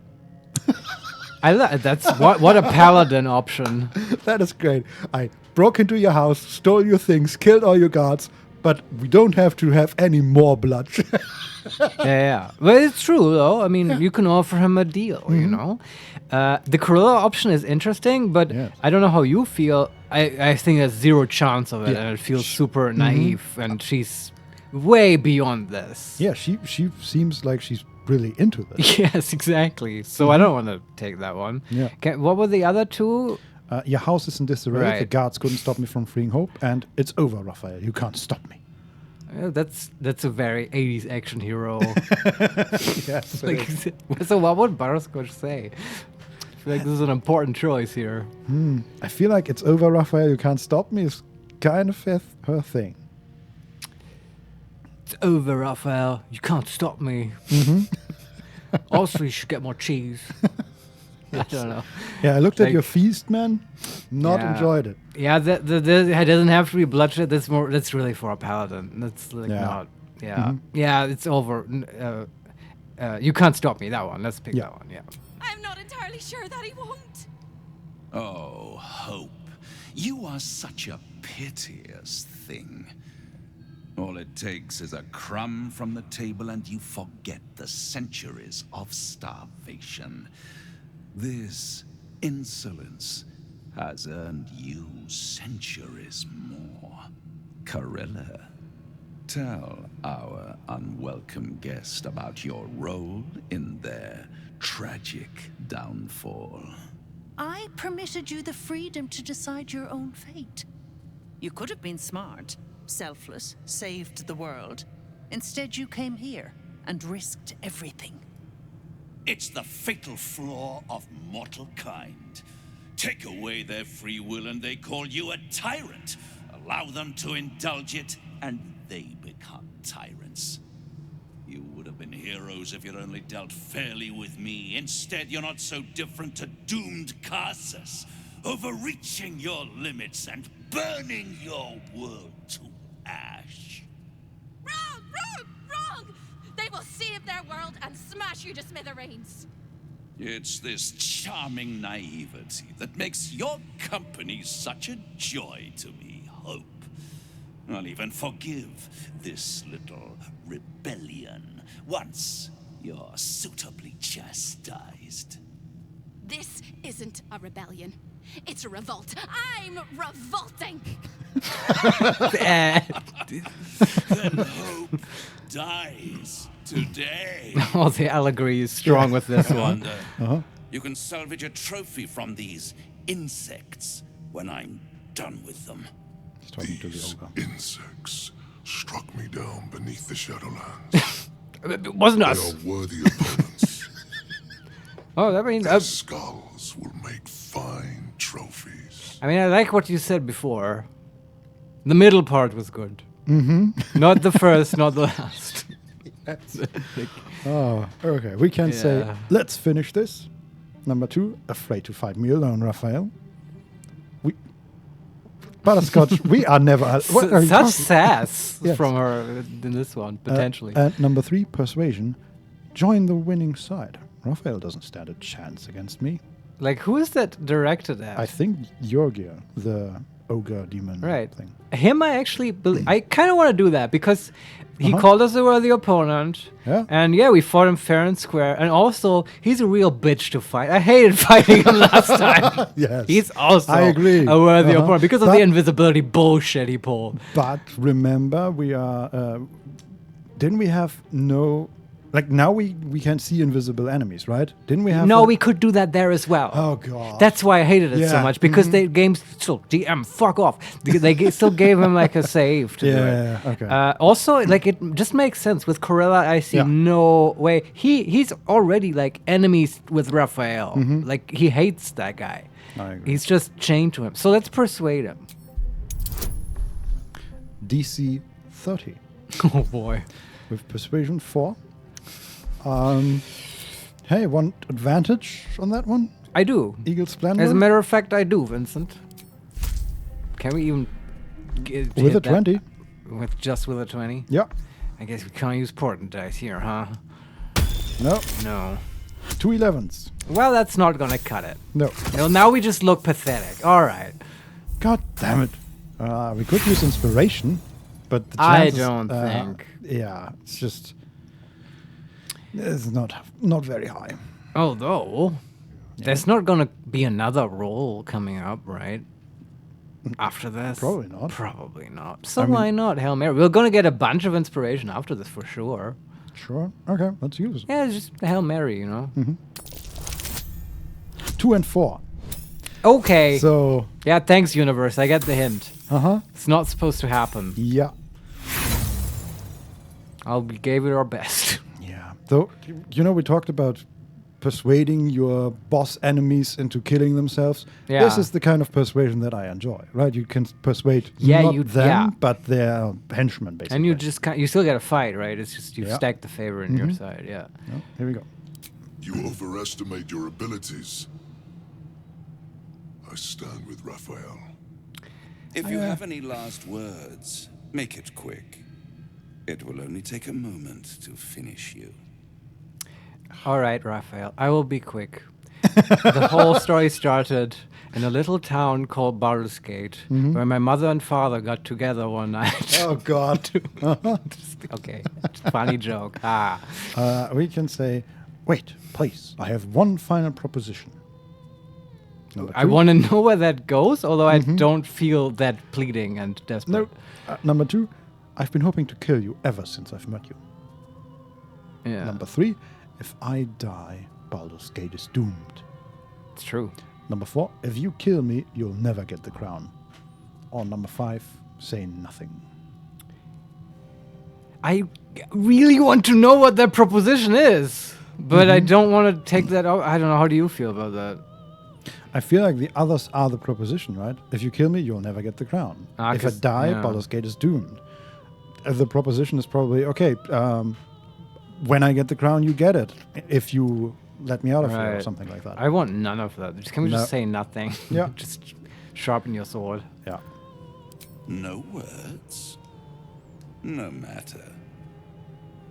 That's what a paladin option. That is great. I broke into your house, stole your things, killed all your guards, but we don't have to have any more bloodshed. Yeah. Well, it's true, though. I mean, you can offer him a deal, you know? The Corilla option is interesting, but I don't know how you feel. I think there's zero chance of it, and it feels super naive, and she's way beyond this. Yeah, she seems like she's really into this. Yes, exactly. So I don't want to take that one. Yeah. What were the other two? Your house is in disarray. Right. The guards couldn't stop me from freeing Hope, and it's over, Raphael. You can't stop me. That's a very 80s action hero. Yes. Like, so what would Butterscotch say? I feel like this is an important choice here. I feel like it's over, Raphael. You can't stop me. It's kind of her thing. It's over, Raphael. You can't stop me. Also, you should get more cheese. I don't know. Yeah, I looked at your feast, man. Not enjoyed it. Yeah, it doesn't have to be bloodshed. That's really for a paladin. That's like not. Yeah, yeah. It's over. You can't stop me. That one. Let's pick that one. Yeah. I'm not entirely sure that he won't. Oh, Hope. You are such a piteous thing. All it takes is a crumb from the table and you forget the centuries of starvation. This insolence has earned you centuries more. Corella, tell our unwelcome guest about your role in their tragic downfall. I permitted you the freedom to decide your own fate. You could have been smart, selfless, saved the world. Instead, you came here and risked everything. It's the fatal flaw of mortal kind. Take away their free will and they call you a tyrant. Allow them to indulge it and they become tyrants. You would have been heroes if you'd only dealt fairly with me. Instead, you're not so different to doomed Carsus, overreaching your limits and burning your world to ash. Wrong! Wrong! Wrong! They will save their world and smash you to smithereens. It's this charming naivety that makes your company such a joy to me, Hope. I'll even forgive this little rebellion once you're suitably chastised. This isn't a rebellion. It's a revolt. I'm revolting. Then Hope dies today. Oh, the allegory is strong with this one. You can salvage a trophy from these insects when I'm done with them. These insects struck me down beneath the Shadowlands. It wasn't us. They are worthy opponents. Oh, that means Their skulls will make fine trophies. I mean, I like what you said before. The middle part was good. Mm-hmm. Not the first, not the last. Oh, okay. We can say, let's finish this. Number 2, afraid to fight me alone, Raphael. Butterscotch, we are never... What are you Such talking- sass Yes. from her in this one, potentially. And number 3, persuasion. Join the winning side. Raphael doesn't stand a chance against me. Like, who is that directed at? I think Jorgir, the ogre demon Right. thing. Him, I actually... I kind of want to do that, because he called us a worthy opponent. Yeah. And yeah, we fought him fair and square. And also, he's a real bitch to fight. I hated fighting him last time. Yes. He's also I agree. a worthy opponent because of But- the invisibility bullshit he pulled. But remember, we are... didn't we have no... Like, now we can see invisible enemies, right? Didn't we have... No, that? we could do that there as well. Oh, God. That's why I hated it so Yeah. much, because Mhm. the games still DM fuck off. Still gave him like a save to do it. Yeah, okay. Also, like, it just makes sense with Corella. I see Yeah. no way. He's already like enemies with Raphael. Mhm. Like, he hates that guy. I agree. He's just chained to him. So let's persuade him. DC 30. Oh boy. With persuasion 4. Hey, want advantage on that one? I do. Eagle Splendor? As a matter of fact, I do, Vincent. Can we even With hit a that? 20. With a 20? Yeah. I guess we can't use portent dice here, huh? No. No. 2 11s. Well, that's not gonna cut it. No. Well, now we just look pathetic. All right. God damn it. We could use inspiration, but the I chances, don't think. Yeah, it's just... It's not very high. Although, there's not gonna be another roll coming up, right? After this? Probably not. Probably not. So I mean- why not? Hail Mary. We're gonna get a bunch of inspiration after this for sure. Sure. Okay, let's use it. Yeah, it's just Hail Mary, you know? 2 and 4. Okay. So... Yeah, thanks, universe. I get the hint. Uh-huh. It's not supposed to happen. Yeah. We gave it our best. Yeah. Though, you know, we talked about persuading your boss enemies into killing themselves. Yeah. This is the kind of persuasion that I enjoy, right? You can persuade Yeah, not you- them, yeah. but their henchmen, basically. And you just you still get a fight, right? It's just you Yeah. stack the favor in your Mhm. side, yeah. Oh, here we go. You overestimate your abilities. I stand with Raphael. If you have any last words, make it quick. It will only take a moment to finish you. All right, Raphael, I will be quick. The whole story started in a little town called Baldur's Gate, Mhm. where my mother and father got together one night. Oh, God. Okay, funny joke. Ah. We can say, wait, please, I have one final proposition. Number I 2. want to know where that goes, although I don't feel that pleading and desperate. No. Number 2, I've been hoping to kill you ever since I've met you. Yeah. Number 3, if I die, Baldur's Gate is doomed. It's true. Number 4, if you kill me, you'll never get the crown. Or number 5, say nothing. I really want to know what that proposition is, but I don't want to take that out. I don't know. How do you feel about that? I feel like the others are the proposition, right? If you kill me, you'll never get the crown. If I die, Baldur's Gate is doomed. The proposition is probably, okay, when I get the crown, you get it. If you let me out of here or something like that. I want none of that. Can we just say nothing? Yeah. Just sharpen your sword. Yeah. No words? No matter.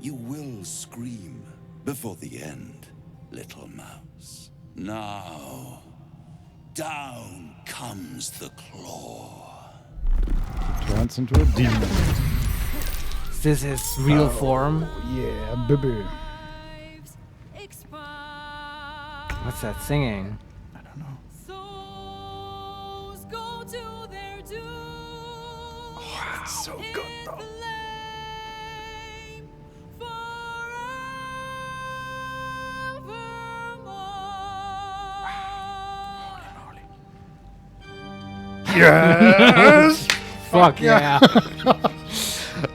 You will scream before the end, little mouse. Now, down comes the claw. He turns into a demon. Is this his real form? Yeah, baby. What's that singing? I don't know. Souls go to their doom. Oh, it's so good though. Yes! Fuck yeah.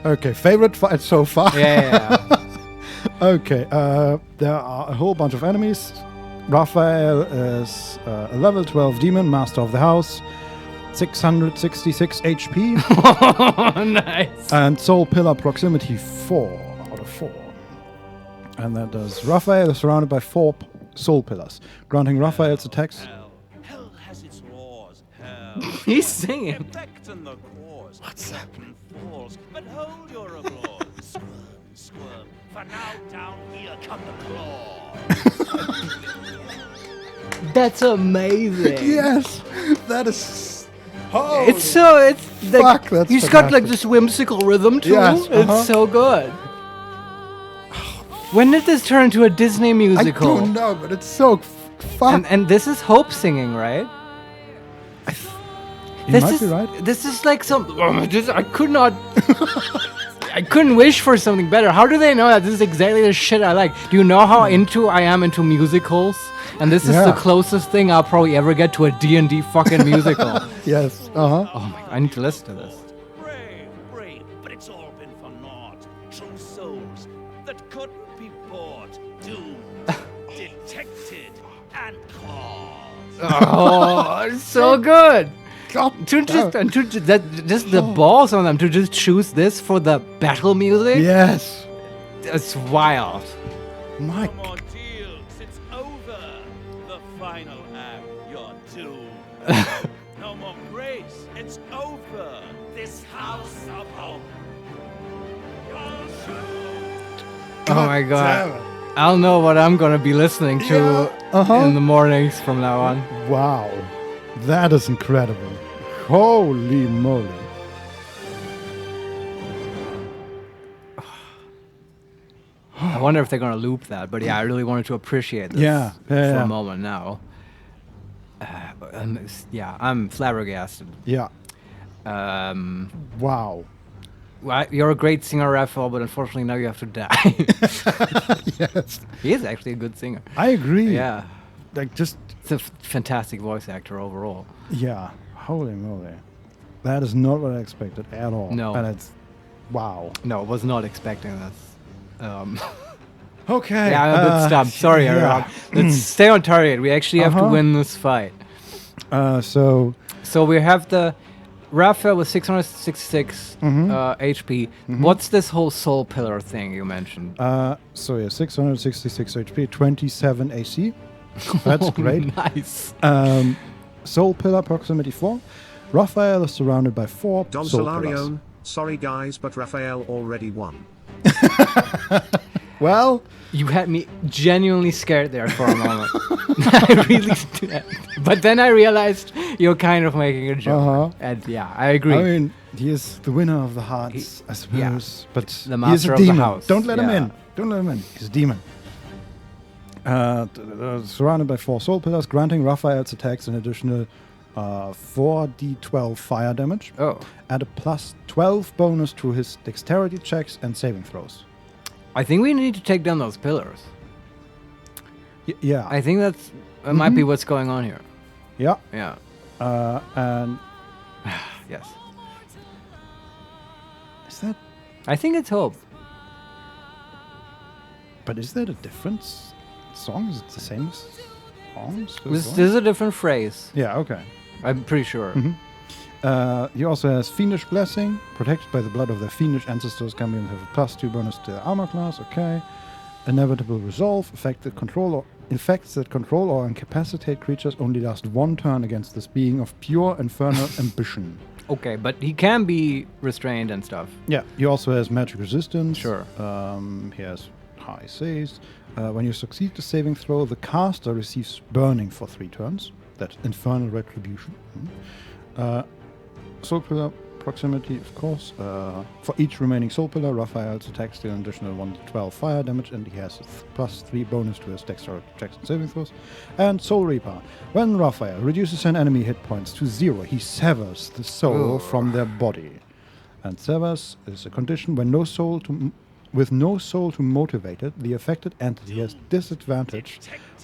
Okay, favorite fight so far? Yeah. Okay, there are a whole bunch of enemies. Raphael is a level 12 demon, master of the house, 666 HP. Nice. And soul pillar proximity 4 out of 4. And that does. Raphael is surrounded by 4 soul pillars, granting Raphael's attacks. Hell has its laws. He's singing. Effect in the cause. What's up? Falls, but hold your applause. Squirm, squirm. For now down here come the claw. That's amazing. Yes, that is. Oh, it's like, fuck, that's he's got like this whimsical rhythm too. Yes, It's so good. When did this turn into a Disney musical? I don't know, but it's so fun. And this is Hope singing, right? You might be right. This is like some. I could not. I couldn't wish for something better. How do they know that this is exactly the shit I like? Do you know how I am into musicals? And this is the closest thing I'll probably ever get to a D&D fucking musical. Yes. Oh my god, I need to listen to this. Brave, but it's all been for naught. True souls that couldn't be bought, doomed, detected, and caused. Oh, it's so good. Just the balls on them to just choose this for the battle music. Yes, it's wild. Mike. No more deals, it's over. The final act, you're doomed. No more grace, it's over. This house of hope. Oh my god. I'll know what I'm gonna be listening to in the mornings from now on. Wow. That is incredible. Holy moly. I wonder if they're gonna loop that, but yeah, I really wanted to appreciate this for a moment now. I'm flabbergasted. Yeah. Wow. Well, you're a great singer, Raphael, but unfortunately now you have to die. Yes. He is actually a good singer. I agree. Yeah. Like just. It's a fantastic voice actor overall. Yeah. Holy moly. That is not what I expected at all. No. And it's. Wow. No, I was not expecting this. Okay. Yeah, I'm a bit stumped. Sorry, everyone. Let's stay on target. We actually have to win this fight. So we have the Raphael with 666 HP. What's this whole soul pillar thing you mentioned? 666 HP, 27 AC. That's great. Nice. Soul pillar proximity 4. Raphael is surrounded by 4 Don soul pillars. Solarione, sorry guys, but Raphael already won. Well, you had me genuinely scared there for a moment. I really did. But then I realized you're kind of making a joke. And yeah, I agree. I mean, he is the winner of the hearts, I suppose. But the he's master a of the demon. house. Don't let him in. Don't let him in. He's a demon. Surrounded by 4 soul pillars, granting Raphael's attacks an additional 4d12 fire damage. Oh. And a plus 12 bonus to his dexterity checks and saving throws. I think we need to take down those pillars. Yeah. I think that might be what's going on here. Yeah. Yeah. And yes. Is that? I think it's hope. But is that a different song? Is it the same song? This is a different phrase. Yeah. Okay. I'm pretty sure. He also has Fiendish Blessing, protected by the blood of their fiendish ancestors. Champions have a +2 bonus to their armor class. Okay. Inevitable Resolve. Effects that control or incapacitate creatures only last 1 turn against this being of pure infernal ambition. Okay, but he can be restrained and stuff. Yeah. He also has magic resistance. Sure. He has high saves. When you succeed the saving throw, the caster receives burning for 3 turns. That's infernal retribution. Soul Pillar proximity, of course. For each remaining Soul Pillar, Raphael's attacks deal an additional 1d12 fire damage, and he has a +3 bonus to his dexterity checks and saving throws. And Soul Reaper. When Raphael reduces an enemy hit points to 0, he severs the soul from their body. And severs is a condition when with no soul to motivate it, the affected entity has disadvantage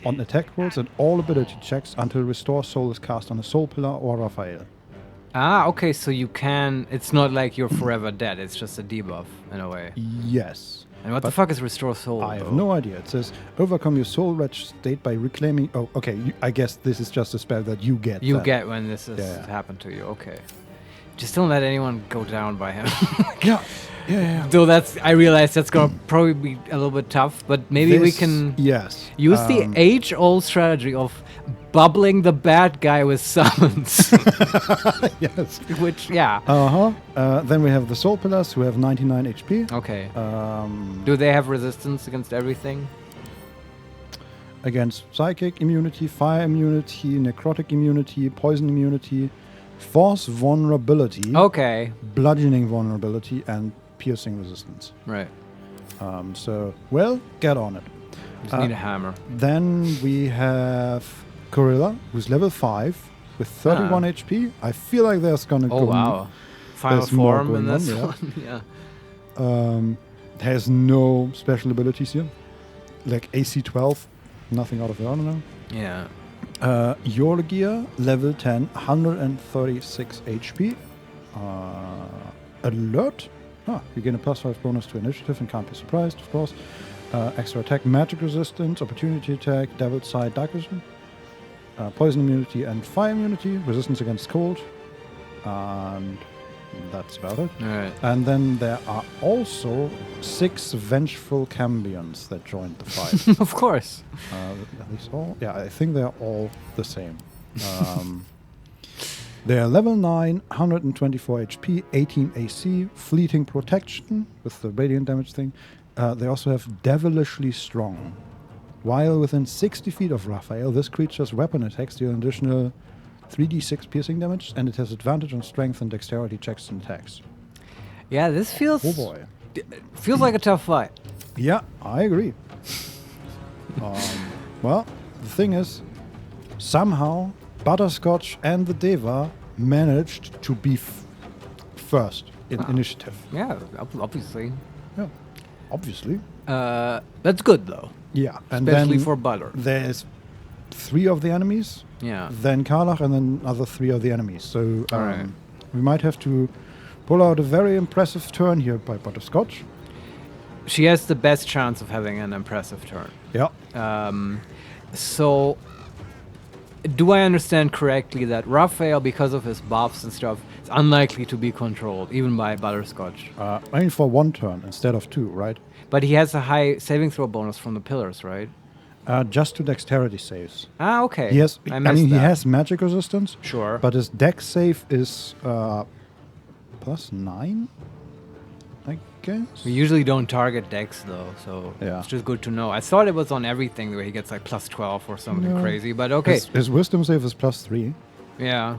on attack rolls and all ability checks until Restore Soul is cast on a Soul Pillar or Raphael. Ah, okay, so you can... It's not like you're forever dead, it's just a debuff, in a way. Yes. And what the fuck is Restore Soul, I have no idea. It says, overcome your soul wretch state by reclaiming... Oh, okay, I guess this is just a spell that you get. You get when this has happened to you, okay. Just don't let anyone go down by him. Yeah. Though I realize that's gonna probably be a little bit tough, but maybe we can use the age-old strategy of bubbling the bad guy with summons. Yes. Which, yeah. Then we have the Soul Pillars who have 99 HP. Okay. Do they have resistance against everything? Against psychic immunity, fire immunity, necrotic immunity, poison immunity, force vulnerability. Okay. Bludgeoning vulnerability, and piercing resistance. Right. So, well, get on it. Just need a hammer. Then we have Gorilla, who's level 5 with 31 HP. I feel like there's gonna go. Oh wow! Final form in this one. Yeah. Has no special abilities here, like AC 12, nothing out of the ordinary. Yeah. Jorgia, level 10, 136 HP. Alert. You gain a +5 bonus to initiative and can't be surprised, of course. Extra attack, magic resistance, opportunity attack, devil's sight, dark vision. Poison immunity and fire immunity, resistance against cold. And that's about it. Alright. And then there are also 6 vengeful cambions that joined the fight. Of course. At least all? Yeah, I think they're all the same. They're level 9, 124 HP, 18 AC, fleeting protection with the radiant damage thing. They also have devilishly strong. While within 60 feet of Raphael, this creature's weapon attacks deal an additional 3d6 piercing damage, and it has advantage on strength and dexterity checks and attacks. Yeah, this feels... Oh boy. Feels like a tough fight. Yeah, I agree. Well, the thing is, somehow Butterscotch and the Deva managed to be first in initiative. Yeah, obviously. Yeah, obviously. That's good though. Yeah, and especially then for Baldur. There's 3 of the enemies. Yeah. Then Karlach, and then other 3 of the enemies. So Alright. we might have to pull out a very impressive turn here by Butterscotch. She has the best chance of having an impressive turn. Yeah. So, do I understand correctly that Raphael, because of his buffs and stuff, is unlikely to be controlled, even by Butterscotch? I mean, for 1 turn instead of 2, right? But he has a high saving throw bonus from the pillars, right? Just to dexterity saves. Ah, okay. He has. I I mean, he that. has magic resistance. Sure. But his dex save is +9, I guess. We usually don't target dex though, so Yeah. it's just good to know. I thought it was on everything where he gets like +12 or something No. crazy, but okay. His wisdom save is +3. Yeah.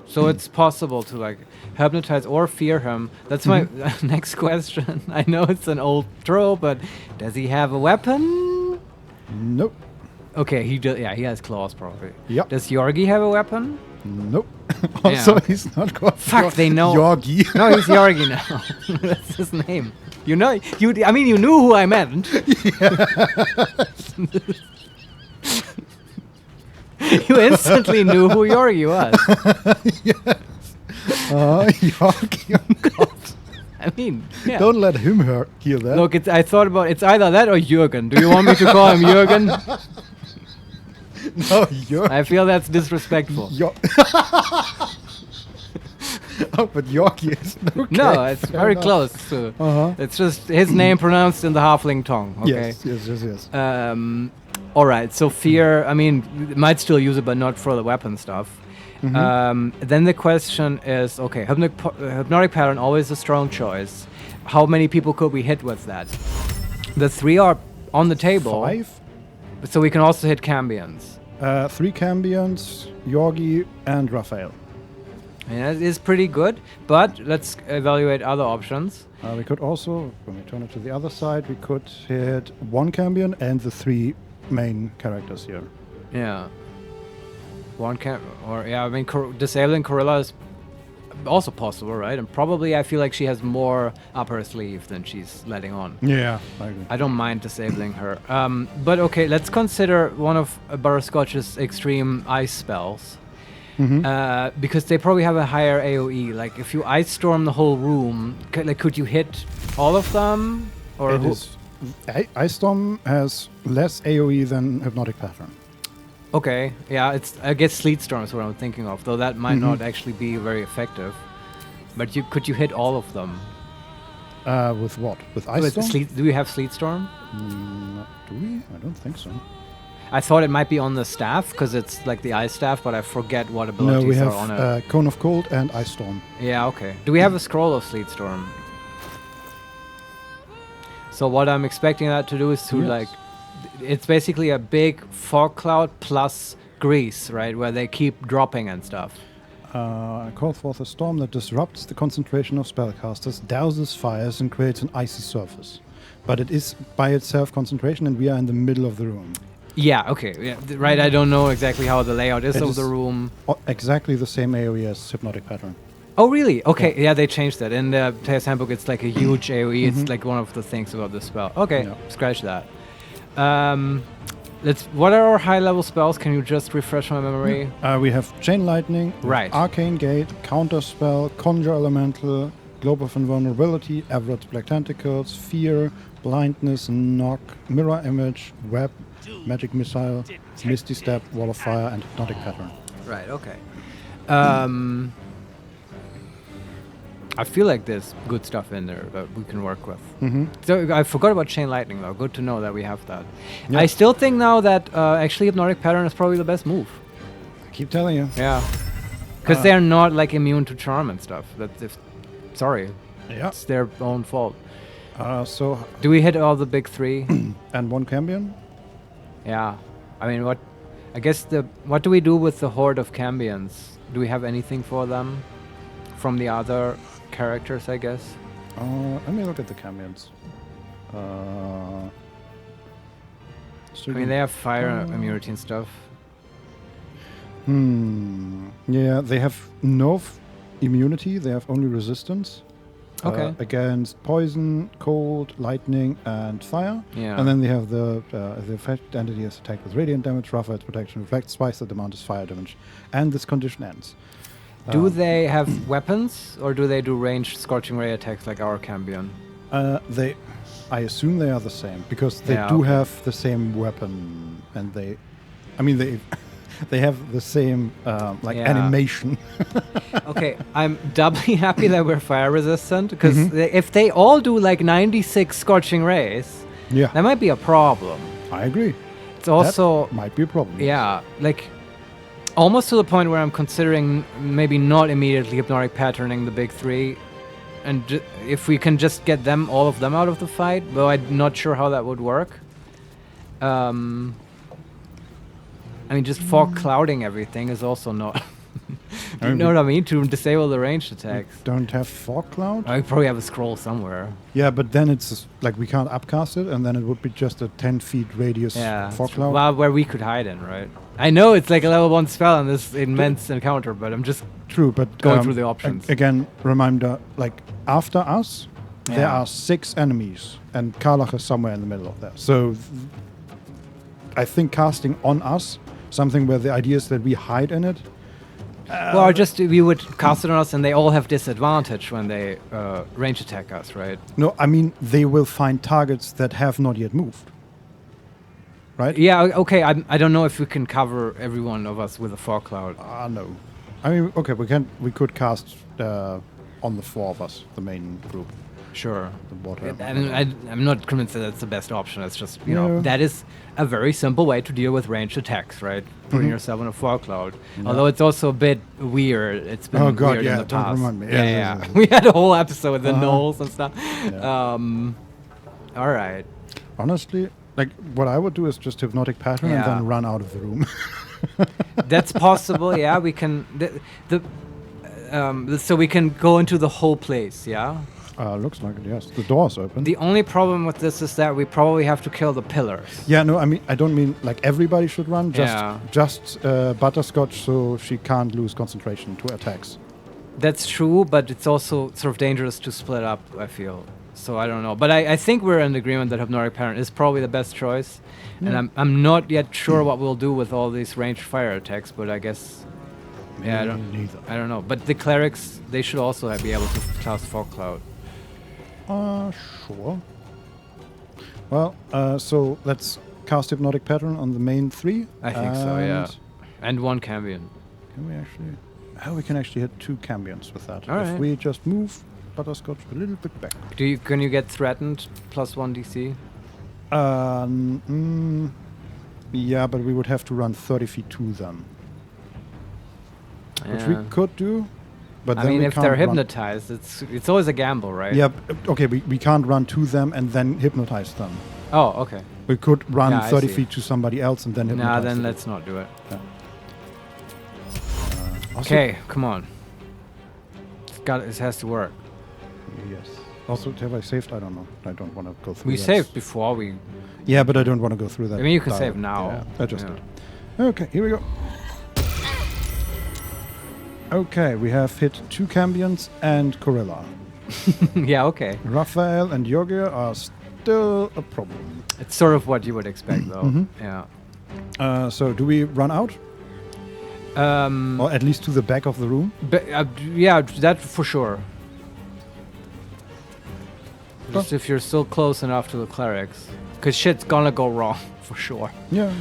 So it's possible to like hypnotize or fear him. That's my next question. I know it's an old trope, but does he have a weapon? Nope. Okay, he does. Yeah, he has claws probably. Yep. Does Yorgi have a weapon? Nope. Also, Yeah. he's not called Fuck, they know. Yorgi. No, he's Yorgi now. That's his name. You know, I mean, you knew who I meant. You instantly knew who Yorgi was. Yes. Yorgi. Oh God. I mean, yeah. Don't let him hear that. Look, I thought about it's either that or Jürgen. Do you want me to call him Jürgen? No, Jürgen. I feel that's disrespectful. Oh, but Yorgi is okay. No, it's fair very enough. close. So it's just his name pronounced in the halfling tongue. Okay. Yes. All right. So fear. I mean, might still use it, but not for the weapon stuff. Then the question is, okay, hypnotic pattern, always a strong choice. How many people could we hit with that? The 3 are on the table. 5? So we can also hit Cambions. 3 Cambions, Yorgi, and Raphael. And that is pretty good, but let's evaluate other options. We could also, when we turn it to the other side, we could hit 1 Cambion and the 3 main characters here. Yeah. I mean, disabling Corilla is also possible, right? And probably I feel like she has more up her sleeve than she's letting on. Yeah, I agree. I don't mind disabling her. But okay, let's consider one of Butterscotch's extreme ice spells. Because they probably have a higher AoE. Like, if you ice storm the whole room, could you hit all of them? Or Ice Storm has less AoE than Hypnotic Pattern. Okay, yeah, I guess Sleet Storm is what I'm thinking of, though that might not actually be very effective. But could you hit all of them? With what? With Ice Storm? Do we have Sleet Storm? Do we? I don't think so. I thought it might be on the staff, because it's like the ice staff, but I forget what abilities No, we are have on it. Cone of Cold and Ice Storm. Yeah, okay. Do we have a scroll of Sleet Storm? So what I'm expecting that to do is to like... It's basically a big fog cloud plus grease, right? Where they keep dropping and stuff. Call forth a storm that disrupts the concentration of spellcasters, douses fires, and creates an icy surface. But it is by itself concentration, and we are in the middle of the room. Yeah, okay. Yeah, right, I don't know exactly how the layout is of the room. Exactly the same AoE as Hypnotic Pattern. Oh, really? Okay, yeah, they changed that. In the Tales Handbook, it's like a huge AoE. It's like one of the things about the spell. Okay, scratch that. What are our high-level spells? Can you just refresh my memory? We have Chain Lightning, right? Arcane Gate, Counter Spell, Conjure Elemental, Globe of Invulnerability, Everett's Black Tentacles, Fear, Blindness, Knock, Mirror Image, Web, Magic Missile, Misty Step, Wall of Fire, and Hypnotic Pattern. Right, okay. I feel like there's good stuff in there that we can work with. So I forgot about Chain Lightning, though. Good to know that we have that. Yep. I still think now that actually Hypnotic Pattern is probably the best move. I keep telling you. Yeah. Because they're not like immune to charm and stuff. Sorry. Yeah. It's their own fault. So do we hit all the big 3? And 1 Cambion? Yeah. I mean, what do we do with the horde of Cambions? Do we have anything for them from the other characters, I guess? Let me look at the Cambions. I mean, they have fire immunity and stuff. Yeah, they have no immunity. They have only resistance. Okay. Against poison, cold, lightning, and fire. Yeah. And then they have the effect entity is attacked with radiant damage, Raphael's protection reflects twice the amount is fire damage. And this condition ends. Do they have weapons, or do they do ranged Scorching Ray attacks like our Cambion? I assume they are the same, because they do have the same weapon, and they have the same animation. Okay, I'm doubly happy that we're fire resistant, because if they all do like 96 Scorching Rays, that might be a problem. I agree. It's also... That might be a problem. Yeah, like... Almost to the point where I'm considering maybe not immediately Hypnotic Patterning the big 3, and if we can just get all of them out of the fight, though I'm not sure how that would work. I mean, just fog clouding everything is also not You know what I mean? To disable the ranged attacks. Don't have fog cloud? I probably have a scroll somewhere. Yeah, but then it's like we can't upcast it, and then it would be just a 10 feet radius fog cloud. Well, where we could hide in, right? I know it's like a level 1 spell on this immense encounter, but I'm just going through the options. Again, reminder, like after us, there are 6 enemies, and Karlach is somewhere in the middle of that. So I think casting on us, something where the idea is that we hide in it. Well, just we would cast it on us, and they all have disadvantage when they range attack us, right? No, I mean they will find targets that have not yet moved. Right? Yeah. Okay. I don't know if we can cover every one of us with a fog cloud. No. I mean, okay, we could cast on the 4 of us, the main group. Sure. The water. I'm not convinced that that's the best option. It's just, you know, that is a very simple way to deal with ranged attacks, right? Putting yourself in a fog cloud. Yeah. Although it's also a bit weird. It's been weird in the past. Don't remind me. Yeah. We had a whole episode with the gnolls and stuff. Yeah. All right. Honestly, like what I would do is just hypnotic pattern and then run out of the room. That's possible. Yeah, we can. So we can go into the whole place. Yeah. Looks like it, yes. The door's open. The only problem with this is that we probably have to kill the pillars. Yeah, no, I don't mean like everybody should run. Just Butterscotch, so she can't lose concentration to attacks. That's true, but it's also sort of dangerous to split up, I feel. So I don't know. But I think we're in agreement that Hypnotic Parent is probably the best choice. Yeah. And I'm not yet sure what we'll do with all these ranged fire attacks, but I guess... Yeah, I don't know. But the clerics, they should also be able to cast Fog Cloud. Sure. Well, so let's cast Hypnotic Pattern on the main 3. I think so, yeah. And 1 Cambion. Can we actually... Oh, we can actually hit 2 Cambions with that. All if right. we just move Butterscotch a little bit back. Can you get threatened +1 DC? Yeah, but we would have to run 30 feet to them. Which we could do. But I then mean, we if can't they're run. hypnotized, it's always a gamble, right? Yeah, okay, we can't run to them and then hypnotize them. Oh, okay. We could run Yeah, I 30 see. feet to somebody else and then hypnotize Nah, then them. let's not do it. Yeah. Okay, come on. It has to work. Yes. Also, have I saved? I don't know. I don't want to go through We that. saved before we... Yeah, but I don't want to go through that. I mean, you can dial. save now. Yeah, I just did. Okay, here we go. Okay, we have hit 2 Cambions and Corella. Yeah, okay. Raphael and Yogia are still a problem. It's sort of what you would expect, though. Mhm. Yeah. So, do we run out? Or at least to the back of the room? Yeah, that for sure. Just if you're still close enough to the clerics. Because shit's gonna go wrong, for sure. Yeah.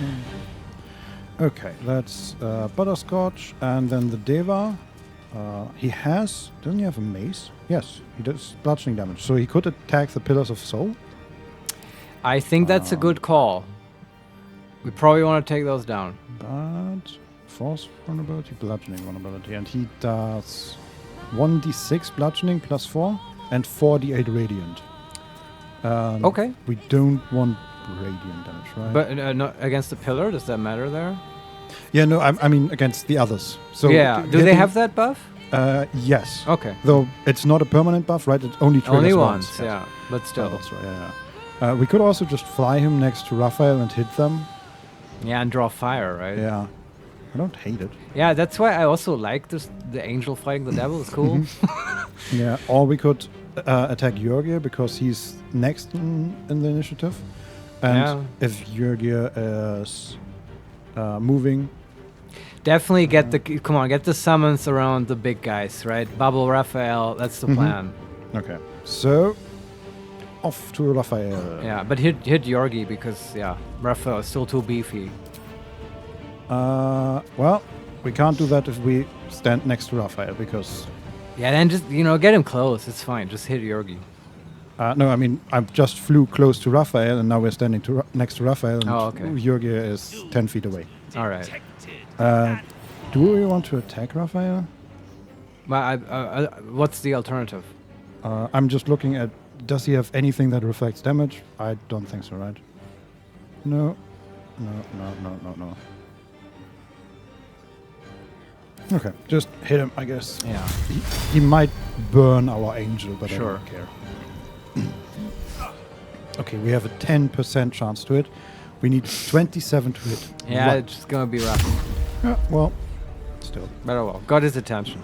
Okay, that's Butterscotch, and then the Deva. Doesn't he have a mace? Yes, he does bludgeoning damage. So he could attack the Pillars of Soul. I think that's a good call. We probably want to take those down. But force vulnerability, bludgeoning vulnerability, and he does 1d6 bludgeoning plus 4 and 4d8 radiant. Okay. We don't want radiant damage, right? But not against the pillar, does that matter there? Yeah, no, I mean against the others. So yeah, do they have that buff? Yes. Okay. Though it's not a permanent buff, right? It only triggers Only once. once, yeah. But still. Oh, that's right, yeah. We could also just fly him next to Raphael and hit them. Yeah, and draw fire, right? Yeah. I don't hate it. Yeah, that's why I also like this. The angel fighting the devil is cool. Yeah, or we could attack Jörgir because he's next in the initiative. And if Jörgir is moving... Definitely get get the summons around the big guys, right? Bubble, Raphael, that's the plan. Okay, so off to Raphael. Yeah, but hit Yorgi because, Raphael is still too beefy. Well, we can't do that if we stand next to Raphael because... Yeah, then just, get him close. It's fine. Just hit Yorgi. No, I mean, I just flew close to Raphael and now we're standing next to Raphael and Jörgir is 10 feet away. All right. Do we want to attack Raphael? What's the alternative? I'm just looking at, does he have anything that reflects damage? I don't think so, right? No. Okay, just hit him, I guess. Yeah. He might burn our angel, but Sure. I don't care. Okay, we have a 10% chance to hit. We need 27 to hit. Yeah, Right. it's just gonna be rough. Yeah, well, still. But oh well, got his attention.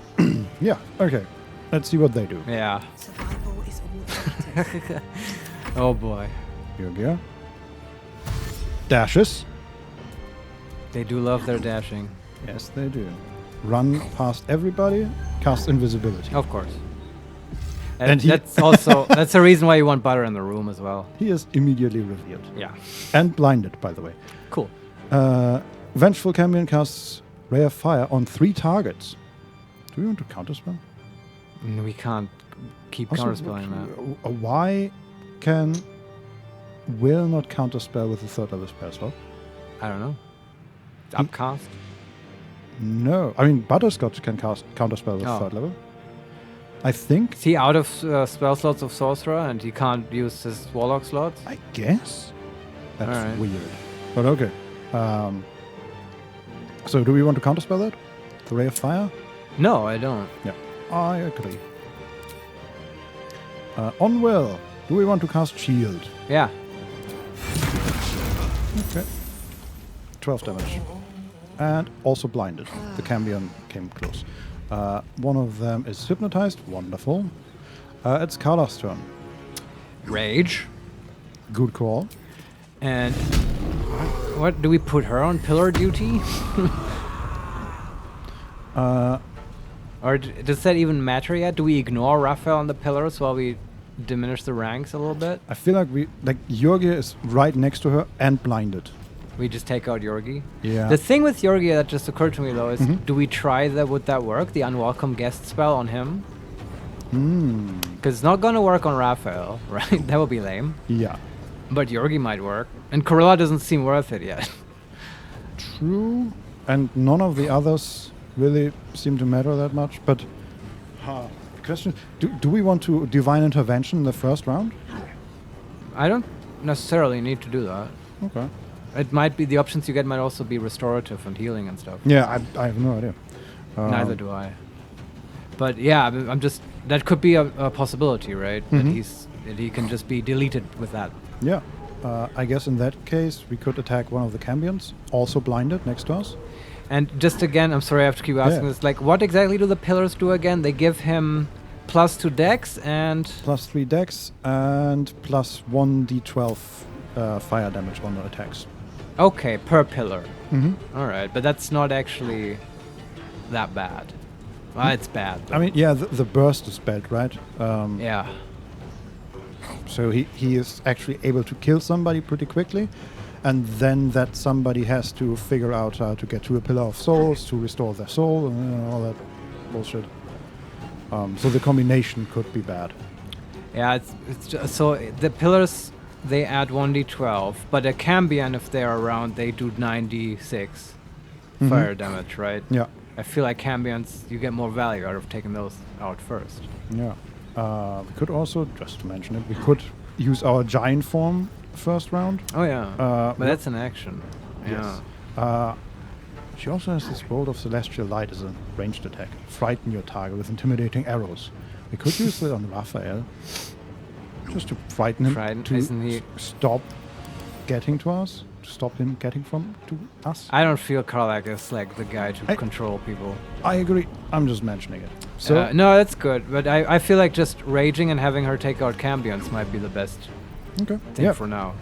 Yeah, okay. Let's see what they do. Yeah. Survival is all relative. Oh boy. Here we go. Dashes. They do love their dashing. Yes, they do. Run past everybody, cast invisibility. Of course. And he- that's also that's the reason why you want Butter in the room as well. He is immediately revealed. Yeah. And blinded, by the way. Cool. Vengeful Cambion casts Ray of Fire on 3 targets. Do we want to counterspell? We can't keep Also, counterspelling that. Why can Will not counterspell with the 3rd level spell slot? I don't know. It's upcast. No. I mean, Butterscotch can cast counterspell with 3rd level. I think. Is he out of spell slots of Sorcerer and he can't use his Warlock slots? I guess. That's Alright. weird. But okay. So do we want to counterspell that? The Ray of Fire? No, I don't. Yeah. I agree. On Will, do we want to cast Shield? Yeah. Okay. 12 damage. And also blinded. The Cambion came close. One of them is hypnotized. Wonderful. It's Carla's turn. Rage. Good call. And what do we put her on? Pillar duty? Or does that even matter yet? Do we ignore Raphael on the pillars while we diminish the ranks a little bit? I feel like Jorge is right next to her and blinded. We just take out Yorgi? Yeah. The thing with Yorgi that just occurred to me though is, Mhm. do we try that? Would that work? The unwelcome guest spell on him? Because it's not going to work on Raphael, right? That would be lame. Yeah. But Yorgi might work. And Corella doesn't seem worth it yet. True. And none of the others really seem to matter that much. But the question, do we want to Divine Intervention in the first round? I don't necessarily need to do that. Okay. It might be, the options you get might also be restorative and healing and stuff. Yeah, I have no idea. Neither do I. But yeah, I'm just, that could be a possibility, right? Mhm. That he can just be deleted with that. Yeah. I guess in that case, we could attack one of the Cambions, also blinded next to us. And just again, I'm sorry I have to keep asking this, like what exactly do the pillars do again? They give him +2 dex and... +3 dex and +1 d12 fire damage on the attacks. Okay, per pillar. Mhm. Alright, but that's not actually that bad. Well, it's bad. I mean, yeah, the burst is bad, right? Yeah. So he is actually able to kill somebody pretty quickly, and then that somebody has to figure out how to get to a Pillar of Souls to restore their soul and all that bullshit. So the combination could be bad. Yeah, it's just, so the pillars, they add 1d12, but a Cambion, if they're around, they do 9d6 fire damage, right? Yeah. I feel like Cambions, you get more value out of taking those out first. Yeah. We could also, just to mention it, we could use our giant form first round. Oh yeah, but wh- that's an action. Yes. Yeah. She also has this Bolt of Celestial Light as a ranged attack. Frighten your target with intimidating arrows. We could use it on Raphael. Just to frighten him to isn't he- stop getting to us. To stop him getting to us. I don't feel Karlak is like the guy to control people. I agree. I'm just mentioning it. So No, that's good, but I feel like just raging and having her take out Cambions might be the best Okay. thing Yeah. for now.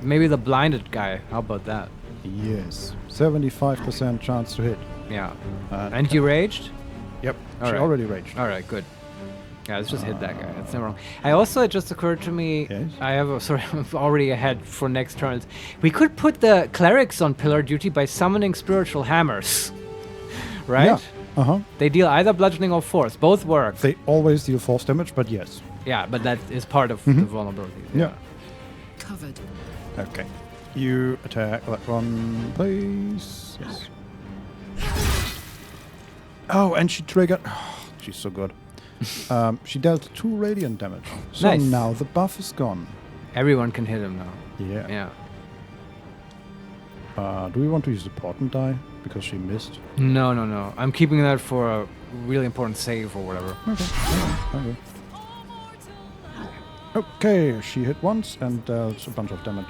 Maybe the blinded guy, how about that? Yes. 75% chance to hit. Yeah. And you raged? Yep. She Alright. already raged. Alright, good. Yeah, let's just hit that guy. That's never wrong. I also, it just occurred to me, I have a, sorry, I'm already ahead for next turns. We could put the clerics on pillar duty by summoning spiritual hammers. Right? Yeah. Uh-huh. They deal either bludgeoning or force. Both work. They always deal force damage, but yes. Yeah, but that is part of the vulnerability. Yeah. Covered. Okay. You attack that one, please. Yes. Oh, and she triggered. Oh, she's so good. She dealt 2 radiant damage. So Nice. now the buff is gone. Everyone can hit him now. Yeah. Yeah. Do we want to use the portent die because she missed? No, no, no. I'm keeping that for a really important save or whatever. Okay. Okay, she hit once and dealt a bunch of damage.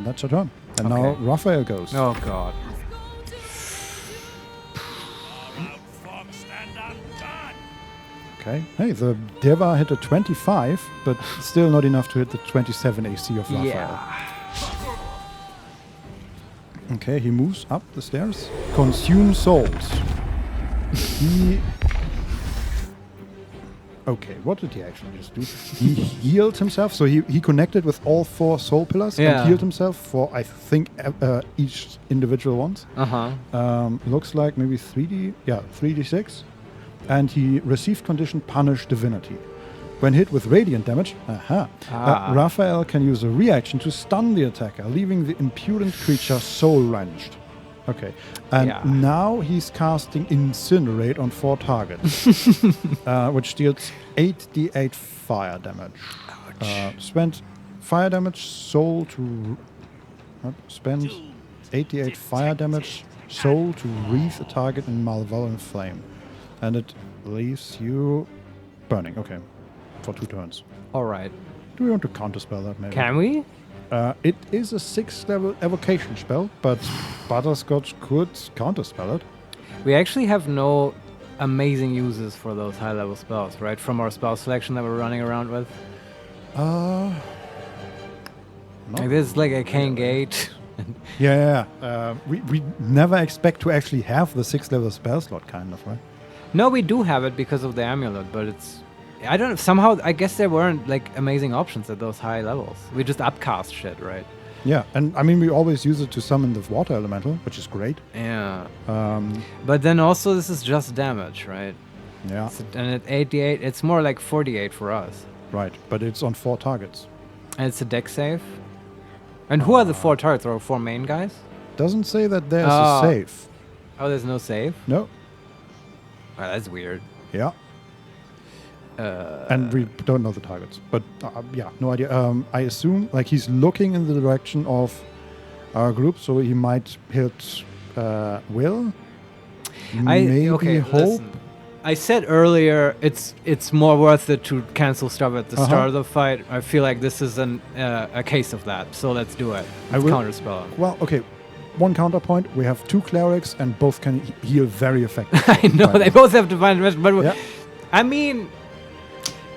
That's her turn. And now Okay. Raphael goes. Oh god. Okay. Hey, the Deva hit a 25, but still not enough to hit the 27 AC of Raphael. Yeah. Okay, he moves up the stairs. Consume souls. He... Okay, what did he actually just do? He healed himself, so he connected with all 4 soul pillars Yeah. and healed himself for, I think, each individual ones. Looks like maybe 3d6. And he received condition Punish Divinity. When hit with radiant damage, Raphael can use a reaction to stun the attacker, leaving the impudent creature soul-wrenched. Okay, and now he's casting Incinerate on 4 targets, which deals 8d8 fire damage. Spend fire damage, soul to... spend 8d8 fire damage, soul to wreath a target in malevolent flame. And it leaves you burning. Okay, for 2 turns. All right. Do we want to counterspell that maybe? Can we? It is a 6th level evocation spell, but Butterscotch could counterspell it. We actually have no amazing uses for those high level spells, right? From our spell selection that we're running around with. Like this, like a Cane Gate. We never expect to actually have the 6th level spell slot, kind of, right? No, we do have it because of the amulet, but it's... I don't know, somehow, I guess there weren't, like, amazing options at those high levels. We just upcast shit, right? Yeah, and I mean, we always use it to summon the water elemental, which is great. Yeah. But then also, this is just damage, right? Yeah. And at 88, it's more like 48 for us. Right, but it's on 4 targets. And it's a deck save? And who are the 4 targets? Are 4 main guys? Doesn't say that there's a save. Oh, there's no save? No. Oh, that's weird. Yeah. And we don't know the targets. But yeah, no idea. I assume like he's looking in the direction of our group, so he might hit Will. Maybe Hope. Listen. I said earlier it's more worth it to cancel stuff at the start of the fight. I feel like this is a case of that. So let's do it. Counterspell. Well, okay. One counterpoint, we have 2 clerics and both can heal very effectively. I know, they both have divine intervention, but I mean,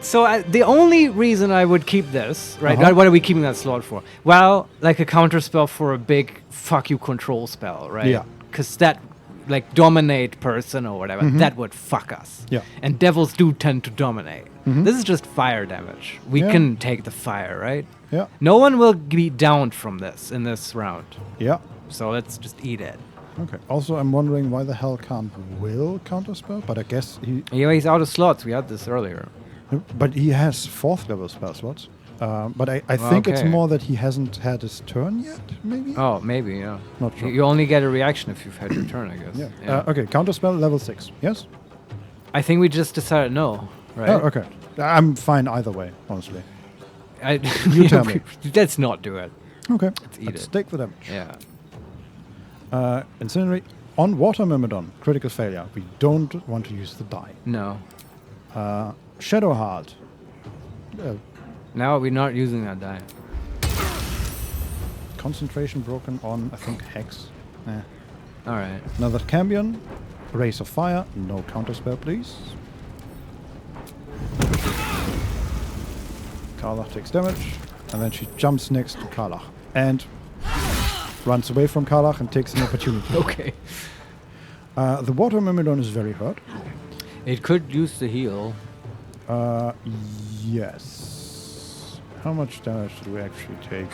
so the only reason I would keep this, right, what are we keeping that slot for? Well, like a counterspell for a big fuck you control spell, right? Yeah. Because that, like, dominate person or whatever, that would fuck us. Yeah. And devils do tend to dominate. This is just fire damage. We can take the fire, right? Yeah. No one will be downed from this in this round. Yeah. So let's just eat it. Okay. Also, I'm wondering why the hell can't Will counterspell, but I guess he's out of slots. We had this earlier. But he has 4th level spell slots. But I think it's more that he hasn't had his turn yet, maybe? Oh, maybe, yeah. Not sure. You only get a reaction if you've had your turn, I guess. Yeah. Okay, counterspell level 6, yes? I think we just decided no, right? Oh, okay. I'm fine either way, honestly. You tell me. Let's not do it. Okay. Let's take the damage. Yeah. Incinerate on Water Myrmidon. Critical failure. We don't want to use the die. No. Shadowheart. No, we're not using that die. Concentration broken on, I think, Hex. Alright. Another Cambion. Race of Fire. No counterspell, please. Karlach takes damage. And then she jumps next to Karlach. And runs away from Karlach and takes an opportunity. Okay. The Water Myrmidon is very hurt. It could use the heal. Yes. How much damage do we actually take?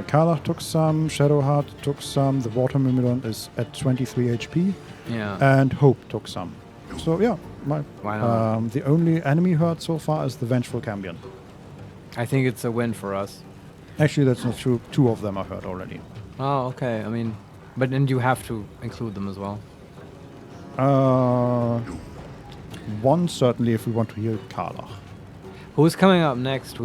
Karlach took some, Shadowheart took some, the Water Myrmidon is at 23 HP. Yeah. And Hope took some. So yeah, Why not? The only enemy hurt so far is the Vengeful Cambion. I think it's a win for us. Actually, that's not true. 2 of them are hurt already. Oh, okay. I mean, but then you have to include them as well. One certainly if we want to heal Karlach. Who's coming up next?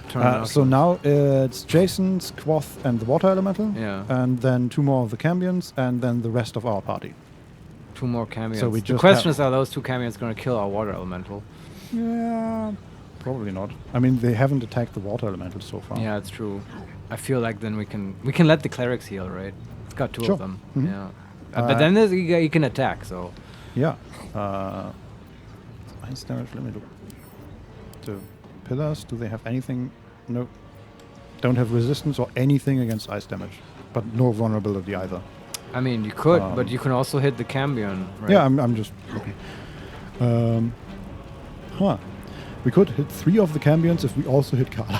So now it's Jason's, Quoth, and the Water Elemental. Yeah. And then 2 more of the Cambions, and then the rest of our party. 2 more Cambions. So we the just question have- is, are those 2 Cambions going to kill our Water Elemental? Yeah, probably not. I mean, they haven't attacked the Water Elemental so far. Yeah, it's true. I feel like then we can let the clerics heal, right? It's got 2 Sure. of them. Mhm. Yeah. But then he can attack, so. Yeah. Ice damage, let me look. The pillars, do they have anything? No. Don't have resistance or anything against ice damage. But no vulnerability either. I mean, you could, but you can also hit the Cambion, right? Yeah, I'm just looking. We could hit 3 of the Cambions if we also hit Carla.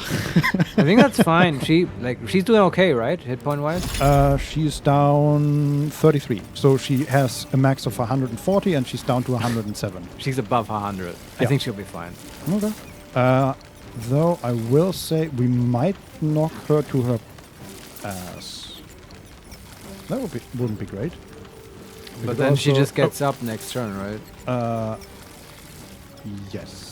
I think that's fine. She's doing okay, right? Hit point wise? She's down 33. So she has a max of 140 and she's down to 107. She's above 100. I Yeah. think she'll be fine. Okay. Though I will say we might knock her to her ass. That wouldn't be great. We But could then she also- just gets up next turn, right? Yes.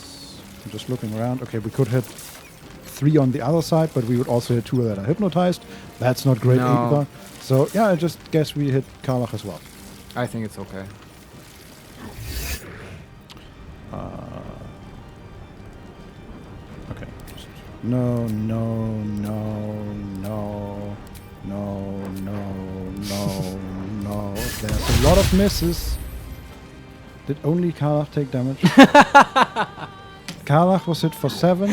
I'm just looking around. Okay, we could hit 3 on the other side, but we would also hit 2 that are hypnotized. That's not great No. either. So yeah, I just guess we hit Karlach as well. I think it's okay. Okay. Just no, no, no, no, no, no, no, no. There's a lot of misses. Did only Karlach take damage? Karlach was hit for 7.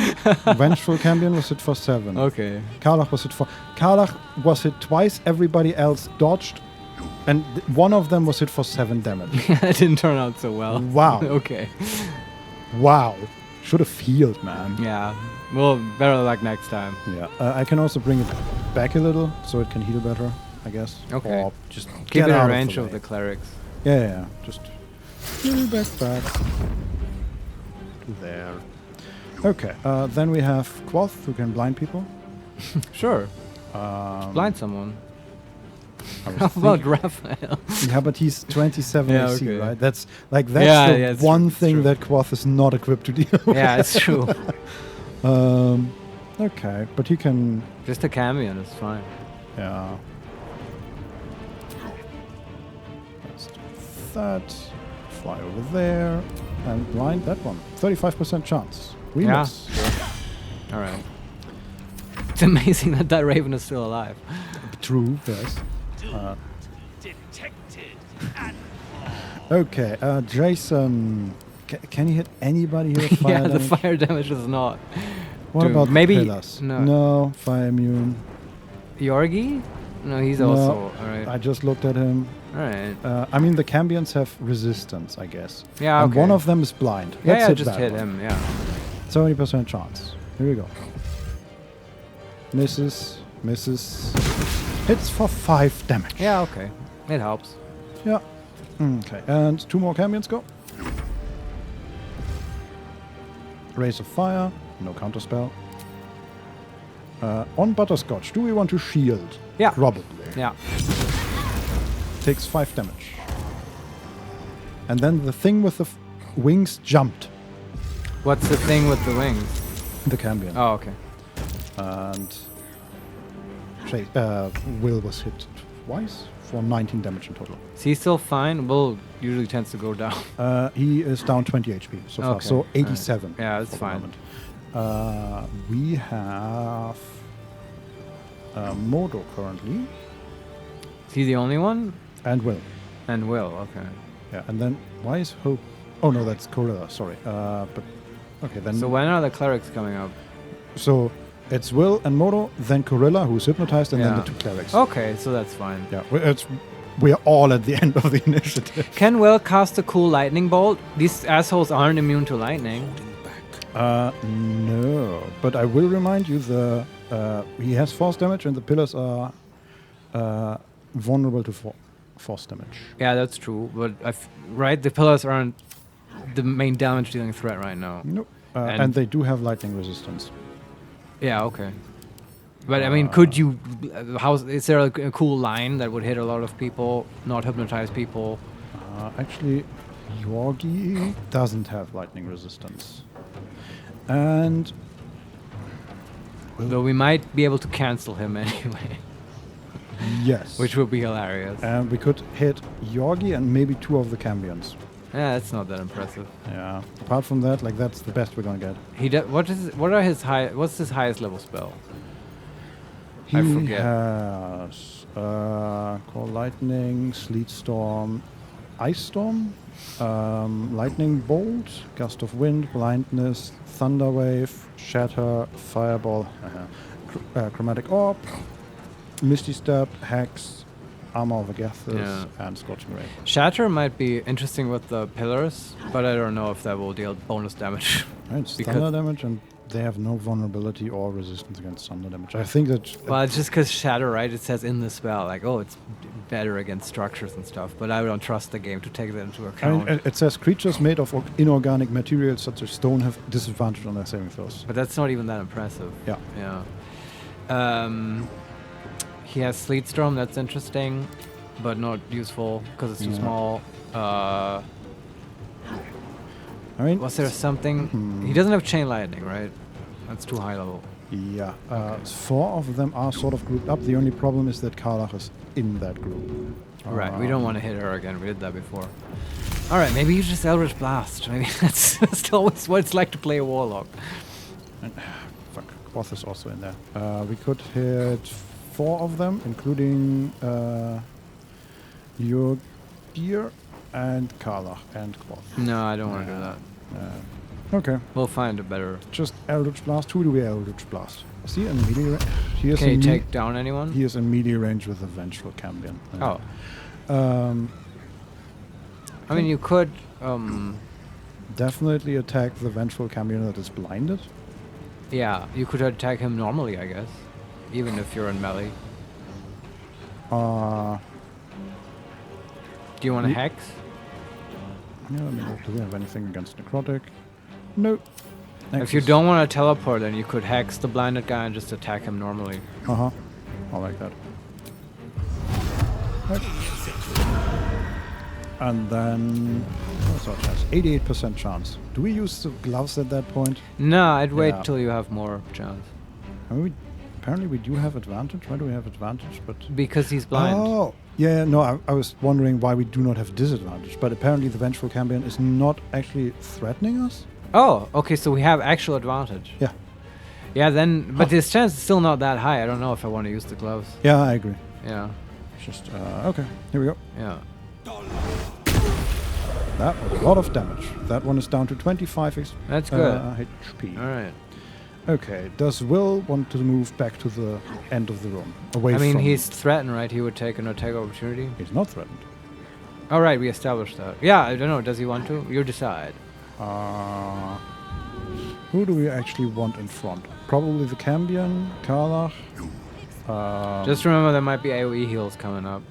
Vengeful Cambion was hit for 7. Okay. Karlach was hit for... Karlach was hit twice. Everybody else dodged. And one of them was hit for 7 damage. That didn't turn out so well. Wow. Okay. Wow. Should have healed, man. Yeah. Well, better luck next time. Yeah. I can also bring it back a little so it can heal better, I guess. Okay. Or just keep get it in out range the of way. the clerics. Yeah. Just little back. There. Okay. Then we have Quoth, who can blind people. Sure. Blind someone. I was How about thinking- Raphael? Yeah, but he's 27 Yeah, AC, okay. right? That's the it's one true, thing that Quoth is not equipped to deal with. Yeah, it's true. Okay, but he can... Just a Cambion is fine. Yeah. Let's do that. Fly over there. And blind that one. 35% chance. We Yeah. miss. All right. It's amazing that Raven is still alive. True, yes. Detected and Okay, Jason. Can he hit anybody here with fire Yeah, the damage? fire damage is not. What Dude, about maybe the pillars? no. No, fire immune. Yorgi? No, he's No, also alright. I just looked at him. Alright. I mean, the Cambions have resistance, I guess. Yeah, And okay. one of them is blind. Yeah, Let's yeah, hit just that hit one. him. Yeah. 70% chance. Here we go. Misses. Misses. Hits for 5 damage. Yeah, okay. It helps. Yeah. Okay, and 2 more Cambions go. Rays of Fire. No counterspell. On Butterscotch, do we want to shield? Yeah. Probably. Yeah. Takes 5 damage. And then the thing with the wings jumped. What's the thing with the wings? The Cambion. Oh, okay. And Will was hit twice for 19 damage in total. Is he still fine? Will usually tends to go down. He is down 20 HP so far, Okay, so alright. 87. Yeah, that's for the fine. moment. We have Modo currently. Is he the only one? And Will. And Will, okay. Yeah, and then why is Hope? Oh no, that's Corilla. Sorry. But okay then. So when are the clerics coming up? So it's Will and Modo, then Corilla, who's hypnotized, and then the 2 clerics. Okay, so that's fine. Yeah, we're all at the end of the initiative. Can Will cast a cool lightning bolt? These assholes aren't immune to lightning. No, but I will remind you he has force damage, and the pillars are vulnerable to force damage. Yeah, that's true. But right, the pillars aren't the main damage dealing threat right now. Nope. And they do have lightning resistance. Yeah, okay. But I mean, could you? Is there a cool line that would hit a lot of people, not hypnotize people? Actually, Yorgi doesn't have lightning resistance. And Though we might be able to cancel him anyway. Yes. Which would be hilarious. And we could hit Yorgi and maybe 2 of the Cambions. Yeah, that's not that impressive. Yeah. Apart from that, like that's the best we're gonna get. What's his highest level spell? He I forget. has Call Lightning, Sleet Storm, Ice Storm, Lightning Bolt, Gust of Wind, Blindness, Thunder Wave, Shatter, Fireball, Chromatic Orb, Misty Step, Hex, Armor of Agathis, and Scorching Ray. Shatter might be interesting with the pillars, but I don't know if that will deal bonus damage. It's thunder damage, and they have no vulnerability or resistance against thunder damage. I think that... Well, it's just because Shatter, right? It says in the spell, like, oh, it's better against structures and stuff, but I don't trust the game to take that into account. I mean, it says creatures made of inorganic materials such as stone have disadvantage on their saving throws. But that's not even that impressive. Yeah. Yeah. He has Sleet Storm, that's interesting, but not useful because it's too small. I mean, was there something? He doesn't have Chain Lightning, right? That's too high level. Yeah. 4 of them are sort of grouped up. The only problem is that Karlach is in that group. Right, we don't want to hit her again. We did that before. Alright, maybe you just Eldritch Blast. Maybe that's just always what it's like to play a Warlock. And, fuck, Quoth is also in there. We could hit 4 of them, including your gear and Karlach and Quoth. No, I don't want to do that. Okay. We'll find a better... Just Eldritch Blast. Who do we Eldritch Blast? Is he in melee range? Can you take down anyone? He is in melee range with the Vengeful Cambion. Oh. I mean, you could... definitely attack the Vengeful Cambion that is blinded. Yeah, you could attack him normally, I guess. Even if you're in melee. Do you want to hex? Yeah, let me look. Do we have anything against Necrotic? Nope. If you don't want to teleport, then you could hex the blinded guy and just attack him normally. I like that. Right. And then... what's our chance? 88% chance. Do we use the gloves at that point? No, I'd wait till you have more chance. I mean, apparently we do have advantage. Why do we have advantage? But because he's blind. Oh! Yeah, no, I was wondering why we do not have disadvantage. But apparently the Vengeful Cambion is not actually threatening us. Oh, okay, so we have actual advantage. Yeah. Yeah, then... But his chance is still not that high. I don't know if I want to use the gloves. Yeah, I agree. Yeah. Just, okay, here we go. Yeah. That was a lot of damage. That one is down to 25 That's good. HP. Alright. Okay, does Will want to move back to the end of the room? Away from... I mean, he's threatened, right? He would take an attack opportunity. He's not threatened. Alright, we established that. Yeah, I don't know. Does he want to? You decide. Who do we actually want in front? Probably the Cambion, Karlach. Just remember there might be AoE heals coming up.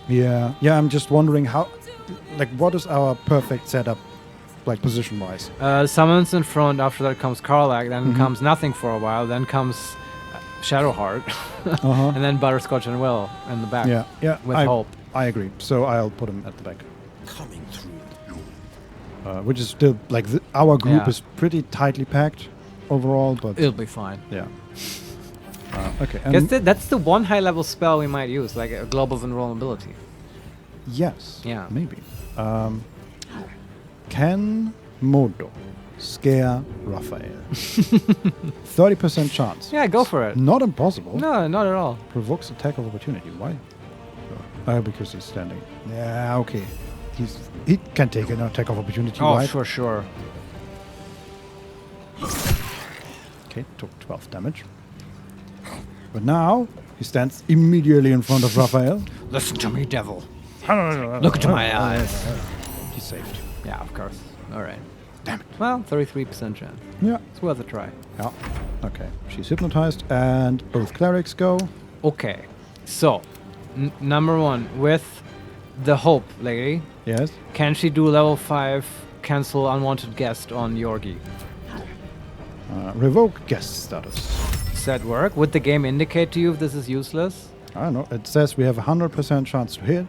Yeah, I'm just wondering how... Like, what is our perfect setup, like, position-wise? Summons in front, after that comes Karlach, then comes nothing for a while, then comes Shadowheart, and then Butterscotch and Will in the back. Yeah, with Hope. I agree. So I'll put him at the back. Coming through. Which is still, like, our group is pretty tightly packed overall, but... It'll be fine. Yeah. Okay. That's the one high-level spell we might use, like a Global Invulnerability. Yes. Yeah. Maybe. Can Modo scare Raphael? 30% chance. Yeah, go for it. Not impossible. No, not at all. Provokes attack of opportunity. Why? Because he's standing. Yeah, okay. He can take an attack of opportunity, right? For sure. Okay, took 12 damage. But now, he stands immediately in front of Raphael. Listen to me, devil. Look into my eyes. He's saved. Yeah, of course. Alright. Damn it. Well, 33% chance. Yeah. It's worth a try. Yeah. Okay. She's hypnotized, and both clerics go. Okay. So, number 1, with the Hope lady. Yes. Can she do level 5 cancel unwanted guest on Yorgi? Revoke guest status. Does that work? Would the game indicate to you if this is useless? I don't know. It says we have a 100% chance to hit.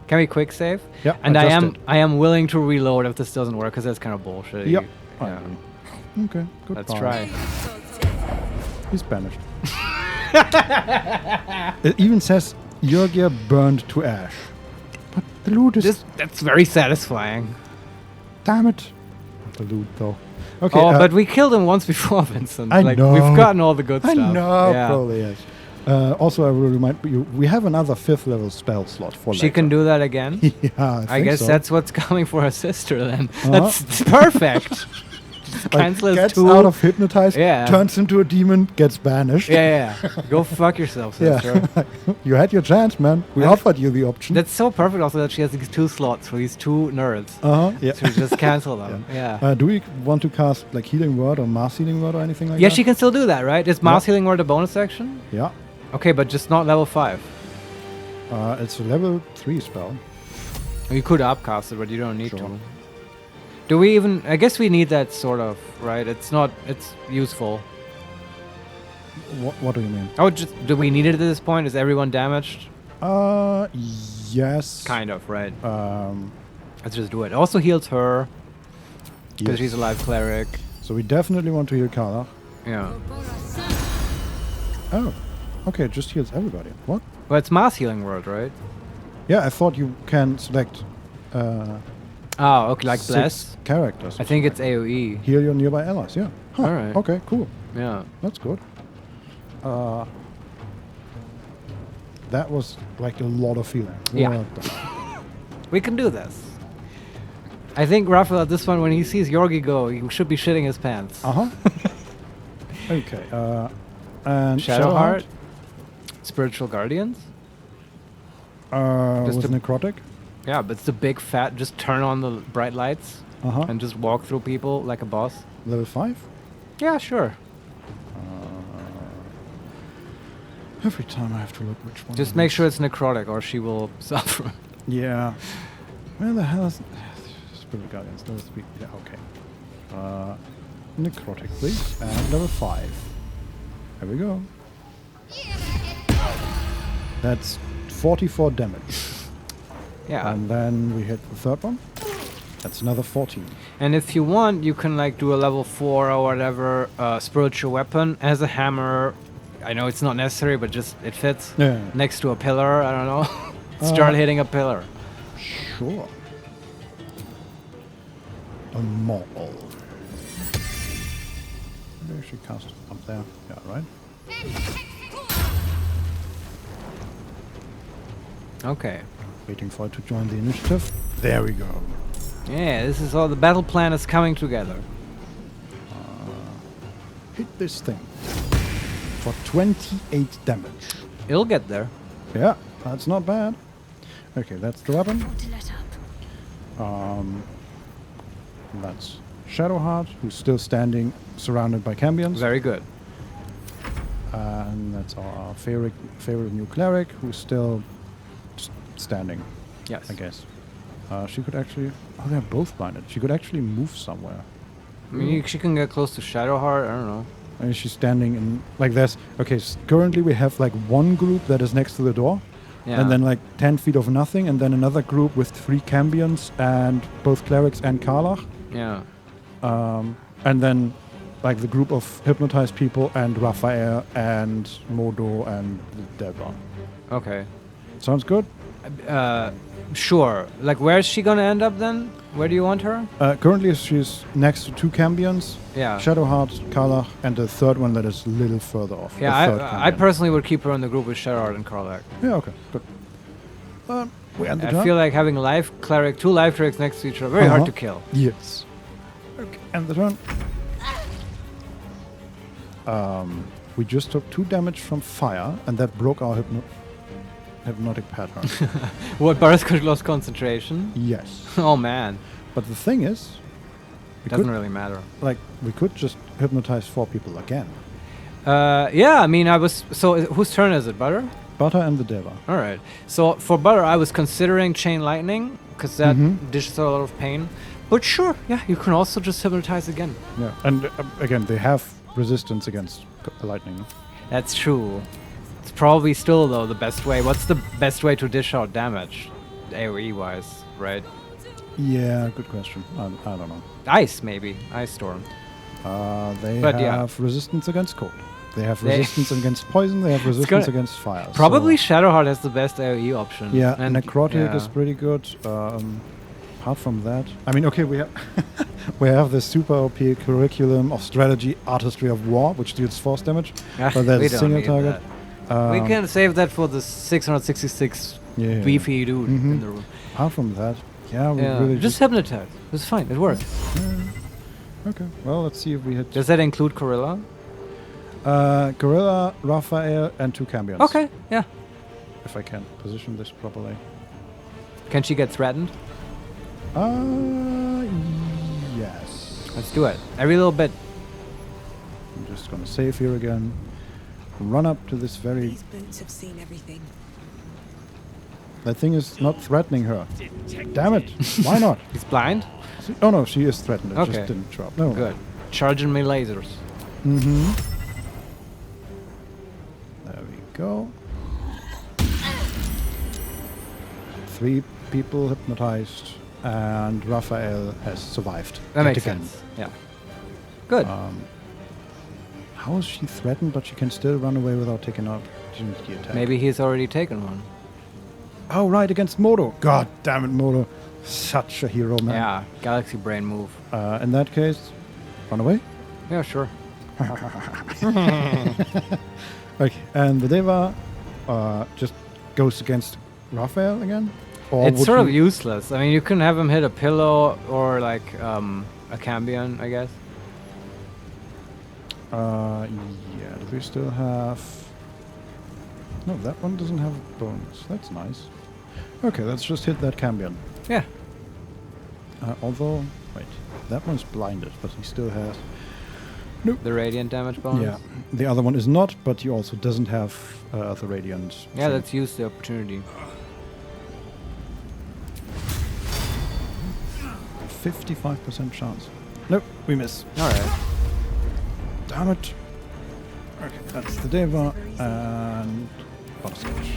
Can we quick save? Yeah. And I am willing to reload if this doesn't work, because that's kind of bullshit. Yep. Yeah. Okay. Good. Let's try. He's banished. It even says Georgia burned to ash. But the loot is... That's very satisfying. Damn it. The loot, though. Okay, but we killed him once before, Vincent. I like, know. We've gotten all the good stuff. I know, Yeah. probably, yes. Also, I will remind you, we have another 5th level spell slot for She later. can do that again? Yeah, I guess so. that's what's coming for her sister then. Uh-huh. That's perfect. Just Like, cancel his gets 2. out of hypnotize, Yeah. turns into a demon, gets banished. Yeah. Go fuck yourself, sister. Yeah. You had your chance, man. We offered you the option. That's so perfect also that she has these 2 slots for these 2 nerds. Yeah. So just cancel them. Yeah. Do we want to cast like Healing Word or Mass Healing Word or anything like Yeah, that? she can still do that, right? Is Mass Healing Word a bonus action? Yeah. Okay, but just not level 5. It's a level 3 spell. You could upcast it, but you don't need to. Do we even... I guess we need that sort of, right? It's not... It's useful. What do you mean? Oh, just... Do we need it at this point? Is everyone damaged? Yes. Kind of, right? Let's just do it. Also heals her. Because Yes. she's a live cleric. So we definitely want to heal Kala. Yeah. Oh. Okay, it just heals everybody. What? Well, it's Mass Healing Word, right? Yeah, I thought you can select... Oh, okay, like 6 Bless? characters. I think it's AoE. Heal your nearby allies, yeah. Huh. Alright. Okay, cool. Yeah. That's good. That was like a lot of healing. Yeah. Well done. We can do this. I think Raphael at this point, when he sees Yorgi go, he should be shitting his pants. Okay. And Shadowheart? Spiritual Guardians? Was a- necrotic? Yeah, but it's the big fat, just turn on the bright lights and just walk through people like a boss. Level 5? Yeah, sure. Every time I have to look which one. Just it make is. sure it's necrotic or she will suffer. Yeah. Where the hell is... Spirit Guardians, level 3. Yeah, okay. Necrotic, please. And level 5. There we go. That's 44 damage. Yeah. And then we hit the third one. That's another 14. And if you want, you can like do a level 4 or whatever spiritual weapon as a hammer. I know it's not necessary, but just it fits. Yeah. Next to a pillar, I don't know. Start hitting a pillar. Sure. A maul. Maybe I should cast it up there. Yeah, right? Okay. Waiting for it to join the initiative. There we go. Yeah, this is all the battle plan is coming together. Hit this thing for 28 damage. It'll get there. Yeah, that's not bad. Okay, that's the weapon. That's Shadowheart, who's still standing, surrounded by Cambions. Very good. And that's our favorite new cleric, who's still standing. Yes. I guess. She could actually... Oh, they're both blinded. She could actually move somewhere. I mean, she can get close to Shadowheart. I don't know. And she's standing in... Like this. Okay, currently we have like one group that is next to the door. Yeah. And then like 10 feet of nothing. And then another group with 3 Cambions and both clerics and Karlach. Yeah. And then like the group of hypnotized people and Raphael and Modo and Deba. Okay. Sounds good? Sure. Like, where is she gonna end up then? Where do you want her? Currently she's next to 2 Cambions. Yeah. Shadowheart, Karlach, and the third one that is a little further off. Yeah, the third I Cambion. personally would keep her in the group with Shadowheart and Karlach. Yeah, okay, good. We end the I turn. feel like having life cleric, 2 life clerics next to each other, very hard to kill. Yes. Okay, end the turn. We just took 2 damage from fire, and that broke our hypnotic pattern. What, Boris could lost concentration? Yes. Oh man. But the thing is, Doesn't really matter. Like, we could just hypnotize 4 people again. Yeah, I mean, so whose turn is it, Butter? Butter and the Deva. All right. So for Butter, I was considering Chain Lightning, because that dishes out a lot of pain. But sure, yeah, you can also just hypnotize again. Yeah, and again, they have resistance against lightning. That's true. It's probably still, though, the best way. What's the best way to dish out damage, AoE-wise, right? Yeah, good question. I don't know. Ice, maybe. Ice Storm. They But have resistance against cold. They have resistance against poison. They have resistance against fire. Probably Shadowheart has the best AoE option. Yeah, and Necrotic is pretty good. Apart from that, I mean, okay, we have we have the super OP curriculum of strategy, artistry of war, which deals force damage, but that's a single target. We can save that for the 666 beefy dude in the room. Apart from that, we really just hypnotize. It's fine. It works. Okay. Well, let's see if we hit. Does that include Gorilla? Gorilla, Raphael, and 2 Cambions. Okay. Yeah. If I can position this properly. Can she get threatened? Yes. Let's do it. Every little bit. I'm just gonna save here again. Run up to this very. These boots have seen everything. That thing is not threatening her. Damn it! Why not? He's blind? Oh no, she is threatened. It Okay. just didn't drop. No. Good. Charging me lasers. Mm-hmm. There we go. 3 people hypnotized, and Raphael has survived. That makes again. sense. Yeah. Good. How is she threatened, but she can still run away without taking out the attack? Maybe he's already taken one. Oh, right, against Modo. God damn it, Modo. Such a hero, man. Yeah, galaxy brain move. In that case, run away? Yeah, sure. Okay, and the Deva just goes against Raphael again? Or It's would sort of you- useless. I mean, you can have him hit a pillow or like a Cambion, I guess. Yeah, do we still have... No, that one doesn't have a bonus. That's nice. Okay, let's just hit that Cambion. Yeah. Although, wait, that one's blinded, but he still has... The radiant damage bonus? Yeah, the other one is not, but he also doesn't have the radiant. Yeah, thing. let's use the opportunity. 55% chance. Nope, we miss. Alright. Damn it. Okay, that's the Deva and Butterscotch.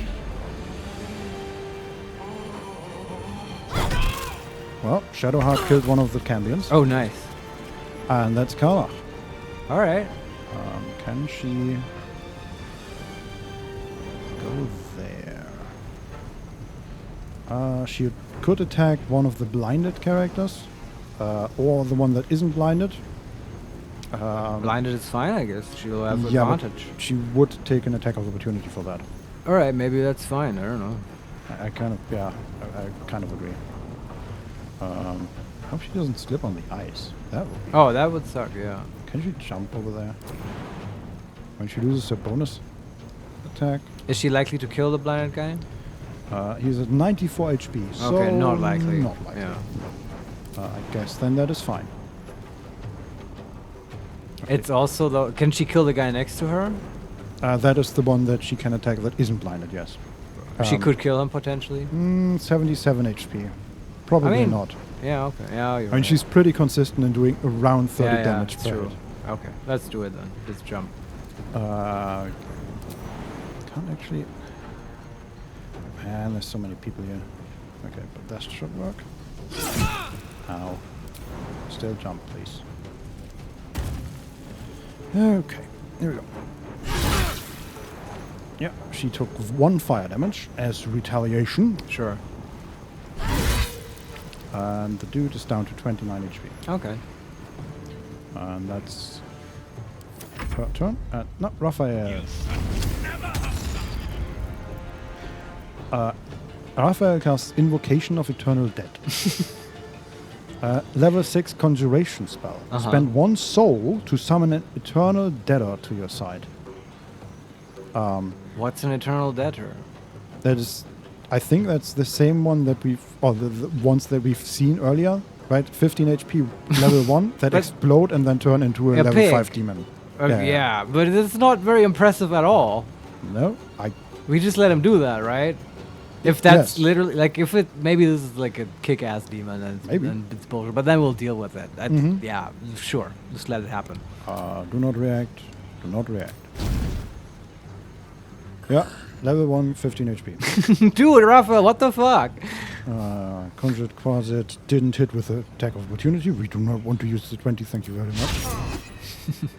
Well, Shadowheart killed one of the Cambions. Oh, nice. And that's Carla. Alright. Can she go there? She could attack one of the blinded characters, or the one that isn't blinded. Blinded is fine, I guess. She'll have Yeah, but advantage. she would take an attack of opportunity for that. Alright, maybe that's fine. I don't know. I kind of, I kind of agree. I hope she doesn't slip on the ice. That would be. Oh, that would suck, yeah. Can she jump over there? When she loses her bonus attack. Is she likely to kill the blinded guy? He's at 94 HP. So Okay, not likely. Not likely. Yeah. I guess then that is fine. It's also though. Can she kill the guy next to her? That is the one that she can attack that isn't blinded, yes. She could kill him potentially. 77 HP. Probably I mean, not. Yeah, okay. Yeah, you're I mean, right. she's pretty consistent in doing around 30 damage it's per true. hit. Okay, let's do it then. Let's jump. Can't actually... Man, there's so many people here. Okay, but that should work. Ow. Still jump, please. Okay, here we go. Yeah, she took 1 fire damage as retaliation. Sure. And the dude is down to 29 HP. Okay. And that's her turn. No, Raphael. Raphael casts Invocation of Eternal Dead. Level 6 Conjuration spell. Spend 1 soul to summon an Eternal Deader to your side. What's an Eternal Debtor? That is, I think that's the same one that we've, or the ones that we've seen earlier, right? 15 HP, level 1, that explode and then turn into a level pig. 5 demon. Yeah, but it's not very impressive at all. No, we just let him do that, right? If that's Yes. literally like, if it maybe this is like a kick-ass demon and Maybe. then it's bullshit, but then we'll deal with it. Mhm. Yeah, sure, just let it happen. Do not react. Do not react. Yeah, level 1, 15 HP. Dude, Raphael, what the fuck? Conjured Quasit didn't hit with the attack of opportunity. We do not want to use the 20, thank you very much.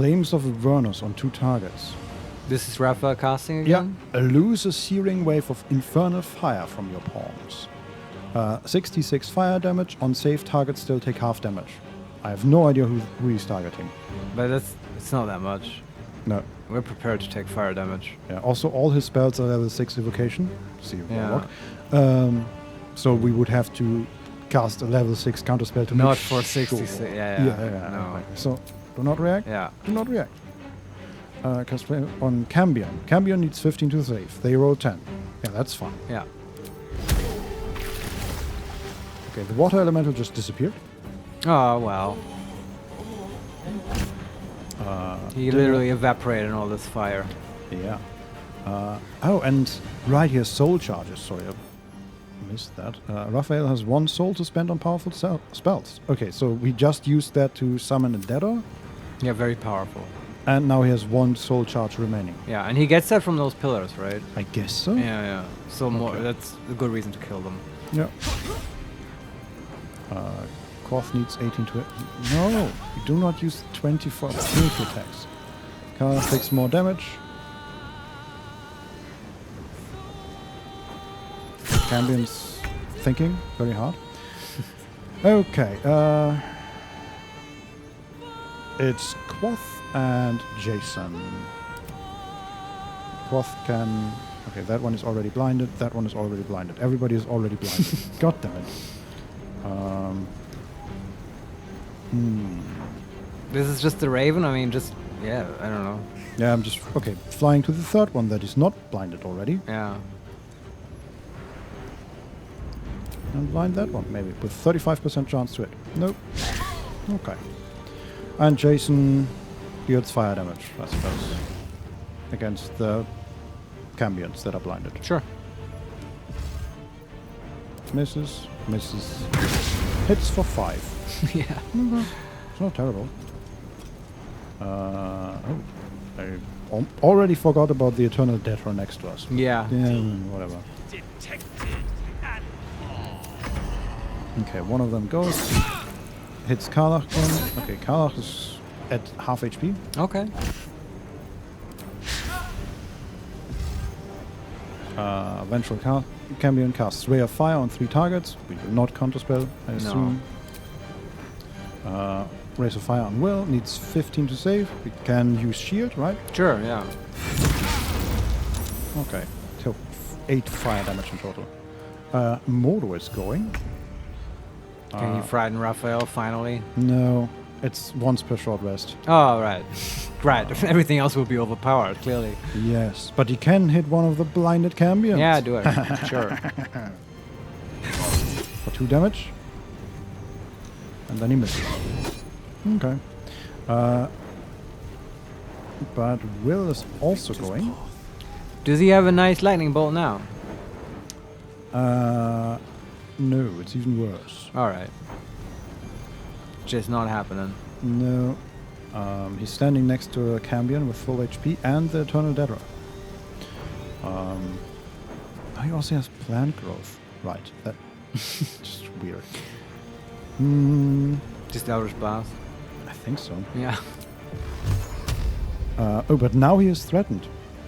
Flames of Avernus on 2 targets. This is Raphael casting again? Yeah. Loose a searing wave of infernal fire from your palms. 66 fire damage. On save, targets still take half damage. I have no idea who he's targeting. But it's not that much. No. We're prepared to take fire damage. Yeah. Also, all his spells are level 6 evocation. See, Yeah. So we would have to cast a level 6 counterspell to Not make for 66. sure. Yeah. No. Okay. So do not react. Yeah. Do not react. Cast on Cambion. Cambion needs 15 to save. They roll 10. Yeah, that's fine. Yeah. Okay, the water elemental just disappeared. Oh, well. He literally evaporated in all this fire. Yeah. Oh, and right here, soul charges. Sorry, I missed that. Raphael has 1 soul to spend on powerful spells. Okay, so we just used that to summon a Deador. Yeah, very powerful. And now he has 1 soul charge remaining. Yeah, and he gets that from those pillars, right? I guess so. Yeah. So more. That's a good reason to kill them. Yeah. Koth needs 18 to... No! You do not use 20 for opportunity attacks. Kara takes more damage. Cambion's thinking very hard. Okay. It's Quoth and Jason. Quoth can... Okay, that one is already blinded. That one is already blinded. Everybody is already blinded. God damn it. This is just the Raven? I mean, just... Yeah, I don't know. Yeah, I'm just... Okay, flying to the third one that is not blinded already. Yeah. And blind that one, maybe, with 35% chance to hit. Nope. Okay. And Jason deals fire damage, I suppose, against the Cambions that are blinded. Sure. Misses. Hits for 5. Yeah. It's not terrible. I already forgot about the Eternal Death next to us. Yeah. Whatever. Okay, one of them goes. Hits Karlach again. Okay, Karlach is at half HP. Okay. Vengeful Cambion casts Ray of Fire on 3 targets. We will not counterspell, I assume. Rays of Fire on Will needs 15 to save. We can use Shield, right? Sure, yeah. Okay, so 8 fire damage in total. Modo is going. Can you frighten Raphael finally? No, it's once per short rest. Oh, right. Right, everything else will be overpowered, clearly. Yes, but he can hit one of the blinded Cambions. Yeah, do it. Sure. For 2 damage. And then he misses. Okay. But Will is also going. Does he have a nice lightning bolt now? No, it's even worse. Alright. Just not happening. No. He's standing next to a Cambion with full HP and the Eternal Deadra. He also has plant growth. Right. That just weird. Just Eldritch Blast? I think so. Yeah. Oh, but now he is threatened.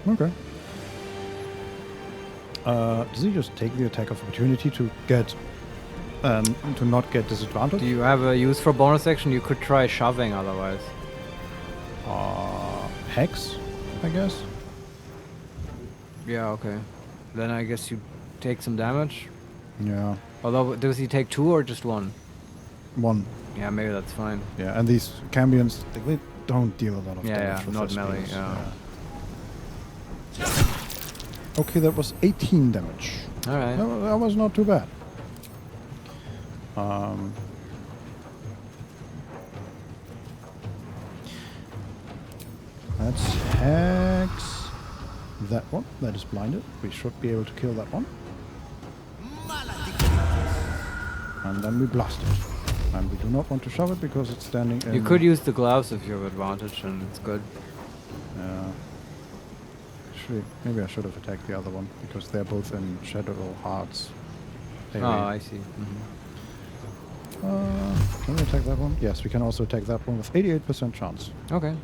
Okay. Does he just take the attack of opportunity to get to not get disadvantage? Do you have a use for bonus action? You could try shoving otherwise. Hex, I guess. Yeah, okay. Then I guess you take some damage. Yeah. Although, does he take 2 or just 1? 1. Yeah, maybe that's fine. Yeah, and these Cambions, they don't deal a lot of damage. Yeah, with not their melee. spells. Yeah. Okay, that was 18 damage. Alright. That was not too bad. Let's hex that one. That is blinded. We should be able to kill that one. And then we blast it. And we do not want to shove it because it's standing in... You could use the gloves if you have advantage and it's good. Actually, maybe I should have attacked the other one because they're both in Shadow Hearts. Oh, I see. Can we attack that one? Yes, we can also attack that one with 88% chance. Okay.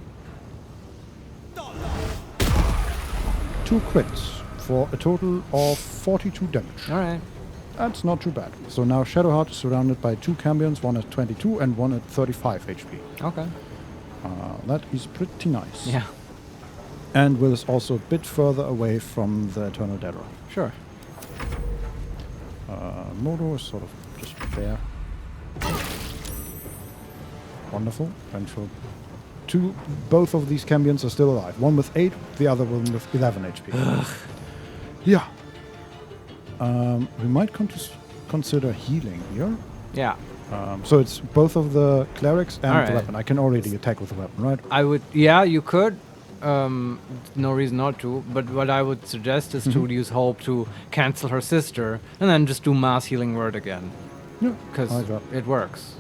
2 crits for a total of 42 damage. All right. That's not too bad. So now Shadowheart is surrounded by 2 cambions, one at 22 and one at 35 HP. Okay. That is pretty nice. Yeah. And Will is also a bit further away from the Eternal Daedra. Sure. Modo is sort of just there. Wonderful. And for both of these cambions are still alive. One with 8, the other one with 11 HP. Yeah. We might consider healing here. Yeah. So it's both of the clerics and All the right. weapon. I can already attack with the weapon, right? I would. Yeah, you could. No reason not to. But what I would suggest is to use Hope to cancel her sister, and then just do mass healing word again. Yeah. Because it works.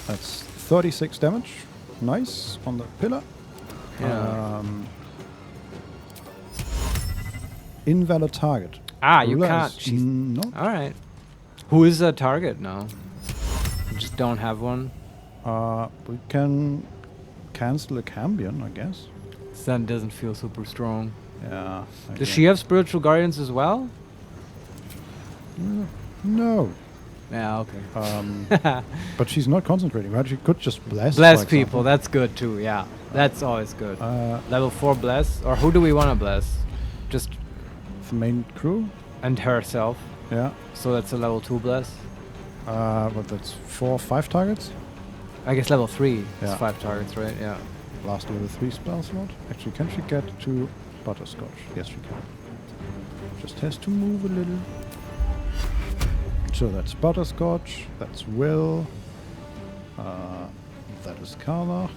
That's 36 damage. Nice on the pillar. Yeah. Invalid target. Ah, you Ruler can't. is She's not. All right. Who is a target now? You just don't have one. We can cancel a cambion, I guess. Sun doesn't feel super strong. Yeah. Does she have spiritual guardians as well? No. Yeah, okay. But she's not concentrating, right? She could just bless. Bless for people, example. that's good too, yeah. That's always good. Level 4 bless, or who do we want to bless? Just the main crew? And herself. Yeah. So that's a level 2 bless? But that's 4 or 5 targets? I guess level 3 Yeah. is 5 targets, right? Yeah. Last level 3 spell slot. Actually, can she get to Butterscotch? Yes, she can. Just has to move a little. So that's Butterscotch, that's Will, that is Carla,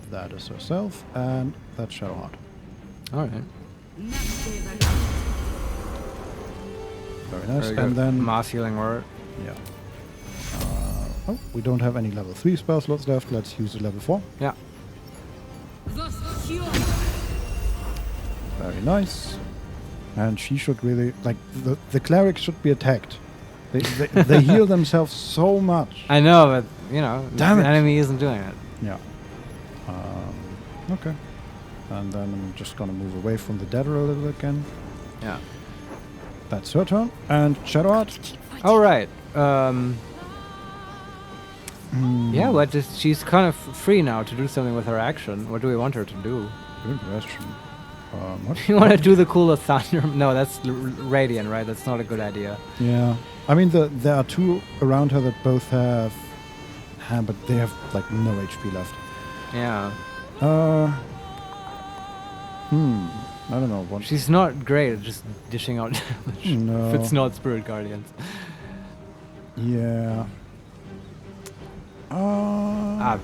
that is herself, and that's Shadowheart. Alright. Very nice. Very And good. then mass healing word. Yeah. Oh, we don't have any level 3 spell slots left. Let's use the level 4. Yeah. Very nice. And she should really, like, the clerics should be attacked. They heal themselves so much. I know, but, you know, Damn the it. enemy isn't doing it. Yeah. Okay. And then I'm just gonna move away from the Daedra a little again. Yeah. That's her turn. And Shadowheart. Alright. Yeah, but she's kind of free now to do something with her action. What do we want her to do? Good question. What? You want to do the cooler thunder? No, that's radiant, right? That's not a good idea. Yeah. I mean, there are 2 around her that both have hand, but they have, like, no HP left. Yeah. I don't know. What She's not great at just dishing out damage. No. If it's not Spirit Guardians. Yeah. Ah,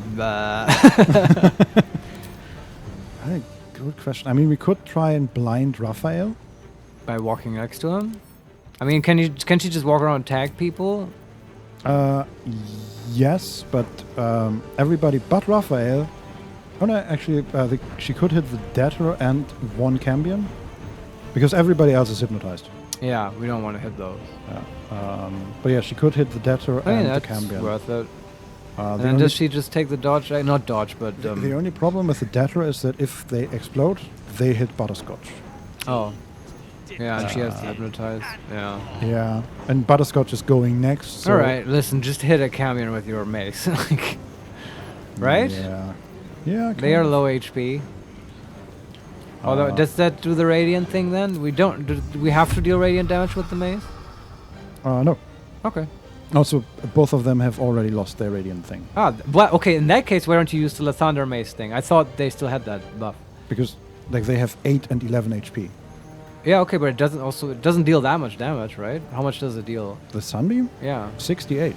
I think good question. I mean, we could try and blind Raphael by walking next to him. I mean, can she just walk around and tag people? Yes, but everybody but Raphael. Oh no, actually, she could hit the Daedra and 1 cambion, because everybody else is hypnotized. Yeah, we don't want to hit those. Yeah. But yeah, she could hit the Daedra I mean, and the that's cambion. worth it. The And then does she just take the dodge? Not dodge, but the only problem with the Daedra is that if they explode, they hit Butterscotch. Oh. Yeah, and she has to hypnotize. Yeah. Yeah, and Butterscotch is going next. So All right, listen, just hit a cambion with your mace. Like, right? Yeah. Yeah. They are low HP. Although, does that do the radiant thing then? We don't. Do we have to deal radiant damage with the mace? No. Okay. Also, both of them have already lost their radiant thing. Well, okay. In that case, why don't you use the Lathander mace thing? I thought they still had that buff. Because, like, they have 8 and 11 HP. Yeah, okay, but it doesn't deal that much damage, right? How much does it deal? The Sunbeam? Yeah. 68.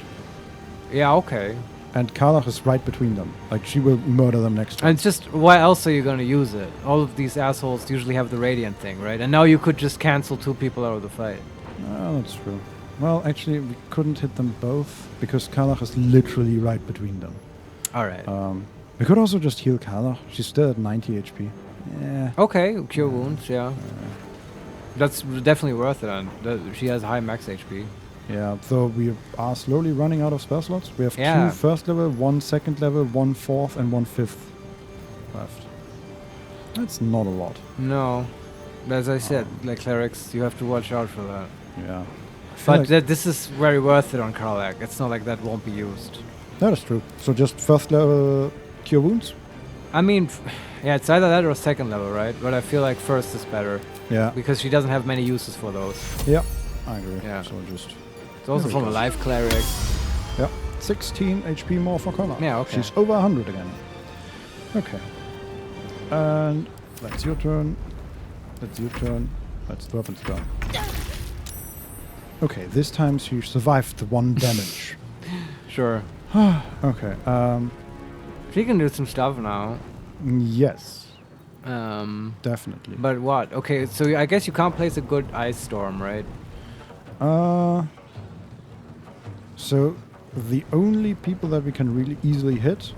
Yeah, okay. And Karlach is right between them. Like, she will murder them next time. And it's just, why else are you going to use it? All of these assholes usually have the radiant thing, right? And now you could just cancel 2 people out of the fight. Oh, that's true. Well, actually, we couldn't hit them both, because Karlach is literally right between them. Alright. We could also just heal Karlach. She's still at 90 HP. Yeah. Okay, cure wounds, yeah. That's definitely worth it, and she has high max HP. Yeah, though we are slowly running out of spell slots. We have 2 first level, 1 second level, 1 fourth, and 1 fifth left. That's not a lot. No. As I said, like clerics, you have to watch out for that. Yeah. But this is very worth it on Karlach. It's not like that won't be used. That is true. So just first level cure wounds? I mean, yeah, it's either that or second level, right? But I feel like first is better. Yeah. Because she doesn't have many uses for those. Yeah, I agree. Yeah. So just... It's also from a life cleric. Yeah. 16 HP more for Karlach. Yeah, okay. She's over 100 again. Okay. And that's your turn. That's your turn. That's the weapon's turn. Okay, this time she survived the 1 damage. Sure. Okay. She can do some stuff now. Yes. Definitely. But what? Okay, so I guess you can't place a good ice storm, right? So the only people that we can really easily hit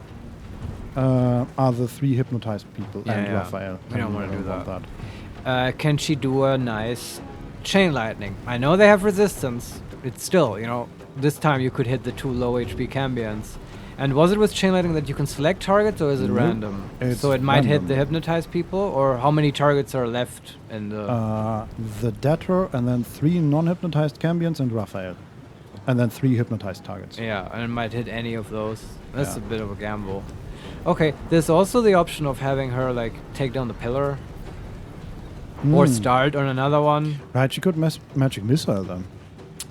are the 3 hypnotized people and Raphael. We don't want to do that. Can she do a nice chain lightning? I know they have resistance. It's still, you know, this time you could hit the 2 low HP Cambions. And was it with chain lightning that you can select targets, or is it random? So it might hit the hypnotized people, or how many targets are left in the... The Debtor, and then 3 non-hypnotized Cambions and Raphael. And then 3 hypnotized targets. Yeah, and it might hit any of those. That's a bit of a gamble. Okay, there's also the option of having her, like, take down the pillar. Or start on another one. Right, she could magic missile then.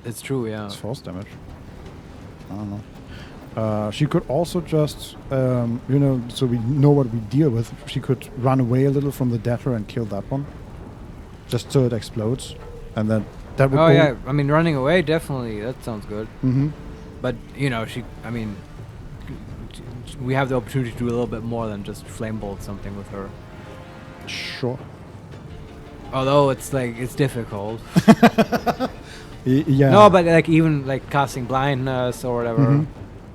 It's true, yeah. It's force damage. I don't know. She could also just, you know, so we know what we deal with. She could run away a little from the Debtor and kill that one. Just so it explodes. And then that would... Oh, yeah. I mean, running away, definitely. That sounds good. Mm-hmm. But, you know, we have the opportunity to do a little bit more than just flame bolt something with her. Sure. Although it's like, it's difficult. Yeah. No, but like even like casting blindness or whatever,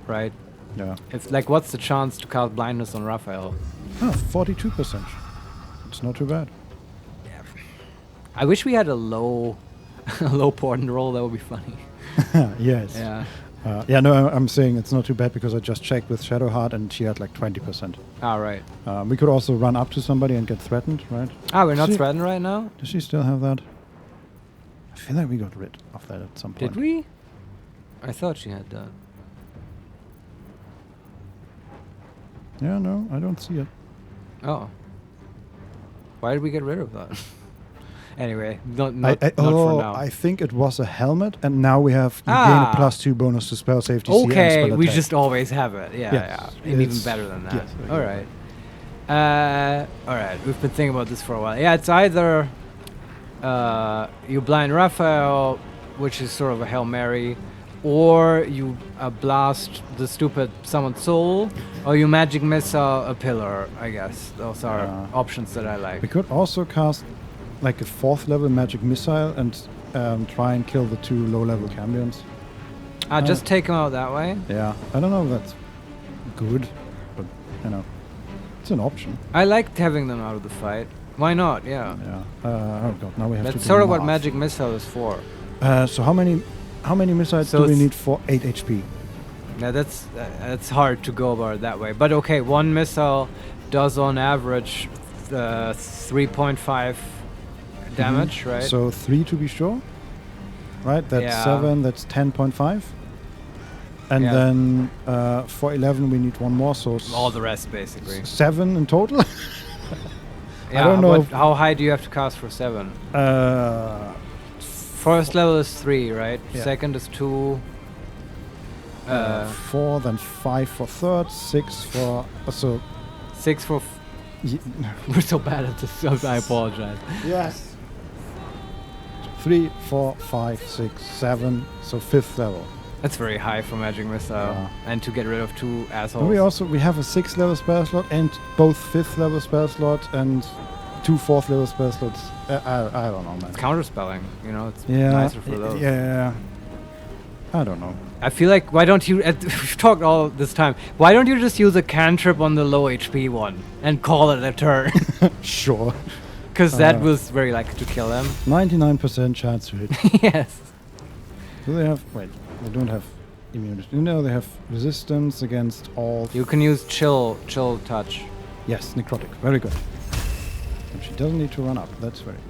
right? Yeah. If like, what's the chance to cast blindness on Raphael? 42%. It's not too bad. Yeah. I wish we had a low portent roll. That would be funny. Yes. Yeah. Yeah, no, I'm saying it's not too bad because I just checked with Shadowheart and she had like 20%. Ah, right. We could also run up to somebody and get threatened, right? Ah, we're not threatened right now? Does she still have that? I feel like we got rid of that at some point. Did we? I thought she had that. Yeah, no, I don't see it. Oh. Why did we get rid of that? Anyway, not for now. I think it was a helmet, and now we have gain a +2 bonus to spell safety. Okay, and spell we attack. just always have it. Yeah, Yes, yeah. And even better than that. Yes, All right. All right. We've been thinking about this for a while. Yeah, it's either you blind Raphael, which is sort of a Hail Mary, or you blast the stupid summoned soul, or you magic missile a pillar, I guess. Those are options that I like. We could also cast like a 4th level magic missile and try and kill the 2 low level Cambions. Just take them out that way? Yeah. I don't know if that's good, but you know, it's an option. I liked having them out of the fight. Why not? Yeah. Yeah. Oh god, now we have to That's do sort of what math. magic missile is for. So how many missiles do we need for 8 HP? Yeah, that's hard to go about it that way. But okay, 1 missile does on average 3.5 damage, right? So 3 to be sure. Right, that's 7, that's 10.5. And then for 11 we need 1 more, so... all the rest, basically. 7 in total? Yeah, I don't know. How high do you have to cast for 7? First level is 3, right? Yeah. Second is 2. 4, then 5 for 3rd, 6 for... So 6 for... We're so bad at this, I apologize. Yes. 3, 4, 5, 6, 7, so 5th level. That's very high for magic missile, and to get rid of 2 assholes. We have a 6th level spell slot and both 5th level spell slots and 2 4th level spell slots. I don't know, man. It's counterspelling, you know. It's nicer for those. Yeah. I don't know. I feel like, why don't you, we've talked all this time, why don't you just use a cantrip on the low HP one and call it a turn? Sure. Because that was very likely to kill them. 99% chance to hit. Yes. Do they have... Wait, they don't have immunity. No, they have resistance against all... You can use chill touch. Yes, necrotic. Very good. And she doesn't need to run up. That's very good.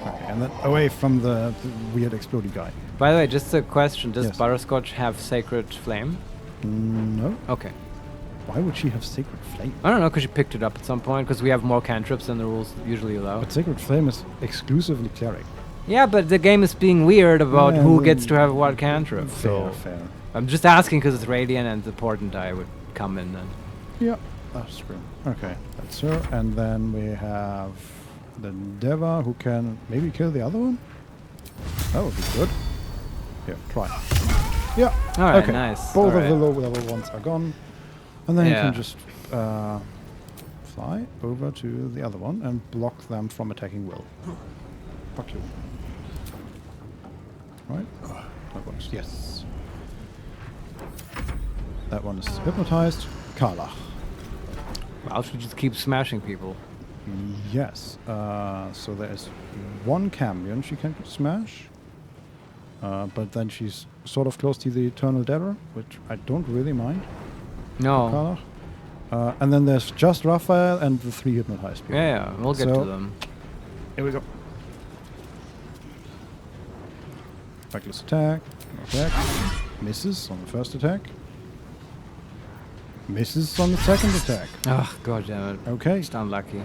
Okay, and then away from the weird exploding guy. By the way, just a question. Does Yes. Butterscotch have Sacred Flame? No. Okay. Why would she have Sacred Flame? I don't know, because she picked it up at some point, because we have more cantrips than the rules usually allow. But Sacred Flame is exclusively cleric. Yeah, but the game is being weird about Yeah, who gets to have what cantrip. Fair, So fair. I'm just asking because it's Radiant and the Portent die would come in then. Yeah, that's true. Okay, that's her. And then we have the Deva who can maybe kill the other one? That would be good. Here, try. Yeah. Alright, okay. nice. Both Alright. of the low level ones are gone. And then you Yeah. can just fly over to the other one and block them from attacking Will. Fuck you. Right? That works. Yes. That one is hypnotized. Karla. Well, she just keeps smashing people. Yes. So there is one cambion she can smash. But then she's sort of close to the Eternal Dagger, which I don't really mind. No. Karla. And then there's just Raphael and the 3 hypnotized people. Yeah, we'll get to them. Here we go. Reckless attack. Attack. Misses on the first attack. Misses on the second attack. Oh, god damn it. Okay. Just unlucky.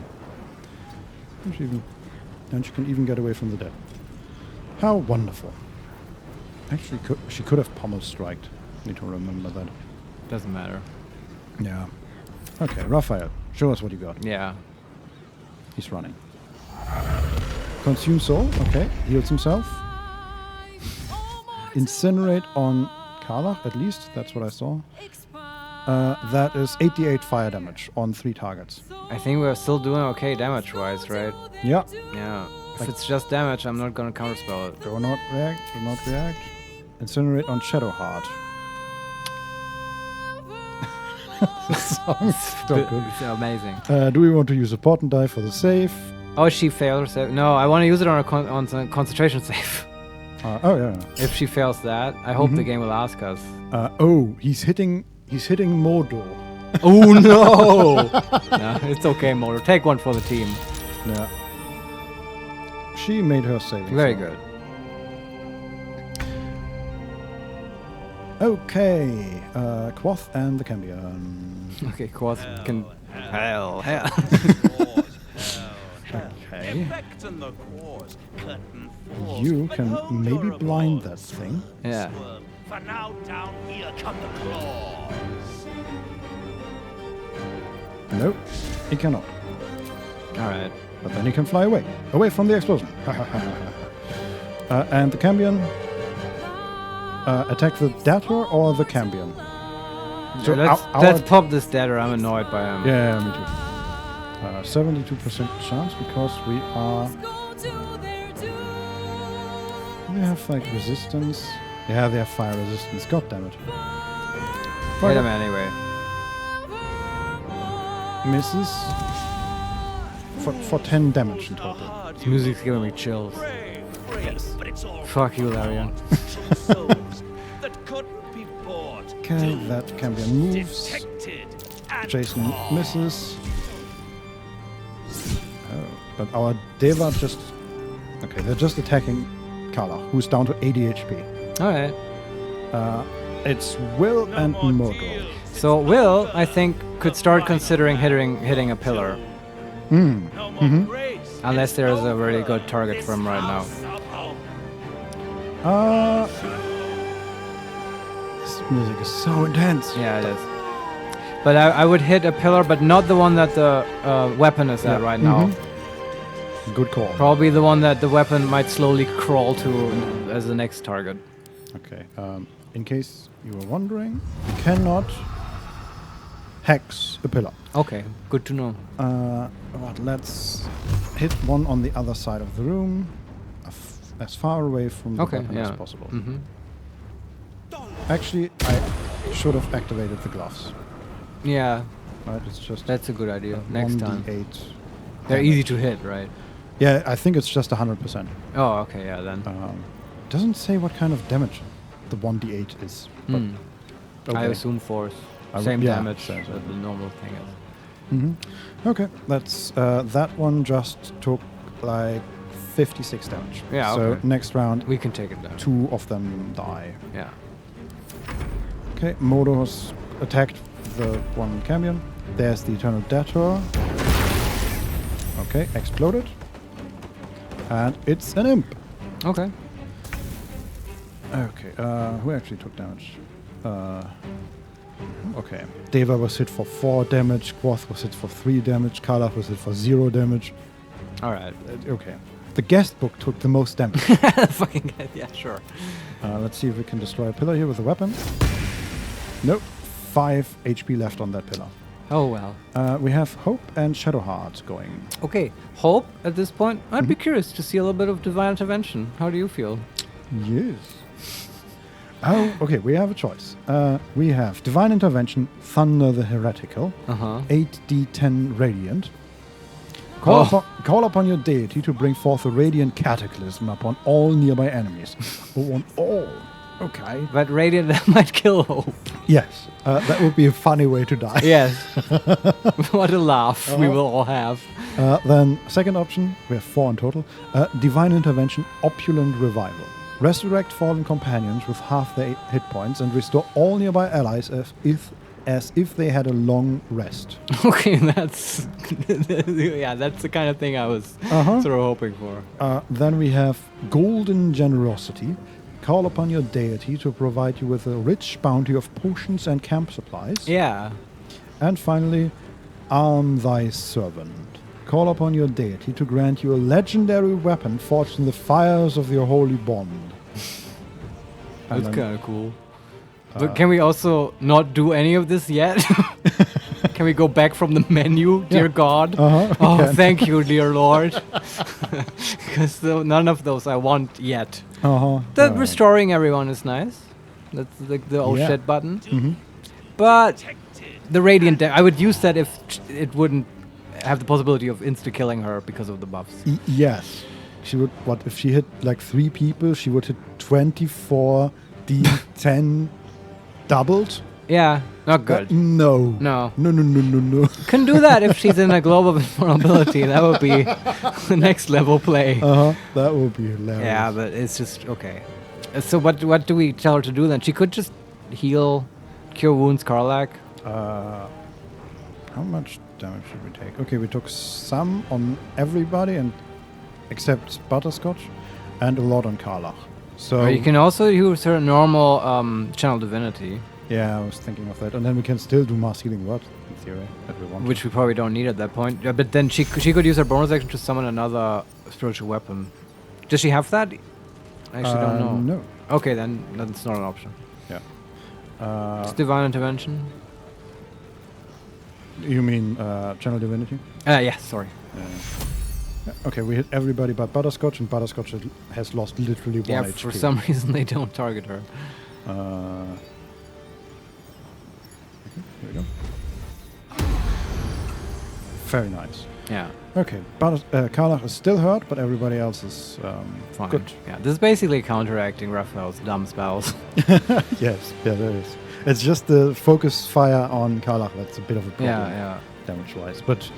And she can even get away from the dead. How wonderful. Actually, she could have pommel striked. Need to remember that. Doesn't matter. Yeah. Okay, Raphael, show us what you got. Yeah. He's running. Consume soul. Okay, heals himself. Incinerate on Karla, at least. That's what I saw. That is 88 fire damage on 3 targets. I think we're still doing okay damage-wise, right? Yeah. Yeah. If it's just damage, I'm not gonna counterspell it. Do not react. Do not react. Incinerate on Shadowheart. This song's so good. It's amazing. Do we want to use a Portent die for the save? Oh, she failed her save. No, I want to use it on a on some concentration save. Oh yeah. If she fails that, I hope the game will ask us. Oh, he's hitting Mordor. Oh no! No, it's okay, Mordor. Take one for the team. Yeah. She made her saving. Very throw. good. Okay, Quoth and the Cambion. Okay, Quoth can. Hell. Okay. You can maybe blind that thing. Yeah. For now, down here come the claws. Nope, he cannot. Alright. But then he can fly away. Away from the explosion. And the Cambion. Attack the Dagger or the Cambion? So let's pop this Dagger. I'm annoyed by him. Yeah, me too. 72% chance because we are. They have like resistance. Yeah, they have fire resistance. God damn it. Hit him anyway. Misses for 10 damage in total. This music's giving me chills. Yes. But it's all Fuck you, Larian. that couldn't be bought. Okay, that Cambion moves. Detected and Jason misses. Oh, but our Deva just. Okay, they're just attacking Karla, who's down to 80 HP. Alright. It's Will and Mordor. So Will, I think, could start considering hitting a pillar. Unless there's a really good target for him right now. This music is so intense. Yeah, it is. But I would hit a pillar, but not the one that the weapon is at right now. Good call. Probably the one that the weapon might slowly crawl to as the next target. Okay. In case you were wondering, you cannot hex a pillar. Okay, good to know. But let's hit one on the other side of the room, as far away from the weapon as possible. Actually, I should have activated the gloves. Yeah. Right, it's just that's a good idea. Next time. 1d8. They're easy to hit, right? Yeah, I think it's just 100%. Oh, okay, yeah, then. Doesn't say what kind of damage the 1d8 is. But I assume force. Same yeah, damage so- that the normal thing is. Okay, that's that one just took like 56 damage. Yeah, So okay. next round, We can take it down. 2 of them die. Yeah. Okay, Modo has attacked the one Cambion. There's the Eternal Detour. Okay, exploded. And it's an imp. Okay. Okay, who actually took damage? Okay. Deva was hit for 4 damage, Quoth was hit for 3 damage, Karlach was hit for 0 damage. Alright. Okay. The guest book took the most damage. Fucking yeah, sure. Let's see if we can destroy a pillar here with a weapon. Nope. 5 HP left on that pillar. Oh well. We have Hope and Shadowheart going. Okay, Hope at this point. I'd be curious to see a little bit of divine intervention. How do you feel? Yes. Oh, okay, we have a choice. We have Divine Intervention, Thunder the Heretical, 8d10 Radiant. Call upon your deity to bring forth a radiant cataclysm upon all nearby enemies. On all. Okay. But Radiant might kill Hope. Yes, that would be a funny way to die. Yes. What a laugh we will all have. Then, second option, we have 4 in total. Divine Intervention, Opulent Revival. Resurrect fallen companions with half their hit points and restore all nearby allies as if they had a long rest. Okay, that's yeah, that's the kind of thing I was sort of hoping for. Then we have Golden Generosity. Call upon your deity to provide you with a rich bounty of potions and camp supplies. Yeah. And finally, Arm Thy Servant. Call upon your deity to grant you a legendary weapon forged in the fires of your holy bond. That's kind of cool. But can we also not do any of this yet? Can we go back from the menu, dear God? Oh, thank you, dear Lord. Because none of those I want yet. The restoring everyone is nice. That's like the oh shit button. But the radiant, I would use that if it wouldn't have the possibility of insta-killing her because of the buffs. Yes. She would, what, if she hit like 3 people, she would hit 24 D10 doubled? Yeah, not good. No. No. No. Can do that if she's in a globe of invulnerability. That would be the next level play. That would be hilarious. Yeah, but it's just, okay. So what do we tell her to do then? She could just heal, cure wounds, Karlach. How much damage should we take? Okay, we took some on everybody and except Butterscotch, and a lot on Karlach. So or you can also use her normal channel divinity. Yeah, I was thinking of that, and then we can still do mass healing word in theory if we want. Which we probably don't need at that point. Yeah, but then she could use her bonus action to summon another spiritual weapon. Does she have that? I actually don't know. No. Okay, then that's not an option. Yeah. It's divine intervention. You mean channel divinity? Yeah. Sorry. Okay, we hit everybody but Butterscotch, and Butterscotch has lost literally 1 HP. For some reason they don't target her. Here we go. Very nice. Yeah. Okay, Karlach is still hurt, but everybody else is Fine. good. Yeah, this is basically counteracting Raphael's dumb spells. Yes, yeah, there is. It's just the focus fire on Karlach that's a bit of a problem. Yeah. Damage-wise, but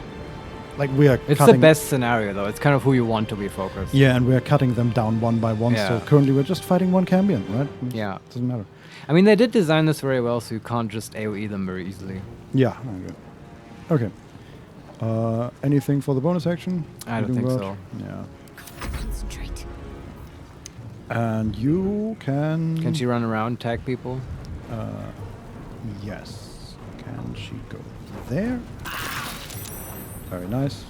like we are. It's the best scenario though. It's kind of who you want to be focused. Yeah, and we are cutting them down one by one. Yeah. So currently we're just fighting one Cambion, right? Yeah. Doesn't matter. I mean, they did design this very well, so you can't just AoE them very easily. Yeah. Okay. Anything for the bonus action? I don't think so. Yeah. Concentrate. And you can. Can she run around, tag people? Yes. Can she go there? Very nice.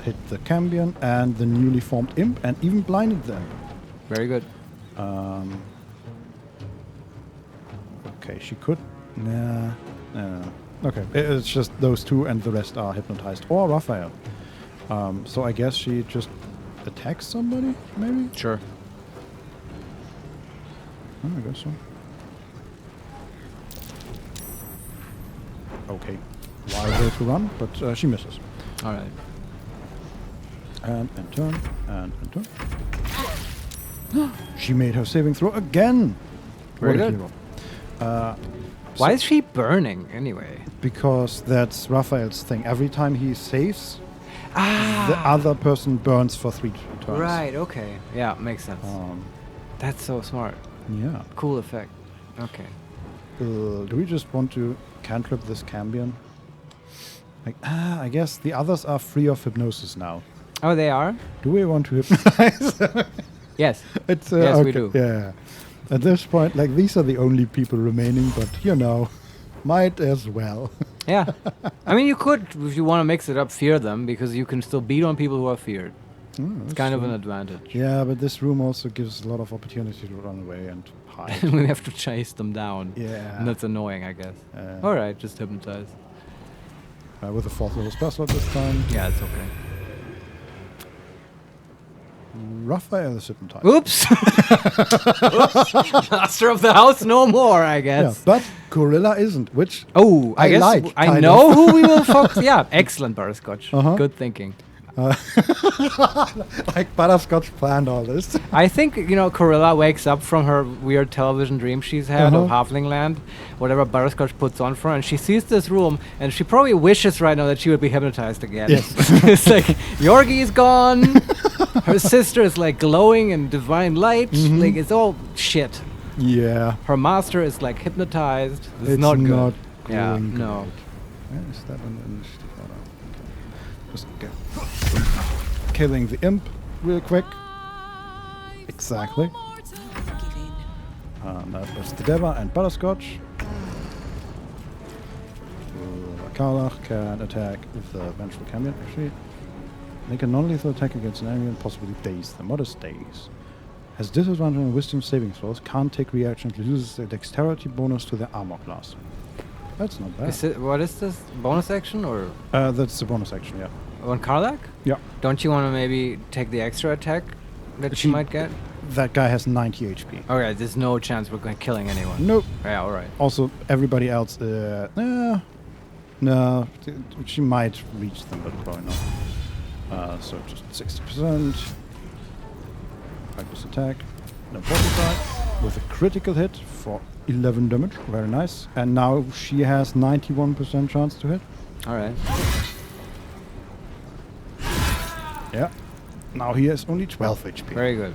Hit the Cambion and the newly formed imp, and even blinded them. Very good. Okay, she could. Nah. Okay, it's just those two, and the rest are hypnotized or Raphael. So I guess she just attacks somebody, maybe. Sure. I guess so. Okay. Wild way to run, but she misses. All right. And turn, and turn. She made her saving throw again. Very What a good. hero. Why is she burning anyway? Because that's Raphael's thing. Every time he saves, Ah. the other person burns for 3 turns. Right, okay. Yeah, makes sense. That's so smart. Yeah. Cool effect. Okay. Do we just want to cantrip this Cambion? Like, I guess the others are free of hypnosis now. Oh, they are? Do we want to hypnotize? Yes. It's, yes, okay. we do. Yeah. At this point, like, these are the only people remaining, but, you know, might as well. Yeah. I mean, you could, if you want to mix it up, fear them, because you can still beat on people who are feared. It's kind of an advantage. Yeah, but this room also gives a lot of opportunity to run away and hide. We have to chase them down. Yeah. And that's annoying, I guess. Alright, just hypnotize. With a 4th level spell slot this time. Yeah, it's okay. Raphael is hypnotized. Oops! Oops! Master of the house no more, I guess. Yeah, but Gorilla isn't, which I guess like. I know who we will fuck. Yeah, excellent, Butterscotch. Good thinking. Like Butterscotch planned all this. I think, Corilla wakes up from her weird television dream she's had of Halfling Land, whatever Butterscotch puts on for her, and she sees this room, and she probably wishes right now that she would be hypnotized again. Yes. It's like, Yorgi is gone, her sister is like glowing in divine light, like it's all shit. Yeah. Her master is like hypnotized. It's not good. Yeah, no. Where is that on the initiative order? Okay. Just get killing the imp real quick. Exactly. That was the Deva and Butterscotch. Karlach can attack with the Vengeful Cambion, actually. Make a non-lethal attack against an enemy and possibly daze them. What is daze? Has disadvantage on wisdom saving throws, can't take reactions, loses the dexterity bonus to their armor class. That's not bad. What is this? Bonus action or? That's the bonus action, yeah. On Karlach? Yeah. Don't you want to maybe take the extra attack that she might get? That guy has 90 HP. Okay, there's no chance we're going killing anyone. Nope. Yeah, alright. Also, everybody else, no, she might reach them, but probably not. So just 60%. Practice attack. No fortify. With a critical hit for 11 damage. Very nice. And now she has 91% chance to hit. Alright. Yeah. Now he has only 12 HP. Very good.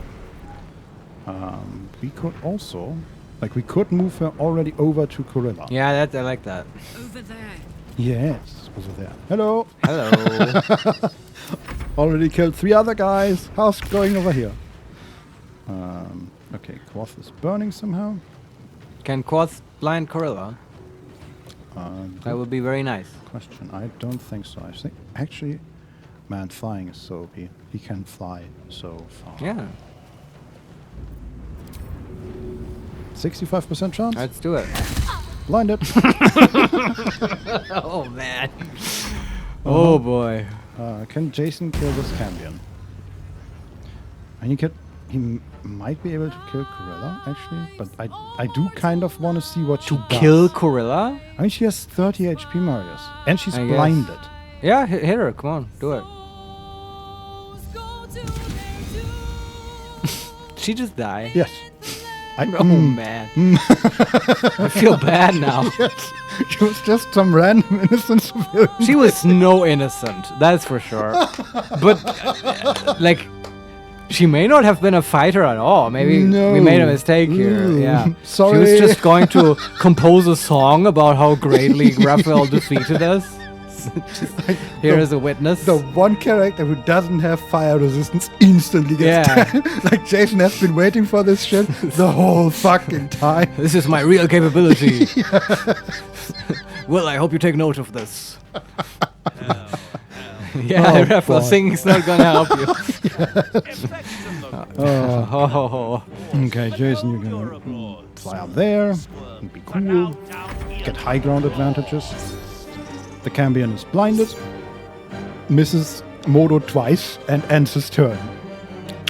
We could also, we could move her already over to Corilla. Yeah, I like that. Over there. Yes, over there. Hello. Hello. Already killed 3 other guys. How's it going over here? Okay, Quoth is burning somehow. Can Quoth blind Corilla? That would be very nice. Question. I don't think so. I think actually, man, flying is so OP. He can fly so far. Yeah. 65% chance. Let's do it. Blinded. Oh man. Oh boy. Can Jason kill this Cambion? And he might be able to kill Corilla, actually, but I do kind of want to see what she does. Kill Corilla? I mean, she has 30 HP, Marius. And she's I guess. blinded. Yeah, hit her. Come on, do it. She just died. Yes. Oh man. I feel bad now. Yes. She was just some random innocent civilian. She was no innocent, that's for sure. But, she may not have been a fighter at all. Maybe we made a mistake here. Yeah. Sorry. She was just going to compose a song about how greatly Raphael defeated us. Here is a witness. The one character who doesn't have fire resistance instantly gets dead. Jason has been waiting for this shit the whole fucking time. This is my real capability. Well, I hope you take note of this. Raphael, singing's not gonna help you. Okay, Jason, you're gonna fly up there and be cool. Get high ground advantages. The Cambion is blinded, misses Modo twice, and ends his turn.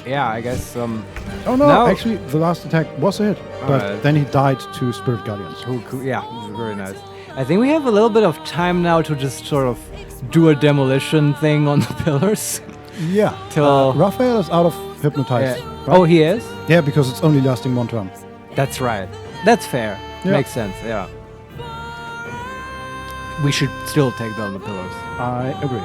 Yeah, I guess. Oh no, actually, the last attack was a hit, but then he died to Spirit Guardians. Yeah, very nice. I think we have a little bit of time now to just sort of do a demolition thing on the pillars. Yeah. Till Raphael is out of hypnotized. Yeah. Right? Oh, he is? Yeah, because it's only lasting 1 turn. That's right. That's fair. Yeah. Makes sense, yeah. we should still take down the pillars. I agree.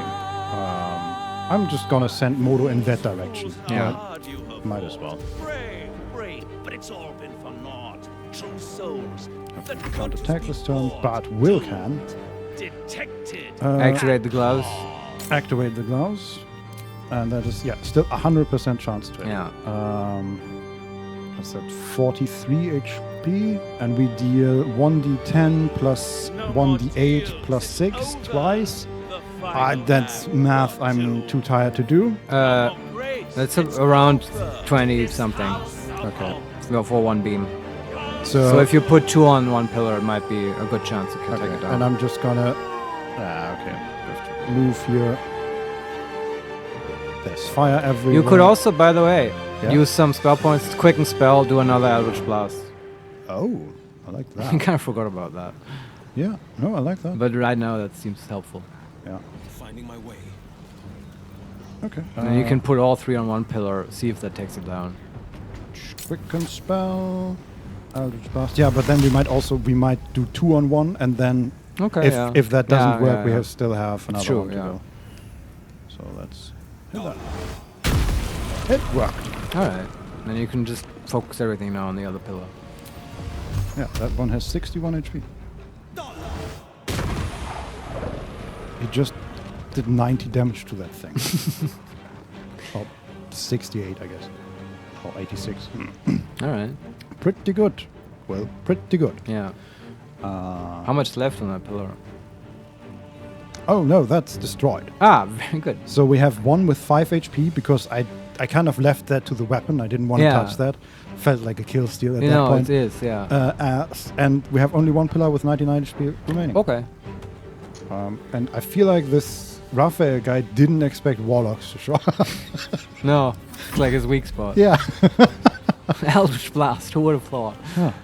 I'm just gonna send Modo in that direction. Yeah. But might as well. Brave, but it's all been for naught. True souls that Can't attack this turn, but Will can. detected. Activate the gloves. Activate the gloves. And that is, still 100% chance to hit. Yeah. That's at 43 HP. And we deal 1d10 plus 1d8 plus 6 twice. That's math I'm too tired to do. That's around 20 something. Okay. Go for one beam. So if you put 2 on one pillar, it might be a good chance you can take it down. And I'm just gonna... okay. Have to move here. There's fire everywhere. You could also, by the way, Yeah. use some spell points to quicken spell, do another Eldritch Blast. Oh, I like that. I kind of forgot about that. Yeah, no, I like that. But right now, that seems helpful. Yeah. Finding my way. Okay. And then you can put all 3 on one pillar, see if that takes it down. Quicken spell. Eldritch Blast. Yeah, but then we might do 2 on 1, and then if that doesn't work, we still have another one to go. So let's hit that. It worked. Alright. Then you can just focus everything now on the other pillar. Yeah, that one has 61 HP. He just did 90 damage to that thing. Or 68, I guess. Or 86. Alright. Pretty good. Well, pretty good. Yeah. How much left on that pillar? Oh, no, that's destroyed. Ah, very good. So we have one with 5 HP because I kind of left that to the weapon. I didn't want to touch that. Felt like a kill steal at that point. It is, yeah. And we have only one pillar with 99 HP remaining. Okay. And I feel like this Raphael guy didn't expect warlocks to show up. No, it's like his weak spot. Yeah. Eldritch Blast, who would have thought?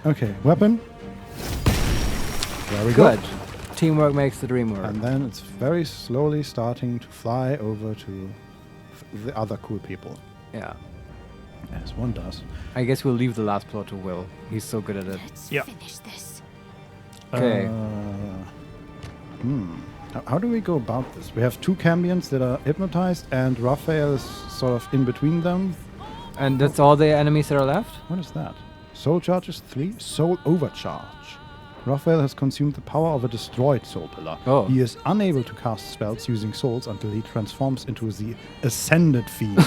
Okay, weapon. There we Good. go. Teamwork makes the dream work. And then it's very slowly starting to fly over to the other cool people. Yeah. As one does. I guess we'll leave the last plot to Will. He's so good at it. Let's finish this. Okay. How do we go about this? We have 2 Cambions that are hypnotized, and Raphael is sort of in between them. And that's all the enemies that are left? What is that? Soul charges 3. Soul overcharge. Raphael has consumed the power of a destroyed soul pillar. Oh. He is unable to cast spells using souls until he transforms into the ascended fiend.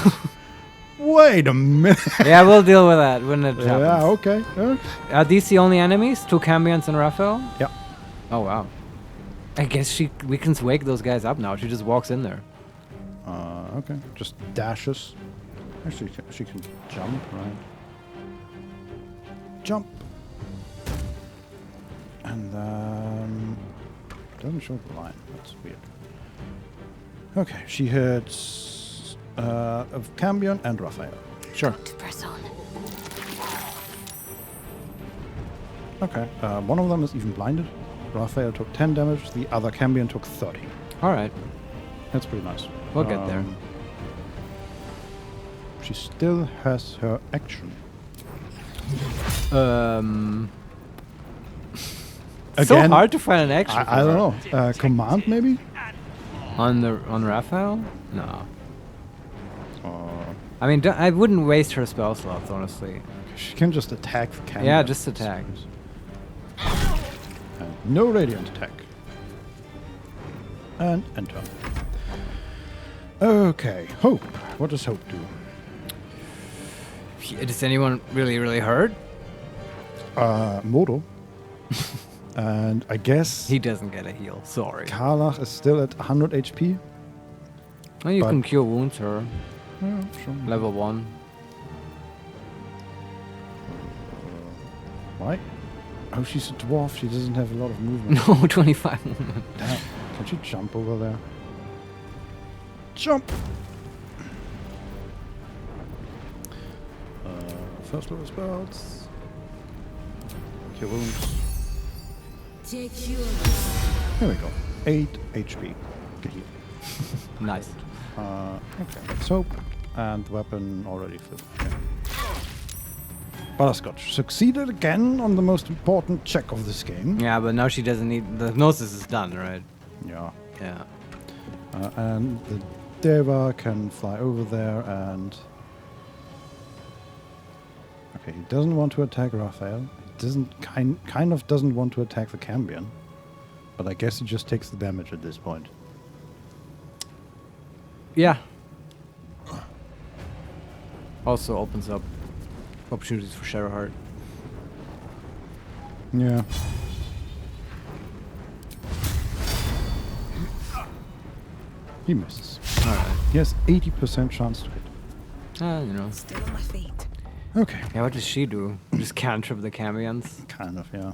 Wait a minute. Yeah, we'll deal with that when it happens. Yeah, okay. Are these the only enemies? 2 Cambions and Raphael? Yeah. Oh, wow. I guess we can wake those guys up now. She just walks in there. Okay. Just dashes. Actually, she can jump, right? Jump. And then... doesn't show the line. That's weird. Okay, she hits of Cambion and Raphael. Sure. To press on. Okay, one of them is even blinded. Raphael took 10 damage, the other Cambion took 30. Alright. That's pretty nice. We'll get there. She still has her action. So hard to find an action. I don't know. Command maybe? On Raphael? No. I mean, I wouldn't waste her spell slots, honestly. She can just attack the Cambion. Yeah, just attack. And no radiant attack. And enter. Okay, Hope. What does Hope do? Does anyone really hurt? Modo. And I guess... He doesn't get a heal, sorry. Karlach is still at 100 HP. Well, you can cure wounds her. Yeah, sure. Level 1. Why? Oh, she's a dwarf. She doesn't have a lot of movement. No, 25 movement. Damn. Can she jump over there? Jump! First level spells. Cure wounds. Take your... Here we go. 8 HP. Nice. Okay, that's Hope. And weapon already filled. Butterscotch succeeded again on the most important check of this game. Yeah, but now she doesn't need... The hypnosis is done, right? Yeah. Yeah. And the Deva can fly over there and... Okay, he doesn't want to attack Raphael. He doesn't kind of doesn't want to attack the Cambion. But I guess he just takes the damage at this point. Yeah. Also opens up opportunities for Shadowheart. Yeah. He misses. Alright. He has 80% chance to hit. You know. Still on my feet. Okay. Yeah, what does she do? Just cantrip the Cambions? Kind of, yeah.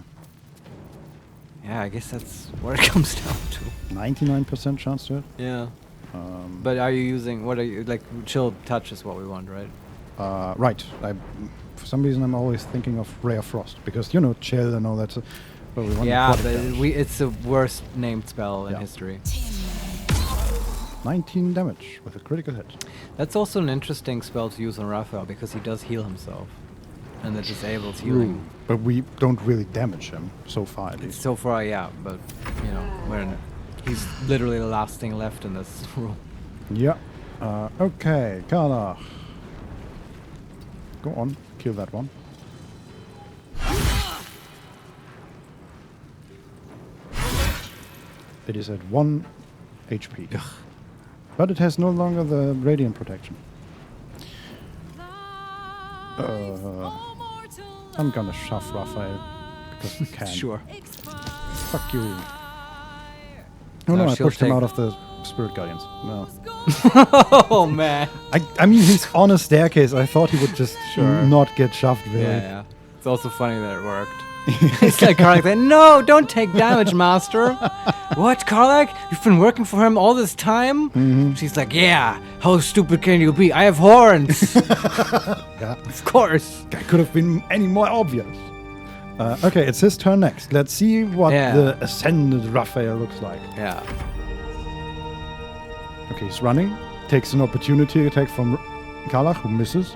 Yeah, I guess that's what it comes down to. 99% chance to hit? Yeah. But are you using... What are you... Like, chill touch is what we want, right? Right. For some reason, I'm always thinking of Ray of Frost. Because, you know, chill and all that. But we want Yeah, but damage. it's the worst named spell in history. 19 damage with a critical hit. That's also an interesting spell to use on Raphael because he does heal himself. And that disables healing. But we don't really damage him so far, at least. So far, yeah, but, you know, he's literally the last thing left in this room. Yeah. Okay, Carla. Go on, kill that one. It is at 1 HP. But it has no longer the radiant protection. I'm gonna shove Raphael because we can. Sure. Fuck you. Oh no, I pushed him out of the Spirit Guardians. No. Oh man. I mean, he's on a staircase. I thought he would just not get shoved, really. Yeah. It's also funny that it worked. It's like Karlak said, no, don't take damage, master. What, Karlak? You've been working for him all this time? She's like, yeah, how stupid can you be? I have horns. Yeah. Of course. That could have been any more obvious. Okay, it's his turn next. Let's see what the Ascended Raphael looks like. Yeah. Okay, he's running. Takes an opportunity attack from Karlach, who misses.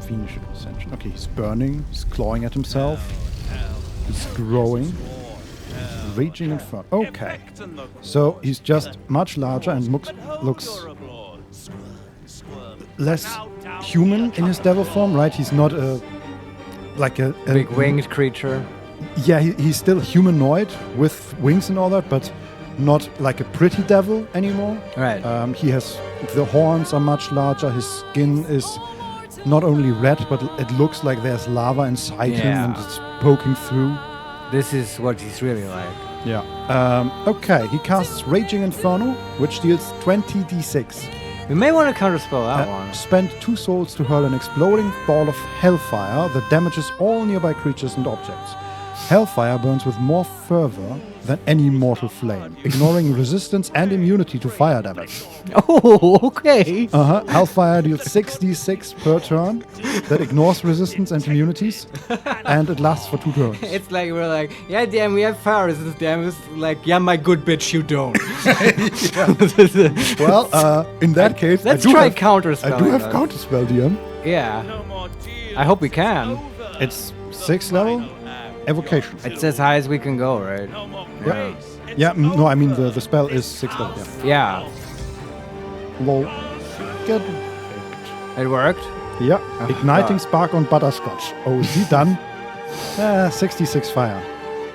Fiendish Ascension. Okay, he's burning. He's clawing at himself. He's growing. Raging Inferno. Okay. So he's just much larger and looks less human in his devil form, right? He's not a big winged creature. Yeah, he's still humanoid with wings and all that, but not like a pretty devil anymore. Right. He has the horns are much larger. His skin is not only red, but it looks like there's lava inside him and it's poking through. This is what he's really like. Yeah. Okay, he casts Raging Inferno, which deals 20d6. We may want to counterspell that one. Spend 2 souls to hurl an exploding ball of hellfire that damages all nearby creatures and objects. Hellfire burns with more fervor than any mortal flame, ignoring resistance and immunity to fire damage. Oh, okay. Hellfire deals 6d6 per turn that ignores resistance and immunities, and it lasts for 2 turns. It's like we're like, yeah, damn, we have fire resistance. Damn, it's like, yeah, my good bitch, you don't. Well, in that case, let's try counterspell. I do have counterspell, DM. Yeah. I hope we can. It's 6th level. Evocation. It's as high as we can go, right? Yeah. Yeah, no, I mean the spell is 6th level. Yeah. Lol. Get it worked? Yeah. Igniting spark on butterscotch. Oh, is he done? 66 fire.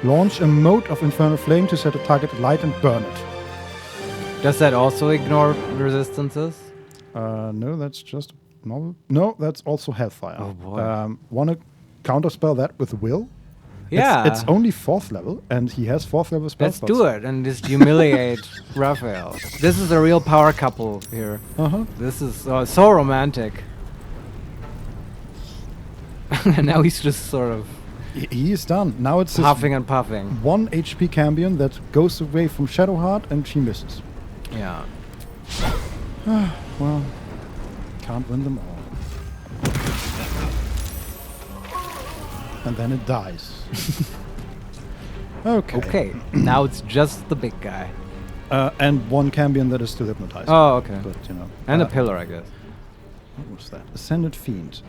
Launch a mode of infernal flame to set a target alight and burn it. Does that also ignore resistances? No, that's just normal. No, that's also hellfire. Oh boy. Want to counterspell that with will? Yeah. It's only 4th level, and he has 4th level spell Let's slots. do it and just humiliate Raphael. This is a real power couple here. This is so romantic. And now he's just sort of... He is done. Now it's huffing and puffing. 1 HP Cambion that goes away from Shadowheart, and she misses. Yeah. Well, can't win them all. And then it dies. Okay. Okay, now it's just the big guy. And one Cambion that is still hypnotized. Oh, okay. But, you know. And a pillar, I guess. What was that? Ascended Fiend.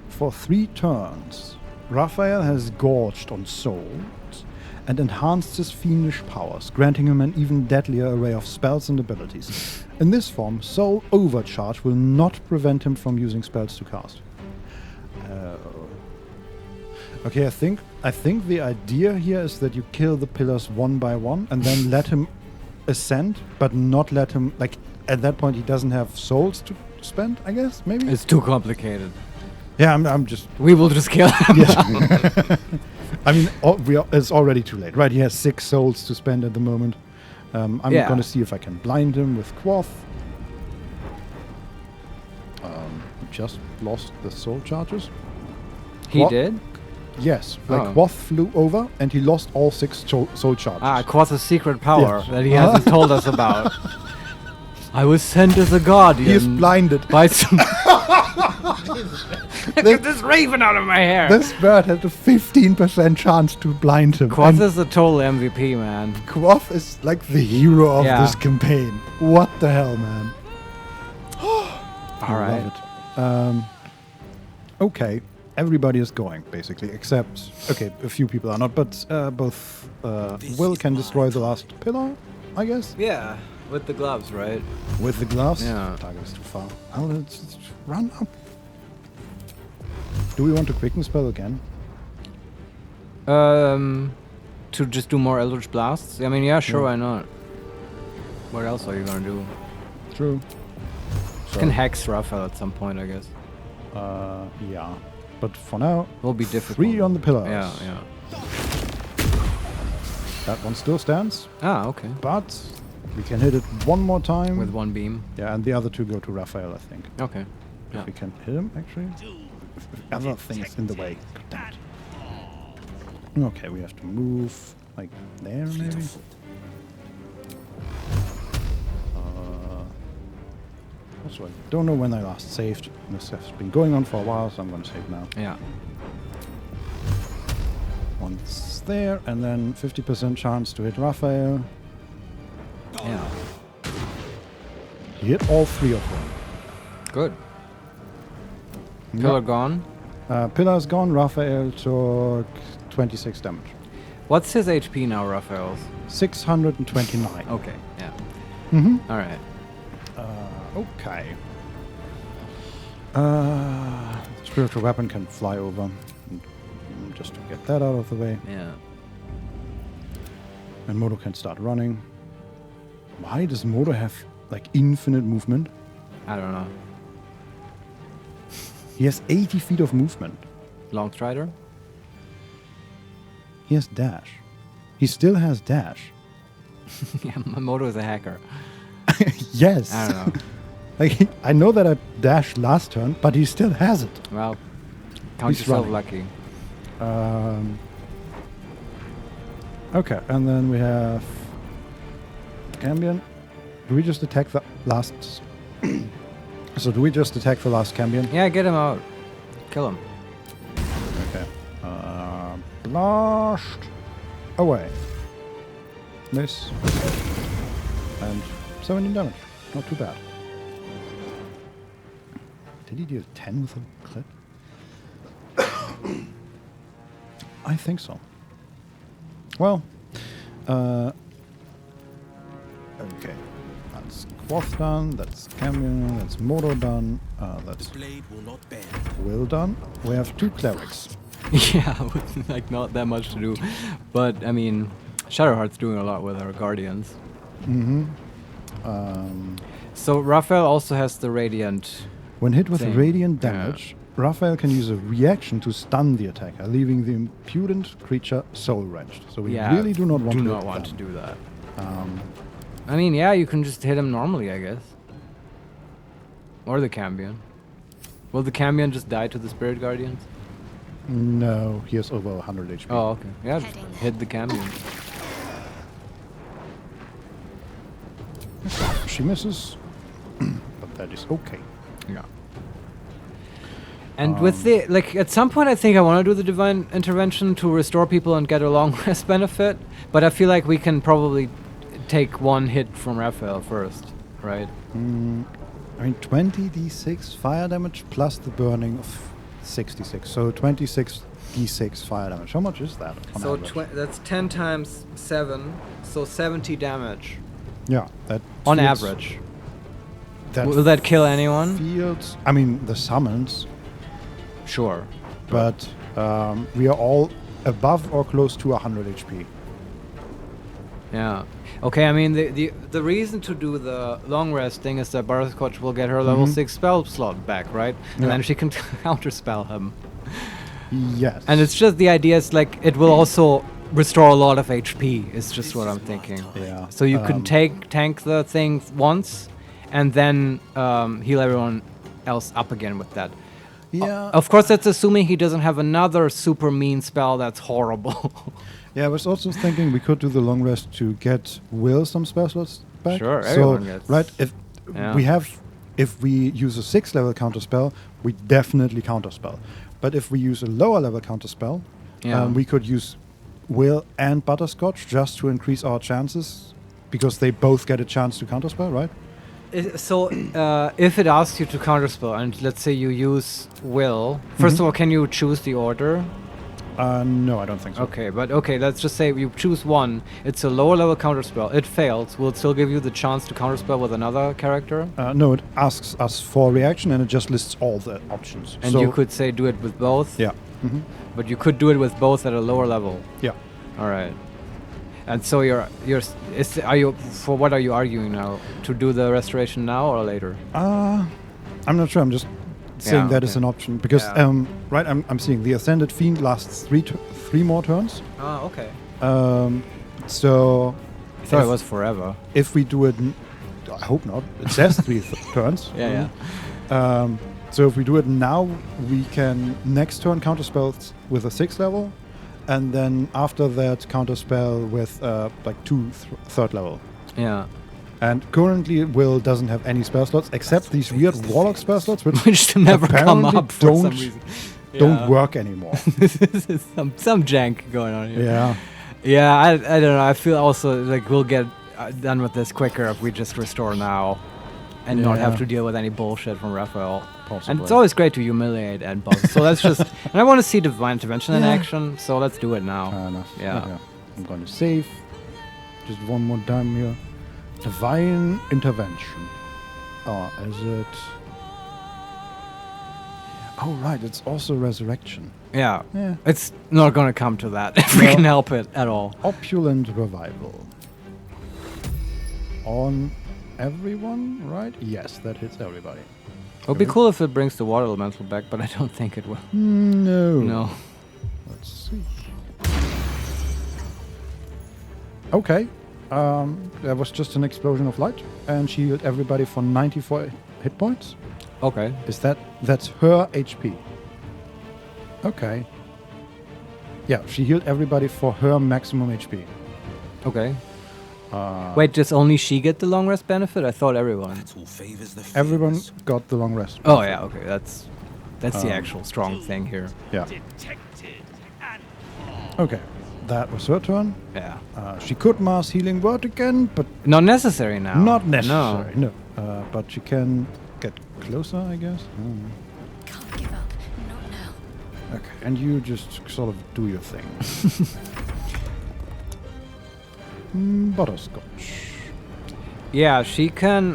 For 3 turns, Raphael has gorged on souls and enhanced his fiendish powers, granting him an even deadlier array of spells and abilities. In this form, Soul Overcharge will not prevent him from using spells to cast. Okay, I think the idea here is that you kill the pillars one by one and then let him ascend, but not let him, like, at that point he doesn't have souls to spend, I guess, maybe? It's too complicated. Yeah, I'm just... We will just kill him. Yes. I mean, it's already too late, right? He has 6 souls to spend at the moment. I'm going to see if I can blind him with Quoth. Just lost the soul charges. He did? Yes. Like, Quoth flew over, and he lost all 6 soul charges. Ah, Quoth's secret power that he hasn't told us about. I was sent as a guardian. He is blinded. By some... Get this raven out of my hair! This bird had a 15% chance to blind him. Quoth is a total MVP, man. Quoth is like the hero of this campaign. What the hell, man? Alright. Okay. Everybody is going, basically, except... Okay, a few people are not, but both Will can destroy the last pillar, I guess? Yeah, with the gloves, right? With the gloves? Yeah. Target is too far. Oh, let's run up. Do we want to quicken spell again? To just do more Eldritch Blasts? I mean, yeah, sure, why not? What else are you gonna do? True. You can hex Raphael at some point, I guess. Yeah. But for now, will be difficult. 3 on the pillars. Yeah. That one still stands. Ah, okay. But we can hit it one more time. With 1 beam. Yeah, and the other 2 go to Raphael, I think. Okay. If we can hit him, actually. Other things in the way. Damn it. Okay, we have to move like there, maybe. Also, I don't know when I last saved. This has been going on for a while, so I'm going to save now. Yeah. Once there, and then 50% chance to hit Raphael. Yeah. He hit all 3 of them. Good. Pillar gone? Pillar's gone. Raphael took 26 damage. What's his HP now, Raphael's? 629. Okay, yeah. Mm-hmm. Alright. Okay. Spiritual weapon can fly over. Just to get that out of the way. Yeah. And Modo can start running. Why does Modo have, like, infinite movement? I don't know. He has 80 feet of movement. Long Strider? He has dash. He still has dash. Yeah, Modo is a hacker. Yes. I don't know. Like, I know that I dashed last turn, but he still has it. Well, count yourself lucky. Okay, and then we have Cambion. Do we just attack the last... So do we just attack the last Cambion? Yeah, get him out. Kill him. Okay. Blast. Away. Miss. And 17 damage. Not too bad. Did he deal 10 with a crit? I think so. Well, okay. That's Quoth done, that's Cambion, that's Modo done, that's blade will not bend. Will done. We have 2 clerics. Yeah, with like not that much to do. But, I mean, Shadowheart's doing a lot with our guardians. Mm-hmm. So Raphael also has the Radiant. When hit with thing. radiant damage, Raphael can use a reaction to stun the attacker, leaving the impudent creature soul wrenched. So we really do not want to do that. I mean, yeah, you can just hit him normally, I guess. Or the Cambion. Will the Cambion just die to the Spirit Guardians? No, he has over 100 HP. Oh, okay. Yeah, just hit the Cambion. She misses, but that is okay. Yeah. And with the, like, at some point I think I want to do the Divine Intervention to restore people and get a long rest benefit, but I feel like we can probably take one hit from Raphael first, right? I mean, 20d6 fire damage plus the burning of 66. So 26d6 fire damage. How much is that? On So average? that's 10 times 7, so 70 damage. Yeah, that On feels- average. That Will that kill anyone? Feels. I mean, the summons. Sure. But we are all above or close to 100 HP. Yeah. Okay, I mean, the reason to do the long rest thing is that Butterscotch will get her level 6 spell slot back, right? And Yeah. then she can counterspell him. Yes. And it's just the idea is like it will also restore a lot of HP, is just what I'm thinking. Yeah. So you can tank the thing once and then heal everyone else up again with that. Yeah. Of course, that's assuming he doesn't have another super mean spell that's horrible. Yeah, I was also thinking we could do the long rest to get Will some spell slots back. Sure, so, everyone gets- right, if Yeah. if we use a 6th level counterspell, we definitely counterspell. But if we use a lower level counterspell, Yeah. we could use Will and Butterscotch just to increase our chances, because they both get a chance to counterspell, right? So, if it asks you to counterspell, and let's say you use Will, first of all, can you choose the order? No, I don't think so. Okay, but okay, let's just say you choose one. It's a lower level counterspell. It fails. Will it still give you the chance to counterspell with another character? No, it asks us for reaction and it just lists all the options. And so you could say do it with both? Yeah. Mhm. But you could do it with both at a lower level? Yeah. All right. And so for what are you arguing now? To do the restoration now or later? I'm not sure. I'm just saying that is an option because right. I'm seeing the Ascended Fiend lasts three more turns. Ah, okay. So I thought it was forever. If we do it, I hope not. It says 3 turns. Yeah, So if we do it now, we can next turn counterspell with a 6th level, and then after that counterspell with like 2 3rd level. Yeah. And currently, Will doesn't have any spell slots except these weird Warlock spell slots, which never come apparently up for some reason. Don't work anymore. This is some jank going on here. Yeah. Yeah, I don't know. I feel also like we'll get done with this quicker if we just restore now and not have to deal with any bullshit from Raphael. Possibly. And it's always great to humiliate and boss. So let's just... And I want to see Divine Intervention in Yeah. action, so let's do it now. Fair enough. Yeah. Okay. I'm going to save. Just one more time here. Divine Intervention. Oh, is it... Oh, right. It's also Resurrection. Yeah. Yeah. It's not going to come to that if we can help it at all. Opulent Revival. On everyone, right? Yes, that hits everybody. It would be cool if it brings the water elemental back, but I don't think it will. No. No. Let's see. Okay. There was just an explosion of light, and she healed everybody for 94 hit points. Okay. That's her HP? Okay. Yeah, she healed everybody for her maximum HP. Okay. Wait, does only she get the long rest benefit? I thought everyone. Everyone got the long rest. Oh yeah, okay. That's the actual strong thing here. Yeah. Okay. That was her turn. Yeah. She could mass healing word again, but not necessary now. Not necessary. No. But she can get closer, I guess. Can't give up. Not now. Okay. And you just sort of do your thing. Butterscotch. Yeah, she can.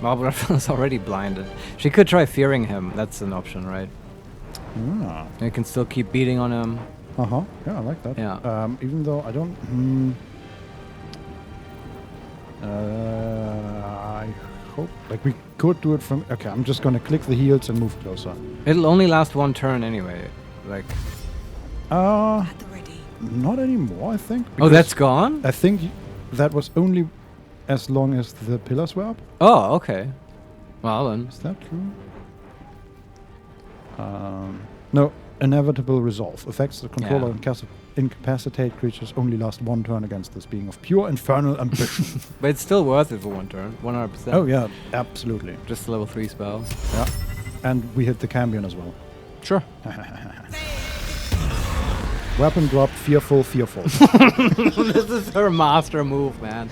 Well, Raphael's already blinded. She could try fearing him. That's an option, right? Ah. You can still keep beating on him. Yeah, I like that. Yeah. Even though I don't. I hope we could do it from. Okay, I'm just gonna click the heals and move closer. It'll only last one turn anyway. Like. Not anymore, I think. Oh, that's gone? I think that was only as long as the pillars were up. Oh, okay. Well then. Is that true? No. Inevitable resolve. Affects the controller and incapacitate creatures only last one turn against this being of pure infernal ambition. But it's still worth it for one turn. 100%. Oh, yeah. Absolutely. Just level 3 spells. Yeah. And we hit the Cambion as well. Sure. Weapon drop, fearful. This is her master move, man.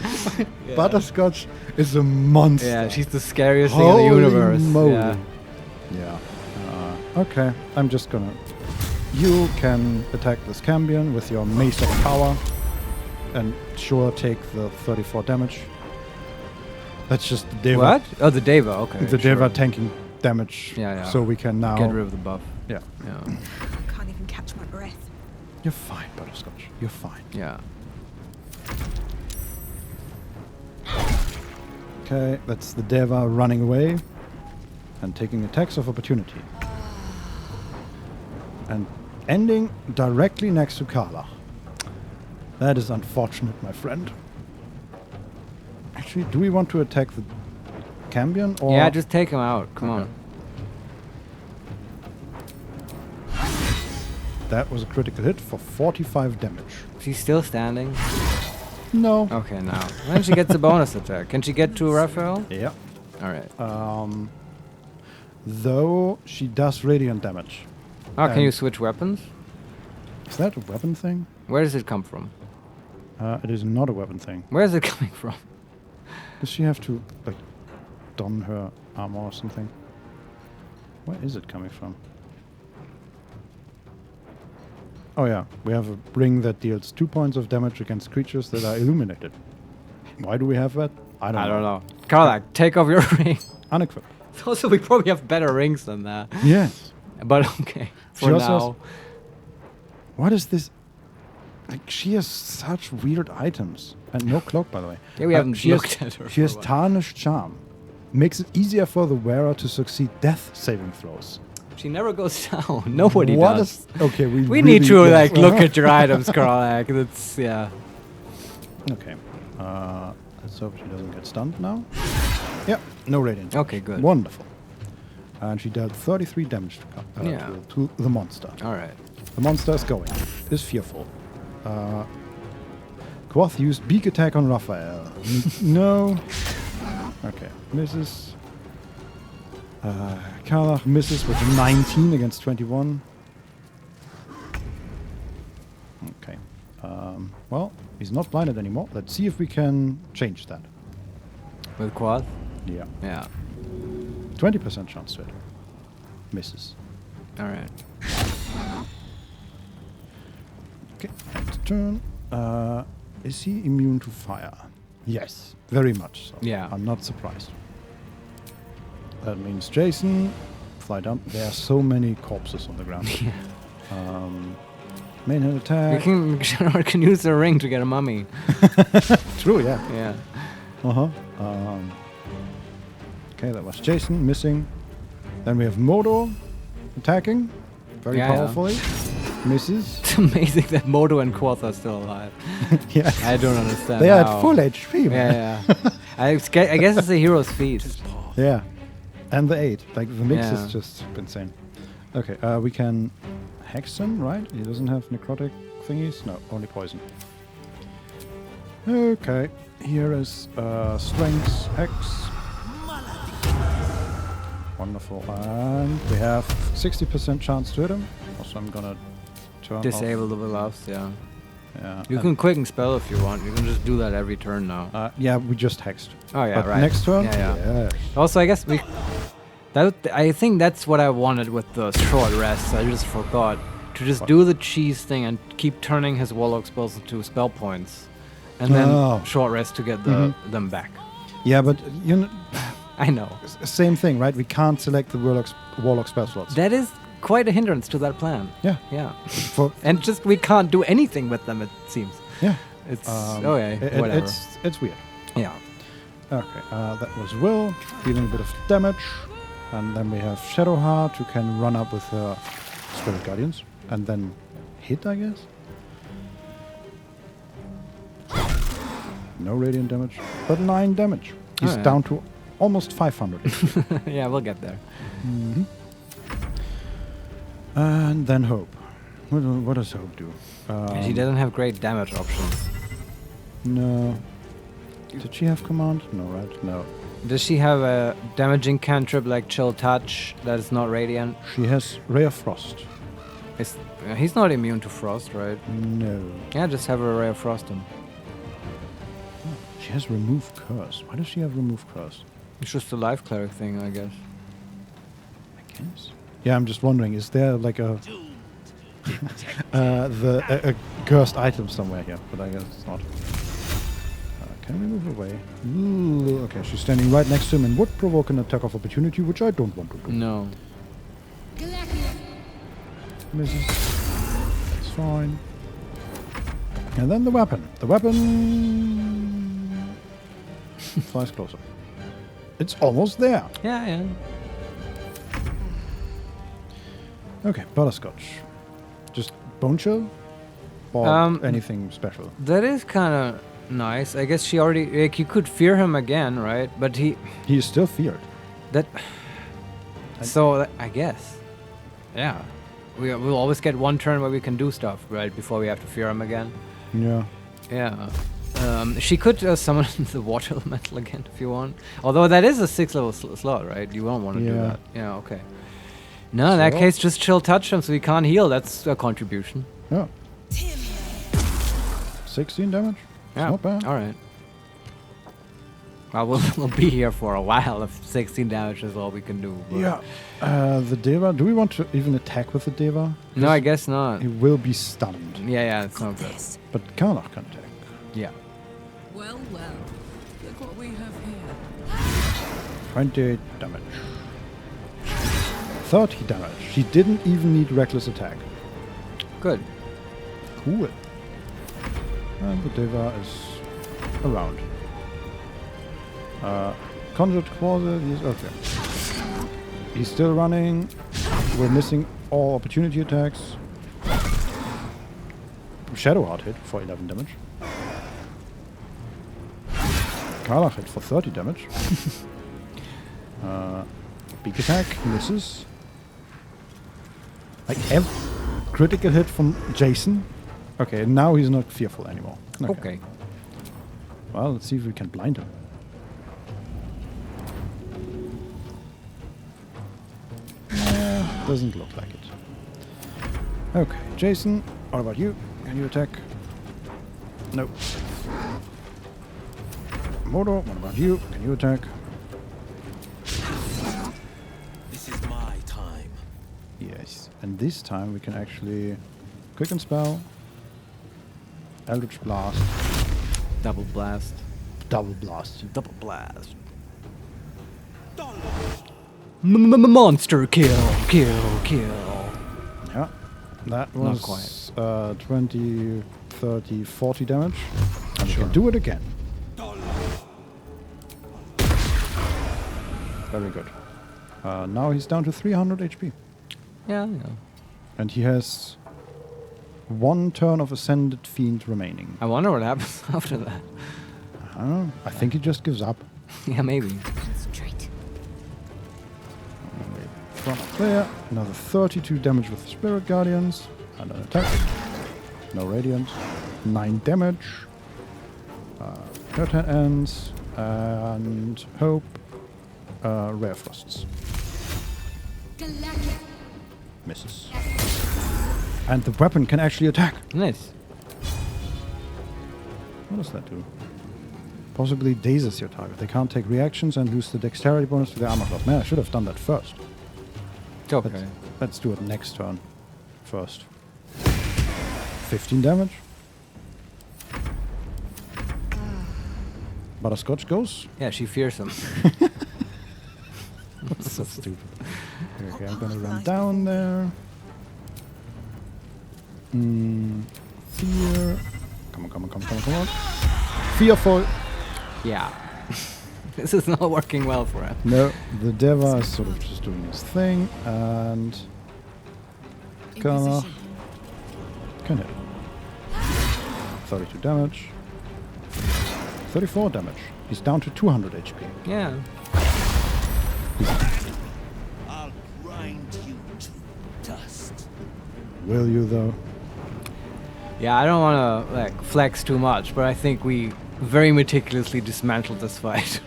Yeah. Butterscotch is a monster. Yeah, she's the scariest thing in the universe. Moly. Yeah. Okay, I'm just gonna... You can attack this Cambion with your Mace of Power. And sure, take the 34 damage. That's just the Deva. What? Oh, the Deva, okay. The Deva tanking damage. Yeah. So we can now... get rid of the buff. Yeah. I can't even catch my breath. You're fine, Butterscotch. You're fine. Yeah. Okay, that's the Deva running away and taking attacks of opportunity. And ending directly next to Karla. That is unfortunate, my friend. Actually, do we want to attack the Cambion or... Yeah, just take him out. Come on. That was a critical hit for 45 damage. She's still standing? No. Okay, now. Then she gets a bonus attack. Can she get to Raphael? Yeah. Alright. Though she does radiant damage. Oh, can you switch weapons? Is that a weapon thing? Where does it come from? It is not a weapon thing. Where is it coming from? Does she have to, like, don her armor or something? Where is it coming from? Oh yeah, we have a ring that deals 2 points of damage against creatures that are illuminated. Why do we have that? I don't know. Karlak, take off your ring. Unequipped. Also, we probably have better rings than that. Yes. But okay, She for also now. has- What is this? Like, she has such weird items. And no cloak, by the way. Yeah, we haven't she has- looked at her She for a has while. Tarnished Charm. Makes it easier for the wearer to succeed death saving throws. She never goes down. Nobody What does. is- okay, we we need to really- like yes. look at your items, Karlak. That's yeah. Okay. Let's hope she doesn't get stunned now. Yep, no radiant. Okay, good. Wonderful. And she dealt 33 damage Yeah. to the monster. All right. The monster is going. Is fearful. Quoth used beak attack on Raphael. No. Okay. Misses. Karlach misses with a 19 against 21. Okay. Well, he's not blinded anymore. Let's see if we can change that. With quad? Yeah. Yeah. 20% chance to hit. Misses. All right. Okay. Next turn. Is he immune to fire? Yes. Very much so. Yeah. I'm not surprised. That means Jason, fly down. There are so many corpses on the ground. Main hit attack. You can use the ring to get a mummy. True, yeah. Yeah. Okay, that was Jason missing. Then we have Modo attacking very Yeah, yeah. powerfully. Misses. It's amazing that Modo and Quoth are still alive. Yeah. I don't understand. They are how. at full HP, man. Yeah. I guess it's a hero's feat. Yeah. And the 8. Like, the mix Yeah. is just insane. Okay, we can hex him, right? He doesn't have necrotic thingies? No, only poison. Okay. Here is Strength Hex. Wonderful. And we have 60% chance to hit him. Also, I'm gonna turn Disable off. the buffs, yeah. Yeah. You can quicken spell if you want. You can just do that every turn now. Yeah, we just hexed. Oh yeah, But right. next turn? Yeah. Yes. Also, I guess I think that's what I wanted with the short rest. I just forgot to just do the cheese thing and keep turning his warlock spells into spell points, and then short rest to get them back. Yeah, but you know, I know. Same thing, right? We can't select the warlock spell slots. That is quite a hindrance to that plan. Yeah. Yeah. For and just we can't do anything with them. It seems. Yeah. It's whatever. It's weird. Yeah. Okay. That was Will dealing a bit of damage, and then we have Shadowheart who can run up with her Spirit Guardians and then hit, I guess. No radiant damage, but 9 damage. He's Oh, yeah. down to almost 500. Yeah, we'll get there. Mm-hmm. And then Hope. What does Hope do? She doesn't have great damage options. No. Did she have command? No, right? No. Does she have a damaging cantrip like Chill Touch that is not radiant? She has Ray of Frost. He's not immune to frost, right? No. Yeah, just have a ray of frost him. She has remove curse. Why does she have remove curse? It's just a life cleric thing, I guess. I guess. Yeah, I'm just wondering, is there like a a cursed item somewhere here? But I guess it's not. Can we move away? Ooh, okay, she's standing right next to him and would provoke an attack of opportunity, which I don't want to do. No. Misses. That's fine. And then the weapon. The weapon flies closer. It's almost there. Yeah, yeah. Okay, butterscotch. Just bone chill? Or anything special? That is kind of nice. I guess she already... Like, you could fear him again, right? But he is still feared. That... So, I guess. Yeah. We'll always get one turn where we can do stuff, right? Before we have to fear him again. Yeah. Yeah. She could summon the water elemental again if you want. Although that is a 6 level slot, right? You won't want to do that. Yeah, okay. No, in that case, just chill touch him so he can't heal. That's a contribution. Yeah. 16 damage? Yeah. Not bad. Alright. Well, we'll be here for a while if 16 damage is all we can do. Yeah. The Deva, do we want to even attack with the Deva? No, I guess not. He will be stunned. Yeah, it's not good. But Karlach can attack. Yeah. Well, well. Look what we have here. 28 damage. 30 damage. She didn't even need reckless attack. Good. Cool. And the Deva is around. Conjured Closet, okay. He's still running. We're missing all opportunity attacks. Shadow Heart hit for 11 damage. Karlach hit for 30 damage. Beak attack misses. Like critical hit from Jason. Okay, now he's not fearful anymore. Okay. Well, let's see if we can blind him. Doesn't look like it. Okay, Jason, what about you? Can you attack? Nope. Modo, what about you? Can you attack? This is my time. Yes. And this time we can actually quicken spell, Eldritch Blast, Double blast. Double blast. Double blast. Monster kill. Yeah. That was 20, 30, 40 damage. And we can do it again. Very good. Now he's down to 300 HP. Yeah. And he has 1 turn of Ascended Fiend remaining. I wonder what happens after that. I don't know. I think he just gives up. Yeah, maybe. Concentrate. From up there. Another 32 damage with the Spirit Guardians. And an attack. No Radiant. 9 damage. Her turn ends. And Hope. Rare Frosts. Misses. And the weapon can actually attack. Nice. What does that do? Possibly dazes your target. They can't take reactions and lose the dexterity bonus to their armor class. Man, I should have done that first. Okay. Let's do it next turn. First. 15 damage. Butterscotch goes. Yeah, she fears him. That's so stupid. Okay, I'm gonna run down there. Fear. Come on. Fearful. Yeah. This is not working well for him. No, the Deva is sort of just doing his thing, and Karlach can hit. 32 damage. 34 damage. He's down to 200 HP. Yeah. I'll grind you to dust. Will you, though? Yeah, I don't want to like flex too much, but I think we very meticulously dismantled this fight.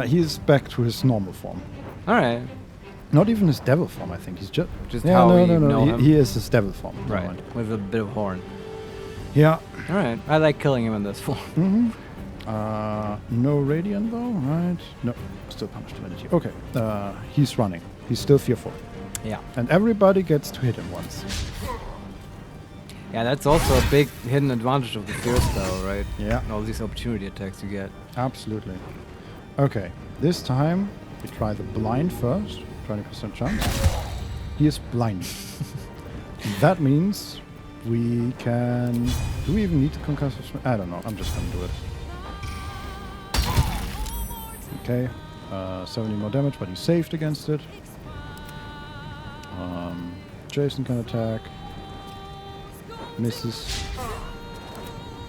He's back to his normal form. All right. Not even his devil form, I think. He's just how no, we no, no. know He, him. he is his devil form. Never Right, mind. with a bit of horn. Yeah. All right, I like killing him in this form. No radiant though, right? No, still punch divinity. Okay, he's running. He's still fearful. Yeah. And everybody gets to hit him once. Yeah, that's also a big hidden advantage of the fear spell, right? Yeah. All these opportunity attacks you get. Absolutely. Okay, this time we try the blind first. 20% chance. He is blind. That means we can... Do we even need to concussive? I don't know. I'm just gonna do it. Okay. 70 more damage, but he's saved against it. Jason can attack. Misses.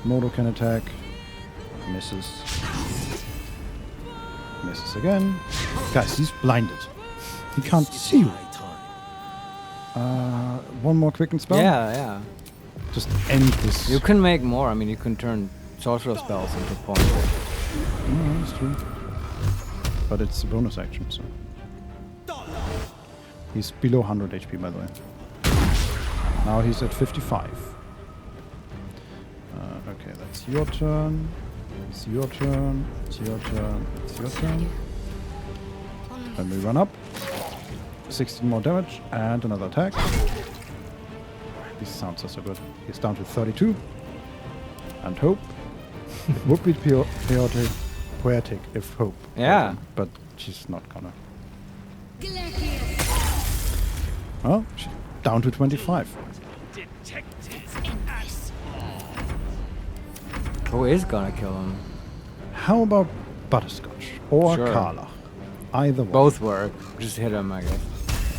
Modo can attack. Misses. Misses again. Guys, he's blinded. He can't see you. One more quicken spell? Yeah. Just end this. You can make more. I mean, you can turn sorcerer spells into points. No, that's true. But it's a bonus action, so. He's below 100 HP, by the way. Now he's at 55. Okay, that's your turn. It's your turn. It's your turn. It's your turn. Then we run up. 16 more damage and another attack. These sounds are so good. He's down to 32. And hope. It would be poetic if hope. Yeah. But she's not gonna. Well, she's down to 25. Who is gonna kill him? How about Butterscotch or Sure. Carla? Either one. Both work. Just hit him, I guess.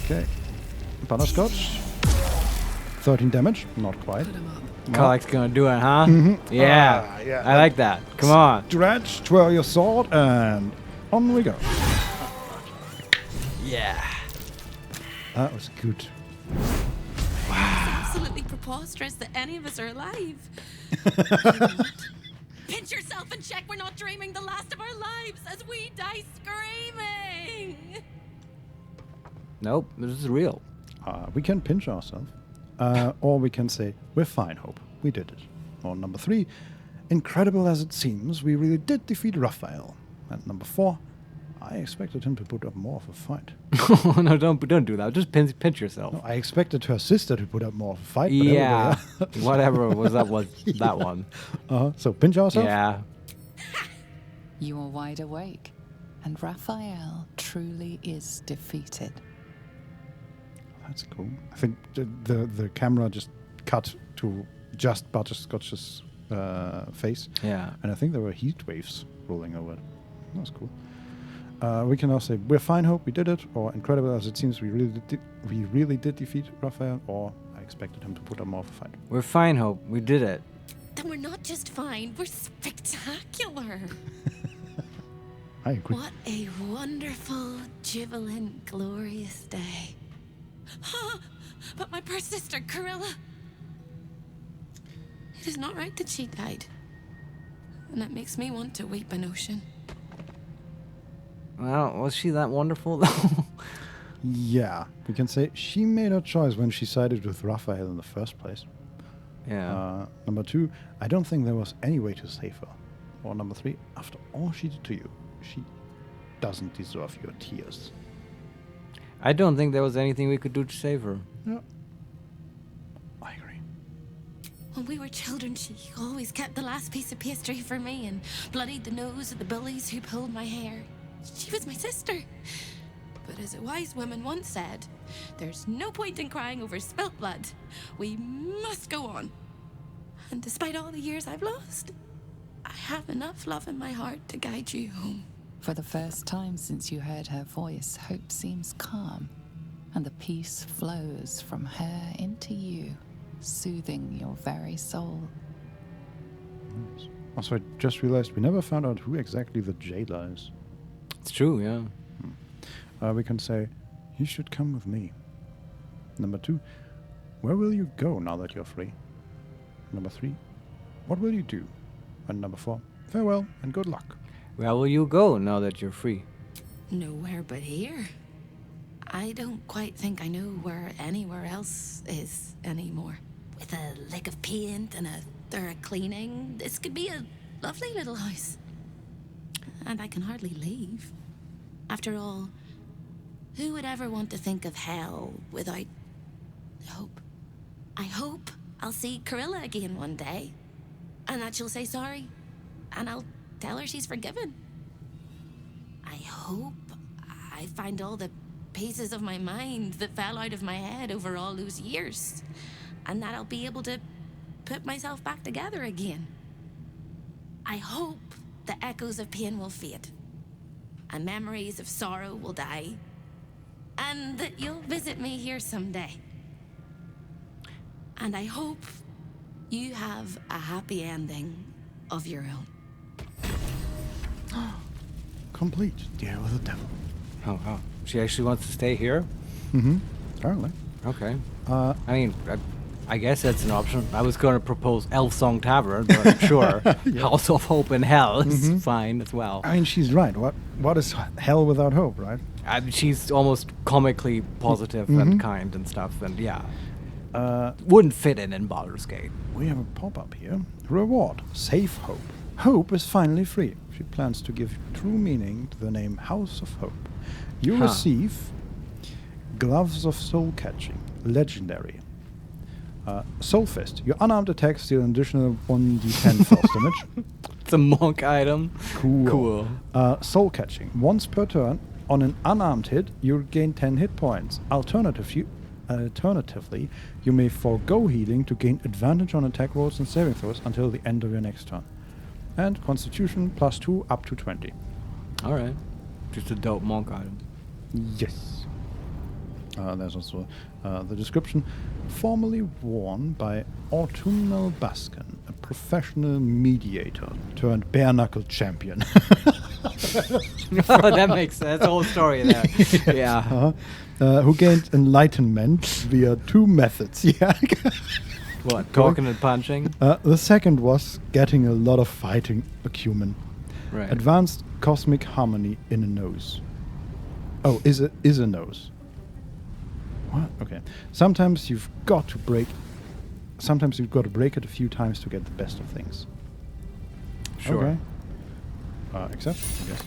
Okay. Butterscotch. 13 damage. Not quite. Carla's gonna do it, huh? Yeah. Yeah. I like that. Come on. Stretch, twirl your sword, and on we go. Yeah. That was good. It's absolutely preposterous that any of us are alive. Pinch yourself and check we're not dreaming the last of our lives as we die screaming. Nope, this is real. We can pinch ourselves. Or we can say, we're fine, Hope. We did it. Or number 3, incredible as it seems, we really did defeat Raphael. And number 4, I expected him to put up more of a fight. No, don't do that. Just pinch yourself. No, I expected her sister to put up more of a fight. But Yeah. everybody else- Whatever was that that one. So pinch ourselves? Yeah. You are wide awake, and Raphael truly is defeated. That's cool. I think the camera just cut to just Butterscotch's face. Yeah. And I think there were heat waves rolling over it. That was cool. We can now say, we're fine, Hope, we did it. Or incredible as it seems, we really did defeat Raphael. Or I expected him to put up more of a fight. We're fine, Hope. We did it. Then we're not just fine, we're spectacular. I agree. What a wonderful, jubilant, glorious day. But my poor sister, Corilla. It is not right that she died. And that makes me want to weep an ocean. Well, was she that wonderful, though? Yeah. We can say she made her choice when she sided with Raphael in the first place. Yeah. Number 2, I don't think there was any way to save her. Or number 3, after all she did to you, she doesn't deserve your tears. I don't think there was anything we could do to save her. Yeah. I agree. When we were children, she always kept the last piece of pastry for me and bloodied the nose of the bullies who pulled my hair. She was my sister. But as a wise woman once said, there's no point in crying over spilt blood. We must go on. And despite all the years I've lost, I have enough love in my heart to guide you home. For the first time since you heard her voice, Hope seems calm, and the peace flows from her into you, soothing your very soul. Nice. Also, I just realized we never found out who exactly the jailer is. It's true, yeah. We can say, you should come with me. Number 2, where will you go now that you're free? Number 3, what will you do? And number 4, farewell and good luck. Where will you go now that you're free? Nowhere but here. I don't quite think I know where anywhere else is anymore. With a lick of paint and a thorough cleaning, this could be a lovely little house. And I can hardly leave. After all, who would ever want to think of hell without hope? I hope I'll see Corilla again one day, and that she'll say sorry, and I'll tell her she's forgiven. I hope I find all the pieces of my mind that fell out of my head over all those years, and that I'll be able to put myself back together again. I hope the echoes of pain will fade, and memories of sorrow will die, and that you'll visit me here someday. And I hope you have a happy ending of your own. Complete. Deal with the devil. Oh, wow. She actually wants to stay here? Mm-hmm. Apparently. Okay. I mean, I guess that's an option. I was going to propose Elf Song Tavern, but sure. Yeah. House of Hope in Hell is fine as well. I mean, she's right. What is hell without hope, right? I mean, she's almost comically positive and kind and stuff, and yeah. Wouldn't fit in Baldur's Gate. We have a pop-up here. Reward. Save hope. Hope is finally free. She plans to give true meaning to the name House of Hope. You receive Gloves of Soul Catching. Legendary. Soul Fist. Your unarmed attacks deal an additional 1d10 force damage. It's a monk item. Cool. Soul Catching. Once per turn, on an unarmed hit, you gain 10 hit points. Alternatively, you may forego healing to gain advantage on attack rolls and saving throws until the end of your next turn. And Constitution +2 up to 20. Alright. Just a dope monk item. Yes. There's also the description. Formerly worn by Autumnal Baskin, a professional mediator turned bare-knuckle champion. Oh, that makes sense. The whole story there. Yeah. Who gained enlightenment via 2 methods. Yeah. What, talking and punching? The second was getting a lot of fighting acumen. Right. Advanced cosmic harmony in a nose. Oh, is a nose. What? Okay. Sometimes you've got to break it a few times to get the best of things. Sure. Okay. Except, I guess,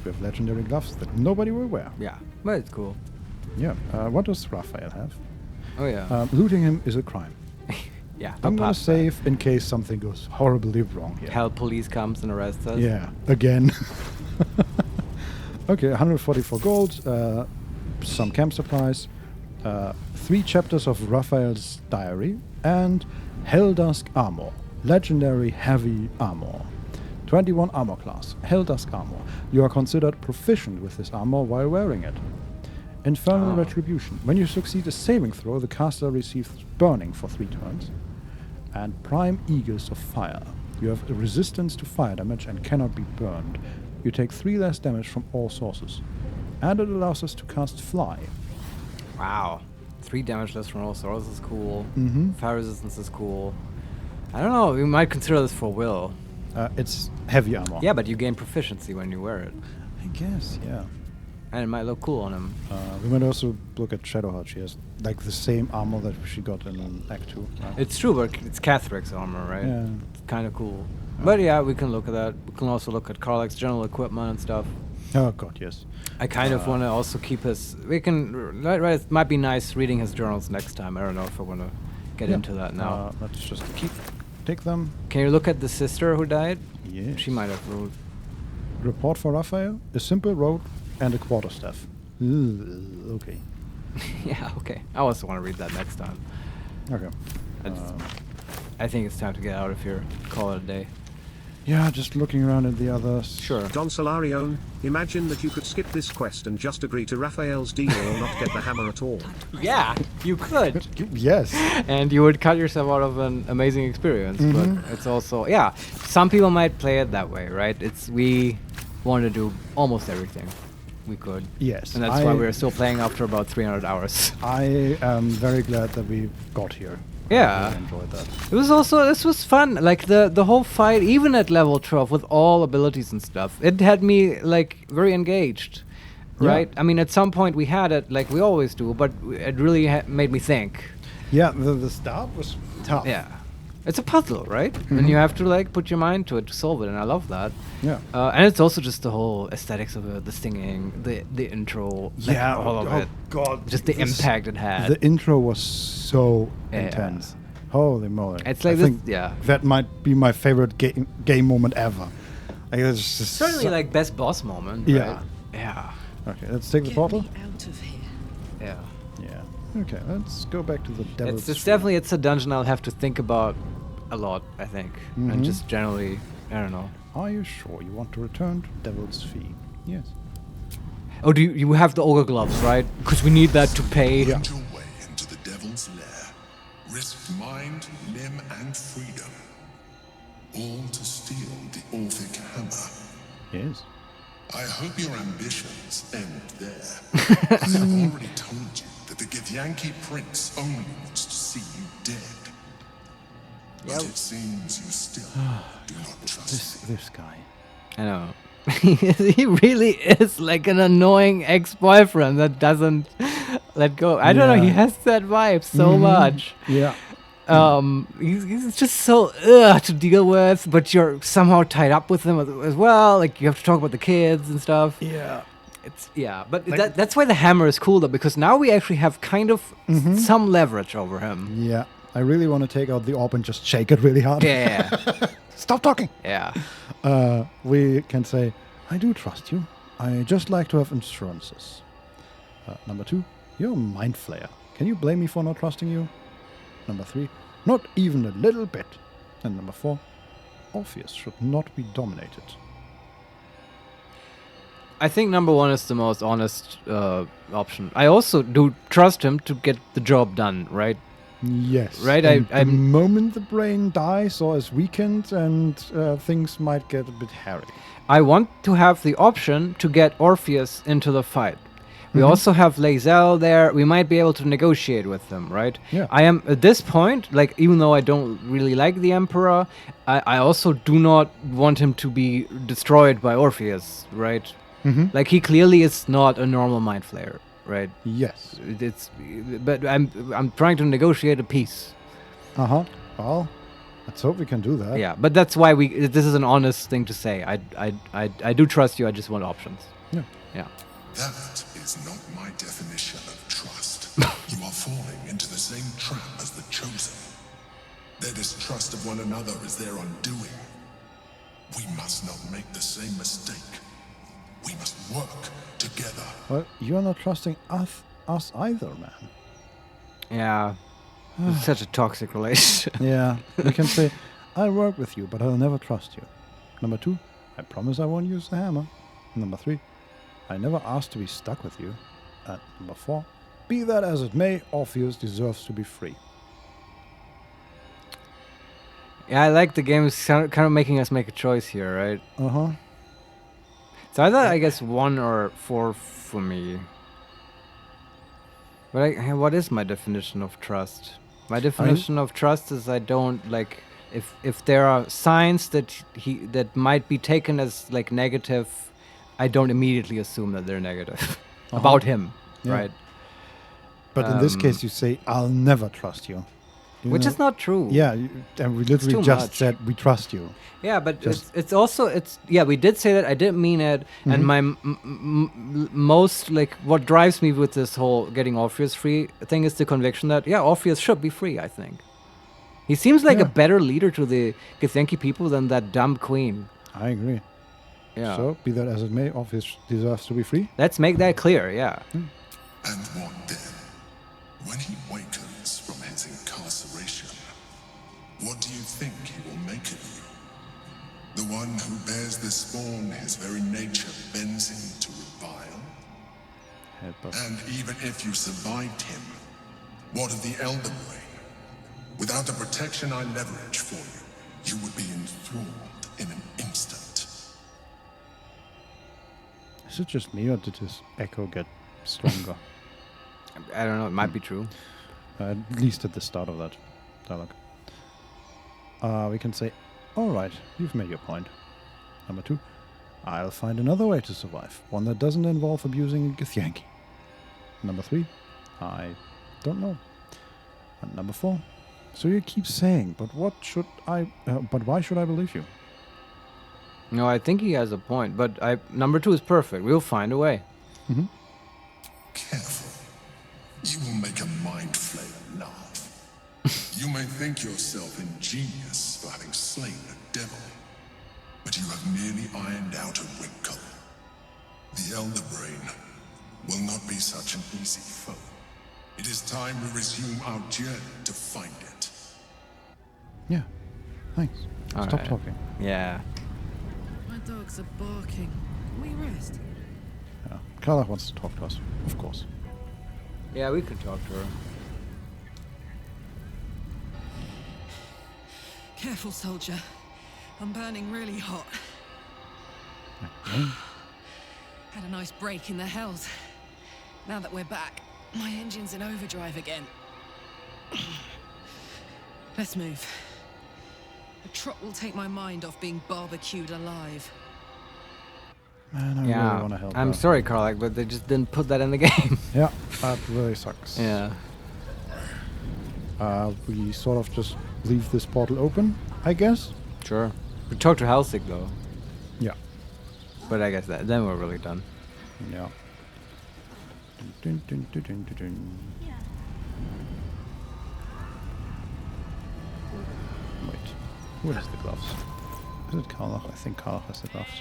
we have legendary gloves that nobody will wear. Yeah, but it's cool. Yeah. What does Raphael have? Oh, yeah. Looting him is a crime. Yeah. I'm gonna save in case something goes horribly wrong here. Hell police comes and arrests us. Yeah, again. Okay, 144 gold, some camp supplies, 3 chapters of Raphael's diary, and Helldusk armor, legendary heavy armor. 21 armor class, Helldusk armor. You are considered proficient with this armor while wearing it. Infernal Retribution. When you succeed a saving throw, the caster receives burning for 3 turns. And Prime Eagles of Fire. You have a resistance to fire damage and cannot be burned. You take 3 less damage from all sources. And it allows us to cast Fly. Wow. 3 damage less from all sources is cool. Mhm. Fire resistance is cool. I don't know, we might consider this for Will. It's heavy armor. Yeah, but you gain proficiency when you wear it. I guess, yeah. And it might look cool on him. We might also look at Shadowheart. She has like the same armor that she got in Act 2. Right? It's true, but it's Catheric's armor, right? Yeah. It's kind of cool. But yeah, we can look at that. We can also look at Karlach's general equipment and stuff. Oh god, yes. I kind of want to also keep his... We can... Right, it might be nice reading his journals next time. I don't know if I want to get into that now. Let's just take them. Can you look at the sister who died? Yes. She might have ruled. Report for Raphael. A simple road and a quarterstaff. Okay. Yeah, okay. I also want to read that next time. Okay. I think it's time to get out of here. Call it a day. Yeah, just looking around at the others. Sure. Don Solarione, imagine that you could skip this quest and just agree to Raphael's deal or not get the hammer at all. Yeah, you could. Yes. And you would cut yourself out of an amazing experience. But it's also, yeah, some people might play it that way, right? We want to do almost everything we could. Yes. And that's why we're still playing after about 300 hours. I am very glad that we got here. Yeah. I really enjoyed that. It was also, this was fun. Like the whole fight, even at level 12 with all abilities and stuff, it had me like very engaged. right? I mean, at some point we had it, like we always do, but it really made me think. Yeah, the start was tough. Yeah. It's a puzzle, right? And you have to like put your mind to it to solve it, and I love that. Yeah. And it's also just the whole aesthetics of it, the singing, the intro, like, Yeah, all of it. God, Just the impact it had. The intro was so intense. Holy moly! It's like I think yeah. that might be my favorite game moment ever. Like, it's just Certainly like best boss moment. Yeah. Right? Yeah. Okay, let's take the portal. Out of here. Yeah. Yeah. Okay, let's go back to the devil's. It's definitely a dungeon I'll have to think about a lot, I think, and just generally, I don't know. Are you sure you want to return to Devil's Fee? Yes. Oh, do you have the ogre gloves, right? Because we need that to pay. Find your way into the devil's lair. Risk mind, limb, and freedom. All to steal the Orphic hammer. Yes. I hope your ambitions end there. I have already told you that the Githyanki Prince only wants to see you dead. But it seems you still do not trust This guy. I know. He really is like an annoying ex-boyfriend that doesn't let go. I don't know. He has that vibe so much. Yeah. He's just so to deal with, but you're somehow tied up with him as well. Like you have to talk about the kids and stuff. Yeah. But like, that's why the hammer is cool though, because now we actually have kind of some leverage over him. Yeah. I really want to take out the orb and just shake it really hard. Yeah. Stop talking. Yeah. We can say, I do trust you. I just like to have insurances. Number 2, you're a mind flayer. Can you blame me for not trusting you? Number 3, not even a little bit. And number 4, Orpheus should not be dominated. I think number 1 is the most honest option. I also do trust him to get the job done, right? Yes. Right? And the moment the brain dies or is weakened, and things might get a bit hairy. I want to have the option to get Orpheus into the fight. We also have Lae'zel there. We might be able to negotiate with them, right? Yeah. I am at this point, like, even though I don't really like the Emperor, I also do not want him to be destroyed by Orpheus, right? Like, he clearly is not a normal mind flayer, right? Yes. But I'm trying to negotiate a peace. Well, let's hope we can do that. Yeah, but that's why this is an honest thing to say. I do trust you. I just want options. Yeah. Yeah. That is not my definition of trust. You are falling into the same trap as the Chosen. Their distrust of one another is their undoing. We must not make the same mistake. We must work together. Well, you're not trusting us either, man. Yeah. It's such a toxic relationship. Yeah. We can say, I'll work with you, but I'll never trust you. Number 2, I promise I won't use the hammer. Number 3, I never asked to be stuck with you. And number 4, be that as it may, Orpheus deserves to be free. Yeah, I like the game is kind of making us make a choice here, right? So either, I guess, 1 or 4 for me. But what is my definition of trust? My definition of trust is I don't like if there are signs that that might be taken as like negative, I don't immediately assume that they're negative about him, right? But in this case, you say, "I'll never trust you," which is not true. Yeah, and we literally just said we trust you. Yeah, but it's also we did say that. I didn't mean it, and my most like what drives me with this whole getting Orpheus free thing is the conviction that Orpheus should be free. I think he seems like a better leader to the Githyanki people than that dumb queen. I agree. Yeah. So be that as it may, Orpheus deserves to be free. Let's make that clear. Yeah. And what then? When he wakens from his incarceration, what do you think he will make of you? The one who bears the spawn his very nature bends him to revile? And even if you survived him, what of the Elder Brain? Without the protection I leverage for you, you would be enthralled in an instant. Is it just me, or did his echo get stronger? I don't know. It might be true. At least at the start of that dialogue. We can say, all right, you've made your point. Number 2, I'll find another way to survive. One that doesn't involve abusing a Githyanki. Number 3, I don't know. And number 4, so you keep saying, but why should I believe you? No, I think he has a point, but number 2 is perfect. We'll find a way. Mm-hmm. Careful. You will make a mind flayer laugh. You may think yourself ingenious for having slain a devil, but you have merely ironed out a wrinkle. The Elder Brain will not be such an easy foe. It is time we resume our journey to find it. Yeah, thanks. All Stop right. talking. Yeah. My dogs are barking. Can we rest? Yeah. Carla wants to talk to us, of course. Yeah, we could talk to her. Careful, soldier. I'm burning really hot. Okay. Had a nice break in the hells. Now that we're back, my engine's in overdrive again. Let's move. A trot will take my mind off being barbecued alive. Man, I really want to help I'm her. sorry, Karlak, but they just didn't put that in the game. Yeah, that really sucks. Yeah. We sort of just leave this portal open, I guess. Sure. We talked to Halsig, though. Yeah. But I guess then we're really done. Yeah. Dun, dun, dun, dun, dun, dun. Wait, who has the gloves? Is it Karla? I think Karla has the gloves.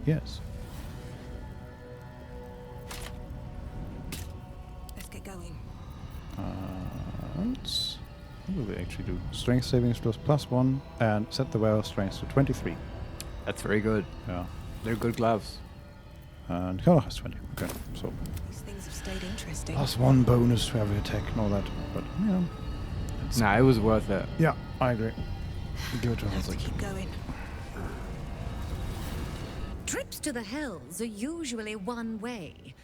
Yes. Let's get going. What do they actually do? Strength savings plus +1 and set the wearer's strength to 23. That's very good. Yeah. They're good gloves. And Karla has 20. Okay, so These things have stayed interesting. +1 bonus to every attack and all that. But yeah. Nah, it was worth it. Yeah, I agree. Give it to Have to Halsig. keep going. Trips to the hells are usually one way,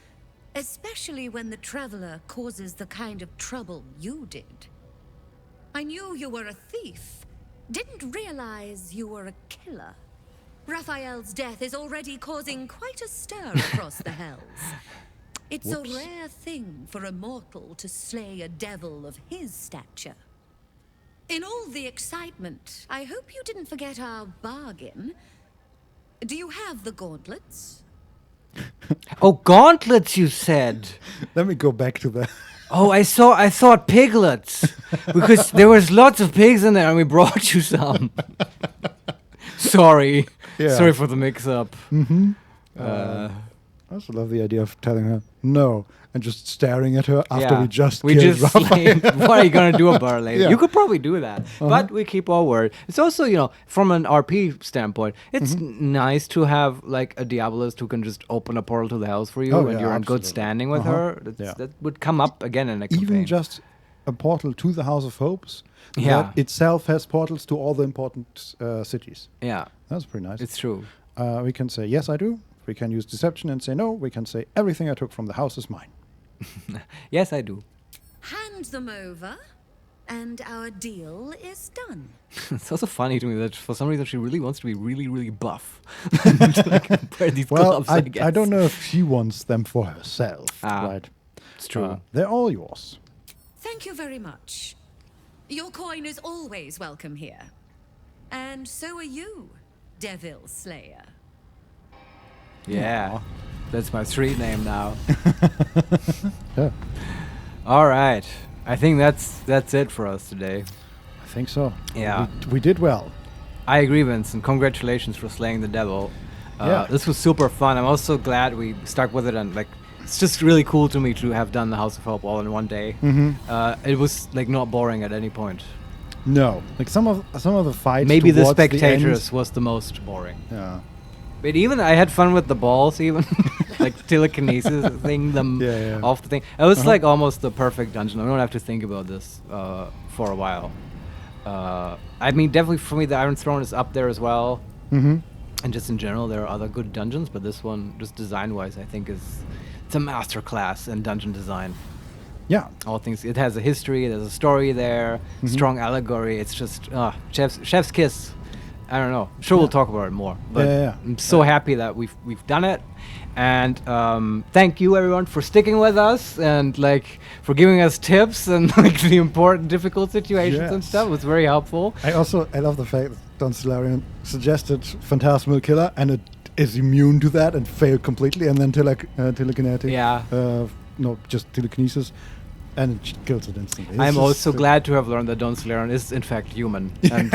especially when the traveler causes the kind of trouble you did. I knew you were a thief, didn't realize you were a killer. Raphael's death is already causing quite a stir across the hells. It's Whoops. a rare thing for a mortal to slay a devil of his stature. In all the excitement, I hope you didn't forget our bargain. Do you have the gauntlets? Oh, gauntlets, you said. Let me go back to the... Oh, I thought piglets. Because there was lots of pigs in there and we brought you some. Sorry. Yeah. Sorry for the mix-up. Mm-hmm. I also love the idea of telling her no and just staring at her after we just killed Raphael. slayed. What are you gonna do about it later? Yeah. You could probably do that, but we keep our word. It's also, from an RP standpoint, it's nice to have like a Diabolist who can just open a portal to the hells for you, Oh, and yeah, you're in good absolutely. standing with her. That would come up again in a campaign. Even just a portal to the House of Hopes Yeah. that itself has portals to all the important cities. Yeah. That's pretty nice. It's true. We can say, yes, I do. We can use deception and say no. We can say, everything I took from the house is mine. Yes, I do. Hand them over, and our deal is done. It's also funny to me that for some reason she really wants to be really, really buff. To, like, wear these Well, gloves, I guess. don't know if she wants them for herself. Right. It's true. They're all yours. Thank you very much. Your coin is always welcome here. And so are you, Devil Slayer. Yeah. That's my street name now. Yeah. All right. I think that's it for us today. I think so. Yeah. We did well. I agree, Vincent. Congratulations for slaying the devil. Yeah. This was super fun. I'm also glad we stuck with it, and it's just really cool to me to have done the House of Hope all in one day. Mm-hmm. It was not boring at any point. No, like some of the fights. Maybe the towards the end- spectators was the most boring. Yeah. But even I had fun with the balls, even like telekinesis thing them off the thing. It was like almost the perfect dungeon. I don't have to think about this for a while. I mean, definitely for me, the Iron Throne is up there as well. Mm-hmm. And just in general, there are other good dungeons, but this one, just design-wise, I think it's a masterclass in dungeon design. Yeah. All things. It has a history. There's a story there. Strong allegory. It's just chef's kiss. I don't know. I'm sure we'll talk about it more. But Yeah. I'm so happy that we've done it. And thank you everyone for sticking with us and like for giving us tips and like the important difficult situations and Yes. stuff. It was very helpful. I love the fact that Don Solarian suggested Phantasmal Killer and it is immune to that and failed completely, and then telekinetic. Just telekinesis, and it kills it instantly. I'm also glad to have learned that Don Solarian is in fact human, and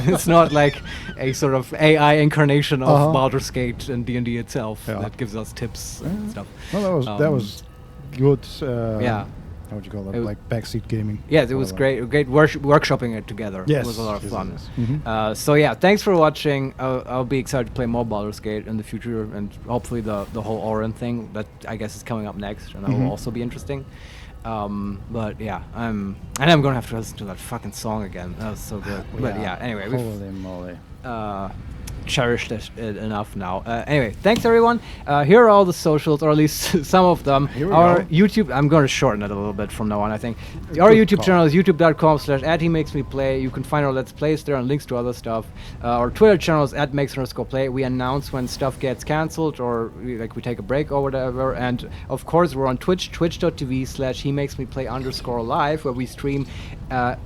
it's not like a sort of AI incarnation of Baldur's Gate and D&D itself that gives us tips and stuff. Well, that was good. Yeah. How would you call that? Like backseat gaming. Yes, it was great workshopping it together. Yes, it was a lot of fun. Yes. So yeah, thanks for watching. I'll be excited to play more Baldur's Gate in the future, and hopefully the whole Orin thing that I guess is coming up next, and that will also be interesting. But yeah, I'm gonna have to listen to that fucking song again. That was so good. But yeah, anyway, holy moly. Cherished it enough now. Anyway, thanks everyone. Here are all the socials, or at least some of them. Our YouTube, I'm going to shorten it a little bit from now on, I think. Our YouTube channel is youtube.com/@HeMakesMePlay. You can find our Let's Plays there and links to other stuff. Our Twitter channel is @makes_play. We announce when stuff gets cancelled or we take a break or whatever. And of course, we're on Twitch, twitch.tv/HeMakesMePlay_live, where we stream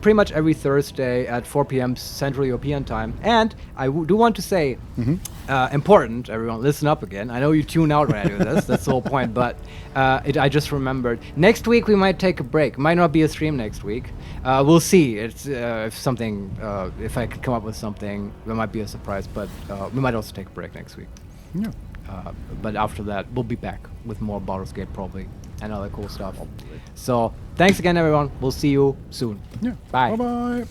pretty much every Thursday at 4 p.m. Central European time. And I do want to say, important, everyone, listen up again. I know you tune out when I do this. That's the whole point. But I just remembered. Next week we might take a break. Might not be a stream next week. We'll see. It's if I could come up with something, there might be a surprise. But we might also take a break next week. Yeah. But after that, we'll be back with more Baldur's Gate probably and other cool stuff. So thanks again, everyone. We'll see you soon. Yeah. Bye. Bye-bye.